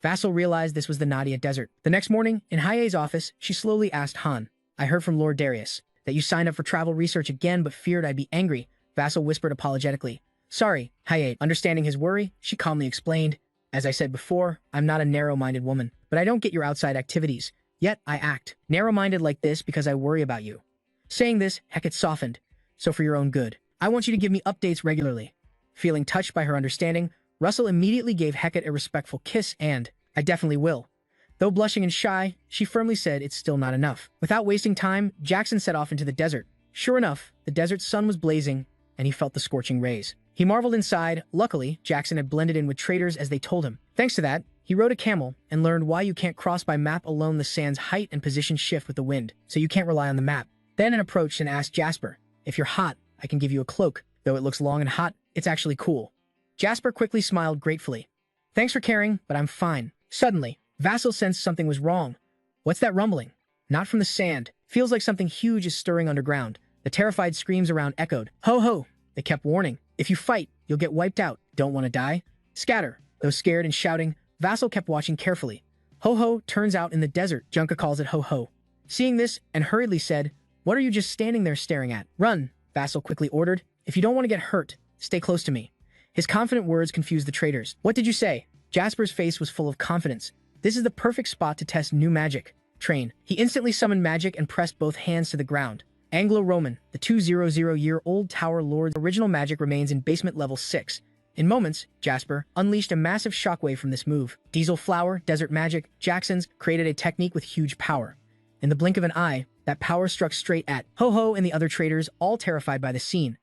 Vassal realized this was the Nadia Desert. The next morning, in Haye's office, she slowly asked Han, I heard from Lord Darius that you signed up for travel research again but feared I'd be angry. Vassal whispered apologetically. Sorry, Haye. Understanding his worry, she calmly explained, as I said before, I'm not a narrow-minded woman, but I don't get your outside activities. Yet, I act narrow-minded like this because I worry about you. Saying this, Hecate softened. So for your own good, I want you to give me updates regularly. Feeling touched by her understanding, Russell immediately gave Hecate a respectful kiss and, I definitely will. Though blushing and shy, she firmly said it's still not enough. Without wasting time, Jackson set off into the desert, Sure enough, the desert sun was blazing, and he felt the scorching rays. He marveled inside. Luckily, Jackson had blended in with traders as they told him. Thanks to that, he rode a camel and learned why you can't cross by map alone. The sand's height and position shift with the wind, so you can't rely on the map. Then it approached and asked Jasper, if you're hot, I can give you a cloak. Though it looks long and hot, it's actually cool. Jasper quickly smiled gratefully. Thanks for caring, but I'm fine. Suddenly, Vassal sensed something was wrong. What's that rumbling? Not from the sand. Feels like something huge is stirring underground. The terrified screams around echoed. Ho ho! They kept warning. If you fight, you'll get wiped out. Don't want to die? Scatter. Though scared and shouting, Vassal kept watching carefully. Ho ho turns out in the desert. Junka calls it ho ho. Seeing this, and hurriedly said, what are you just standing there staring at? Run, Vassal quickly ordered. If you don't want to get hurt, stay close to me. His confident words confused the traders. What did you say? Jasper's face was full of confidence. This is the perfect spot to test new magic. Train. He instantly summoned magic and pressed both hands to the ground. Anglo-Roman, the 200-year-old Tower Lord's original magic remains in basement level 6. In moments, Jasper unleashed a massive shockwave from this move. Diesel Flower, Desert Magic, Jackson's created a technique with huge power. In the blink of an eye, that power struck straight at Ho-Ho and the other traders, all terrified by the scene.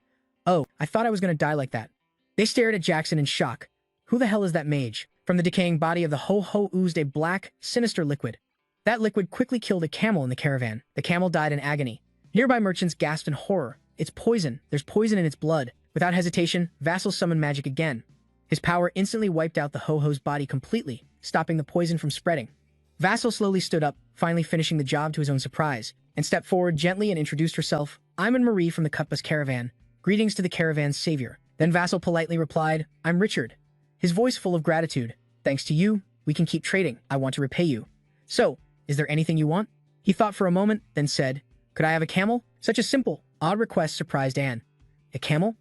Oh, I thought I was going to die like that. They stared at Jackson in shock. Who the hell is that mage? From the decaying body of the Ho-Ho oozed a black, sinister liquid. That liquid quickly killed a camel in the caravan. The camel died in agony. Nearby merchants gasped in horror. It's poison. There's poison in its blood. Without hesitation, Vassal summoned magic again. His power instantly wiped out the Ho-Ho's body completely, stopping the poison from spreading. Vassal slowly stood up, finally finishing the job to his own surprise, and stepped forward gently and introduced herself. I'm Marie from the Cutbus caravan. Greetings to the caravan's savior. Then Vassal politely replied, I'm Richard. His voice full of gratitude. Thanks to you, we can keep trading. I want to repay you. So, is there anything you want? He thought for a moment, then said, could I have a camel? Such a simple, odd request surprised Anne. A camel?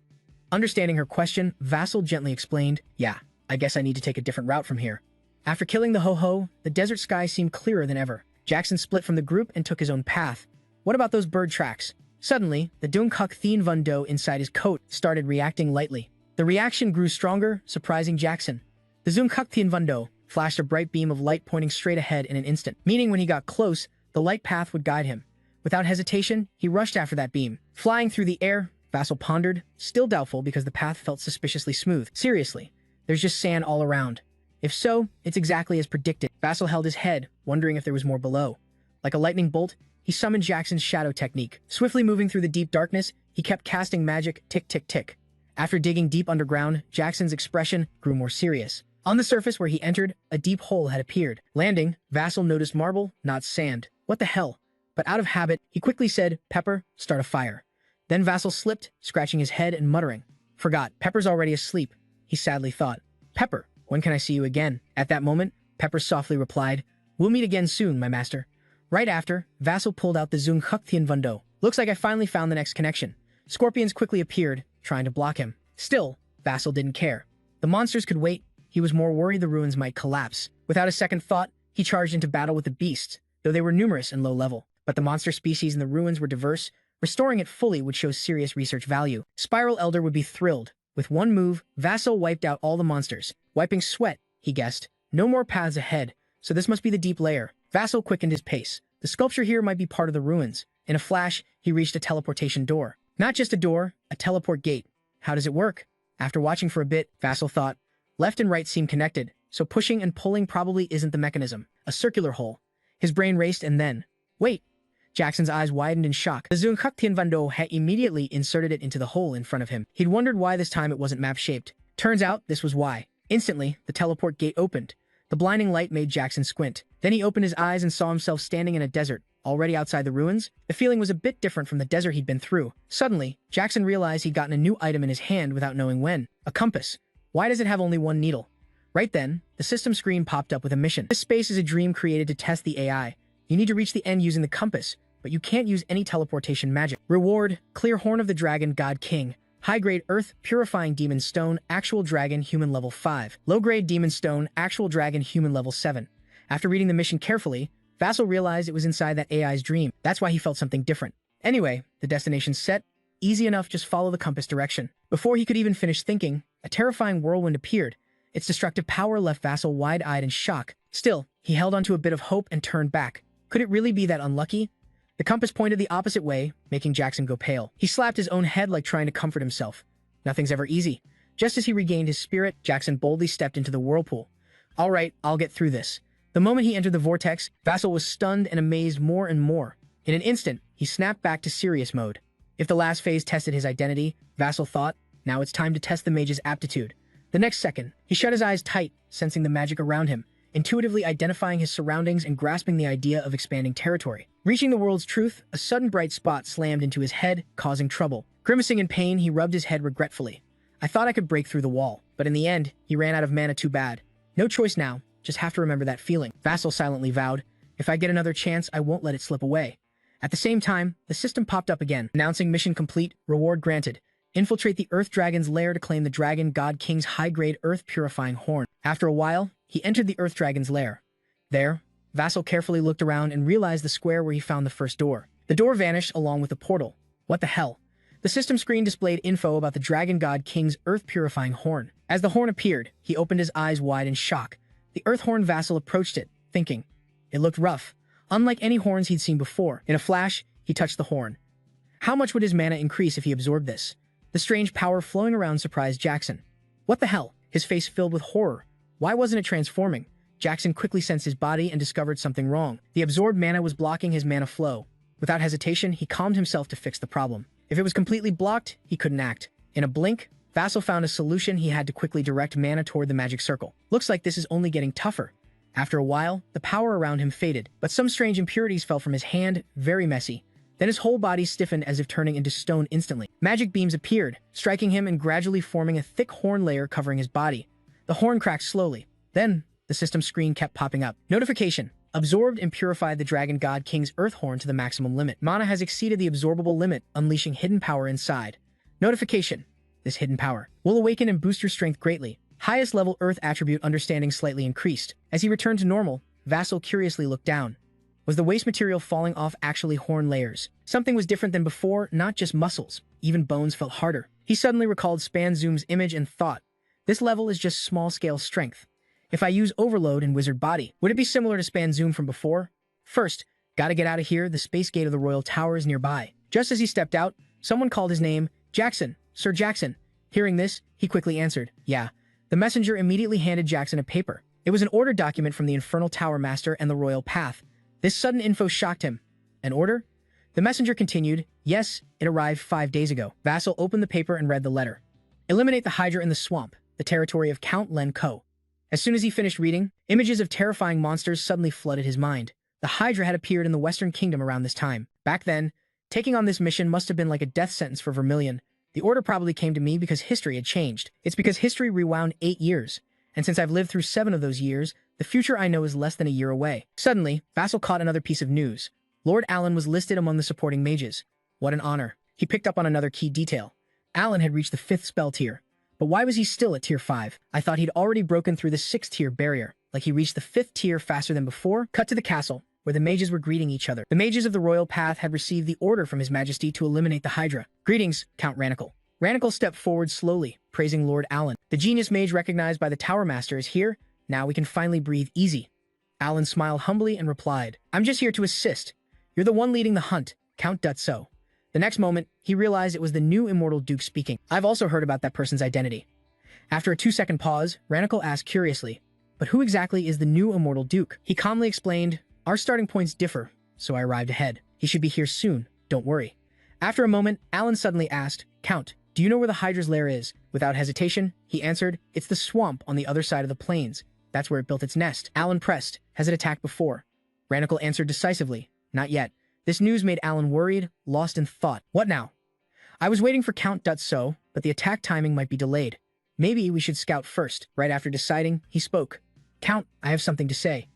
Understanding her question, Vassal gently explained, yeah, I guess I need to take a different route from here. After killing the Ho-Ho, the desert sky seemed clearer than ever. Jackson split from the group and took his own path. What about those bird tracks? Suddenly, the Dungkuk Thien Vun Do inside his coat started reacting lightly. The reaction grew stronger, surprising Jackson. The Dungkuk Thien Vun Do flashed a bright beam of light pointing straight ahead in an instant, meaning when he got close, the light path would guide him. Without hesitation, he rushed after that beam. Flying through the air, Vassal pondered, still doubtful because the path felt suspiciously smooth. Seriously, there's just sand all around. If so, it's exactly as predicted. Vassal held his head, wondering if there was more below. Like a lightning bolt, he summoned Jackson's shadow technique. Swiftly moving through the deep darkness, he kept casting magic tick tick tick. After digging deep underground, Jackson's expression grew more serious. On the surface where he entered, a deep hole had appeared. Landing, Vassal noticed marble, not sand. What the hell? But out of habit, he quickly said, Pepper, start a fire. Then Vassal slipped, scratching his head and muttering. Forgot, Pepper's already asleep, he sadly thought. Pepper, when can I see you again? At that moment, Pepper softly replied, we'll meet again soon, my master. Right after, Vassal pulled out the Dungkuk Thien Vun Do. Looks like I finally found the next connection. Scorpions quickly appeared, trying to block him. Still, Vassal didn't care. The monsters could wait. He was more worried the ruins might collapse. Without a second thought, he charged into battle with the beasts, though they were numerous and low level. But the monster species in the ruins were diverse. Restoring it fully would show serious research value. Spiral Elder would be thrilled. With one move, Vassal wiped out all the monsters. Wiping sweat, he guessed. No more paths ahead, so this must be the deep layer. Vassal quickened his pace. The sculpture here might be part of the ruins. In a flash, he reached a teleportation door. Not just a door, a teleport gate. How does it work? After watching for a bit, Vassal thought, left and right seem connected, so pushing and pulling probably isn't the mechanism. A circular hole. His brain raced and then, wait. Jackson's eyes widened in shock. The Dungkuk Thien Vun Do had immediately inserted it into the hole in front of him. He'd wondered why this time it wasn't map-shaped. Turns out, this was why. Instantly, the teleport gate opened. The blinding light made Jackson squint. Then he opened his eyes and saw himself standing in a desert, already outside the ruins. The feeling was a bit different from the desert he'd been through. Suddenly, Jackson realized he'd gotten a new item in his hand without knowing when. A compass. Why does it have only one needle? Right then, the system screen popped up with a mission. This space is a dream created to test the AI. You need to reach the end using the compass, but you can't use any teleportation magic. Reward, Clear Horn of the Dragon God King. High-grade Earth, Purifying Demon Stone, Actual Dragon, Human Level 5. Low-grade Demon Stone, Actual Dragon, Human Level 7. After reading the mission carefully, Vassal realized it was inside that AI's dream. That's why he felt something different. Anyway, the destination's set. Easy enough, just follow the compass direction. Before he could even finish thinking, a terrifying whirlwind appeared. Its destructive power left Vassal wide-eyed in shock. Still, he held onto a bit of hope and turned back. Could it really be that unlucky? The compass pointed the opposite way, making Jackson go pale. He slapped his own head like trying to comfort himself. Nothing's ever easy. Just as he regained his spirit, Jackson boldly stepped into the whirlpool. All right, I'll get through this. The moment he entered the vortex, Vassal was stunned and amazed more and more. In an instant, he snapped back to serious mode. If the last phase tested his identity, Vassal thought, now it's time to test the mage's aptitude. The next second, he shut his eyes tight, sensing the magic around him, intuitively identifying his surroundings and grasping the idea of expanding territory. Reaching the world's truth, a sudden bright spot slammed into his head, causing trouble. Grimacing in pain, he rubbed his head regretfully. I thought I could break through the wall, but in the end, he ran out of mana too bad. No choice now, just have to remember that feeling. Vassal silently vowed, if I get another chance, I won't let it slip away. At the same time, the system popped up again, announcing mission complete, reward granted. Infiltrate the Earth Dragon's lair to claim the Dragon God King's high-grade earth-purifying horn. After a while, he entered the Earth Dragon's lair. There, Vassal carefully looked around and realized the square where he found the first door. The door vanished along with the portal. What the hell? The system screen displayed info about the Dragon God King's earth-purifying horn. As the horn appeared, he opened his eyes wide in shock. The Earth Horn Vassal approached it, thinking. It looked rough, unlike any horns he'd seen before. In a flash, he touched the horn. How much would his mana increase if he absorbed this? The strange power flowing around surprised Jackson. What the hell? His face filled with horror. Why wasn't it transforming? Jackson quickly sensed his body and discovered something wrong. The absorbed mana was blocking his mana flow. Without hesitation, he calmed himself to fix the problem. If it was completely blocked, he couldn't act. In a blink, Vassal found a solution. He had to quickly direct mana toward the magic circle. Looks like this is only getting tougher. After a while, the power around him faded, but some strange impurities fell from his hand, very messy. Then his whole body stiffened as if turning into stone instantly. Magic beams appeared, striking him and gradually forming a thick horn layer covering his body. The horn cracked slowly. Then, the system screen kept popping up. Notification. Absorbed and purified the Dragon God King's Earth Horn to the maximum limit. Mana has exceeded the absorbable limit, unleashing hidden power inside. Notification. This hidden power will awaken and boost your strength greatly. Highest level Earth attribute understanding slightly increased. As he returned to normal, Vassal curiously looked down. Was the waste material falling off actually horn layers? Something was different than before, not just muscles. Even bones felt harder. He suddenly recalled Spanzoom's image and thought, this level is just small-scale strength. If I use Overload in Wizard Body, would it be similar to Spanzoom from before? First, gotta get out of here, the space gate of the Royal Tower is nearby. Just as he stepped out, someone called his name, Jackson, Sir Jackson. Hearing this, he quickly answered, yeah. The messenger immediately handed Jackson a paper. It was an order document from the Infernal Tower Master and the Royal Path. This sudden info shocked him. An order? The messenger continued, yes, it arrived 5 days ago. Vassal opened the paper and read the letter. Eliminate the Hydra in the swamp, the territory of Count Len Ko. As soon as he finished reading, images of terrifying monsters suddenly flooded his mind. The Hydra had appeared in the Western Kingdom around this time. Back then, taking on this mission must have been like a death sentence for Vermilion. The order probably came to me because history had changed. It's because history rewound 8 years. And since I've lived through 7 of those years, the future I know is less than a year away. Suddenly, Vassal caught another piece of news. Lord Allen was listed among the supporting mages. What an honor. He picked up on another key detail. Allen had reached the 5th spell tier. But why was he still at tier 5? I thought he'd already broken through the 6th tier barrier, like he reached the 5th tier faster than before. Cut to the castle, where the mages were greeting each other. The mages of the Royal Path had received the order from His Majesty to eliminate the Hydra. Greetings, Count Ranical. Ranical stepped forward slowly, praising Lord Allen. The genius mage recognized by the Tower Master is here. Now we can finally breathe easy. Allen smiled humbly and replied, I'm just here to assist. You're the one leading the hunt, Count Dutso. The next moment, he realized it was the new immortal Duke speaking. I've also heard about that person's identity. After a 2-second pause, Ranical asked curiously, but who exactly is the new immortal Duke? He calmly explained, our starting points differ, so I arrived ahead. He should be here soon, don't worry. After a moment, Allen suddenly asked, Count, do you know where the Hydra's lair is? Without hesitation, he answered, it's the swamp on the other side of the plains. That's where it built its nest. Allen pressed, has it attacked before? Ranical answered decisively, not yet. This news made Allen worried, lost in thought. What now? I was waiting for Count Dutso, but the attack timing might be delayed. Maybe we should scout first. Right after deciding, he spoke. Count, I have something to say.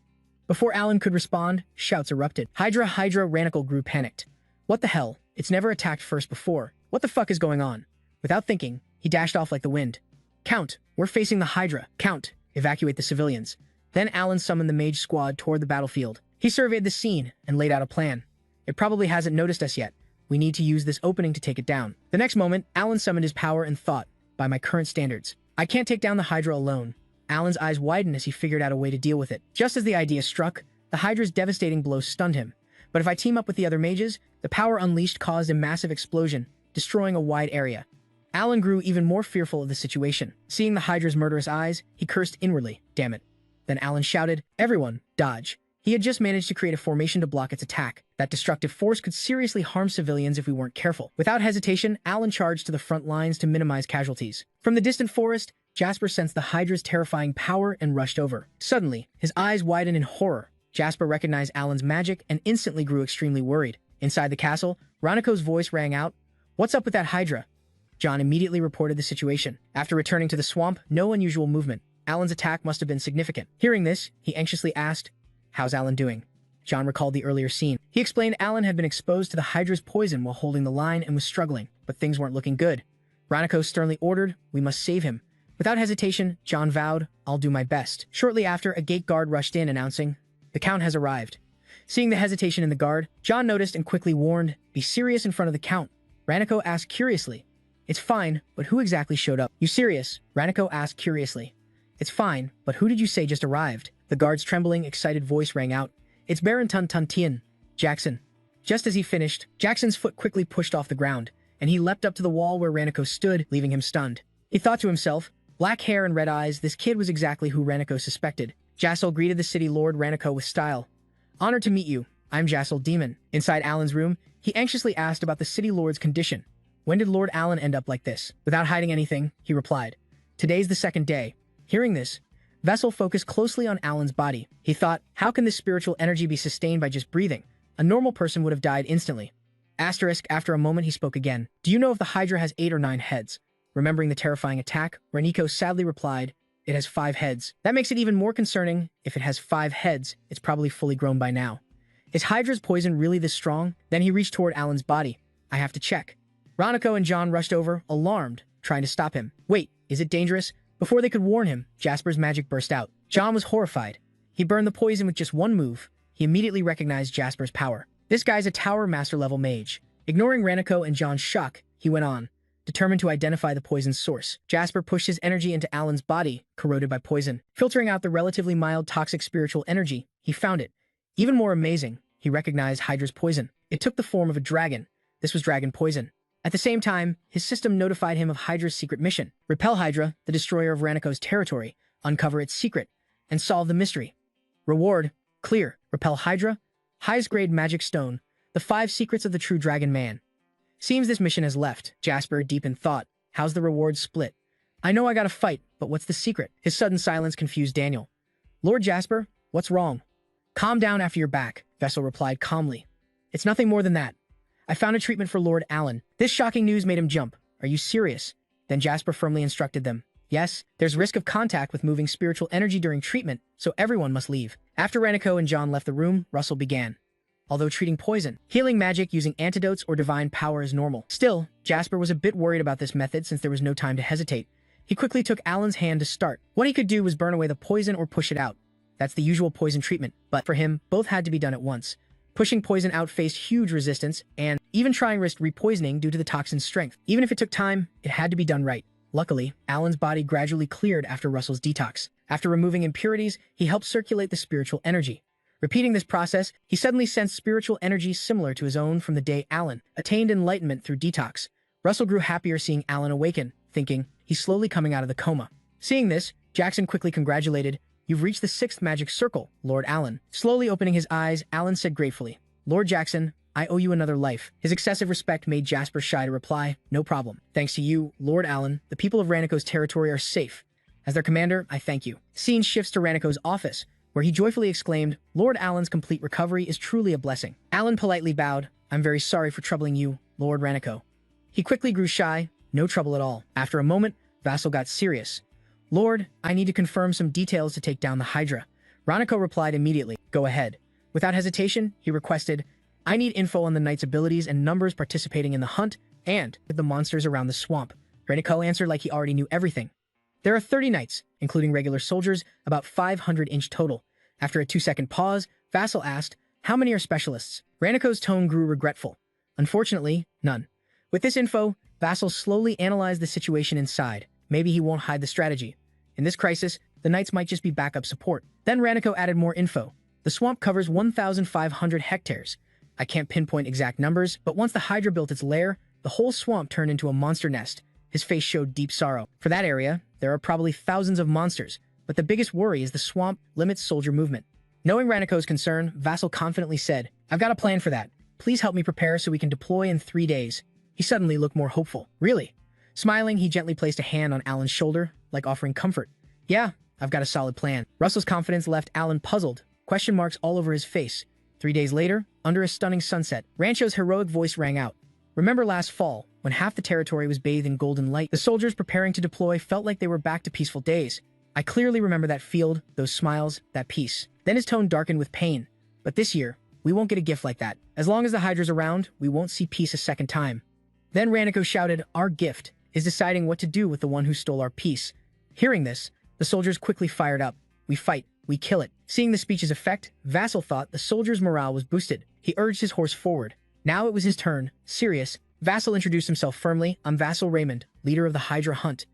Before Allen could respond, shouts erupted. Hydra, Ranical grew panicked. What the hell? It's never attacked first before. What the fuck is going on? Without thinking, he dashed off like the wind. Count, we're facing the Hydra. Count, evacuate the civilians. Then Allen summoned the mage squad toward the battlefield. He surveyed the scene and laid out a plan. It probably hasn't noticed us yet. We need to use this opening to take it down. The next moment, Allen summoned his power and thought, by my current standards, I can't take down the Hydra alone. Allen's eyes widened as he figured out a way to deal with it. Just as the idea struck, the Hydra's devastating blow stunned him. But if I team up with the other mages, the power unleashed caused a massive explosion, destroying a wide area. Alan grew even more fearful of the situation. Seeing the Hydra's murderous eyes, he cursed inwardly, damn it. Then Alan shouted, "Everyone, dodge." He had just managed to create a formation to block its attack. That destructive force could seriously harm civilians if we weren't careful. Without hesitation, Alan charged to the front lines to minimize casualties. From the distant forest, Jasper sensed the Hydra's terrifying power and rushed over. Suddenly, his eyes widened in horror. Jasper recognized Alan's magic and instantly grew extremely worried. Inside the castle, Ronico's voice rang out, "What's up with that Hydra?" John immediately reported the situation. After returning to the swamp, no unusual movement. Alan's attack must have been significant. Hearing this, he anxiously asked, "How's Alan doing?" John recalled the earlier scene. He explained Alan had been exposed to the Hydra's poison while holding the line and was struggling, but things weren't looking good. Ronico sternly ordered, "We must save him." Without hesitation, John vowed, "I'll do my best." Shortly after, a gate guard rushed in announcing, "The Count has arrived." Seeing the hesitation in the guard, John noticed and quickly warned, "Be serious in front of the Count." Ronico asked curiously, "It's fine, but who exactly showed up?" "You serious?" Ronico asked curiously. "It's fine, but who did you say just arrived?" The guard's trembling, excited voice rang out, "It's Baron Tun Jackson." Just as he finished, Jackson's foot quickly pushed off the ground, and he leapt up to the wall where Ronico stood, leaving him stunned. He thought to himself, black hair and red eyes, this kid was exactly who Ronico suspected. Jassel greeted the city lord Ronico with style. "Honored to meet you. I'm Jassel Demon." Inside Alan's room, he anxiously asked about the city lord's condition. When did Lord Alan end up like this? Without hiding anything, he replied, "Today's the second day." Hearing this, Vessel focused closely on Alan's body. He thought, how can this spiritual energy be sustained by just breathing? A normal person would have died instantly. Asterisk, after a moment he spoke again. "Do you know if the Hydra has 8 or 9 heads?" Remembering the terrifying attack, Ronico sadly replied, "It has 5 heads. That makes it even more concerning. If it has 5 heads, it's probably fully grown by now. Is Hydra's poison really this strong?" Then he reached toward Alan's body. "I have to check." Ronico and John rushed over, alarmed, trying to stop him. "Wait, is it dangerous?" Before they could warn him, Jasper's magic burst out. John was horrified. He burned the poison with just one move. He immediately recognized Jasper's power. "This guy's a Tower Master level mage." Ignoring Ronico and John's shock, he went on, determined to identify the poison's source. Jasper pushed his energy into Alan's body, corroded by poison. Filtering out the relatively mild toxic spiritual energy, he found it. Even more amazing, he recognized Hydra's poison. It took the form of a dragon. This was dragon poison. At the same time, his system notified him of Hydra's secret mission. Repel Hydra, the destroyer of Ronico's territory, uncover its secret, and solve the mystery. Reward, clear. Repel Hydra, highest grade magic stone, the 5 secrets of the true dragon man. Seems this mission has left. Jasper, deep in thought, how's the reward split? "I know I gotta fight, but what's the secret?" His sudden silence confused Daniel. "Lord Jasper, what's wrong?" "Calm down after you're back," Vessel replied calmly. "It's nothing more than that. I found a treatment for Lord Alan." This shocking news made him jump. "Are you serious?" Then Jasper firmly instructed them. "Yes, there's risk of contact with moving spiritual energy during treatment, so everyone must leave." After Ronico and John left the room, Russell began. Although treating poison, healing magic using antidotes or divine power is normal. Still, Jasper was a bit worried about this method since there was no time to hesitate. He quickly took Alan's hand to start. What he could do was burn away the poison or push it out. That's the usual poison treatment, but for him, both had to be done at once. Pushing poison out faced huge resistance, and even trying risked repoisoning due to the toxin's strength. Even if it took time, it had to be done right. Luckily, Alan's body gradually cleared after Russell's detox. After removing impurities, he helped circulate the spiritual energy. Repeating this process, he suddenly sensed spiritual energy similar to his own from the day Alan attained enlightenment through detox. Russell grew happier seeing Alan awaken, thinking, he's slowly coming out of the coma. Seeing this, Jackson quickly congratulated, "You've reached the 6th magic circle, Lord Alan." Slowly opening his eyes, Alan said gratefully, "Lord Jackson, I owe you another life." His excessive respect made Jasper shy to reply, "No problem. Thanks to you, Lord Alan, the people of Ronico's territory are safe. As their commander, I thank you." Scene shifts to Ronico's office, where he joyfully exclaimed, "Lord Alan's complete recovery is truly a blessing." Alan politely bowed, "I'm very sorry for troubling you, Lord Ronico." He quickly grew shy, "No trouble at all." After a moment, Vassal got serious. "Lord, I need to confirm some details to take down the Hydra." Ronico replied immediately, "Go ahead." Without hesitation, he requested, "I need info on the knight's abilities and numbers participating in the hunt, and the monsters around the swamp." Ronico answered like he already knew everything. "There are 30 knights, including regular soldiers, about 500 in total." After a 2-second pause, Vassal asked, "How many are specialists?" Ronico's tone grew regretful. "Unfortunately, none." With this info, Vassal slowly analyzed the situation inside. Maybe he won't hide the strategy. In this crisis, the knights might just be backup support. Then Ronico added more info. "The swamp covers 1,500 hectares. I can't pinpoint exact numbers, but once the Hydra built its lair, the whole swamp turned into a monster nest. His face showed deep sorrow. For that area, there are probably thousands of monsters, but the biggest worry is the swamp limits soldier movement. Knowing Ranico's concern, Vassal confidently said, I've got a plan for that. Please help me prepare so we can deploy in 3 days. He suddenly looked more hopeful. Really? Smiling, he gently placed a hand on Alan's shoulder, like offering comfort. Yeah, I've got a solid plan. Russell's confidence left Alan puzzled, question marks all over his face. 3 days later, under a stunning sunset, Rancho's heroic voice rang out. Remember last fall, when half the territory was bathed in golden light, the soldiers preparing to deploy felt like they were back to peaceful days. I clearly remember that field, those smiles, that peace. Then his tone darkened with pain. But this year, we won't get a gift like that. As long as the Hydra's around, we won't see peace a second time. Then Ranico shouted, Our gift is deciding what to do with the one who stole our peace. Hearing this, the soldiers quickly fired up. We fight, we kill it. Seeing the speech's effect, Vassal thought the soldiers' morale was boosted. He urged his horse forward. Now it was his turn. Serious, Vassal introduced himself firmly. I'm Vassal Raymond, leader of the Hydra hunt.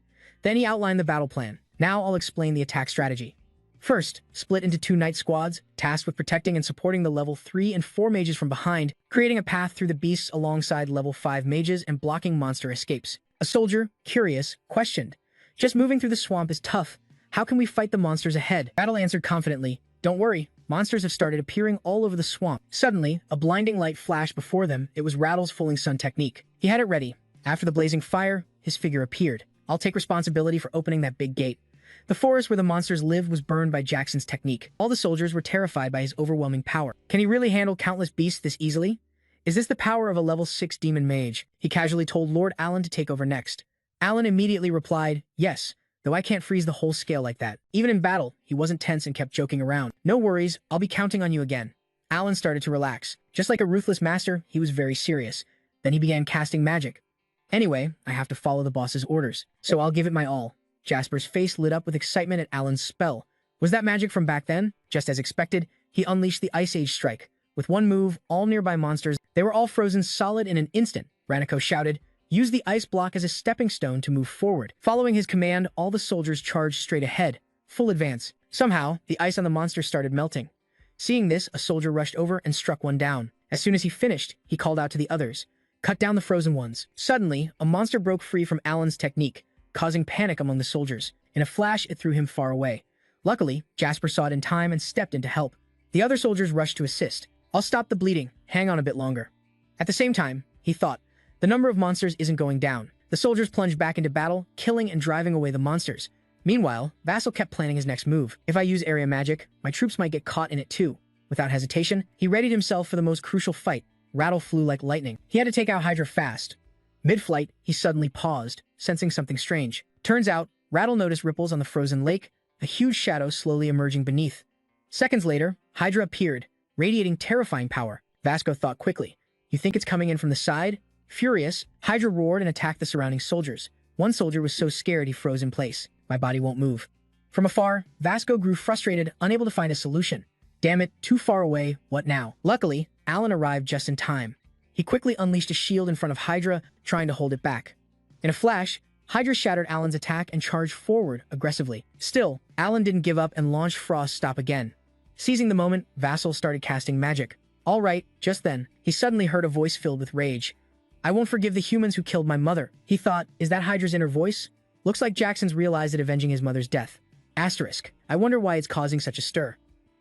Then he outlined the battle plan. Now I'll explain the attack strategy. First, split into 2 knight squads, tasked with protecting and supporting the level 3 and 4 mages from behind, creating a path through the beasts alongside level 5 mages and blocking monster escapes. A soldier, curious, questioned, Just moving through the swamp is tough. How can we fight the monsters ahead? Battle answered confidently, Don't worry, monsters have started appearing all over the swamp. Suddenly, a blinding light flashed before them. It was Rattle's Falling Sun technique. He had it ready. After the blazing fire, his figure appeared. I'll take responsibility for opening that big gate. The forest where the monsters lived was burned by Jackson's technique. All the soldiers were terrified by his overwhelming power. Can he really handle countless beasts this easily? Is this the power of a level 6 demon mage? He casually told Lord Alan to take over next. Alan immediately replied, Yes, though I can't freeze the whole scale like that. Even in battle, he wasn't tense and kept joking around. No worries, I'll be counting on you again. Alan started to relax. Just like a ruthless master, he was very serious. Then he began casting magic. Anyway, I have to follow the boss's orders, so I'll give it my all. Jasper's face lit up with excitement at Alan's spell. Was that magic from back then? Just as expected, he unleashed the Ice Age strike. With one move, all nearby monsters, they were all frozen solid in an instant. Ranico shouted, Use the ice block as a stepping stone to move forward. Following his command, all the soldiers charged straight ahead. Full advance. Somehow, the ice on the monster started melting. Seeing this, a soldier rushed over and struck one down. As soon as he finished, he called out to the others, Cut down the frozen ones. Suddenly, a monster broke free from Alan's technique, causing panic among the soldiers. In a flash, it threw him far away. Luckily, Jasper saw it in time and stepped in to help. The other soldiers rushed to assist. I'll stop the bleeding. Hang on a bit longer. At the same time, he thought, the number of monsters isn't going down. The soldiers plunged back into battle, killing and driving away the monsters. Meanwhile, Vassal kept planning his next move. If I use area magic, my troops might get caught in it too. Without hesitation, he readied himself for the most crucial fight. Rattle flew like lightning. He had to take out Hydra fast. Mid-flight, he suddenly paused, sensing something strange. Turns out, Rattle noticed ripples on the frozen lake, a huge shadow slowly emerging beneath. Seconds later, Hydra appeared, radiating terrifying power. Vasco thought quickly. You think it's coming in from the side? Furious, Hydra roared and attacked the surrounding soldiers. One soldier was so scared he froze in place. My body won't move. From afar, Vasco grew frustrated, unable to find a solution. Damn it, too far away, what now? Luckily, Alan arrived just in time. He quickly unleashed a shield in front of Hydra, trying to hold it back. In a flash, Hydra shattered Alan's attack and charged forward aggressively. Still, Alan didn't give up and launched Frost Stop again. Seizing the moment, Vassal started casting magic. All right, just then, he suddenly heard a voice filled with rage. I won't forgive the humans who killed my mother. He thought, is that Hydra's inner voice? Looks like Jackson's realized that avenging his mother's death. Asterisk. I wonder why it's causing such a stir.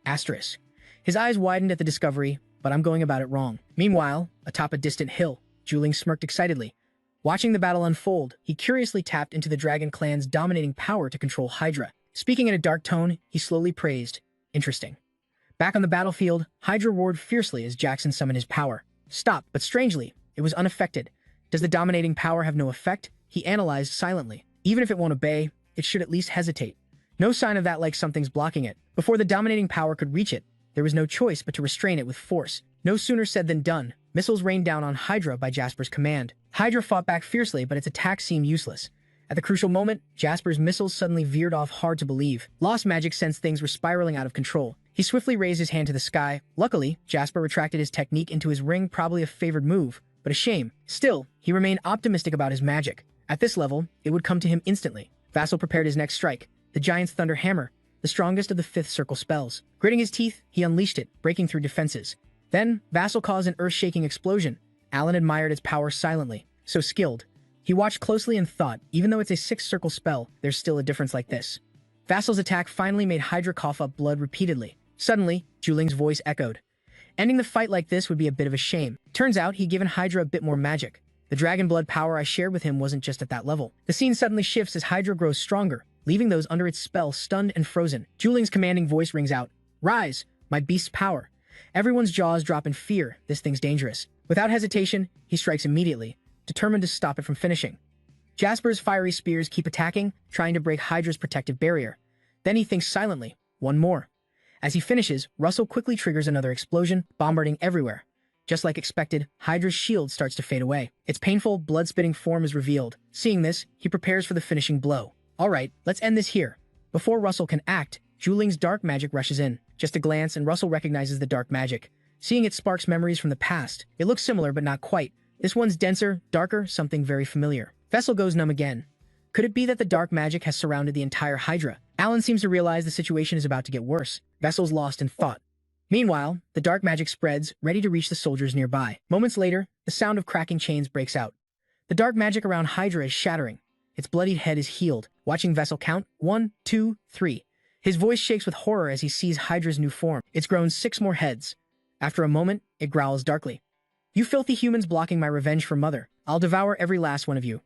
Asterisk. His eyes widened at the discovery, but I'm going about it wrong. Meanwhile, atop a distant hill, Juling smirked excitedly. Watching the battle unfold, he curiously tapped into the Dragon Clan's dominating power to control Hydra. Speaking in a dark tone, he slowly praised, Interesting. Back on the battlefield, Hydra roared fiercely as Jackson summoned his power. Stop, but strangely, it was unaffected. Does the dominating power have no effect? He analyzed silently. Even if it won't obey, it should at least hesitate. No sign of that, like something's blocking it. Before the dominating power could reach it, there was no choice but to restrain it with force. No sooner said than done. Missiles rained down on Hydra by Jasper's command. Hydra fought back fiercely, but its attack seemed useless. At the crucial moment, Jasper's missiles suddenly veered off hard to believe. Lost magic sensed things were spiraling out of control. He swiftly raised his hand to the sky. Luckily, Jasper retracted his technique into his ring, probably a favored move, but a shame. Still, he remained optimistic about his magic. At this level, it would come to him instantly. Vassal prepared his next strike, the Giant's Thunder Hammer, the strongest of the 5th circle spells. Gritting his teeth, he unleashed it, breaking through defenses. Then, Vassal caused an earth-shaking explosion. Alan admired its power silently. So skilled. He watched closely and thought, even though it's a six-circle spell, there's still a difference like this. Vassal's attack finally made Hydra cough up blood repeatedly. Suddenly, Juling's voice echoed. Ending the fight like this would be a bit of a shame. Turns out he'd given Hydra a bit more magic. The dragon blood power I shared with him wasn't just at that level. The scene suddenly shifts as Hydra grows stronger, leaving those under its spell stunned and frozen. Juling's commanding voice rings out. Rise, my beast's power. Everyone's jaws drop in fear. This thing's dangerous. Without hesitation, he strikes immediately, determined to stop it from finishing. Jasper's fiery spears keep attacking, trying to break Hydra's protective barrier. Then he thinks silently. One more. As he finishes, Russell quickly triggers another explosion, bombarding everywhere. Just like expected, Hydra's shield starts to fade away. Its painful, blood-spitting form is revealed. Seeing this, he prepares for the finishing blow. Alright, let's end this here. Before Russell can act, Juling's dark magic rushes in. Just a glance and Russell recognizes the dark magic. Seeing it sparks memories from the past. It looks similar but not quite. This one's denser, darker, something very familiar. Vessel goes numb again. Could it be that the dark magic has surrounded the entire Hydra? Alan seems to realize the situation is about to get worse. Vessel's lost in thought. Meanwhile, the dark magic spreads, ready to reach the soldiers nearby. Moments later, the sound of cracking chains breaks out. The dark magic around Hydra is shattering. Its bloodied head is healed. Watching Vessel count 1, 2, 3. His voice shakes with horror as he sees Hydra's new form. It's grown 6 more heads. After a moment, it growls darkly. You filthy humans blocking my revenge for Mother. I'll devour every last one of you.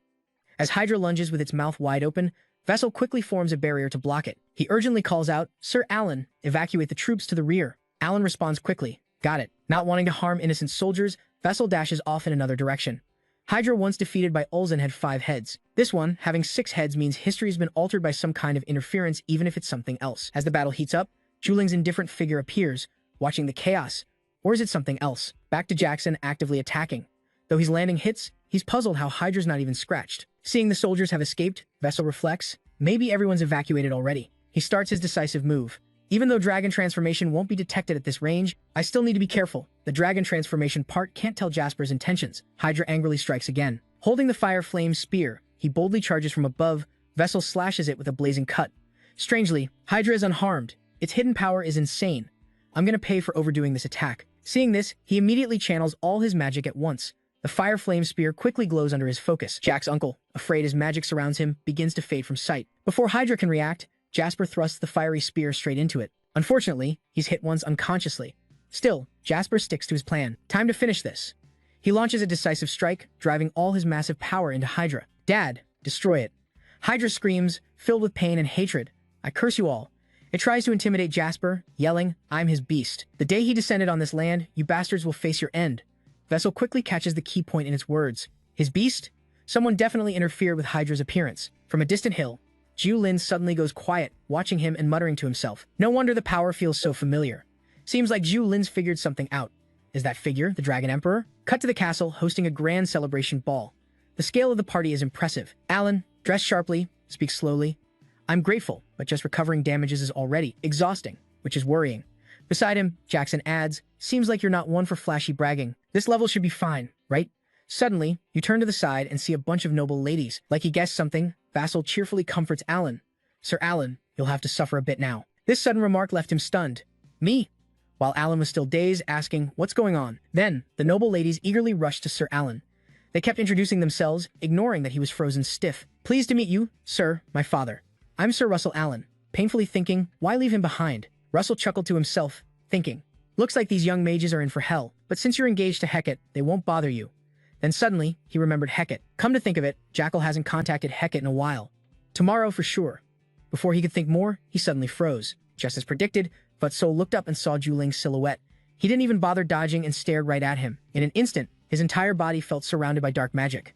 As Hydra lunges with its mouth wide open, Vessel quickly forms a barrier to block it. He urgently calls out, Sir Alan, evacuate the troops to the rear. Alan responds quickly. Got it. Not wanting to harm innocent soldiers, Vessel dashes off in another direction. Hydra, once defeated by Ulzen, had 5 heads. This one, having 6 heads, means history's been altered by some kind of interference, even if it's something else. As the battle heats up, Juling's indifferent figure appears, watching the chaos. Or is it something else? Back to Jackson actively attacking. Though he's landing hits, he's puzzled how Hydra's not even scratched. Seeing the soldiers have escaped, Vessel reflects, maybe everyone's evacuated already. He starts his decisive move. Even though dragon transformation won't be detected at this range, I still need to be careful. The dragon transformation part can't tell Jasper's intentions. Hydra angrily strikes again. Holding the fire flame spear, he boldly charges from above. Vessel slashes it with a blazing cut. Strangely, Hydra is unharmed. Its hidden power is insane. I'm gonna pay for overdoing this attack. Seeing this, he immediately channels all his magic at once. The fire flame spear quickly glows under his focus. Jack's uncle, afraid his magic surrounds him, begins to fade from sight. Before Hydra can react, Jasper thrusts the fiery spear straight into it. Unfortunately, he's hit once unconsciously. Still, Jasper sticks to his plan. Time to finish this. He launches a decisive strike, driving all his massive power into Hydra. Dad, destroy it. Hydra screams, filled with pain and hatred. I curse you all. It tries to intimidate Jasper, yelling, I'm his beast. The day he descended on this land, you bastards will face your end. Vessel quickly catches the key point in its words. His beast? Someone definitely interfered with Hydra's appearance. From a distant hill, Lin suddenly goes quiet, watching him and muttering to himself. No wonder the power feels so familiar. Seems like Lin's figured something out. Is that figure the Dragon Emperor? Cut to the castle, hosting a grand celebration ball. The scale of the party is impressive. Alan, dressed sharply, speaks slowly. I'm grateful, but just recovering damages is already exhausting, which is worrying. Beside him, Jackson adds, seems like you're not one for flashy bragging. This level should be fine, right? Suddenly, you turn to the side and see a bunch of noble ladies. Like he guessed something, Vassal cheerfully comforts Alan. Sir Alan, you'll have to suffer a bit now. This sudden remark left him stunned. Me? While Alan was still dazed, asking, what's going on? Then, the noble ladies eagerly rushed to Sir Alan. They kept introducing themselves, ignoring that he was frozen stiff. Pleased to meet you, sir, my father. I'm Sir Russell Allen. Painfully thinking, why leave him behind? Russell chuckled to himself, thinking, looks like these young mages are in for hell, but since you're engaged to Hecate, they won't bother you. Then suddenly, he remembered Hecate. Come to think of it, Jackal hasn't contacted Hecate in a while. Tomorrow for sure. Before he could think more, he suddenly froze. Just as predicted, Futso looked up and saw Juling's silhouette. He didn't even bother dodging and stared right at him. In an instant, his entire body felt surrounded by dark magic.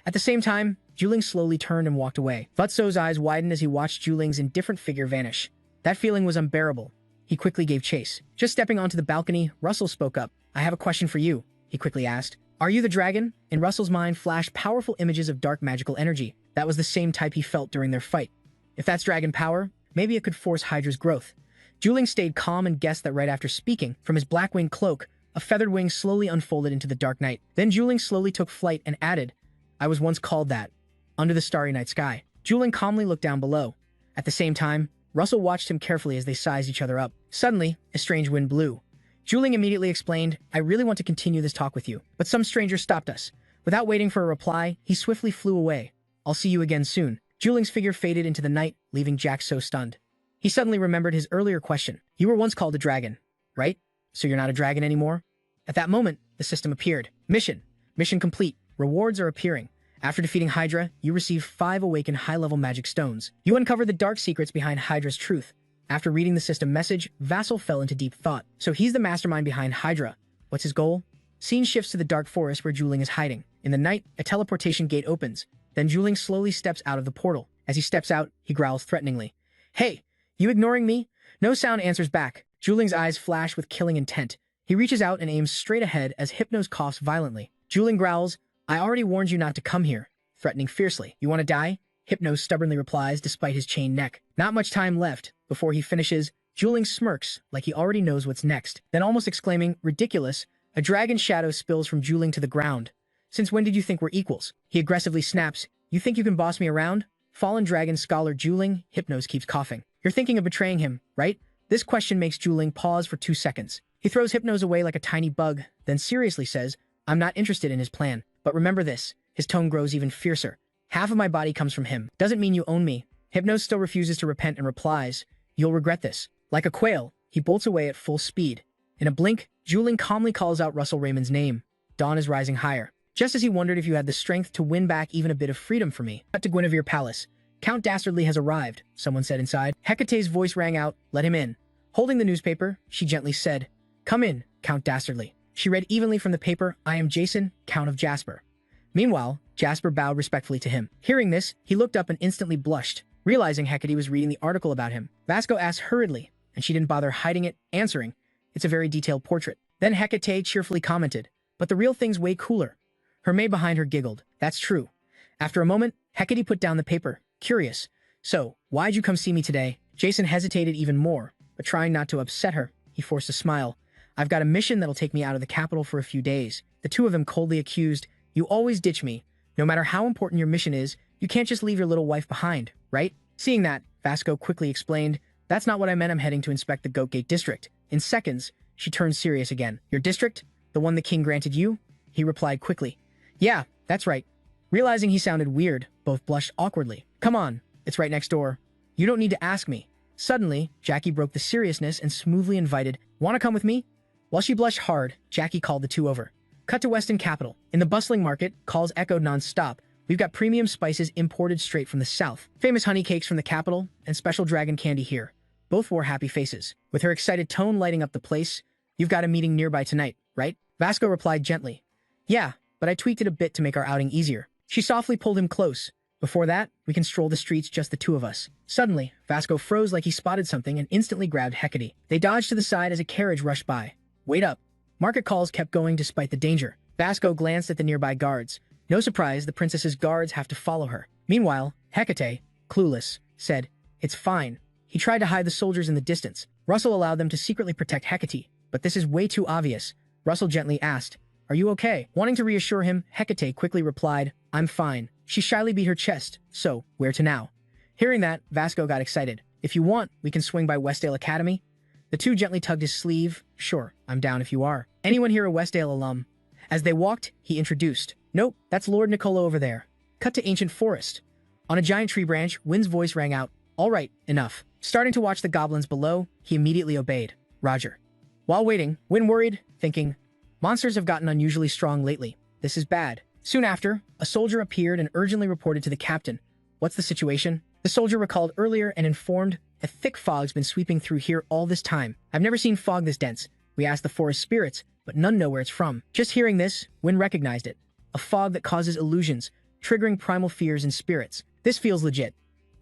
At the same time, Juling slowly turned and walked away. Futso's eyes widened as he watched Juling's indifferent figure vanish. That feeling was unbearable. He quickly gave chase. Just stepping onto the balcony, Russell spoke up. I have a question for you, he quickly asked. Are you the dragon? In Russell's mind flashed powerful images of dark magical energy. That was the same type he felt during their fight. If that's dragon power, maybe it could force Hydra's growth. Juling stayed calm and guessed that right after speaking, from his black-winged cloak, a feathered wing slowly unfolded into the dark night. Then Juling slowly took flight and added, I was once called that, under the starry night sky. Juling calmly looked down below. At the same time, Russell watched him carefully as they sized each other up. Suddenly, a strange wind blew. Juling immediately explained, I really want to continue this talk with you, but some stranger stopped us. Without waiting for a reply, he swiftly flew away. I'll see you again soon. Juling's figure faded into the night, leaving Jack so stunned. He suddenly remembered his earlier question. You were once called a dragon, right? So you're not a dragon anymore? At that moment, the system appeared. Mission. Mission complete. Rewards are appearing. After defeating Hydra, you receive 5 awakened high-level magic stones. You uncover the dark secrets behind Hydra's truth. After reading the system message, Vassal fell into deep thought. So he's the mastermind behind Hydra. What's his goal? Scene shifts to the dark forest where Juling is hiding. In the night, a teleportation gate opens. Then Juling slowly steps out of the portal. As he steps out, he growls threateningly. Hey, you ignoring me? No sound answers back. Juling's eyes flash with killing intent. He reaches out and aims straight ahead as Hypnos coughs violently. Juling growls, I already warned you not to come here, threatening fiercely. You want to die? Hypnos stubbornly replies despite his chained neck. Not much time left. Before he finishes, Juling smirks like he already knows what's next. Then almost exclaiming, ridiculous, a dragon's shadow spills from Juling to the ground. Since when did you think we're equals? He aggressively snaps, you think you can boss me around? Fallen dragon scholar Juling, Hypnos keeps coughing. You're thinking of betraying him, right? This question makes Juling pause for 2 seconds. He throws Hypnos away like a tiny bug, then seriously says, I'm not interested in his plan. But remember this, his tone grows even fiercer. Half of my body comes from him. Doesn't mean you own me. Hypnos still refuses to repent and replies, you'll regret this. Like a quail, he bolts away at full speed. In a blink, Juling calmly calls out Russell Raymond's name. Dawn is rising higher. Just as he wondered if you had the strength to win back even a bit of freedom for me. Cut to Guinevere Palace. Count Dastardly has arrived, someone said inside. Hecate's voice rang out, let him in. Holding the newspaper, she gently said, come in, Count Dastardly. She read evenly from the paper, I am Jason, Count of Jasper. Meanwhile, Jasper bowed respectfully to him. Hearing this, he looked up and instantly blushed, realizing Hecate was reading the article about him. Vasco asked hurriedly, and she didn't bother hiding it, answering, it's a very detailed portrait. Then Hecate cheerfully commented, but the real thing's way cooler. Her maid behind her giggled. That's true. After a moment, Hecate put down the paper, curious. So, why'd you come see me today? Jason hesitated even more, but trying not to upset her, he forced a smile. I've got a mission that'll take me out of the capital for a few days. The two of them coldly accused, you always ditch me. No matter how important your mission is, you can't just leave your little wife behind, right? Seeing that, Vasco quickly explained, that's not what I meant, I'm heading to inspect the Goat Gate district. In seconds, she turned serious again. Your district? The one the king granted you? He replied quickly. Yeah, that's right. Realizing he sounded weird, both blushed awkwardly. Come on, it's right next door. You don't need to ask me. Suddenly, Jackie broke the seriousness and smoothly invited, wanna come with me? While she blushed hard, Jackie called the two over. Cut to Weston Capital. In the bustling market, calls echoed non-stop. We've got premium spices imported straight from the south. Famous honey cakes from the capital, and special dragon candy here. Both wore happy faces. With her excited tone lighting up the place, you've got a meeting nearby tonight, right? Vasco replied gently. Yeah, but I tweaked it a bit to make our outing easier. She softly pulled him close. Before that, we can stroll the streets just the two of us. Suddenly, Vasco froze like he spotted something and instantly grabbed Hecate. They dodged to the side as a carriage rushed by. Wait up. Market calls kept going despite the danger. Vasco glanced at the nearby guards. No surprise, the princess's guards have to follow her. Meanwhile, Hecate, clueless, said, it's fine. He tried to hide the soldiers in the distance. Russell allowed them to secretly protect Hecate, but this is way too obvious. Russell gently asked, are you okay? Wanting to reassure him, Hecate quickly replied, I'm fine. She shyly beat her chest. So, where to now? Hearing that, Vasco got excited. If you want, we can swing by Westdale Academy. The two gently tugged his sleeve. Sure, I'm down if you are. Anyone here a Westdale alum? As they walked, he introduced. Nope, that's Lord Nicola over there. Cut to Ancient Forest. On a giant tree branch, Wynn's voice rang out. All right, enough. Starting to watch the goblins below, he immediately obeyed. Roger. While waiting, Wynn worried, thinking, monsters have gotten unusually strong lately. This is bad. Soon after, a soldier appeared and urgently reported to the captain. What's the situation? The soldier recalled earlier and informed, a thick fog's been sweeping through here all this time. I've never seen fog this dense. We asked the forest spirits, but none know where it's from. Just hearing this, Wynn recognized it. A fog that causes illusions, triggering primal fears and spirits. This feels legit.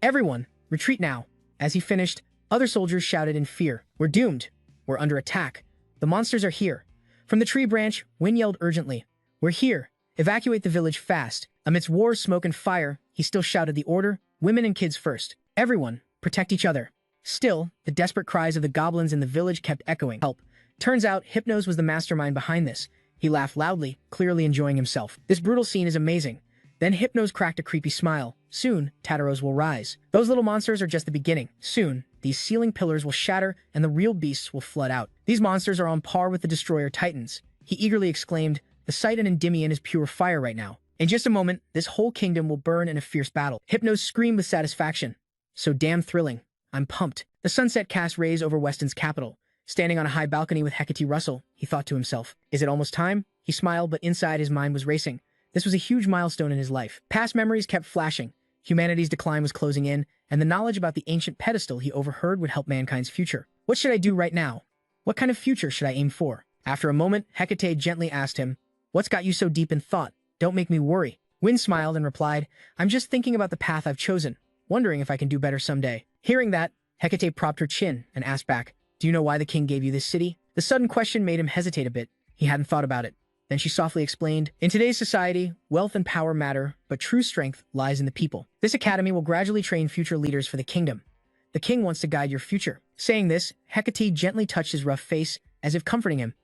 Everyone, retreat now. As he finished, other soldiers shouted in fear. We're doomed. We're under attack. The monsters are here. From the tree branch, Wynn yelled urgently. We're here. Evacuate the village fast. Amidst war, smoke, and fire, he still shouted the order, women and kids first. Everyone, protect each other. Still, the desperate cries of the goblins in the village kept echoing. Help. Turns out, Hypnos was the mastermind behind this. He laughed loudly, clearly enjoying himself. This brutal scene is amazing. Then Hypnos cracked a creepy smile. Soon, Tataros will rise. Those little monsters are just the beginning. Soon, these ceiling pillars will shatter and the real beasts will flood out. These monsters are on par with the destroyer titans. He eagerly exclaimed, the sight in Endymion is pure fire right now. In just a moment, this whole kingdom will burn in a fierce battle. Hypnos screamed with satisfaction. So damn thrilling. I'm pumped. The sunset cast rays over Weston's capital. Standing on a high balcony with Hecate Russell, he thought to himself, is it almost time? He smiled, but inside his mind was racing. This was a huge milestone in his life. Past memories kept flashing. Humanity's decline was closing in, and the knowledge about the ancient pedestal he overheard would help mankind's future. What should I do right now? What kind of future should I aim for? After a moment, Hecate gently asked him, what's got you so deep in thought? Don't make me worry. Wind smiled and replied, I'm just thinking about the path I've chosen, wondering if I can do better someday. Hearing that, Hecate propped her chin and asked back, do you know why the king gave you this city? The sudden question made him hesitate a bit. He hadn't thought about it. Then she softly explained, in today's society, wealth and power matter, but true strength lies in the people. This academy will gradually train future leaders for the kingdom. The king wants to guide your future. Saying this, Hecate gently touched his rough face, as if comforting him.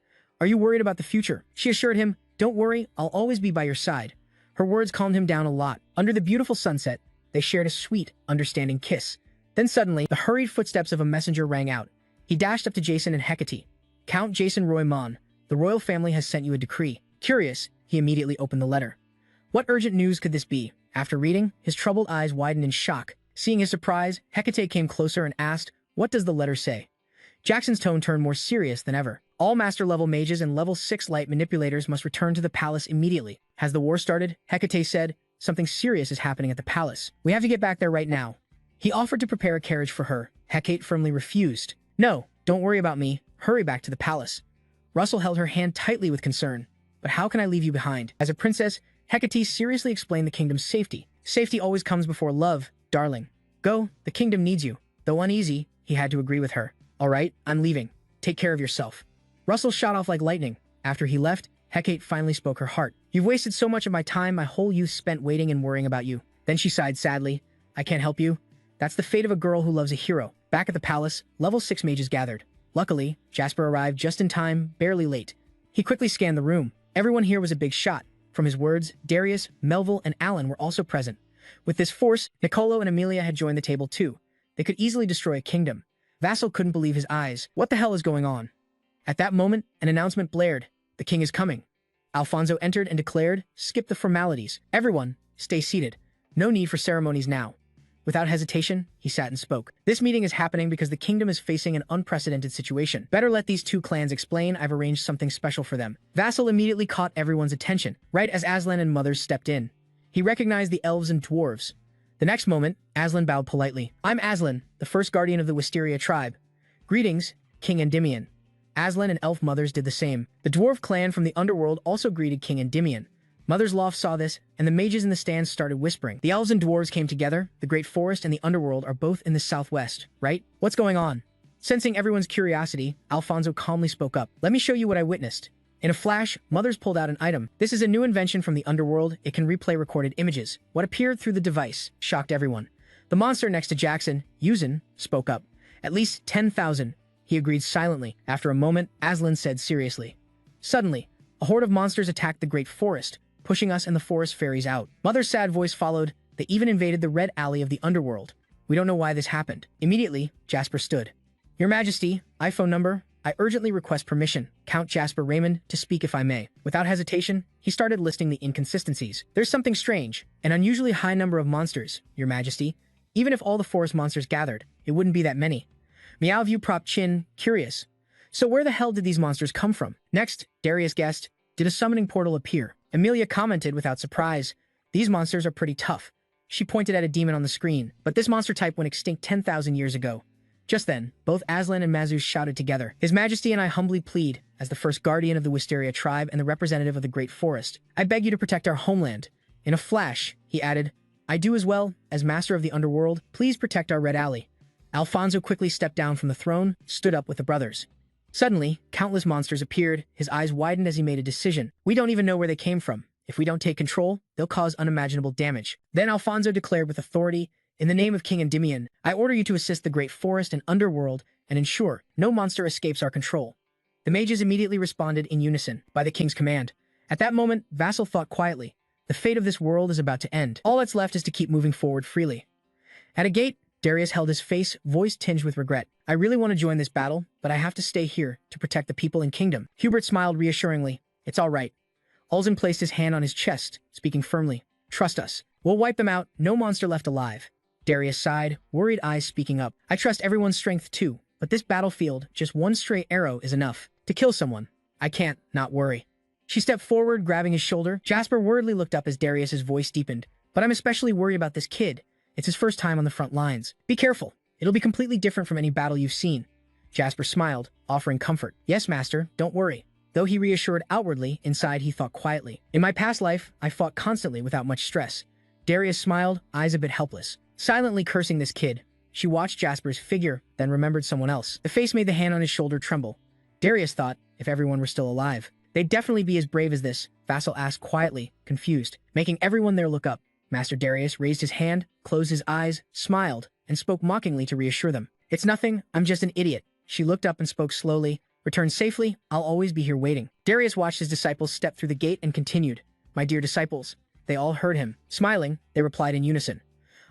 Are you worried about the future? She assured him, don't worry, I'll always be by your side. Her words calmed him down a lot. Under the beautiful sunset, they shared a sweet, understanding kiss. Then suddenly, the hurried footsteps of a messenger rang out. He dashed up to Jason and Hecate. Count Jason Roymon, the royal family has sent you a decree. Curious, he immediately opened the letter. What urgent news could this be? After reading, his troubled eyes widened in shock. Seeing his surprise, Hecate came closer and asked, what does the letter say? Jackson's tone turned more serious than ever. All master-level mages and level 6 light manipulators must return to the palace immediately. Has the war started? Hecate said, something serious is happening at the palace. We have to get back there right now. He offered to prepare a carriage for her. Hecate firmly refused. No, don't worry about me. Hurry back to the palace. Russell held her hand tightly with concern. But how can I leave you behind? As a princess, Hecate seriously explained the kingdom's safety. Safety always comes before love, darling. Go, the kingdom needs you. Though uneasy, he had to agree with her. All right, I'm leaving. Take care of yourself. Russell shot off like lightning. After he left, Hecate finally spoke her heart. You've wasted so much of my time, my whole youth spent waiting and worrying about you. Then she sighed sadly. I can't help you. That's the fate of a girl who loves a hero. Back at the palace, level 6 mages gathered. Luckily, Jasper arrived just in time, barely late. He quickly scanned the room. Everyone here was a big shot. From his words, Darius, Melville, and Alan were also present. With this force, Nicolo and Amelia had joined the table too. They could easily destroy a kingdom. Vassal couldn't believe his eyes. What the hell is going on? At that moment, an announcement blared. The king is coming. Alfonso entered and declared, skip the formalities. Everyone, stay seated. No need for ceremonies now. Without hesitation, he sat and spoke. This meeting is happening because the kingdom is facing an unprecedented situation. Better let these two clans explain. I've arranged something special for them. Vassal immediately caught everyone's attention, right as Aslan and Mothers stepped in. He recognized the elves and dwarves. The next moment, Aslan bowed politely. I'm Aslan, the first guardian of the Wisteria tribe. Greetings, King Endymion. Aslan and Elf Mothers did the same. The dwarf clan from the underworld also greeted King Endymion. Mother's Loft saw this, and the mages in the stands started whispering. The elves and dwarves came together. The Great Forest and the underworld are both in the southwest, right? What's going on? Sensing everyone's curiosity, Alfonso calmly spoke up. Let me show you what I witnessed. In a flash, Mothers pulled out an item. This is a new invention from the underworld. It can replay recorded images. What appeared through the device shocked everyone. The monster next to Jackson, Yuzin, spoke up. At least 10,000. He agreed silently. After a moment, Aslan said seriously. Suddenly, a horde of monsters attacked the Great Forest, pushing us and the forest fairies out. Mother's sad voice followed. They even invaded the Red Alley of the underworld. We don't know why this happened. Immediately, Jasper stood. Your Majesty, iPhone number. I urgently request permission, Count Jasper Raymond, to speak if I may. Without hesitation, he started listing the inconsistencies. There's something strange. An unusually high number of monsters, Your Majesty. Even if all the forest monsters gathered, it wouldn't be that many. Meowview propped chin, curious. So where the hell did these monsters come from? Next, Darius guessed, did a summoning portal appear? Amelia commented without surprise, these monsters are pretty tough. She pointed at a demon on the screen, but this monster type went extinct 10,000 years ago. Just then, both Aslan and Mazus shouted together, His Majesty and I humbly plead, as the first guardian of the Wisteria tribe and the representative of the Great Forest, I beg you to protect our homeland. In a flash, he added, I do as well, as master of the underworld, please protect our Red Alley. Alfonso quickly stepped down from the throne, stood up with the brothers. Suddenly, countless monsters appeared. His eyes widened as he made a decision. We don't even know where they came from. If we don't take control, they'll cause unimaginable damage. Then Alfonso declared with authority, in the name of King Endymion, I order you to assist the Great Forest and Underworld and ensure no monster escapes our control. The mages immediately responded in unison, by the king's command. At that moment, Vassal thought quietly, the fate of this world is about to end. All that's left is to keep moving forward freely. At a gate, Darius held his face, voice tinged with regret. I really want to join this battle, but I have to stay here to protect the people and kingdom. Hubert smiled reassuringly. It's all right. Olsen placed his hand on his chest, speaking firmly. Trust us. We'll wipe them out, no monster left alive. Darius sighed, worried eyes speaking up. I trust everyone's strength too, but this battlefield, just one stray arrow is enough to kill someone. I can't not worry. She stepped forward, grabbing his shoulder. Jasper worriedly looked up as Darius's voice deepened. But I'm especially worried about this kid. It's his first time on the front lines. Be careful. It'll be completely different from any battle you've seen. Jasper smiled, offering comfort. Yes, master, don't worry. Though he reassured outwardly, inside he thought quietly. In my past life, I fought constantly without much stress. Darius smiled, eyes a bit helpless. Silently cursing this kid, she watched Jasper's figure, then remembered someone else. The face made the hand on his shoulder tremble. Darius thought, if everyone were still alive, they'd definitely be as brave as this, Vassal asked quietly, confused, making everyone there look up. Master Darius raised his hand, closed his eyes, smiled, and spoke mockingly to reassure them. It's nothing, I'm just an idiot. She looked up and spoke slowly. Return safely, I'll always be here waiting. Darius watched his disciples step through the gate and continued. My dear disciples. They all heard him. Smiling, they replied in unison.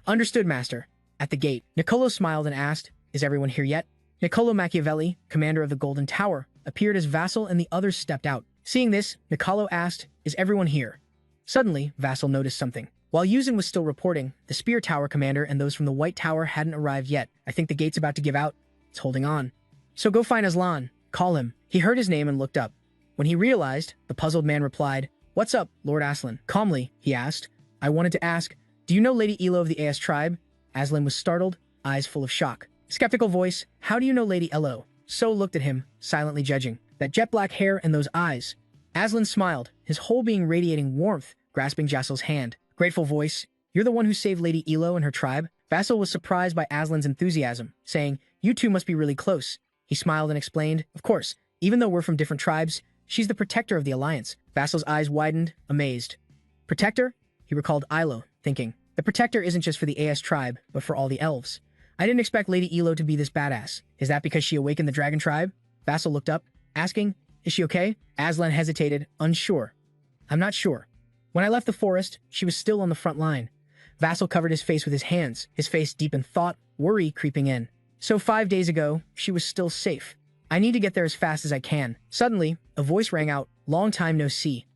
Understood, master. At the gate, Niccolo smiled and asked, Is everyone here yet? Niccolo Machiavelli, commander of the Golden Tower, appeared as Vassal and the others stepped out. Seeing this, Niccolo asked, Is everyone here? Suddenly, Vassal noticed something. While Yuzin was still reporting, the Spear Tower commander and those from the White Tower hadn't arrived yet. I think the gate's about to give out. It's holding on. So go find Aslan. Call him. He heard his name and looked up. When he realized, the puzzled man replied, What's up, Lord Aslan? Calmly, he asked. I wanted to ask, do you know Lady Elo of the As tribe? Aslan was startled, eyes full of shock. Skeptical voice, how do you know Lady Elo? So looked at him, silently judging. That jet black hair and those eyes. Aslan smiled, his whole being radiating warmth, grasping Jassel's hand. Grateful voice, you're the one who saved Lady Elo and her tribe? Vassal was surprised by Aslan's enthusiasm, saying, You two must be really close. He smiled and explained, Of course, even though we're from different tribes, she's the protector of the alliance. Vassal's eyes widened, amazed. Protector? He recalled Ilo, thinking, the protector isn't just for the As tribe, but for all the elves. I didn't expect Lady Elo to be this badass. Is that because she awakened the dragon tribe? Vassal looked up, asking, Is she okay? Aslan hesitated, unsure. I'm not sure. When I left the forest, she was still on the front line. Vassal covered his face with his hands, his face deep in thought, worry creeping in. So 5 days ago, she was still safe. I need to get there as fast as I can. Suddenly, a voice rang out, Long time no see.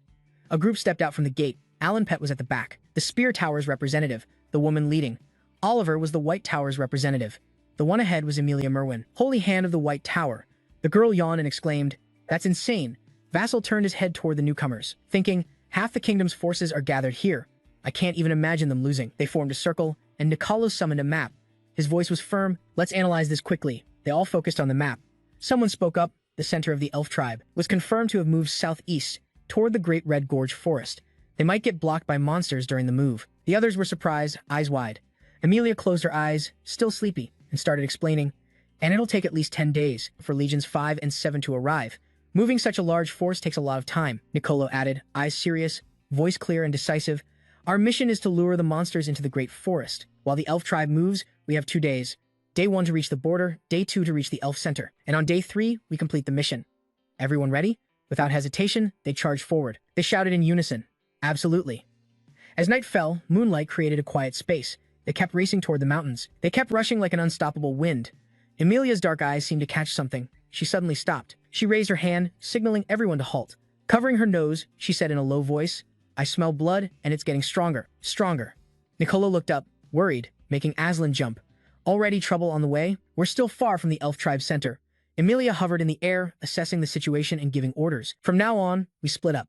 A group stepped out from the gate. Alan Pett was at the back, the Spear Tower's representative, the woman leading. Oliver was the White Tower's representative. The one ahead was Emilia Merwin, Holy Hand of the White Tower. The girl yawned and exclaimed, That's insane. Vassal turned his head toward the newcomers, thinking, Half the kingdom's forces are gathered here. I can't even imagine them losing. They formed a circle, and Nicolo summoned a map. His voice was firm. Let's analyze this quickly. They all focused on the map. Someone spoke up. The center of the elf tribe was confirmed to have moved southeast toward the Great Red Gorge Forest. They might get blocked by monsters during the move. The others were surprised, eyes wide. Emilia closed her eyes, still sleepy, and started explaining, And it'll take at least 10 days for Legions 5 and 7 to arrive. Moving such a large force takes a lot of time, Nicolo added, eyes serious, voice clear and decisive. Our mission is to lure the monsters into the Great Forest. While the elf tribe moves, we have 2 days. Day 1 to reach the border, Day 2 to reach the elf center, and on Day 3, we complete the mission. Everyone ready? Without hesitation, they charged forward. They shouted in unison, Absolutely. As night fell, moonlight created a quiet space. They kept racing toward the mountains. They kept rushing like an unstoppable wind. Emilia's dark eyes seemed to catch something. She suddenly stopped. She raised her hand, signaling everyone to halt. Covering her nose, she said in a low voice, I smell blood, and it's getting stronger. Stronger. Nicolo looked up, worried, making Aslan jump. Already trouble on the way? We're still far from the elf tribe center. Emilia hovered in the air, assessing the situation and giving orders. From now on, we split up.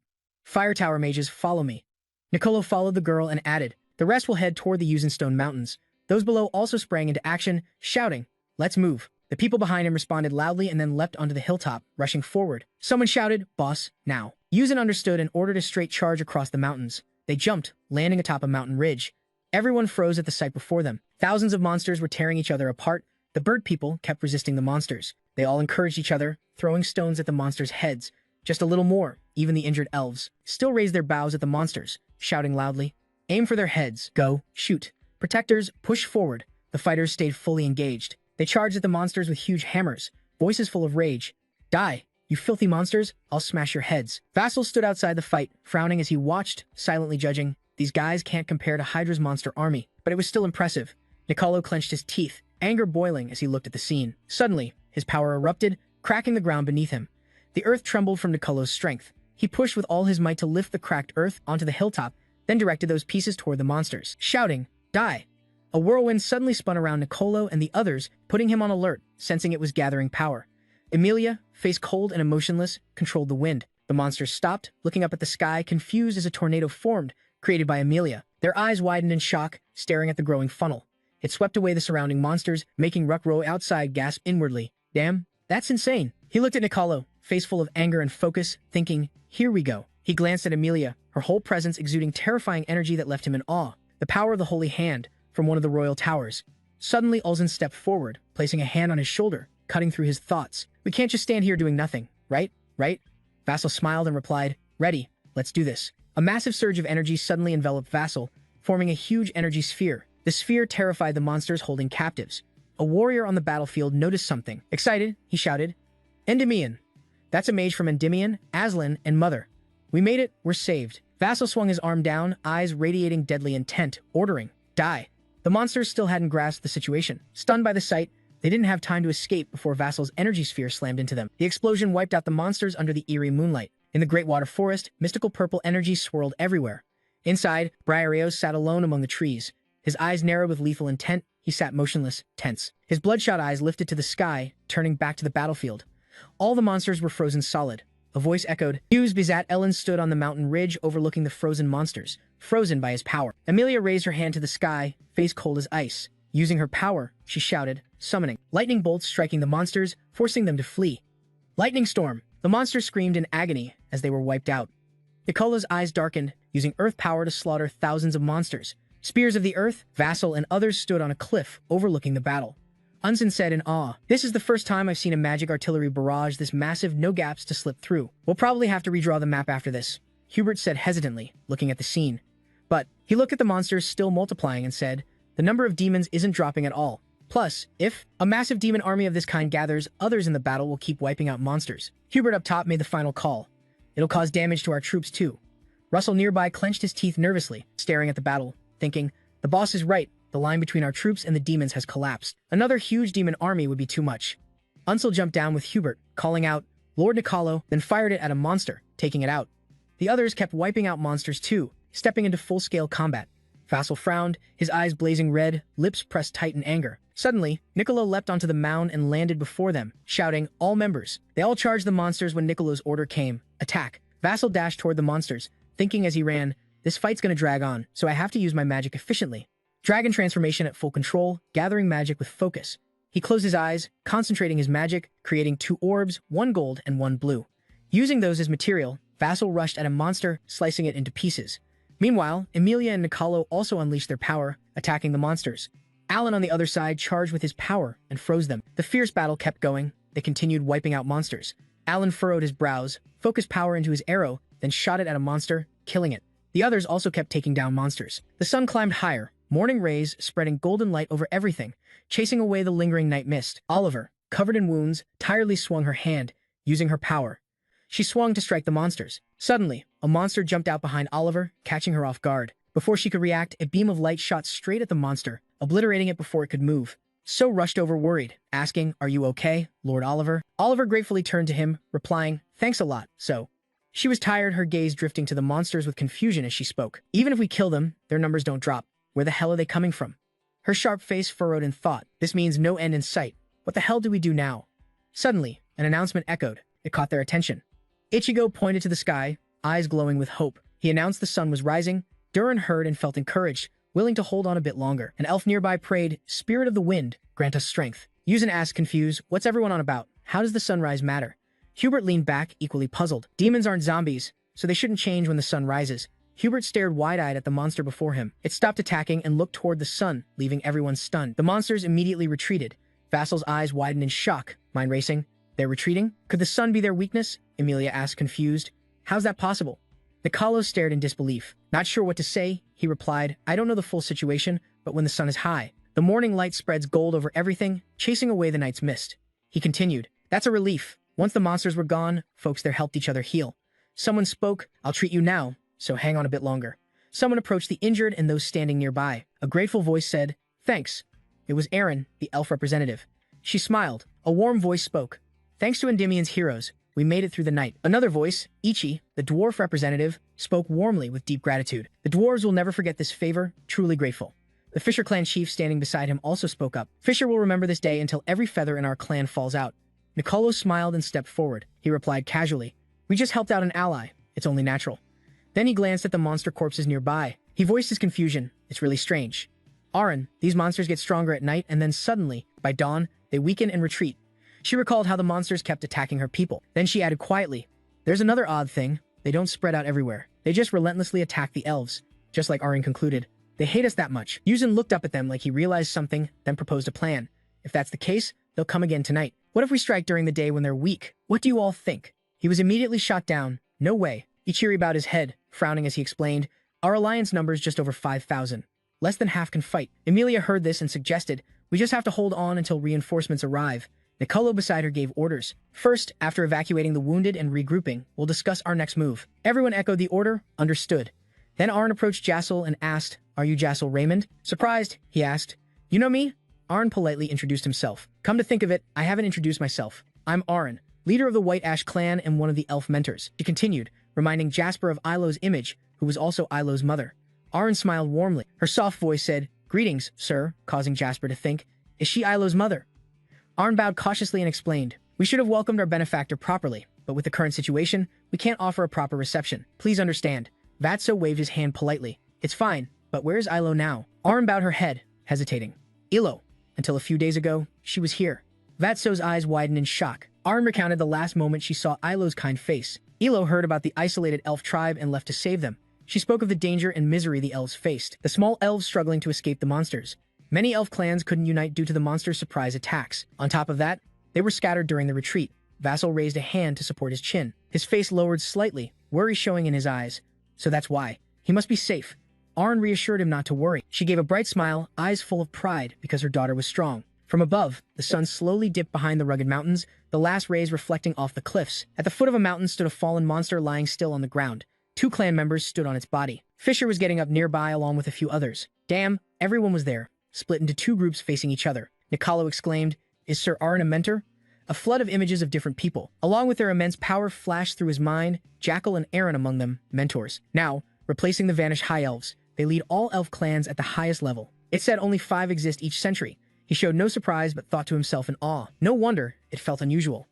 Fire Tower mages, follow me. Nicolo followed the girl and added, The rest will head toward the Yuzenstone Mountains. Those below also sprang into action, shouting, Let's move. The people behind him responded loudly and then leapt onto the hilltop, rushing forward. Someone shouted, Boss, now. Yuzen understood and ordered a straight charge across the mountains. They jumped, landing atop a mountain ridge. Everyone froze at the sight before them. Thousands of monsters were tearing each other apart. The bird people kept resisting the monsters. They all encouraged each other, throwing stones at the monsters' heads. Just a little more. Even the injured elves still raised their bows at the monsters, shouting loudly, Aim for their heads. Go. Shoot. Protectors, push forward. The fighters stayed fully engaged. They charged at the monsters with huge hammers, voices full of rage. Die. You filthy monsters. I'll smash your heads. Vassal stood outside the fight, frowning as he watched, silently judging. These guys can't compare to Hydra's monster army, but it was still impressive. Nicolo clenched his teeth, anger boiling as he looked at the scene. Suddenly, his power erupted, cracking the ground beneath him. The earth trembled from Nicolo's strength. He pushed with all his might to lift the cracked earth onto the hilltop, then directed those pieces toward the monsters, shouting, "Die!" A whirlwind suddenly spun around Nicolo and the others, putting him on alert, sensing it was gathering power. Emilia, face cold and emotionless, controlled the wind. The monsters stopped, looking up at the sky, confused as a tornado formed, created by Emilia. Their eyes widened in shock, staring at the growing funnel. It swept away the surrounding monsters, making Ruckrow outside gasp inwardly. Damn, that's insane. He looked at Nicolo, face full of anger and focus, thinking, here we go. He glanced at Emilia, her whole presence exuding terrifying energy that left him in awe. The power of the Holy Hand, from one of the royal towers. Suddenly, Ulzen stepped forward, placing a hand on his shoulder, cutting through his thoughts. We can't just stand here doing nothing, right? Right? Vassal smiled and replied, ready, let's do this. A massive surge of energy suddenly enveloped Vassal, forming a huge energy sphere. The sphere terrified the monsters holding captives. A warrior on the battlefield noticed something. Excited, he shouted, Endymion. That's a mage from Endymion, Aslan, and Mother. We made it, we're saved. Vassal swung his arm down, eyes radiating deadly intent, ordering, die. The monsters still hadn't grasped the situation. Stunned by the sight, they didn't have time to escape before Vassal's energy sphere slammed into them. The explosion wiped out the monsters under the eerie moonlight. In the Great Water Forest, mystical purple energy swirled everywhere. Inside, Briareos sat alone among the trees. His eyes narrowed with lethal intent, he sat motionless, tense. His bloodshot eyes lifted to the sky, turning back to the battlefield. All the monsters were frozen solid. A voice echoed, Hughes Bizat Ellen stood on the mountain ridge overlooking the frozen monsters, frozen by his power. Emilia raised her hand to the sky, face cold as ice. Using her power, she shouted, summoning. Lightning bolts striking the monsters, forcing them to flee. Lightning storm! The monsters screamed in agony as they were wiped out. Nicolo's eyes darkened, using earth power to slaughter thousands of monsters. Spears of the earth, Vassal, and others stood on a cliff overlooking the battle. Unzen said in awe, this is the first time I've seen a magic artillery barrage this massive, no gaps to slip through. We'll probably have to redraw the map after this, Hubert said hesitantly, looking at the scene. But he looked at the monsters still multiplying and said, the number of demons isn't dropping at all. Plus, if a massive demon army of this kind gathers, others in the battle will keep wiping out monsters. Hubert up top made the final call. It'll cause damage to our troops too. Russell nearby clenched his teeth nervously, staring at the battle, thinking, the boss is right. The line between our troops and the demons has collapsed. Another huge demon army would be too much. Unsel jumped down with Hubert, calling out, Lord Nicolo, then fired it at a monster, taking it out. The others kept wiping out monsters too, stepping into full-scale combat. Vassal frowned, his eyes blazing red, lips pressed tight in anger. Suddenly, Nicolo leapt onto the mound and landed before them, shouting, all members. They all charged the monsters when Nicolo's order came. Attack. Vassal dashed toward the monsters, thinking as he ran, this fight's gonna drag on, so I have to use my magic efficiently. Dragon transformation at full control, gathering magic with focus. He closed his eyes, concentrating his magic, creating 2 orbs, 1 gold and 1 blue. Using those as material, Vassal rushed at a monster, slicing it into pieces. Meanwhile, Emilia and Nicolo also unleashed their power, attacking the monsters. Alan on the other side charged with his power and froze them. The fierce battle kept going. They continued wiping out monsters. Alan furrowed his brows, focused power into his arrow, then shot it at a monster, killing it. The others also kept taking down monsters. The sun climbed higher, morning rays spreading golden light over everything, chasing away the lingering night mist. Oliver, covered in wounds, tiredly swung her hand, using her power. She swung to strike the monsters. Suddenly, a monster jumped out behind Oliver, catching her off guard. Before she could react, a beam of light shot straight at the monster, obliterating it before it could move. So rushed over worried, asking, are you okay, Lord Oliver? Oliver gratefully turned to him, replying, thanks a lot, so. She was tired, her gaze drifting to the monsters with confusion as she spoke. Even if we kill them, their numbers don't drop. Where the hell are they coming from? Her sharp face furrowed in thought. This means no end in sight. What the hell do we do now? Suddenly, an announcement echoed. It caught their attention. Ichigo pointed to the sky, eyes glowing with hope. He announced the sun was rising. Durin heard and felt encouraged, willing to hold on a bit longer. An elf nearby prayed, Spirit of the Wind, grant us strength. Yuzin asked confused, what's everyone on about? How does the sunrise matter? Hubert leaned back, equally puzzled. Demons aren't zombies, so they shouldn't change when the sun rises. Hubert stared wide-eyed at the monster before him. It stopped attacking and looked toward the sun, leaving everyone stunned. The monsters immediately retreated. Vassal's eyes widened in shock, mind racing. They're retreating? Could the sun be their weakness? Emilia asked confused. How's that possible? Nicolo stared in disbelief. Not sure what to say, he replied. I don't know the full situation, but when the sun is high, the morning light spreads gold over everything, chasing away the night's mist. He continued. That's a relief. Once the monsters were gone, folks there helped each other heal. Someone spoke, I'll treat you now, so hang on a bit longer. Someone approached the injured and those standing nearby. A grateful voice said, thanks. It was Aaron, the elf representative. She smiled. A warm voice spoke. Thanks to Endymion's heroes, we made it through the night. Another voice, Ichi, the dwarf representative, spoke warmly with deep gratitude. The dwarves will never forget this favor, truly grateful. The Fisher clan chief standing beside him also spoke up. Fisher will remember this day until every feather in our clan falls out. Nicolo smiled and stepped forward. He replied casually, we just helped out an ally. It's only natural. Then he glanced at the monster corpses nearby. He voiced his confusion. It's really strange. Aaron, these monsters get stronger at night and then suddenly, by dawn, they weaken and retreat. She recalled how the monsters kept attacking her people. Then she added quietly, there's another odd thing. They don't spread out everywhere. They just relentlessly attack the elves. Just like Aaron concluded, they hate us that much. Yuzin looked up at them like he realized something, then proposed a plan. If that's the case, they'll come again tonight. What if we strike during the day when they're weak? What do you all think? He was immediately shot down. No way. Ichiri bowed his head, frowning as he explained, our alliance number's just over 5,000. Less than half can fight. Emilia heard this and suggested, we just have to hold on until reinforcements arrive. Nicolo beside her gave orders. First, after evacuating the wounded and regrouping, we'll discuss our next move. Everyone echoed the order, understood. Then Arn approached Jassel and asked, are you Jassel Raymond? Surprised, he asked. You know me? Arn politely introduced himself. Come to think of it, I haven't introduced myself. I'm Arn, leader of the White Ash clan and one of the elf mentors. She continued, reminding Jasper of Ilo's image, who was also Ilo's mother. Arn smiled warmly. Her soft voice said, greetings, sir, causing Jasper to think, is she Ilo's mother? Arn bowed cautiously and explained, we should have welcomed our benefactor properly, but with the current situation, we can't offer a proper reception. Please understand. Vatso waved his hand politely. It's fine, but where's Ilo now? Arn bowed her head, hesitating. Ilo. Until a few days ago, she was here. Vatso's eyes widened in shock. Arn recounted the last moment she saw Ilo's kind face. Ilo heard about the isolated elf tribe and left to save them. She spoke of the danger and misery the elves faced, the small elves struggling to escape the monsters. Many elf clans couldn't unite due to the monsters' surprise attacks. On top of that, they were scattered during the retreat. Vassal raised a hand to support his chin. His face lowered slightly, worry showing in his eyes. So that's why. He must be safe. Arn reassured him not to worry. She gave a bright smile, eyes full of pride because her daughter was strong. From above, the sun slowly dipped behind the rugged mountains, the last rays reflecting off the cliffs. At the foot of a mountain stood a fallen monster lying still on the ground. 2 clan members stood on its body. Fisher was getting up nearby along with a few others. Damn, everyone was there, split into 2 groups facing each other. Nicolo exclaimed, is Sir Arn a mentor? A flood of images of different people, along with their immense power, flashed through his mind, Jackal and Aaron among them, mentors. Now, replacing the vanished high elves, they lead all elf clans at the highest level. It said only 5 exist each century. He showed no surprise but thought to himself in awe. No wonder it felt unusual.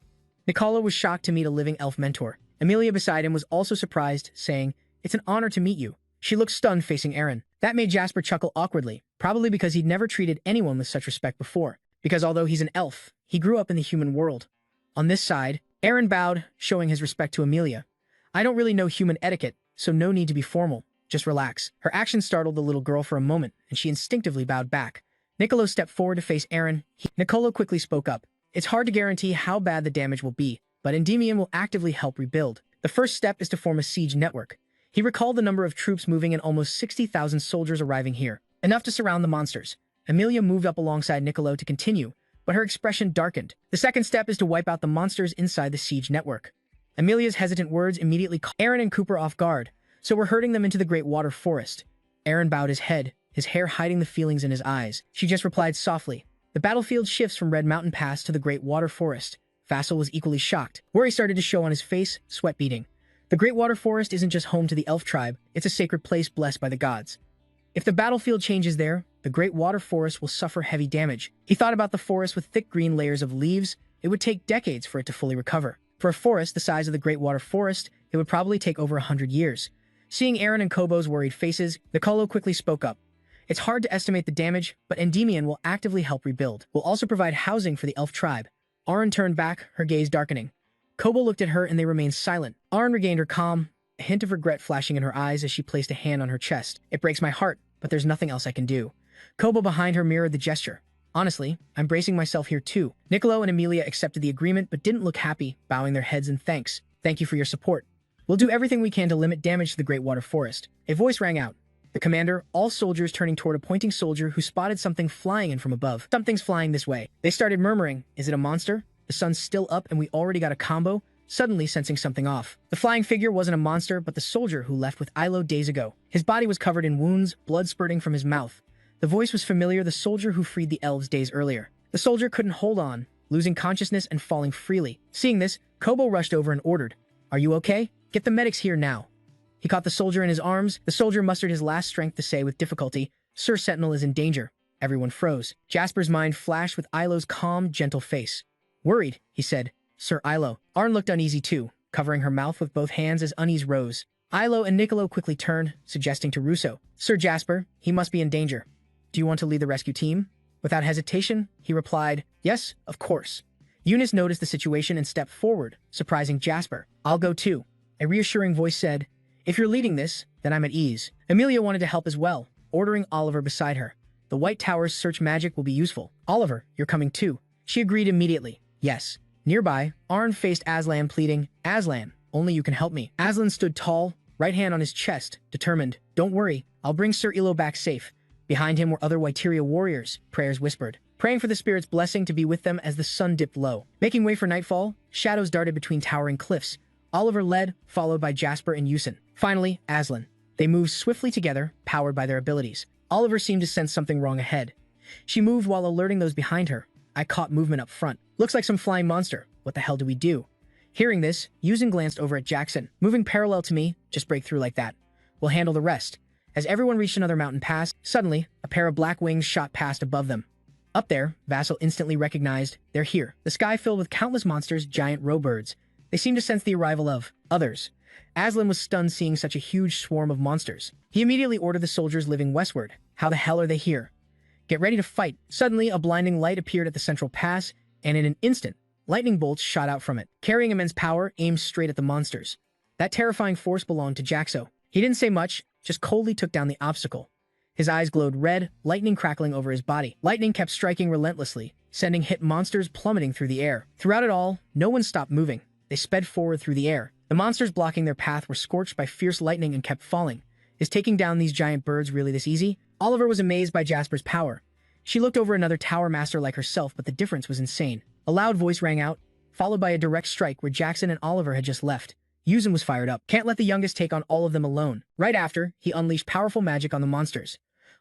Nicolo was shocked to meet a living elf mentor. Emilia beside him was also surprised, saying, it's an honor to meet you. She looked stunned facing Aaron. That made Jasper chuckle awkwardly, probably because he'd never treated anyone with such respect before. Because although he's an elf, he grew up in the human world. On this side, Aaron bowed, showing his respect to Emilia. I don't really know human etiquette, so no need to be formal. Just relax. Her action startled the little girl for a moment, and she instinctively bowed back. Nicolo stepped forward to face Aaron. Nicolo quickly spoke up. It's hard to guarantee how bad the damage will be, but Endymion will actively help rebuild. The first step is to form a siege network. He recalled the number of troops moving and almost 60,000 soldiers arriving here, enough to surround the monsters. Emilia moved up alongside Nicolo to continue, but her expression darkened. The second step is to wipe out the monsters inside the siege network. Emilia's hesitant words immediately caught Aaron and Cooper off guard, so we're herding them into the Great Water Forest. Aaron bowed his head, his hair hiding the feelings in his eyes. She just replied softly. The battlefield shifts from Red Mountain Pass to the Great Water Forest. Vassal was equally shocked. Worry started to show on his face, sweat beading. The Great Water Forest isn't just home to the elf tribe, it's a sacred place blessed by the gods. If the battlefield changes there, the Great Water Forest will suffer heavy damage. He thought about the forest with thick green layers of leaves. It would take decades for it to fully recover. For a forest the size of the Great Water Forest, it would probably take over 100 years. Seeing Aaron and Kobo's worried faces, Nicolo quickly spoke up. It's hard to estimate the damage, but Endymion will actively help rebuild. We'll also provide housing for the elf tribe. Arn turned back, her gaze darkening. Kobo looked at her and they remained silent. Arn regained her calm, a hint of regret flashing in her eyes as she placed a hand on her chest. It breaks my heart, but there's nothing else I can do. Kobo behind her mirrored the gesture. Honestly, I'm bracing myself here too. Nicolo and Emilia accepted the agreement but didn't look happy, bowing their heads in thanks. Thank you for your support. We'll do everything we can to limit damage to the Great Water Forest. A voice rang out. The commander, all soldiers turning toward a pointing soldier who spotted something flying in from above. Something's flying this way. They started murmuring, is it a monster? The sun's still up and we already got a combo? Suddenly sensing something off. The flying figure wasn't a monster, but the soldier who left with Ilo days ago. His body was covered in wounds, blood spurting from his mouth. The voice was familiar, the soldier who freed the elves days earlier. The soldier couldn't hold on, losing consciousness and falling freely. Seeing this, Kobo rushed over and ordered, "Are you okay? Get the medics here now." He caught the soldier in his arms. The soldier mustered his last strength to say with difficulty, "Sir Sentinel is in danger." Everyone froze. Jasper's mind flashed with Ilo's calm, gentle face. "Worried," he said. "Sir Ilo." Arn looked uneasy too, covering her mouth with both hands as unease rose. Ilo and Niccolo quickly turned, suggesting to Russo, "Sir Jasper, he must be in danger. Do you want to lead the rescue team?" Without hesitation, he replied, "Yes, of course." Eunice noticed the situation and stepped forward, surprising Jasper. "I'll go too." A reassuring voice said, "If you're leading this, then I'm at ease." Amelia wanted to help as well, ordering Oliver beside her. "The White Tower's search magic will be useful. Oliver, you're coming too." She agreed immediately. "Yes." Nearby, Arn faced Aslan pleading, "Aslan, only you can help me." Aslan stood tall, right hand on his chest, determined. "Don't worry, I'll bring Sir Ilo back safe." Behind him were other Whiteria warriors, prayers whispered, praying for the spirit's blessing to be with them as the sun dipped low. Making way for nightfall, shadows darted between towering cliffs. Oliver led, followed by Jasper and Yusin. Finally, Aslan. They moved swiftly together, powered by their abilities. Oliver seemed to sense something wrong ahead. She moved while alerting those behind her. "I caught movement up front. Looks like some flying monster. What the hell do we do?" Hearing this, Yusin glanced over at Jackson. "Moving parallel to me, just break through like that. We'll handle the rest." As everyone reached another mountain pass, suddenly, a pair of black wings shot past above them. Up there, Vassal instantly recognized, "They're here." The sky filled with countless monsters, giant row-birds. They seemed to sense the arrival of others. Aslan was stunned seeing such a huge swarm of monsters. He immediately ordered the soldiers living westward. "How the hell are they here? Get ready to fight." Suddenly, a blinding light appeared at the central pass, and in an instant, lightning bolts shot out from it, carrying immense power aimed straight at the monsters. That terrifying force belonged to Jaxo. He didn't say much, just coldly took down the obstacle. His eyes glowed red, lightning crackling over his body. Lightning kept striking relentlessly, sending hit monsters plummeting through the air. Throughout it all, no one stopped moving. They sped forward through the air. The monsters blocking their path were scorched by fierce lightning and kept falling. Is taking down these giant birds really this easy? Oliver was amazed by Jasper's power. She looked over another tower master like herself, but the difference was insane. A loud voice rang out, followed by a direct strike where Jackson and Oliver had just left. Yusin was fired up. Can't let the youngest take on all of them alone. Right after, he unleashed powerful magic on the monsters.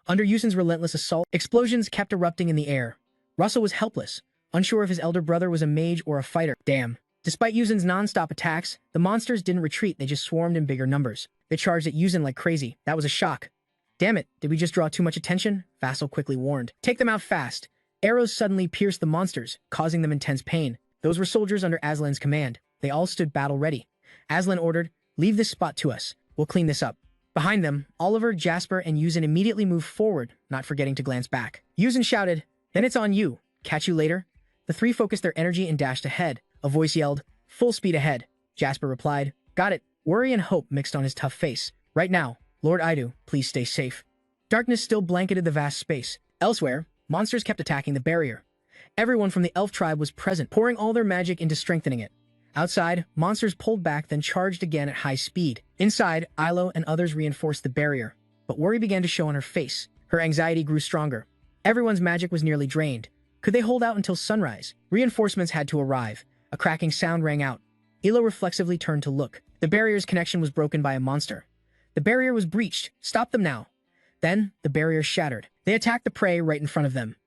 Under Yusin's relentless assault, explosions kept erupting in the air. Russell was helpless, unsure if his elder brother was a mage or a fighter. Damn. Despite Yusin's non-stop attacks, the monsters didn't retreat, they just swarmed in bigger numbers. They charged at Yusin like crazy. That was a shock. "Damn it, did we just draw too much attention?" Vassal quickly warned. "Take them out fast." Arrows suddenly pierced the monsters, causing them intense pain. Those were soldiers under Aslan's command. They all stood battle ready. Aslan ordered, "Leave this spot to us. We'll clean this up." Behind them, Oliver, Jasper, and Yusin immediately moved forward, not forgetting to glance back. Yusin shouted, "Then it's on you. Catch you later." The three focused their energy and dashed ahead. A voice yelled, "Full speed ahead." Jasper replied, "Got it." Worry and hope mixed on his tough face. "Right now, Lord Idu, please stay safe." Darkness still blanketed the vast space. Elsewhere, monsters kept attacking the barrier. Everyone from the elf tribe was present, pouring all their magic into strengthening it. Outside, monsters pulled back then charged again at high speed. Inside, Ilo and others reinforced the barrier. But worry began to show on her face. Her anxiety grew stronger. Everyone's magic was nearly drained. Could they hold out until sunrise? Reinforcements had to arrive. A cracking sound rang out. Ilo reflexively turned to look. The barrier's connection was broken by a monster. The barrier was breached. Stop them now. Then, the barrier shattered. They attacked the prey right in front of them.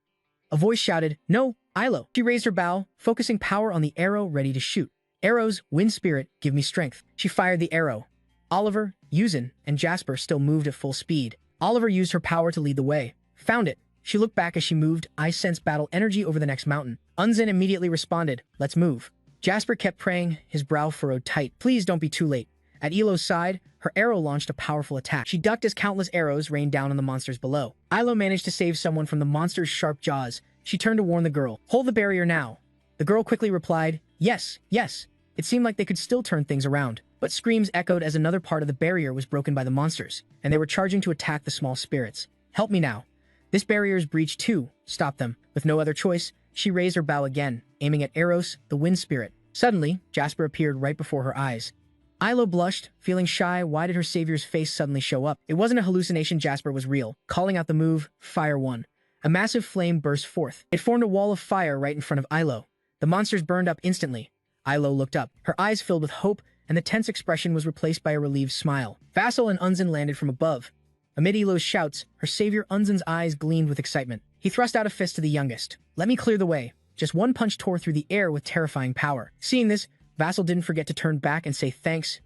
A voice shouted, "No, Ilo." She raised her bow, focusing power on the arrow ready to shoot. "Arrows, wind spirit, give me strength." She fired the arrow. Oliver, Yusin, and Jasper still moved at full speed. Oliver used her power to lead the way. Found it. She looked back as she moved. "I sense battle energy over the next mountain." Unzen immediately responded, "Let's move." Jasper kept praying, his brow furrowed tight. "Please don't be too late." At Ilo's side, her arrow launched a powerful attack. She ducked as countless arrows rained down on the monsters below. Ilo managed to save someone from the monster's sharp jaws. She turned to warn the girl, "Hold the barrier now." The girl quickly replied, "Yes, yes." It seemed like they could still turn things around. But screams echoed as another part of the barrier was broken by the monsters, and they were charging to attack the small spirits. "Help me now. This barrier's breached too. Stop them." With no other choice, she raised her bow again, aiming at Eros, the wind spirit. Suddenly, Jasper appeared right before her eyes. Ilo blushed, feeling shy. Why did her savior's face suddenly show up? It wasn't a hallucination, Jasper was real. Calling out the move, Fire 1. A massive flame burst forth. It formed a wall of fire right in front of Ilo. The monsters burned up instantly. Ilo looked up, her eyes filled with hope, and the tense expression was replaced by a relieved smile. Vassal and Unzen landed from above. Amid Elo's shouts, her savior Unzen's eyes gleamed with excitement. He thrust out a fist to the youngest. "Let me clear the way." Just one punch tore through the air with terrifying power. Seeing this, Vassal didn't forget to turn back and say thanks,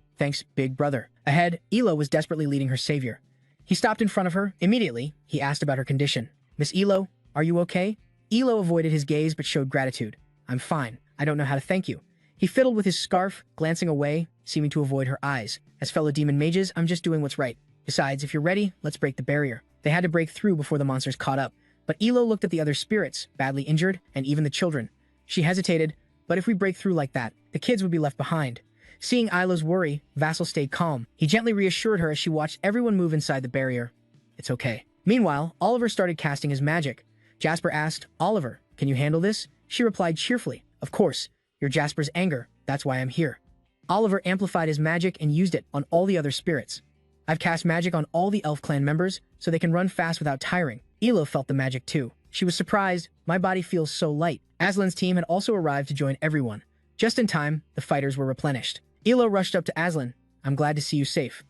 big brother. Ahead, Elo was desperately leading her savior. He stopped in front of her. Immediately, he asked about her condition. "Miss Elo, are you okay?" Elo avoided his gaze but showed gratitude. "I'm fine. I don't know how to thank you." He fiddled with his scarf, glancing away, seeming to avoid her eyes. "As fellow demon mages, I'm just doing what's right. Besides, if you're ready, let's break the barrier." They had to break through before the monsters caught up. But Elo looked at the other spirits, badly injured, and even the children. She hesitated, but if we break through like that, the kids would be left behind. Seeing Ilo's worry, Vassal stayed calm. He gently reassured her as she watched everyone move inside the barrier. "It's okay." Meanwhile, Oliver started casting his magic. Jasper asked, "Oliver, can you handle this?" She replied cheerfully, "Of course. You're Jasper's anger. That's why I'm here." Oliver amplified his magic and used it on all the other spirits. "I've cast magic on all the elf clan members, so they can run fast without tiring." Elo felt the magic too. She was surprised. "My body feels so light." Aslan's team had also arrived to join everyone. Just in time, the fighters were replenished. Elo rushed up to Aslan. "I'm glad to see you safe."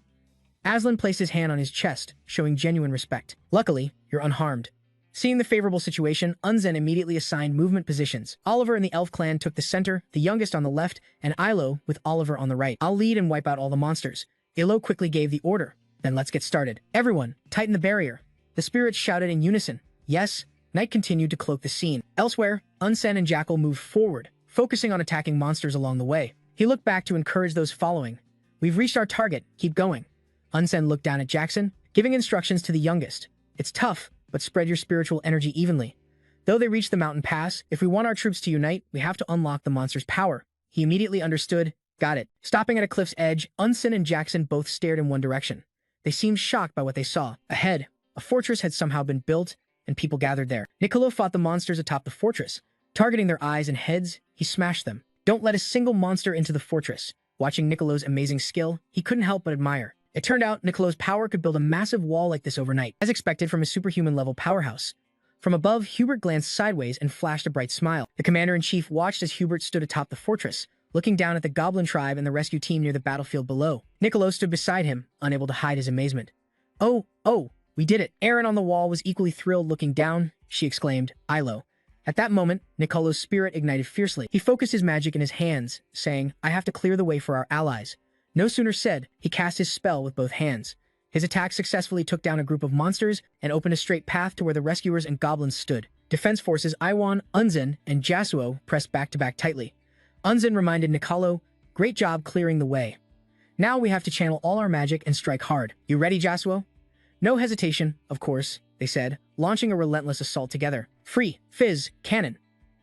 Aslan placed his hand on his chest, showing genuine respect. "Luckily, you're unharmed." Seeing the favorable situation, Unzen immediately assigned movement positions. Oliver and the elf clan took the center, the youngest on the left, and Ilo with Oliver on the right. "I'll lead and wipe out all the monsters." Ilo quickly gave the order. "Then let's get started. Everyone, tighten the barrier." The spirits shouted in unison. "Yes." Night continued to cloak the scene. Elsewhere, Unsen and Jackal moved forward, focusing on attacking monsters along the way. He looked back to encourage those following. "We've reached our target. Keep going." Unsen looked down at Jackson, giving instructions to the youngest. "It's tough, but spread your spiritual energy evenly." Though they reached the mountain pass, if we want our troops to unite, we have to unlock the monster's power. He immediately understood. "Got it." Stopping at a cliff's edge, Unsen and Jackson both stared in one direction. They seemed shocked by what they saw. Ahead, a fortress had somehow been built, and people gathered there. Niccolo fought the monsters atop the fortress. Targeting their eyes and heads, he smashed them. Don't let a single monster into the fortress. Watching Niccolo's amazing skill, he couldn't help but admire. It turned out Niccolo's power could build a massive wall like this overnight, as expected from his superhuman-level powerhouse. From above, Hubert glanced sideways and flashed a bright smile. The commander-in-chief watched as Hubert stood atop the fortress, looking down at the goblin tribe and the rescue team near the battlefield below. Niccolo stood beside him, unable to hide his amazement. Oh, we did it." Aaron on the wall was equally thrilled looking down. She exclaimed, "Ilo." At that moment, Niccolo's spirit ignited fiercely. He focused his magic in his hands, saying, "I have to clear the way for our allies." No sooner said, he cast his spell with both hands. His attack successfully took down a group of monsters and opened a straight path to where the rescuers and goblins stood. Defense forces Iwan, Unzen, and Jasuo pressed back-to-back tightly. Unzen reminded Niccolo, "Great job clearing the way. Now we have to channel all our magic and strike hard. You ready, Jasuo?" "No hesitation, of course," they said, launching a relentless assault together. Free, Fizz, Cannon.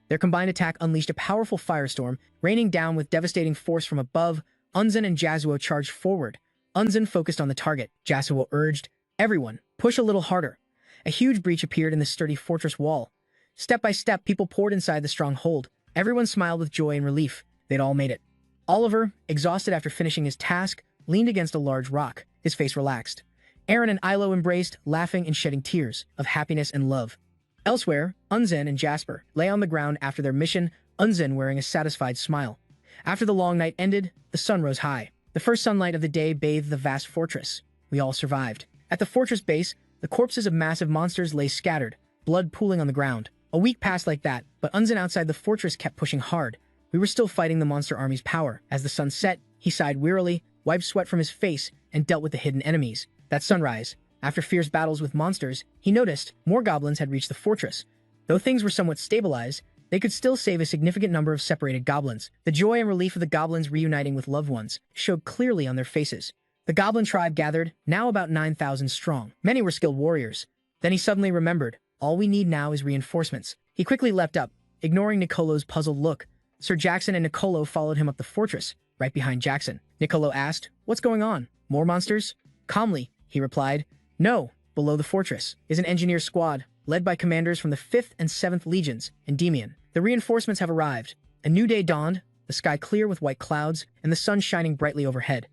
Their combined attack unleashed a powerful firestorm, raining down with devastating force from above. Unzen and Jasuo charged forward. Unzen focused on the target. Jasuo urged, "Everyone, push a little harder." A huge breach appeared in the sturdy fortress wall. Step by step, people poured inside the stronghold. Everyone smiled with joy and relief. They'd all made it. Oliver, exhausted after finishing his task, leaned against a large rock. His face relaxed. Aaron and Ilo embraced, laughing and shedding tears of happiness and love. Elsewhere, Unzen and Jasper lay on the ground after their mission, Unzen wearing a satisfied smile. After the long night ended, the sun rose high. The first sunlight of the day bathed the vast fortress. We all survived. At the fortress base, the corpses of massive monsters lay scattered, blood pooling on the ground. A week passed like that, but Unzen outside the fortress kept pushing hard. We were still fighting the monster army's power. As the sun set, he sighed wearily, wiped sweat from his face, and dealt with the hidden enemies. That sunrise, after fierce battles with monsters, he noticed more goblins had reached the fortress. Though things were somewhat stabilized, they could still save a significant number of separated goblins. The joy and relief of the goblins reuniting with loved ones showed clearly on their faces. The goblin tribe gathered, now about 9,000 strong. Many were skilled warriors. Then he suddenly remembered, all we need now is reinforcements. He quickly leapt up, ignoring Niccolo's puzzled look. Sir Jackson and Niccolo followed him up the fortress, right behind Jackson. Niccolo asked, "What's going on? More monsters?" Calmly, he replied, "No, below the fortress is an engineer squad, led by commanders from the 5th and 7th Legions, Endymion. The reinforcements have arrived. A new day dawned, the sky clear with white clouds, and the sun shining brightly overhead.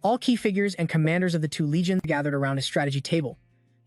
All key figures and commanders of the 2 legions gathered around a strategy table.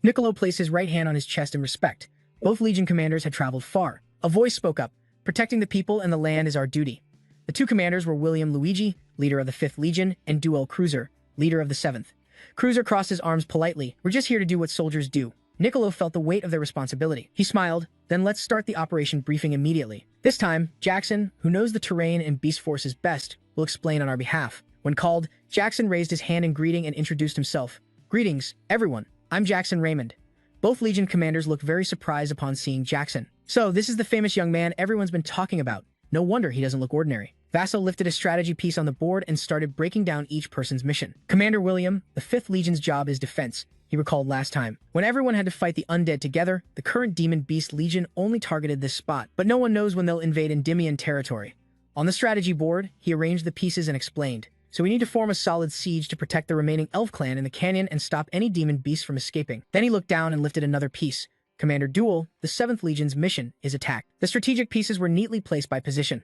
Niccolo placed his right hand on his chest in respect. Both legion commanders had traveled far. A voice spoke up, "Protecting the people and the land is our duty." The 2 commanders were William Luigi, leader of the 5th Legion, and Duel Cruiser, leader of the 7th. Cruiser crossed his arms politely. We're just here to do what soldiers do. Niccolo felt the weight of their responsibility. He smiled. Then let's start the operation briefing immediately. This time, Jackson, who knows the terrain and beast forces best, will explain on our behalf. When called, Jackson raised his hand in greeting and introduced himself. Greetings, everyone. I'm Jackson Raymond. Both Legion commanders looked very surprised upon seeing Jackson. So, this is the famous young man everyone's been talking about. No wonder he doesn't look ordinary. Vassal lifted a strategy piece on the board and started breaking down each person's mission. Commander William, the 5th Legion's job is defense, he recalled last time. When everyone had to fight the undead together, the current Demon Beast Legion only targeted this spot, but no one knows when they'll invade Endymion territory. On the strategy board, he arranged the pieces and explained. So we need to form a solid siege to protect the remaining elf clan in the canyon and stop any demon beasts from escaping. Then he looked down and lifted another piece. Commander Duel, the 7th Legion's mission is attack. The strategic pieces were neatly placed by position.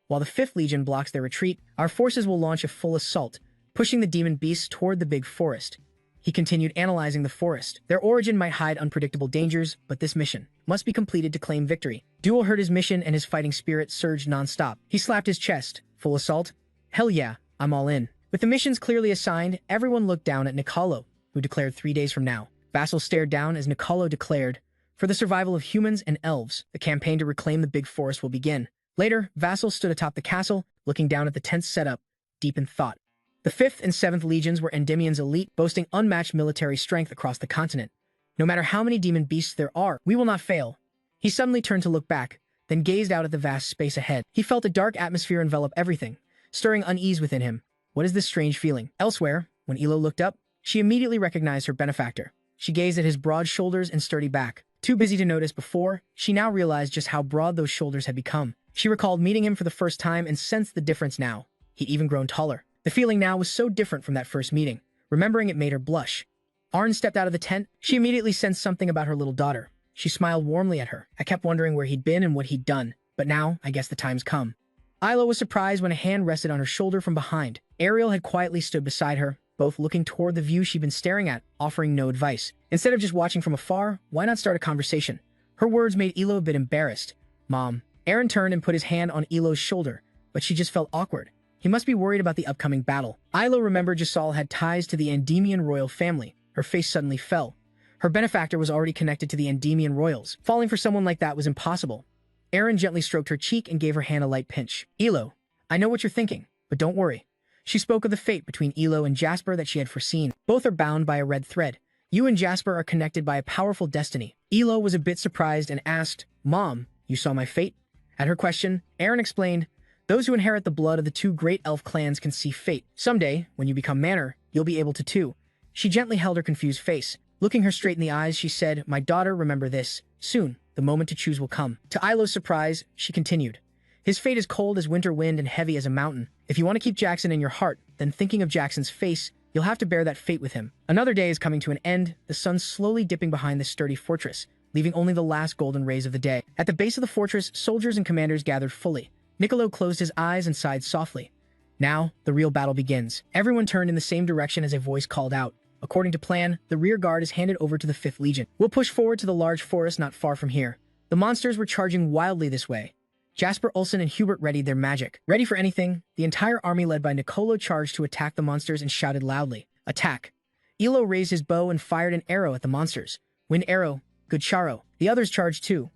While the 5th Legion blocks their retreat, our forces will launch a full assault, pushing the demon beasts toward the big forest. He continued analyzing the forest. Their origin might hide unpredictable dangers, but this mission must be completed to claim victory. Duel heard his mission and his fighting spirit surged non-stop. He slapped his chest. Full assault? Hell yeah, I'm all in. With the missions clearly assigned, everyone looked down at Niccolo, who declared 3 days from now. Vassal stared down as Niccolo declared, for the survival of humans and elves, the campaign to reclaim the big forest will begin. Later, Vassal stood atop the castle, looking down at the tense setup, deep in thought. The 5th and 7th Legions were Endymion's elite, boasting unmatched military strength across the continent. No matter how many demon beasts there are, we will not fail. He suddenly turned to look back, then gazed out at the vast space ahead. He felt a dark atmosphere envelop everything, stirring unease within him. What is this strange feeling? Elsewhere, when Elo looked up, she immediately recognized her benefactor. She gazed at his broad shoulders and sturdy back. Too busy to notice before, she now realized just how broad those shoulders had become. She recalled meeting him for the first time and sensed the difference now. He'd even grown taller. The feeling now was so different from that first meeting. Remembering it made her blush. Arn stepped out of the tent. She immediately sensed something about her little daughter. She smiled warmly at her. I kept wondering where he'd been and what he'd done. But now, I guess the time's come. Ilo was surprised when a hand rested on her shoulder from behind. Ariel had quietly stood beside her, both looking toward the view she'd been staring at, offering no advice. Instead of just watching from afar, why not start a conversation? Her words made Elo a bit embarrassed. Mom. Aaron turned and put his hand on Elo's shoulder, but she just felt awkward. He must be worried about the upcoming battle. Ilo remembered Jasal had ties to the Endymion royal family. Her face suddenly fell. Her benefactor was already connected to the Endymion royals. Falling for someone like that was impossible. Aaron gently stroked her cheek and gave her hand a light pinch. Elo, I know what you're thinking, but don't worry. She spoke of the fate between Elo and Jasper that she had foreseen. Both are bound by a red thread. You and Jasper are connected by a powerful destiny. Elo was a bit surprised and asked, Mom, you saw my fate? At her question, Aaron explained, those who inherit the blood of the 2 great elf clans can see fate. Someday, when you become Manor, you'll be able to too. She gently held her confused face. Looking her straight in the eyes, she said, My daughter, remember this. Soon, the moment to choose will come. To Ilo's surprise, she continued. His fate is cold as winter wind and heavy as a mountain. If you want to keep Jackson in your heart, then thinking of Jackson's face, you'll have to bear that fate with him. Another day is coming to an end, the sun slowly dipping behind the sturdy fortress, leaving only the last golden rays of the day. At the base of the fortress, soldiers and commanders gathered fully. Niccolo closed his eyes and sighed softly. Now, the real battle begins. Everyone turned in the same direction as a voice called out. According to plan, the rear guard is handed over to the 5th Legion. We'll push forward to the large forest not far from here. The monsters were charging wildly this way. Jasper, Olsen, and Hubert readied their magic. Ready for anything, the entire army led by Niccolo charged to attack the monsters and shouted loudly, Attack! Elo raised his bow and fired an arrow at the monsters. Wind arrow, good Charo. The others charged too.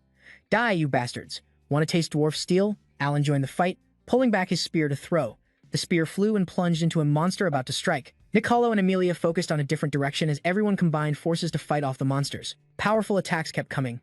Die, you bastards. Want to taste dwarf steel? Alan joined the fight, pulling back his spear to throw. The spear flew and plunged into a monster about to strike. Niccolo and Amelia focused on a different direction as everyone combined forces to fight off the monsters. Powerful attacks kept coming.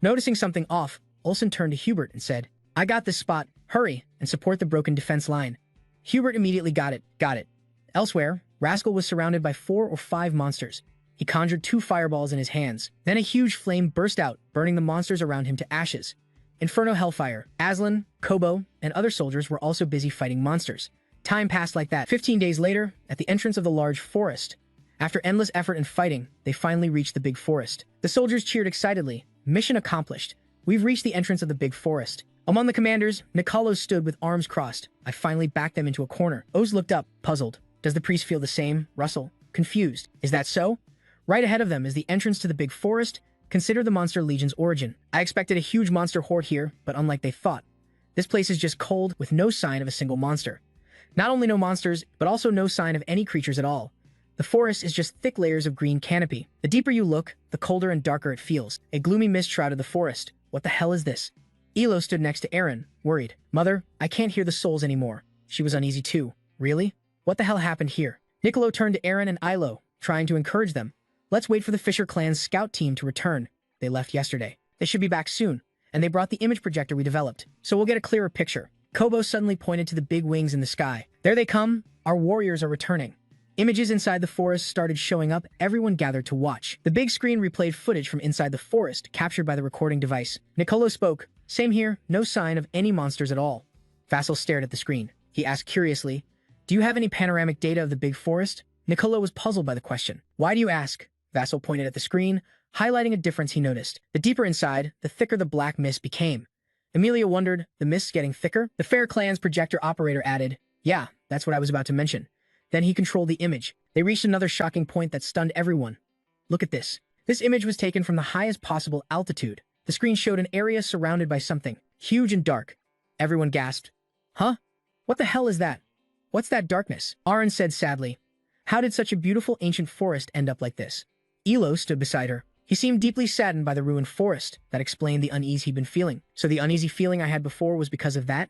Noticing something off, Olsen turned to Hubert and said, I got this spot. Hurry and support the broken defense line. Hubert immediately got it. Elsewhere, Rascal was surrounded by 4 or 5 monsters. He conjured 2 fireballs in his hands. Then a huge flame burst out, burning the monsters around him to ashes. Inferno Hellfire, Aslan, Kobo, and other soldiers were also busy fighting monsters. Time passed like that. 15 days later, at the entrance of the large forest, after endless effort and fighting, they finally reached the big forest. The soldiers cheered excitedly. Mission accomplished. We've reached the entrance of the big forest. Among the commanders, Niccolo stood with arms crossed. I finally backed them into a corner. Oz looked up, puzzled. Does the priest feel the same? Russell, confused. Is that so? Right ahead of them is the entrance to the big forest. Consider the Monster Legion's origin. I expected a huge monster horde here, but unlike they thought. This place is just cold, with no sign of a single monster. Not only no monsters, but also no sign of any creatures at all. The The forest is just thick layers of green canopy. The deeper you look, the colder and darker it feels. A gloomy mist shrouded the forest. What the hell is this? Elo stood next to Aaron, worried. Mother, I can't hear the souls anymore. She was uneasy too. Really? What the hell happened here? Niccolo turned to Aaron and Ilo, trying to encourage them. Let's wait for the Fisher clan's scout team to return. They left yesterday. They should be back soon. And they brought the image projector we developed, so we'll get a clearer picture. Kobo suddenly pointed to the big wings in the sky. There they come. Our warriors are returning. Images inside the forest started showing up. Everyone gathered to watch. The big screen replayed footage from inside the forest, captured by the recording device. Niccolo spoke. Same here. No sign of any monsters at all. Vassal stared at the screen. He asked curiously, do you have any panoramic data of the big forest? Niccolo was puzzled by the question. Why do you ask? Vassal pointed at the screen, highlighting a difference he noticed. The deeper inside, the thicker the black mist became. Emilia wondered, the mist's getting thicker? The Fair Clan's projector operator added, yeah, that's what I was about to mention. Then he controlled the image. They reached another shocking point that stunned everyone. Look at this. This image was taken from the highest possible altitude. The screen showed an area surrounded by something, huge and dark. Everyone gasped. Huh? What the hell is that? What's that darkness? Aaron said sadly. How did such a beautiful ancient forest end up like this? Elo stood beside her. He seemed deeply saddened by the ruined forest. That explained the unease he'd been feeling. So the uneasy feeling I had before was because of that?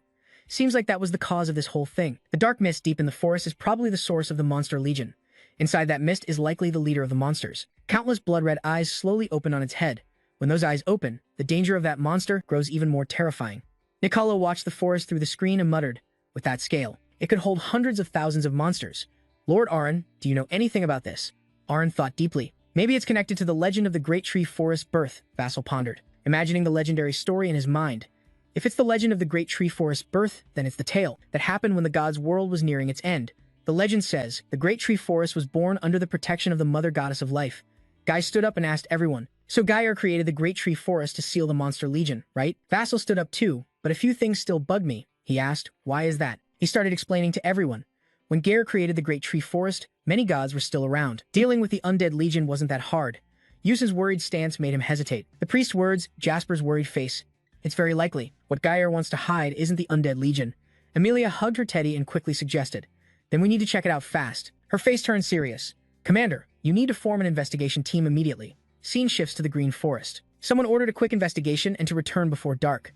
Seems like that was the cause of this whole thing. The dark mist deep in the forest is probably the source of the monster legion. Inside that mist is likely the leader of the monsters. Countless blood-red eyes slowly open on its head. When those eyes open, the danger of that monster grows even more terrifying. Niccolo watched the forest through the screen and muttered, with that scale, it could hold hundreds of thousands of monsters. Lord Aaron, do you know anything about this? Aaron thought deeply. Maybe it's connected to the legend of the Great Tree Forest birth, Vassal pondered, imagining the legendary story in his mind. If it's the legend of the Great Tree Forest birth, then it's the tale that happened when the god's world was nearing its end. The legend says, the Great Tree Forest was born under the protection of the Mother Goddess of Life. Guy stood up and asked everyone, so Gaia created the Great Tree Forest to seal the monster legion, right? Vassal stood up too, but a few things still bug me. He asked, why is that? He started explaining to everyone. When Gaia created the Great Tree Forest, many gods were still around. Dealing with the undead legion wasn't that hard. Yusa's worried stance made him hesitate. The priest's words, Jasper's worried face. It's very likely. What Gaia wants to hide isn't the undead legion. Emilia hugged her teddy and quickly suggested. Then we need to check it out fast. Her face turned serious. Commander, you need to form an investigation team immediately. Scene shifts to the Green Forest. Someone ordered a quick investigation and to return before dark.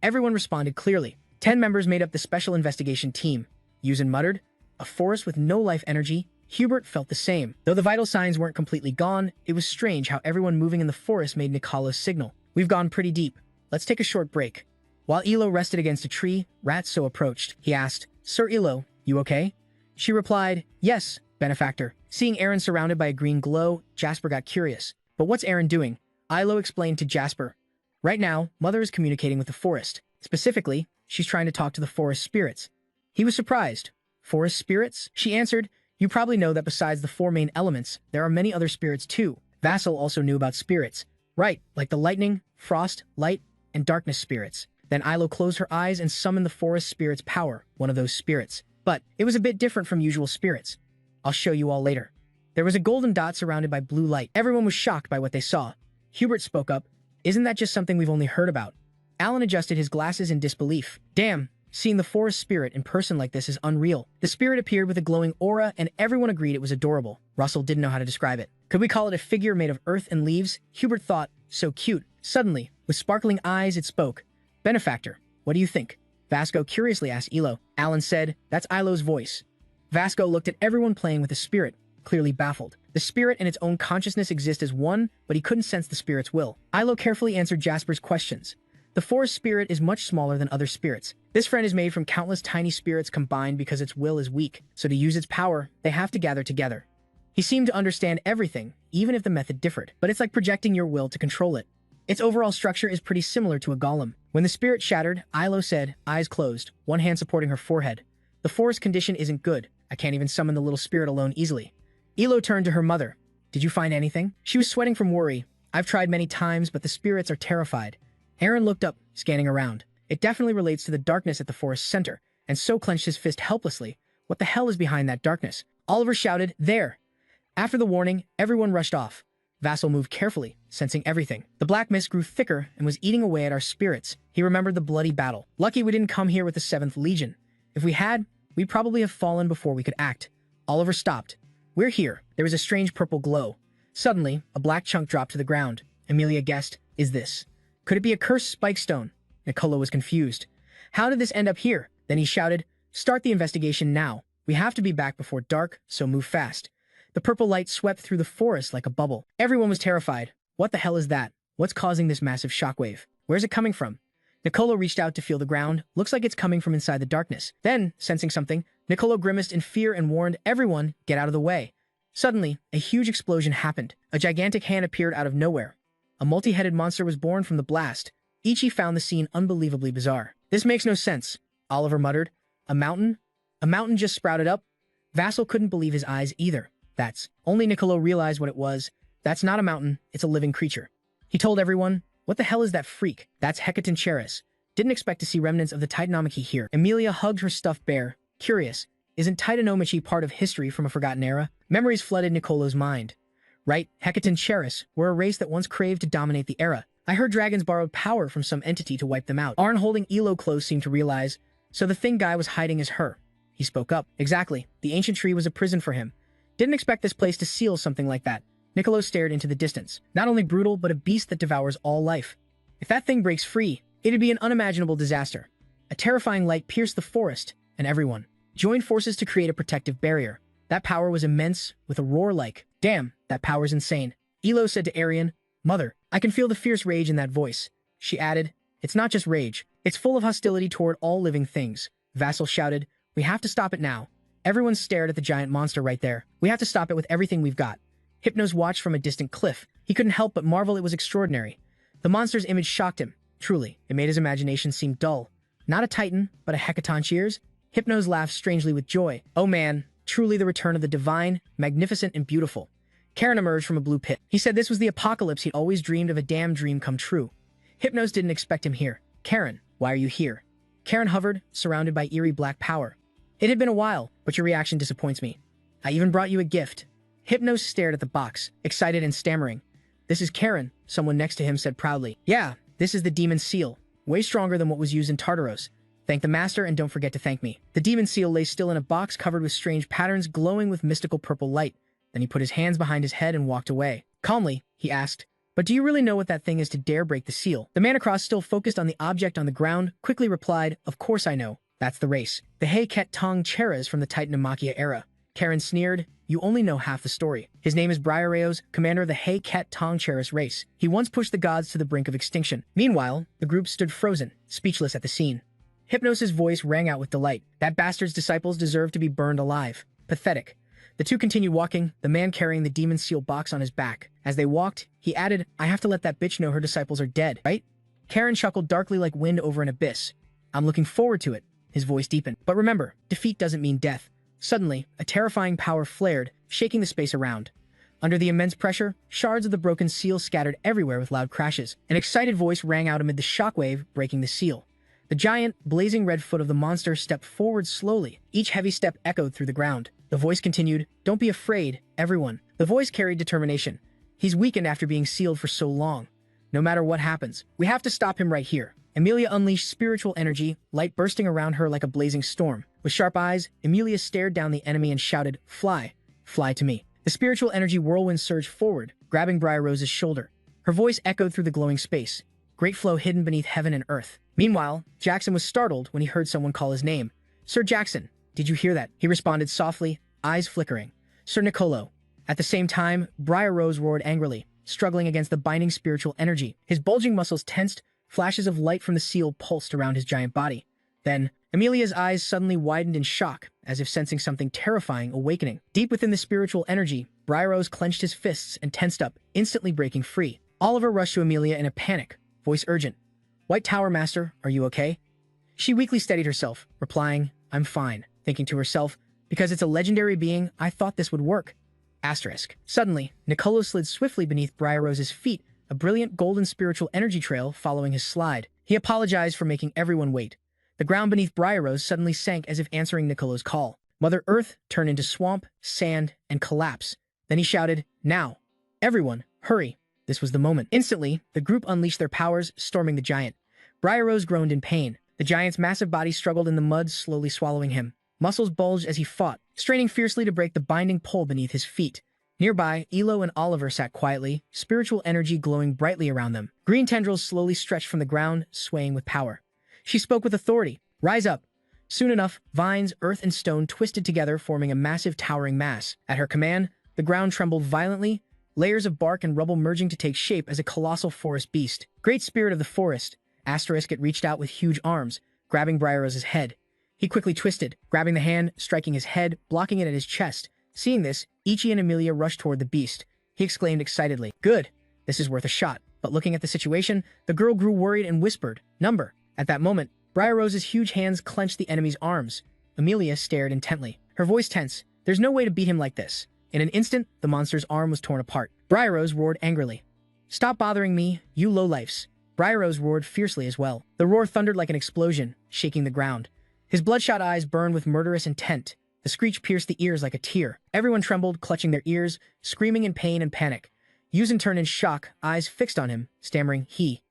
Everyone responded clearly. 10 members made up the special investigation team. Yuzen muttered, a forest with no life energy. Hubert felt the same. Though the vital signs weren't completely gone, it was strange how everyone moving in the forest made Nicolo's signal. We've gone pretty deep. Let's take a short break. While Elo rested against a tree, Ratso approached. He asked, Sir Elo, you okay? She replied, yes, benefactor. Seeing Aaron surrounded by a green glow, Jasper got curious. But what's Aaron doing? Ilo explained to Jasper. Right now, Mother is communicating with the forest. Specifically, she's trying to talk to the forest spirits. He was surprised. Forest spirits? She answered, you probably know that besides the 4 main elements, there are many other spirits too. Vassal also knew about spirits. Right, like the lightning, frost, light, and darkness spirits. Then Ilo closed her eyes and summoned the forest spirit's power, one of those spirits. But it was a bit different from usual spirits. I'll show you all later. There was a golden dot surrounded by blue light. Everyone was shocked by what they saw. Hubert spoke up. Isn't that just something we've only heard about? Alan adjusted his glasses in disbelief. Damn, seeing the forest spirit in person like this is unreal. The spirit appeared with a glowing aura and everyone agreed it was adorable. Russell didn't know how to describe it. Could we call it a figure made of earth and leaves? Hubert thought, so cute. Suddenly, with sparkling eyes, it spoke. Benefactor, what do you think? Vasco curiously asked Elo. Alan said, that's Ilo's voice. Vasco looked at everyone playing with the spirit, clearly baffled. The spirit and its own consciousness exist as one, but he couldn't sense the spirit's will. Ilo carefully answered Jasper's questions. The forest spirit is much smaller than other spirits. This friend is made from countless tiny spirits combined because its will is weak, so to use its power, they have to gather together. He seemed to understand everything, even if the method differed, but it's like projecting your will to control it. Its overall structure is pretty similar to a golem. When the spirit shattered, Ilo said, eyes closed, one hand supporting her forehead. The forest condition isn't good. I can't even summon the little spirit alone easily. Elo turned to her mother. Did you find anything? She was sweating from worry. I've tried many times, but the spirits are terrified. Aaron looked up, scanning around. It definitely relates to the darkness at the forest's center, and so clenched his fist helplessly. What the hell is behind that darkness? Oliver shouted, there! After the warning, everyone rushed off. Vassal moved carefully, sensing everything. The black mist grew thicker and was eating away at our spirits. He remembered the bloody battle. Lucky we didn't come here with the 7th Legion. If we had, we'd probably have fallen before we could act. Oliver stopped. We're here. There was a strange purple glow. Suddenly, a black chunk dropped to the ground. Emilia guessed, is this? Could it be a cursed spike stone? Niccolo was confused. How did this end up here? Then he shouted, start the investigation now. We have to be back before dark, so move fast. The purple light swept through the forest like a bubble. Everyone was terrified. What the hell is that? What's causing this massive shockwave? Where's it coming from? Niccolo reached out to feel the ground. Looks like it's coming from inside the darkness. Then, sensing something, Niccolo grimaced in fear and warned everyone, get out of the way. Suddenly, a huge explosion happened. A gigantic hand appeared out of nowhere. A multi-headed monster was born from the blast. Ichi found the scene unbelievably bizarre. This makes no sense, Oliver muttered. A mountain? A mountain just sprouted up? Vassal couldn't believe his eyes either. Only Niccolo realized what it was. That's not a mountain, it's a living creature. He told everyone, what the hell is that freak? That's Hecaton Cheris. Didn't expect to see remnants of the Titanomachy here. Emilia hugged her stuffed bear. Curious, isn't Titanomachy part of history from a forgotten era? Memories flooded Niccolo's mind. Right, Hecaton Cheris were a race that once craved to dominate the era. I heard dragons borrowed power from some entity to wipe them out. Arn holding Elo close seemed to realize, so the thing guy was hiding is her. He spoke up. Exactly, the ancient tree was a prison for him. Didn't expect this place to seal something like that. Niccolo stared into the distance. Not only brutal, but a beast that devours all life. If that thing breaks free, it'd be an unimaginable disaster. A terrifying light pierced the forest, and everyone joined forces to create a protective barrier. That power was immense, with a roar like, damn, that power's insane. Elo said to Arian, Mother, I can feel the fierce rage in that voice. She added, it's not just rage, it's full of hostility toward all living things. Vassal shouted, we have to stop it now. Everyone stared at the giant monster right there. We have to stop it with everything we've got. Hypnos watched from a distant cliff. He couldn't help but marvel it was extraordinary. The monster's image shocked him. Truly, it made his imagination seem dull. Not a titan, but a Hecaton Cheers? Hypnos laughed strangely with joy. Oh man, truly the return of the divine, magnificent and beautiful. Karen emerged from a blue pit. He said this was the apocalypse he'd always dreamed of, a damn dream come true. Hypnos didn't expect him here. Karen, why are you here? Karen hovered, surrounded by eerie black power. It had been a while, but your reaction disappoints me. I even brought you a gift. Hypnos stared at the box, excited and stammering. This is Karen, someone next to him said proudly. Yeah, this is the demon seal. Way stronger than what was used in Tartaros. Thank the master and don't forget to thank me. The demon seal lay still in a box covered with strange patterns glowing with mystical purple light. Then he put his hands behind his head and walked away. Calmly, he asked, but do you really know what that thing is to dare break the seal? The man across, still focused on the object on the ground, quickly replied, of course I know. That's the race. The Hecaton Cheris from the Titanomachy era. Karen sneered, you only know half the story. His name is Briareos, commander of the Hecaton Cheris race. He once pushed the gods to the brink of extinction. Meanwhile, the group stood frozen, speechless at the scene. Hypnos' voice rang out with delight. That bastard's disciples deserve to be burned alive. Pathetic. The two continued walking, the man carrying the demon seal box on his back. As they walked, he added, I have to let that bitch know her disciples are dead, right? Karen chuckled darkly like wind over an abyss. I'm looking forward to it. His voice deepened. But remember, defeat doesn't mean death. Suddenly, a terrifying power flared, shaking the space around. Under the immense pressure, shards of the broken seal scattered everywhere with loud crashes. An excited voice rang out amid the shockwave, breaking the seal. The giant, blazing red foot of the monster stepped forward slowly. Each heavy step echoed through the ground. The voice continued, don't be afraid, everyone. The voice carried determination. He's weakened after being sealed for so long. No matter what happens, we have to stop him right here. Emilia unleashed spiritual energy, light bursting around her like a blazing storm. With sharp eyes, Emilia stared down the enemy and shouted, fly, fly to me. The spiritual energy whirlwind surged forward, grabbing Briareos' shoulder. Her voice echoed through the glowing space. Great flow hidden beneath heaven and earth. Meanwhile, Jackson was startled when he heard someone call his name. Sir Jackson, did you hear that? He responded softly, eyes flickering. Sir Niccolo. At the same time, Briareos roared angrily, struggling against the binding spiritual energy. His bulging muscles tensed, flashes of light from the seal pulsed around his giant body. Then, Emilia's eyes suddenly widened in shock, as if sensing something terrifying awakening. Deep within the spiritual energy, Briareos clenched his fists and tensed up, instantly breaking free. Oliver rushed to Emilia in a panic, voice urgent. White Tower Master, are you okay? She weakly steadied herself, replying, I'm fine, thinking to herself, because it's a legendary being, I thought this would work. Asterisk. Suddenly, Niccolo slid swiftly beneath Briareos' feet, a brilliant golden spiritual energy trail following his slide. He apologized for making everyone wait. The ground beneath Briareos suddenly sank as if answering Niccolo's call. Mother Earth turned into swamp, sand, and collapse. Then he shouted, now, everyone, hurry. This was the moment. Instantly, the group unleashed their powers, storming the giant. Briareos groaned in pain. The giant's massive body struggled in the mud, slowly swallowing him. Muscles bulged as he fought, straining fiercely to break the binding pole beneath his feet. Nearby, Elo and Oliver sat quietly, spiritual energy glowing brightly around them. Green tendrils slowly stretched from the ground, swaying with power. She spoke with authority. Rise up. Soon enough, vines, earth, and stone twisted together, forming a massive towering mass. At her command, the ground trembled violently, layers of bark and rubble merging to take shape as a colossal forest beast. Great spirit of the forest, Asterisk it reached out with huge arms, grabbing Briarose's head. He quickly twisted, grabbing the hand, striking his head, blocking it at his chest. Seeing this, Ichi and Amelia rushed toward the beast. He exclaimed excitedly, "Good, this is worth a shot." But looking at the situation, the girl grew worried and whispered, "Number." At that moment, Briarose's huge hands clenched the enemy's arms. Amelia stared intently, her voice tense. There's no way to beat him like this. In an instant, the monster's arm was torn apart. Briarose roared angrily. "Stop bothering me, you lowlifes." Briarose roared fiercely as well. The roar thundered like an explosion, shaking the ground. His bloodshot eyes burned with murderous intent. The screech pierced the ears like a tear. Everyone trembled, clutching their ears, screaming in pain and panic. Yuzen turned in shock, eyes fixed on him, stammering, He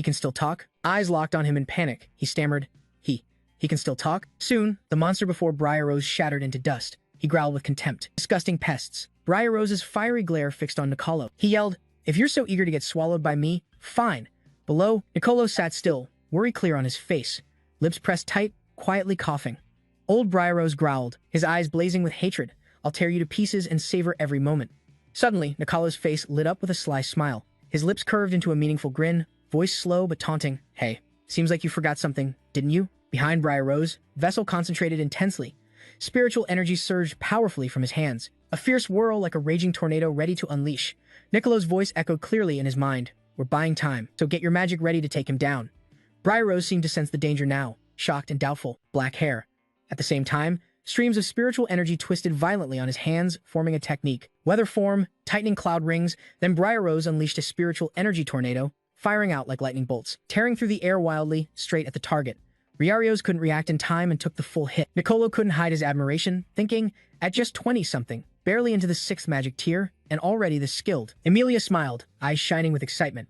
can still talk?" Eyes locked on him in panic. He stammered, He can still talk?" Soon, the monster before Briarose shattered into dust. He growled with contempt. Disgusting pests. Briarose's fiery glare fixed on Nicolo. He yelled, "If you're so eager to get swallowed by me, fine." Below, Nicolo sat still, worry clear on his face, lips pressed tight, quietly coughing. Old Briarose growled, his eyes blazing with hatred. "I'll tear you to pieces and savor every moment." Suddenly, Nicolo's face lit up with a sly smile. His lips curved into a meaningful grin, voice slow but taunting. "Hey, seems like you forgot something, didn't you?" Behind Briarose, Vessel concentrated intensely. Spiritual energy surged powerfully from his hands, a fierce whirl like a raging tornado ready to unleash. Nicolo's voice echoed clearly in his mind. "We're buying time, so get your magic ready to take him down." Briarose seemed to sense the danger now, shocked and doubtful, black hair. At the same time, streams of spiritual energy twisted violently on his hands, forming a technique. Weather form, tightening cloud rings, then Briarose unleashed a spiritual energy tornado, firing out like lightning bolts, tearing through the air wildly, straight at the target. Riarios couldn't react in time and took the full hit. Nicolo couldn't hide his admiration, thinking, at just 20-something, barely into the 6th magic tier, and already this skilled. Amelia smiled, eyes shining with excitement.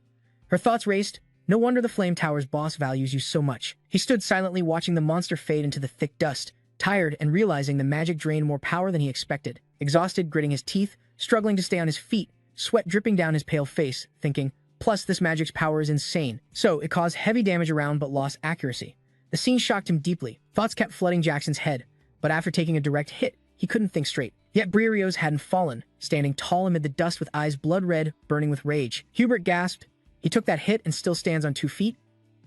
Her thoughts raced. No wonder the Flame Tower's boss values you so much. He stood silently watching the monster fade into the thick dust, tired and realizing the magic drained more power than he expected. Exhausted, gritting his teeth, struggling to stay on his feet, sweat dripping down his pale face, thinking, plus this magic's power is insane. So it caused heavy damage around but lost accuracy. The scene shocked him deeply. Thoughts kept flooding Jackson's head, but after taking a direct hit, he couldn't think straight. Yet Briarios hadn't fallen, standing tall amid the dust with eyes blood red, burning with rage. Hubert gasped. He took that hit and still stands on 2 feet?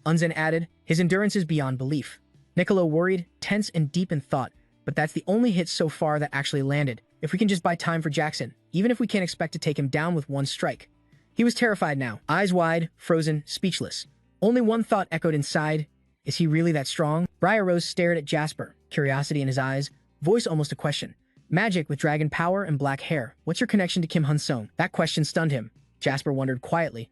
Unzen added, his endurance is beyond belief. Nicolo worried, tense and deep in thought, but that's the only hit so far that actually landed. If we can just buy time for Jackson, even if we can't expect to take him down with one strike. He was terrified now, eyes wide, frozen, speechless. Only one thought echoed inside. Is he really that strong? Briarose stared at Jasper, curiosity in his eyes, voice almost a question. Magic with dragon power and black hair. What's your connection to Kim Hunsong? That question stunned him. Jasper wondered quietly.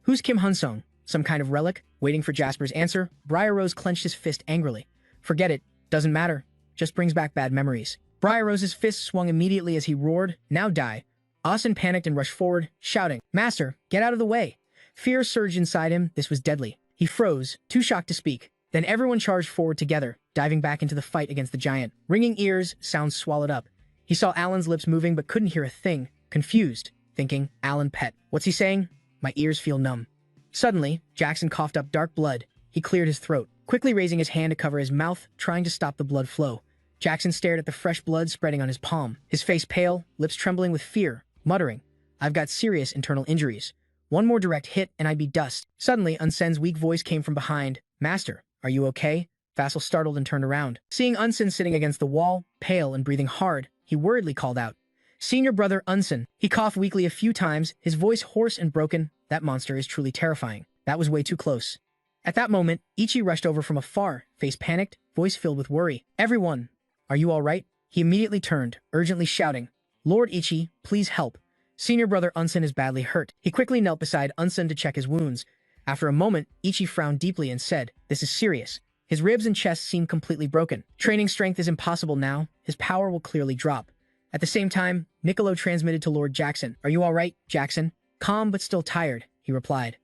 Who's Kim Hunsong? Some kind of relic? Waiting for Jasper's answer, Briarose clenched his fist angrily. Forget it. Doesn't matter. Just brings back bad memories. Briarose's fist swung immediately as he roared, "Now die." Austin panicked and rushed forward, shouting, "Master, get out of the way." Fear surged inside him. This was deadly. He froze, too shocked to speak. Then everyone charged forward together, diving back into the fight against the giant. Ringing ears, sounds swallowed up. He saw Alan's lips moving but couldn't hear a thing, confused, thinking, Alan Pet. What's he saying? My ears feel numb. Suddenly, Jackson coughed up dark blood. He cleared his throat, quickly raising his hand to cover his mouth, trying to stop the blood flow. Jackson stared at the fresh blood spreading on his palm, his face pale, lips trembling with fear, muttering, I've got serious internal injuries. One more direct hit and I'd be dust. Suddenly, Unsen's weak voice came from behind. Master, are you okay? Vassal startled and turned around. Seeing Unsen sitting against the wall, pale and breathing hard, he worriedly called out, Senior brother Unsen. He coughed weakly a few times, his voice hoarse and broken. That monster is truly terrifying. That was way too close. At that moment, Ichi rushed over from afar, face panicked, voice filled with worry. Everyone, are you all right? He immediately turned, urgently shouting, Lord Ichi, please help. Senior brother Unsen is badly hurt. He quickly knelt beside Unsen to check his wounds. After a moment, Ichi frowned deeply and said, This is serious. His ribs and chest seem completely broken. Training strength is impossible now. His power will clearly drop. At the same time, Nicolo transmitted to Lord Jackson. Are you all right, Jackson? Calm but still tired, he replied.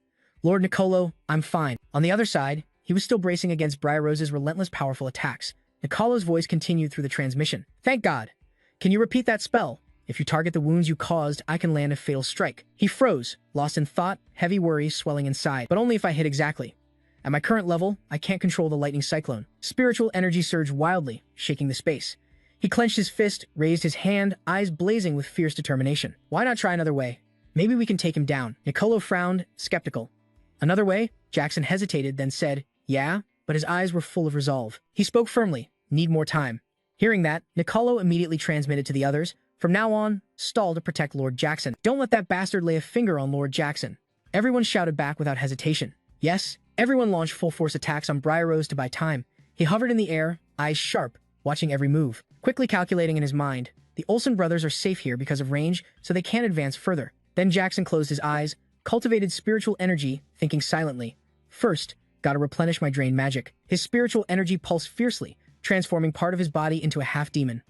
Lord Nicolo, I'm fine. On the other side, he was still bracing against Briarose's relentless powerful attacks. Nicolo's voice continued through the transmission. Thank God. Can you repeat that spell? If you target the wounds you caused, I can land a fatal strike. He froze, lost in thought, heavy worry swelling inside. But only if I hit exactly. At my current level, I can't control the lightning cyclone. Spiritual energy surged wildly, shaking the space. He clenched his fist, raised his hand, eyes blazing with fierce determination. Why not try another way? Maybe we can take him down. Nicolo frowned, skeptical. Another way? Jackson hesitated, then said, yeah, but his eyes were full of resolve. He spoke firmly, need more time. Hearing that, Nicolo immediately transmitted to the others, from now on, stall to protect Lord Jackson. Don't let that bastard lay a finger on Lord Jackson. Everyone shouted back without hesitation. Yes, everyone launched full-force attacks on Briarrose to buy time. He hovered in the air, eyes sharp, watching every move. Quickly calculating in his mind, the Olsen brothers are safe here because of range, so they can't advance further. Then Jackson closed his eyes, cultivated spiritual energy, thinking silently. First, gotta replenish my drained magic. His spiritual energy pulsed fiercely, transforming part of his body into a half-demon.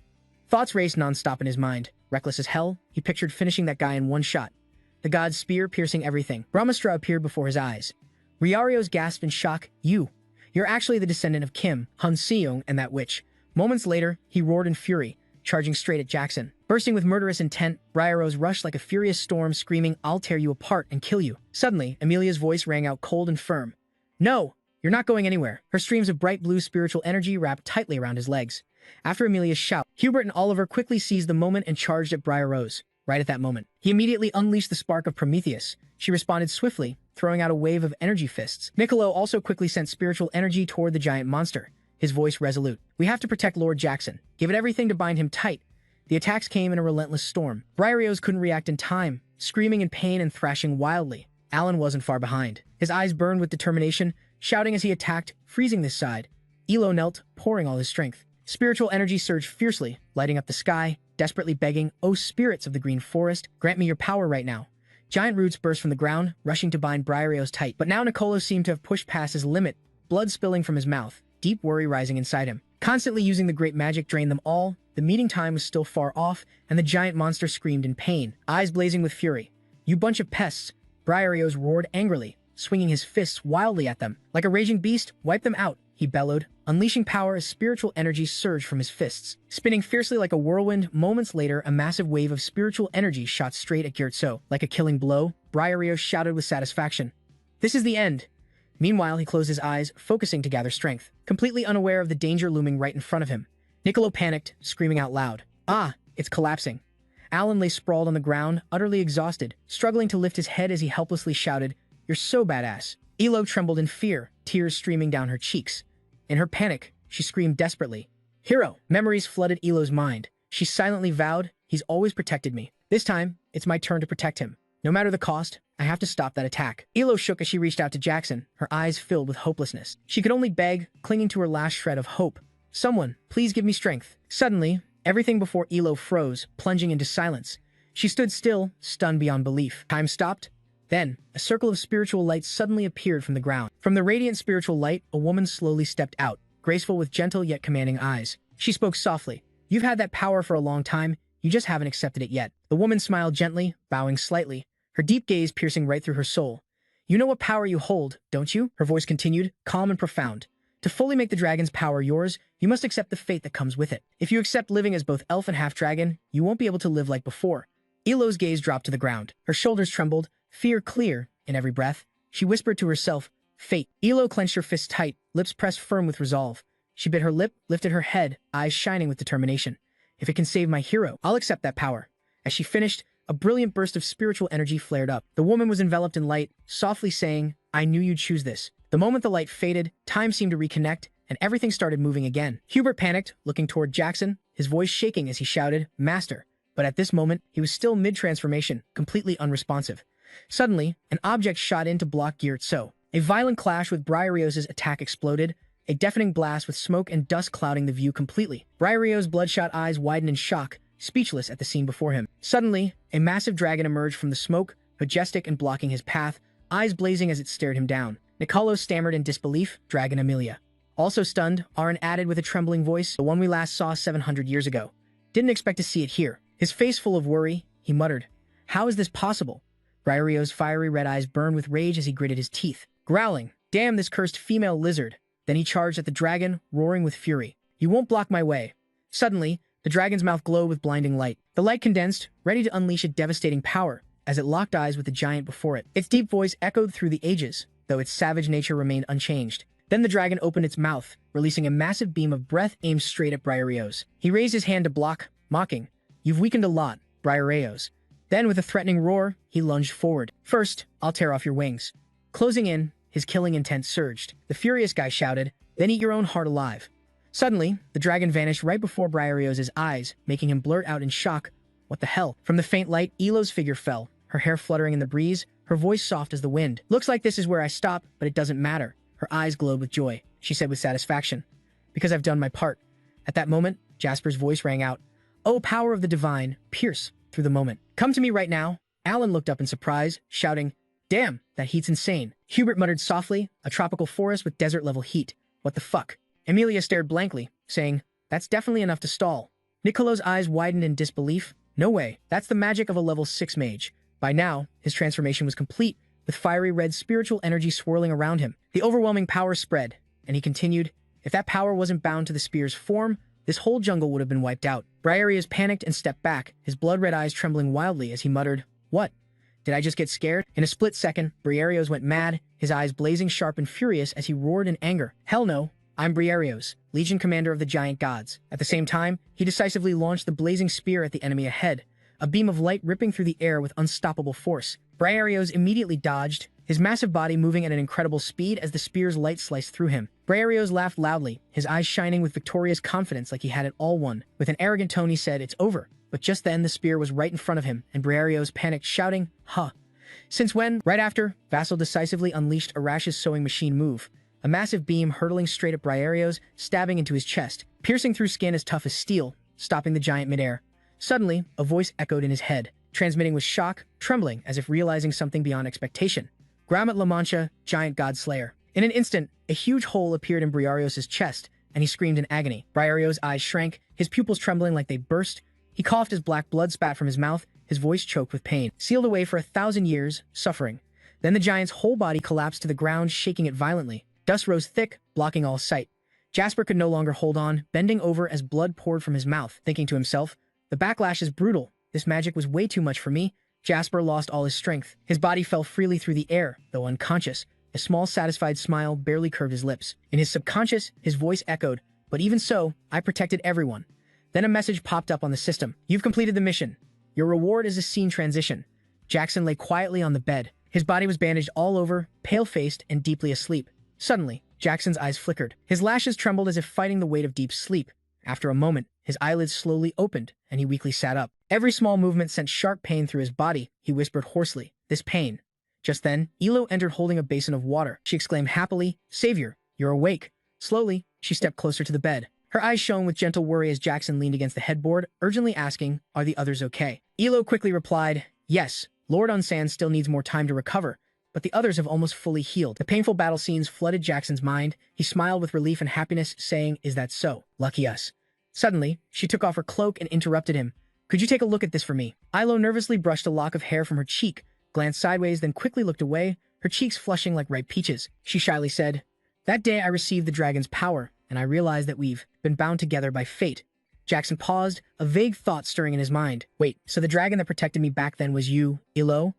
Thoughts raced non-stop in his mind. Reckless as hell, he pictured finishing that guy in one shot. The god's spear piercing everything. Brahmastra appeared before his eyes. Riario's gasped in shock. You're actually the descendant of Kim, Han Seong, and that witch. Moments later, he roared in fury, charging straight at Jackson. Bursting with murderous intent, Briarrose rushed like a furious storm, screaming, I'll tear you apart and kill you. Suddenly, Amelia's voice rang out cold and firm. No, you're not going anywhere. Her streams of bright blue spiritual energy wrapped tightly around his legs. After Amelia's shout, Hubert and Oliver quickly seized the moment and charged at Briarrose. Right at that moment, he immediately unleashed the spark of Prometheus. She responded swiftly, throwing out a wave of energy fists. Nicolo also quickly sent spiritual energy toward the giant monster, his voice resolute. We have to protect Lord Jackson. Give it everything to bind him tight. The attacks came in a relentless storm. Briarrose couldn't react in time, screaming in pain and thrashing wildly. Alan wasn't far behind. His eyes burned with determination, shouting as he attacked, freezing this side. Elo knelt, pouring all his strength. Spiritual energy surged fiercely, lighting up the sky, desperately begging, "O spirits of the green forest, grant me your power right now." Giant roots burst from the ground, rushing to bind Briarrose tight. But now Nicolo seemed to have pushed past his limit, blood spilling from his mouth, deep worry rising inside him. Constantly using the great magic drained them all. The meeting time was still far off, and the giant monster screamed in pain, eyes blazing with fury. You bunch of pests! Briarrose roared angrily, swinging his fists wildly at them. Like a raging beast, wipe them out, he bellowed, unleashing power as spiritual energy surged from his fists. Spinning fiercely like a whirlwind, moments later, a massive wave of spiritual energy shot straight at Gyurtso. Like a killing blow, Briarrose shouted with satisfaction. This is the end! Meanwhile, he closed his eyes, focusing to gather strength, completely unaware of the danger looming right in front of him. Nicolo panicked, screaming out loud. Ah, it's collapsing. Alan lay sprawled on the ground, utterly exhausted, struggling to lift his head as he helplessly shouted, You're so badass. Elo trembled in fear, tears streaming down her cheeks. In her panic, she screamed desperately. Hero! Memories flooded Elo's mind. She silently vowed, he's always protected me. This time, it's my turn to protect him. No matter the cost, I have to stop that attack. Elo shook as she reached out to Jackson, her eyes filled with hopelessness. She could only beg, clinging to her last shred of hope. Someone, please give me strength. Suddenly, everything before Elo froze, plunging into silence. She stood still, stunned beyond belief. Time stopped. Then, a circle of spiritual light suddenly appeared from the ground. From the radiant spiritual light, a woman slowly stepped out, graceful with gentle yet commanding eyes. She spoke softly. You've had that power for a long time, you just haven't accepted it yet. The woman smiled gently, bowing slightly, her deep gaze piercing right through her soul. You know what power you hold, don't you? Her voice continued, calm and profound. To fully make the dragon's power yours, you must accept the fate that comes with it. If you accept living as both elf and half-dragon, you won't be able to live like before. Elo's gaze dropped to the ground. Her shoulders trembled, fear clear in every breath. She whispered to herself, Fate. Elo clenched her fists tight, lips pressed firm with resolve. She bit her lip, lifted her head, eyes shining with determination. If it can save my hero, I'll accept that power. As she finished, a brilliant burst of spiritual energy flared up. The woman was enveloped in light, softly saying, I knew you'd choose this. The moment the light faded, time seemed to reconnect, and everything started moving again. Hubert panicked, looking toward Jackson, his voice shaking as he shouted, Master. But at this moment, he was still mid-transformation, completely unresponsive. Suddenly, an object shot in to block Gyurtso. A violent clash with Briarrose's attack exploded, a deafening blast with smoke and dust clouding the view completely. Briarrose's bloodshot eyes widened in shock, speechless at the scene before him. Suddenly, a massive dragon emerged from the smoke, majestic and blocking his path, eyes blazing as it stared him down. Nicolo stammered in disbelief, Dragon Amelia. Also stunned, Aaron added with a trembling voice, the one we last saw 700 years ago. Didn't expect to see it here. His face full of worry, he muttered, How is this possible? Briarrose's fiery red eyes burned with rage as he gritted his teeth, growling, Damn this cursed female lizard. Then he charged at the dragon, roaring with fury. You won't block my way. Suddenly, the dragon's mouth glowed with blinding light. The light condensed, ready to unleash a devastating power, as it locked eyes with the giant before it. Its deep voice echoed through the ages, though its savage nature remained unchanged. Then the dragon opened its mouth, releasing a massive beam of breath aimed straight at Briareos. He raised his hand to block, mocking, "You've weakened a lot, Briareos." Then, with a threatening roar, he lunged forward. "First, I'll tear off your wings." Closing in, his killing intent surged. The furious guy shouted, "Then eat your own heart alive." Suddenly, the dragon vanished right before Briareos' eyes, making him blurt out in shock, "What the hell?" From the faint light, Elo's figure fell, her hair fluttering in the breeze, her voice soft as the wind. "Looks like this is where I stop, but it doesn't matter." Her eyes glowed with joy. She said with satisfaction, "Because I've done my part." At that moment, Jasper's voice rang out, "O power of the divine, pierce through the moment. Come to me right now." Alan looked up in surprise, shouting, "Damn, that heat's insane." Hubert muttered softly, "A tropical forest with desert-level heat. What the fuck?" Emilia stared blankly, saying, "That's definitely enough to stall." Nicolo's eyes widened in disbelief. "No way. That's the magic of a level 6 mage." By now, his transformation was complete, with fiery red spiritual energy swirling around him. The overwhelming power spread, and he continued, "If that power wasn't bound to the spear's form, this whole jungle would have been wiped out." Briareos panicked and stepped back, his blood-red eyes trembling wildly as he muttered, "What? Did I just get scared?" In a split second, Briareos went mad, his eyes blazing sharp and furious as he roared in anger. "Hell no. I'm Briareos, Legion Commander of the Giant Gods." At the same time, he decisively launched the blazing spear at the enemy ahead, a beam of light ripping through the air with unstoppable force. Briareos immediately dodged, his massive body moving at an incredible speed as the spear's light sliced through him. Briareos laughed loudly, his eyes shining with victorious confidence like he had it all won. With an arrogant tone he said, "It's over." But just then the spear was right in front of him, and Briareos panicked, shouting, "Huh. Since when?" Right after, Vassal decisively unleashed Arash's sewing machine move, a massive beam hurtling straight at Briareos, stabbing into his chest, piercing through skin as tough as steel, stopping the giant midair. Suddenly, a voice echoed in his head, transmitting with shock, trembling as if realizing something beyond expectation. "Gramat La Mancha, Giant God Slayer." In an instant, a huge hole appeared in Briareos' chest, and he screamed in agony. Briareos' eyes shrank, his pupils trembling like they'd burst. He coughed as black blood spat from his mouth, his voice choked with pain. Sealed away for 1,000 years, suffering. Then the giant's whole body collapsed to the ground, shaking it violently. Dust rose thick, blocking all sight. Jasper could no longer hold on, bending over as blood poured from his mouth, thinking to himself, "The backlash is brutal. This magic was way too much for me." Jasper lost all his strength. His body fell freely through the air, though unconscious. A small, satisfied smile barely curved his lips. In his subconscious, his voice echoed, "But even so, I protected everyone." Then a message popped up on the system. "You've completed the mission. Your reward is a scene transition." Jackson lay quietly on the bed. His body was bandaged all over, pale-faced and deeply asleep. Suddenly, Jackson's eyes flickered. His lashes trembled as if fighting the weight of deep sleep. After a moment, his eyelids slowly opened, and he weakly sat up. Every small movement sent sharp pain through his body. He whispered hoarsely, "This pain." Just then, Elo entered holding a basin of water. She exclaimed happily, "Savior, you're awake." Slowly, she stepped closer to the bed. Her eyes shone with gentle worry as Jackson leaned against the headboard, urgently asking, "Are the others okay?" Elo quickly replied, "Yes, Lord Unsan still needs more time to recover, but the others have almost fully healed." The painful battle scenes flooded Jackson's mind. He smiled with relief and happiness, saying, "Is that so? Lucky us." Suddenly, she took off her cloak and interrupted him. "Could you take a look at this for me?" Ilo nervously brushed a lock of hair from her cheek, glanced sideways, then quickly looked away, her cheeks flushing like ripe peaches. She shyly said, "That day I received the dragon's power, and I realized that we've been bound together by fate." Jackson paused, a vague thought stirring in his mind. "Wait, so the dragon that protected me back then was you, Ilo?"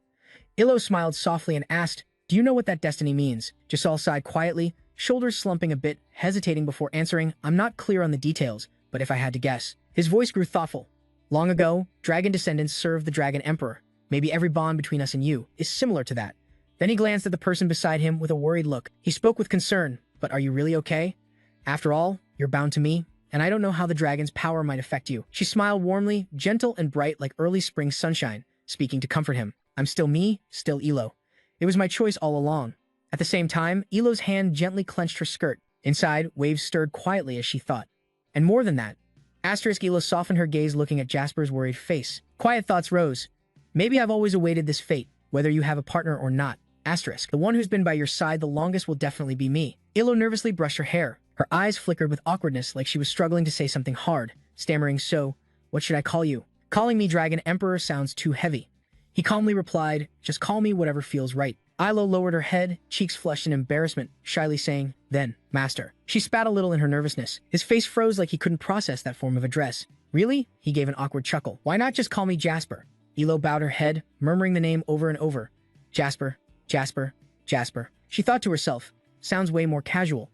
Ilo smiled softly and asked, "Do you know what that destiny means?" Jasal sighed quietly, shoulders slumping a bit, hesitating before answering, "I'm not clear on the details, but if I had to guess." His voice grew thoughtful. "Long ago, dragon descendants served the dragon emperor. Maybe every bond between us and you is similar to that." Then he glanced at the person beside him with a worried look. He spoke with concern, "But are you really okay? After all, you're bound to me, and I don't know how the dragon's power might affect you." She smiled warmly, gentle and bright like early spring sunshine, speaking to comfort him. "I'm still me, still Elo. It was my choice all along." At the same time, Elo's hand gently clenched her skirt. Inside, waves stirred quietly as she thought. And more than that. Elo softened her gaze looking at Jasper's worried face. Quiet thoughts rose. "Maybe I've always awaited this fate, whether you have a partner or not. The one who's been by your side the longest will definitely be me." Elo nervously brushed her hair. Her eyes flickered with awkwardness like she was struggling to say something hard, stammering, "So, what should I call you?" "Calling me Dragon Emperor sounds too heavy." He calmly replied, "Just call me whatever feels right." Ilo lowered her head, cheeks flushed in embarrassment, shyly saying, "Then, master." She spat a little in her nervousness. His face froze like he couldn't process that form of address. "Really?" He gave an awkward chuckle. "Why not just call me Jasper?" Ilo bowed her head, murmuring the name over and over. Jasper, Jasper, Jasper. She thought to herself, sounds way more casual.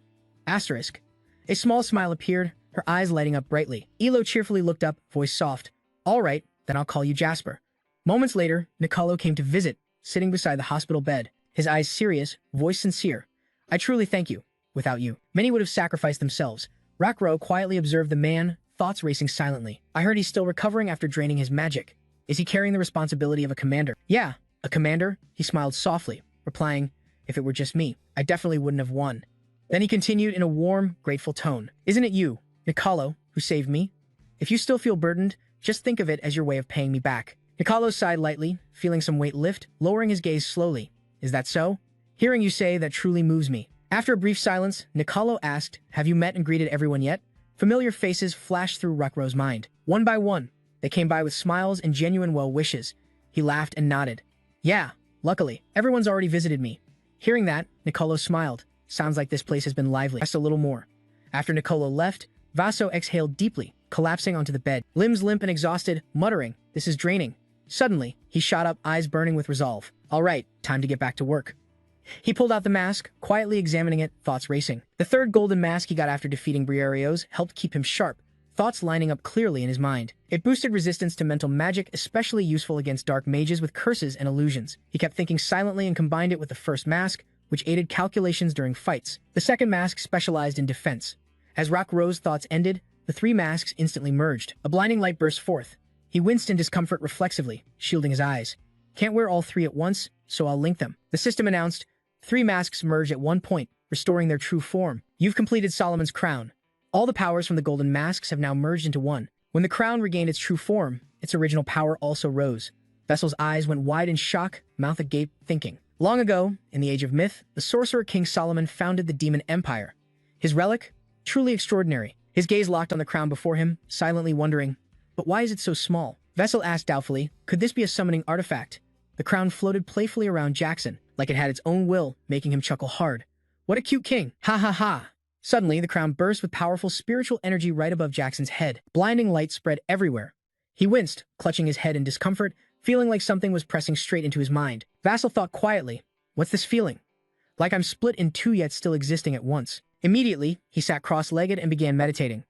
Asterisk. A small smile appeared, her eyes lighting up brightly. Ilo cheerfully looked up, voice soft. "All right, then I'll call you Jasper." Moments later, Nicolo came to visit, sitting beside the hospital bed, his eyes serious, voice sincere. "I truly thank you. Without you, many would have sacrificed themselves." Rakro quietly observed the man, thoughts racing silently. "I heard he's still recovering after draining his magic. Is he carrying the responsibility of a commander?" "Yeah, a commander," he smiled softly, replying, "If it were just me, I definitely wouldn't have won." Then he continued in a warm, grateful tone. "Isn't it you, Nicolo, who saved me? If you still feel burdened, just think of it as your way of paying me back." Nicolo sighed lightly, feeling some weight lift, lowering his gaze slowly. "Is that so? Hearing you say that truly moves me." After a brief silence, Nicolo asked, "Have you met and greeted everyone yet?" Familiar faces flashed through Rakro's mind. One by one, they came by with smiles and genuine well wishes. He laughed and nodded. "Yeah, luckily, everyone's already visited me." Hearing that, Nicolo smiled. "Sounds like this place has been lively." Just a little more. After Nicolo left, Vaso exhaled deeply, collapsing onto the bed, limbs limp and exhausted, muttering, "This is draining." Suddenly, he shot up, eyes burning with resolve. "All right, time to get back to work." He pulled out the mask, quietly examining it, thoughts racing. The third golden mask he got after defeating Briario's helped keep him sharp, thoughts lining up clearly in his mind. It boosted resistance to mental magic, especially useful against dark mages with curses and illusions. He kept thinking silently and combined it with the first mask, which aided calculations during fights. The second mask specialized in defense. As Rakro's thoughts ended, the three masks instantly merged. A blinding light burst forth. He winced in discomfort reflexively, shielding his eyes. "Can't wear all three at once, so I'll link them." The system announced. Three masks merged at one point, restoring their true form. "You've completed Solomon's crown. All the powers from the golden masks have now merged into one." When the crown regained its true form, its original power also rose. Vessel's eyes went wide in shock, mouth agape, thinking. Long ago, in the age of myth, the sorcerer King Solomon founded the Demon Empire. His relic? Truly extraordinary. His gaze locked on the crown before him, silently wondering, "But why is it so small?" Vessel asked doubtfully, "Could this be a summoning artifact?" The crown floated playfully around Jackson, like it had its own will, making him chuckle hard. "What a cute king! Ha ha ha!" Suddenly, the crown burst with powerful spiritual energy right above Jackson's head. Blinding light spread everywhere. He winced, clutching his head in discomfort, feeling like something was pressing straight into his mind. Vassal thought quietly, "What's this feeling? Like I'm split in two yet still existing at once." Immediately, he sat cross-legged and began meditating.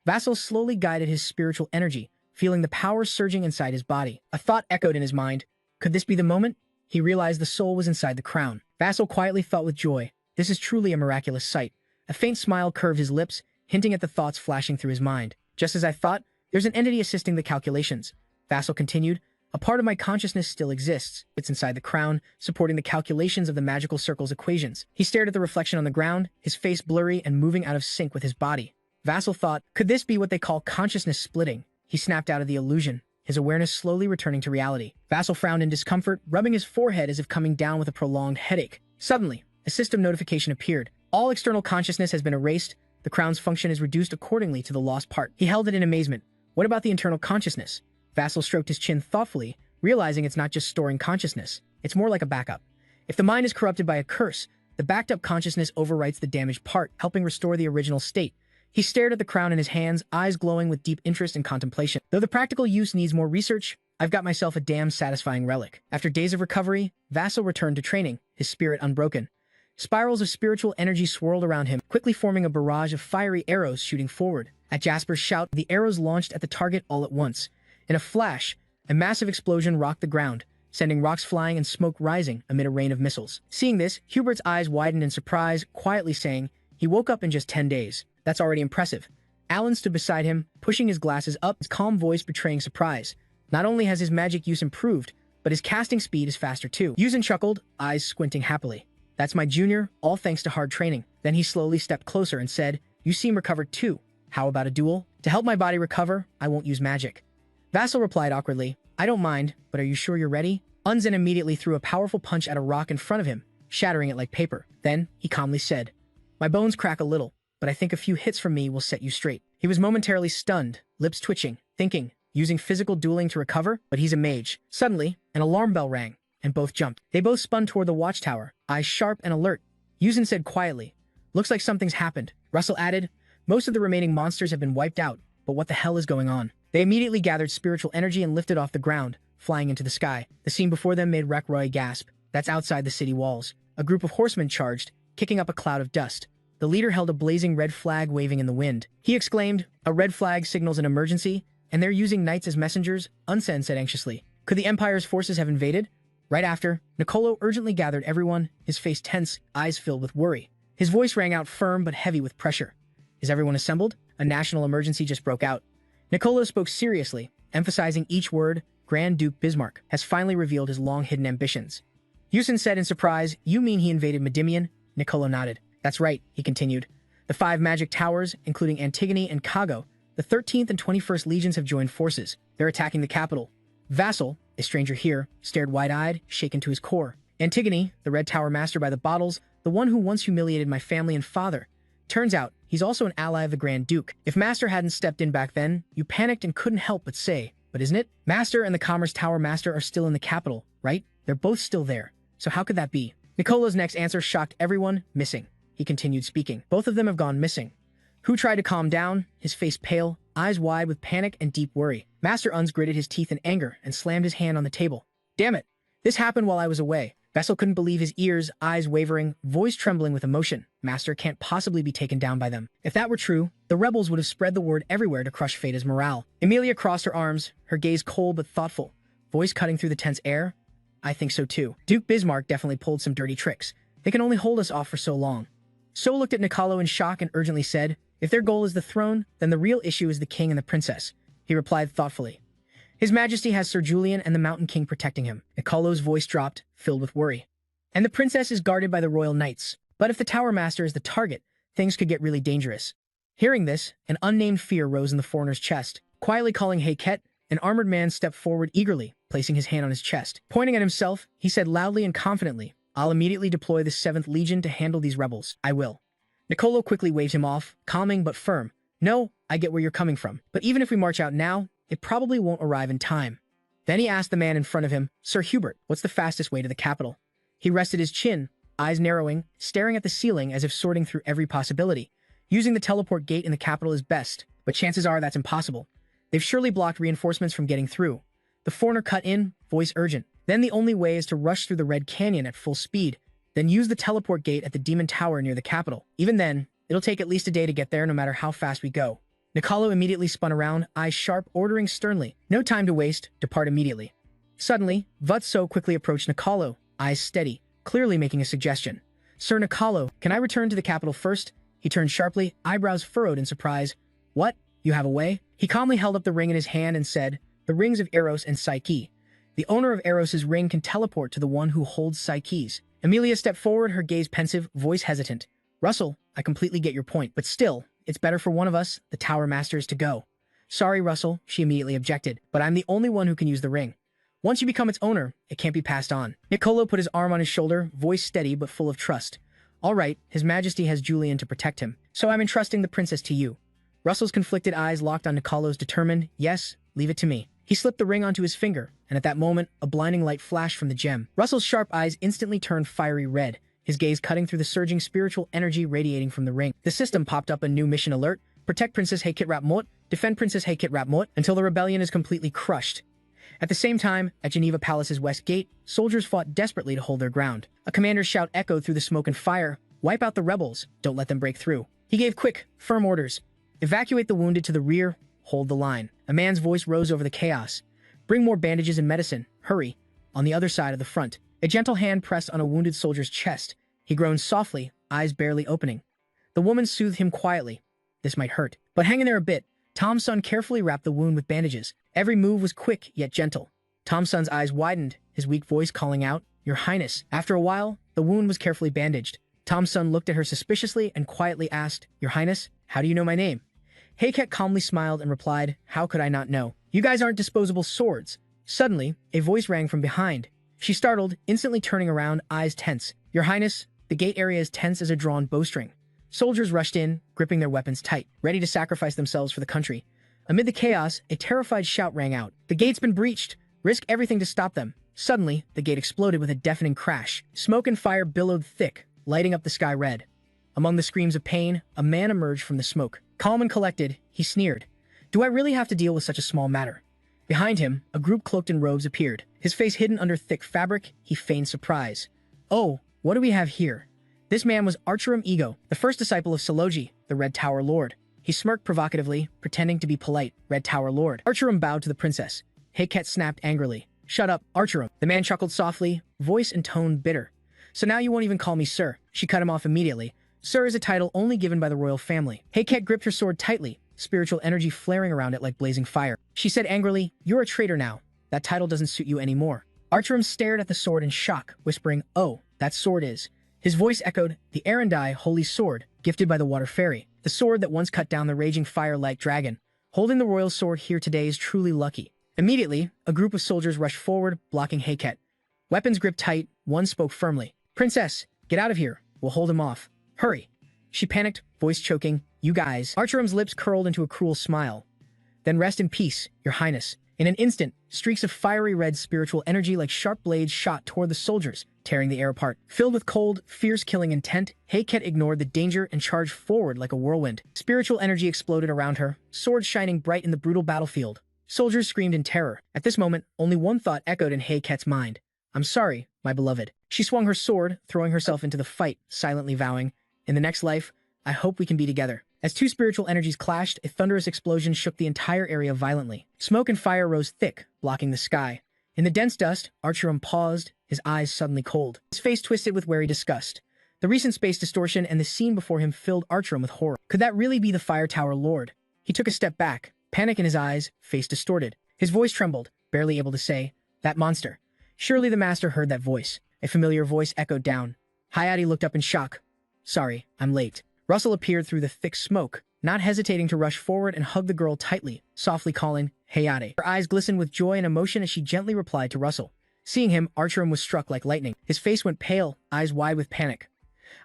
Vassal slowly guided his spiritual energy, feeling the power surging inside his body. A thought echoed in his mind. Could this be the moment? He realized the soul was inside the crown. Vassal quietly thought with joy, "This is truly a miraculous sight." A faint smile curved his lips, hinting at the thoughts flashing through his mind. "Just as I thought, there's an entity assisting the calculations." Vassal continued, "A part of my consciousness still exists. It's inside the crown, supporting the calculations of the magical circle's equations." He stared at the reflection on the ground, his face blurry and moving out of sync with his body. Vassal thought, could this be what they call consciousness splitting? He snapped out of the illusion, his awareness slowly returning to reality. Vassal frowned in discomfort, rubbing his forehead as if coming down with a prolonged headache. Suddenly, a system notification appeared. All external consciousness has been erased. The crown's function is reduced accordingly to the lost part. He held it in amazement. What about the internal consciousness? Vassal stroked his chin thoughtfully, realizing it's not just storing consciousness. It's more like a backup. If the mind is corrupted by a curse, the backed up consciousness overwrites the damaged part, helping restore the original state. He stared at the crown in his hands, eyes glowing with deep interest and contemplation. Though the practical use needs more research, I've got myself a damn satisfying relic. After days of recovery, Vassal returned to training, his spirit unbroken. Spirals of spiritual energy swirled around him, quickly forming a barrage of fiery arrows shooting forward. At Jasper's shout, the arrows launched at the target all at once. In a flash, a massive explosion rocked the ground, sending rocks flying and smoke rising amid a rain of missiles. Seeing this, Hubert's eyes widened in surprise, quietly saying, "He woke up in just 10 days. That's already impressive." Alan stood beside him, pushing his glasses up, his calm voice betraying surprise. Not only has his magic use improved, but his casting speed is faster too. Yuzen chuckled, eyes squinting happily. "That's my junior, all thanks to hard training." Then he slowly stepped closer and said, "You seem recovered too. How about a duel? To help my body recover, I won't use magic." Vassal replied awkwardly, "I don't mind, but are you sure you're ready?" Unzen immediately threw a powerful punch at a rock in front of him, shattering it like paper. Then, he calmly said, "My bones crack a little, but I think a few hits from me will set you straight." He was momentarily stunned, lips twitching, thinking, using physical dueling to recover? But he's a mage. Suddenly, an alarm bell rang, and both jumped. They both spun toward the watchtower, eyes sharp and alert. Yuzin said quietly, "Looks like something's happened." Russell added, "Most of the remaining monsters have been wiped out, but what the hell is going on?" They immediately gathered spiritual energy and lifted off the ground, flying into the sky. The scene before them made Rekroy gasp. That's outside the city walls. A group of horsemen charged, kicking up a cloud of dust. The leader held a blazing red flag waving in the wind. He exclaimed, "A red flag signals an emergency, and they're using knights as messengers," Unsen said anxiously. Could the Empire's forces have invaded? Right after, Nicolo urgently gathered everyone, his face tense, eyes filled with worry. His voice rang out firm but heavy with pressure. "Is everyone assembled? A national emergency just broke out." Nicolo spoke seriously, emphasizing each word. Grand Duke Bismarck has finally revealed his long-hidden ambitions. Yusin said in surprise, "You mean he invaded Madimian?" Nicolo nodded. "That's right," he continued. "The 5 magic towers, including Antigone and Kago, the 13th and 21st legions have joined forces. They're attacking the capital." Vassal, a stranger here, stared wide-eyed, shaken to his core. "Antigone, the Red Tower master by the bottles, the one who once humiliated my family and father. Turns out, he's also an ally of the Grand Duke. If Master hadn't stepped in back then, you panicked and couldn't help but say, but isn't it? Master and the Commerce Tower master are still in the capital, right? They're both still there. So how could that be?" Nicolo's next answer shocked everyone. "Missing." He continued speaking. "Both of them have gone missing." Hu tried to calm down, his face pale, eyes wide with panic and deep worry. Master Uns gritted his teeth in anger and slammed his hand on the table. "Damn it! This happened while I was away." Vessel couldn't believe his ears, eyes wavering, voice trembling with emotion. Master can't possibly be taken down by them. If that were true, the rebels would have spread the word everywhere to crush Feda's morale. Emilia crossed her arms, her gaze cold but thoughtful, voice cutting through the tense air. "I think so too. Duke Bismarck definitely pulled some dirty tricks. They can only hold us off for so long." So looked at Nicolo in shock and urgently said, "If their goal is the throne, then the real issue is the king and the princess." He replied thoughtfully, "His Majesty has Sir Julian and the Mountain King protecting him." Nicolo's voice dropped, filled with worry. "And the princess is guarded by the royal knights. But if the Tower Master is the target, things could get really dangerous." Hearing this, an unnamed fear rose in the foreigner's chest. Quietly calling Hey Ket, an armored man stepped forward eagerly, placing his hand on his chest. Pointing at himself, he said loudly and confidently, "I'll immediately deploy the 7th Legion to handle these rebels. I will." Nicolo quickly waved him off, calming but firm. "No, I get where you're coming from. But even if we march out now, it probably won't arrive in time." Then he asked the man in front of him, "Sir Hubert, what's the fastest way to the capital?" He rested his chin, eyes narrowing, staring at the ceiling as if sorting through every possibility. "Using the teleport gate in the capital is best, but chances are that's impossible. They've surely blocked reinforcements from getting through." The foreigner cut in, voice urgent. "Then the only way is to rush through the Red Canyon at full speed, then use the teleport gate at the Demon Tower near the capital. Even then, it'll take at least a day to get there no matter how fast we go." Nicolo immediately spun around, eyes sharp, ordering sternly, "No time to waste, depart immediately." Suddenly, Vutso quickly approached Nicolo, eyes steady, clearly making a suggestion. "Sir Nicolo, can I return to the capital first?" He turned sharply, eyebrows furrowed in surprise. "What? You have a way?" He calmly held up the ring in his hand and said, "The rings of Eros and Psyche. The owner of Eros's ring can teleport to the one who holds Psyche's." Emilia stepped forward, her gaze pensive, voice hesitant. "Russell, I completely get your point, but still, it's better for one of us, the Tower Masters, to go." "Sorry, Russell," she immediately objected, "but I'm the only one who can use the ring. Once you become its owner, it can't be passed on." Nicolo put his arm on his shoulder, voice steady but full of trust. "All right, His Majesty has Julian to protect him, so I'm entrusting the princess to you." Russell's conflicted eyes locked on Nicolo's, determined, "Yes, leave it to me." He slipped the ring onto his finger, and at that moment, a blinding light flashed from the gem. Russell's sharp eyes instantly turned fiery red, his gaze cutting through the surging spiritual energy radiating from the ring. The system popped up a new mission alert: protect Princess Heykit Rapmot, defend Princess Heykit Rapmot until the rebellion is completely crushed. At the same time, at Geneva Palace's west gate, soldiers fought desperately to hold their ground. A commander's shout echoed through the smoke and fire, "Wipe out the rebels, don't let them break through." He gave quick, firm orders. "Evacuate the wounded to the rear, hold the line." A man's voice rose over the chaos. "Bring more bandages and medicine, hurry." On the other side of the front, a gentle hand pressed on a wounded soldier's chest. He groaned softly, eyes barely opening. The woman soothed him quietly. "This might hurt, but hang in there a bit." Tom's son carefully wrapped the wound with bandages. Every move was quick yet gentle. Tom's son's eyes widened, his weak voice calling out, "Your Highness." After a while, the wound was carefully bandaged. Tom's son looked at her suspiciously and quietly asked, "Your Highness, how do you know my name?" Heiket calmly smiled and replied, "How could I not know? You guys aren't disposable swords." Suddenly, a voice rang from behind. She startled, instantly turning around, eyes tense. "Your Highness, the gate area is tense as a drawn bowstring." Soldiers rushed in, gripping their weapons tight, ready to sacrifice themselves for the country. Amid the chaos, a terrified shout rang out. "The gate's been breached! Risk everything to stop them!" Suddenly, the gate exploded with a deafening crash. Smoke and fire billowed thick, lighting up the sky red. Among the screams of pain, a man emerged from the smoke. Calm and collected, he sneered. Do I really have to deal with such a small matter? Behind him, a group cloaked in robes appeared. His face hidden under thick fabric, he feigned surprise. Oh, what do we have here? This man was Archerum Ego, the first disciple of Soloji, the Red Tower Lord. He smirked provocatively, pretending to be polite. Red Tower Lord. Archerum bowed to the princess. Heiket snapped angrily. Shut up, Archerum. The man chuckled softly, voice and tone bitter. So now you won't even call me sir. She cut him off immediately. Sir is a title only given by the royal family. Heiket gripped her sword tightly, spiritual energy flaring around it like blazing fire. She said angrily, you're a traitor now. That title doesn't suit you anymore. Archerum stared at the sword in shock, whispering, oh, that sword is. His voice echoed, the Arendai Holy Sword, gifted by the Water Fairy. The sword that once cut down the raging fire-like dragon. Holding the royal sword here today is truly lucky. Immediately, a group of soldiers rushed forward, blocking Heiket. Weapons gripped tight, one spoke firmly. Princess, get out of here. We'll hold him off. Hurry. She panicked, voice choking. You guys. Archerum's lips curled into a cruel smile. Then rest in peace, your highness. In an instant, streaks of fiery red spiritual energy like sharp blades shot toward the soldiers, tearing the air apart. Filled with cold, fierce killing intent, Heiket ignored the danger and charged forward like a whirlwind. Spiritual energy exploded around her, swords shining bright in the brutal battlefield. Soldiers screamed in terror. At this moment, only one thought echoed in Heiket's mind. I'm sorry, my beloved. She swung her sword, throwing herself into the fight, silently vowing, in the next life, I hope we can be together. As two spiritual energies clashed, a thunderous explosion shook the entire area violently. Smoke and fire rose thick, blocking the sky. In the dense dust, Archerum paused, his eyes suddenly cold. His face twisted with wary disgust. The recent space distortion and the scene before him filled Archerum with horror. Could that really be the Fire Tower Lord? He took a step back, panic in his eyes, face distorted. His voice trembled, barely able to say, that monster. Surely the master heard that voice. A familiar voice echoed down. Hayate looked up in shock. Sorry, I'm late. Russell appeared through the thick smoke, not hesitating to rush forward and hug the girl tightly, softly calling, Hayate. Her eyes glistened with joy and emotion as she gently replied to Russell. Seeing him, Archerum was struck like lightning. His face went pale, eyes wide with panic.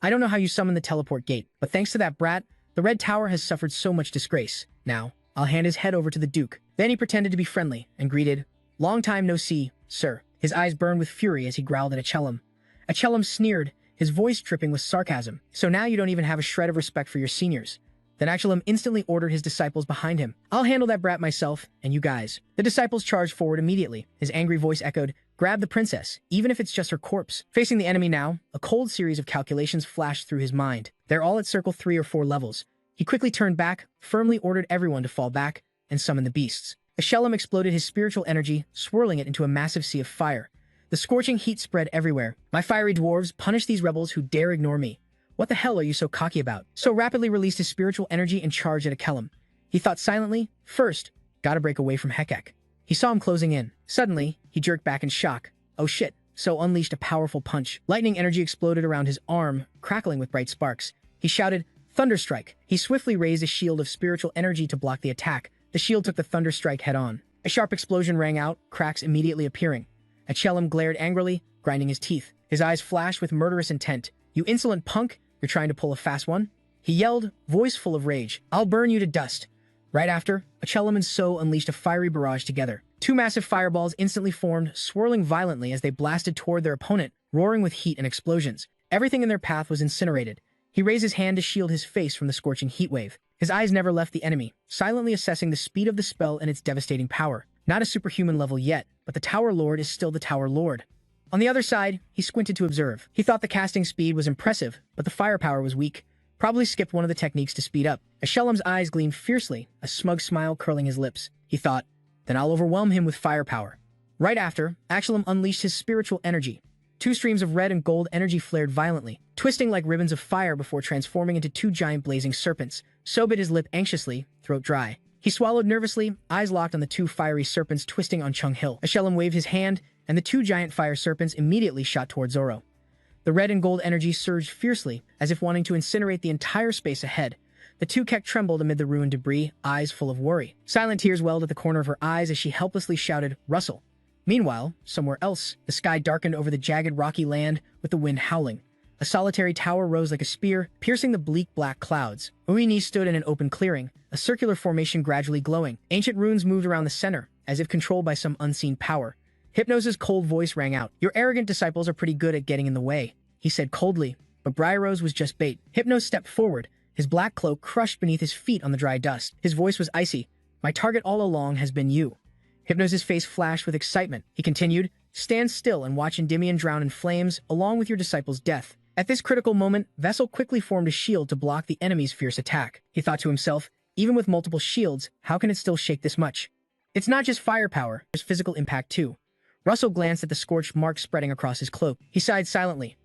I don't know how you summoned the teleport gate, but thanks to that brat, the Red Tower has suffered so much disgrace. Now, I'll hand his head over to the Duke. Then he pretended to be friendly and greeted, long time no see, sir. His eyes burned with fury as he growled at Achelum. Achelum sneered, his voice dripping with sarcasm. So now you don't even have a shred of respect for your seniors. Then Achelum instantly ordered his disciples behind him. I'll handle that brat myself, and you guys. The disciples charged forward immediately. His angry voice echoed, grab the princess, even if it's just her corpse. Facing the enemy now, a cold series of calculations flashed through his mind. They're all at circle 3 or 4 levels. He quickly turned back, firmly ordered everyone to fall back, and summon the beasts. Achelum exploded his spiritual energy, swirling it into a massive sea of fire. The scorching heat spread everywhere. My fiery dwarves, punish these rebels who dare ignore me. What the hell are you so cocky about? So rapidly released his spiritual energy and charged at Achelum. He thought silently, first, gotta break away from Hekek. He saw him closing in. Suddenly, he jerked back in shock. Oh shit, so unleashed a powerful punch. Lightning energy exploded around his arm, crackling with bright sparks. He shouted, Thunderstrike. He swiftly raised a shield of spiritual energy to block the attack. The shield took the Thunderstrike head on. A sharp explosion rang out, cracks immediately appearing. Achelum glared angrily, grinding his teeth. His eyes flashed with murderous intent. You insolent punk, you're trying to pull a fast one? He yelled, voice full of rage. I'll burn you to dust. Right after, Achelum and So unleashed a fiery barrage together. Two massive fireballs instantly formed, swirling violently as they blasted toward their opponent, roaring with heat and explosions. Everything in their path was incinerated. He raised his hand to shield his face from the scorching heat wave. His eyes never left the enemy, silently assessing the speed of the spell and its devastating power. Not a superhuman level yet, but the Tower Lord is still the Tower Lord. On the other side, he squinted to observe. He thought the casting speed was impressive, but the firepower was weak. Probably skipped one of the techniques to speed up. Achelum's eyes gleamed fiercely, a smug smile curling his lips. He thought, then I'll overwhelm him with firepower. Right after, Achelum unleashed his spiritual energy. Two streams of red and gold energy flared violently, twisting like ribbons of fire before transforming into two giant blazing serpents. So bit his lip anxiously, throat dry. He swallowed nervously, eyes locked on the two fiery serpents twisting on Chung Hill. Achelum waved his hand, and the two giant fire serpents immediately shot toward Zoro. The red and gold energy surged fiercely, as if wanting to incinerate the entire space ahead. The two Kek trembled amid the ruined debris, eyes full of worry. Silent tears welled at the corner of her eyes as she helplessly shouted, Russell. Meanwhile, somewhere else, the sky darkened over the jagged rocky land with the wind howling. A solitary tower rose like a spear, piercing the bleak black clouds. Uini stood in an open clearing, a circular formation gradually glowing. Ancient runes moved around the center, as if controlled by some unseen power. Hypnos's cold voice rang out. Your arrogant disciples are pretty good at getting in the way, he said coldly, but Briarrose was just bait. Hypnos stepped forward, his black cloak crushed beneath his feet on the dry dust. His voice was icy. My target all along has been you. Hypnos's face flashed with excitement. He continued, stand still and watch Endymion drown in flames along with your disciple's death. At this critical moment, Vessel quickly formed a shield to block the enemy's fierce attack. He thought to himself, even with multiple shields, how can it still shake this much? It's not just firepower, there's physical impact too. Russell glanced at the scorched marks spreading across his cloak. He sighed silently.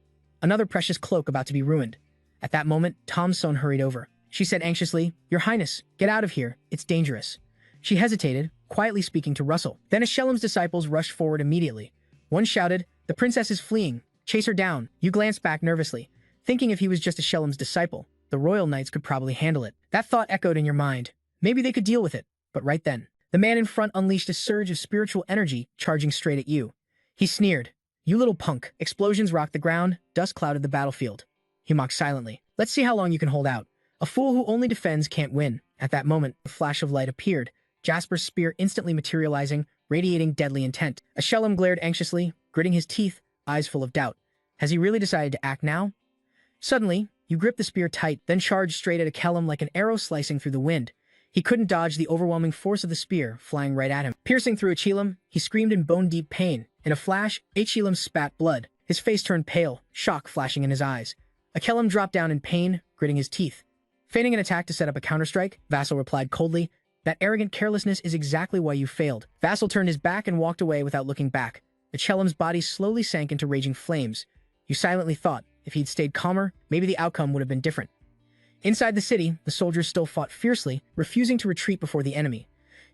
Another precious cloak about to be ruined. At that moment, Thomson hurried over. She said anxiously, Your Highness, get out of here. It's dangerous. She hesitated, quietly speaking to Russell. Then Ashellam's disciples rushed forward immediately. One shouted, The princess is fleeing. Chase her down. You glanced back nervously, thinking if he was just Ashellam's disciple, the royal knights could probably handle it. That thought echoed in your mind. Maybe they could deal with it. But right then, the man in front unleashed a surge of spiritual energy, charging straight at you. He sneered. You little punk. Explosions rocked the ground, dust clouded the battlefield. He mocked silently. Let's see how long you can hold out. A fool who only defends can't win. At that moment, a flash of light appeared, Jasper's spear instantly materializing, radiating deadly intent. Ashellam glared anxiously, gritting his teeth, eyes full of doubt. Has he really decided to act now? Suddenly, you gripped the spear tight, then charged straight at Ashellam like an arrow slicing through the wind. He couldn't dodge the overwhelming force of the spear, flying right at him. Piercing through Ashellam, he screamed in bone-deep pain. In a flash, Ashellam spat blood. His face turned pale, shock flashing in his eyes. Ashellam dropped down in pain, gritting his teeth. Feigning an attack to set up a counterstrike, Vassal replied coldly, That arrogant carelessness is exactly why you failed. Vassal turned his back and walked away without looking back. Ashellam's body slowly sank into raging flames. You silently thought, if he'd stayed calmer, maybe the outcome would have been different. Inside the city, the soldiers still fought fiercely, refusing to retreat before the enemy.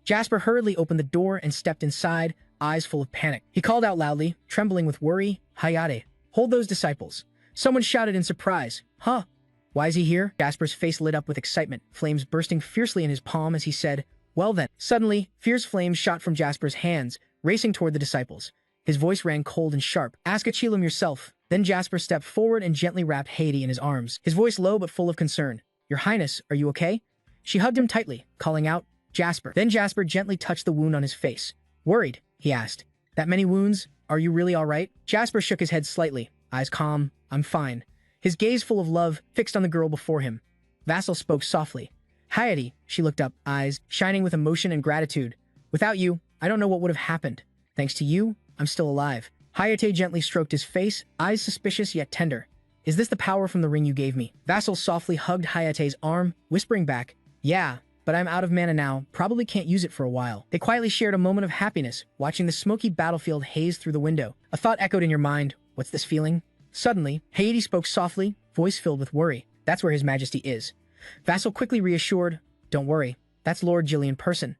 Jasper hurriedly opened the door and stepped inside, eyes full of panic. He called out loudly, trembling with worry, Hayate, hold those disciples. Someone shouted in surprise, Huh? Why is he here? Jasper's face lit up with excitement, flames bursting fiercely in his palm as he said, Well then. Suddenly, fierce flames shot from Jasper's hands, racing toward the disciples. His voice rang cold and sharp. Ask Ashellam yourself. Then Jasper stepped forward and gently wrapped Haiti in his arms, his voice low but full of concern. Your Highness, are you okay? She hugged him tightly, calling out, Jasper. Then Jasper gently touched the wound on his face. Worried? He asked. That many wounds? Are you really all right? Jasper shook his head slightly, eyes calm. I'm fine. His gaze full of love, fixed on the girl before him. Vassal spoke softly. Hayate, she looked up, eyes shining with emotion and gratitude. Without you, I don't know what would have happened. Thanks to you, I'm still alive. Hayate gently stroked his face, eyes suspicious yet tender. Is this the power from the ring you gave me? Vassal softly hugged Hayate's arm, whispering back, Yeah, but I'm out of mana now, probably can't use it for a while. They quietly shared a moment of happiness, watching the smoky battlefield haze through the window. A thought echoed in your mind. What's this feeling? Suddenly, Hayate spoke softly, voice filled with worry. That's where His Majesty is. Vassal quickly reassured, Don't worry, that's Lord Jilly in person.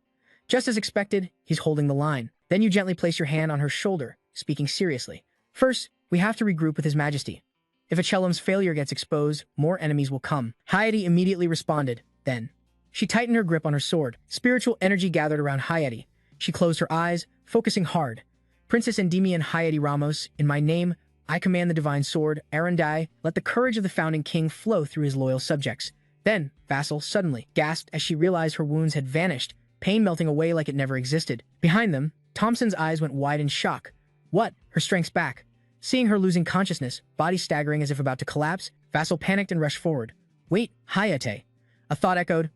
Just as expected, he's holding the line. Then you gently place your hand on her shoulder, speaking seriously. First, we have to regroup with His Majesty. If Ashellam's failure gets exposed, more enemies will come. Hayate immediately responded. Then, she tightened her grip on her sword. Spiritual energy gathered around Hayate. She closed her eyes, focusing hard. Princess Endymion Hayate Ramos, in my name, I command the divine sword, Arendai, let the courage of the founding king flow through his loyal subjects. Then, Vassal suddenly gasped as she realized her wounds had vanished, pain melting away like it never existed. Behind them, Thompson's eyes went wide in shock. What? Her strength's back. Seeing her losing consciousness, body staggering as if about to collapse, Vassal panicked and rushed forward. Wait, Hayate. A thought echoed.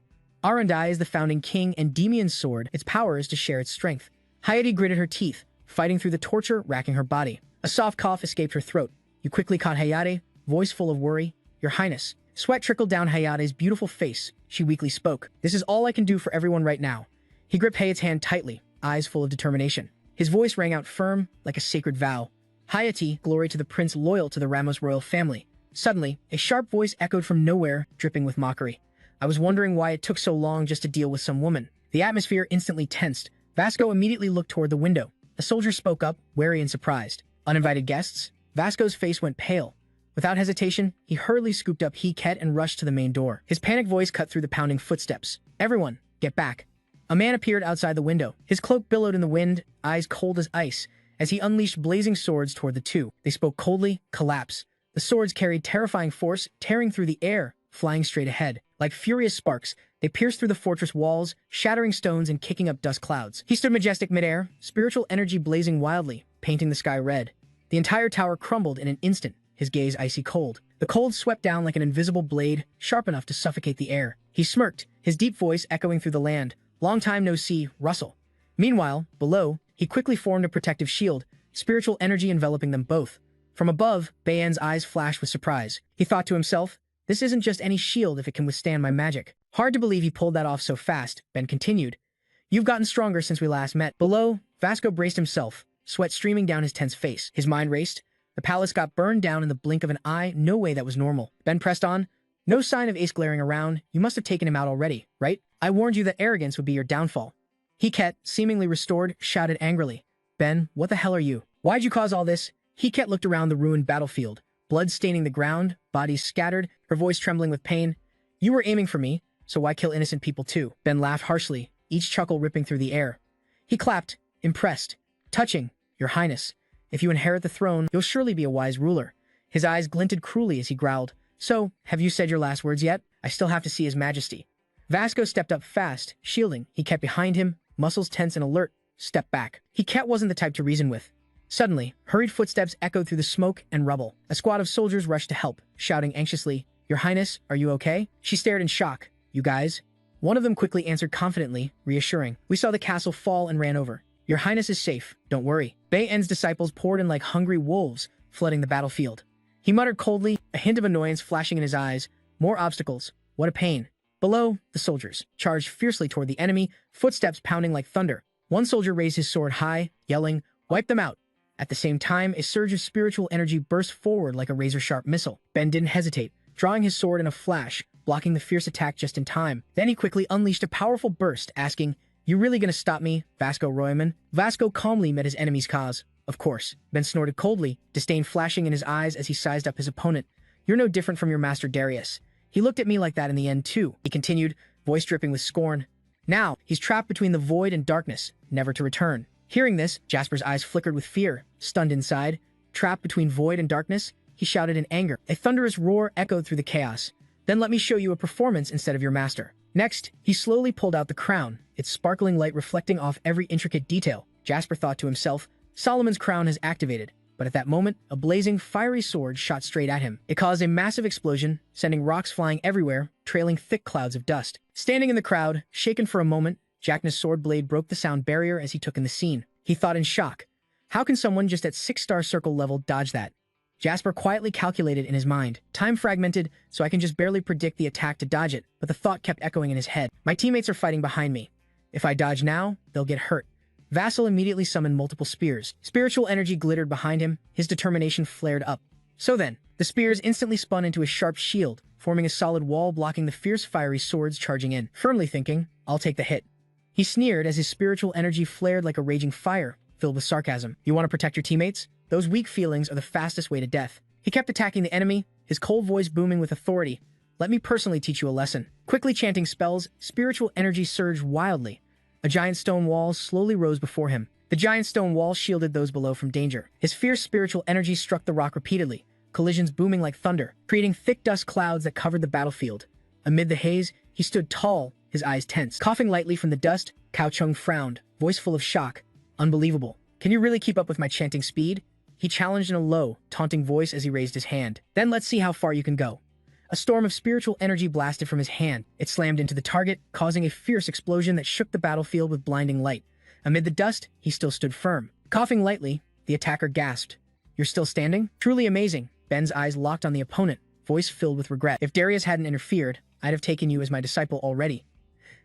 Arendai is the founding king and Endymion's sword. Its power is to share its strength. Hayate gritted her teeth, fighting through the torture racking her body. A soft cough escaped her throat. You quickly caught Hayate, voice full of worry. Your Highness. Sweat trickled down Hayate's beautiful face. She weakly spoke. This is all I can do for everyone right now. He gripped Hayate's hand tightly, eyes full of determination. His voice rang out firm, like a sacred vow. Hayate, glory to the prince loyal to the Ramos royal family. Suddenly, a sharp voice echoed from nowhere, dripping with mockery. I was wondering why it took so long just to deal with some woman. The atmosphere instantly tensed. Vasco immediately looked toward the window. A soldier spoke up, wary and surprised. Uninvited guests? Vasco's face went pale. Without hesitation, he hurriedly scooped up Heket and rushed to the main door. His panicked voice cut through the pounding footsteps. Everyone, get back. A man appeared outside the window. His cloak billowed in the wind, eyes cold as ice, as he unleashed blazing swords toward the two. They spoke coldly, collapse. The swords carried terrifying force, tearing through the air, flying straight ahead. Like furious sparks, they pierced through the fortress walls, shattering stones and kicking up dust clouds. He stood majestic midair, spiritual energy blazing wildly, painting the sky red. The entire tower crumbled in an instant, his gaze icy cold. The cold swept down like an invisible blade, sharp enough to suffocate the air. He smirked, his deep voice echoing through the land. Long time no see, Russell. Meanwhile, below, he quickly formed a protective shield, spiritual energy enveloping them both. From above, Bayan's eyes flashed with surprise. He thought to himself, this isn't just any shield if it can withstand my magic. Hard to believe he pulled that off so fast, Ben continued. You've gotten stronger since we last met. Below, Vasco braced himself, sweat streaming down his tense face. His mind raced. The palace got burned down in the blink of an eye. No way that was normal. Ben pressed on. No sign of Ace glaring around. You must have taken him out already, right? I warned you that arrogance would be your downfall. Heket, seemingly restored, shouted angrily. Ben, what the hell are you? Why'd you cause all this? Heket looked around the ruined battlefield, blood staining the ground, bodies scattered, her voice trembling with pain. You were aiming for me, so why kill innocent people too? Ben laughed harshly, each chuckle ripping through the air. He clapped, impressed. Touching, Your Highness. If you inherit the throne, you'll surely be a wise ruler. His eyes glinted cruelly as he growled. So, have you said your last words yet? I still have to see His Majesty. Vasco stepped up fast, shielding. He kept behind him, muscles tense and alert. Step back. Heket wasn't the type to reason with. Suddenly, hurried footsteps echoed through the smoke and rubble. A squad of soldiers rushed to help, shouting anxiously, Your Highness, are you okay? She stared in shock. You guys? One of them quickly answered confidently, reassuring. We saw the castle fall and ran over. Your Highness is safe, don't worry. Bayan's disciples poured in like hungry wolves, flooding the battlefield. He muttered coldly, a hint of annoyance flashing in his eyes. More obstacles. What a pain. Below, the soldiers charged fiercely toward the enemy, footsteps pounding like thunder. One soldier raised his sword high, yelling, Wipe them out. At the same time, a surge of spiritual energy burst forward like a razor-sharp missile. Ben didn't hesitate, drawing his sword in a flash, blocking the fierce attack just in time. Then he quickly unleashed a powerful burst, asking, You really gonna stop me, Vasco Royaman? Vasco calmly met his enemy's cause. Of course. Ben snorted coldly, disdain flashing in his eyes as he sized up his opponent. You're no different from your master Darius. He looked at me like that in the end too, he continued, voice dripping with scorn. Now, he's trapped between the void and darkness, never to return. Hearing this, Jasper's eyes flickered with fear. Stunned inside, trapped between void and darkness, he shouted in anger. A thunderous roar echoed through the chaos. Then let me show you a performance instead of your master. Next, he slowly pulled out the crown, its sparkling light reflecting off every intricate detail. Jasper thought to himself, Solomon's crown has activated. But at that moment, a blazing, fiery sword shot straight at him. It caused a massive explosion, sending rocks flying everywhere, trailing thick clouds of dust. Standing in the crowd, shaken for a moment, Jackna's sword blade broke the sound barrier as he took in the scene. He thought in shock. How can someone just at 6-star circle level dodge that? Jasper quietly calculated in his mind. Time fragmented, so I can just barely predict the attack to dodge it, but the thought kept echoing in his head. My teammates are fighting behind me. If I dodge now, they'll get hurt. Vassal immediately summoned multiple spears. Spiritual energy glittered behind him, his determination flared up. So then, the spears instantly spun into a sharp shield, forming a solid wall blocking the fierce fiery swords charging in. Firmly thinking, I'll take the hit. He sneered as his spiritual energy flared like a raging fire, filled with sarcasm. You want to protect your teammates? Those weak feelings are the fastest way to death. He kept attacking the enemy, his cold voice booming with authority. Let me personally teach you a lesson. Quickly chanting spells, spiritual energy surged wildly. A giant stone wall slowly rose before him. The giant stone wall shielded those below from danger. His fierce spiritual energy struck the rock repeatedly, collisions booming like thunder, creating thick dust clouds that covered the battlefield. Amid the haze, he stood tall, his eyes tense. Coughing lightly from the dust, Cao Chung frowned, voice full of shock. Unbelievable. Can you really keep up with my chanting speed? He challenged in a low, taunting voice as he raised his hand. Then let's see how far you can go. A storm of spiritual energy blasted from his hand. It slammed into the target, causing a fierce explosion that shook the battlefield with blinding light. Amid the dust, he still stood firm. Coughing lightly, the attacker gasped. You're still standing? Truly amazing. Ben's eyes locked on the opponent, voice filled with regret. If Darius hadn't interfered, I'd have taken you as my disciple already.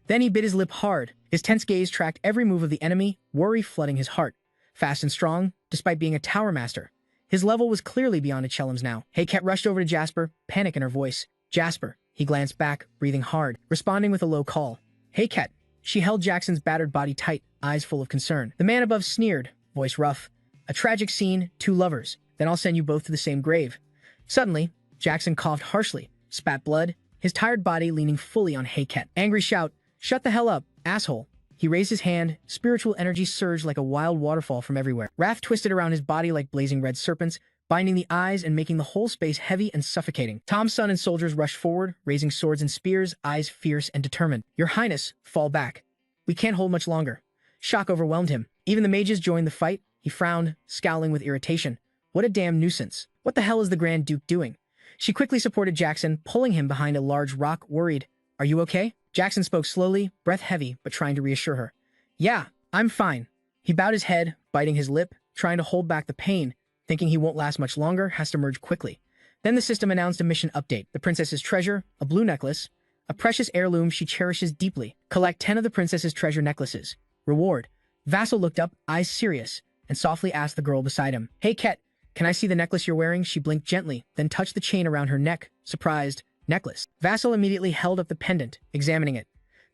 Then he bit his lip hard. His tense gaze tracked every move of the enemy, worry flooding his heart. Fast and strong, despite being a tower master. His level was clearly beyond Achellam's now. Heket rushed over to Jasper, panic in her voice. Jasper. He glanced back, breathing hard, responding with a low call. Heket. She held Jackson's battered body tight, eyes full of concern. The man above sneered, voice rough. A tragic scene, 2 lovers. Then I'll send you both to the same grave. Suddenly, Jackson coughed harshly, spat blood, his tired body leaning fully on Heket. Angry shout, Shut the hell up, asshole. He raised his hand, spiritual energy surged like a wild waterfall from everywhere. Wrath twisted around his body like blazing red serpents, binding the eyes and making the whole space heavy and suffocating. Tom's son and soldiers rushed forward, raising swords and spears, eyes fierce and determined. "Your Highness, fall back. We can't hold much longer." Shock overwhelmed him. Even the mages joined the fight. He frowned, scowling with irritation. What a damn nuisance. What the hell is the Grand Duke doing? She quickly supported Jackson, pulling him behind a large rock, worried. "Are you okay?" Jackson spoke slowly, breath heavy, but trying to reassure her. "Yeah, I'm fine." He bowed his head, biting his lip, trying to hold back the pain, thinking he won't last much longer, has to merge quickly. Then the system announced a mission update. The princess's treasure, a blue necklace, a precious heirloom she cherishes deeply. Collect 10 of the princess's treasure necklaces. Reward. Vassal looked up, eyes serious, and softly asked the girl beside him, "Hey, Ket, can I see the necklace you're wearing?" She blinked gently, then touched the chain around her neck, surprised. "Necklace." Vassal immediately held up the pendant, examining it.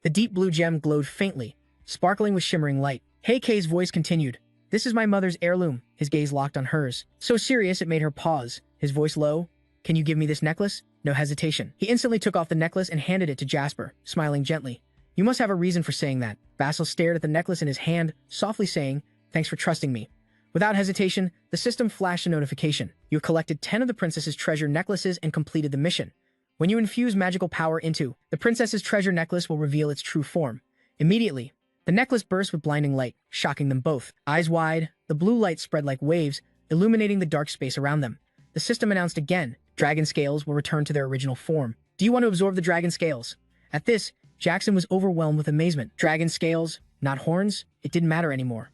The deep blue gem glowed faintly, sparkling with shimmering light. Heikei's voice continued. "This is my mother's heirloom." His gaze locked on hers. So serious it made her pause, his voice low. "Can you give me this necklace?" No hesitation. He instantly took off the necklace and handed it to Jasper, smiling gently. "You must have a reason for saying that." Vassal stared at the necklace in his hand, softly saying, "Thanks for trusting me." Without hesitation, the system flashed a notification. "You have collected 10 of the princess's treasure necklaces and completed the mission. When you infuse magical power into the princess's treasure necklace will reveal its true form." Immediately, the necklace burst with blinding light, shocking them both. Eyes wide, the blue light spread like waves, illuminating the dark space around them. The system announced again, dragon scales will return to their original form. "Do you want to absorb the dragon scales?" At this, Jackson was overwhelmed with amazement. Dragon scales, not horns? It didn't matter anymore.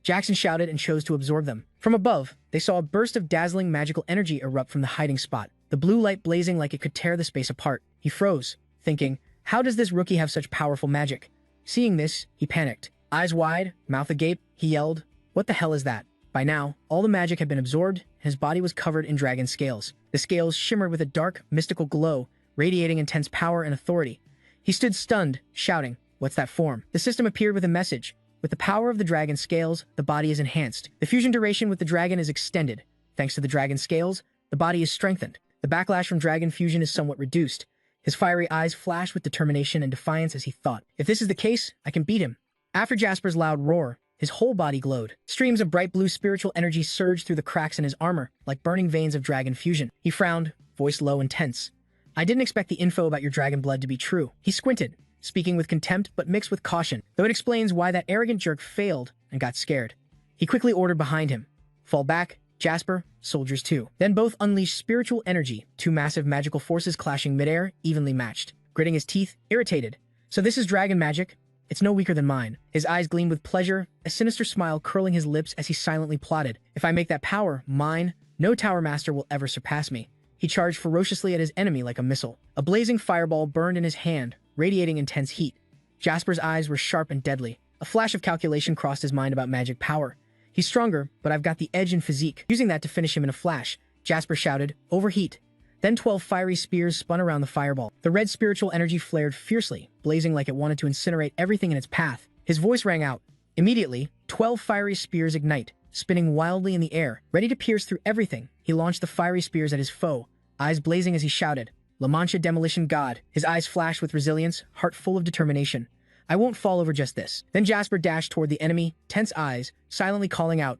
Jackson shouted and chose to absorb them. From above, they saw a burst of dazzling magical energy erupt from the hiding spot, the blue light blazing like it could tear the space apart. He froze, thinking, how does this rookie have such powerful magic? Seeing this, he panicked. Eyes wide, mouth agape, he yelled, "What the hell is that?" By now, all the magic had been absorbed, and his body was covered in dragon scales. The scales shimmered with a dark, mystical glow, radiating intense power and authority. He stood stunned, shouting, "What's that form?" The system appeared with a message. With the power of the dragon scales, the body is enhanced. The fusion duration with the dragon is extended. Thanks to the dragon scales, the body is strengthened. The backlash from dragon fusion is somewhat reduced. His fiery eyes flashed with determination and defiance as he thought, if this is the case, I can beat him. After Jasper's loud roar, his whole body glowed. Streams of bright blue spiritual energy surged through the cracks in his armor, like burning veins of dragon fusion. He frowned, voice low and tense. "I didn't expect the info about your dragon blood to be true." He squinted, speaking with contempt but mixed with caution, though it explains why that arrogant jerk failed and got scared. He quickly ordered behind him, "Fall back, Jasper, soldiers too." Then both unleashed spiritual energy, two massive magical forces clashing midair, evenly matched. Gritting his teeth, irritated. "So this is dragon magic? It's no weaker than mine." His eyes gleamed with pleasure, a sinister smile curling his lips as he silently plotted. "If I make that power mine, no Tower Master will ever surpass me." He charged ferociously at his enemy like a missile. A blazing fireball burned in his hand, radiating intense heat. Jasper's eyes were sharp and deadly. A flash of calculation crossed his mind about magic power. "He's stronger, but I've got the edge in physique." Using that to finish him in a flash, Jasper shouted, "Overheat." Then 12 fiery spears spun around the fireball. The red spiritual energy flared fiercely, blazing like it wanted to incinerate everything in its path. His voice rang out. Immediately, 12 fiery spears ignite, spinning wildly in the air. Ready to pierce through everything, he launched the fiery spears at his foe, eyes blazing as he shouted, "La Mancha Demolition God." His eyes flashed with resilience, heart full of determination. "I won't fall over just this." Then Jasper dashed toward the enemy, tense eyes, silently calling out,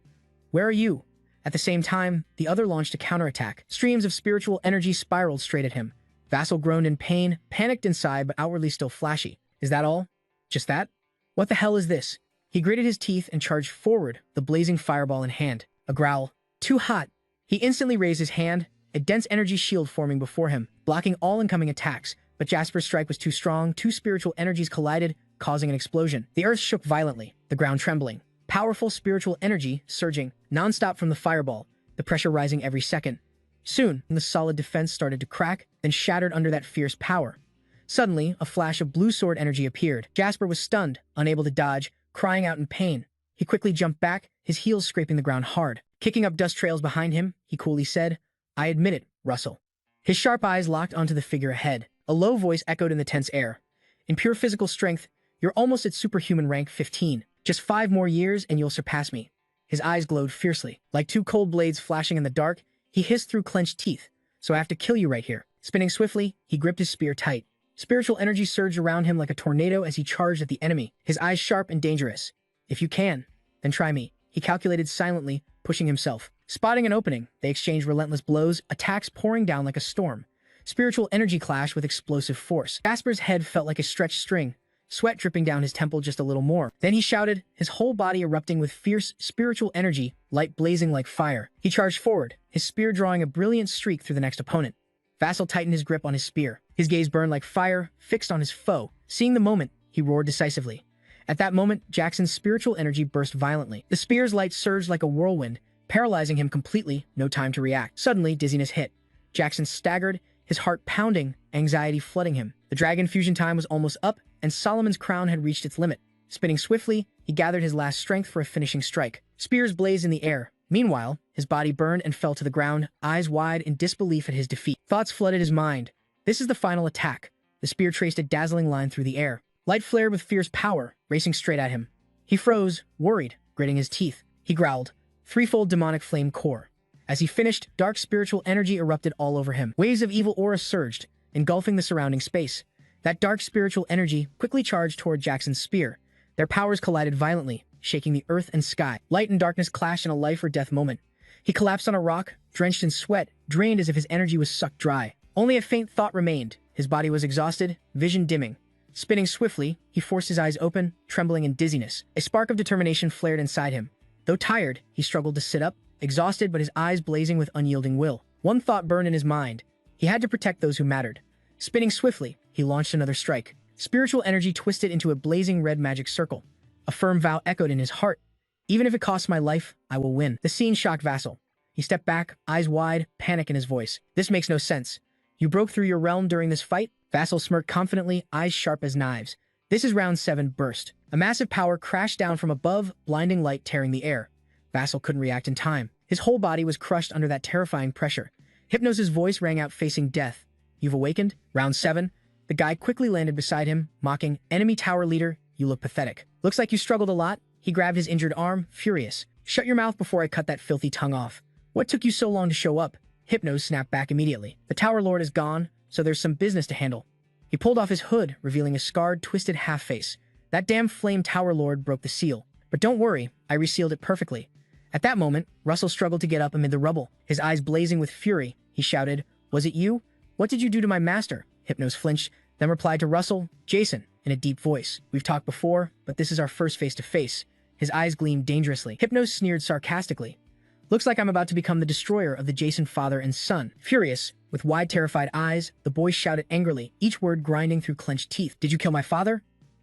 "Where are you?" At the same time, the other launched a counterattack. Streams of spiritual energy spiraled straight at him. Vassal groaned in pain, panicked inside but outwardly still flashy. "Is that all? Just that? What the hell is this?" He gritted his teeth and charged forward, the blazing fireball in hand. A growl. "Too hot." He instantly raised his hand, a dense energy shield forming before him, blocking all incoming attacks. But Jasper's strike was too strong, two spiritual energies collided, causing an explosion. The earth shook violently, the ground trembling. Powerful spiritual energy surging non-stop from the fireball, the pressure rising every second. Soon, the solid defense started to crack, then shattered under that fierce power. Suddenly, a flash of blue sword energy appeared. Jasper was stunned, unable to dodge, crying out in pain. He quickly jumped back, his heels scraping the ground hard. Kicking up dust trails behind him, he coolly said, "I admit it, Russell." His sharp eyes locked onto the figure ahead. A low voice echoed in the tense air. "In pure physical strength, you're almost at superhuman rank 15. Just 5 more years and you'll surpass me." His eyes glowed fiercely. Like two cold blades flashing in the dark, he hissed through clenched teeth. "So I have to kill you right here." Spinning swiftly, he gripped his spear tight. Spiritual energy surged around him like a tornado as he charged at the enemy, his eyes sharp and dangerous. "If you can, then try me." He calculated silently, pushing himself. Spotting an opening, they exchanged relentless blows, attacks pouring down like a storm. Spiritual energy clashed with explosive force. Jasper's head felt like a stretched string, sweat dripping down his temple just a little more. Then he shouted, his whole body erupting with fierce spiritual energy, light blazing like fire. He charged forward, his spear drawing a brilliant streak through the next opponent. Vassal tightened his grip on his spear. His gaze burned like fire, fixed on his foe. Seeing the moment, he roared decisively. At that moment, Jackson's spiritual energy burst violently. The spear's light surged like a whirlwind, paralyzing him completely, no time to react. Suddenly, dizziness hit. Jackson staggered, his heart pounding, anxiety flooding him. The dragon fusion time was almost up, and Solomon's crown had reached its limit. Spinning swiftly, he gathered his last strength for a finishing strike. Spears blazed in the air. Meanwhile, his body burned and fell to the ground, eyes wide in disbelief at his defeat. Thoughts flooded his mind. This is the final attack. The spear traced a dazzling line through the air. Light flared with fierce power, racing straight at him. He froze, worried, gritting his teeth. He growled, threefold demonic flame core. As he finished, dark spiritual energy erupted all over him. Waves of evil aura surged, engulfing the surrounding space. That dark spiritual energy quickly charged toward Jackson's spear. Their powers collided violently, shaking the earth and sky. Light and darkness clashed in a life or death moment. He collapsed on a rock, drenched in sweat, drained as if his energy was sucked dry. Only a faint thought remained. His body was exhausted, vision dimming. Spinning swiftly, he forced his eyes open, trembling in dizziness. A spark of determination flared inside him. Though tired, he struggled to sit up, exhausted but his eyes blazing with unyielding will. One thought burned in his mind. He had to protect those who mattered. Spinning swiftly, he launched another strike. Spiritual energy twisted into a blazing red magic circle. A firm vow echoed in his heart. Even if it costs my life, I will win. The scene shocked Vassal. He stepped back, eyes wide, panic in his voice. This makes no sense. You broke through your realm during this fight? Vassal smirked confidently, eyes sharp as knives. This is round 7 burst. A massive power crashed down from above, blinding light tearing the air. Vassal couldn't react in time. His whole body was crushed under that terrifying pressure. Hypnos's voice rang out facing death. You've awakened? Round 7. The guy quickly landed beside him, mocking, enemy tower leader, you look pathetic. Looks like you struggled a lot. He grabbed his injured arm, furious. Shut your mouth before I cut that filthy tongue off. What took you so long to show up? Hypnos snapped back immediately. The Tower Lord is gone, so there's some business to handle. He pulled off his hood, revealing a scarred, twisted half-face. That damn flame Tower Lord broke the seal. But don't worry, I resealed it perfectly. At that moment, Russell struggled to get up amid the rubble. His eyes blazing with fury, he shouted, Was it you? What did you do to my master? Hypnos flinched, then replied to Russell, Jason, in a deep voice. We've talked before, but this is our first face-to-face. His eyes gleamed dangerously. Hypnos sneered sarcastically. Looks like I'm about to become the destroyer of the Jason father and son. Furious, with wide terrified eyes, the boy shouted angrily, each word grinding through clenched teeth. Did you kill my father?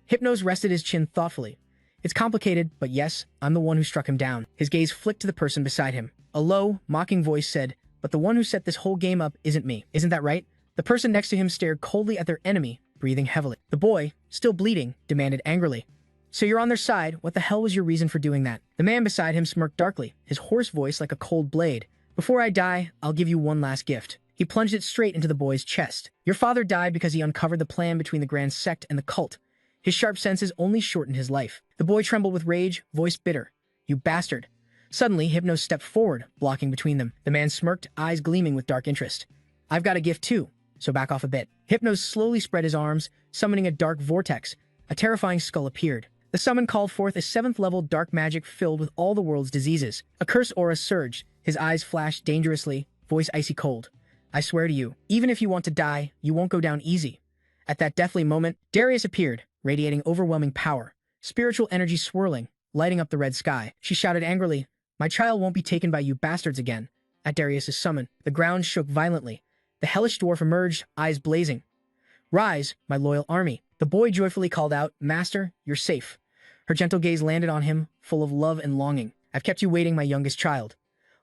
Hypnos rested his chin thoughtfully. It's complicated, but yes, I'm the one who struck him down. His gaze flicked to the person beside him. A low, mocking voice said, But the one who set this whole game up isn't me. Isn't that right? The person next to him stared coldly at their enemy, breathing heavily. The boy, still bleeding, demanded angrily, So you're on their side, what the hell was your reason for doing that? The man beside him smirked darkly, his hoarse voice like a cold blade. Before I die, I'll give you one last gift. He plunged it straight into the boy's chest. Your father died because he uncovered the plan between the Grand Sect and the cult. His sharp senses only shortened his life. The boy trembled with rage, voice bitter. You bastard. Suddenly, Hypnos stepped forward, blocking between them. The man smirked, eyes gleaming with dark interest. I've got a gift too, so back off a bit. Hypnos slowly spread his arms, summoning a dark vortex. A terrifying skull appeared. The summon called forth a 7th-level dark magic filled with all the world's diseases. A curse aura surged. His eyes flashed dangerously, voice icy cold. I swear to you, even if you want to die, you won't go down easy. At that deathly moment, Darius appeared, radiating overwhelming power, spiritual energy swirling, lighting up the red sky. She shouted angrily, My child won't be taken by you bastards again. At Darius's summon, the ground shook violently. The hellish dwarf emerged, eyes blazing. Rise, my loyal army. The boy joyfully called out, Master, you're safe. Her gentle gaze landed on him, full of love and longing. I've kept you waiting, my youngest child.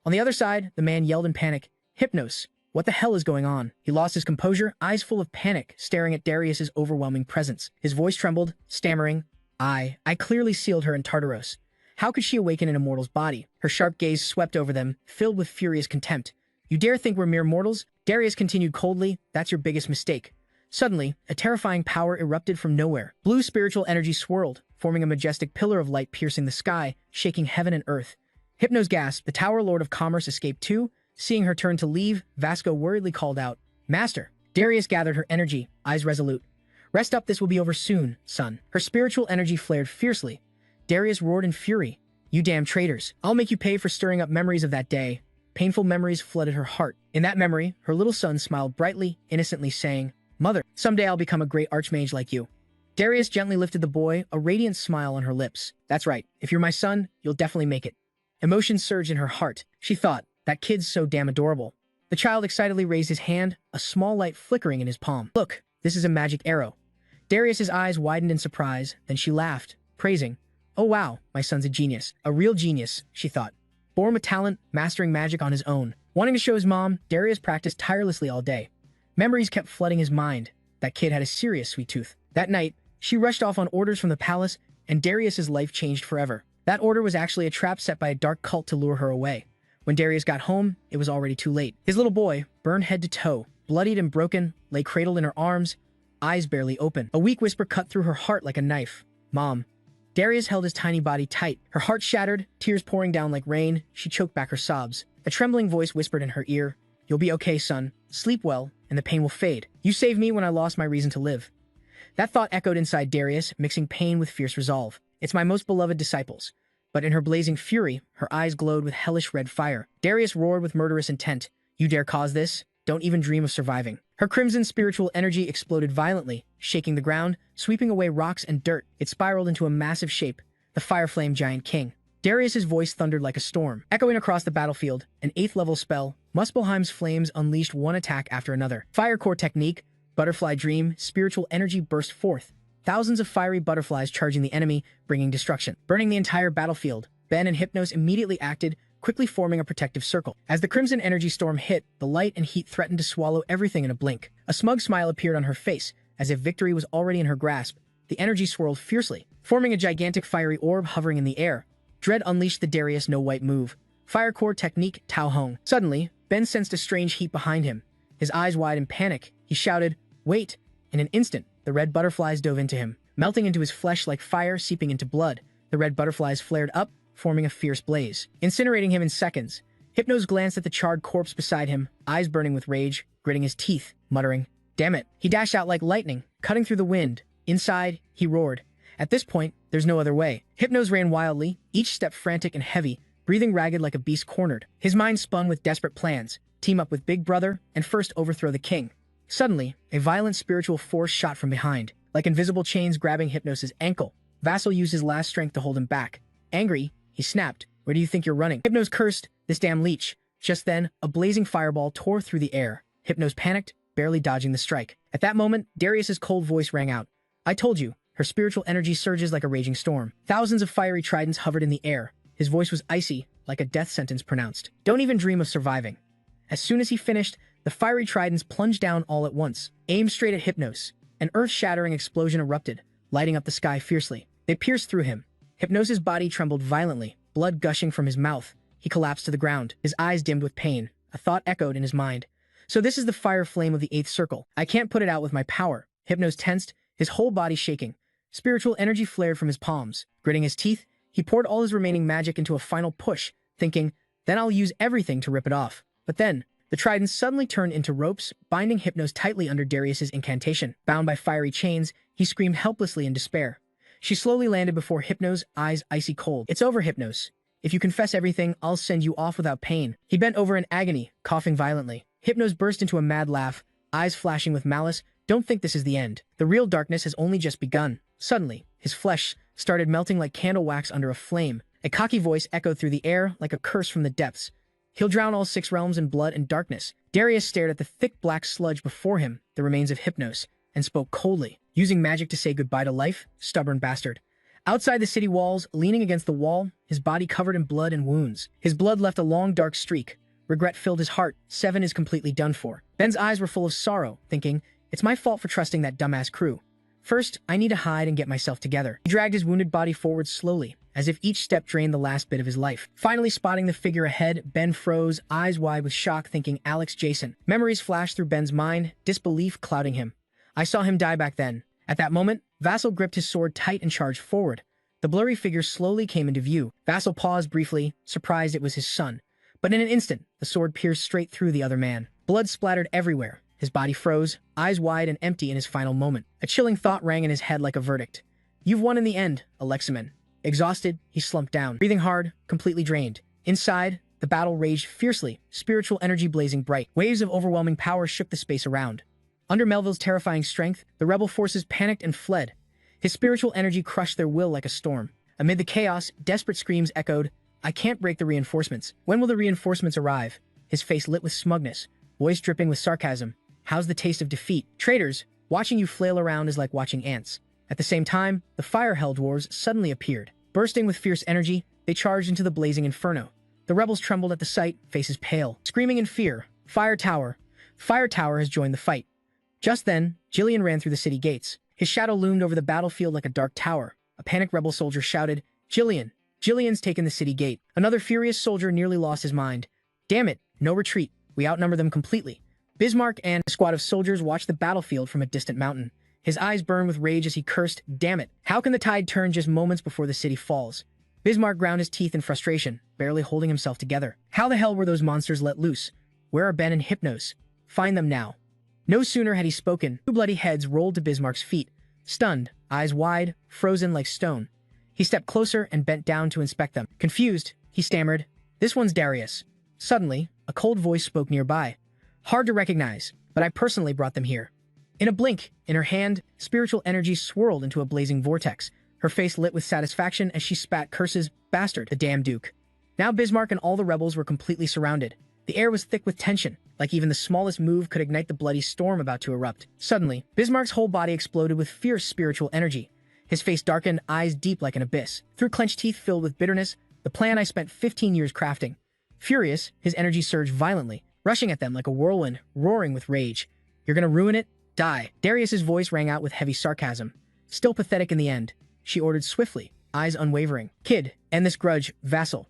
On the other side, the man yelled in panic, Hypnos, what the hell is going on? He lost his composure, eyes full of panic, staring at Darius's overwhelming presence. His voice trembled, stammering, I clearly sealed her in Tartaros. How could she awaken in a mortal's body? Her sharp gaze swept over them, filled with furious contempt. You dare think we're mere mortals? Darius continued coldly, That's your biggest mistake. Suddenly, a terrifying power erupted from nowhere. Blue spiritual energy swirled, forming a majestic pillar of light piercing the sky, shaking heaven and earth. Hypnos gasped. The Tower Lord of Commerce escaped too. Seeing her turn to leave, Vasco worriedly called out, Master. Darius gathered her energy, eyes resolute. Rest up, this will be over soon, son. Her spiritual energy flared fiercely. Darius roared in fury. You damn traitors. I'll make you pay for stirring up memories of that day. Painful memories flooded her heart. In that memory, her little son smiled brightly, innocently saying, "Mother, someday I'll become a great archmage like you." Darius gently lifted the boy, a radiant smile on her lips. "That's right. If you're my son, you'll definitely make it." Emotion surged in her heart. She thought, that kid's so damn adorable. The child excitedly raised his hand, a small light flickering in his palm. "Look, this is a magic arrow." Darius's eyes widened in surprise, then she laughed, praising, "Oh wow, my son's a genius. A real genius," she thought. Born with talent, mastering magic on his own. Wanting to show his mom, Darius practiced tirelessly all day. Memories kept flooding his mind. That kid had a serious sweet tooth. That night, she rushed off on orders from the palace, and Darius's life changed forever. That order was actually a trap set by a dark cult to lure her away. When Darius got home, it was already too late. His little boy, burned head to toe, bloodied and broken, lay cradled in her arms, eyes barely open. A weak whisper cut through her heart like a knife. "Mom." Darius held his tiny body tight. Her heart shattered, tears pouring down like rain. She choked back her sobs. A trembling voice whispered in her ear, "You'll be okay, son. Sleep well, and the pain will fade. You saved me when I lost my reason to live." That thought echoed inside Darius, mixing pain with fierce resolve. It's my most beloved disciples. But in her blazing fury, her eyes glowed with hellish red fire. Darius roared with murderous intent. "You dare cause this? Don't even dream of surviving." Her crimson spiritual energy exploded violently, shaking the ground, sweeping away rocks and dirt. It spiraled into a massive shape, the Fire Flame Giant King. Darius's voice thundered like a storm. Echoing across the battlefield, an 8th level spell, Muspelheim's flames unleashed one attack after another. Fire Core Technique, Butterfly Dream, spiritual energy burst forth. Thousands of fiery butterflies charging the enemy, bringing destruction. Burning the entire battlefield, Ben and Hypnos immediately acted, quickly forming a protective circle. As the crimson energy storm hit, the light and heat threatened to swallow everything in a blink. A smug smile appeared on her face, as if victory was already in her grasp. The energy swirled fiercely, forming a gigantic fiery orb hovering in the air. Dread unleashed the Darius No White move. Fire Core Technique Tao Hong. Suddenly, Ben sensed a strange heat behind him. His eyes wide in panic, he shouted, "Wait!" In an instant, the red butterflies dove into him, melting into his flesh like fire seeping into blood. The red butterflies flared up, forming a fierce blaze, incinerating him in seconds. Hypnos glanced at the charred corpse beside him, eyes burning with rage, gritting his teeth, muttering, "Damn it." He dashed out like lightning, cutting through the wind. Inside, he roared. At this point, there's no other way. Hypnos ran wildly, each step frantic and heavy, breathing ragged like a beast cornered. His mind spun with desperate plans, team up with Big Brother, and first overthrow the king. Suddenly, a violent spiritual force shot from behind, like invisible chains grabbing Hypnos' ankle. Vassal used his last strength to hold him back. Angry, he snapped, "Where do you think you're running?" Hypnos cursed, "This damn leech." Just then, a blazing fireball tore through the air. Hypnos panicked, barely dodging the strike. At that moment, Darius's cold voice rang out. "I told you." Her spiritual energy surges like a raging storm. Thousands of fiery tridents hovered in the air. His voice was icy, like a death sentence pronounced. "Don't even dream of surviving." As soon as he finished, the fiery tridents plunged down all at once, aimed straight at Hypnos. An earth-shattering explosion erupted, lighting up the sky fiercely. They pierced through him. Hypnos' body trembled violently, blood gushing from his mouth. He collapsed to the ground, his eyes dimmed with pain. A thought echoed in his mind. "So this is the fire flame of the 8th circle. I can't put it out with my power." Hypnos tensed, his whole body shaking. Spiritual energy flared from his palms. Gritting his teeth, he poured all his remaining magic into a final push, thinking, "Then I'll use everything to rip it off." But then, the tridents suddenly turned into ropes, binding Hypnos tightly under Darius's incantation. Bound by fiery chains, he screamed helplessly in despair. She slowly landed before Hypnos, eyes icy cold. "It's over, Hypnos. If you confess everything, I'll send you off without pain." He bent over in agony, coughing violently. Hypnos burst into a mad laugh, eyes flashing with malice. "Don't think this is the end. The real darkness has only just begun." Suddenly, his flesh started melting like candle wax under a flame. A cocky voice echoed through the air like a curse from the depths. "He'll drown all 6 realms in blood and darkness." Darius stared at the thick black sludge before him, the remains of Hypnos, and spoke coldly. "Using magic to say goodbye to life? Stubborn bastard." Outside the city walls, leaning against the wall, his body covered in blood and wounds. His blood left a long dark streak. Regret filled his heart. 7 is completely done for. Ben's eyes were full of sorrow, thinking, "It's my fault for trusting that dumbass crew. First, I need to hide and get myself together." He dragged his wounded body forward slowly, as if each step drained the last bit of his life. Finally spotting the figure ahead, Ben froze, eyes wide with shock, thinking Alex Jason. Memories flashed through Ben's mind, disbelief clouding him. "I saw him die back then." At that moment, Vassal gripped his sword tight and charged forward. The blurry figure slowly came into view. Vassal paused briefly, surprised it was his son. But in an instant, the sword pierced straight through the other man. Blood splattered everywhere. His body froze, eyes wide and empty in his final moment. A chilling thought rang in his head like a verdict. "You've won in the end, Aleximan." Exhausted, he slumped down, breathing hard, completely drained. Inside, The battle raged fiercely, spiritual energy blazing bright. Waves of overwhelming power shook the space around. Under Melville's terrifying strength, the rebel forces panicked and fled. His spiritual energy crushed their will like a storm. Amid the chaos, desperate screams echoed, "I can't break the reinforcements. When will the reinforcements arrive?" His face lit with smugness, voice dripping with sarcasm. "How's the taste of defeat? Traitors, watching you flail around is like watching ants." At the same time, the Fire-Hell dwarves suddenly appeared. Bursting with fierce energy, they charged into the blazing inferno. The rebels trembled at the sight, faces pale. Screaming in fear, Fire Tower has joined the fight." Just then, Jillian ran through the city gates. His shadow loomed over the battlefield like a dark tower. A panicked rebel soldier shouted, Jillian's taken the city gate." Another furious soldier nearly lost his mind. "Damn it, no retreat. We outnumber them completely." Bismarck and a squad of soldiers watched the battlefield from a distant mountain. His eyes burned with rage as he cursed, "Damn it. How can the tide turn just moments before the city falls?" Bismarck ground his teeth in frustration, barely holding himself together. How the hell were those monsters let loose? Where are Ben and Hypnos? Find them now. No sooner had he spoken, two bloody heads rolled to Bismarck's feet. Stunned, eyes wide, frozen like stone. He stepped closer and bent down to inspect them. Confused, he stammered, "This one's Darius." Suddenly, a cold voice spoke nearby. "Hard to recognize, but I personally brought them here." In a blink, in her hand, spiritual energy swirled into a blazing vortex. Her face lit with satisfaction as she spat curses, "Bastard, the damn Duke." Now Bismarck and all the rebels were completely surrounded. The air was thick with tension, like even the smallest move could ignite the bloody storm about to erupt. Suddenly, Bismarck's whole body exploded with fierce spiritual energy. His face darkened, eyes deep like an abyss. Through clenched teeth filled with bitterness, "The plan I spent 15 years crafting." Furious, his energy surged violently, rushing at them like a whirlwind, roaring with rage. "You're gonna ruin it? Die." Darius's voice rang out with heavy sarcasm. Still pathetic in the end, she ordered swiftly, eyes unwavering. "Kid, end this grudge, vassal."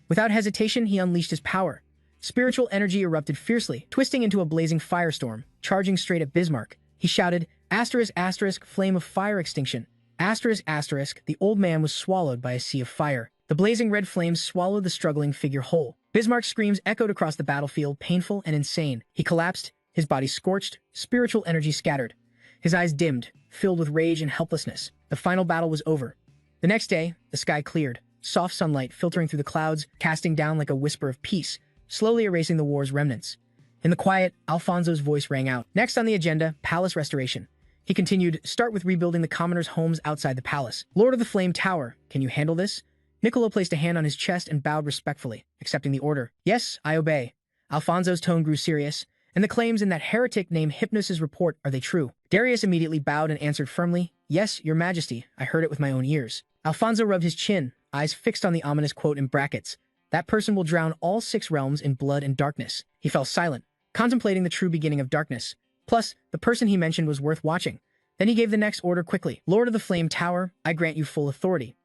Without hesitation, he unleashed his power. Spiritual energy erupted fiercely, twisting into a blazing firestorm, charging straight at Bismarck. He shouted, ***, flame of fire extinction. ***, the old man was swallowed by a sea of fire. The blazing red flames swallowed the struggling figure whole. Bismarck's screams echoed across the battlefield, painful and insane. He collapsed, his body scorched, spiritual energy scattered. His eyes dimmed, filled with rage and helplessness. The final battle was over. The next day, the sky cleared, soft sunlight filtering through the clouds, casting down like a whisper of peace, slowly erasing the war's remnants. In the quiet, Alfonso's voice rang out. Next on the agenda, palace restoration. He continued, "Start with rebuilding the commoners' homes outside the palace. Lord of the Flame Tower, can you handle this?" Niccolo placed a hand on his chest and bowed respectfully, accepting the order. "Yes, I obey." Alfonso's tone grew serious. "And the claims in that heretic named Hypnos' report, are they true?" Darius immediately bowed and answered firmly, "Yes, your majesty, I heard it with my own ears." Alfonso rubbed his chin, eyes fixed on the ominous quote in brackets. "That person will drown all 6 realms in blood and darkness." He fell silent, contemplating the true beginning of darkness. Plus, the person he mentioned was worth watching. Then he gave the next order quickly. "Lord of the Flame Tower, I grant you full authority.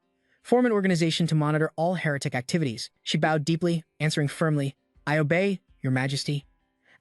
Form an organization to monitor all heretic activities." She bowed deeply, answering firmly, "I obey, your majesty."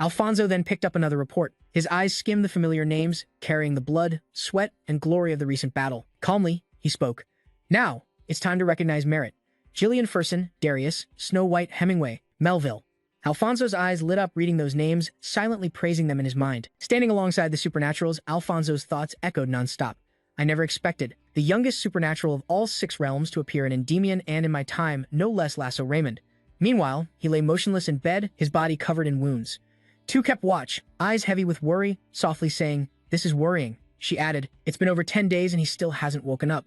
Alfonso then picked up another report. His eyes skimmed the familiar names, carrying the blood, sweat, and glory of the recent battle. Calmly, he spoke. "Now, it's time to recognize merit. Jillian Fersen, Darius, Snow White Hemingway, Melville." Alfonso's eyes lit up reading those names, silently praising them in his mind. Standing alongside the supernaturals, Alfonso's thoughts echoed nonstop. "I never expected the youngest supernatural of all 6 realms to appear in Endymion and in my time, no less Lasso Raymond." Meanwhile, he lay motionless in bed, his body covered in wounds. Two kept watch, eyes heavy with worry, softly saying, "This is worrying." She added, "It's been over 10 days and he still hasn't woken up."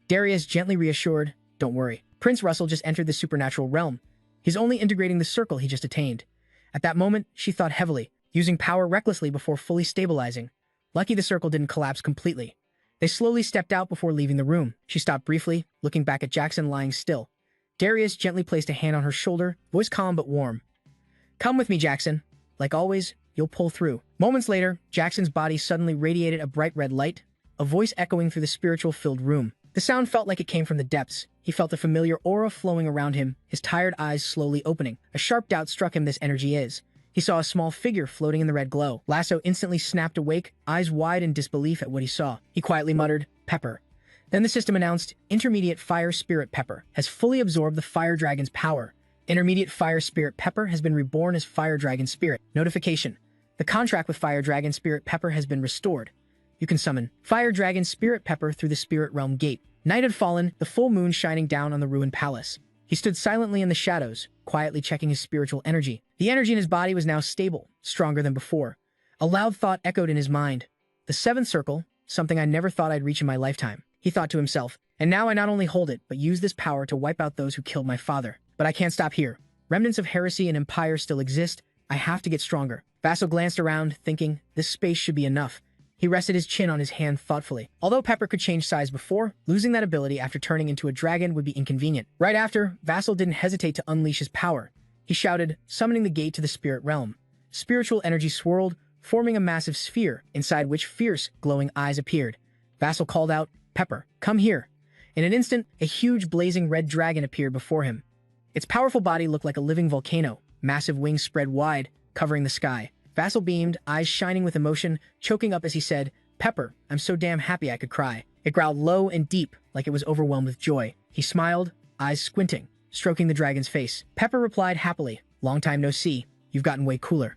Darius gently reassured, "Don't worry. Prince Russell just entered the supernatural realm. He's only integrating the circle he just attained." At that moment, she thought heavily, using power recklessly before fully stabilizing. Lucky the circle didn't collapse completely. They slowly stepped out before leaving the room. She stopped briefly, looking back at Jackson lying still. Darius gently placed a hand on her shoulder, voice calm but warm. "Come with me, Jackson. Like always, you'll pull through." Moments later, Jackson's body suddenly radiated a bright red light, a voice echoing through the spiritual-filled room. The sound felt like it came from the depths. He felt a familiar aura flowing around him, his tired eyes slowly opening. A sharp doubt struck him this energy is. He saw a small figure floating in the red glow. Lasso instantly snapped awake, eyes wide in disbelief at what he saw. He quietly muttered, "Pepper." Then the system announced, "Intermediate Fire Spirit Pepper has fully absorbed the Fire Dragon's power. Intermediate Fire Spirit Pepper has been reborn as Fire Dragon Spirit." Notification. The contract with Fire Dragon Spirit Pepper has been restored. You can summon Fire Dragon Spirit Pepper through the Spirit Realm Gate. Night had fallen, the full moon shining down on the ruined palace. He stood silently in the shadows, quietly checking his spiritual energy. The energy in his body was now stable, stronger than before. A loud thought echoed in his mind. The seventh circle, something I never thought I'd reach in my lifetime. He thought to himself, and now I not only hold it, but use this power to wipe out those who killed my father. But I can't stop here. Remnants of heresy and empire still exist. I have to get stronger. Vassal glanced around, thinking, this space should be enough. He rested his chin on his hand thoughtfully. Although Pepper could change size before, losing that ability after turning into a dragon would be inconvenient. Right after, Vassal didn't hesitate to unleash his power. He shouted, summoning the gate to the spirit realm. Spiritual energy swirled, forming a massive sphere, inside which fierce, glowing eyes appeared. Vassal called out, Pepper, come here. In an instant, a huge blazing red dragon appeared before him. Its powerful body looked like a living volcano, massive wings spread wide, covering the sky. Vassal beamed, eyes shining with emotion, choking up as he said, Pepper, I'm so damn happy I could cry. It growled low and deep, like it was overwhelmed with joy. He smiled, eyes squinting, stroking the dragon's face. Pepper replied happily, long time no see, you've gotten way cooler.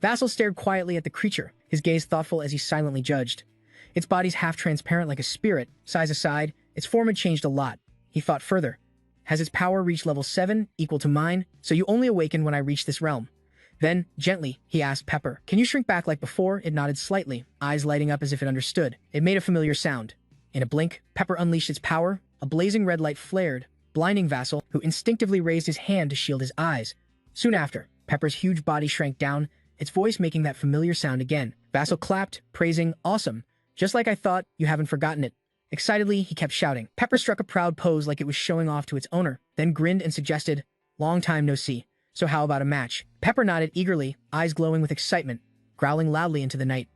Vassal stared quietly at the creature, his gaze thoughtful as he silently judged. Its body's half transparent like a spirit, size aside, its form had changed a lot. He thought further. Has its power reached level 7, equal to mine? So you only awaken when I reach this realm. Then, gently, he asked Pepper, can you shrink back like before? It nodded slightly, eyes lighting up as if it understood. It made a familiar sound. In a blink, Pepper unleashed its power. A blazing red light flared, blinding Vassal, who instinctively raised his hand to shield his eyes. Soon after, Pepper's huge body shrank down, its voice making that familiar sound again. Vassal clapped, praising, awesome. Just like I thought, you haven't forgotten it. Excitedly, he kept shouting. Pepper struck a proud pose like it was showing off to its owner, then grinned and suggested, long time no see. So how about a match? Pepper nodded eagerly, eyes glowing with excitement, growling loudly into the night.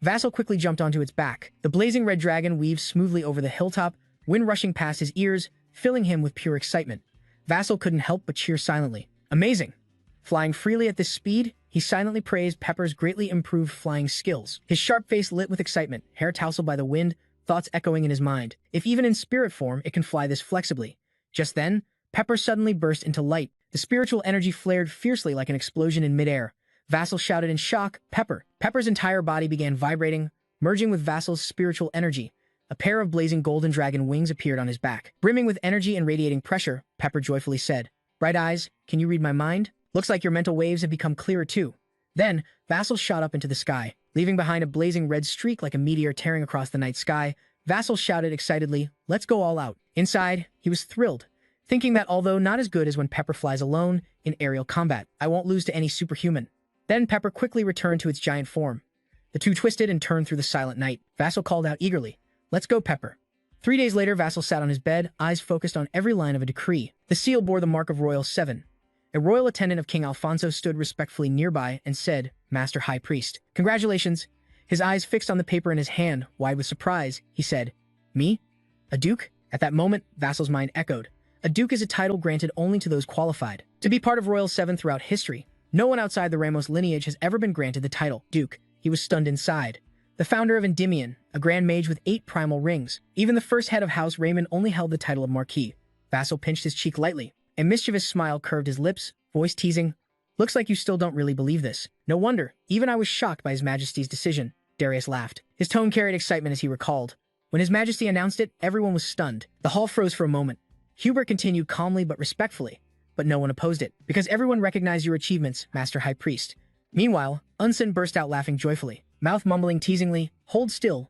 Vassal quickly jumped onto its back. The blazing red dragon weaved smoothly over the hilltop, wind rushing past his ears, filling him with pure excitement. Vassal couldn't help but cheer silently. Amazing! Flying freely at this speed, he silently praised Pepper's greatly improved flying skills. His sharp face lit with excitement, hair tousled by the wind, thoughts echoing in his mind. If even in spirit form it can fly this flexibly. Just then, Pepper suddenly burst into light. The spiritual energy flared fiercely like an explosion in midair. Vassal shouted in shock, Pepper! Pepper's entire body began vibrating, merging with Vassal's spiritual energy. A pair of blazing golden dragon wings appeared on his back. Brimming with energy and radiating pressure, Pepper joyfully said, Bright eyes, can you read my mind? Looks like your mental waves have become clearer too. Then, Vassal shot up into the sky, leaving behind a blazing red streak like a meteor tearing across the night sky. Vassal shouted excitedly, let's go all out. Inside, he was thrilled, thinking that although not as good as when Pepper flies alone in aerial combat, I won't lose to any superhuman. Then Pepper quickly returned to its giant form. The two twisted and turned through the silent night. Vassal called out eagerly, let's go, Pepper. 3 days later, Vassal sat on his bed, eyes focused on every line of a decree. The seal bore the mark of Royal 7. A royal attendant of King Alfonso stood respectfully nearby and said, Master High Priest, congratulations. His eyes fixed on the paper in his hand, wide with surprise, he said, Me? A duke? At that moment, Vassal's mind echoed. A duke is a title granted only to those qualified to be part of Royal 7 throughout history. No one outside the Ramos lineage has ever been granted the title Duke. He was stunned inside. The founder of Endymion, a grand mage with 8 primal rings. Even the first head of House Raymond only held the title of Marquis. Vassal pinched his cheek lightly. A mischievous smile curved his lips, voice teasing. Looks like you still don't really believe this. No wonder. Even I was shocked by His Majesty's decision. Darius laughed. His tone carried excitement as he recalled. When His Majesty announced it, everyone was stunned. The hall froze for a moment. Hubert continued calmly but respectfully, but no one opposed it, because everyone recognized your achievements, Master High Priest. Meanwhile, Unsen burst out laughing joyfully, mouth mumbling teasingly, hold still,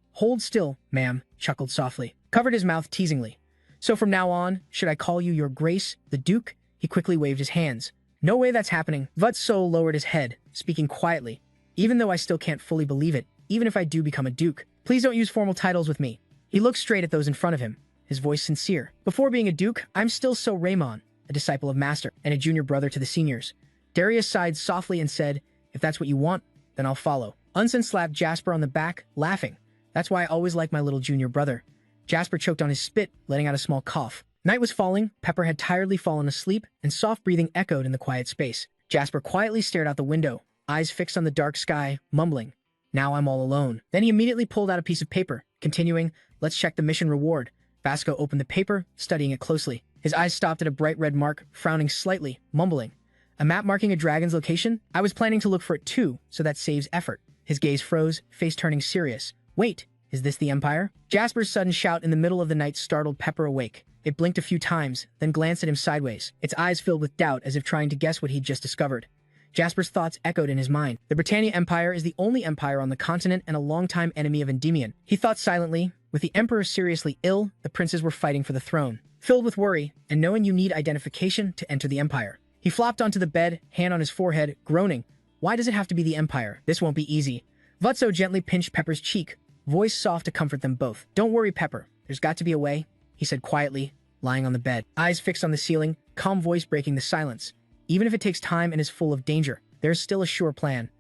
ma'am, chuckled softly, covered his mouth teasingly. So from now on, should I call you your grace, the Duke? He quickly waved his hands. No way that's happening. Vutso lowered his head, speaking quietly. Even though I still can't fully believe it, even if I do become a Duke, please don't use formal titles with me. He looked straight at those in front of him, his voice sincere. Before being a Duke, I'm still So Raymond, a disciple of Master, and a junior brother to the seniors. Darius sighed softly and said, if that's what you want, then I'll follow. Unsen slapped Jasper on the back, laughing. That's why I always like my little junior brother. Jasper choked on his spit, letting out a small cough. Night was falling, Pepper had tiredly fallen asleep, and soft breathing echoed in the quiet space. Jasper quietly stared out the window, eyes fixed on the dark sky, mumbling, now I'm all alone. Then he immediately pulled out a piece of paper, continuing, let's check the mission reward. Vasco opened the paper, studying it closely. His eyes stopped at a bright red mark, frowning slightly, mumbling. A map marking a dragon's location? I was planning to look for it too, so that saves effort. His gaze froze, face turning serious. Wait, is this the Empire? Jasper's sudden shout in the middle of the night startled Pepper awake. It blinked a few times, then glanced at him sideways, its eyes filled with doubt as if trying to guess what he'd just discovered. Jasper's thoughts echoed in his mind. The Britannia Empire is the only empire on the continent and a longtime enemy of Endymion. He thought silently. With the Emperor seriously ill, the princes were fighting for the throne. Filled with worry, and knowing you need identification to enter the Empire, he flopped onto the bed, hand on his forehead, groaning. Why does it have to be the Empire? This won't be easy. Vutso gently pinched Pepper's cheek, voice soft to comfort them both. Don't worry, Pepper. There's got to be a way, he said quietly, lying on the bed, eyes fixed on the ceiling, calm voice breaking the silence. Even if it takes time and is full of danger, there's still a sure plan.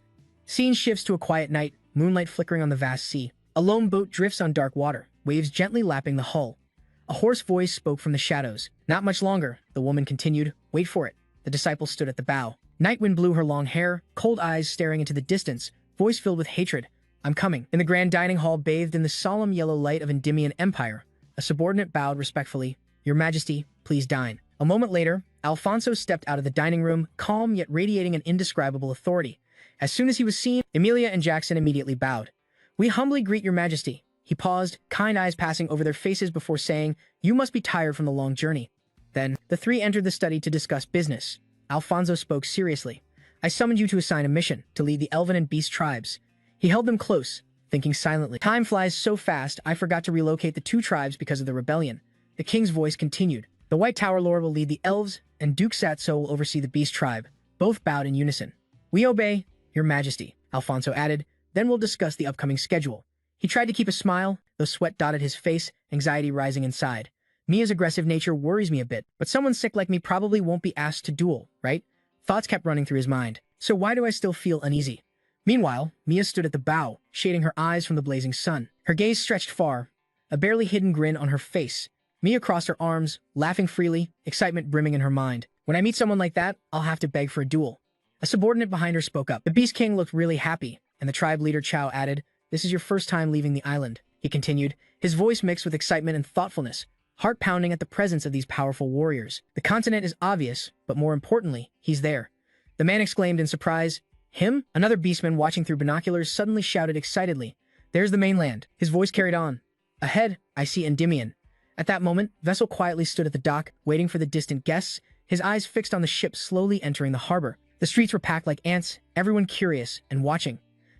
Scene shifts to a quiet night, moonlight flickering on the vast sea. A lone boat drifts on dark water, waves gently lapping the hull. A hoarse voice spoke from the shadows. Not much longer, the woman continued. Wait for it. The disciple stood at the bow. Night wind blew her long hair, cold eyes staring into the distance, voice filled with hatred. I'm coming. In the grand dining hall bathed in the solemn yellow light of Endymion Empire, a subordinate bowed respectfully. Your Majesty, please dine. A moment later, Alfonso stepped out of the dining room, calm yet radiating an indescribable authority. As soon as he was seen, Emilia and Jackson immediately bowed. We humbly greet your Majesty. He paused, kind eyes passing over their faces before saying, You must be tired from the long journey. Then, the three entered the study to discuss business. Alfonso spoke seriously. I summoned you to assign a mission, to lead the Elven and Beast tribes. He held them close, thinking silently. Time flies so fast, I forgot to relocate the two tribes because of the rebellion. The king's voice continued. The White Tower Lord will lead the elves, and Duke Satso will oversee the Beast tribe. Both bowed in unison. We obey, your Majesty, Alfonso added. Then we'll discuss the upcoming schedule. He tried to keep a smile, though sweat dotted his face, anxiety rising inside. Mia's aggressive nature worries me a bit, but someone sick like me probably won't be asked to duel, right? Thoughts kept running through his mind. So why do I still feel uneasy? Meanwhile, Mia stood at the bow, shading her eyes from the blazing sun. Her gaze stretched far, a barely hidden grin on her face. Mia crossed her arms, laughing freely, excitement brimming in her mind. When I meet someone like that, I'll have to beg for a duel. A subordinate behind her spoke up. The Beast King looked really happy, and the tribe leader Chow added, This is your first time leaving the island, he continued, his voice mixed with excitement and thoughtfulness, heart pounding at the presence of these powerful warriors. The continent is obvious, but more importantly, he's there. The man exclaimed in surprise, Him? Another beastman watching through binoculars suddenly shouted excitedly, There's the mainland. His voice carried on. Ahead, I see Endymion. At that moment, Vessel quietly stood at the dock, waiting for the distant guests, his eyes fixed on the ship slowly entering the harbor. The streets were packed like ants, everyone curious and watching.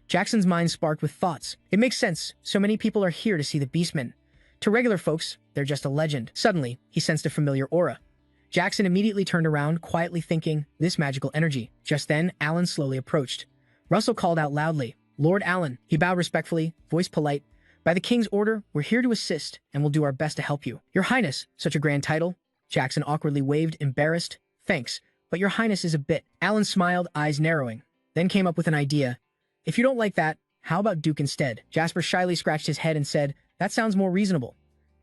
Jackson's mind sparked with thoughts. It makes sense, so many people are here to see the beastmen. To regular folks, they're just a legend. Suddenly, he sensed a familiar aura. Jackson immediately turned around, quietly thinking, this magical energy. Just then, Alan slowly approached. Russell called out loudly, Lord Alan. He bowed respectfully, voice polite. By the king's order, we're here to assist, and we'll do our best to help you. Your Highness, such a grand title. Jackson awkwardly waved, embarrassed. Thanks, but your Highness is a bit. Alan smiled, eyes narrowing, then came up with an idea. If you don't like that, how about Duke instead? Jasper shyly scratched his head and said, That sounds more reasonable.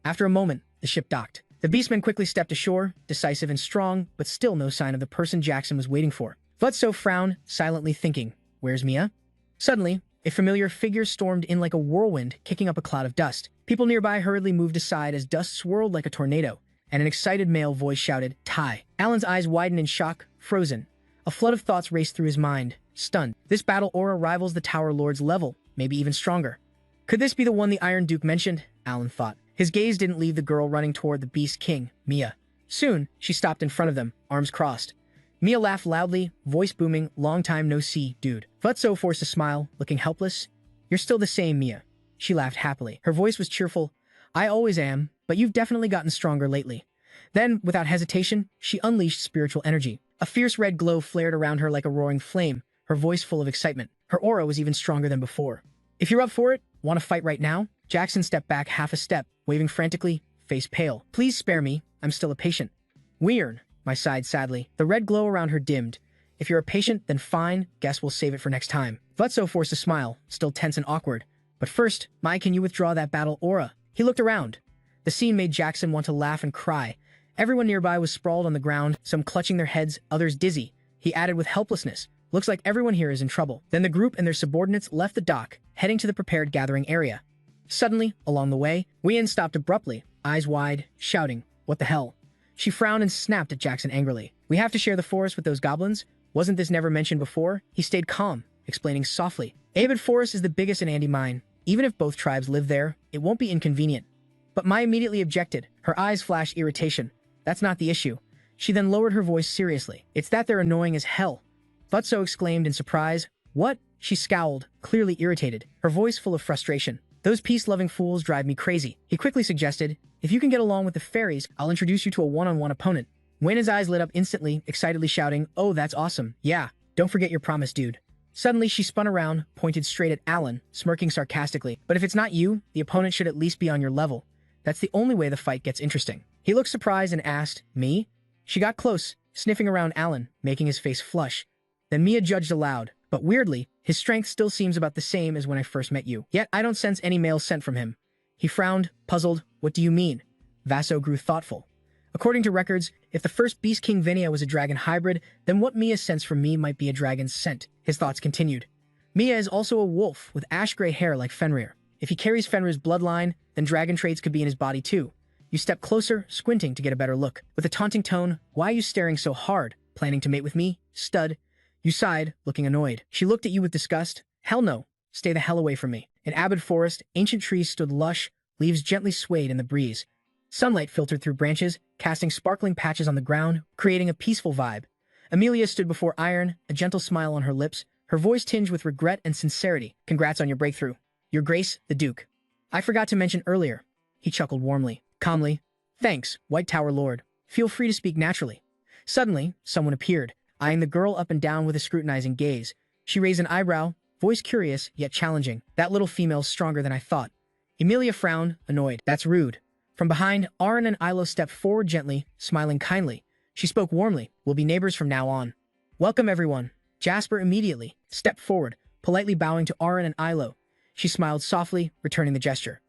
After a moment, the ship docked. The beastman quickly stepped ashore, decisive and strong, but still no sign of the person Jackson was waiting for. Vutso frowned, silently thinking, Where's Mia? Suddenly, a familiar figure stormed in like a whirlwind, kicking up a cloud of dust. People nearby hurriedly moved aside as dust swirled like a tornado, and an excited male voice shouted, Ty. Alan's eyes widened in shock, frozen. A flood of thoughts raced through his mind, stunned. This battle aura rivals the Tower Lord's level, maybe even stronger. Could this be the one the Iron Duke mentioned? Alan thought. His gaze didn't leave the girl running toward the Beast King, Mia. Soon, she stopped in front of them, arms crossed. Mia laughed loudly, voice booming, long time no see, dude. Vutso forced a smile, looking helpless. You're still the same, Mia. She laughed happily. Her voice was cheerful. I always am, but you've definitely gotten stronger lately. Then, without hesitation, she unleashed spiritual energy. A fierce red glow flared around her like a roaring flame, her voice full of excitement. Her aura was even stronger than before. If you're up for it, want to fight right now? Jackson stepped back half a step, waving frantically, face pale. Please spare me, I'm still a patient. Weird. I sighed sadly. The red glow around her dimmed. If you're a patient, then fine, guess we'll save it for next time. Vutso forced a smile, still tense and awkward. But first, Mai, can you withdraw that battle aura? He looked around. The scene made Jackson want to laugh and cry. Everyone nearby was sprawled on the ground, some clutching their heads, others dizzy. He added with helplessness, Looks like everyone here is in trouble. Then the group and their subordinates left the dock, heading to the prepared gathering area. Suddenly, along the way, Wien stopped abruptly, eyes wide, shouting, What the hell? She frowned and snapped at Jackson angrily. We have to share the forest with those goblins? Wasn't this never mentioned before? He stayed calm, explaining softly. Avid Forest is the biggest in Andy Mine. Even if both tribes live there, it won't be inconvenient. But Mai immediately objected. Her eyes flashed irritation. That's not the issue. She then lowered her voice seriously. It's that they're annoying as hell. Futso exclaimed in surprise. What? She scowled, clearly irritated, her voice full of frustration. Those peace-loving fools drive me crazy. He quickly suggested, if you can get along with the fairies, I'll introduce you to a one-on-one opponent. Wen's eyes lit up instantly, excitedly shouting, oh, that's awesome. Yeah, don't forget your promise, dude. Suddenly, she spun around, pointed straight at Alan, smirking sarcastically. But if it's not you, the opponent should at least be on your level. That's the only way the fight gets interesting. He looked surprised and asked, me? She got close, sniffing around Alan, making his face flush. Then Mia judged aloud. But weirdly, his strength still seems about the same as when I first met you. Yet I don't sense any male scent from him. He frowned, puzzled. What do you mean? Vaso grew thoughtful. According to records, if the first Beast King Vinia was a dragon hybrid, then what Mia sensed from me might be a dragon's scent. His thoughts continued. Mia is also a wolf with ash-gray hair like Fenrir. If he carries Fenrir's bloodline, then dragon traits could be in his body too. You step closer, squinting to get a better look. With a taunting tone, why are you staring so hard? Planning to mate with me? Stud. You sighed, looking annoyed. She looked at you with disgust. Hell no. Stay the hell away from me. In Abbott Forest, ancient trees stood lush, leaves gently swayed in the breeze. Sunlight filtered through branches, casting sparkling patches on the ground, creating a peaceful vibe. Amelia stood before Iron, a gentle smile on her lips, her voice tinged with regret and sincerity. Congrats on your breakthrough. Your Grace, the Duke. I forgot to mention earlier. He chuckled warmly, calmly. Thanks, White Tower Lord. Feel free to speak naturally. Suddenly, someone appeared, eyeing the girl up and down with a scrutinizing gaze. She raised an eyebrow, voice curious, yet challenging. That little female's stronger than I thought. Emilia frowned, annoyed. That's rude. From behind, Aaron and Ilo stepped forward gently, smiling kindly. She spoke warmly. We'll be neighbors from now on. Welcome, everyone. Jasper immediately stepped forward, politely bowing to Aaron and Ilo. She smiled softly, returning the gesture.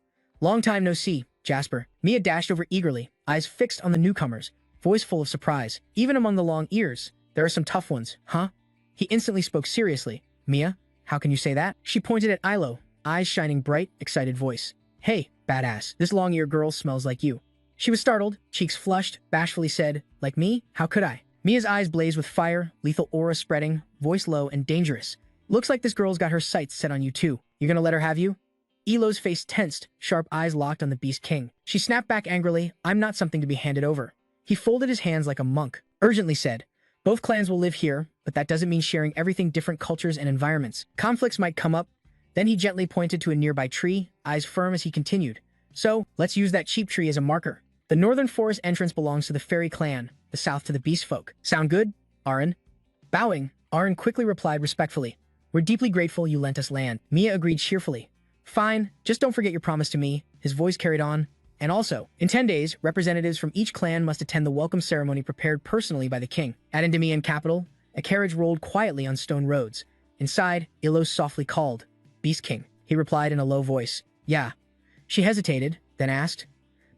Long time no see, Jasper. Mia dashed over eagerly, eyes fixed on the newcomers, voice full of surprise. Even among the long ears, there are some tough ones, huh? He instantly spoke seriously. Mia, how can you say that? She pointed at Ilo, eyes shining bright, excited voice. Hey, badass, this long-eared girl smells like you. She was startled, cheeks flushed, bashfully said, like me? How could I? Mia's eyes blazed with fire, lethal aura spreading, voice low and dangerous. Looks like this girl's got her sights set on you too. You gonna let her have you? Elo's face tensed, sharp eyes locked on the Beast King. She snapped back angrily, I'm not something to be handed over. He folded his hands like a monk, urgently said, both clans will live here, but that doesn't mean sharing everything different cultures and environments. Conflicts might come up. Then he gently pointed to a nearby tree, eyes firm as he continued. So, let's use that cheap tree as a marker. The northern forest entrance belongs to the fairy clan, the south to the beast folk. Sound good, Aaron? Bowing, Aaron quickly replied respectfully. We're deeply grateful you lent us land. Mia agreed cheerfully. Fine, just don't forget your promise to me, his voice carried on. And also, in 10 days, representatives from each clan must attend the welcome ceremony prepared personally by the king. At Endymion capital, a carriage rolled quietly on stone roads. Inside, Ilos softly called. Beast King, he replied in a low voice. Yeah. She hesitated, then asked,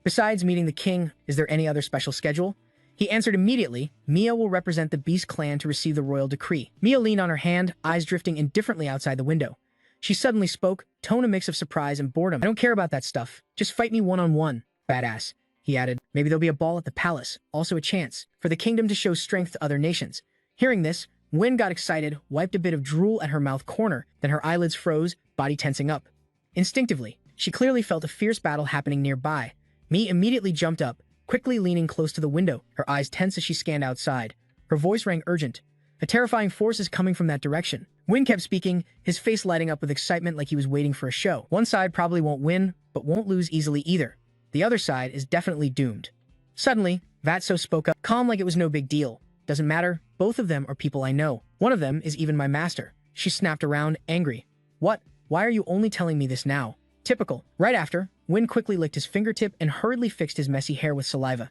besides meeting the king, is there any other special schedule? He answered immediately, Mia will represent the Beast clan to receive the royal decree. Mia leaned on her hand, eyes drifting indifferently outside the window. She suddenly spoke, tone a mix of surprise and boredom. I don't care about that stuff. Just fight me one-on-one, badass. He added, maybe there'll be a ball at the palace, also a chance for the kingdom to show strength to other nations. Hearing this, Wen got excited, wiped a bit of drool at her mouth corner, then her eyelids froze, body tensing up. Instinctively, she clearly felt a fierce battle happening nearby. Mi immediately jumped up, quickly leaning close to the window, her eyes tense as she scanned outside. Her voice rang urgent. A terrifying force is coming from that direction. Win kept speaking, his face lighting up with excitement like he was waiting for a show. One side probably won't win, but won't lose easily either. The other side is definitely doomed. Suddenly, Vatso spoke up, calm like it was no big deal. Doesn't matter, both of them are people I know. One of them is even my master. She snapped around, angry. What? Why are you only telling me this now? Typical. Right after, Win quickly licked his fingertip and hurriedly fixed his messy hair with saliva.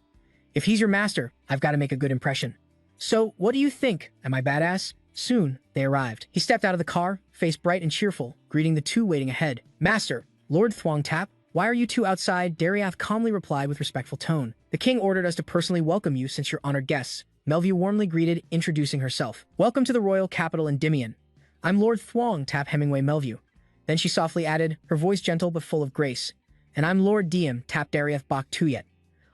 If he's your master, I've got to make a good impression. So, what do you think? Am I badass? Soon, they arrived. He stepped out of the car, face bright and cheerful, greeting the two waiting ahead. Master, Lord Thuong Tap, why are you two outside? Dariath calmly replied with respectful tone. The king ordered us to personally welcome you since you're honored guests. Melview warmly greeted, introducing herself. Welcome to the royal capital Endymion. I'm Lord Thuong Tap Hemingway Melview. Then she softly added, her voice gentle but full of grace. And I'm Lord Diem Tap Dariath Bok Tuyet.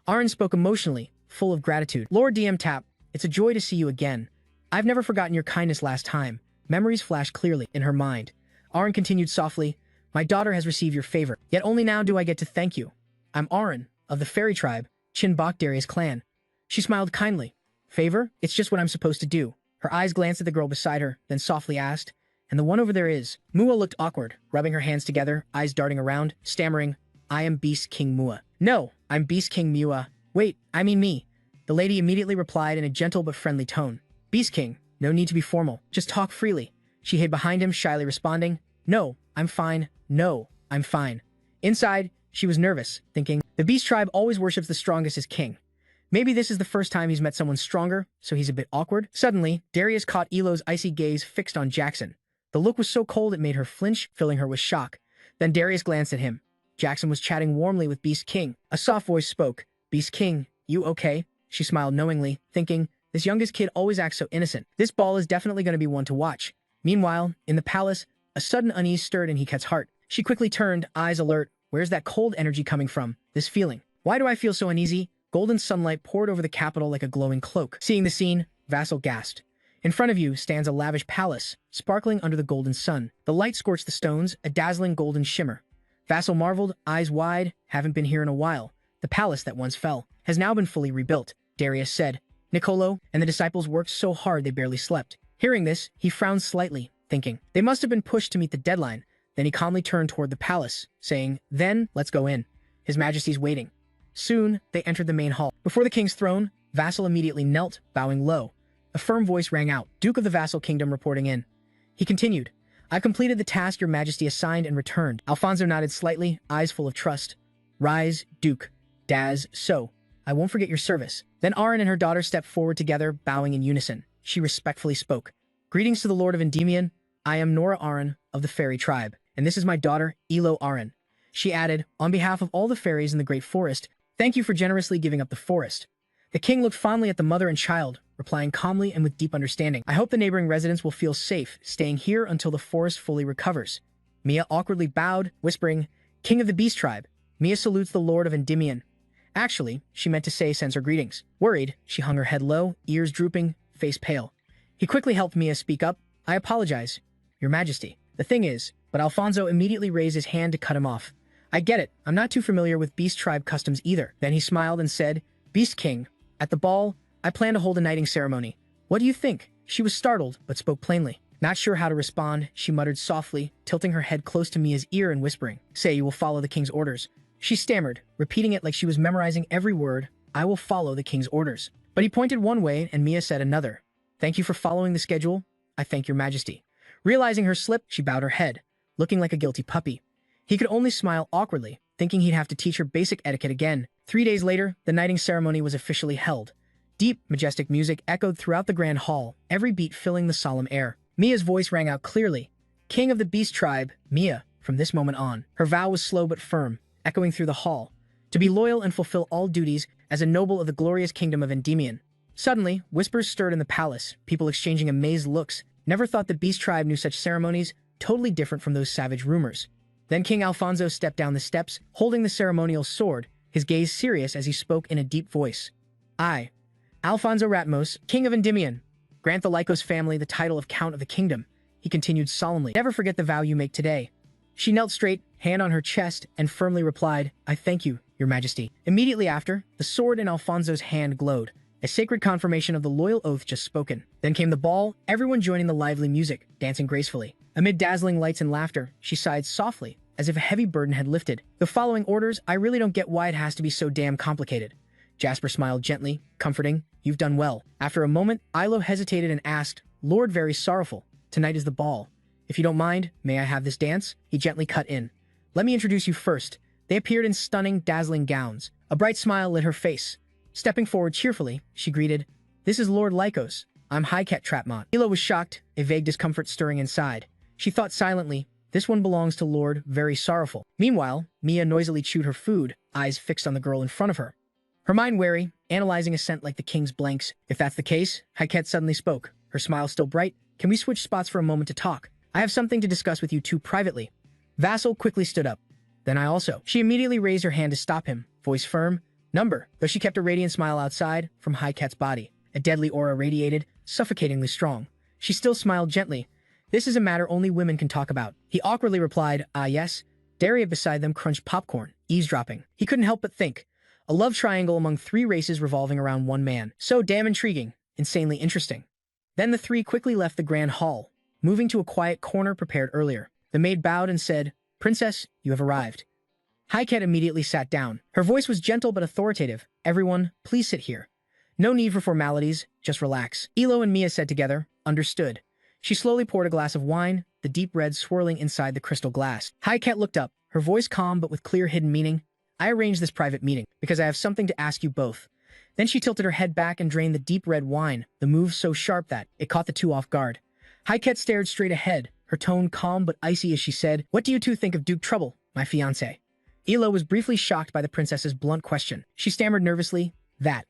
Arn spoke emotionally, full of gratitude. Lord Diem Tap, it's a joy to see you again. I've never forgotten your kindness last time. Memories flashed clearly in her mind. Arn continued softly, my daughter has received your favor, yet only now do I get to thank you. I'm Auron, of the fairy tribe, Chinbok Darius clan. She smiled kindly. Favor? It's just what I'm supposed to do. Her eyes glanced at the girl beside her, then softly asked, and the one over there is? Mua looked awkward, rubbing her hands together, eyes darting around, stammering, I am Beast King Mua. No, I'm Beast King Mua. Wait, I mean me. The lady immediately replied in a gentle but friendly tone. Beast King, no need to be formal. Just talk freely. She hid behind him, shyly responding, No, I'm fine. No, I'm fine. Inside, she was nervous, thinking, the Beast tribe always worships the strongest as king. Maybe this is the first time he's met someone stronger, so he's a bit awkward. Suddenly, Darius caught Elo's icy gaze fixed on Jackson. The look was so cold it made her flinch, filling her with shock. Then Darius glanced at him. Jackson was chatting warmly with Beast King. A soft voice spoke. Beast King, you okay? She smiled knowingly, thinking, this youngest kid always acts so innocent. This ball is definitely going to be one to watch. Meanwhile, in the palace, a sudden unease stirred in Hiket's heart. She quickly turned, eyes alert. Where's that cold energy coming from? This feeling. Why do I feel so uneasy? Golden sunlight poured over the capital like a glowing cloak. Seeing the scene, Vassal gasped. In front of you stands a lavish palace, sparkling under the golden sun. The light scorched the stones, a dazzling golden shimmer. Vassal marveled, eyes wide, haven't been here in a while. The palace that once fell has now been fully rebuilt, Darius said. Nicolo and the disciples worked so hard they barely slept. Hearing this, he frowned slightly, thinking, they must have been pushed to meet the deadline. Then he calmly turned toward the palace, saying, then, let's go in. His Majesty's waiting. Soon, they entered the main hall. Before the king's throne, Vassal immediately knelt, bowing low. A firm voice rang out, Duke of the Vassal Kingdom reporting in. He continued, I've completed the task your Majesty assigned and returned. Alfonso nodded slightly, eyes full of trust. Rise, Duke. Daz, so. I won't forget your service. Then Auron and her daughter stepped forward together, bowing in unison. She respectfully spoke. Greetings to the Lord of Endymion. I am Nora Auron of the fairy tribe, and this is my daughter, Elo Auron. She added, on behalf of all the fairies in the Great Forest, thank you for generously giving up the forest. The king looked fondly at the mother and child, replying calmly and with deep understanding. I hope the neighboring residents will feel safe, staying here until the forest fully recovers. Mia awkwardly bowed, whispering, King of the Beast Tribe. Mia salutes the Lord of Endymion. Actually, she meant to say sends her greetings. Worried, she hung her head low, ears drooping, face pale. He quickly helped Mia speak up. I apologize, Your Majesty. The thing is, but Alfonso immediately raised his hand to cut him off. I get it. I'm not too familiar with Beast Tribe customs either. Then he smiled and said, Beast King, at the ball, I plan to hold a knighting ceremony. What do you think? She was startled, but spoke plainly. Not sure how to respond, she muttered softly, tilting her head close to Mia's ear and whispering, Say you will follow the king's orders. She stammered, repeating it like she was memorizing every word. I will follow the king's orders. But he pointed one way and Mia said another. Thank you for following the schedule. I thank your Majesty. Realizing her slip, she bowed her head, looking like a guilty puppy. He could only smile awkwardly, thinking he'd have to teach her basic etiquette again. 3 days later, the knighting ceremony was officially held. Deep, majestic music echoed throughout the grand hall, every beat filling the solemn air. Mia's voice rang out clearly. King of the Beast Tribe, Mia, from this moment on. Her vow was slow but firm, echoing through the hall. To be loyal and fulfill all duties as a noble of the glorious kingdom of Endymion. Suddenly, whispers stirred in the palace, people exchanging amazed looks. Never thought the Beast Tribe knew such ceremonies, totally different from those savage rumors. Then King Alfonso stepped down the steps, holding the ceremonial sword, his gaze serious as he spoke in a deep voice. I, Alfonso Ratmos, King of Endymion, grant the Lycos family the title of Count of the Kingdom. He continued solemnly. Never forget the vow you make today. She knelt straight, hand on her chest, and firmly replied, I thank you, Your Majesty. Immediately after, the sword in Alfonso's hand glowed, a sacred confirmation of the loyal oath just spoken. Then came the ball, everyone joining the lively music, dancing gracefully. Amid dazzling lights and laughter, she sighed softly, as if a heavy burden had lifted. The following orders, I really don't get why it has to be so damn complicated. Jasper smiled gently, comforting, You've done well. After a moment, Ilo hesitated and asked, Lord very sorrowful, tonight is the ball. If you don't mind, may I have this dance? He gently cut in. Let me introduce you first. They appeared in stunning, dazzling gowns. A bright smile lit her face. Stepping forward cheerfully, she greeted, This is Lord Lycos. I'm Hiket Trapmont. Ilo was shocked, a vague discomfort stirring inside. She thought silently, This one belongs to Lord Very Sorrowful. Meanwhile, Mia noisily chewed her food, eyes fixed on the girl in front of her. Her mind wary, analyzing a scent like the king's blanks. If that's the case, Hiket suddenly spoke, her smile still bright. Can we switch spots for a moment to talk? I have something to discuss with you two privately. Vassal quickly stood up. Then I also. She immediately raised her hand to stop him, voice firm. Number, though she kept a radiant smile outside from Hiket's body. A deadly aura radiated, suffocatingly strong. She still smiled gently. This is a matter only women can talk about. He awkwardly replied, Ah yes. Daria beside them crunched popcorn. eavesdropping. He couldn't help but think. A love triangle among three races revolving around one man. So damn intriguing, insanely interesting. Then the three quickly left the grand hall, moving to a quiet corner prepared earlier. The maid bowed and said, "Princess, you have arrived." Highcat immediately sat down. Her voice was gentle but authoritative. "Everyone, please sit here. No need for formalities, just relax." Elo and Mia said together, "Understood." She slowly poured a glass of wine, the deep red swirling inside the crystal glass. Highcat looked up, her voice calm but with clear hidden meaning. "I arranged this private meeting because I have something to ask you both." Then she tilted her head back and drained the deep red wine, the move so sharp that it caught the two off guard. Highcat stared straight ahead, her tone calm but icy as she said, "What do you two think of Duke Trouble, my fiancé?" Elo was briefly shocked by the princess's blunt question. She stammered nervously, "That."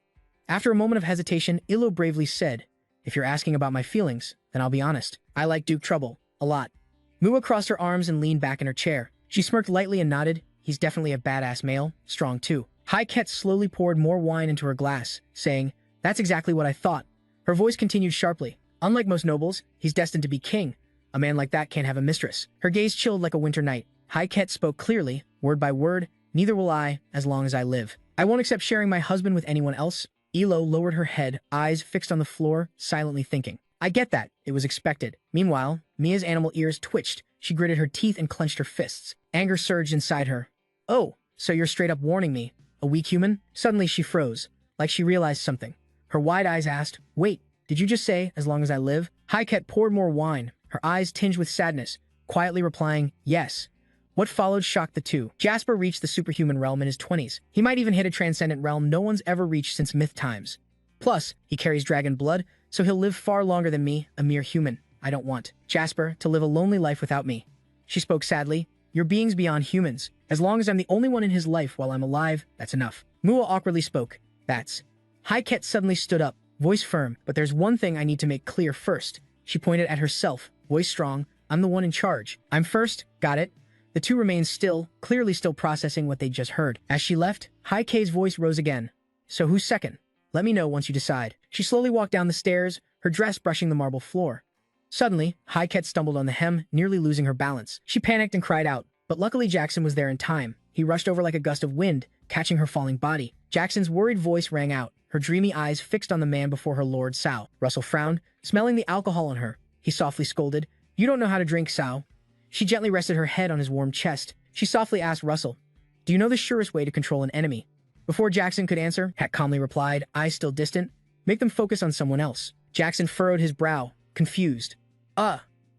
After a moment of hesitation, Elo bravely said, "If you're asking about my feelings, then I'll be honest. I like Duke Trouble. A lot." Mua crossed her arms and leaned back in her chair. She smirked lightly and nodded. "He's definitely a badass male. Strong too." Highcat slowly poured more wine into her glass, saying, "That's exactly what I thought." Her voice continued sharply. "Unlike most nobles, he's destined to be king. A man like that can't have a mistress." Her gaze chilled like a winter night. Highcat spoke clearly, word by word, "Neither will I, as long as I live. I won't accept sharing my husband with anyone else." Elo lowered her head, eyes fixed on the floor, silently thinking. "I get that. It was expected." Meanwhile, Mia's animal ears twitched. She gritted her teeth and clenched her fists. Anger surged inside her. "Oh, so you're straight up warning me? A weak human?" Suddenly she froze, like she realized something. Her wide eyes asked, "Wait, did you just say, as long as I live?" Highcat poured more wine, her eyes tinged with sadness, quietly replying, "Yes." What followed shocked the two. Jasper reached the superhuman realm in his 20s. He might even hit a transcendent realm no one's ever reached since myth times. Plus, he carries dragon blood, so he'll live far longer than me, a mere human. I don't want Jasper to live a lonely life without me. She spoke sadly. "Your being's beyond humans. As long as I'm the only one in his life while I'm alive, that's enough." Mua awkwardly spoke. "That's..." Highcat suddenly stood up, voice firm. "But there's one thing I need to make clear first." She pointed at herself, voice strong. "I'm the one in charge. I'm first, got it?" The two remained still, clearly still processing what they'd just heard. As she left, Highcat's voice rose again. "So who's second? Let me know once you decide." She slowly walked down the stairs, her dress brushing the marble floor. Suddenly, Highcat stumbled on the hem, nearly losing her balance. She panicked and cried out, but luckily Jackson was there in time. He rushed over like a gust of wind, catching her falling body. Jackson's worried voice rang out, her dreamy eyes fixed on the man before her lord, Sao. Russell frowned, smelling the alcohol on her. He softly scolded, "You don't know how to drink, Sao." She gently rested her head on his warm chest. She softly asked Russell, "Do you know the surest way to control an enemy?" Before Jackson could answer, Hat calmly replied, eyes still distant, "Make them focus on someone else." Jackson furrowed his brow, confused.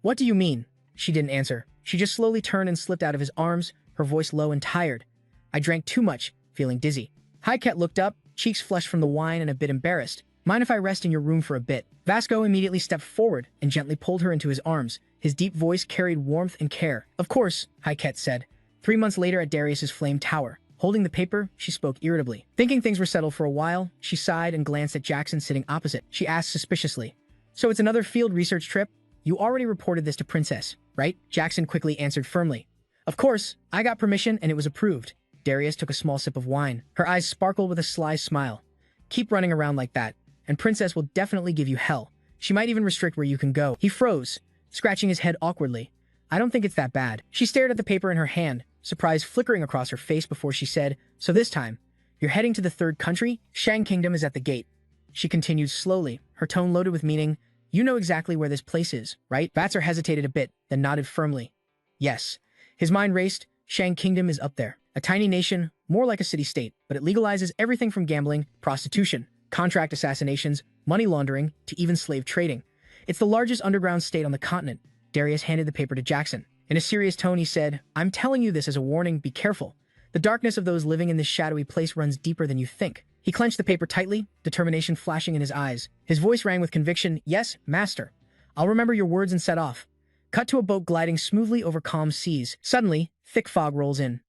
What do you mean?" She didn't answer. She just slowly turned and slipped out of his arms, her voice low and tired. "I drank too much, feeling dizzy." Highcat looked up, cheeks flushed from the wine and a bit embarrassed. "Mind if I rest in your room for a bit?" Vasco immediately stepped forward and gently pulled her into his arms. His deep voice carried warmth and care. "Of course," Highcat said. 3 months later at Darius's flame tower. Holding the paper, she spoke irritably. Thinking things were settled for a while, she sighed and glanced at Jackson sitting opposite. She asked suspiciously, "So it's another field research trip? You already reported this to Princess, right?" Jackson quickly answered firmly. "Of course, I got permission and it was approved." Darius took a small sip of wine. Her eyes sparkled with a sly smile. "Keep running around like that, and Princess will definitely give you hell. She might even restrict where you can go." He froze, scratching his head awkwardly. "I don't think it's that bad." She stared at the paper in her hand, surprise flickering across her face before she said, "So this time, you're heading to the third country? Shang Kingdom is at the gate." She continued slowly, her tone loaded with meaning. "You know exactly where this place is, right?" Vatser hesitated a bit, then nodded firmly. "Yes." His mind raced. Shang Kingdom is up there. A tiny nation, more like a city-state, but it legalizes everything from gambling, prostitution, contract assassinations, money laundering, to even slave trading. It's the largest underground state on the continent. Darius handed the paper to Jackson. In a serious tone, he said, "I'm telling you this as a warning, be careful. The darkness of those living in this shadowy place runs deeper than you think." He clenched the paper tightly, determination flashing in his eyes. His voice rang with conviction, "Yes, master. I'll remember your words," and set off. Cut to a boat gliding smoothly over calm seas. Suddenly, thick fog rolls in.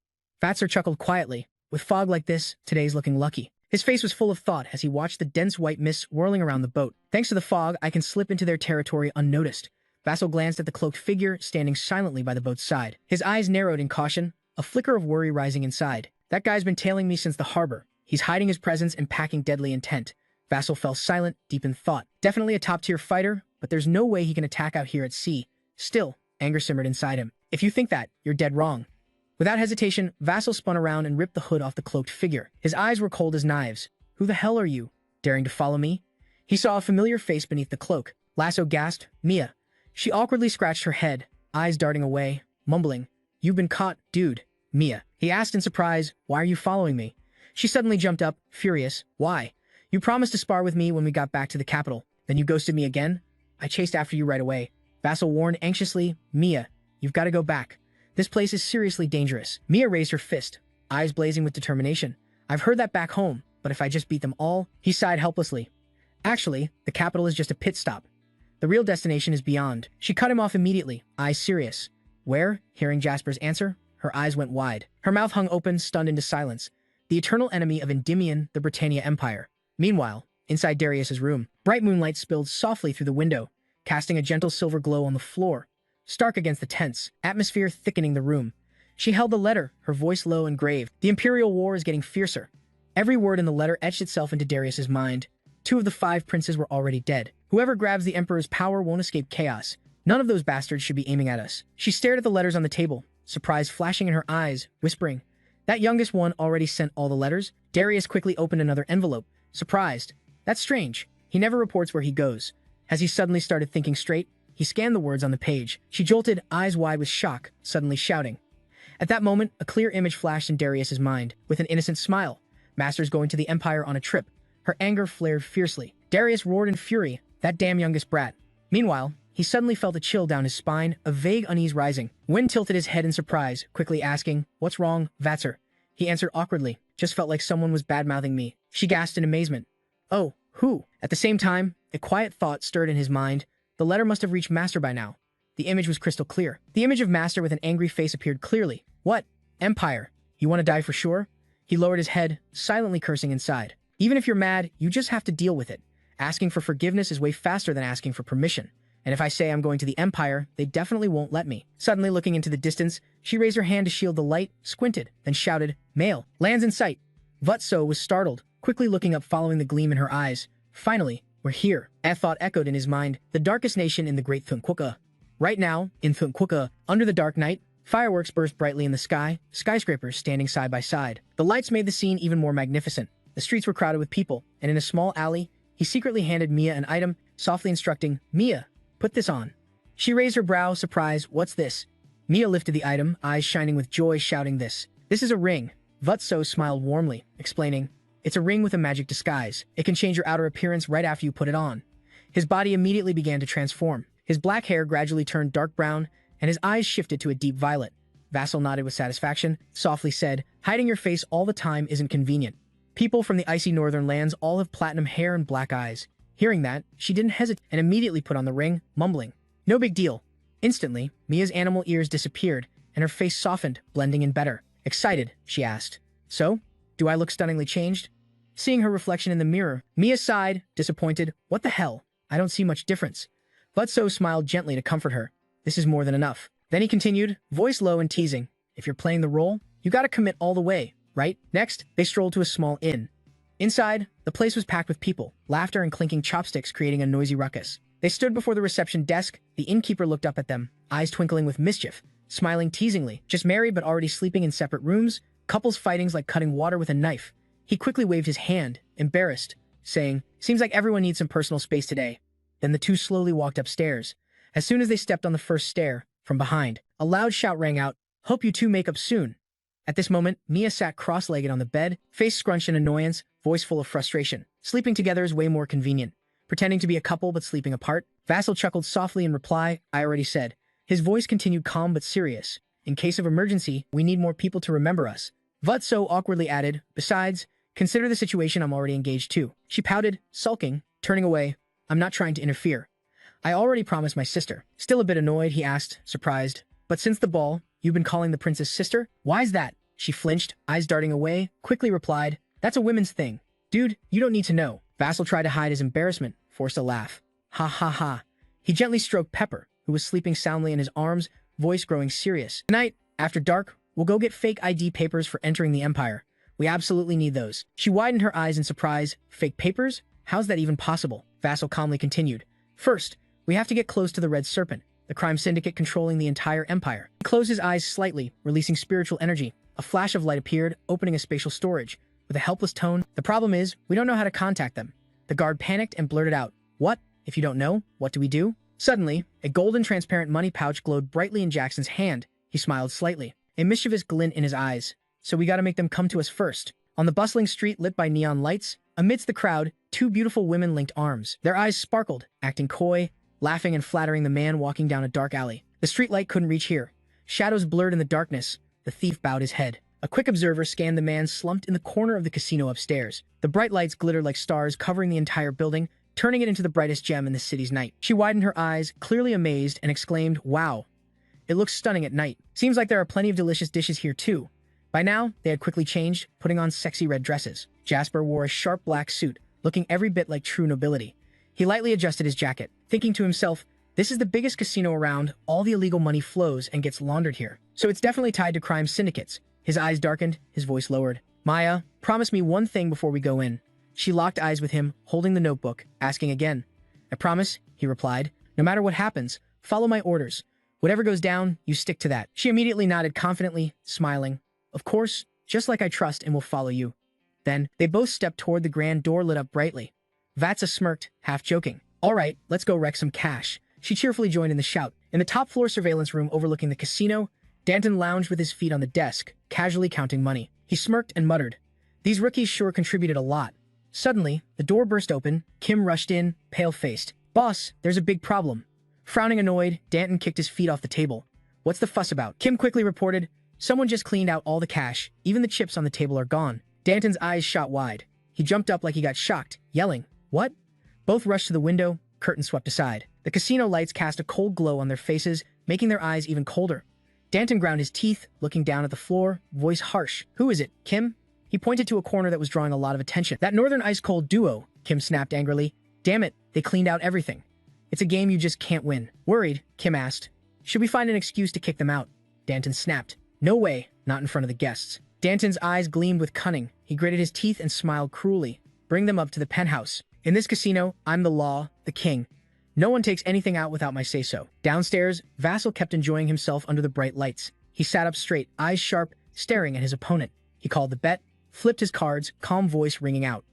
Vatser chuckled quietly. With fog like this, today's looking lucky. His face was full of thought as he watched the dense white mist whirling around the boat. "Thanks to the fog, I can slip into their territory unnoticed." Vassal glanced at the cloaked figure standing silently by the boat's side. His eyes narrowed in caution, a flicker of worry rising inside. "That guy's been tailing me since the harbor. He's hiding his presence and packing deadly intent." Vassal fell silent, deep in thought. Definitely a top-tier fighter, but there's no way he can attack out here at sea. Still, anger simmered inside him. "If you think that, you're dead wrong." Without hesitation, Vassal spun around and ripped the hood off the cloaked figure. His eyes were cold as knives. "Who the hell are you? Daring to follow me?" He saw a familiar face beneath the cloak. Lasso gasped, "Mia." She awkwardly scratched her head, eyes darting away, mumbling, "You've been caught, dude." "Mia." He asked in surprise, "Why are you following me?" She suddenly jumped up, furious. "Why? You promised to spar with me when we got back to the capital. Then you ghosted me again? I chased after you right away." Vassal warned anxiously, "Mia, you've got to go back. This place is seriously dangerous." Mia raised her fist, eyes blazing with determination. "I've heard that back home, but if I just beat them all..." He sighed helplessly. "Actually, the capital is just a pit stop. The real destination is beyond." She cut him off immediately, eyes serious. "Where?" Hearing Jasper's answer, her eyes went wide. Her mouth hung open, stunned into silence. The eternal enemy of Endymion, the Britannia Empire. Meanwhile, inside Darius's room, bright moonlight spilled softly through the window, casting a gentle silver glow on the floor, stark against the tense atmosphere thickening the room. She held the letter, her voice low and grave. "The Imperial War is getting fiercer." Every word in the letter etched itself into Darius's mind. 2 of the 5 princes were already dead. Whoever grabs the Emperor's power won't escape chaos. None of those bastards should be aiming at us. She stared at the letters on the table, surprise flashing in her eyes, whispering, "That youngest one already sent all the letters?" Darius quickly opened another envelope, surprised. "That's strange. He never reports where he goes." Has he suddenly started thinking straight? He scanned the words on the page. She jolted, eyes wide with shock, suddenly shouting. At that moment, a clear image flashed in Darius's mind, with an innocent smile. Master's going to the Empire on a trip. Her anger flared fiercely. Darius roared in fury, "That damn youngest brat." Meanwhile, he suddenly felt a chill down his spine, a vague unease rising. Wynn tilted his head in surprise, quickly asking, "What's wrong, Vatser?" He answered awkwardly, "Just felt like someone was bad-mouthing me." She gasped in amazement. "Oh, who?" At the same time, a quiet thought stirred in his mind. The letter must have reached Master by now. The image was crystal clear. The image of Master with an angry face appeared clearly. "What? Empire? You want to die for sure?" He lowered his head, silently cursing inside. "Even if you're mad, you just have to deal with it. Asking for forgiveness is way faster than asking for permission. And if I say I'm going to the Empire, they definitely won't let me." Suddenly looking into the distance, she raised her hand to shield the light, squinted, then shouted, "Mail! Lands in sight!" Vutso was startled, quickly looking up following the gleam in her eyes. "Finally, we're here." A thought echoed in his mind, the darkest nation in the Great Thunquka. Right now, in Thunquka, under the dark night, fireworks burst brightly in the sky, skyscrapers standing side by side. The lights made the scene even more magnificent. The streets were crowded with people, and in a small alley, he secretly handed Mia an item, softly instructing, "Mia, put this on." She raised her brow, surprised. "What's this?" Mia lifted the item, eyes shining with joy, shouting, This is a ring." Vutso smiled warmly, explaining, "It's a ring with a magic disguise. It can change your outer appearance right after you put it on." His body immediately began to transform. His black hair gradually turned dark brown, and his eyes shifted to a deep violet. Vassal nodded with satisfaction, softly said, "Hiding your face all the time isn't convenient. People from the icy northern lands all have platinum hair and black eyes." Hearing that, she didn't hesitate and immediately put on the ring, mumbling, "No big deal." Instantly, Mia's animal ears disappeared, and her face softened, blending in better. Excited, she asked, "So, do I look stunningly changed?" Seeing her reflection in the mirror, Mia sighed, disappointed. "What the hell? I don't see much difference." Vutso smiled gently to comfort her. "This is more than enough." Then he continued, voice low and teasing, "If you're playing the role, you gotta commit all the way, right?" Next, they strolled to a small inn. Inside, the place was packed with people, laughter and clinking chopsticks creating a noisy ruckus. They stood before the reception desk. The innkeeper looked up at them, eyes twinkling with mischief, smiling teasingly. Just married but already sleeping in separate rooms, couples fighting's like cutting water with a knife. He quickly waved his hand, embarrassed, saying, "Seems like everyone needs some personal space today." Then the two slowly walked upstairs. As soon as they stepped on the first stair, from behind, a loud shout rang out, "Hope you two make up soon." At this moment, Mia sat cross-legged on the bed, face scrunched in annoyance, voice full of frustration. Sleeping together is way more convenient. Pretending to be a couple but sleeping apart. Vassal chuckled softly in reply, "I already said." His voice continued calm but serious. "In case of emergency, we need more people to remember us." Vutso awkwardly added, "Besides, consider the situation I'm already engaged to." She pouted, sulking, turning away. "I'm not trying to interfere. I already promised my sister." Still a bit annoyed, he asked, surprised, "But since the ball, you've been calling the princess sister? Why's that?" She flinched, eyes darting away, quickly replied, "That's a women's thing. Dude, you don't need to know." Vassal tried to hide his embarrassment, forced a laugh. "Ha ha ha." He gently stroked Pepper, who was sleeping soundly in his arms, voice growing serious. "Tonight, after dark, we'll go get fake ID papers for entering the Empire. We absolutely need those." She widened her eyes in surprise. "Fake papers? How's that even possible?" Vassal calmly continued. "First, we have to get close to the Red Serpent. the crime syndicate controlling the entire empire. He closed his eyes slightly, releasing spiritual energy. A flash of light appeared, opening a spatial storage. With a helpless tone, "The problem is, we don't know how to contact them." The guard panicked and blurted out, "What? If you don't know, what do we do?" Suddenly, a golden transparent money pouch glowed brightly in Jackson's hand. He smiled slightly, a mischievous glint in his eyes. "So we gotta make them come to us first." On the bustling street lit by neon lights, amidst the crowd, two beautiful women linked arms. Their eyes sparkled, acting coy, laughing and flattering the man walking down a dark alley. The streetlight couldn't reach here. Shadows blurred in the darkness. The thief bowed his head. A quick observer scanned the man slumped in the corner of the casino upstairs. The bright lights glittered like stars covering the entire building, turning it into the brightest gem in the city's night. She widened her eyes, clearly amazed, and exclaimed, "Wow, it looks stunning at night. Seems like there are plenty of delicious dishes here too." By now, they had quickly changed, putting on sexy red dresses. Jasper wore a sharp black suit, looking every bit like true nobility. He lightly adjusted his jacket, thinking to himself, "This is the biggest casino around, all the illegal money flows and gets laundered here. So it's definitely tied to crime syndicates." His eyes darkened, his voice lowered. "Maya, promise me one thing before we go in." She locked eyes with him, holding the notebook, asking again. "I promise," he replied. "No matter what happens, follow my orders. Whatever goes down, you stick to that." She immediately nodded confidently, smiling. "Of course, just like I trust and will follow you." Then, they both stepped toward the grand door lit up brightly. Vatsa smirked, half joking. "All right, let's go wreck some cash." She cheerfully joined in the shout. In the top-floor surveillance room overlooking the casino, Danton lounged with his feet on the desk, casually counting money. He smirked and muttered, "These rookies sure contributed a lot." Suddenly, the door burst open. Kim rushed in, pale-faced. "Boss, there's a big problem." Frowning annoyed, Danton kicked his feet off the table. "What's the fuss about?" Kim quickly reported, "Someone just cleaned out all the cash. Even the chips on the table are gone." Danton's eyes shot wide. He jumped up like he got shocked, yelling, "What?" Both rushed to the window, curtain swept aside. The casino lights cast a cold glow on their faces, making their eyes even colder. Danton ground his teeth, looking down at the floor, voice harsh. "Who is it, Kim?" He pointed to a corner that was drawing a lot of attention. "That northern ice-cold duo," Kim snapped angrily. "Damn it, they cleaned out everything. It's a game you just can't win." Worried, Kim asked, "Should we find an excuse to kick them out?" Danton snapped. "No way, not in front of the guests." Danton's eyes gleamed with cunning. He gritted his teeth and smiled cruelly. "Bring them up to the penthouse. In this casino, I'm the law, the king. No one takes anything out without my say-so." Downstairs, Vassal kept enjoying himself under the bright lights. He sat up straight, eyes sharp, staring at his opponent. He called the bet, flipped his cards, calm voice ringing out.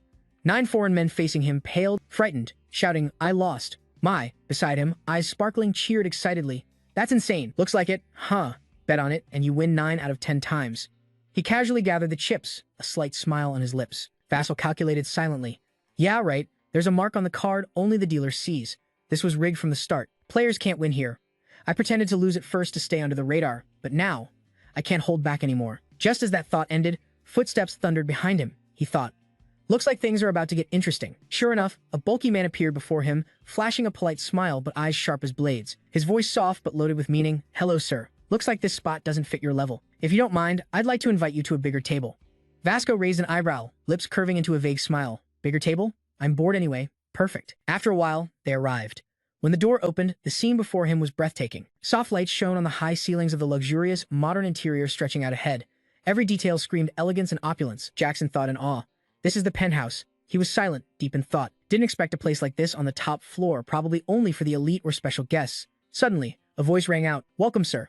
9 foreign men facing him paled, frightened, shouting, "I lost." "My," beside him, eyes sparkling, cheered excitedly. "That's insane. Looks like it. Huh. Bet on it, and you win 9 out of 10 times." He casually gathered the chips, a slight smile on his lips. Vassal calculated silently. "Yeah, right. There's a mark on the card only the dealer sees. This was rigged from the start. Players can't win here. I pretended to lose at first to stay under the radar, but now, I can't hold back anymore." Just as that thought ended, footsteps thundered behind him. He thought, "Looks like things are about to get interesting." Sure enough, a bulky man appeared before him, flashing a polite smile but eyes sharp as blades. His voice soft but loaded with meaning. "Hello, sir. Looks like this spot doesn't fit your level. If you don't mind, I'd like to invite you to a bigger table." Vasco raised an eyebrow, lips curving into a vague smile. "Bigger table? I'm bored anyway. Perfect." After a while, they arrived. When the door opened, the scene before him was breathtaking. Soft lights shone on the high ceilings of the luxurious, modern interior stretching out ahead. Every detail screamed elegance and opulence. Jackson thought in awe. This is the penthouse. He was silent, deep in thought. Didn't expect a place like this on the top floor, probably only for the elite or special guests. Suddenly, a voice rang out. "Welcome, sir."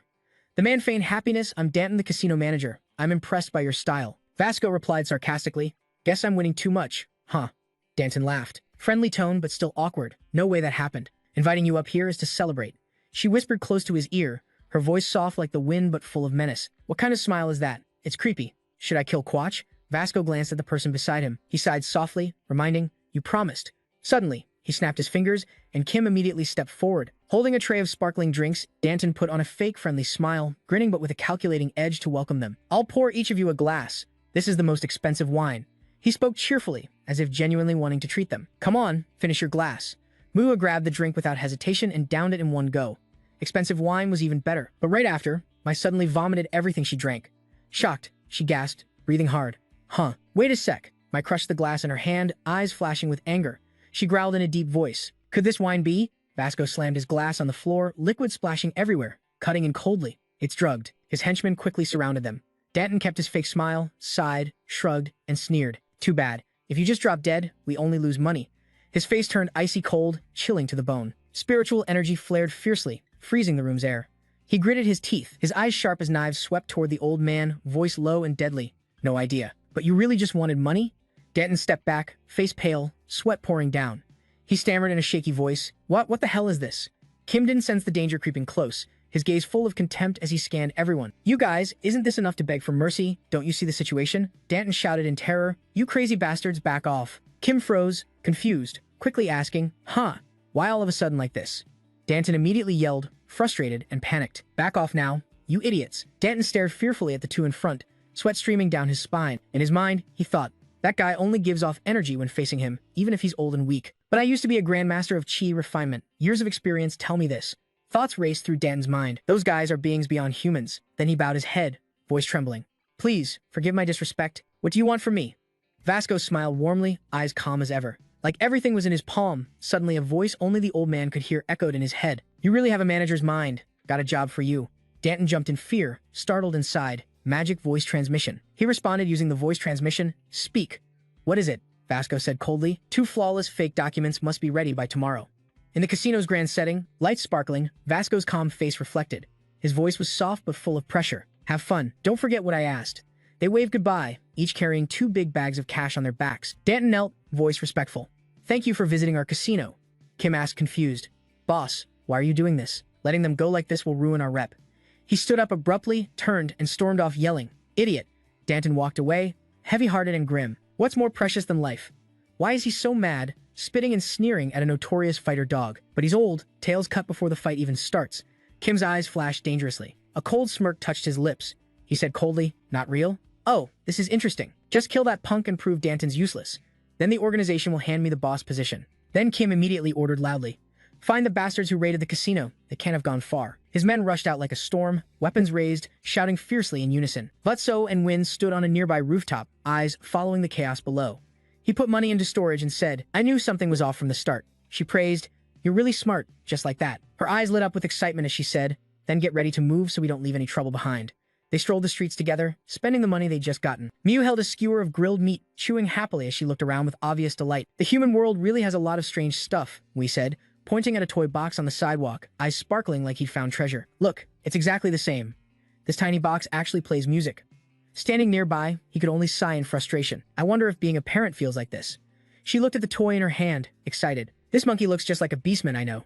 The man feigned happiness. "I'm Danton, the casino manager. I'm impressed by your style." Vasco replied sarcastically. "Guess I'm winning too much, huh?" Danton laughed. Friendly tone, but still awkward. "No way that happened. Inviting you up here is to celebrate." She whispered close to his ear, her voice soft like the wind but full of menace. "What kind of smile is that? It's creepy. Should I kill Quatch?" Vasco glanced at the person beside him. He sighed softly, reminding, "You promised." Suddenly, he snapped his fingers, and Kim immediately stepped forward. Holding a tray of sparkling drinks, Danton put on a fake friendly smile, grinning but with a calculating edge to welcome them. "I'll pour each of you a glass. This is the most expensive wine." He spoke cheerfully, as if genuinely wanting to treat them. "Come on, finish your glass." Mua grabbed the drink without hesitation and downed it in one go. Expensive wine was even better. But right after, Mai suddenly vomited everything she drank. Shocked, she gasped, breathing hard. "Huh, wait a sec." Mai crushed the glass in her hand, eyes flashing with anger. She growled in a deep voice. "Could this wine be?" Vasco slammed his glass on the floor, liquid splashing everywhere, cutting in coldly. "It's drugged." His henchmen quickly surrounded them. Danton kept his fake smile, sighed, shrugged, and sneered. "Too bad. If you just drop dead, we only lose money." His face turned icy cold, chilling to the bone. Spiritual energy flared fiercely, freezing the room's air. He gritted his teeth, his eyes sharp as knives swept toward the old man, voice low and deadly. No idea. But you really just wanted money? Danton stepped back, face pale, sweat pouring down. He stammered in a shaky voice, What the hell is this? Kim didn't sense the danger creeping close, his gaze full of contempt as he scanned everyone. You guys, isn't this enough to beg for mercy? Don't you see the situation? Danton shouted in terror. You crazy bastards, back off. Kim froze, confused, quickly asking, why all of a sudden like this? Danton immediately yelled, frustrated and panicked. Back off now, you idiots. Danton stared fearfully at the two in front, sweat streaming down his spine. In his mind, he thought, that guy only gives off energy when facing him, even if he's old and weak. But I used to be a grandmaster of chi refinement. Years of experience tell me this. Thoughts raced through Danton's mind. Those guys are beings beyond humans. Then he bowed his head, voice trembling. Please, forgive my disrespect. What do you want from me? Vasco smiled warmly, eyes calm as ever. Like everything was in his palm, suddenly a voice only the old man could hear echoed in his head. You really have a manager's mind. Got a job for you. Danton jumped in fear, startled and sighed. Magic voice transmission. He responded using the voice transmission. Speak. What is it? Vasco said coldly. 2 flawless fake documents must be ready by tomorrow. In the casino's grand setting, lights sparkling, Vasco's calm face reflected. His voice was soft but full of pressure. Have fun. Don't forget what I asked. They waved goodbye, each carrying 2 big bags of cash on their backs. Danton knelt, voice respectful. Thank you for visiting our casino. Kim asked confused. Boss, why are you doing this? Letting them go like this will ruin our rep. He stood up abruptly, turned, and stormed off yelling. Idiot. Danton walked away, heavy-hearted and grim. What's more precious than life? Why is he so mad, spitting and sneering at a notorious fighter dog? But he's old, tails cut before the fight even starts. Kim's eyes flashed dangerously. A cold smirk touched his lips. He said coldly, not real? Oh, this is interesting. Just kill that punk and prove Danton's useless. Then the organization will hand me the boss position. Then Kim immediately ordered loudly. Find the bastards who raided the casino. They can't have gone far. His men rushed out like a storm, weapons raised, shouting fiercely in unison. Vutso and Win stood on a nearby rooftop, eyes following the chaos below. He put money into storage and said, I knew something was off from the start. She praised, You're really smart, just like that. Her eyes lit up with excitement as she said, Then get ready to move so we don't leave any trouble behind. They strolled the streets together, spending the money they'd just gotten. Miu held a skewer of grilled meat, chewing happily as she looked around with obvious delight. The human world really has a lot of strange stuff, Wee said, pointing at a toy box on the sidewalk, eyes sparkling like he'd found treasure. Look, it's exactly the same. This tiny box actually plays music. Standing nearby, he could only sigh in frustration. I wonder if being a parent feels like this. She looked at the toy in her hand, excited. This monkey looks just like a beastman I know.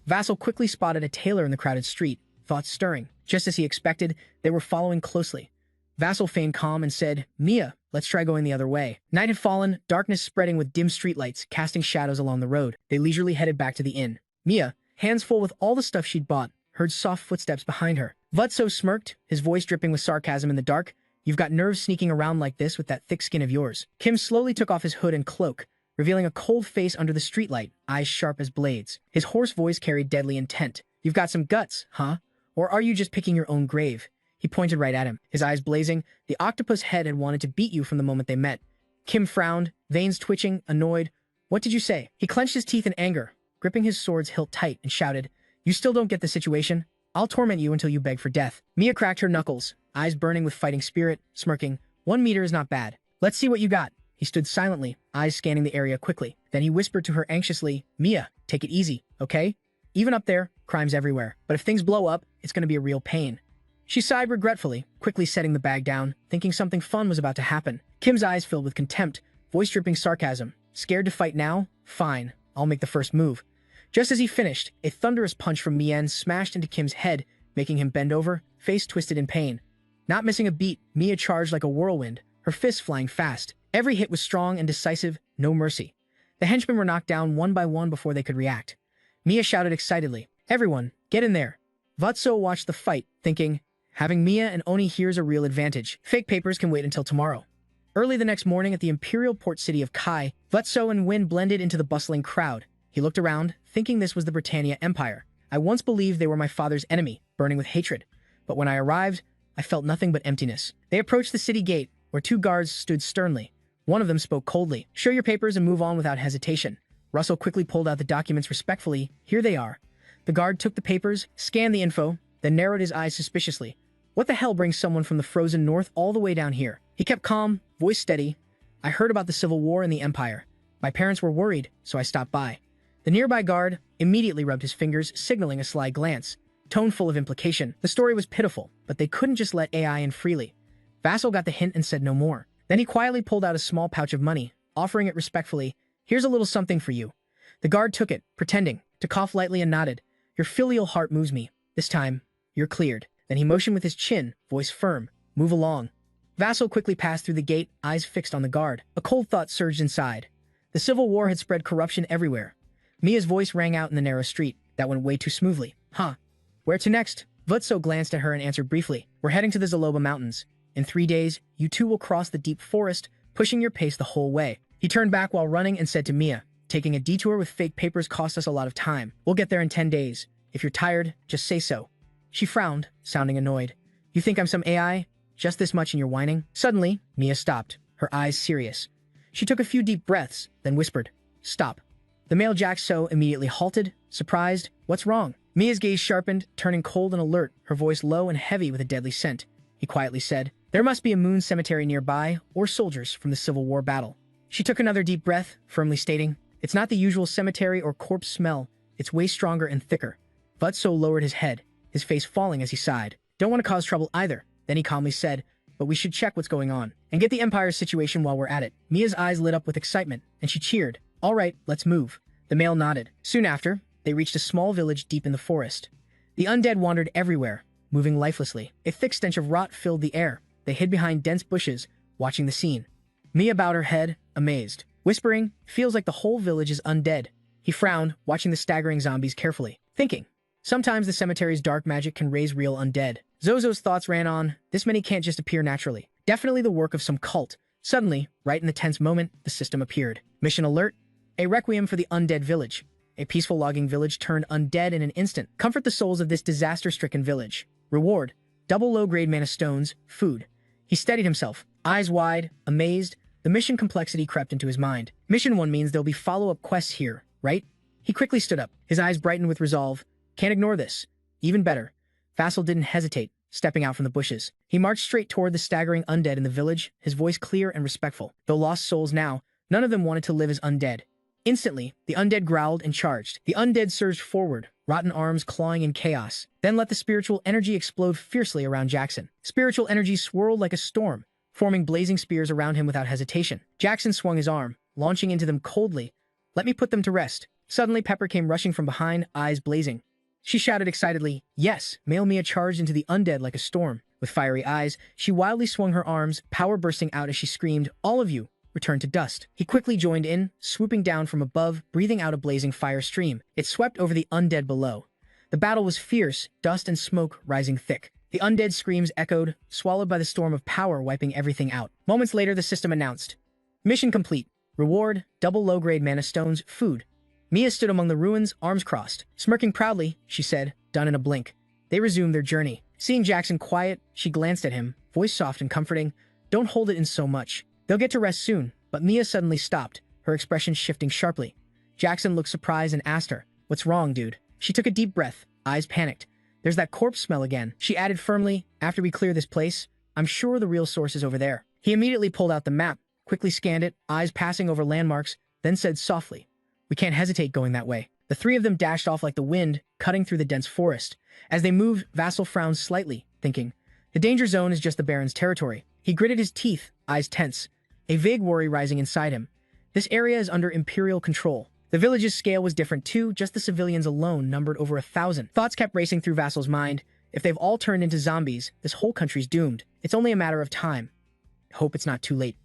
Vassal quickly spotted a tailor in the crowded street, thoughts stirring. Just as he expected, they were following closely. Vassal feigned calm and said, Mia, let's try going the other way. Night had fallen, darkness spreading with dim streetlights, casting shadows along the road. They leisurely headed back to the inn. Mia, hands full with all the stuff she'd bought, heard soft footsteps behind her. Vutso smirked, his voice dripping with sarcasm in the dark. You've got nerves sneaking around like this with that thick skin of yours. Kim slowly took off his hood and cloak, revealing a cold face under the streetlight, eyes sharp as blades. His hoarse voice carried deadly intent. You've got some guts, huh? Or are you just picking your own grave? He pointed right at him, his eyes blazing. The octopus head had wanted to beat you from the moment they met. Kim frowned, veins twitching, annoyed. What did you say? He clenched his teeth in anger, gripping his sword's hilt tight, and shouted, You still don't get the situation? I'll torment you until you beg for death. Mia cracked her knuckles, eyes burning with fighting spirit, smirking. 1 meter is not bad. Let's see what you got. He stood silently, eyes scanning the area quickly. Then he whispered to her anxiously, Mia, take it easy, okay? Even up there, crime's everywhere. But if things blow up, it's going to be a real pain. She sighed regretfully, quickly setting the bag down, thinking something fun was about to happen. Kim's eyes filled with contempt, voice dripping sarcasm. Scared to fight now? Fine, I'll make the first move. Just as he finished, a thunderous punch from Mien smashed into Kim's head, making him bend over, face twisted in pain. Not missing a beat, Mia charged like a whirlwind, her fists flying fast. Every hit was strong and decisive, no mercy. The henchmen were knocked down one by one before they could react. Mia shouted excitedly, Everyone, get in there. Vutso watched the fight, thinking, having Mia and Oni here's a real advantage. Fake papers can wait until tomorrow. Early the next morning at the imperial port city of Kai, Vutso and Win blended into the bustling crowd. He looked around, thinking this was the Britannia Empire. I once believed they were my father's enemy, burning with hatred. But when I arrived, I felt nothing but emptiness. They approached the city gate, where 2 guards stood sternly. One of them spoke coldly. Show your papers and move on without hesitation. Russell quickly pulled out the documents respectfully. Here they are. The guard took the papers, scanned the info, then narrowed his eyes suspiciously. What the hell brings someone from the frozen north all the way down here? He kept calm, voice steady. I heard about the Civil War in the Empire. My parents were worried, so I stopped by. The nearby guard immediately rubbed his fingers, signaling a sly glance. tone full of implication. The story was pitiful, but they couldn't just let AI in freely. Vassal got the hint and said no more. Then he quietly pulled out a small pouch of money, offering it respectfully. "Here's a little something for you." The guard took it, pretending to cough lightly and nodded. "Your filial heart moves me. This time, you're cleared." Then he motioned with his chin, voice firm. "Move along." Vassal quickly passed through the gate, eyes fixed on the guard. A cold thought surged inside. The Civil War had spread corruption everywhere. Mia's voice rang out in the narrow street. That went way too smoothly. "Huh. Where to next?" Vutso glanced at her and answered briefly. "We're heading to the Zaloba Mountains. In 3 days, you two will cross the deep forest, pushing your pace the whole way." He turned back while running and said to Mia, "Taking a detour with fake papers cost us a lot of time. We'll get there in 10 days. If you're tired, just say so." She frowned, sounding annoyed. "You think I'm some AI? Just this much and you're whining?" Suddenly, Mia stopped, her eyes serious. She took a few deep breaths, then whispered, "Stop." The male Jaxo immediately halted, surprised. "What's wrong?" Mia's gaze sharpened, turning cold and alert, her voice low and heavy with a deadly scent. He quietly said, "There must be a moon cemetery nearby, or soldiers from the Civil War battle." She took another deep breath, firmly stating, "It's not the usual cemetery or corpse smell. It's way stronger and thicker." Vutso lowered his head, his face falling as he sighed. "Don't want to cause trouble either." Then he calmly said, "But we should check what's going on, and get the Empire's situation while we're at it." Mia's eyes lit up with excitement, and she cheered. "All right, let's move." The male nodded. Soon after, they reached a small village deep in the forest. The undead wandered everywhere, moving lifelessly. A thick stench of rot filled the air. They hid behind dense bushes, watching the scene. Mia bowed her head, amazed, whispering, "Feels like the whole village is undead." He frowned, watching the staggering zombies carefully, thinking, "Sometimes the cemetery's dark magic can raise real undead." Zozo's thoughts ran on, "This many can't just appear naturally. Definitely the work of some cult." Suddenly, right in the tense moment, the system appeared. Mission alert: a requiem for the undead village. A peaceful logging village turned undead in an instant. Comfort the souls of this disaster-stricken village. Reward: double low-grade mana stones, food. He steadied himself, eyes wide, amazed. The mission complexity crept into his mind. Mission 1 means there'll be follow-up quests here, right? He quickly stood up, his eyes brightened with resolve. Can't ignore this. Even better. Vassal didn't hesitate, stepping out from the bushes. He marched straight toward the staggering undead in the village, his voice clear and respectful. Though lost souls now, none of them wanted to live as undead. Instantly, the undead growled and charged. The undead surged forward, rotten arms clawing in chaos, then let the spiritual energy explode fiercely around Jackson. Spiritual energy swirled like a storm, forming blazing spears around him without hesitation. Jackson swung his arm, launching into them coldly. "Let me put them to rest." Suddenly, Pepper came rushing from behind, eyes blazing. She shouted excitedly, "Yes!" Male Mia charged into the undead like a storm. With fiery eyes, she wildly swung her arms, power bursting out as she screamed, "All of you, return to dust." He quickly joined in, swooping down from above, breathing out a blazing fire stream. It swept over the undead below. The battle was fierce, dust and smoke rising thick. The undead screams echoed, swallowed by the storm of power wiping everything out. Moments later, the system announced, "Mission complete. Reward: double low-grade mana stones, food." Mia stood among the ruins, arms crossed. Smirking proudly, she said, "Done in a blink." They resumed their journey. Seeing Jackson quiet, she glanced at him, voice soft and comforting. "Don't hold it in so much. They'll get to rest soon." But Mia suddenly stopped, her expression shifting sharply. Jackson looked surprised and asked her, "What's wrong, dude?" She took a deep breath, eyes panicked. "There's that corpse smell again." She added firmly, "After we clear this place, I'm sure the real source is over there." He immediately pulled out the map, quickly scanned it, eyes passing over landmarks, then said softly, "We can't hesitate going that way." The three of them dashed off like the wind, cutting through the dense forest. As they moved, Vassal frowned slightly, thinking, the danger zone is just the Baron's territory. He gritted his teeth, eyes tense, a vague worry rising inside him. This area is under Imperial control. The village's scale was different too, just the civilians alone numbered over 1,000. Thoughts kept racing through Vassal's mind. If they've all turned into zombies, this whole country's doomed. It's only a matter of time. Hope it's not too late.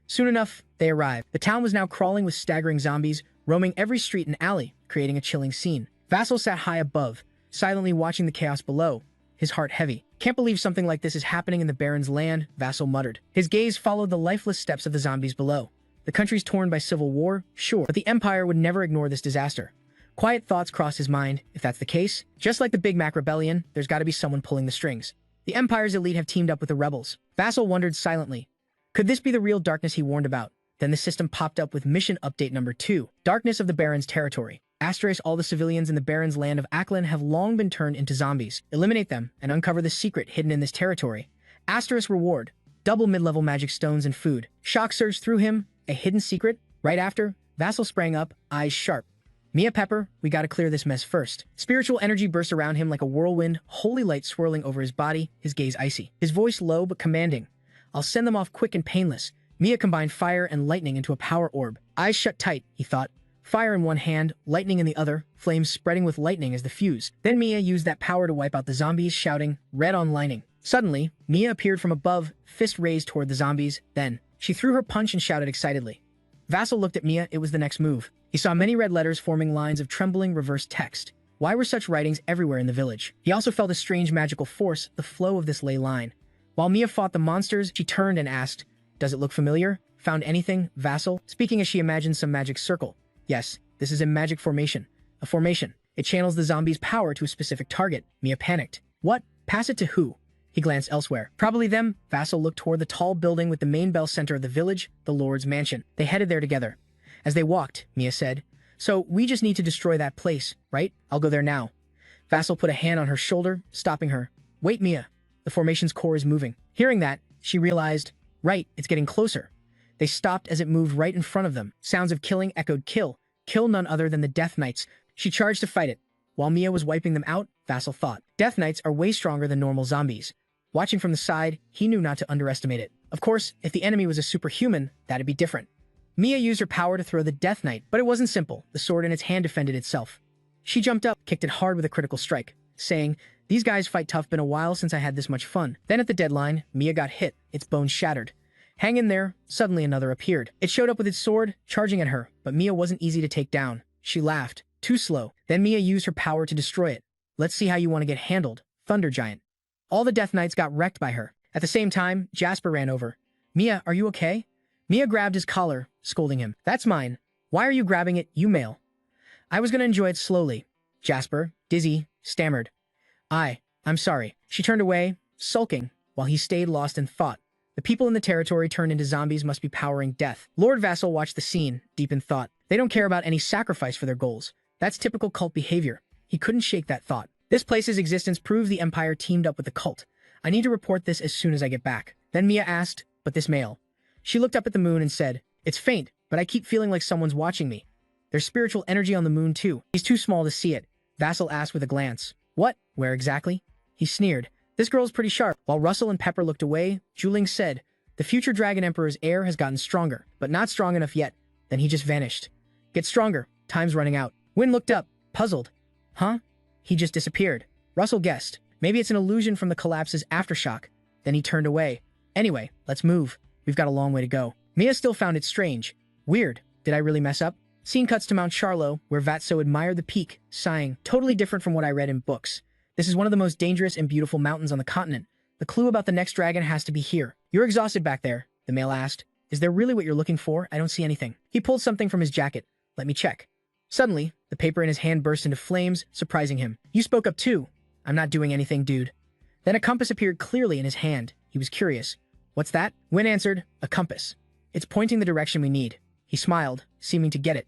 Soon enough, they arrived. The town was now crawling with staggering zombies, roaming every street and alley, creating a chilling scene. Vassal sat high above, silently watching the chaos below, his heart heavy. "Can't believe something like this is happening in the Baron's land," Vassal muttered. His gaze followed the lifeless steps of the zombies below. The country's torn by civil war, sure, but the Empire would never ignore this disaster. Quiet thoughts crossed his mind. If that's the case, just like the Big Mac Rebellion, there's got to be someone pulling the strings. The Empire's elite have teamed up with the rebels. Vassal wondered silently. Could this be the real darkness he warned about? Then the system popped up with mission update number 2, Darkness of the Baron's Territory. Asterisk, all the civilians in the Baron's land of Ackland have long been turned into zombies. Eliminate them and uncover the secret hidden in this territory. Asterisk reward, double mid-level magic stones and food. Shock surged through him, a hidden secret. Right after, Vassal sprang up, eyes sharp. Mia Pepper, we gotta clear this mess first. Spiritual energy burst around him like a whirlwind, holy light swirling over his body, his gaze icy. His voice low but commanding. I'll send them off quick and painless. Mia combined fire and lightning into a power orb. Eyes shut tight, he thought. Fire in one hand, lightning in the other, flames spreading with lightning as the fuse. Then Mia used that power to wipe out the zombies, shouting, red on lining. Suddenly, Mia appeared from above, fist raised toward the zombies. Then, she threw her punch and shouted excitedly. Vassal looked at Mia. It was the next move. He saw many red letters forming lines of trembling reverse text. Why were such writings everywhere in the village? He also felt a strange magical force, the flow of this ley line. While Mia fought the monsters, she turned and asked, does it look familiar? Found anything, Vassal? Speaking as she imagined some magic circle. Yes, this is a magic formation. A formation. It channels the zombie's power to a specific target. Mia panicked. What? Pass it to who? He glanced elsewhere. Probably them. Vassal looked toward the tall building with the main bell center of the village, the Lord's mansion. They headed there together. As they walked, Mia said, so we just need to destroy that place, right? I'll go there now. Vassal put a hand on her shoulder, stopping her. Wait, Mia. The formation's core is moving. Hearing that, she realized, right, it's getting closer. They stopped as it moved right in front of them. Sounds of killing echoed kill. Kill none other than the Death Knights. She charged to fight it. While Mia was wiping them out, Vassal thought, Death Knights are way stronger than normal zombies. Watching from the side, he knew not to underestimate it. Of course, if the enemy was a superhuman, that'd be different. Mia used her power to throw the Death Knight, but it wasn't simple. The sword in its hand defended itself. She jumped up, kicked it hard with a critical strike, saying, these guys fight tough, been a while since I had this much fun. Then at the deadline, Mia got hit, its bones shattered. Hang in there, suddenly another appeared. It showed up with its sword, charging at her, but Mia wasn't easy to take down. She laughed. Too slow. Then Mia used her power to destroy it. Let's see how you want to get handled, Thunder Giant. All the Death Knights got wrecked by her. At the same time, Jasper ran over. Mia, are you okay? Mia grabbed his collar, scolding him. That's mine. Why are you grabbing it, you male? I was gonna enjoy it slowly. Jasper, dizzy, stammered. I'm sorry. She turned away, sulking, while he stayed lost in thought. The people in the territory turned into zombies must be powering death. Lord Vassal watched the scene, deep in thought. They don't care about any sacrifice for their goals. That's typical cult behavior. He couldn't shake that thought. This place's existence proves the Empire teamed up with the cult. I need to report this as soon as I get back. Then Mia asked, but this male? She looked up at the moon and said, it's faint, but I keep feeling like someone's watching me. There's spiritual energy on the moon too. He's too small to see it. Vassal asked with a glance. What? Where exactly? He sneered. This girl's pretty sharp. While Russell and Pepper looked away, Juling said, the future Dragon Emperor's heir has gotten stronger, but not strong enough yet. Then he just vanished. Get stronger. Time's running out. Wynn looked up, puzzled. Huh? He just disappeared. Russell guessed. Maybe it's an illusion from the collapse's aftershock. Then he turned away. Anyway, let's move. We've got a long way to go. Mia still found it strange. Weird. Did I really mess up? Scene cuts to Mount Charlo, where Vatso admired the peak, sighing. Totally different from what I read in books. This is one of the most dangerous and beautiful mountains on the continent. The clue about the next dragon has to be here. You're exhausted back there, the male asked. Is there really what you're looking for? I don't see anything. He pulled something from his jacket. Let me check. Suddenly, the paper in his hand burst into flames, surprising him. You spoke up too. I'm not doing anything, dude. Then a compass appeared clearly in his hand. He was curious. What's that? Wynn answered, a compass. It's pointing the direction we need. He smiled, seeming to get it.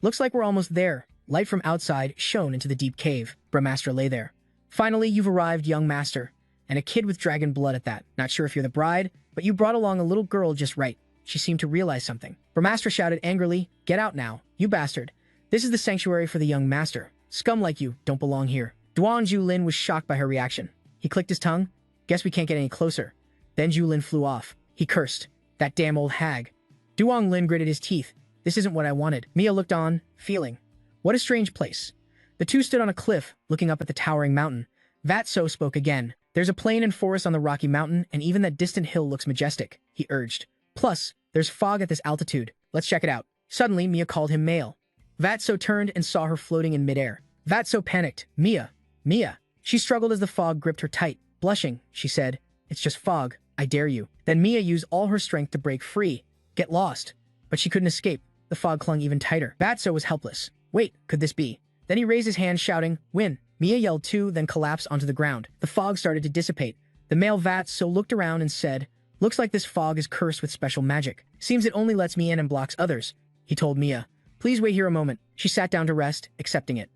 Looks like we're almost there. Light from outside shone into the deep cave. Brahmastra lay there. Finally, you've arrived, young master. And a kid with dragon blood at that. Not sure if you're the bride, but you brought along a little girl just right. She seemed to realize something. Brahmastra shouted angrily, get out now, you bastard. This is the sanctuary for the young master. Scum like you don't belong here. Duan Julin was shocked by her reaction. He clicked his tongue. Guess we can't get any closer. Then Julin flew off. He cursed. That damn old hag. Duong Lin gritted his teeth. This isn't what I wanted. Mia looked on, feeling. What a strange place. The two stood on a cliff, looking up at the towering mountain. Vatso spoke again. There's a plain and forest on the rocky mountain, and even that distant hill looks majestic, he urged. Plus, there's fog at this altitude. Let's check it out. Suddenly, Mia called him male. Vatso turned and saw her floating in midair. Vatso panicked. Mia. Mia. She struggled as the fog gripped her tight. Blushing, she said, it's just fog. I dare you. Then Mia used all her strength to break free. Get lost. But she couldn't escape. The fog clung even tighter. Vatso was helpless. Wait, could this be? Then he raised his hand, shouting, win. Mia yelled too, then collapsed onto the ground. The fog started to dissipate. The male Vatso looked around and said, looks like this fog is cursed with special magic. Seems it only lets me in and blocks others. He told Mia. Please wait here a moment. She sat down to rest, accepting it.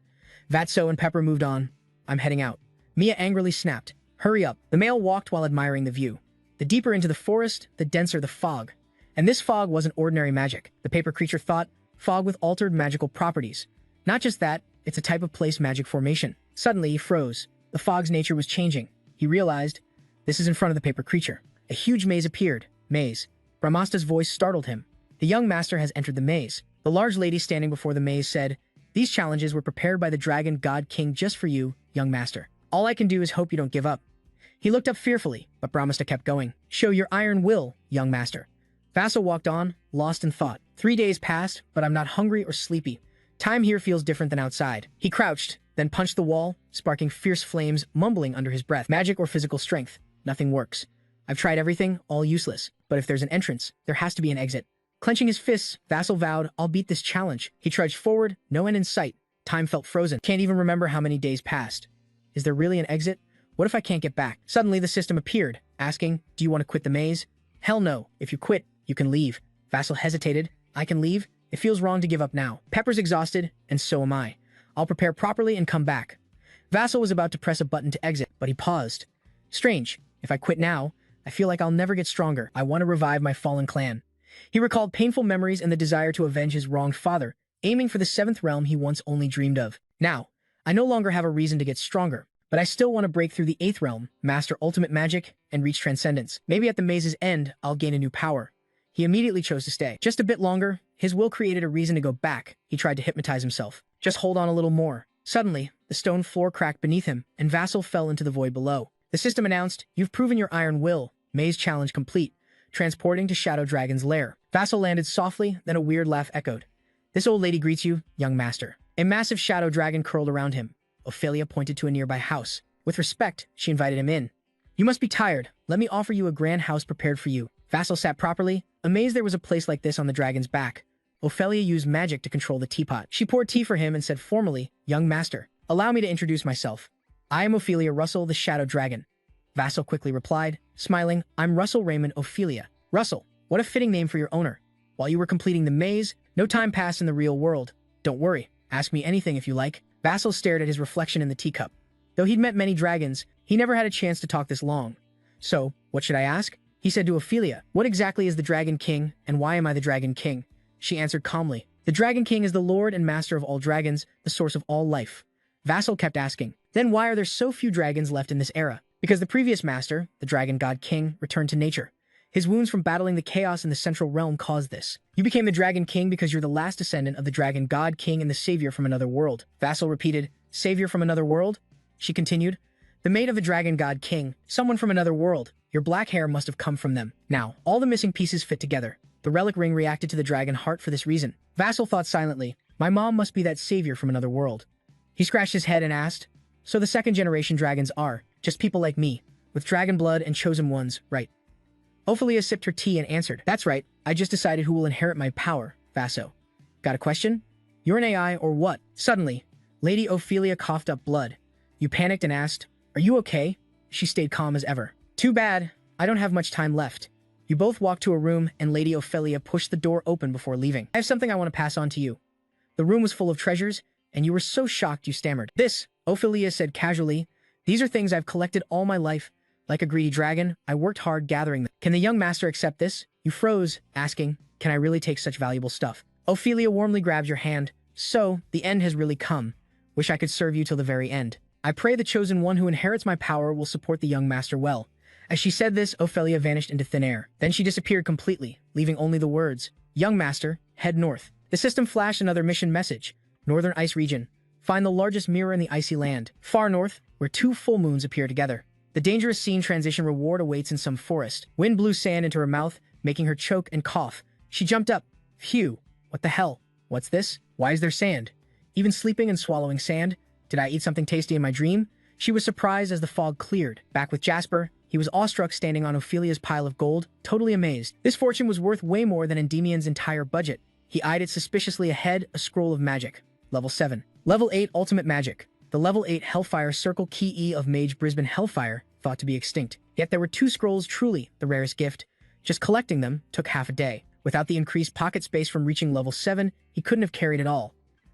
Vatso and Pepper moved on. I'm heading out. Mia angrily snapped. Hurry up. The male walked while admiring the view. The deeper into the forest, the denser the fog. And this fog wasn't ordinary magic. The paper creature thought, fog with altered magical properties. Not just that, it's a type of place magic formation. Suddenly, he froze. The fog's nature was changing. He realized, this is in front of the paper creature. A huge maze appeared. Maze. Brahmasta's voice startled him. The young master has entered the maze. The large lady standing before the maze said, these challenges were prepared by the dragon god king just for you, young master. All I can do is hope you don't give up. He looked up fearfully, but Brahmasta kept going. Show your iron will, young master. Vassal walked on, lost in thought. 3 days passed, but I'm not hungry or sleepy. Time here feels different than outside. He crouched, then punched the wall, sparking fierce flames, mumbling under his breath. Magic or physical strength. Nothing works. I've tried everything, all useless. But if there's an entrance, there has to be an exit. Clenching his fists, Vassal vowed, I'll beat this challenge. He trudged forward, no end in sight. Time felt frozen. Can't even remember how many days passed. Is there really an exit? What if I can't get back? Suddenly, the system appeared, asking, do you want to quit the maze? Hell no. If you quit, you can leave. Vassal hesitated. I can leave? It feels wrong to give up now. Pepper's exhausted, and so am I. I'll prepare properly and come back. Vassal was about to press a button to exit, but he paused. Strange. If I quit now, I feel like I'll never get stronger. I want to revive my fallen clan. He recalled painful memories and the desire to avenge his wronged father, aiming for the 7th realm he once only dreamed of. Now, I no longer have a reason to get stronger, but I still want to break through the 8th realm, master ultimate magic, and reach transcendence. Maybe at the maze's end, I'll gain a new power. He immediately chose to stay. Just a bit longer, his will created a reason to go back. He tried to hypnotize himself. Just hold on a little more. Suddenly, the stone floor cracked beneath him, and Vassal fell into the void below. The system announced, you've proven your iron will. Maze challenge complete. Transporting to Shadow Dragon's lair. Vassal landed softly, then a weird laugh echoed. This old lady greets you, young master. A massive shadow dragon curled around him. Ophelia pointed to a nearby house. With respect, she invited him in. You must be tired. Let me offer you a grand house prepared for you. Vassal sat properly, amazed there was a place like this on the dragon's back. Ophelia used magic to control the teapot. She poured tea for him and said formally, young master, allow me to introduce myself. I am Ophelia Russell, the shadow dragon. Vassal quickly replied, smiling, I'm Russell Raymond Ophelia. Russell, what a fitting name for your owner. While you were completing the maze, no time passed in the real world. Don't worry, ask me anything if you like. Vassal stared at his reflection in the teacup. Though he'd met many dragons, he never had a chance to talk this long. So, what should I ask? He said to Ophelia, what exactly is the Dragon King, and why am I the Dragon King? She answered calmly, the Dragon King is the lord and master of all dragons, the source of all life. Vassal kept asking, then why are there so few dragons left in this era? Because the previous master, the Dragon God King, returned to nature. His wounds from battling the chaos in the central realm caused this. You became the Dragon King because you're the last descendant of the Dragon God King and the savior from another world. Vassal repeated, savior from another world? She continued, the mate of the Dragon God King, someone from another world. Your black hair must have come from them. Now, all the missing pieces fit together. The relic ring reacted to the dragon heart for this reason. Vassal thought silently, my mom must be that savior from another world. He scratched his head and asked, so the second generation dragons are just people like me, with dragon blood and chosen ones, right? Ophelia sipped her tea and answered, that's right, I just decided who will inherit my power, Vasso. Got a question? You're an AI or what? Suddenly, Lady Ophelia coughed up blood. You panicked and asked, are you okay? She stayed calm as ever. Too bad, I don't have much time left. You both walked to a room and Lady Ophelia pushed the door open before leaving. I have something I want to pass on to you. The room was full of treasures, and you were so shocked you stammered. This, Ophelia said casually, these are things I've collected all my life. Like a greedy dragon, I worked hard gathering them. Can the young master accept this? You froze, asking, can I really take such valuable stuff? Ophelia warmly grabbed your hand. So, the end has really come. Wish I could serve you till the very end. I pray the chosen one who inherits my power will support the young master well. As she said this, Ophelia vanished into thin air. Then she disappeared completely, leaving only the words, young master, head north. The system flashed another mission message. Northern Ice Region. Find the largest mirror in the icy land. Far north, where 2 full moons appear together. The dangerous scene transition reward awaits in some forest. Wind blew sand into her mouth, making her choke and cough. She jumped up. Phew. What the hell? What's this? Why is there sand? Even sleeping and swallowing sand? Did I eat something tasty in my dream? She was surprised as the fog cleared. Back with Jasper, he was awestruck standing on Ophelia's pile of gold, totally amazed. This fortune was worth way more than Endymion's entire budget. He eyed it suspiciously ahead, a scroll of magic. Level 7. Level 8 Ultimate Magic. The Level 8 Hellfire Circle Key E of Mage Brisbane Hellfire, thought to be extinct. Yet there were 2 scrolls truly the rarest gift. Just collecting them took half a day. Without the increased pocket space from reaching level 7, he couldn't have carried it all.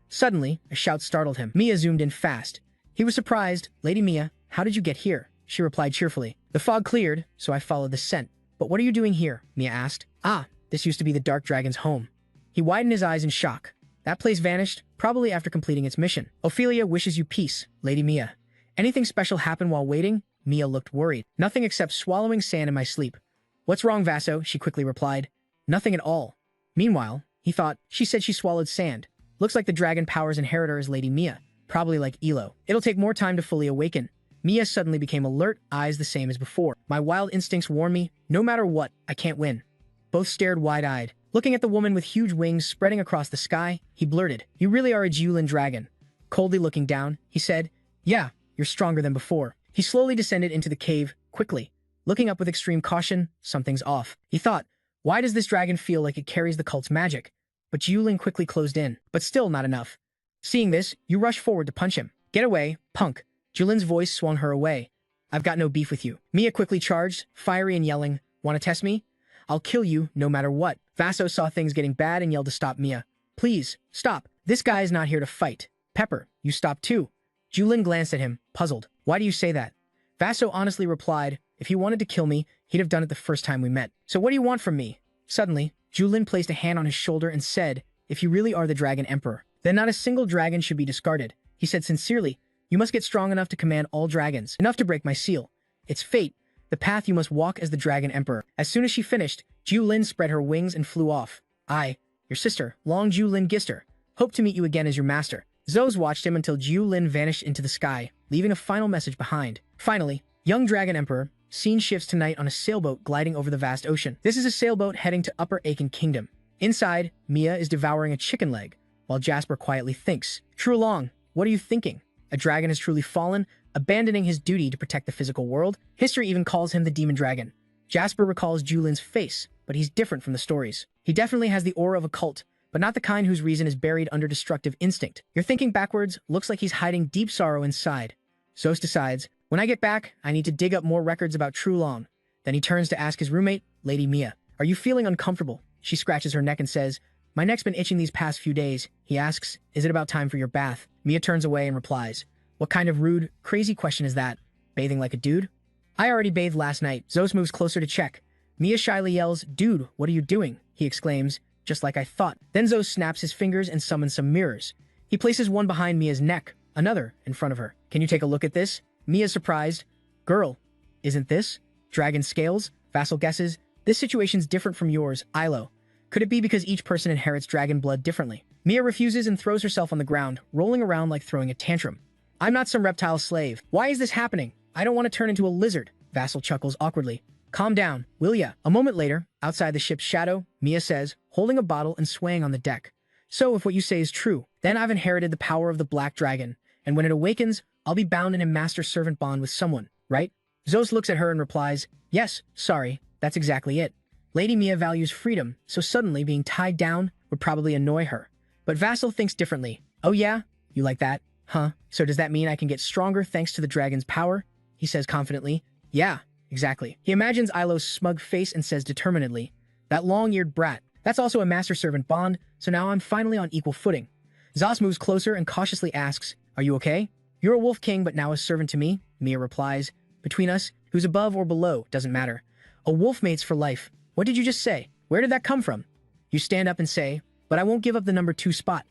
Suddenly, a shout startled him. Mia zoomed in fast. He was surprised. Lady Mia, how did you get here? She replied cheerfully. The fog cleared, so I followed the scent. But what are you doing here? Mia asked. Ah, this used to be the Dark Dragon's home. He widened his eyes in shock. That place vanished, probably after completing its mission. Ophelia wishes you peace, Lady Mia. Anything special happen while waiting? Mia looked worried. Nothing except swallowing sand in my sleep. What's wrong, Vaso? She quickly replied. Nothing at all. Meanwhile, he thought, she said she swallowed sand. Looks like the dragon power's inheritor is Lady Mia, probably like Elo. It'll take more time to fully awaken. Mia suddenly became alert, eyes the same as before. My wild instincts warn me, no matter what, I can't win. Both stared wide-eyed. Looking at the woman with huge wings spreading across the sky, he blurted, You really are a Julin dragon. Coldly looking down, he said, Yeah, you're stronger than before. He slowly descended into the cave, quickly. Looking up with extreme caution, something's off. He thought, why does this dragon feel like it carries the cult's magic? But Julin quickly closed in, but still not enough. Seeing this, you rush forward to punch him. Get away, punk. Julin's voice swung her away. I've got no beef with you. Mia quickly charged, fiery and yelling, Want to test me? I'll kill you, no matter what. Vaso saw things getting bad and yelled to stop Mia. Please, stop. This guy is not here to fight. Pepper, you stop too. Julin glanced at him, puzzled. Why do you say that? Vaso honestly replied, if he wanted to kill me, he'd have done it the first time we met. So what do you want from me? Suddenly, Julin placed a hand on his shoulder and said, If you really are the Dragon Emperor, then not a single dragon should be discarded. He said sincerely, You must get strong enough to command all dragons, enough to break my seal. It's fate, the path you must walk as the Dragon Emperor. As soon as she finished, Julin spread her wings and flew off. I, your sister, Long Julin Gister, hope to meet you again as your master. Zos watched him until Julin vanished into the sky, leaving a final message behind. Finally, young Dragon Emperor, scene shifts tonight on a sailboat gliding over the vast ocean. This is a sailboat heading to Upper Aiken Kingdom. Inside, Mia is devouring a chicken leg, while Jasper quietly thinks, True Long, what are you thinking? A dragon has truly fallen, abandoning his duty to protect the physical world. History even calls him the Demon Dragon. Jasper recalls Julin's face, but he's different from the stories. He definitely has the aura of a cult, but not the kind whose reason is buried under destructive instinct. You're thinking backwards, looks like he's hiding deep sorrow inside. Zos decides, when I get back, I need to dig up more records about True Long. Then he turns to ask his roommate, Lady Mia, Are you feeling uncomfortable? She scratches her neck and says, My neck's been itching these past few days. He asks, Is it about time for your bath? Mia turns away and replies, What kind of rude, crazy question is that? Bathing like a dude? I already bathed last night. Zos moves closer to check. Mia shyly yells, Dude, what are you doing? He exclaims, Just like I thought. Then Zos snaps his fingers and summons some mirrors. He places one behind Mia's neck, another in front of her. Can you take a look at this? Mia's surprised. Girl, isn't this? Dragon scales? Vassal guesses. This situation's different from yours, Ilo. Could it be because each person inherits dragon blood differently? Mia refuses and throws herself on the ground, rolling around like throwing a tantrum. I'm not some reptile slave. Why is this happening? I don't want to turn into a lizard. Vassal chuckles awkwardly. Calm down, will ya? A moment later, outside the ship's shadow, Mia says, holding a bottle and swaying on the deck. So if what you say is true, then I've inherited the power of the black dragon, and when it awakens, I'll be bound in a master-servant bond with someone, right? Zos looks at her and replies, Yes, sorry, that's exactly it. Lady Mia values freedom, so suddenly being tied down would probably annoy her. But Vassal thinks differently. Oh yeah? You like that? Huh? So does that mean I can get stronger thanks to the dragon's power? He says confidently. Yeah, exactly. He imagines Ilo's smug face and says determinedly, That long-eared brat. That's also a master-servant bond, so now I'm finally on equal footing. Zos moves closer and cautiously asks, Are you okay? You're a wolf king but now a servant to me, Mia replies. Between us, who's above or below doesn't matter. A wolf mate's for life. What did you just say? Where did that come from? You stand up and say, But I won't give up the number 2 spot.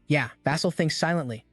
Yeah, Vassal thinks silently.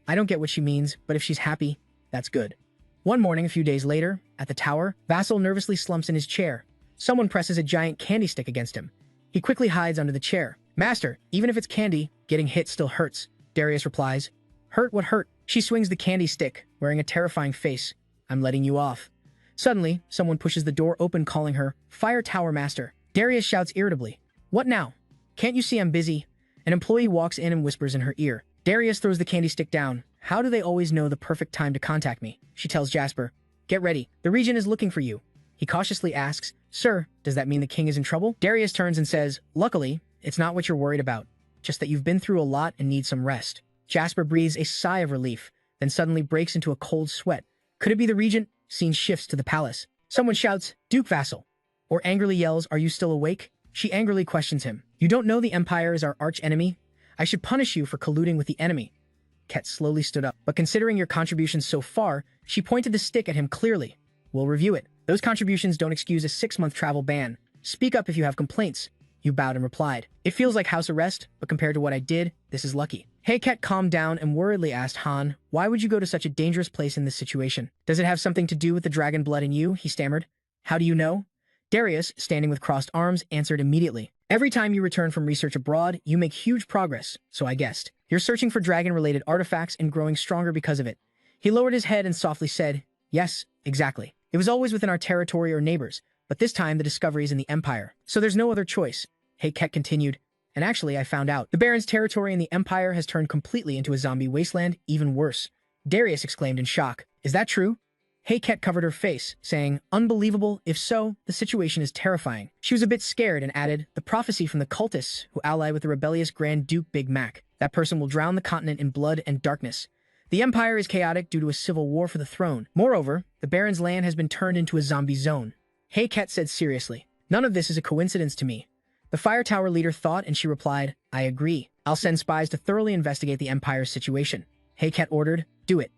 I don't get what she means, but if she's happy, that's good. One morning, a few days later, at the tower, Vassal nervously slumps in his chair. Someone presses a giant candy stick against him. He quickly hides under the chair. Master, even if it's candy, getting hit still hurts. Darius replies, Hurt what hurt? She swings the candy stick, wearing a terrifying face. I'm letting you off. Suddenly, someone pushes the door open calling her, Fire Tower Master. Darius shouts irritably, What now? Can't you see I'm busy? An employee walks in and whispers in her ear. Darius throws the candy stick down. How do they always know the perfect time to contact me? She tells Jasper, Get ready, the region is looking for you. He cautiously asks, Sir, does that mean the king is in trouble? Darius turns and says, Luckily, it's not what you're worried about, just that you've been through a lot and need some rest. Jasper breathes a sigh of relief, then suddenly breaks into a cold sweat. Could it be the regent? Scene shifts to the palace. Someone shouts, Duke Vassal, or angrily yells, Are you still awake? She angrily questions him. You don't know the Empire is our arch-enemy? I should punish you for colluding with the enemy. Ket slowly stood up, but considering your contributions so far, she pointed the stick at him clearly. We'll review it. Those contributions don't excuse a 6-month travel ban. Speak up if you have complaints. You bowed and replied. It feels like house arrest, but compared to what I did, this is lucky. Heiket calmed down and worriedly asked Han, why would you go to such a dangerous place in this situation? Does it have something to do with the dragon blood in you? He stammered. How do you know? Darius, standing with crossed arms, answered immediately. Every time you return from research abroad, you make huge progress, so I guessed. You're searching for dragon-related artifacts and growing stronger because of it. He lowered his head and softly said, yes, exactly. It was always within our territory or neighbors, but this time the discovery is in the Empire. So there's no other choice. Heiket continued. And actually, I found out. The Baron's territory in the Empire has turned completely into a zombie wasteland, even worse. Darius exclaimed in shock. Is that true? Heiket covered her face, saying, unbelievable, if so, the situation is terrifying. She was a bit scared and added, the prophecy from the cultists who ally with the rebellious Grand Duke Big Mac. That person will drown the continent in blood and darkness. The Empire is chaotic due to a civil war for the throne. Moreover, the Baron's land has been turned into a zombie zone. Heiket said seriously, none of this is a coincidence to me. The Fire Tower leader thought and she replied, I agree. I'll send spies to thoroughly investigate the Empire's situation. Heiket ordered, do it.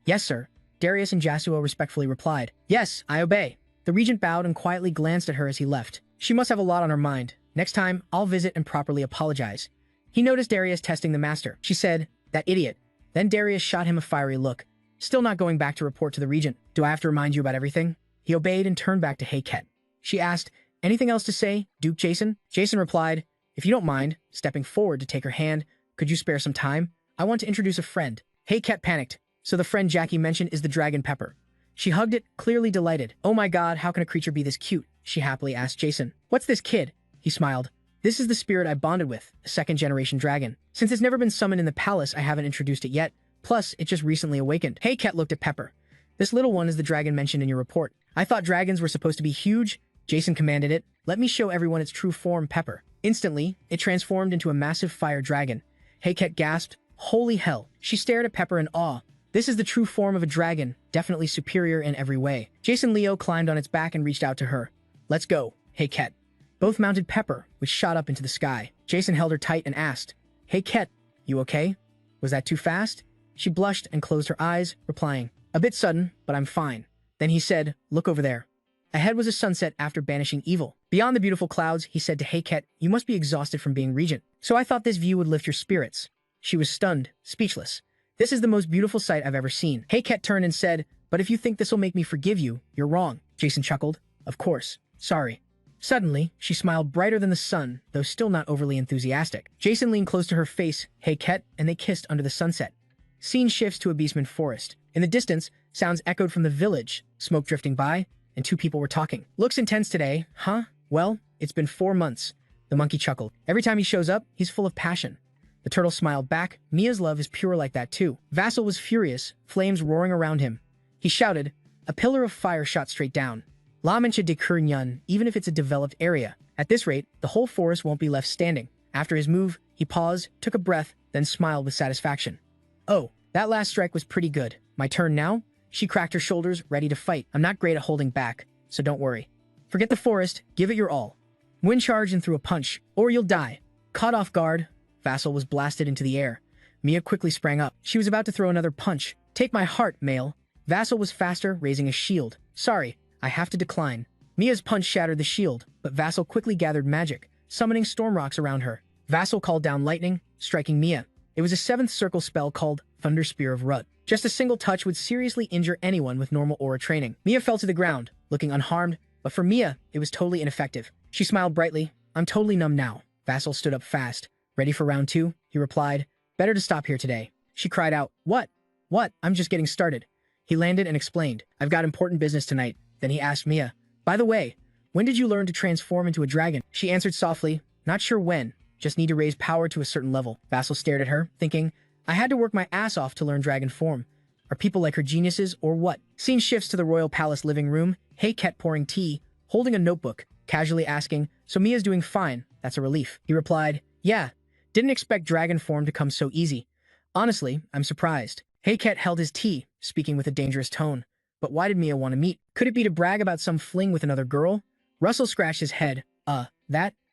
Yes, sir. Darius and Yasuo respectfully replied, yes, I obey. The regent bowed and quietly glanced at her as he left. She must have a lot on her mind. Next time, I'll visit and properly apologize. He noticed Darius testing the master. She said, that idiot. Then Darius shot him a fiery look. Still not going back to report to the regent. Do I have to remind you about everything? He obeyed and turned back to Heiket. She asked, anything else to say, Duke Jason? Jason replied, if you don't mind, stepping forward to take her hand, could you spare some time? I want to introduce a friend. Heiket panicked. So the friend Jackie mentioned is the dragon Pepper. She hugged it, clearly delighted. Oh my god, how can a creature be this cute? She happily asked Jason. What's this kid? He smiled. This is the spirit I bonded with, a second-generation dragon. Since it's never been summoned in the palace, I haven't introduced it yet. Plus, it just recently awakened. Heiket looked at Pepper. This little one is the dragon mentioned in your report. I thought dragons were supposed to be huge. Jason commanded it. Let me show everyone its true form, Pepper. Instantly, it transformed into a massive fire dragon. Heiket gasped. Holy hell. She stared at Pepper in awe. This is the true form of a dragon, definitely superior in every way. Jason Leo climbed on its back and reached out to her. Let's go, Heiket. Both mounted Pepper, which shot up into the sky. Jason held her tight and asked, Heiket, you okay? Was that too fast? She blushed and closed her eyes, replying, a bit sudden, but I'm fine. Then he said, look over there. Ahead was a sunset after banishing evil. Beyond the beautiful clouds, he said to Heiket, you must be exhausted from being regent. So I thought this view would lift your spirits. She was stunned, speechless. This is the most beautiful sight I've ever seen. Heiket turned and said, but if you think this will make me forgive you, you're wrong. Jason chuckled. Of course. Sorry. Suddenly, she smiled brighter than the sun, though still not overly enthusiastic. Jason leaned close to her face, Heiket, and they kissed under the sunset. Scene shifts to a Beastman forest. In the distance, sounds echoed from the village, smoke drifting by, and two people were talking. Looks intense today, huh? Well, it's been 4 months. The monkey chuckled. Every time he shows up, he's full of passion. The turtle smiled back. Mia's love is pure like that too. Vassal was furious, flames roaring around him. He shouted. A pillar of fire shot straight down. La Mancha de Kurnyun, even if it's a developed area. At this rate, the whole forest won't be left standing. After his move, he paused, took a breath, then smiled with satisfaction. Oh, that last strike was pretty good. My turn now? She cracked her shoulders, ready to fight. I'm not great at holding back, so don't worry. Forget the forest, give it your all. Wind charge and threw a punch, or you'll die. Caught off guard, Vassal was blasted into the air. Mia quickly sprang up. She was about to throw another punch. Take my heart, male. Vassal was faster, raising a shield. Sorry, I have to decline. Mia's punch shattered the shield, but Vassal quickly gathered magic, summoning storm rocks around her. Vassal called down lightning, striking Mia. It was a 7th circle spell called Thunder Spear of Rut. Just a single touch would seriously injure anyone with normal aura training. Mia fell to the ground, looking unharmed, but for Mia, it was totally ineffective. She smiled brightly. I'm totally numb now. Vassal stood up fast. Ready for round 2? He replied. Better to stop here today. She cried out. What? What? I'm just getting started. He landed and explained. I've got important business tonight. Then he asked Mia. By the way, when did you learn to transform into a dragon? She answered softly. Not sure when. Just need to raise power to a certain level. Vassal stared at her, thinking, I had to work my ass off to learn dragon form. Are people like her geniuses, or what? Scene shifts to the royal palace living room. Heiket pouring tea, holding a notebook, casually asking, so Mia's doing fine. That's a relief. He replied, yeah. Didn't expect dragon form to come so easy. Honestly, I'm surprised. Heiket held his tea, speaking with a dangerous tone. But why did Mia want to meet? Could it be to brag about some fling with another girl? Russell scratched his head.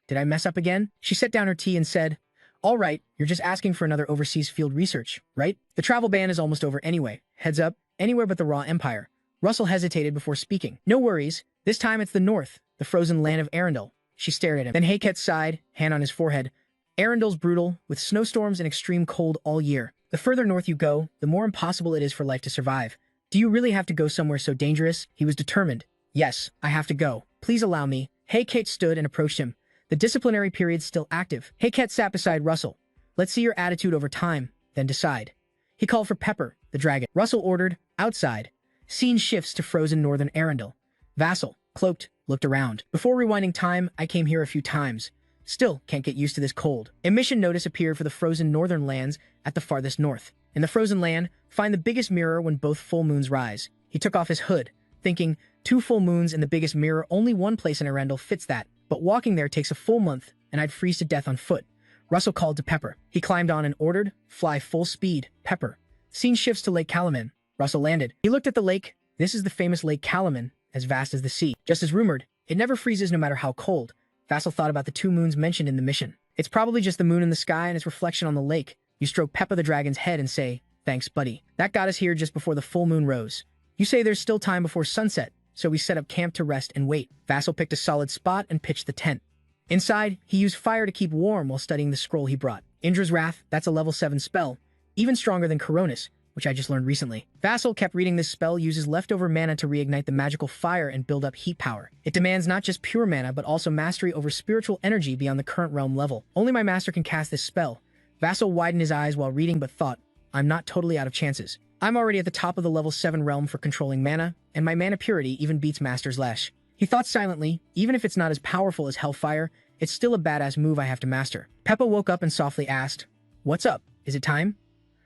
Did I mess up again? She set down her tea and said, all right, you're just asking for another overseas field research, right? The travel ban is almost over anyway. Heads up, anywhere but the Raw Empire. Russell hesitated before speaking. No worries. This time it's the north, the frozen land of Arendelle. She stared at him. Then Hayket sighed, hand on his forehead. Arundel's brutal, with snowstorms and extreme cold all year. The further north you go, the more impossible it is for life to survive. Do you really have to go somewhere so dangerous? He was determined. Yes, I have to go. Please allow me. Hayket stood and approached him. The disciplinary period's still active. Hayket sat beside Russell. Let's see your attitude over time, then decide. He called for Pepper, the dragon. Russell ordered, outside. Scene shifts to frozen northern Arundel. Vassal, cloaked, looked around. Before rewinding time, I came here a few times. Still can't get used to this cold. A mission notice appeared for the frozen northern lands at the farthest north. In the frozen land, find the biggest mirror when both full moons rise. He took off his hood, thinking, 2 full moons in the biggest mirror, only one place in Arundel fits that. But walking there takes a full month, and I'd freeze to death on foot. Russell called to Pepper. He climbed on and ordered, fly full speed, Pepper. Scene shifts to Lake Kalaman. Russell landed. He looked at the lake. This is the famous Lake Kalaman, as vast as the sea. Just as rumored, it never freezes no matter how cold. Vassal thought about the 2 moons mentioned in the mission. It's probably just the moon in the sky and its reflection on the lake. You stroke Peppa the dragon's head and say, thanks, buddy. That got us here just before the full moon rose. You say there's still time before sunset, so we set up camp to rest and wait. Vassal picked a solid spot and pitched the tent. Inside, he used fire to keep warm while studying the scroll he brought. Indra's Wrath, that's a level 7 spell, even stronger than Coronis, which I just learned recently. Vassal kept reading this spell uses leftover mana to reignite the magical fire and build up heat power. It demands not just pure mana, but also mastery over spiritual energy beyond the current realm level. Only my master can cast this spell. Vassal widened his eyes while reading but thought, I'm not totally out of chances. I'm already at the top of the level 7 realm for controlling mana, and my mana purity even beats Master's Lash. He thought silently, even if it's not as powerful as Hellfire, it's still a badass move I have to master. Peppa woke up and softly asked, what's up? Is it time?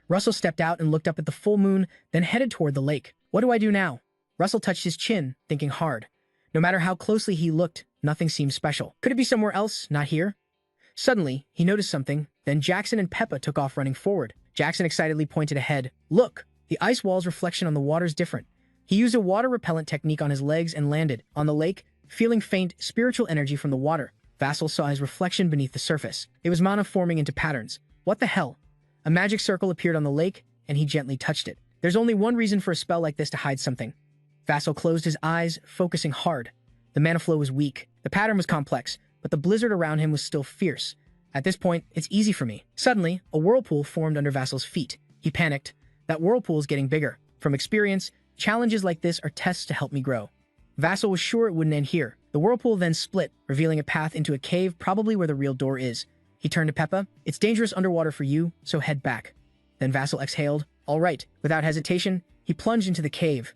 Russell stepped out and looked up at the full moon, then headed toward the lake. What do I do now? Russell touched his chin, thinking hard. No matter how closely he looked, nothing seemed special. Could it be somewhere else, not here? Suddenly, he noticed something, then Jackson and Peppa took off running forward. Jackson excitedly pointed ahead. Look! The ice wall's reflection on the water's different. He used a water repellent technique on his legs and landed on the lake, feeling faint spiritual energy from the water. Vassal saw his reflection beneath the surface. It was mana forming into patterns. What the hell? A magic circle appeared on the lake, and he gently touched it. There's only one reason for a spell like this to hide something. Vassal closed his eyes, focusing hard. The mana flow was weak. The pattern was complex, but the blizzard around him was still fierce. At this point, it's easy for me. Suddenly, a whirlpool formed under Vassal's feet. He panicked. That whirlpool is getting bigger. From experience, challenges like this are tests to help me grow. Vassal was sure it wouldn't end here. The whirlpool then split, revealing a path into a cave probably where the real door is. He turned to Peppa. It's dangerous underwater for you, so head back. Then Vassal exhaled. All right. Without hesitation, he plunged into the cave.